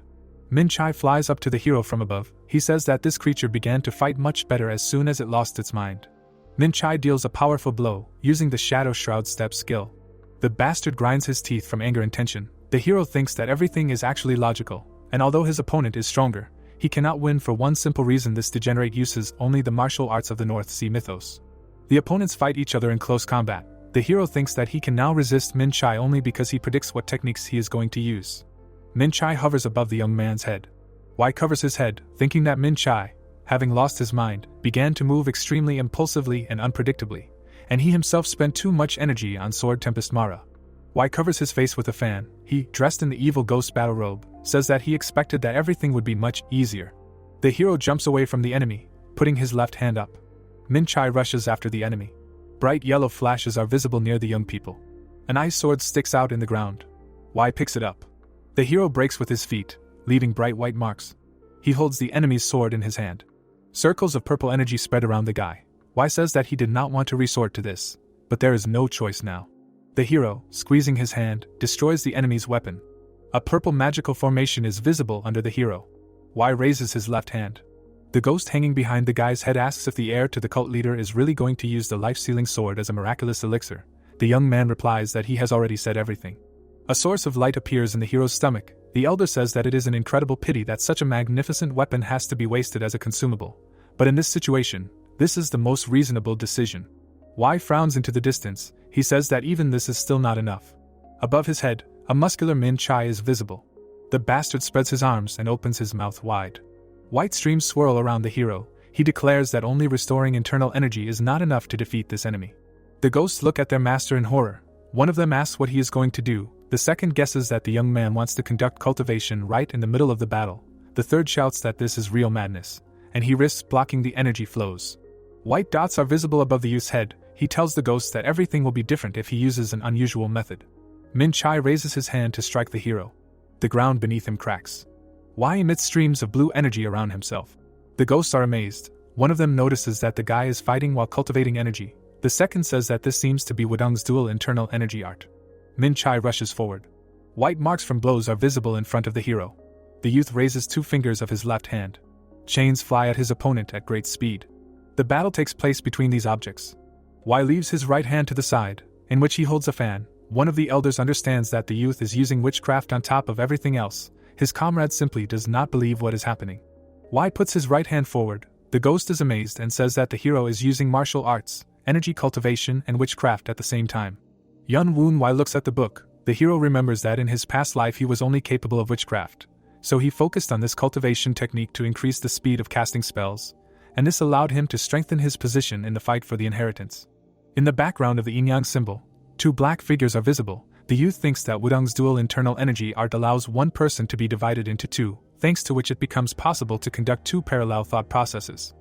Min Chai flies up to the hero from above. He says that this creature began to fight much better as soon as it lost its mind. Min Chai deals a powerful blow, using the Shadow Shroud step skill. The bastard grinds his teeth from anger and tension. The hero thinks that everything is actually logical, and although his opponent is stronger, he cannot win for one simple reason: this degenerate uses only the martial arts of the North Sea mythos. The opponents fight each other in close combat. The hero thinks that he can now resist Min Chai only because he predicts what techniques he is going to use. Min Chai hovers above the young man's head. Y covers his head, thinking that Min Chai, having lost his mind, began to move extremely impulsively and unpredictably, and he himself spent too much energy on Sword Tempest Mara. Y covers his face with a fan. He, dressed in the evil ghost battle robe, says that he expected that everything would be much easier. The hero jumps away from the enemy, putting his left hand up. Min Chai rushes after the enemy. Bright yellow flashes are visible near the young people. An ice sword sticks out in the ground. Y picks it up. The hero breaks with his feet, leaving bright white marks. He holds the enemy's sword in his hand. Circles of purple energy spread around the guy. Y says that he did not want to resort to this, but there is no choice now. The hero, squeezing his hand, destroys the enemy's weapon. A purple magical formation is visible under the hero. Y raises his left hand. The ghost hanging behind the guy's head asks if the heir to the cult leader is really going to use the life-sealing sword as a miraculous elixir. The young man replies that he has already said everything. A source of light appears in the hero's stomach. The elder says that it is an incredible pity that such a magnificent weapon has to be wasted as a consumable. But in this situation, this is the most reasonable decision. Y frowns into the distance. He says that even this is still not enough. Above his head, a muscular Min Chai is visible. The bastard spreads his arms and opens his mouth wide. White streams swirl around the hero. He declares that only restoring internal energy is not enough to defeat this enemy. The ghosts look at their master in horror. One of them asks what he is going to do. The second guesses that the young man wants to conduct cultivation right in the middle of the battle. The third shouts that this is real madness, and he risks blocking the energy flows. White dots are visible above the youth's head. He tells the ghosts that everything will be different if he uses an unusual method. Min Chai raises his hand to strike the hero. The ground beneath him cracks. Y emits streams of blue energy around himself. The ghosts are amazed. One of them notices that the guy is fighting while cultivating energy. The second says that this seems to be Wudong's dual internal energy art. Min Chai rushes forward. White marks from blows are visible in front of the hero. The youth raises 2 fingers of his left hand. Chains fly at his opponent at great speed. The battle takes place between these objects. Y leaves his right hand to the side, in which he holds a fan. One of the elders understands that the youth is using witchcraft on top of everything else. His comrade simply does not believe what is happening. Y puts his right hand forward. The ghost is amazed and says that the hero is using martial arts, energy cultivation, and witchcraft at the same time. Yun Woon Y looks at the book. The hero remembers that in his past life he was only capable of witchcraft, so he focused on this cultivation technique to increase the speed of casting spells, and this allowed him to strengthen his position in the fight for the inheritance. In the background of the yin-yang symbol, 2 black figures are visible. The youth thinks that Wudong's dual internal energy art allows one person to be divided into 2, thanks to which it becomes possible to conduct 2 parallel thought processes.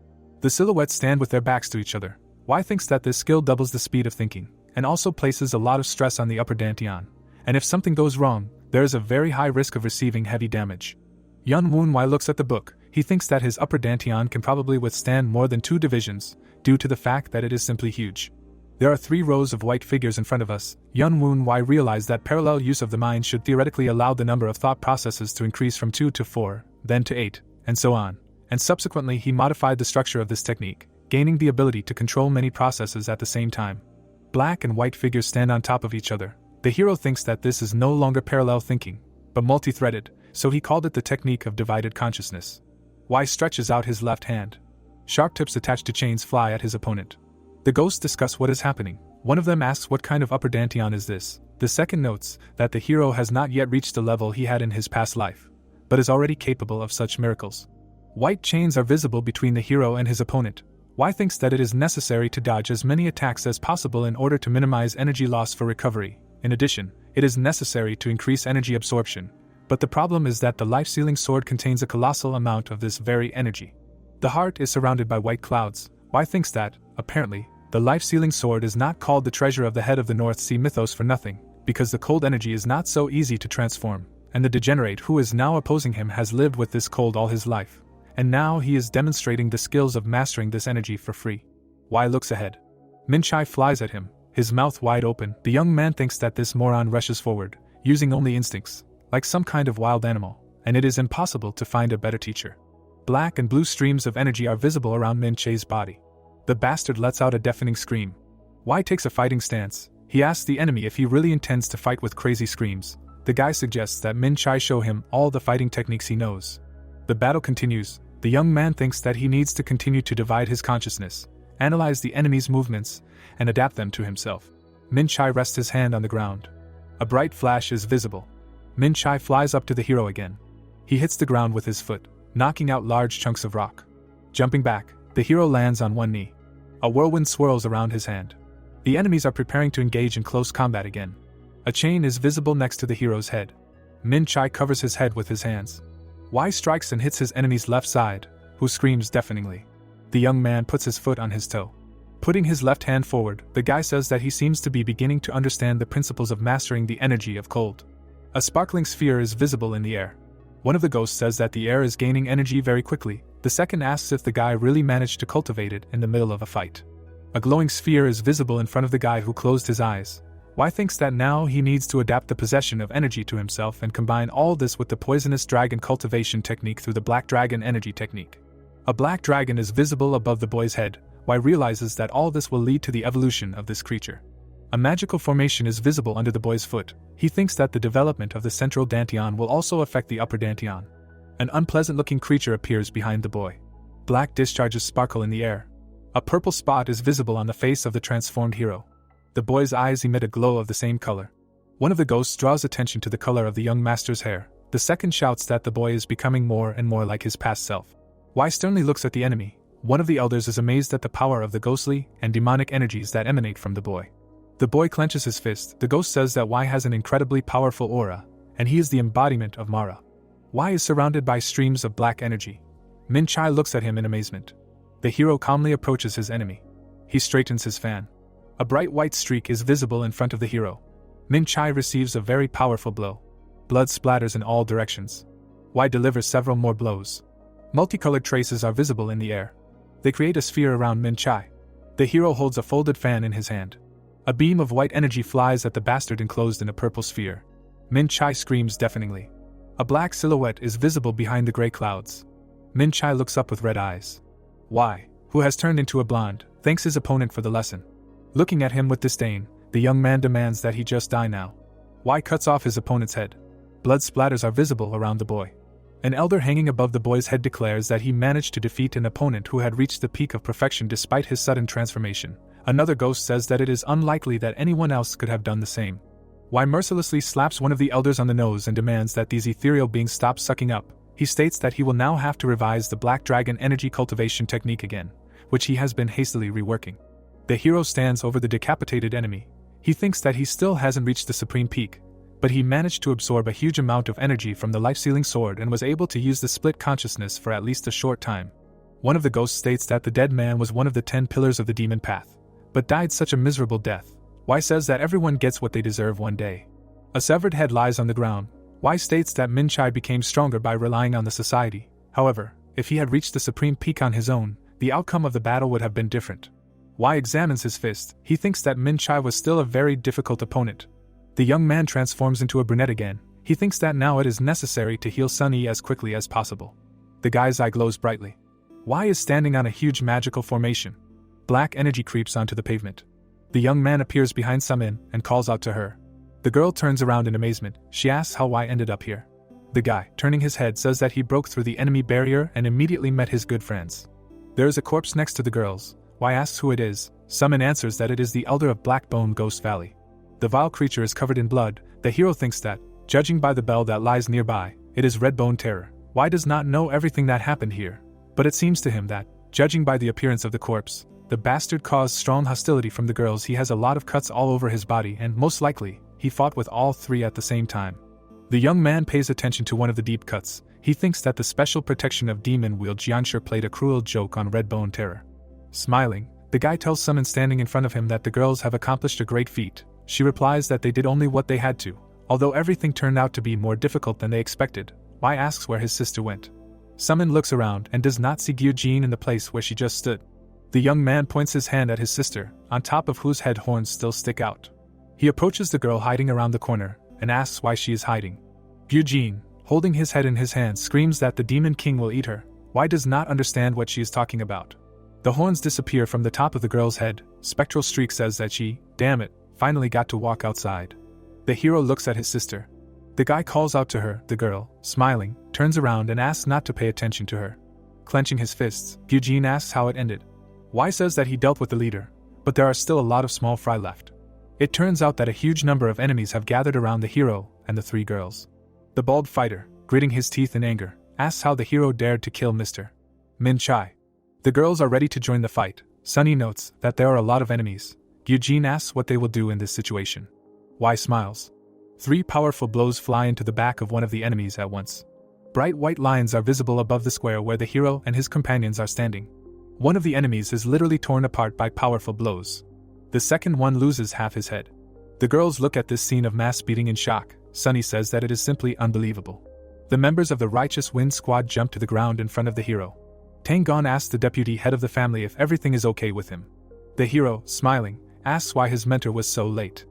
The silhouettes stand with their backs to each other. Y thinks that this skill doubles the speed of thinking, and also places a lot of stress on the upper dantian, and if something goes wrong, there is a very high risk of receiving heavy damage. Yun Woon Y looks at the book. He thinks that his upper dantian can probably withstand more than 2 divisions, due to the fact that it is simply huge. There are 3 rows of white figures in front of us. Yun Woon Y realized that parallel use of the mind should theoretically allow the number of thought processes to increase from 2 to 4, then to 8, and so on, and subsequently he modified the structure of this technique, gaining the ability to control many processes at the same time. Black and white figures stand on top of each other. The hero thinks that this is no longer parallel thinking, but multi-threaded, so he called it the technique of divided consciousness. Y stretches out his left hand. Sharp tips attached to chains fly at his opponent. The ghosts discuss what is happening. One of them asks what kind of upper dantian is this. The second notes that the hero has not yet reached the level he had in his past life, but is already capable of such miracles. White chains are visible between the hero and his opponent. Y thinks that it is necessary to dodge as many attacks as possible in order to minimize energy loss for recovery. In addition, it is necessary to increase energy absorption, but the problem is that the life-sealing sword contains a colossal amount of this very energy. The heart is surrounded by white clouds. Y thinks that, apparently, the life-sealing sword is not called the treasure of the head of the North Sea mythos for nothing, because the cold energy is not so easy to transform, and the degenerate who is now opposing him has lived with this cold all his life, and now he is demonstrating the skills of mastering this energy for free. Y looks ahead. Min Chai flies at him, his mouth wide open. The young man thinks that this moron rushes forward, using only instincts, like some kind of wild animal, and it is impossible to find a better teacher. Black and blue streams of energy are visible around Min Chai's body. The bastard lets out a deafening scream. Y takes a fighting stance. He asks the enemy if he really intends to fight with crazy screams. The guy suggests that Min Chai show him all the fighting techniques he knows. The battle continues. The young man thinks that he needs to continue to divide his consciousness, analyze the enemy's movements, and adapt them to himself. Min Chai rests his hand on the ground. A bright flash is visible. Min Chai flies up to the hero again. He hits the ground with his foot, knocking out large chunks of rock. Jumping back, the hero lands on one knee. A whirlwind swirls around his hand. The enemies are preparing to engage in close combat again. A chain is visible next to the hero's head. Min Chai covers his head with his hands. Y strikes and hits his enemy's left side, who screams deafeningly. The young man puts his foot on his toe. Putting his left hand forward, the guy says that he seems to be beginning to understand the principles of mastering the energy of cold. A sparkling sphere is visible in the air. One of the ghosts says that the air is gaining energy very quickly, The second asks if the guy really managed to cultivate it in the middle of a fight. A glowing sphere is visible in front of the guy who closed his eyes. Y thinks that now he needs to adapt the possession of energy to himself and combine all this with the poisonous dragon cultivation technique through the black dragon energy technique. A black dragon is visible above the boy's head. Y realizes that all this will lead to the evolution of this creature. A magical formation is visible under the boy's foot. He thinks that the development of the central dantian will also affect the upper dantian. An unpleasant-looking creature appears behind the boy. Black discharges sparkle in the air. A purple spot is visible on the face of the transformed hero. The boy's eyes emit a glow of the same color. One of the ghosts draws attention to the color of the young master's hair. The second shouts that the boy is becoming more and more like his past self. Y sternly looks at the enemy. One of the elders is amazed at the power of the ghostly and demonic energies that emanate from the boy. The boy clenches his fist. The ghost says that Y has an incredibly powerful aura, and he is the embodiment of Mara. Y is surrounded by streams of black energy. Min Chai looks at him in amazement. The hero calmly approaches his enemy. He straightens his fan. A bright white streak is visible in front of the hero. Min Chai receives a very powerful blow. Blood splatters in all directions. Y delivers several more blows. Multicolored traces are visible in the air. They create a sphere around Min Chai. The hero holds a folded fan in his hand. A beam of white energy flies at the bastard enclosed in a purple sphere. Min Chai screams deafeningly. A black silhouette is visible behind the gray clouds. Min Chai looks up with red eyes. Y, who has turned into a blonde, thanks his opponent for the lesson. Looking at him with disdain, the young man demands that he just die now. Y cuts off his opponent's head. Blood splatters are visible around the boy. An elder hanging above the boy's head declares that he managed to defeat an opponent who had reached the peak of perfection despite his sudden transformation. Another ghost says that it is unlikely that anyone else could have done the same. Y mercilessly slaps one of the elders on the nose and demands that these ethereal beings stop sucking up. He states that he will now have to revise the black dragon energy cultivation technique again, which he has been hastily reworking. The hero stands over the decapitated enemy. He thinks that he still hasn't reached the supreme peak, but he managed to absorb a huge amount of energy from the life-sealing sword and was able to use the split consciousness for at least a short time. One of the ghosts states that the dead man was one of the 10 pillars of the demon path, but died such a miserable death. Y says that everyone gets what they deserve one day. A severed head lies on the ground. Y states that Min Chai became stronger by relying on the society. However, if he had reached the supreme peak on his own, the outcome of the battle would have been different. Y examines his fist. He thinks that Min Chai was still a very difficult opponent. The young man transforms into a brunette again. He thinks that now it is necessary to heal Sunny as quickly as possible. The guy's eye glows brightly. Y is standing on a huge magical formation. Black energy creeps onto the pavement. The young man appears behind Sumin and calls out to her. The girl turns around in amazement. She asks how Y ended up here. The guy, turning his head, says that he broke through the enemy barrier and immediately met his good friends. There is a corpse next to the girls. Y asks who it is. Sumin answers that it is the elder of Blackbone Ghost Valley. The vile creature is covered in blood. The hero thinks that, judging by the bell that lies nearby, it is Redbone Terror. Y does not know everything that happened here, but it seems to him that, judging by the appearance of the corpse, the bastard caused strong hostility from the girls. He has a lot of cuts all over his body and, most likely, he fought with all three at the same time. The young man pays attention to one of the deep cuts. He thinks that the special protection of Demon Wheel Jiansher played a cruel joke on Redbone Terror. Smiling, the guy tells someone standing in front of him that the girls have accomplished a great feat. She replies that they did only what they had to, although everything turned out to be more difficult than they expected. Y asks where his sister went. Summon looks around and does not see Gyujin in the place where she just stood. The young man points his hand at his sister, on top of whose head horns still stick out. He approaches the girl hiding around the corner, and asks why she is hiding. Gyujin, holding his head in his hand, screams that the Demon King will eat her. Y does not understand what she is talking about. The horns disappear from the top of the girl's head. Spectral Streak says that she, damn it, finally got to walk outside. The hero looks at his sister. The guy calls out to her. The girl, smiling, turns around and asks not to pay attention to her. Clenching his fists, Gyujin asks how it ended. Y says that he dealt with the leader, but there are still a lot of small fry left. It turns out that a huge number of enemies have gathered around the hero and the three girls. The bald fighter, gritting his teeth in anger, asks how the hero dared to kill Mr. Min Chai. The girls are ready to join the fight. Sunny notes that there are a lot of enemies. Gyujin asks what they will do in this situation. Y smiles. 3 powerful blows fly into the back of one of the enemies at once. Bright white lines are visible above the square where the hero and his companions are standing. One of the enemies is literally torn apart by powerful blows. The second one loses half his head. The girls look at this scene of mass beating in shock. Sunny says that it is simply unbelievable. The members of the Righteous Wind Squad jump to the ground in front of the hero. Tang asks the deputy head of the family if everything is okay with him. The hero, smiling, asks why his mentor was so late.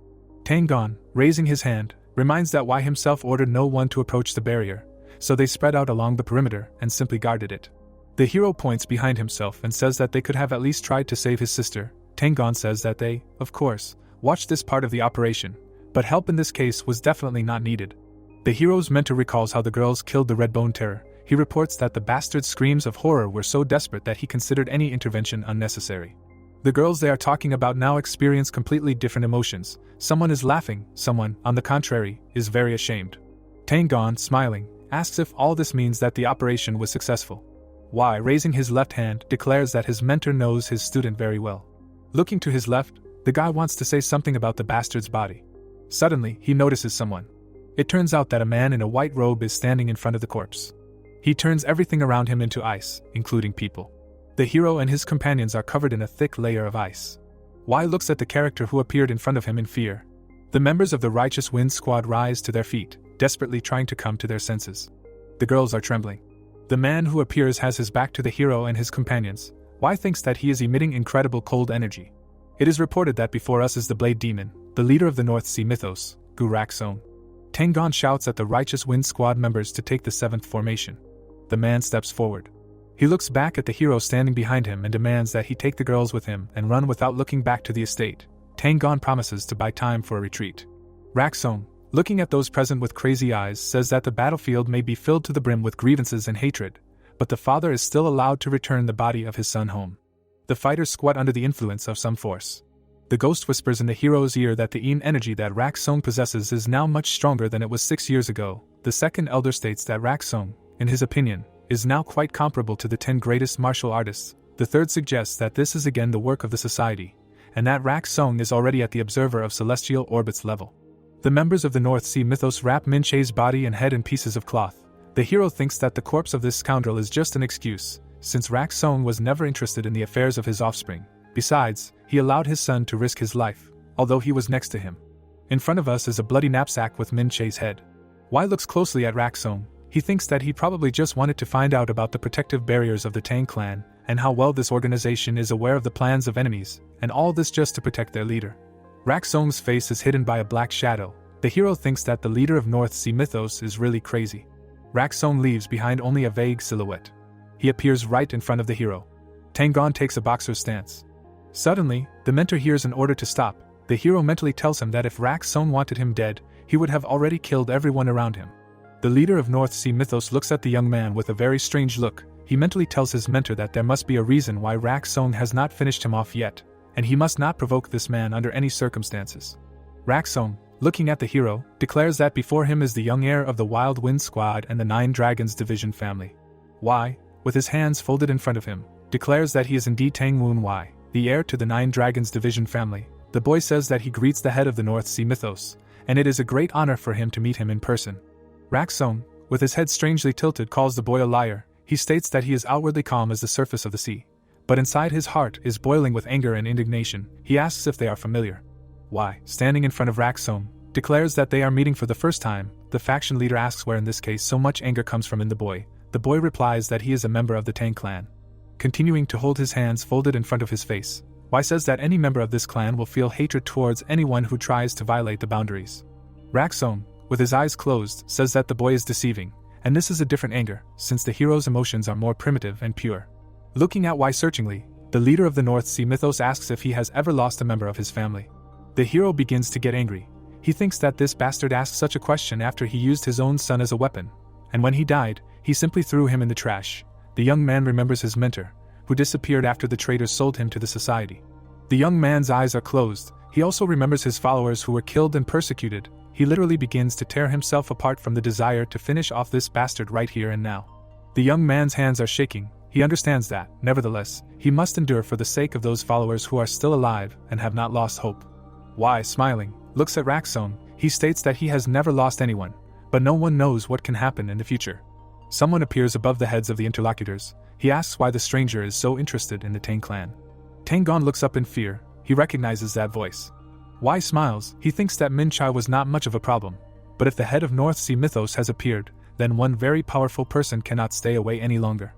Tang, raising his hand, reminds that Wai himself ordered no one to approach the barrier, so they spread out along the perimeter and simply guarded it. The hero points behind himself and says that they could have at least tried to save his sister. Tang says that they, of course, watched this part of the operation, but help in this case was definitely not needed. The hero's mentor recalls how the girls killed the Red Bone Terror. He reports that the bastard's screams of horror were so desperate that he considered any intervention unnecessary. The girls they are talking about now experience completely different emotions. Someone is laughing, someone, on the contrary, is very ashamed. Tang, smiling, asks if all this means that the operation was successful. Wai, raising his left hand, declares that his mentor knows his student very well. Looking to his left, the guy wants to say something about the bastard's body. Suddenly, he notices someone. It turns out that a man in a white robe is standing in front of the corpse. He turns everything around him into ice, including people. The hero and his companions are covered in a thick layer of ice. Wai looks at the character who appeared in front of him in fear. The members of the Righteous Wind Squad rise to their feet, desperately trying to come to their senses. The girls are trembling. The man who appears has his back to the hero and his companions. Wai thinks that he is emitting incredible cold energy. It is reported that before us is the Blade Demon, the leader of the North Sea mythos, Gurak Song. Tang shouts at the Righteous Wind Squad members to take the 7th formation. The man steps forward. He looks back at the hero standing behind him and demands that he take the girls with him and run without looking back to the estate. Tang promises to buy time for a retreat. Raksong, looking at those present with crazy eyes, says that the battlefield may be filled to the brim with grievances and hatred, but the father is still allowed to return the body of his son home. The fighters squat under the influence of some force. The ghost whispers in the hero's ear that the energy that Raksong possesses is now much stronger than it was 6 years ago. The second elder states that Raksong, in his opinion, is now quite comparable to the 10 greatest martial artists. The third suggests that this is again the work of the society, and that Raksong is already at the observer of celestial orbits level. The members of the North Sea mythos wrap Min Che's body and head in pieces of cloth. The hero thinks that the corpse of this scoundrel is just an excuse, since Raksong was never interested in the affairs of his offspring. Besides, he allowed his son to risk his life, although he was next to him. In front of us is a bloody knapsack with Min Che's head. Wai looks closely at Raksong. He thinks that he probably just wanted to find out about the protective barriers of the Tang clan, and how well this organization is aware of the plans of enemies, and all this just to protect their leader. Raksong's face is hidden by a black shadow. The hero thinks that the leader of North Sea mythos is really crazy. Raksong leaves behind only a vague silhouette. He appears right in front of the hero. Tang takes a boxer's stance. Suddenly, the mentor hears an order to stop. The hero mentally tells him that if Raksong wanted him dead, he would have already killed everyone around him. The leader of North Sea mythos looks at the young man with a very strange look. He mentally tells his mentor that there must be a reason why Raksong has not finished him off yet, and he must not provoke this man under any circumstances. Raksong, looking at the hero, declares that before him is the young heir of the Wild Wind Squad and the 9 Dragons Division family. Wai, with his hands folded in front of him, declares that he is indeed Tang Wai, the heir to the 9 Dragons Division family. The boy says that he greets the head of the North Sea mythos, and it is a great honor for him to meet him in person. Raksong, with his head strangely tilted, calls the boy a liar. He states that he is outwardly calm as the surface of the sea, but inside his heart is boiling with anger and indignation. He asks if they are familiar. Wai, standing in front of Raksong, declares that they are meeting for the first time. The faction leader asks where in this case so much anger comes from in the boy. The boy replies that he is a member of the Tang clan. Continuing to hold his hands folded in front of his face, Wai says that any member of this clan will feel hatred towards anyone who tries to violate the boundaries. Raksong, with his eyes closed, says that the boy is deceiving, and this is a different anger, since the hero's emotions are more primitive and pure. Looking at Wai searchingly, the leader of the North Sea mythos asks if he has ever lost a member of his family. The hero begins to get angry. He thinks that this bastard asked such a question after he used his own son as a weapon, and when he died, he simply threw him in the trash. The young man remembers his mentor, who disappeared after the traitors sold him to the society. The young man's eyes are closed. He also remembers his followers who were killed and persecuted. He literally begins to tear himself apart from the desire to finish off this bastard right here and now. The young man's hands are shaking. He understands that, nevertheless, he must endure for the sake of those followers who are still alive and have not lost hope. Wai, smiling, looks at Raksong. He states that he has never lost anyone, but no one knows what can happen in the future. Someone appears above the heads of the interlocutors. He asks why the stranger is so interested in the Tang clan. Tang looks up in fear. He recognizes that voice. Wai smiles. He thinks that Min Chai was not much of a problem, but if the head of North Sea mythos has appeared, then one very powerful person cannot stay away any longer.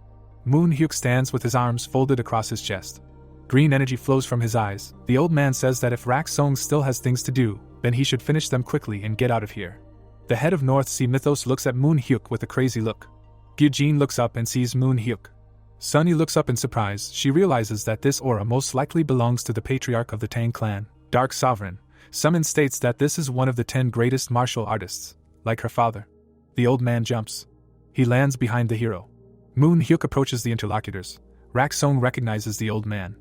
Moon Hyuk stands with his arms folded across his chest. Green energy flows from his eyes. The old man says that if Rak Song still has things to do, then he should finish them quickly and get out of here. The head of North Sea Mythos looks at Moon Hyuk with a crazy look. Gyujin looks up and sees Moon Hyuk. Sunny looks up in surprise. She realizes that this aura most likely belongs to the patriarch of the Tang clan, Dark Sovereign. Summon states that this is one of the 10 greatest martial artists, like her father. The old man jumps. He lands behind the hero. Moon Hyuk approaches the interlocutors. Rak Song recognizes the old man.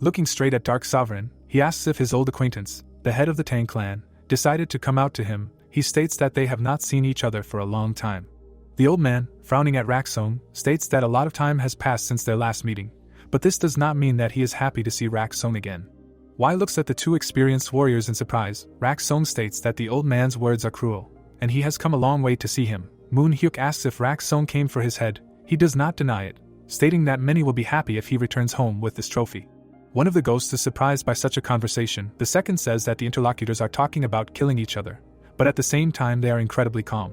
Looking straight at Dark Sovereign, he asks if his old acquaintance, the head of the Tang clan, decided to come out to him. He states that they have not seen each other for a long time. The old man, frowning at Rak Song, states that a lot of time has passed since their last meeting, but this does not mean that he is happy to see Rak Song again. Wai looks at the two experienced warriors in surprise. Rak Song states that the old man's words are cruel, and he has come a long way to see him. Moon Hyuk asks if Rak Song came for his head. He does not deny it, stating that many will be happy if he returns home with this trophy. One of the ghosts is surprised by such a conversation. The second says that the interlocutors are talking about killing each other, but at the same time they are incredibly calm.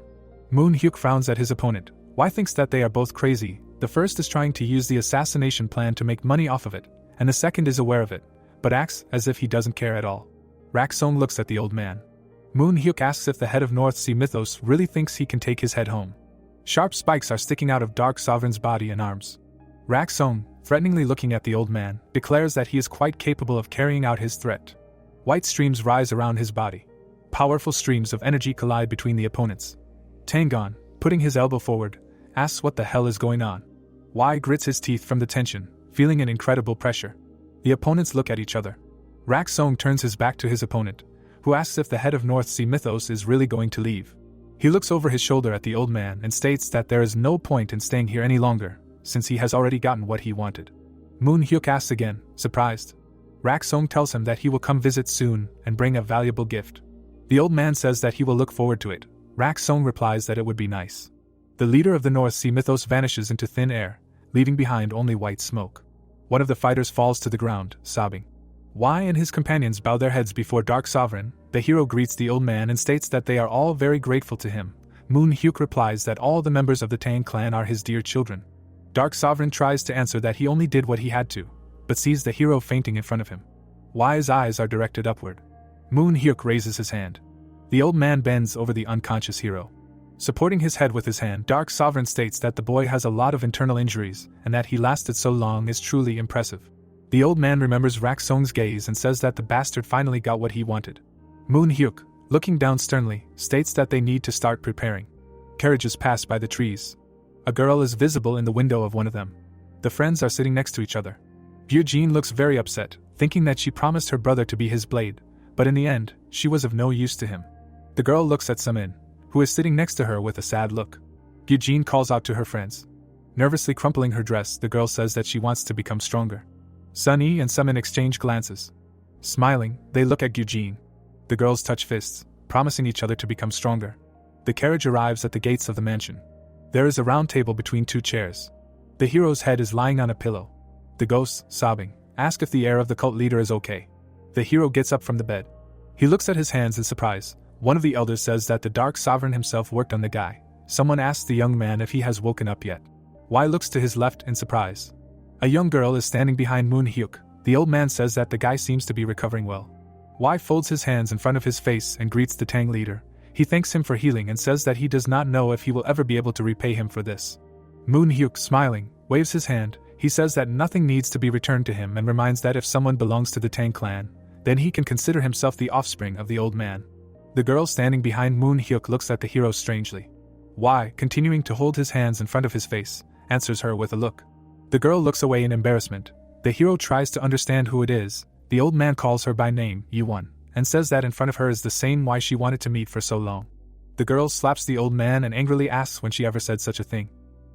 Moon Hyuk frowns at his opponent. Wai thinks that they are both crazy. The first is trying to use the assassination plan to make money off of it, and the second is aware of it, but acts as if he doesn't care at all. Rak Song looks at the old man. Moon Hyuk asks if the head of North Sea Mythos really thinks he can take his head home. Sharp spikes are sticking out of Dark Sovereign's body and arms. Rak Song, threateningly looking at the old man, declares that he is quite capable of carrying out his threat. White streams rise around his body. Powerful streams of energy collide between the opponents. Tangon, putting his elbow forward, asks what the hell is going on. Wai grits his teeth from the tension, feeling an incredible pressure. The opponents look at each other. Rak Song turns his back to his opponent, who asks if the head of North Sea Mythos is really going to leave. He looks over his shoulder at the old man and states that there is no point in staying here any longer, since he has already gotten what he wanted. Moon Hyuk asks again, surprised. Rak Song tells him that he will come visit soon and bring a valuable gift. The old man says that he will look forward to it. Rak Song replies that it would be nice. The leader of the North Sea Mythos vanishes into thin air, leaving behind only white smoke. One of the fighters falls to the ground, sobbing. Wai and his companions bow their heads before Dark Sovereign. The hero greets the old man and states that they are all very grateful to him. Moon Hyuk replies that all the members of the Tang clan are his dear children. Dark Sovereign tries to answer that he only did what he had to, but sees the hero fainting in front of him. Wai's eyes are directed upward. Moon Hyuk raises his hand. The old man bends over the unconscious hero. Supporting his head with his hand, Dark Sovereign states that the boy has a lot of internal injuries, and that he lasted so long is truly impressive. The old man remembers Rak Song's gaze and says that the bastard finally got what he wanted. Moon Hyuk, looking down sternly, states that they need to start preparing. Carriages pass by the trees. A girl is visible in the window of one of them. The friends are sitting next to each other. Gyujin looks very upset, thinking that she promised her brother to be his blade, but in the end, she was of no use to him. The girl looks at Sumin, who is sitting next to her with a sad look. Gyujin calls out to her friends. Nervously crumpling her dress, the girl says that she wants to become stronger. Sunny and Sumin exchange glances. Smiling, they look at Gyujin. The girls touch fists, promising each other to become stronger. The carriage arrives at the gates of the mansion. There is a round table between two chairs. The hero's head is lying on a pillow. The ghosts, sobbing, ask if the heir of the cult leader is okay. The hero gets up from the bed. He looks at his hands in surprise. One of the elders says that the Dark Sovereign himself worked on the guy. Someone asks the young man if he has woken up yet. Wai looks to his left in surprise. A young girl is standing behind Moon Hyuk. The old man says that the guy seems to be recovering well. Wai folds his hands in front of his face and greets the Tang leader. He thanks him for healing and says that he does not know if he will ever be able to repay him for this. Moon Hyuk, smiling, waves his hand. He says that nothing needs to be returned to him and reminds that if someone belongs to the Tang clan, then he can consider himself the offspring of the old man. The girl standing behind Moon Hyuk looks at the hero strangely. Wai, continuing to hold his hands in front of his face, answers her with a look. The girl looks away in embarrassment. The hero tries to understand who it is. The old man calls her by name, Yuwon, and says that in front of her is the same Wai she wanted to meet for so long. The girl slaps the old man and angrily asks when she ever said such a thing.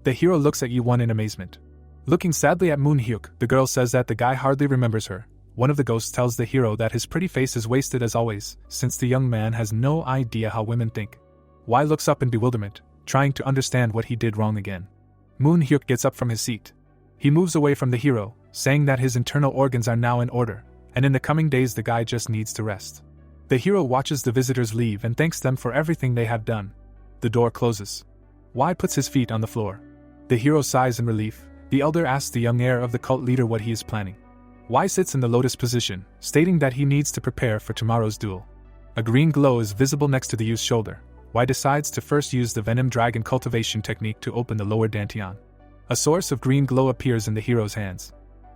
The hero looks at Yuwon in amazement. Looking sadly at Moon Hyuk, the girl says that the guy hardly remembers her. One of the ghosts tells the hero that his pretty face is wasted as always, since the young man has no idea how women think. Wai looks up in bewilderment, trying to understand what he did wrong again. Moon Hyuk gets up from his seat. He moves away from the hero, saying that his internal organs are now in order, and in the coming days the guy just needs to rest. The hero watches the visitors leave and thanks them for everything they have done. The door closes. Wai puts his feet on the floor. The hero sighs in relief, The elder asks the young heir of the cult leader what he is planning. Y sits in the lotus position, stating that he needs to prepare for tomorrow's duel. A green glow is visible next to the youth's shoulder. Y decides to first use the venom dragon cultivation technique to open the lower dantian. A source of green glow appears in the hero's hands.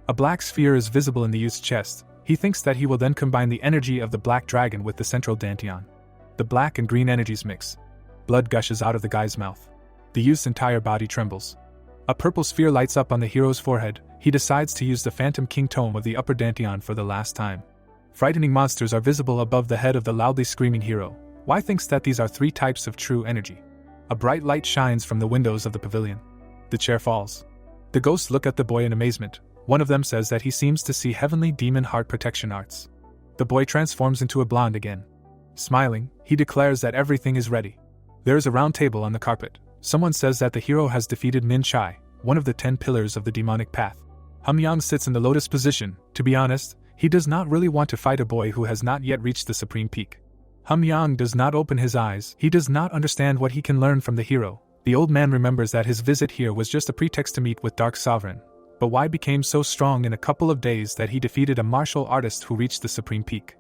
A black sphere is visible in the youth's chest. He thinks that he will then combine the energy of the black dragon with the central dantian. The black and green energies mix. Blood gushes out of the guy's mouth. The youth's entire body trembles. A purple sphere lights up on the hero's forehead. He decides to use the Phantom King Tome of the upper dantian for the last time. Frightening monsters are visible above the head of the loudly screaming hero. Y thinks that these are 3 types of true energy. A bright light shines from the windows of the pavilion. The chair falls. The ghosts look at the boy in amazement. One of them says that he seems to see heavenly demon heart protection arts. The boy transforms into a blonde again. Smiling, he declares that everything is ready. There is a round table on the carpet. Someone says that the hero has defeated Min Chai, one of the 10 pillars of the demonic path. Hamyang sits in the lotus position. To be honest, he does not really want to fight a boy who has not yet reached the supreme peak. Hamyang does not open his eyes. He does not understand what he can learn from the hero. The old man remembers that his visit here was just a pretext to meet with Dark Sovereign. But Y became so strong in a couple of days that he defeated a martial artist who reached the supreme peak.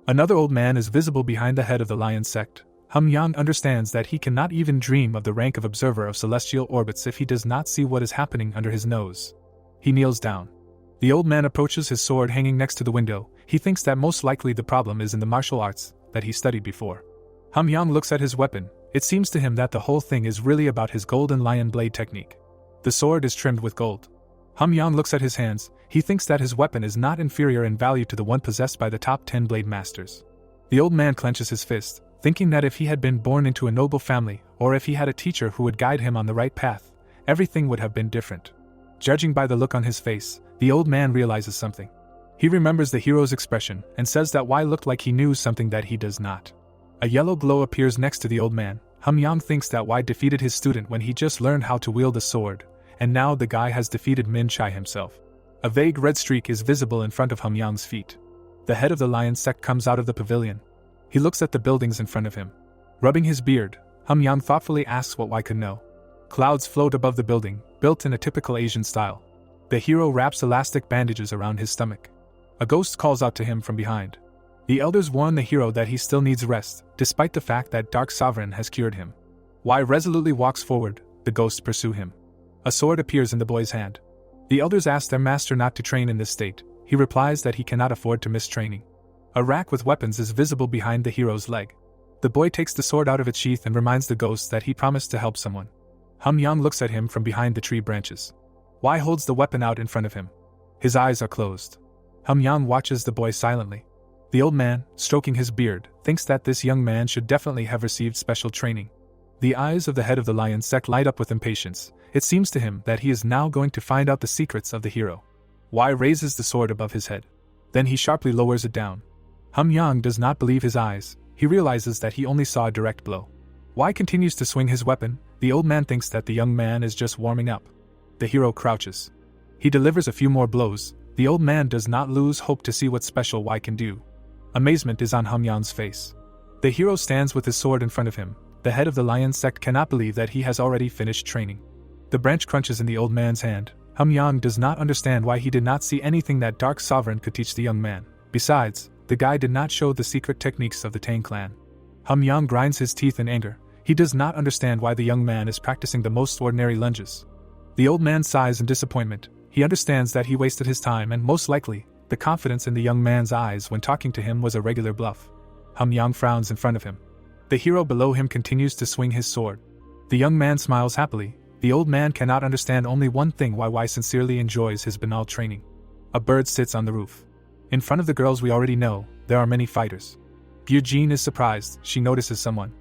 Another old man is visible behind the head of the lion sect. Hamyang understands that he cannot even dream of the rank of observer of celestial orbits if he does not see what is happening under his nose. He kneels down. The old man approaches his sword hanging next to the window. He thinks that most likely the problem is in the martial arts that he studied before. Hamyang looks at his weapon. It seems to him that the whole thing is really about his golden lion blade technique. The sword is trimmed with gold. Hamyang looks at his hands. He thinks that his weapon is not inferior in value to the one possessed by the top 10 blade masters. The old man clenches his fist, thinking that if he had been born into a noble family, or if he had a teacher who would guide him on the right path, everything would have been different. Judging by the look on his face, the old man realizes something. He remembers the hero's expression and says that Y looked like he knew something that he does not. A yellow glow appears next to the old man. Hamyang thinks that Y defeated his student when he just learned how to wield a sword, and now the guy has defeated Min Chai himself. A vague red streak is visible in front of Hamyang's feet. The head of the lion sect comes out of the pavilion. He looks at the buildings in front of him. Rubbing his beard, Hamyang thoughtfully asks what Y could know. Clouds float above the building, built in a typical Asian style. The hero wraps elastic bandages around his stomach. A ghost calls out to him from behind. The elders warn the hero that he still needs rest, despite the fact that Dark Sovereign has cured him. Y resolutely walks forward. The ghosts pursue him. A sword appears in the boy's hand. The elders ask their master not to train in this state. He replies that he cannot afford to miss training. A rack with weapons is visible behind the hero's leg. The boy takes the sword out of its sheath and reminds the ghost that he promised to help someone. Hamyang looks at him from behind the tree branches. Y holds the weapon out in front of him. His eyes are closed. Hamyang watches the boy silently. The old man, stroking his beard, thinks that this young man should definitely have received special training. The eyes of the head of the lion sect light up with impatience. It seems to him that he is now going to find out the secrets of the hero. Y raises the sword above his head. Then he sharply lowers it down. Hamyang does not believe his eyes. He realizes that he only saw a direct blow. Y continues to swing his weapon. The old man thinks that the young man is just warming up. The hero crouches. He delivers a few more blows. The old man does not lose hope to see what special Y can do. Amazement is on Hamyang's face. The hero stands with his sword in front of him. The head of the lion sect cannot believe that he has already finished training. The branch crunches in the old man's hand. Hamyang does not understand why he did not see anything that Dark Sovereign could teach the young man. Besides, the guy did not show the secret techniques of the Tang clan. Hamyang grinds his teeth in anger. He does not understand why the young man is practicing the most ordinary lunges. The old man sighs in disappointment. He understands that he wasted his time and most likely, the confidence in the young man's eyes when talking to him was a regular bluff. Hamyang frowns in front of him. The hero below him continues to swing his sword. The young man smiles happily. The old man cannot understand only one thing: why Y sincerely enjoys his banal training. A bird sits on the roof. In front of the girls we already know, there are many fighters. Gyujin is surprised. She notices someone.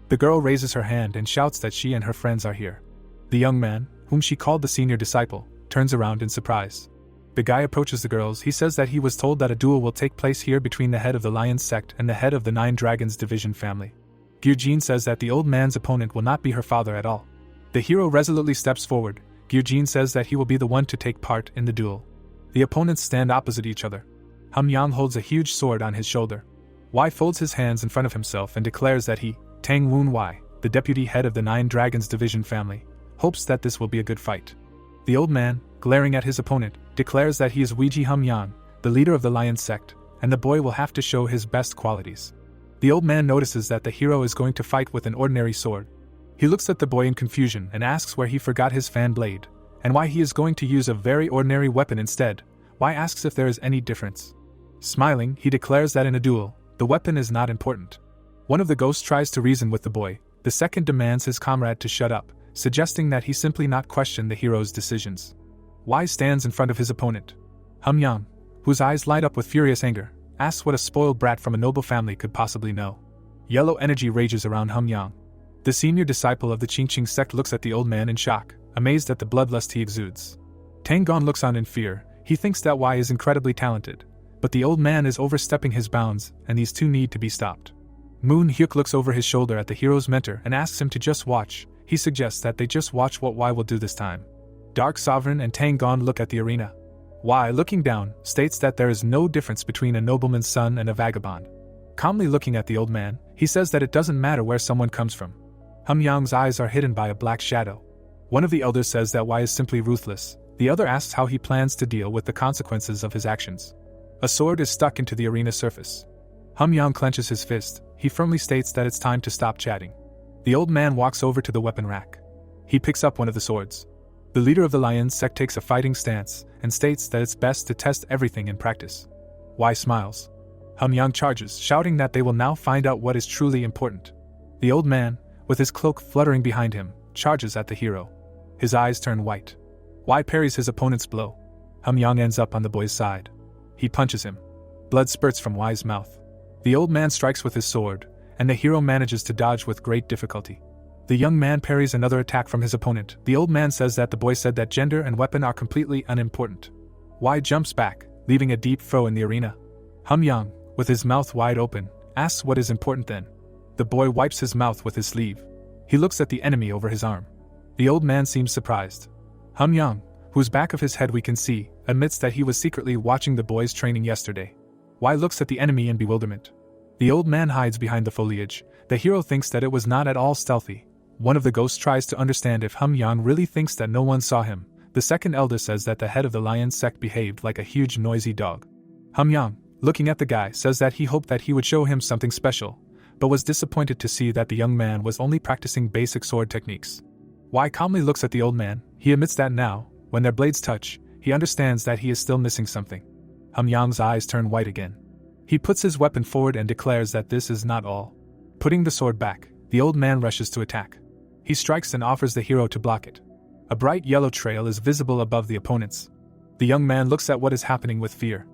The girl raises her hand and shouts that she and her friends are here. The young man, whom she called the senior disciple, turns around in surprise. The guy approaches the girls. He says that he was told that a duel will take place here between the head of the lion sect and the head of the 9 dragons division family. Gyujin says that the old man's opponent will not be her father at all. The hero resolutely steps forward. Gyujin says that he will be the one to take part in the duel. The opponents stand opposite each other. Hamyang holds a huge sword on his shoulder. Y folds his hands in front of himself and declares that he, Tang Woon Y, the deputy head of the 9 dragons division family, hopes that this will be a good fight. The old man, glaring at his opponent, declares that he is Weiji Hum-yang, the leader of the Lion sect, and the boy will have to show his best qualities. The old man notices that the hero is going to fight with an ordinary sword. He looks at the boy in confusion and asks where he forgot his fan blade, and why he is going to use a very ordinary weapon instead. Why asks if there is any difference. Smiling, he declares that in a duel, the weapon is not important. One of the ghosts tries to reason with the boy, the second demands his comrade to shut up, suggesting that he simply not question the hero's decisions. Wai stands in front of his opponent. Hum-yang, whose eyes light up with furious anger, asks what a spoiled brat from a noble family could possibly know. Yellow energy rages around Hum-yang. The senior disciple of the Qingqing sect looks at the old man in shock, amazed at the bloodlust he exudes. Tang looks on in fear. He thinks that Wai is incredibly talented, but the old man is overstepping his bounds, and these two need to be stopped. Moon Hyuk looks over his shoulder at the hero's mentor and asks him to just watch. He suggests that they just watch what Wai will do this time. Dark Sovereign and Tang look at the arena. Wai, looking down, states that there is no difference between a nobleman's son and a vagabond. Calmly looking at the old man, he says that it doesn't matter where someone comes from. Hum-yang's eyes are hidden by a black shadow. One of the elders says that Wai is simply ruthless. The other asks how he plans to deal with the consequences of his actions. A sword is stuck into the arena surface. Hum-yang clenches his fist. He firmly states that it's time to stop chatting. The old man walks over to the weapon rack. He picks up one of the swords. The leader of the Lion sect takes a fighting stance and states that it's best to test everything in practice. Wai smiles. Hum-yang charges, shouting that they will now find out what is truly important. The old man, with his cloak fluttering behind him, charges at the hero. His eyes turn white. Wai parries his opponent's blow. Hum-yang ends up on the boy's side. He punches him. Blood spurts from Wai's mouth. The old man strikes with his sword, and the hero manages to dodge with great difficulty. The young man parries another attack from his opponent. The old man says that the boy said that gender and weapon are completely unimportant. Wai jumps back, leaving a deep furrow in the arena. Hum-yang, with his mouth wide open, asks what is important then. The boy wipes his mouth with his sleeve. He looks at the enemy over his arm. The old man seems surprised. Hum-yang, whose back of his head we can see, admits that he was secretly watching the boy's training yesterday. Wai looks at the enemy in bewilderment. The old man hides behind the foliage. The hero thinks that it was not at all stealthy. One of the ghosts tries to understand if Hum-yang really thinks that no one saw him. The second elder says that the head of the Lion sect behaved like a huge noisy dog. Hum-yang, looking at the guy, says that he hoped that he would show him something special, but was disappointed to see that the young man was only practicing basic sword techniques. Wai calmly looks at the old man. He admits that now, when their blades touch, he understands that he is still missing something. Hum-yang's eyes turn white again. He puts his weapon forward and declares that this is not all. Putting the sword back, the old man rushes to attack. He strikes and offers the hero to block it. A bright yellow trail is visible above the opponents. The young man looks at what is happening with fear.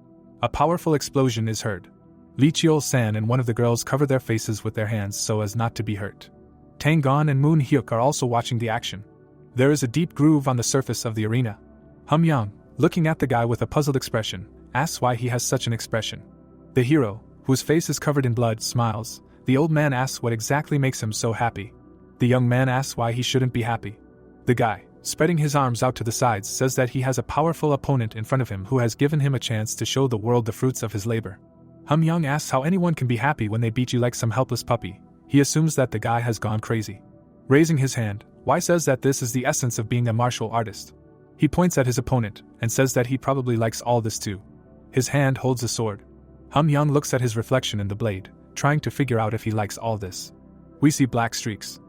A powerful explosion is heard. Lee Cheol-san and one of the girls cover their faces with their hands so as not to be hurt. Tang and Moon Hyuk are also watching the action. There is a deep groove on the surface of the arena. Hum-yang, looking at the guy with a puzzled expression, asks why he has such an expression. The hero, whose face is covered in blood, smiles. The old man asks what exactly makes him so happy. The young man asks why he shouldn't be happy. The guy, spreading his arms out to the sides, says that he has a powerful opponent in front of him who has given him a chance to show the world the fruits of his labor. Hum-yang asks how anyone can be happy when they beat you like some helpless puppy. He assumes that the guy has gone crazy. Raising his hand, Wai says that this is the essence of being a martial artist. He points at his opponent and says that he probably likes all this too. His hand holds a sword. Hum-yang looks at his reflection in the blade, trying to figure out if he likes all this. We see black streaks.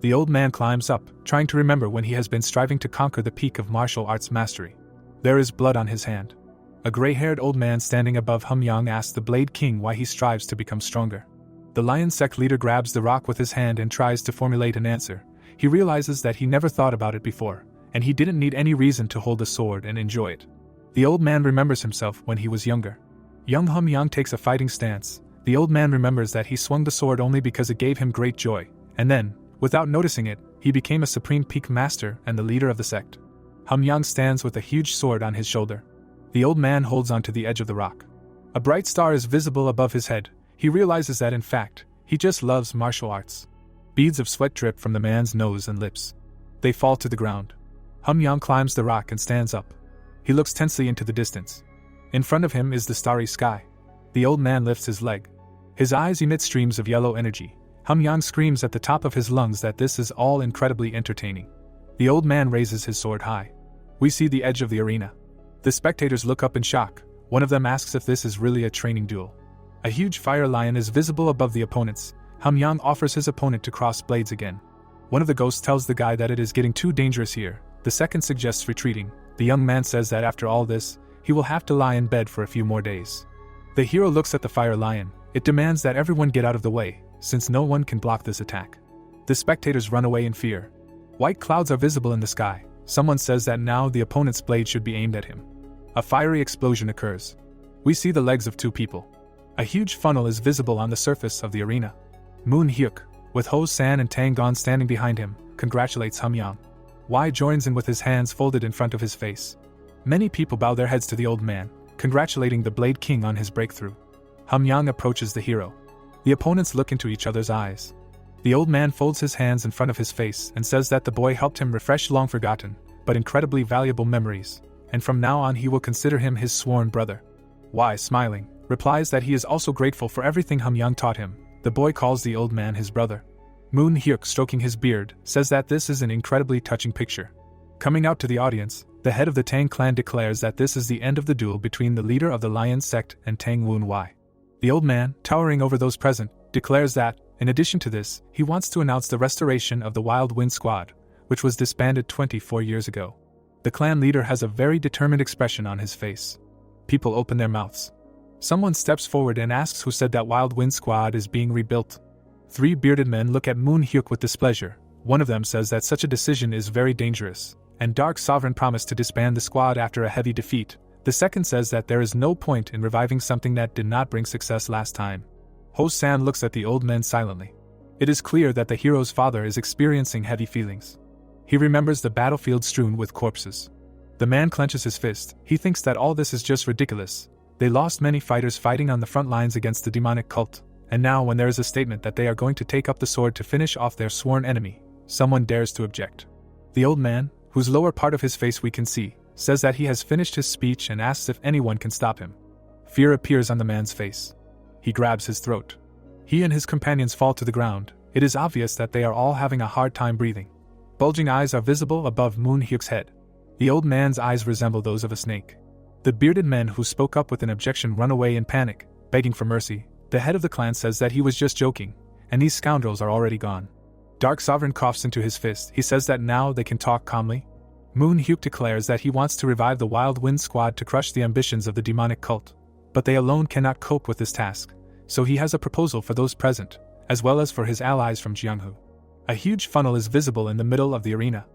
The old man climbs up, trying to remember when he has been striving to conquer the peak of martial arts mastery. There is blood on his hand. A gray-haired old man standing above Hum-yang asks the Blade King why he strives to become stronger. The Lion sect leader grabs the rock with his hand and tries to formulate an answer. He realizes that he never thought about it before, and he didn't need any reason to hold a sword and enjoy it. The old man remembers himself when he was younger. Young Hum-yang takes a fighting stance. The old man remembers that he swung the sword only because it gave him great joy, and then, without noticing it, he became a supreme peak master and the leader of the sect. Hum-yang stands with a huge sword on his shoulder. The old man holds onto the edge of the rock. A bright star is visible above his head. He realizes that in fact, he just loves martial arts. Beads of sweat drip from the man's nose and lips. They fall to the ground. Hum-yang climbs the rock and stands up. He looks tensely into the distance. In front of him is the starry sky. The old man lifts his leg. His eyes emit streams of yellow energy. Hum-yang screams at the top of his lungs that this is all incredibly entertaining. The old man raises his sword high. We see the edge of the arena. The spectators look up in shock. One of them asks if this is really a training duel. A huge fire lion is visible above the opponents. Hamyang offers his opponent to cross blades again. One of the ghosts tells the guy that it is getting too dangerous here. The second suggests retreating. The young man says that after all this, he will have to lie in bed for a few more days. The hero looks at the fire lion. It demands that everyone get out of the way, since no one can block this attack. The spectators run away in fear. White clouds are visible in the sky. Someone says that now the opponent's blade should be aimed at him. A fiery explosion occurs. We see the legs of two people. A huge funnel is visible on the surface of the arena. Moon Hyuk, with Ho San and Tang Gon standing behind him, congratulates Hamyang. Y joins in with his hands folded in front of his face. Many people bow their heads to the old man, congratulating the Blade King on his breakthrough. Hamyang approaches the hero. The opponents look into each other's eyes. The old man folds his hands in front of his face and says that the boy helped him refresh long-forgotten, but incredibly valuable memories, and from now on he will consider him his sworn brother. Y, smiling, replies that he is also grateful for everything Hamyang taught him. The boy calls the old man his brother. Moon Hyuk, stroking his beard, says that this is an incredibly touching picture. Coming out to the audience, the head of the Tang clan declares that this is the end of the duel between the leader of the Lion sect and Tang Woon Y. The old man, towering over those present, declares that, in addition to this, he wants to announce the restoration of the Wild Wind Squad, which was disbanded 24 years ago. The clan leader has a very determined expression on his face. People open their mouths. Someone steps forward and asks who said that Wild Wind Squad is being rebuilt. Three bearded men look at Moon Hyuk with displeasure. One of them says that such a decision is very dangerous, and Dark Sovereign promised to disband the squad after a heavy defeat. The second says that there is no point in reviving something that did not bring success last time. Ho San looks at the old men silently. It is clear that the hero's father is experiencing heavy feelings. He remembers the battlefield strewn with corpses. The man clenches his fist. He thinks that all this is just ridiculous. They lost many fighters fighting on the front lines against the demonic cult, and now when there is a statement that they are going to take up the sword to finish off their sworn enemy, someone dares to object. The old man, whose lower part of his face we can see, says that he has finished his speech and asks if anyone can stop him. Fear appears on the man's face. He grabs his throat. He and his companions fall to the ground. It is obvious that they are all having a hard time breathing. Bulging eyes are visible above Moon Hyuk's head. The old man's eyes resemble those of a snake. The bearded men who spoke up with an objection run away in panic, begging for mercy. The head of the clan says that he was just joking, and these scoundrels are already gone. Dark Sovereign coughs into his fist. He says that now they can talk calmly. Moon Hyuk declares that he wants to revive the Wild Wind Squad to crush the ambitions of the demonic cult, but they alone cannot cope with this task, so he has a proposal for those present, as well as for his allies from Jianghu. A huge funnel is visible in the middle of the arena.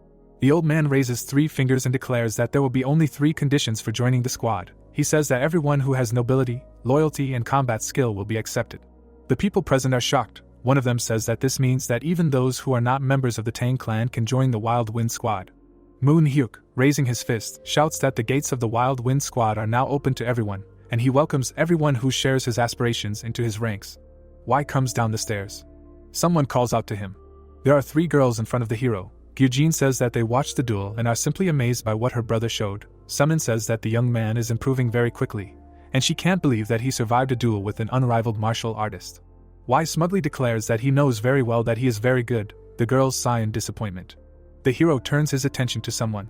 The old man raises 3 fingers and declares that there will be only 3 conditions for joining the squad. He says that everyone who has nobility, loyalty, and combat skill will be accepted. The people present are shocked. One of them says that this means that even those who are not members of the Tang clan can join the Wild Wind Squad. Moon Hyuk, raising his fist, shouts that the gates of the Wild Wind Squad are now open to everyone, and he welcomes everyone who shares his aspirations into his ranks. Y comes down the stairs. Someone calls out to him. There are 3 girls in front of the hero. Gyujin says that they watched the duel and are simply amazed by what her brother showed. Summon says that the young man is improving very quickly, and she can't believe that he survived a duel with an unrivaled martial artist. Y smugly declares that he knows very well that he is very good. The girls sigh in disappointment. The hero turns his attention to someone.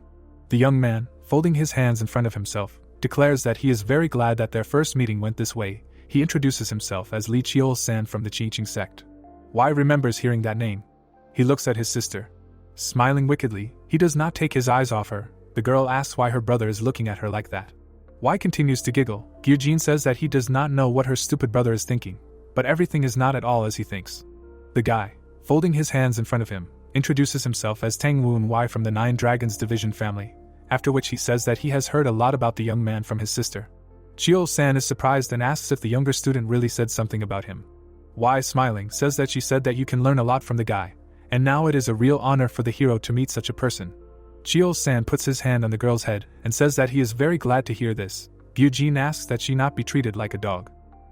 The young man, folding his hands in front of himself, declares that he is very glad that their first meeting went this way. He introduces himself as Li Chiol-san from the Qingqing sect. Y remembers hearing that name. He looks at his sister. Smiling wickedly, he does not take his eyes off her. The girl asks why her brother is looking at her like that. Y continues to giggle. Gyujin says that he does not know what her stupid brother is thinking, but everything is not at all as he thinks. The guy, folding his hands in front of him, introduces himself as Tang Woon Y from the 9 Dragons Division family, after which he says that he has heard a lot about the young man from his sister. Chiol-san is surprised and asks if the younger student really said something about him. Y, smiling, says that she said that you can learn a lot from the guy, and now it is a real honor for the hero to meet such a person. Chiol-san puts his hand on the girl's head and says that he is very glad to hear this. Gyujin asks that she not be treated like a dog.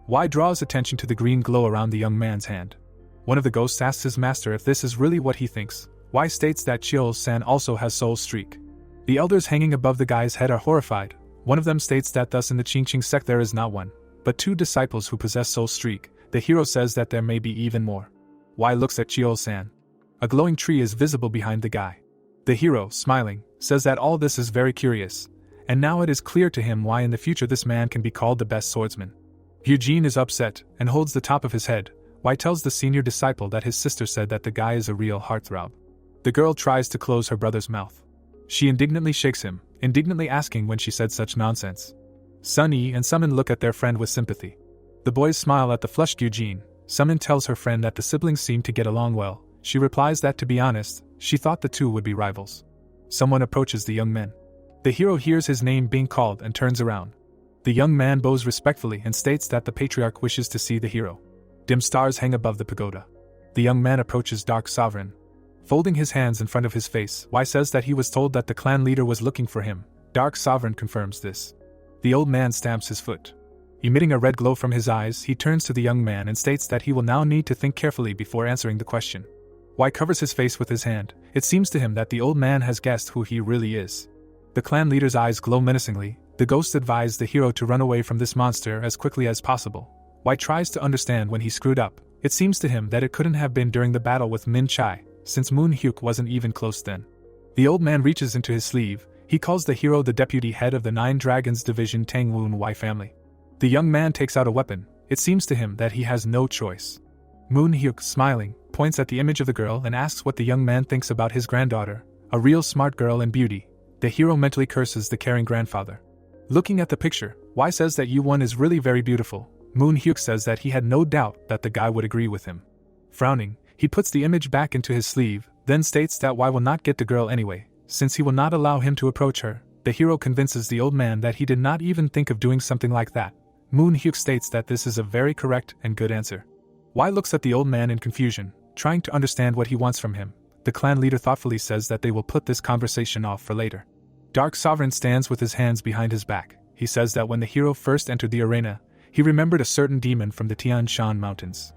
Y draws attention to the green glow around the young man's hand. One of the ghosts asks his master if this is really what he thinks. Y states that Chiol-san also has soul streak. The elders hanging above the guy's head are horrified. One of them states that thus in the Qingqing sect there is not one, but 2 disciples who possess soul streak. The hero says that there may be even more. Y looks at Chiol-san. A glowing tree is visible behind the guy. The hero, smiling, says that all this is very curious, and now it is clear to him why in the future this man can be called the best swordsman. Eugene is upset and holds the top of his head. Why tells the senior disciple that his sister said that the guy is a real heartthrob. The girl tries to close her brother's mouth. She indignantly shakes him, indignantly asking when she said such nonsense. Sunny and Summon look at their friend with sympathy. The boys smile at the flushed Eugene. Summon tells her friend that the siblings seem to get along well. She replies that to be honest, she thought the two would be rivals. Someone approaches the young men. The hero hears his name being called and turns around. The young man bows respectfully and states that the patriarch wishes to see the hero. Dim stars hang above the pagoda. The young man approaches Dark Sovereign. Folding his hands in front of his face, Y says that he was told that the clan leader was looking for him. Dark Sovereign confirms this. The old man stamps his foot. Emitting a red glow from his eyes, he turns to the young man and states that he will now need to think carefully before answering the question. Y covers his face with his hand. It seems to him that the old man has guessed who he really is. The clan leader's eyes glow menacingly. The ghost advised the hero to run away from this monster as quickly as possible. Y tries to understand when he screwed up. It seems to him that it couldn't have been during the battle with Min Chai, since Moon Hyuk wasn't even close then. The old man reaches into his sleeve. He calls the hero the deputy head of the 9 Dragons Division Tang Woon Y family. The young man takes out a weapon. It seems to him that he has no choice. Moon Hyuk, smiling, points at the image of the girl and asks what the young man thinks about his granddaughter, a real smart girl and beauty. The hero mentally curses the caring grandfather. Looking at the picture, Y says that Yu-Won is really very beautiful. Moon Hyuk says that he had no doubt that the guy would agree with him. Frowning, he puts the image back into his sleeve, then states that Y will not get the girl anyway, since he will not allow him to approach her. The hero convinces the old man that he did not even think of doing something like that. Moon Hyuk states that this is a very correct and good answer. Y looks at the old man in confusion, trying to understand what he wants from him. The clan leader thoughtfully says that they will put this conversation off for later. Dark Sovereign stands with his hands behind his back. He says that when the hero first entered the arena, he remembered a certain demon from the Tian Shan Mountains.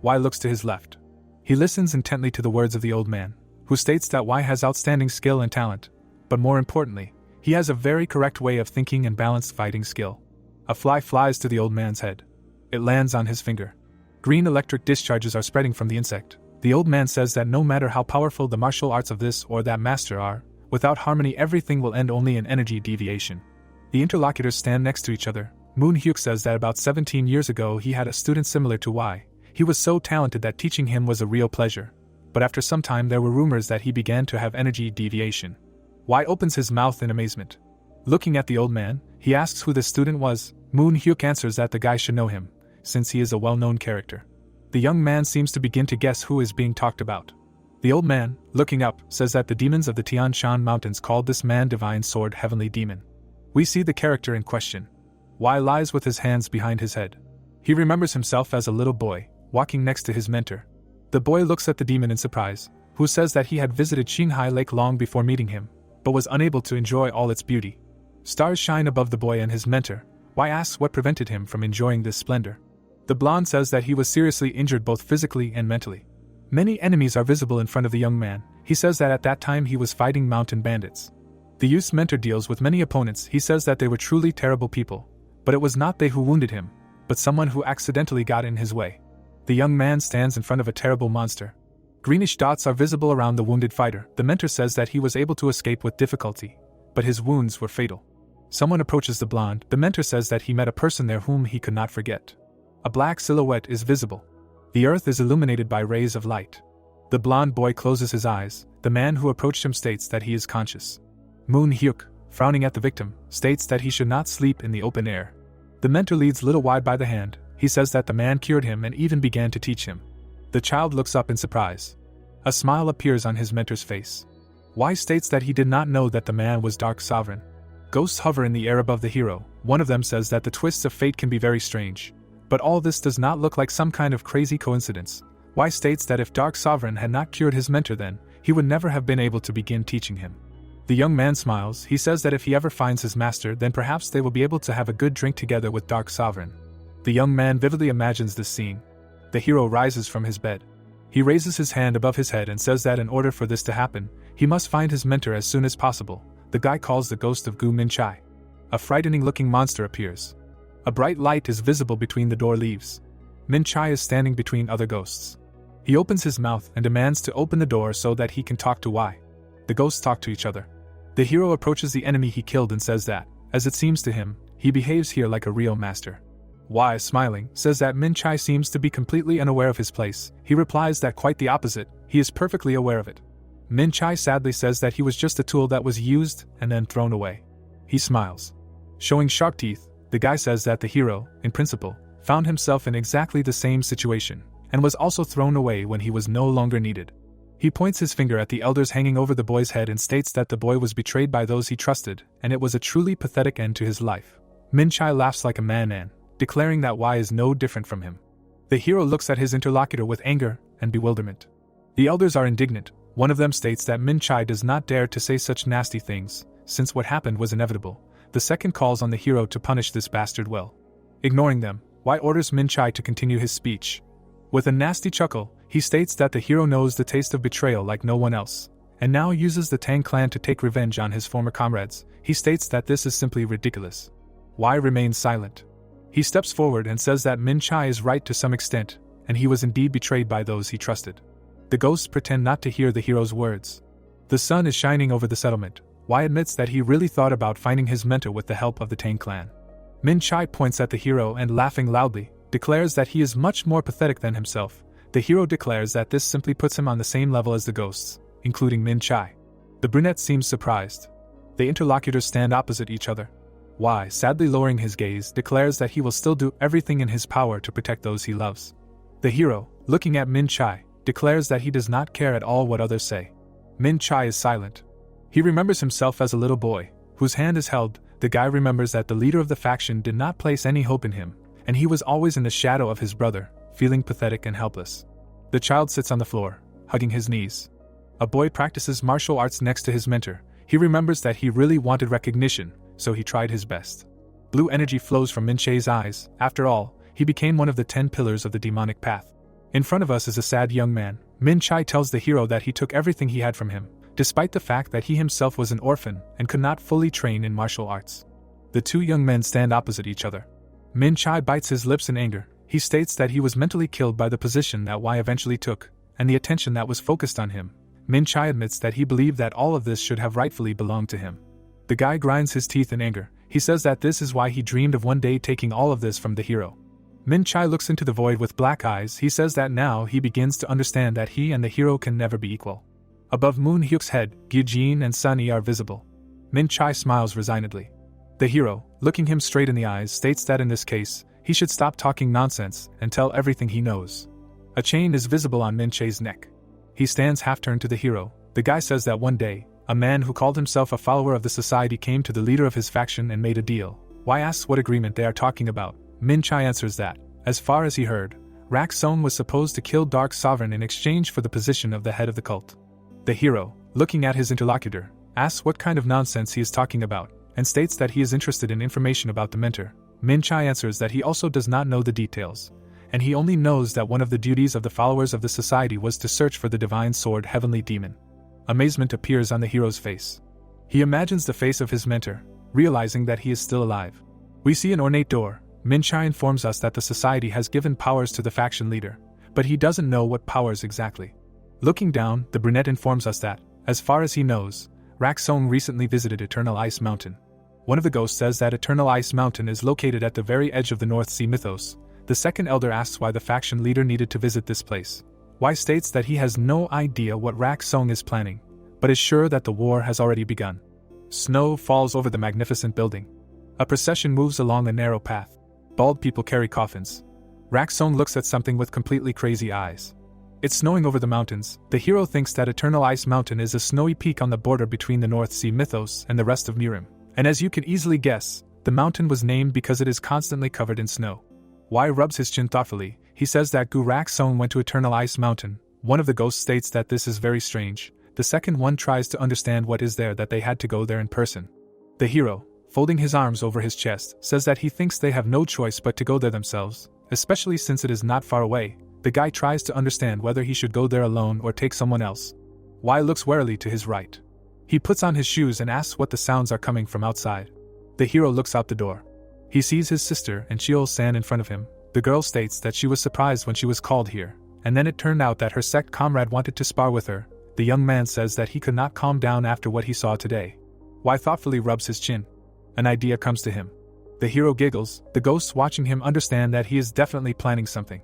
Y looks to his left. He listens intently to the words of the old man, who states that Y has outstanding skill and talent, but more importantly, he has a very correct way of thinking and balanced fighting skill. A fly flies to the old man's head. It lands on his finger. Green electric discharges are spreading from the insect. The old man says that no matter how powerful the martial arts of this or that master are, without harmony everything will end only in energy deviation. The interlocutors stand next to each other. Moon Hyuk says that about 17 years ago he had a student similar to Y. He was so talented that teaching him was a real pleasure. But after some time there were rumors that he began to have energy deviation. Y opens his mouth in amazement. Looking at the old man, he asks who the student was. Moon Hyuk answers that the guy should know him, since he is a well-known character. The young man seems to begin to guess who is being talked about. The old man, looking up, says that the demons of the Tian Shan Mountains called this man Divine Sword Heavenly Demon. We see the character in question. Y lies with his hands behind his head. He remembers himself as a little boy, walking next to his mentor. The boy looks at the demon in surprise, who says that he had visited Qinghai Lake long before meeting him, but was unable to enjoy all its beauty. Stars shine above the boy and his mentor. Y asks what prevented him from enjoying this splendor. The blonde says that he was seriously injured both physically and mentally. Many enemies are visible in front of the young man. He says that at that time he was fighting mountain bandits. The youth's mentor deals with many opponents. He says that they were truly terrible people, but it was not they who wounded him, but someone who accidentally got in his way. The young man stands in front of a terrible monster. Greenish dots are visible around the wounded fighter. The mentor says that he was able to escape with difficulty, but his wounds were fatal. Someone approaches the blonde. The mentor says that he met a person there whom he could not forget. A black silhouette is visible. The earth is illuminated by rays of light. The blonde boy closes his eyes. The man who approached him states that he is conscious. Moon Hyuk, frowning at the victim, states that he should not sleep in the open air. The mentor leads little Wide by the hand. He says that the man cured him and even began to teach him. The child looks up in surprise. A smile appears on his mentor's face. Y states that he did not know that the man was Dark Sovereign. Ghosts hover in the air above the hero. One of them says that the twists of fate can be very strange. But all this does not look like some kind of crazy coincidence. Y states that if Dark Sovereign had not cured his mentor then, he would never have been able to begin teaching him. The young man smiles. He says that if he ever finds his master then perhaps they will be able to have a good drink together with Dark Sovereign. The young man vividly imagines this scene. The hero rises from his bed. He raises his hand above his head and says that in order for this to happen, he must find his mentor as soon as possible. The guy calls the ghost of Gu Min Chai. A frightening-looking monster appears. A bright light is visible between the door leaves. Min Chai is standing between other ghosts. He opens his mouth and demands to open the door so that he can talk to Y. The ghosts talk to each other. The hero approaches the enemy he killed and says that, as it seems to him, he behaves here like a real master. Y, smiling, says that Min Chai seems to be completely unaware of his place. He replies that quite the opposite, he is perfectly aware of it. Min Chai sadly says that he was just a tool that was used and then thrown away. He smiles. Showing sharp teeth, the guy says that the hero, in principle, found himself in exactly the same situation, and was also thrown away when he was no longer needed. He points his finger at the elders hanging over the boy's head and states that the boy was betrayed by those he trusted, and it was a truly pathetic end to his life. Min Chai laughs like a man, declaring that Y is no different from him. The hero looks at his interlocutor with anger and bewilderment. The elders are indignant. One of them states that Min Chai does not dare to say such nasty things, since what happened was inevitable. The second calls on the hero to punish this bastard well. Ignoring them, Y orders Min Chai to continue his speech. With a nasty chuckle, he states that the hero knows the taste of betrayal like no one else, and now uses the Tang clan to take revenge on his former comrades. He states that this is simply ridiculous. Y remains silent. He steps forward and says that Min Chai is right to some extent, and he was indeed betrayed by those he trusted. The ghosts pretend not to hear the hero's words. The sun is shining over the settlement. Y admits that he really thought about finding his mentor with the help of the Tang clan. Min Chai points at the hero and, laughing loudly, declares that he is much more pathetic than himself. The hero declares that this simply puts him on the same level as the ghosts, including Min Chai. The brunette seems surprised. The interlocutors stand opposite each other. Y, sadly lowering his gaze, declares that he will still do everything in his power to protect those he loves. The hero, looking at Min Chai, declares that he does not care at all what others say. Min Chai is silent. He remembers himself as a little boy, whose hand is held. The guy remembers that the leader of the faction did not place any hope in him, and he was always in the shadow of his brother, feeling pathetic and helpless. The child sits on the floor, hugging his knees. A boy practices martial arts next to his mentor. He remembers that he really wanted recognition, so he tried his best. Blue energy flows from Min Chai's eyes. After all, he became one of the 10 pillars of the demonic path. In front of us is a sad young man. Min Chai tells the hero that he took everything he had from him, despite the fact that he himself was an orphan and could not fully train in martial arts. The two young men stand opposite each other. Min Chai bites his lips in anger. He states that he was mentally killed by the position that Y eventually took, and the attention that was focused on him. Min Chai admits that he believed that all of this should have rightfully belonged to him. The guy grinds his teeth in anger. He says that this is why he dreamed of one day taking all of this from the hero. Min Chai looks into the void with black eyes. He says that now he begins to understand that he and the hero can never be equal. Above Moon Hyuk's head, Gyujin and Sunny are visible. Min Chai smiles resignedly. The hero, looking him straight in the eyes, states that in this case, he should stop talking nonsense and tell everything he knows. A chain is visible on Min Chai's neck. He stands half-turned to the hero. The guy says that one day, a man who called himself a follower of the society came to the leader of his faction and made a deal. Y asks what agreement they are talking about. Min Chai answers that, as far as he heard, Rak Song was supposed to kill Dark Sovereign in exchange for the position of the head of the cult. The hero, looking at his interlocutor, asks what kind of nonsense he is talking about, and states that he is interested in information about the mentor. Min Chai answers that he also does not know the details, and he only knows that one of the duties of the followers of the society was to search for the divine sword Heavenly Demon. Amazement appears on the hero's face. He imagines the face of his mentor, realizing that he is still alive. We see an ornate door. Min Chai informs us that the society has given powers to the faction leader, but he doesn't know what powers exactly. Looking down, the brunette informs us that, as far as he knows, Rak Song recently visited Eternal Ice Mountain. One of the ghosts says that Eternal Ice Mountain is located at the very edge of the North Sea mythos. The second elder asks why the faction leader needed to visit this place. Y states that he has no idea what Rak Song is planning, but is sure that the war has already begun. Snow falls over the magnificent building. A procession moves along a narrow path. Bald people carry coffins. Rak Song looks at something with completely crazy eyes. It's snowing over the mountains. The hero thinks that Eternal Ice Mountain is a snowy peak on the border between the North Sea mythos and the rest of Mirim. And as you can easily guess, the mountain was named because it is constantly covered in snow. Y rubs his chin thoughtfully. He says that Gu Rak Song went to Eternal Ice Mountain. One of the ghosts states that this is very strange. The second one tries to understand what is there that they had to go there in person. The hero, folding his arms over his chest, says that he thinks they have no choice but to go there themselves, especially since it is not far away. The guy tries to understand whether he should go there alone or take someone else. Y looks warily to his right. He puts on his shoes and asks what the sounds are coming from outside. The hero looks out the door. He sees his sister and Sheol-san in front of him. The girl states that she was surprised when she was called here, and then it turned out that her sect comrade wanted to spar with her. The young man says that he could not calm down after what he saw today. Why thoughtfully rubs his chin. An idea comes to him. The hero giggles, the ghosts watching him understand that he is definitely planning something.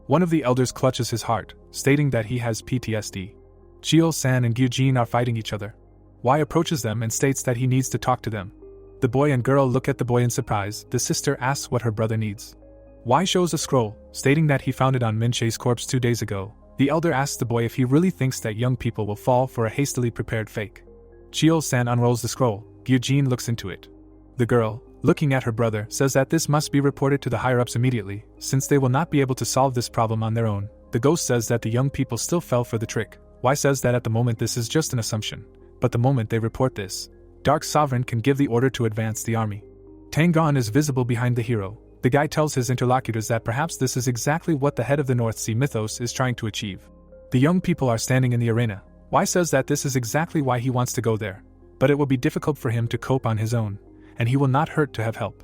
One of the elders clutches his heart, stating that he has PTSD. Chio-san and Gyujin are fighting each other. Wai approaches them and states that he needs to talk to them. The boy and girl look at the boy in surprise. The sister asks what her brother needs. Wai shows a scroll, stating that he found it on Min-che's corpse 2 days ago. The elder asks the boy if he really thinks that young people will fall for a hastily prepared fake. Chio-san unrolls the scroll. Gyujin looks into it. The girl, looking at her brother, says that this must be reported to the higher-ups immediately, since they will not be able to solve this problem on their own. The ghost says that the young people still fell for the trick. Wai says that at the moment this is just an assumption, but the moment they report this, Dark Sovereign can give the order to advance the army. Tang is visible behind the hero. The guy tells his interlocutors that perhaps this is exactly what the head of the North Sea mythos is trying to achieve. The young people are standing in the arena. Wai says that this is exactly why he wants to go there, but it will be difficult for him to cope on his own, and he will not hurt to have help.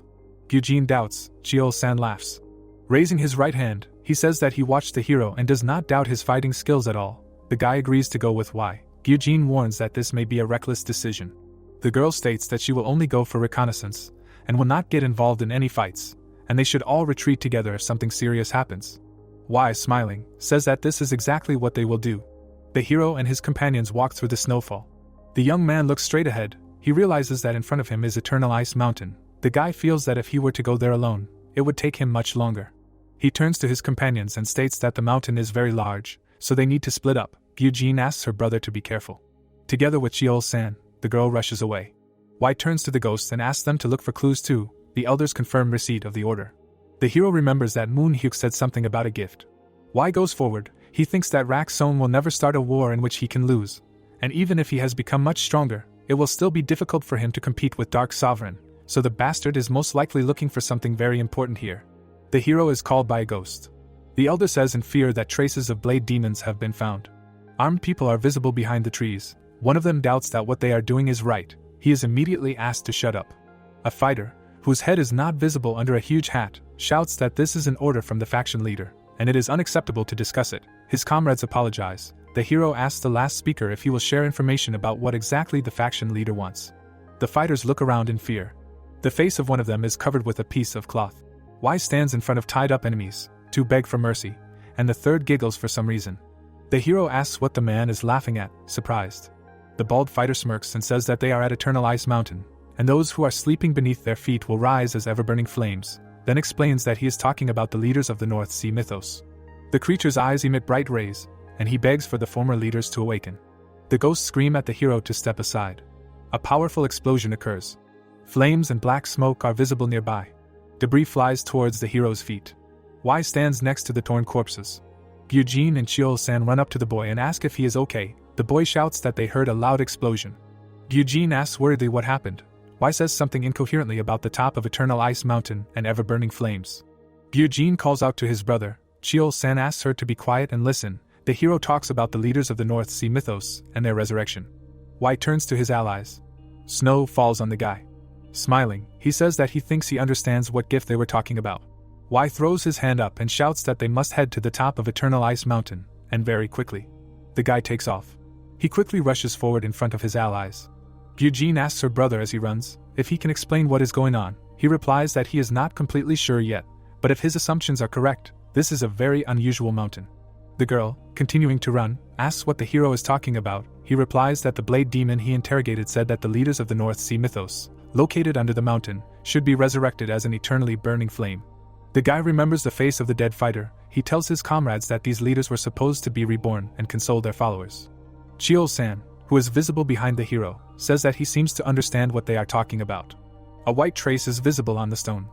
Gyujin doubts. Chio-san laughs. Raising his right hand, he says that he watched the hero and does not doubt his fighting skills at all. The guy agrees to go with Wai. Gyujin warns that this may be a reckless decision. The girl states that she will only go for reconnaissance, and will not get involved in any fights, and they should all retreat together if something serious happens. Wai, smiling, says that this is exactly what they will do. The hero and his companions walk through the snowfall. The young man looks straight ahead. He realizes that in front of him is Eternal Ice Mountain. The guy feels that if he were to go there alone, it would take him much longer. He turns to his companions and states that the mountain is very large, so they need to split up. Gyujin asks her brother to be careful. Together with Chio-san, the girl rushes away. Wai turns to the ghosts and asks them to look for clues too. The elders confirm receipt of the order. The hero remembers that Moon Hyuk said something about a gift. Wai goes forward. He thinks that Rak-son will never start a war in which he can lose, and even if he has become much stronger, it will still be difficult for him to compete with Dark Sovereign, so the bastard is most likely looking for something very important here. The hero is called by a ghost. The elder says in fear that traces of blade demons have been found. Armed people are visible behind the trees. One of them doubts that what they are doing is right. He is immediately asked to shut up. A fighter, whose head is not visible under a huge hat, shouts that this is an order from the faction leader, and it is unacceptable to discuss it. His comrades apologize. The hero asks the last speaker if he will share information about what exactly the faction leader wants. The fighters look around in fear. The face of one of them is covered with a piece of cloth. Wai stands in front of tied-up enemies, two beg for mercy, and the third giggles for some reason. The hero asks what the man is laughing at, surprised. The bald fighter smirks and says that they are at Eternal Ice Mountain, and those who are sleeping beneath their feet will rise as ever-burning flames, then explains that he is talking about the leaders of the North Sea mythos. The creature's eyes emit bright rays, and he begs for the former leaders to awaken. The ghosts scream at the hero to step aside. A powerful explosion occurs. Flames and black smoke are visible nearby. Debris flies towards the hero's feet. Wai stands next to the torn corpses. Gyujin and Chio-san run up to the boy and ask if he is okay. The boy shouts that they heard a loud explosion. Gyujin asks worriedly what happened. Wai says something incoherently about the top of Eternal Ice Mountain and ever-burning flames. Gyujin calls out to his brother. Chio-san asks her to be quiet and listen. The hero talks about the leaders of the North Sea mythos and their resurrection. Wai turns to his allies. Snow falls on the guy. Smiling, he says that he thinks he understands what gift they were talking about. Wai throws his hand up and shouts that they must head to the top of Eternal Ice Mountain, and very quickly. The guy takes off. He quickly rushes forward in front of his allies. Gyujin asks her brother as he runs if he can explain what is going on. He replies that he is not completely sure yet, but if his assumptions are correct, this is a very unusual mountain. The girl, continuing to run, asks what the hero is talking about. He replies that the blade demon he interrogated said that the leaders of the North Sea mythos, located under the mountain, should be resurrected as an eternally burning flame. The guy remembers the face of the dead fighter. He tells his comrades that these leaders were supposed to be reborn and console their followers. Chio-san, who is visible behind the hero, says that he seems to understand what they are talking about. A white trace is visible on the stone.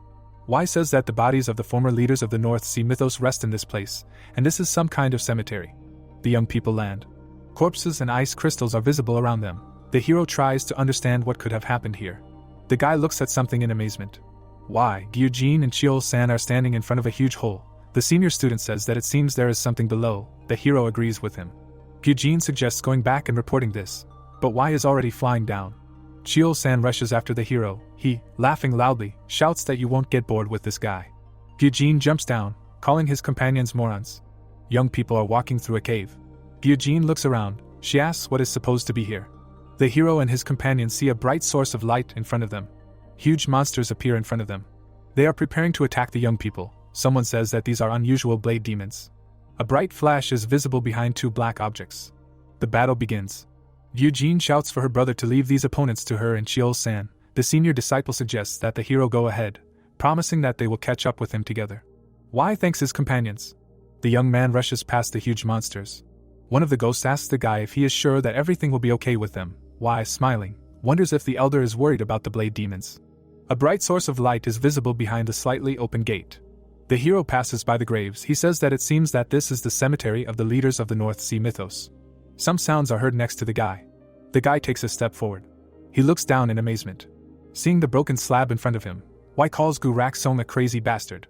Wai says that the bodies of the former leaders of the North Sea mythos rest in this place, and this is some kind of cemetery. The young people land. Corpses and ice crystals are visible around them. The hero tries to understand what could have happened here. The guy looks at something in amazement. Wai, Gyujin and Chio-san are standing in front of a huge hole. The senior student says that it seems there is something below. The hero agrees with him. Gyujin suggests going back and reporting this, but Wai is already flying down. Chio-san rushes after the hero. He, laughing loudly, shouts that you won't get bored with this guy. Gyujin jumps down, calling his companions morons. Young people are walking through a cave. Gyujin looks around. She asks what is supposed to be here. The hero and his companions see a bright source of light in front of them. Huge monsters appear in front of them. They are preparing to attack the young people. Someone says that these are unusual blade demons. A bright flash is visible behind two black objects. The battle begins. Eugene shouts for her brother to leave these opponents to her and Chiol-san. The senior disciple suggests that the hero go ahead, promising that they will catch up with him together. Wai thanks his companions. The young man rushes past the huge monsters. One of the ghosts asks the guy if he is sure that everything will be okay with them. Wai, smiling, wonders if the elder is worried about the blade demons. A bright source of light is visible behind the slightly open gate. The hero passes by the graves. He says that it seems that this is the cemetery of the leaders of the North Sea mythos. Some sounds are heard next to the guy. The guy takes a step forward. He looks down in amazement. Seeing the broken slab in front of him, Wai calls Gu Rak Song a crazy bastard.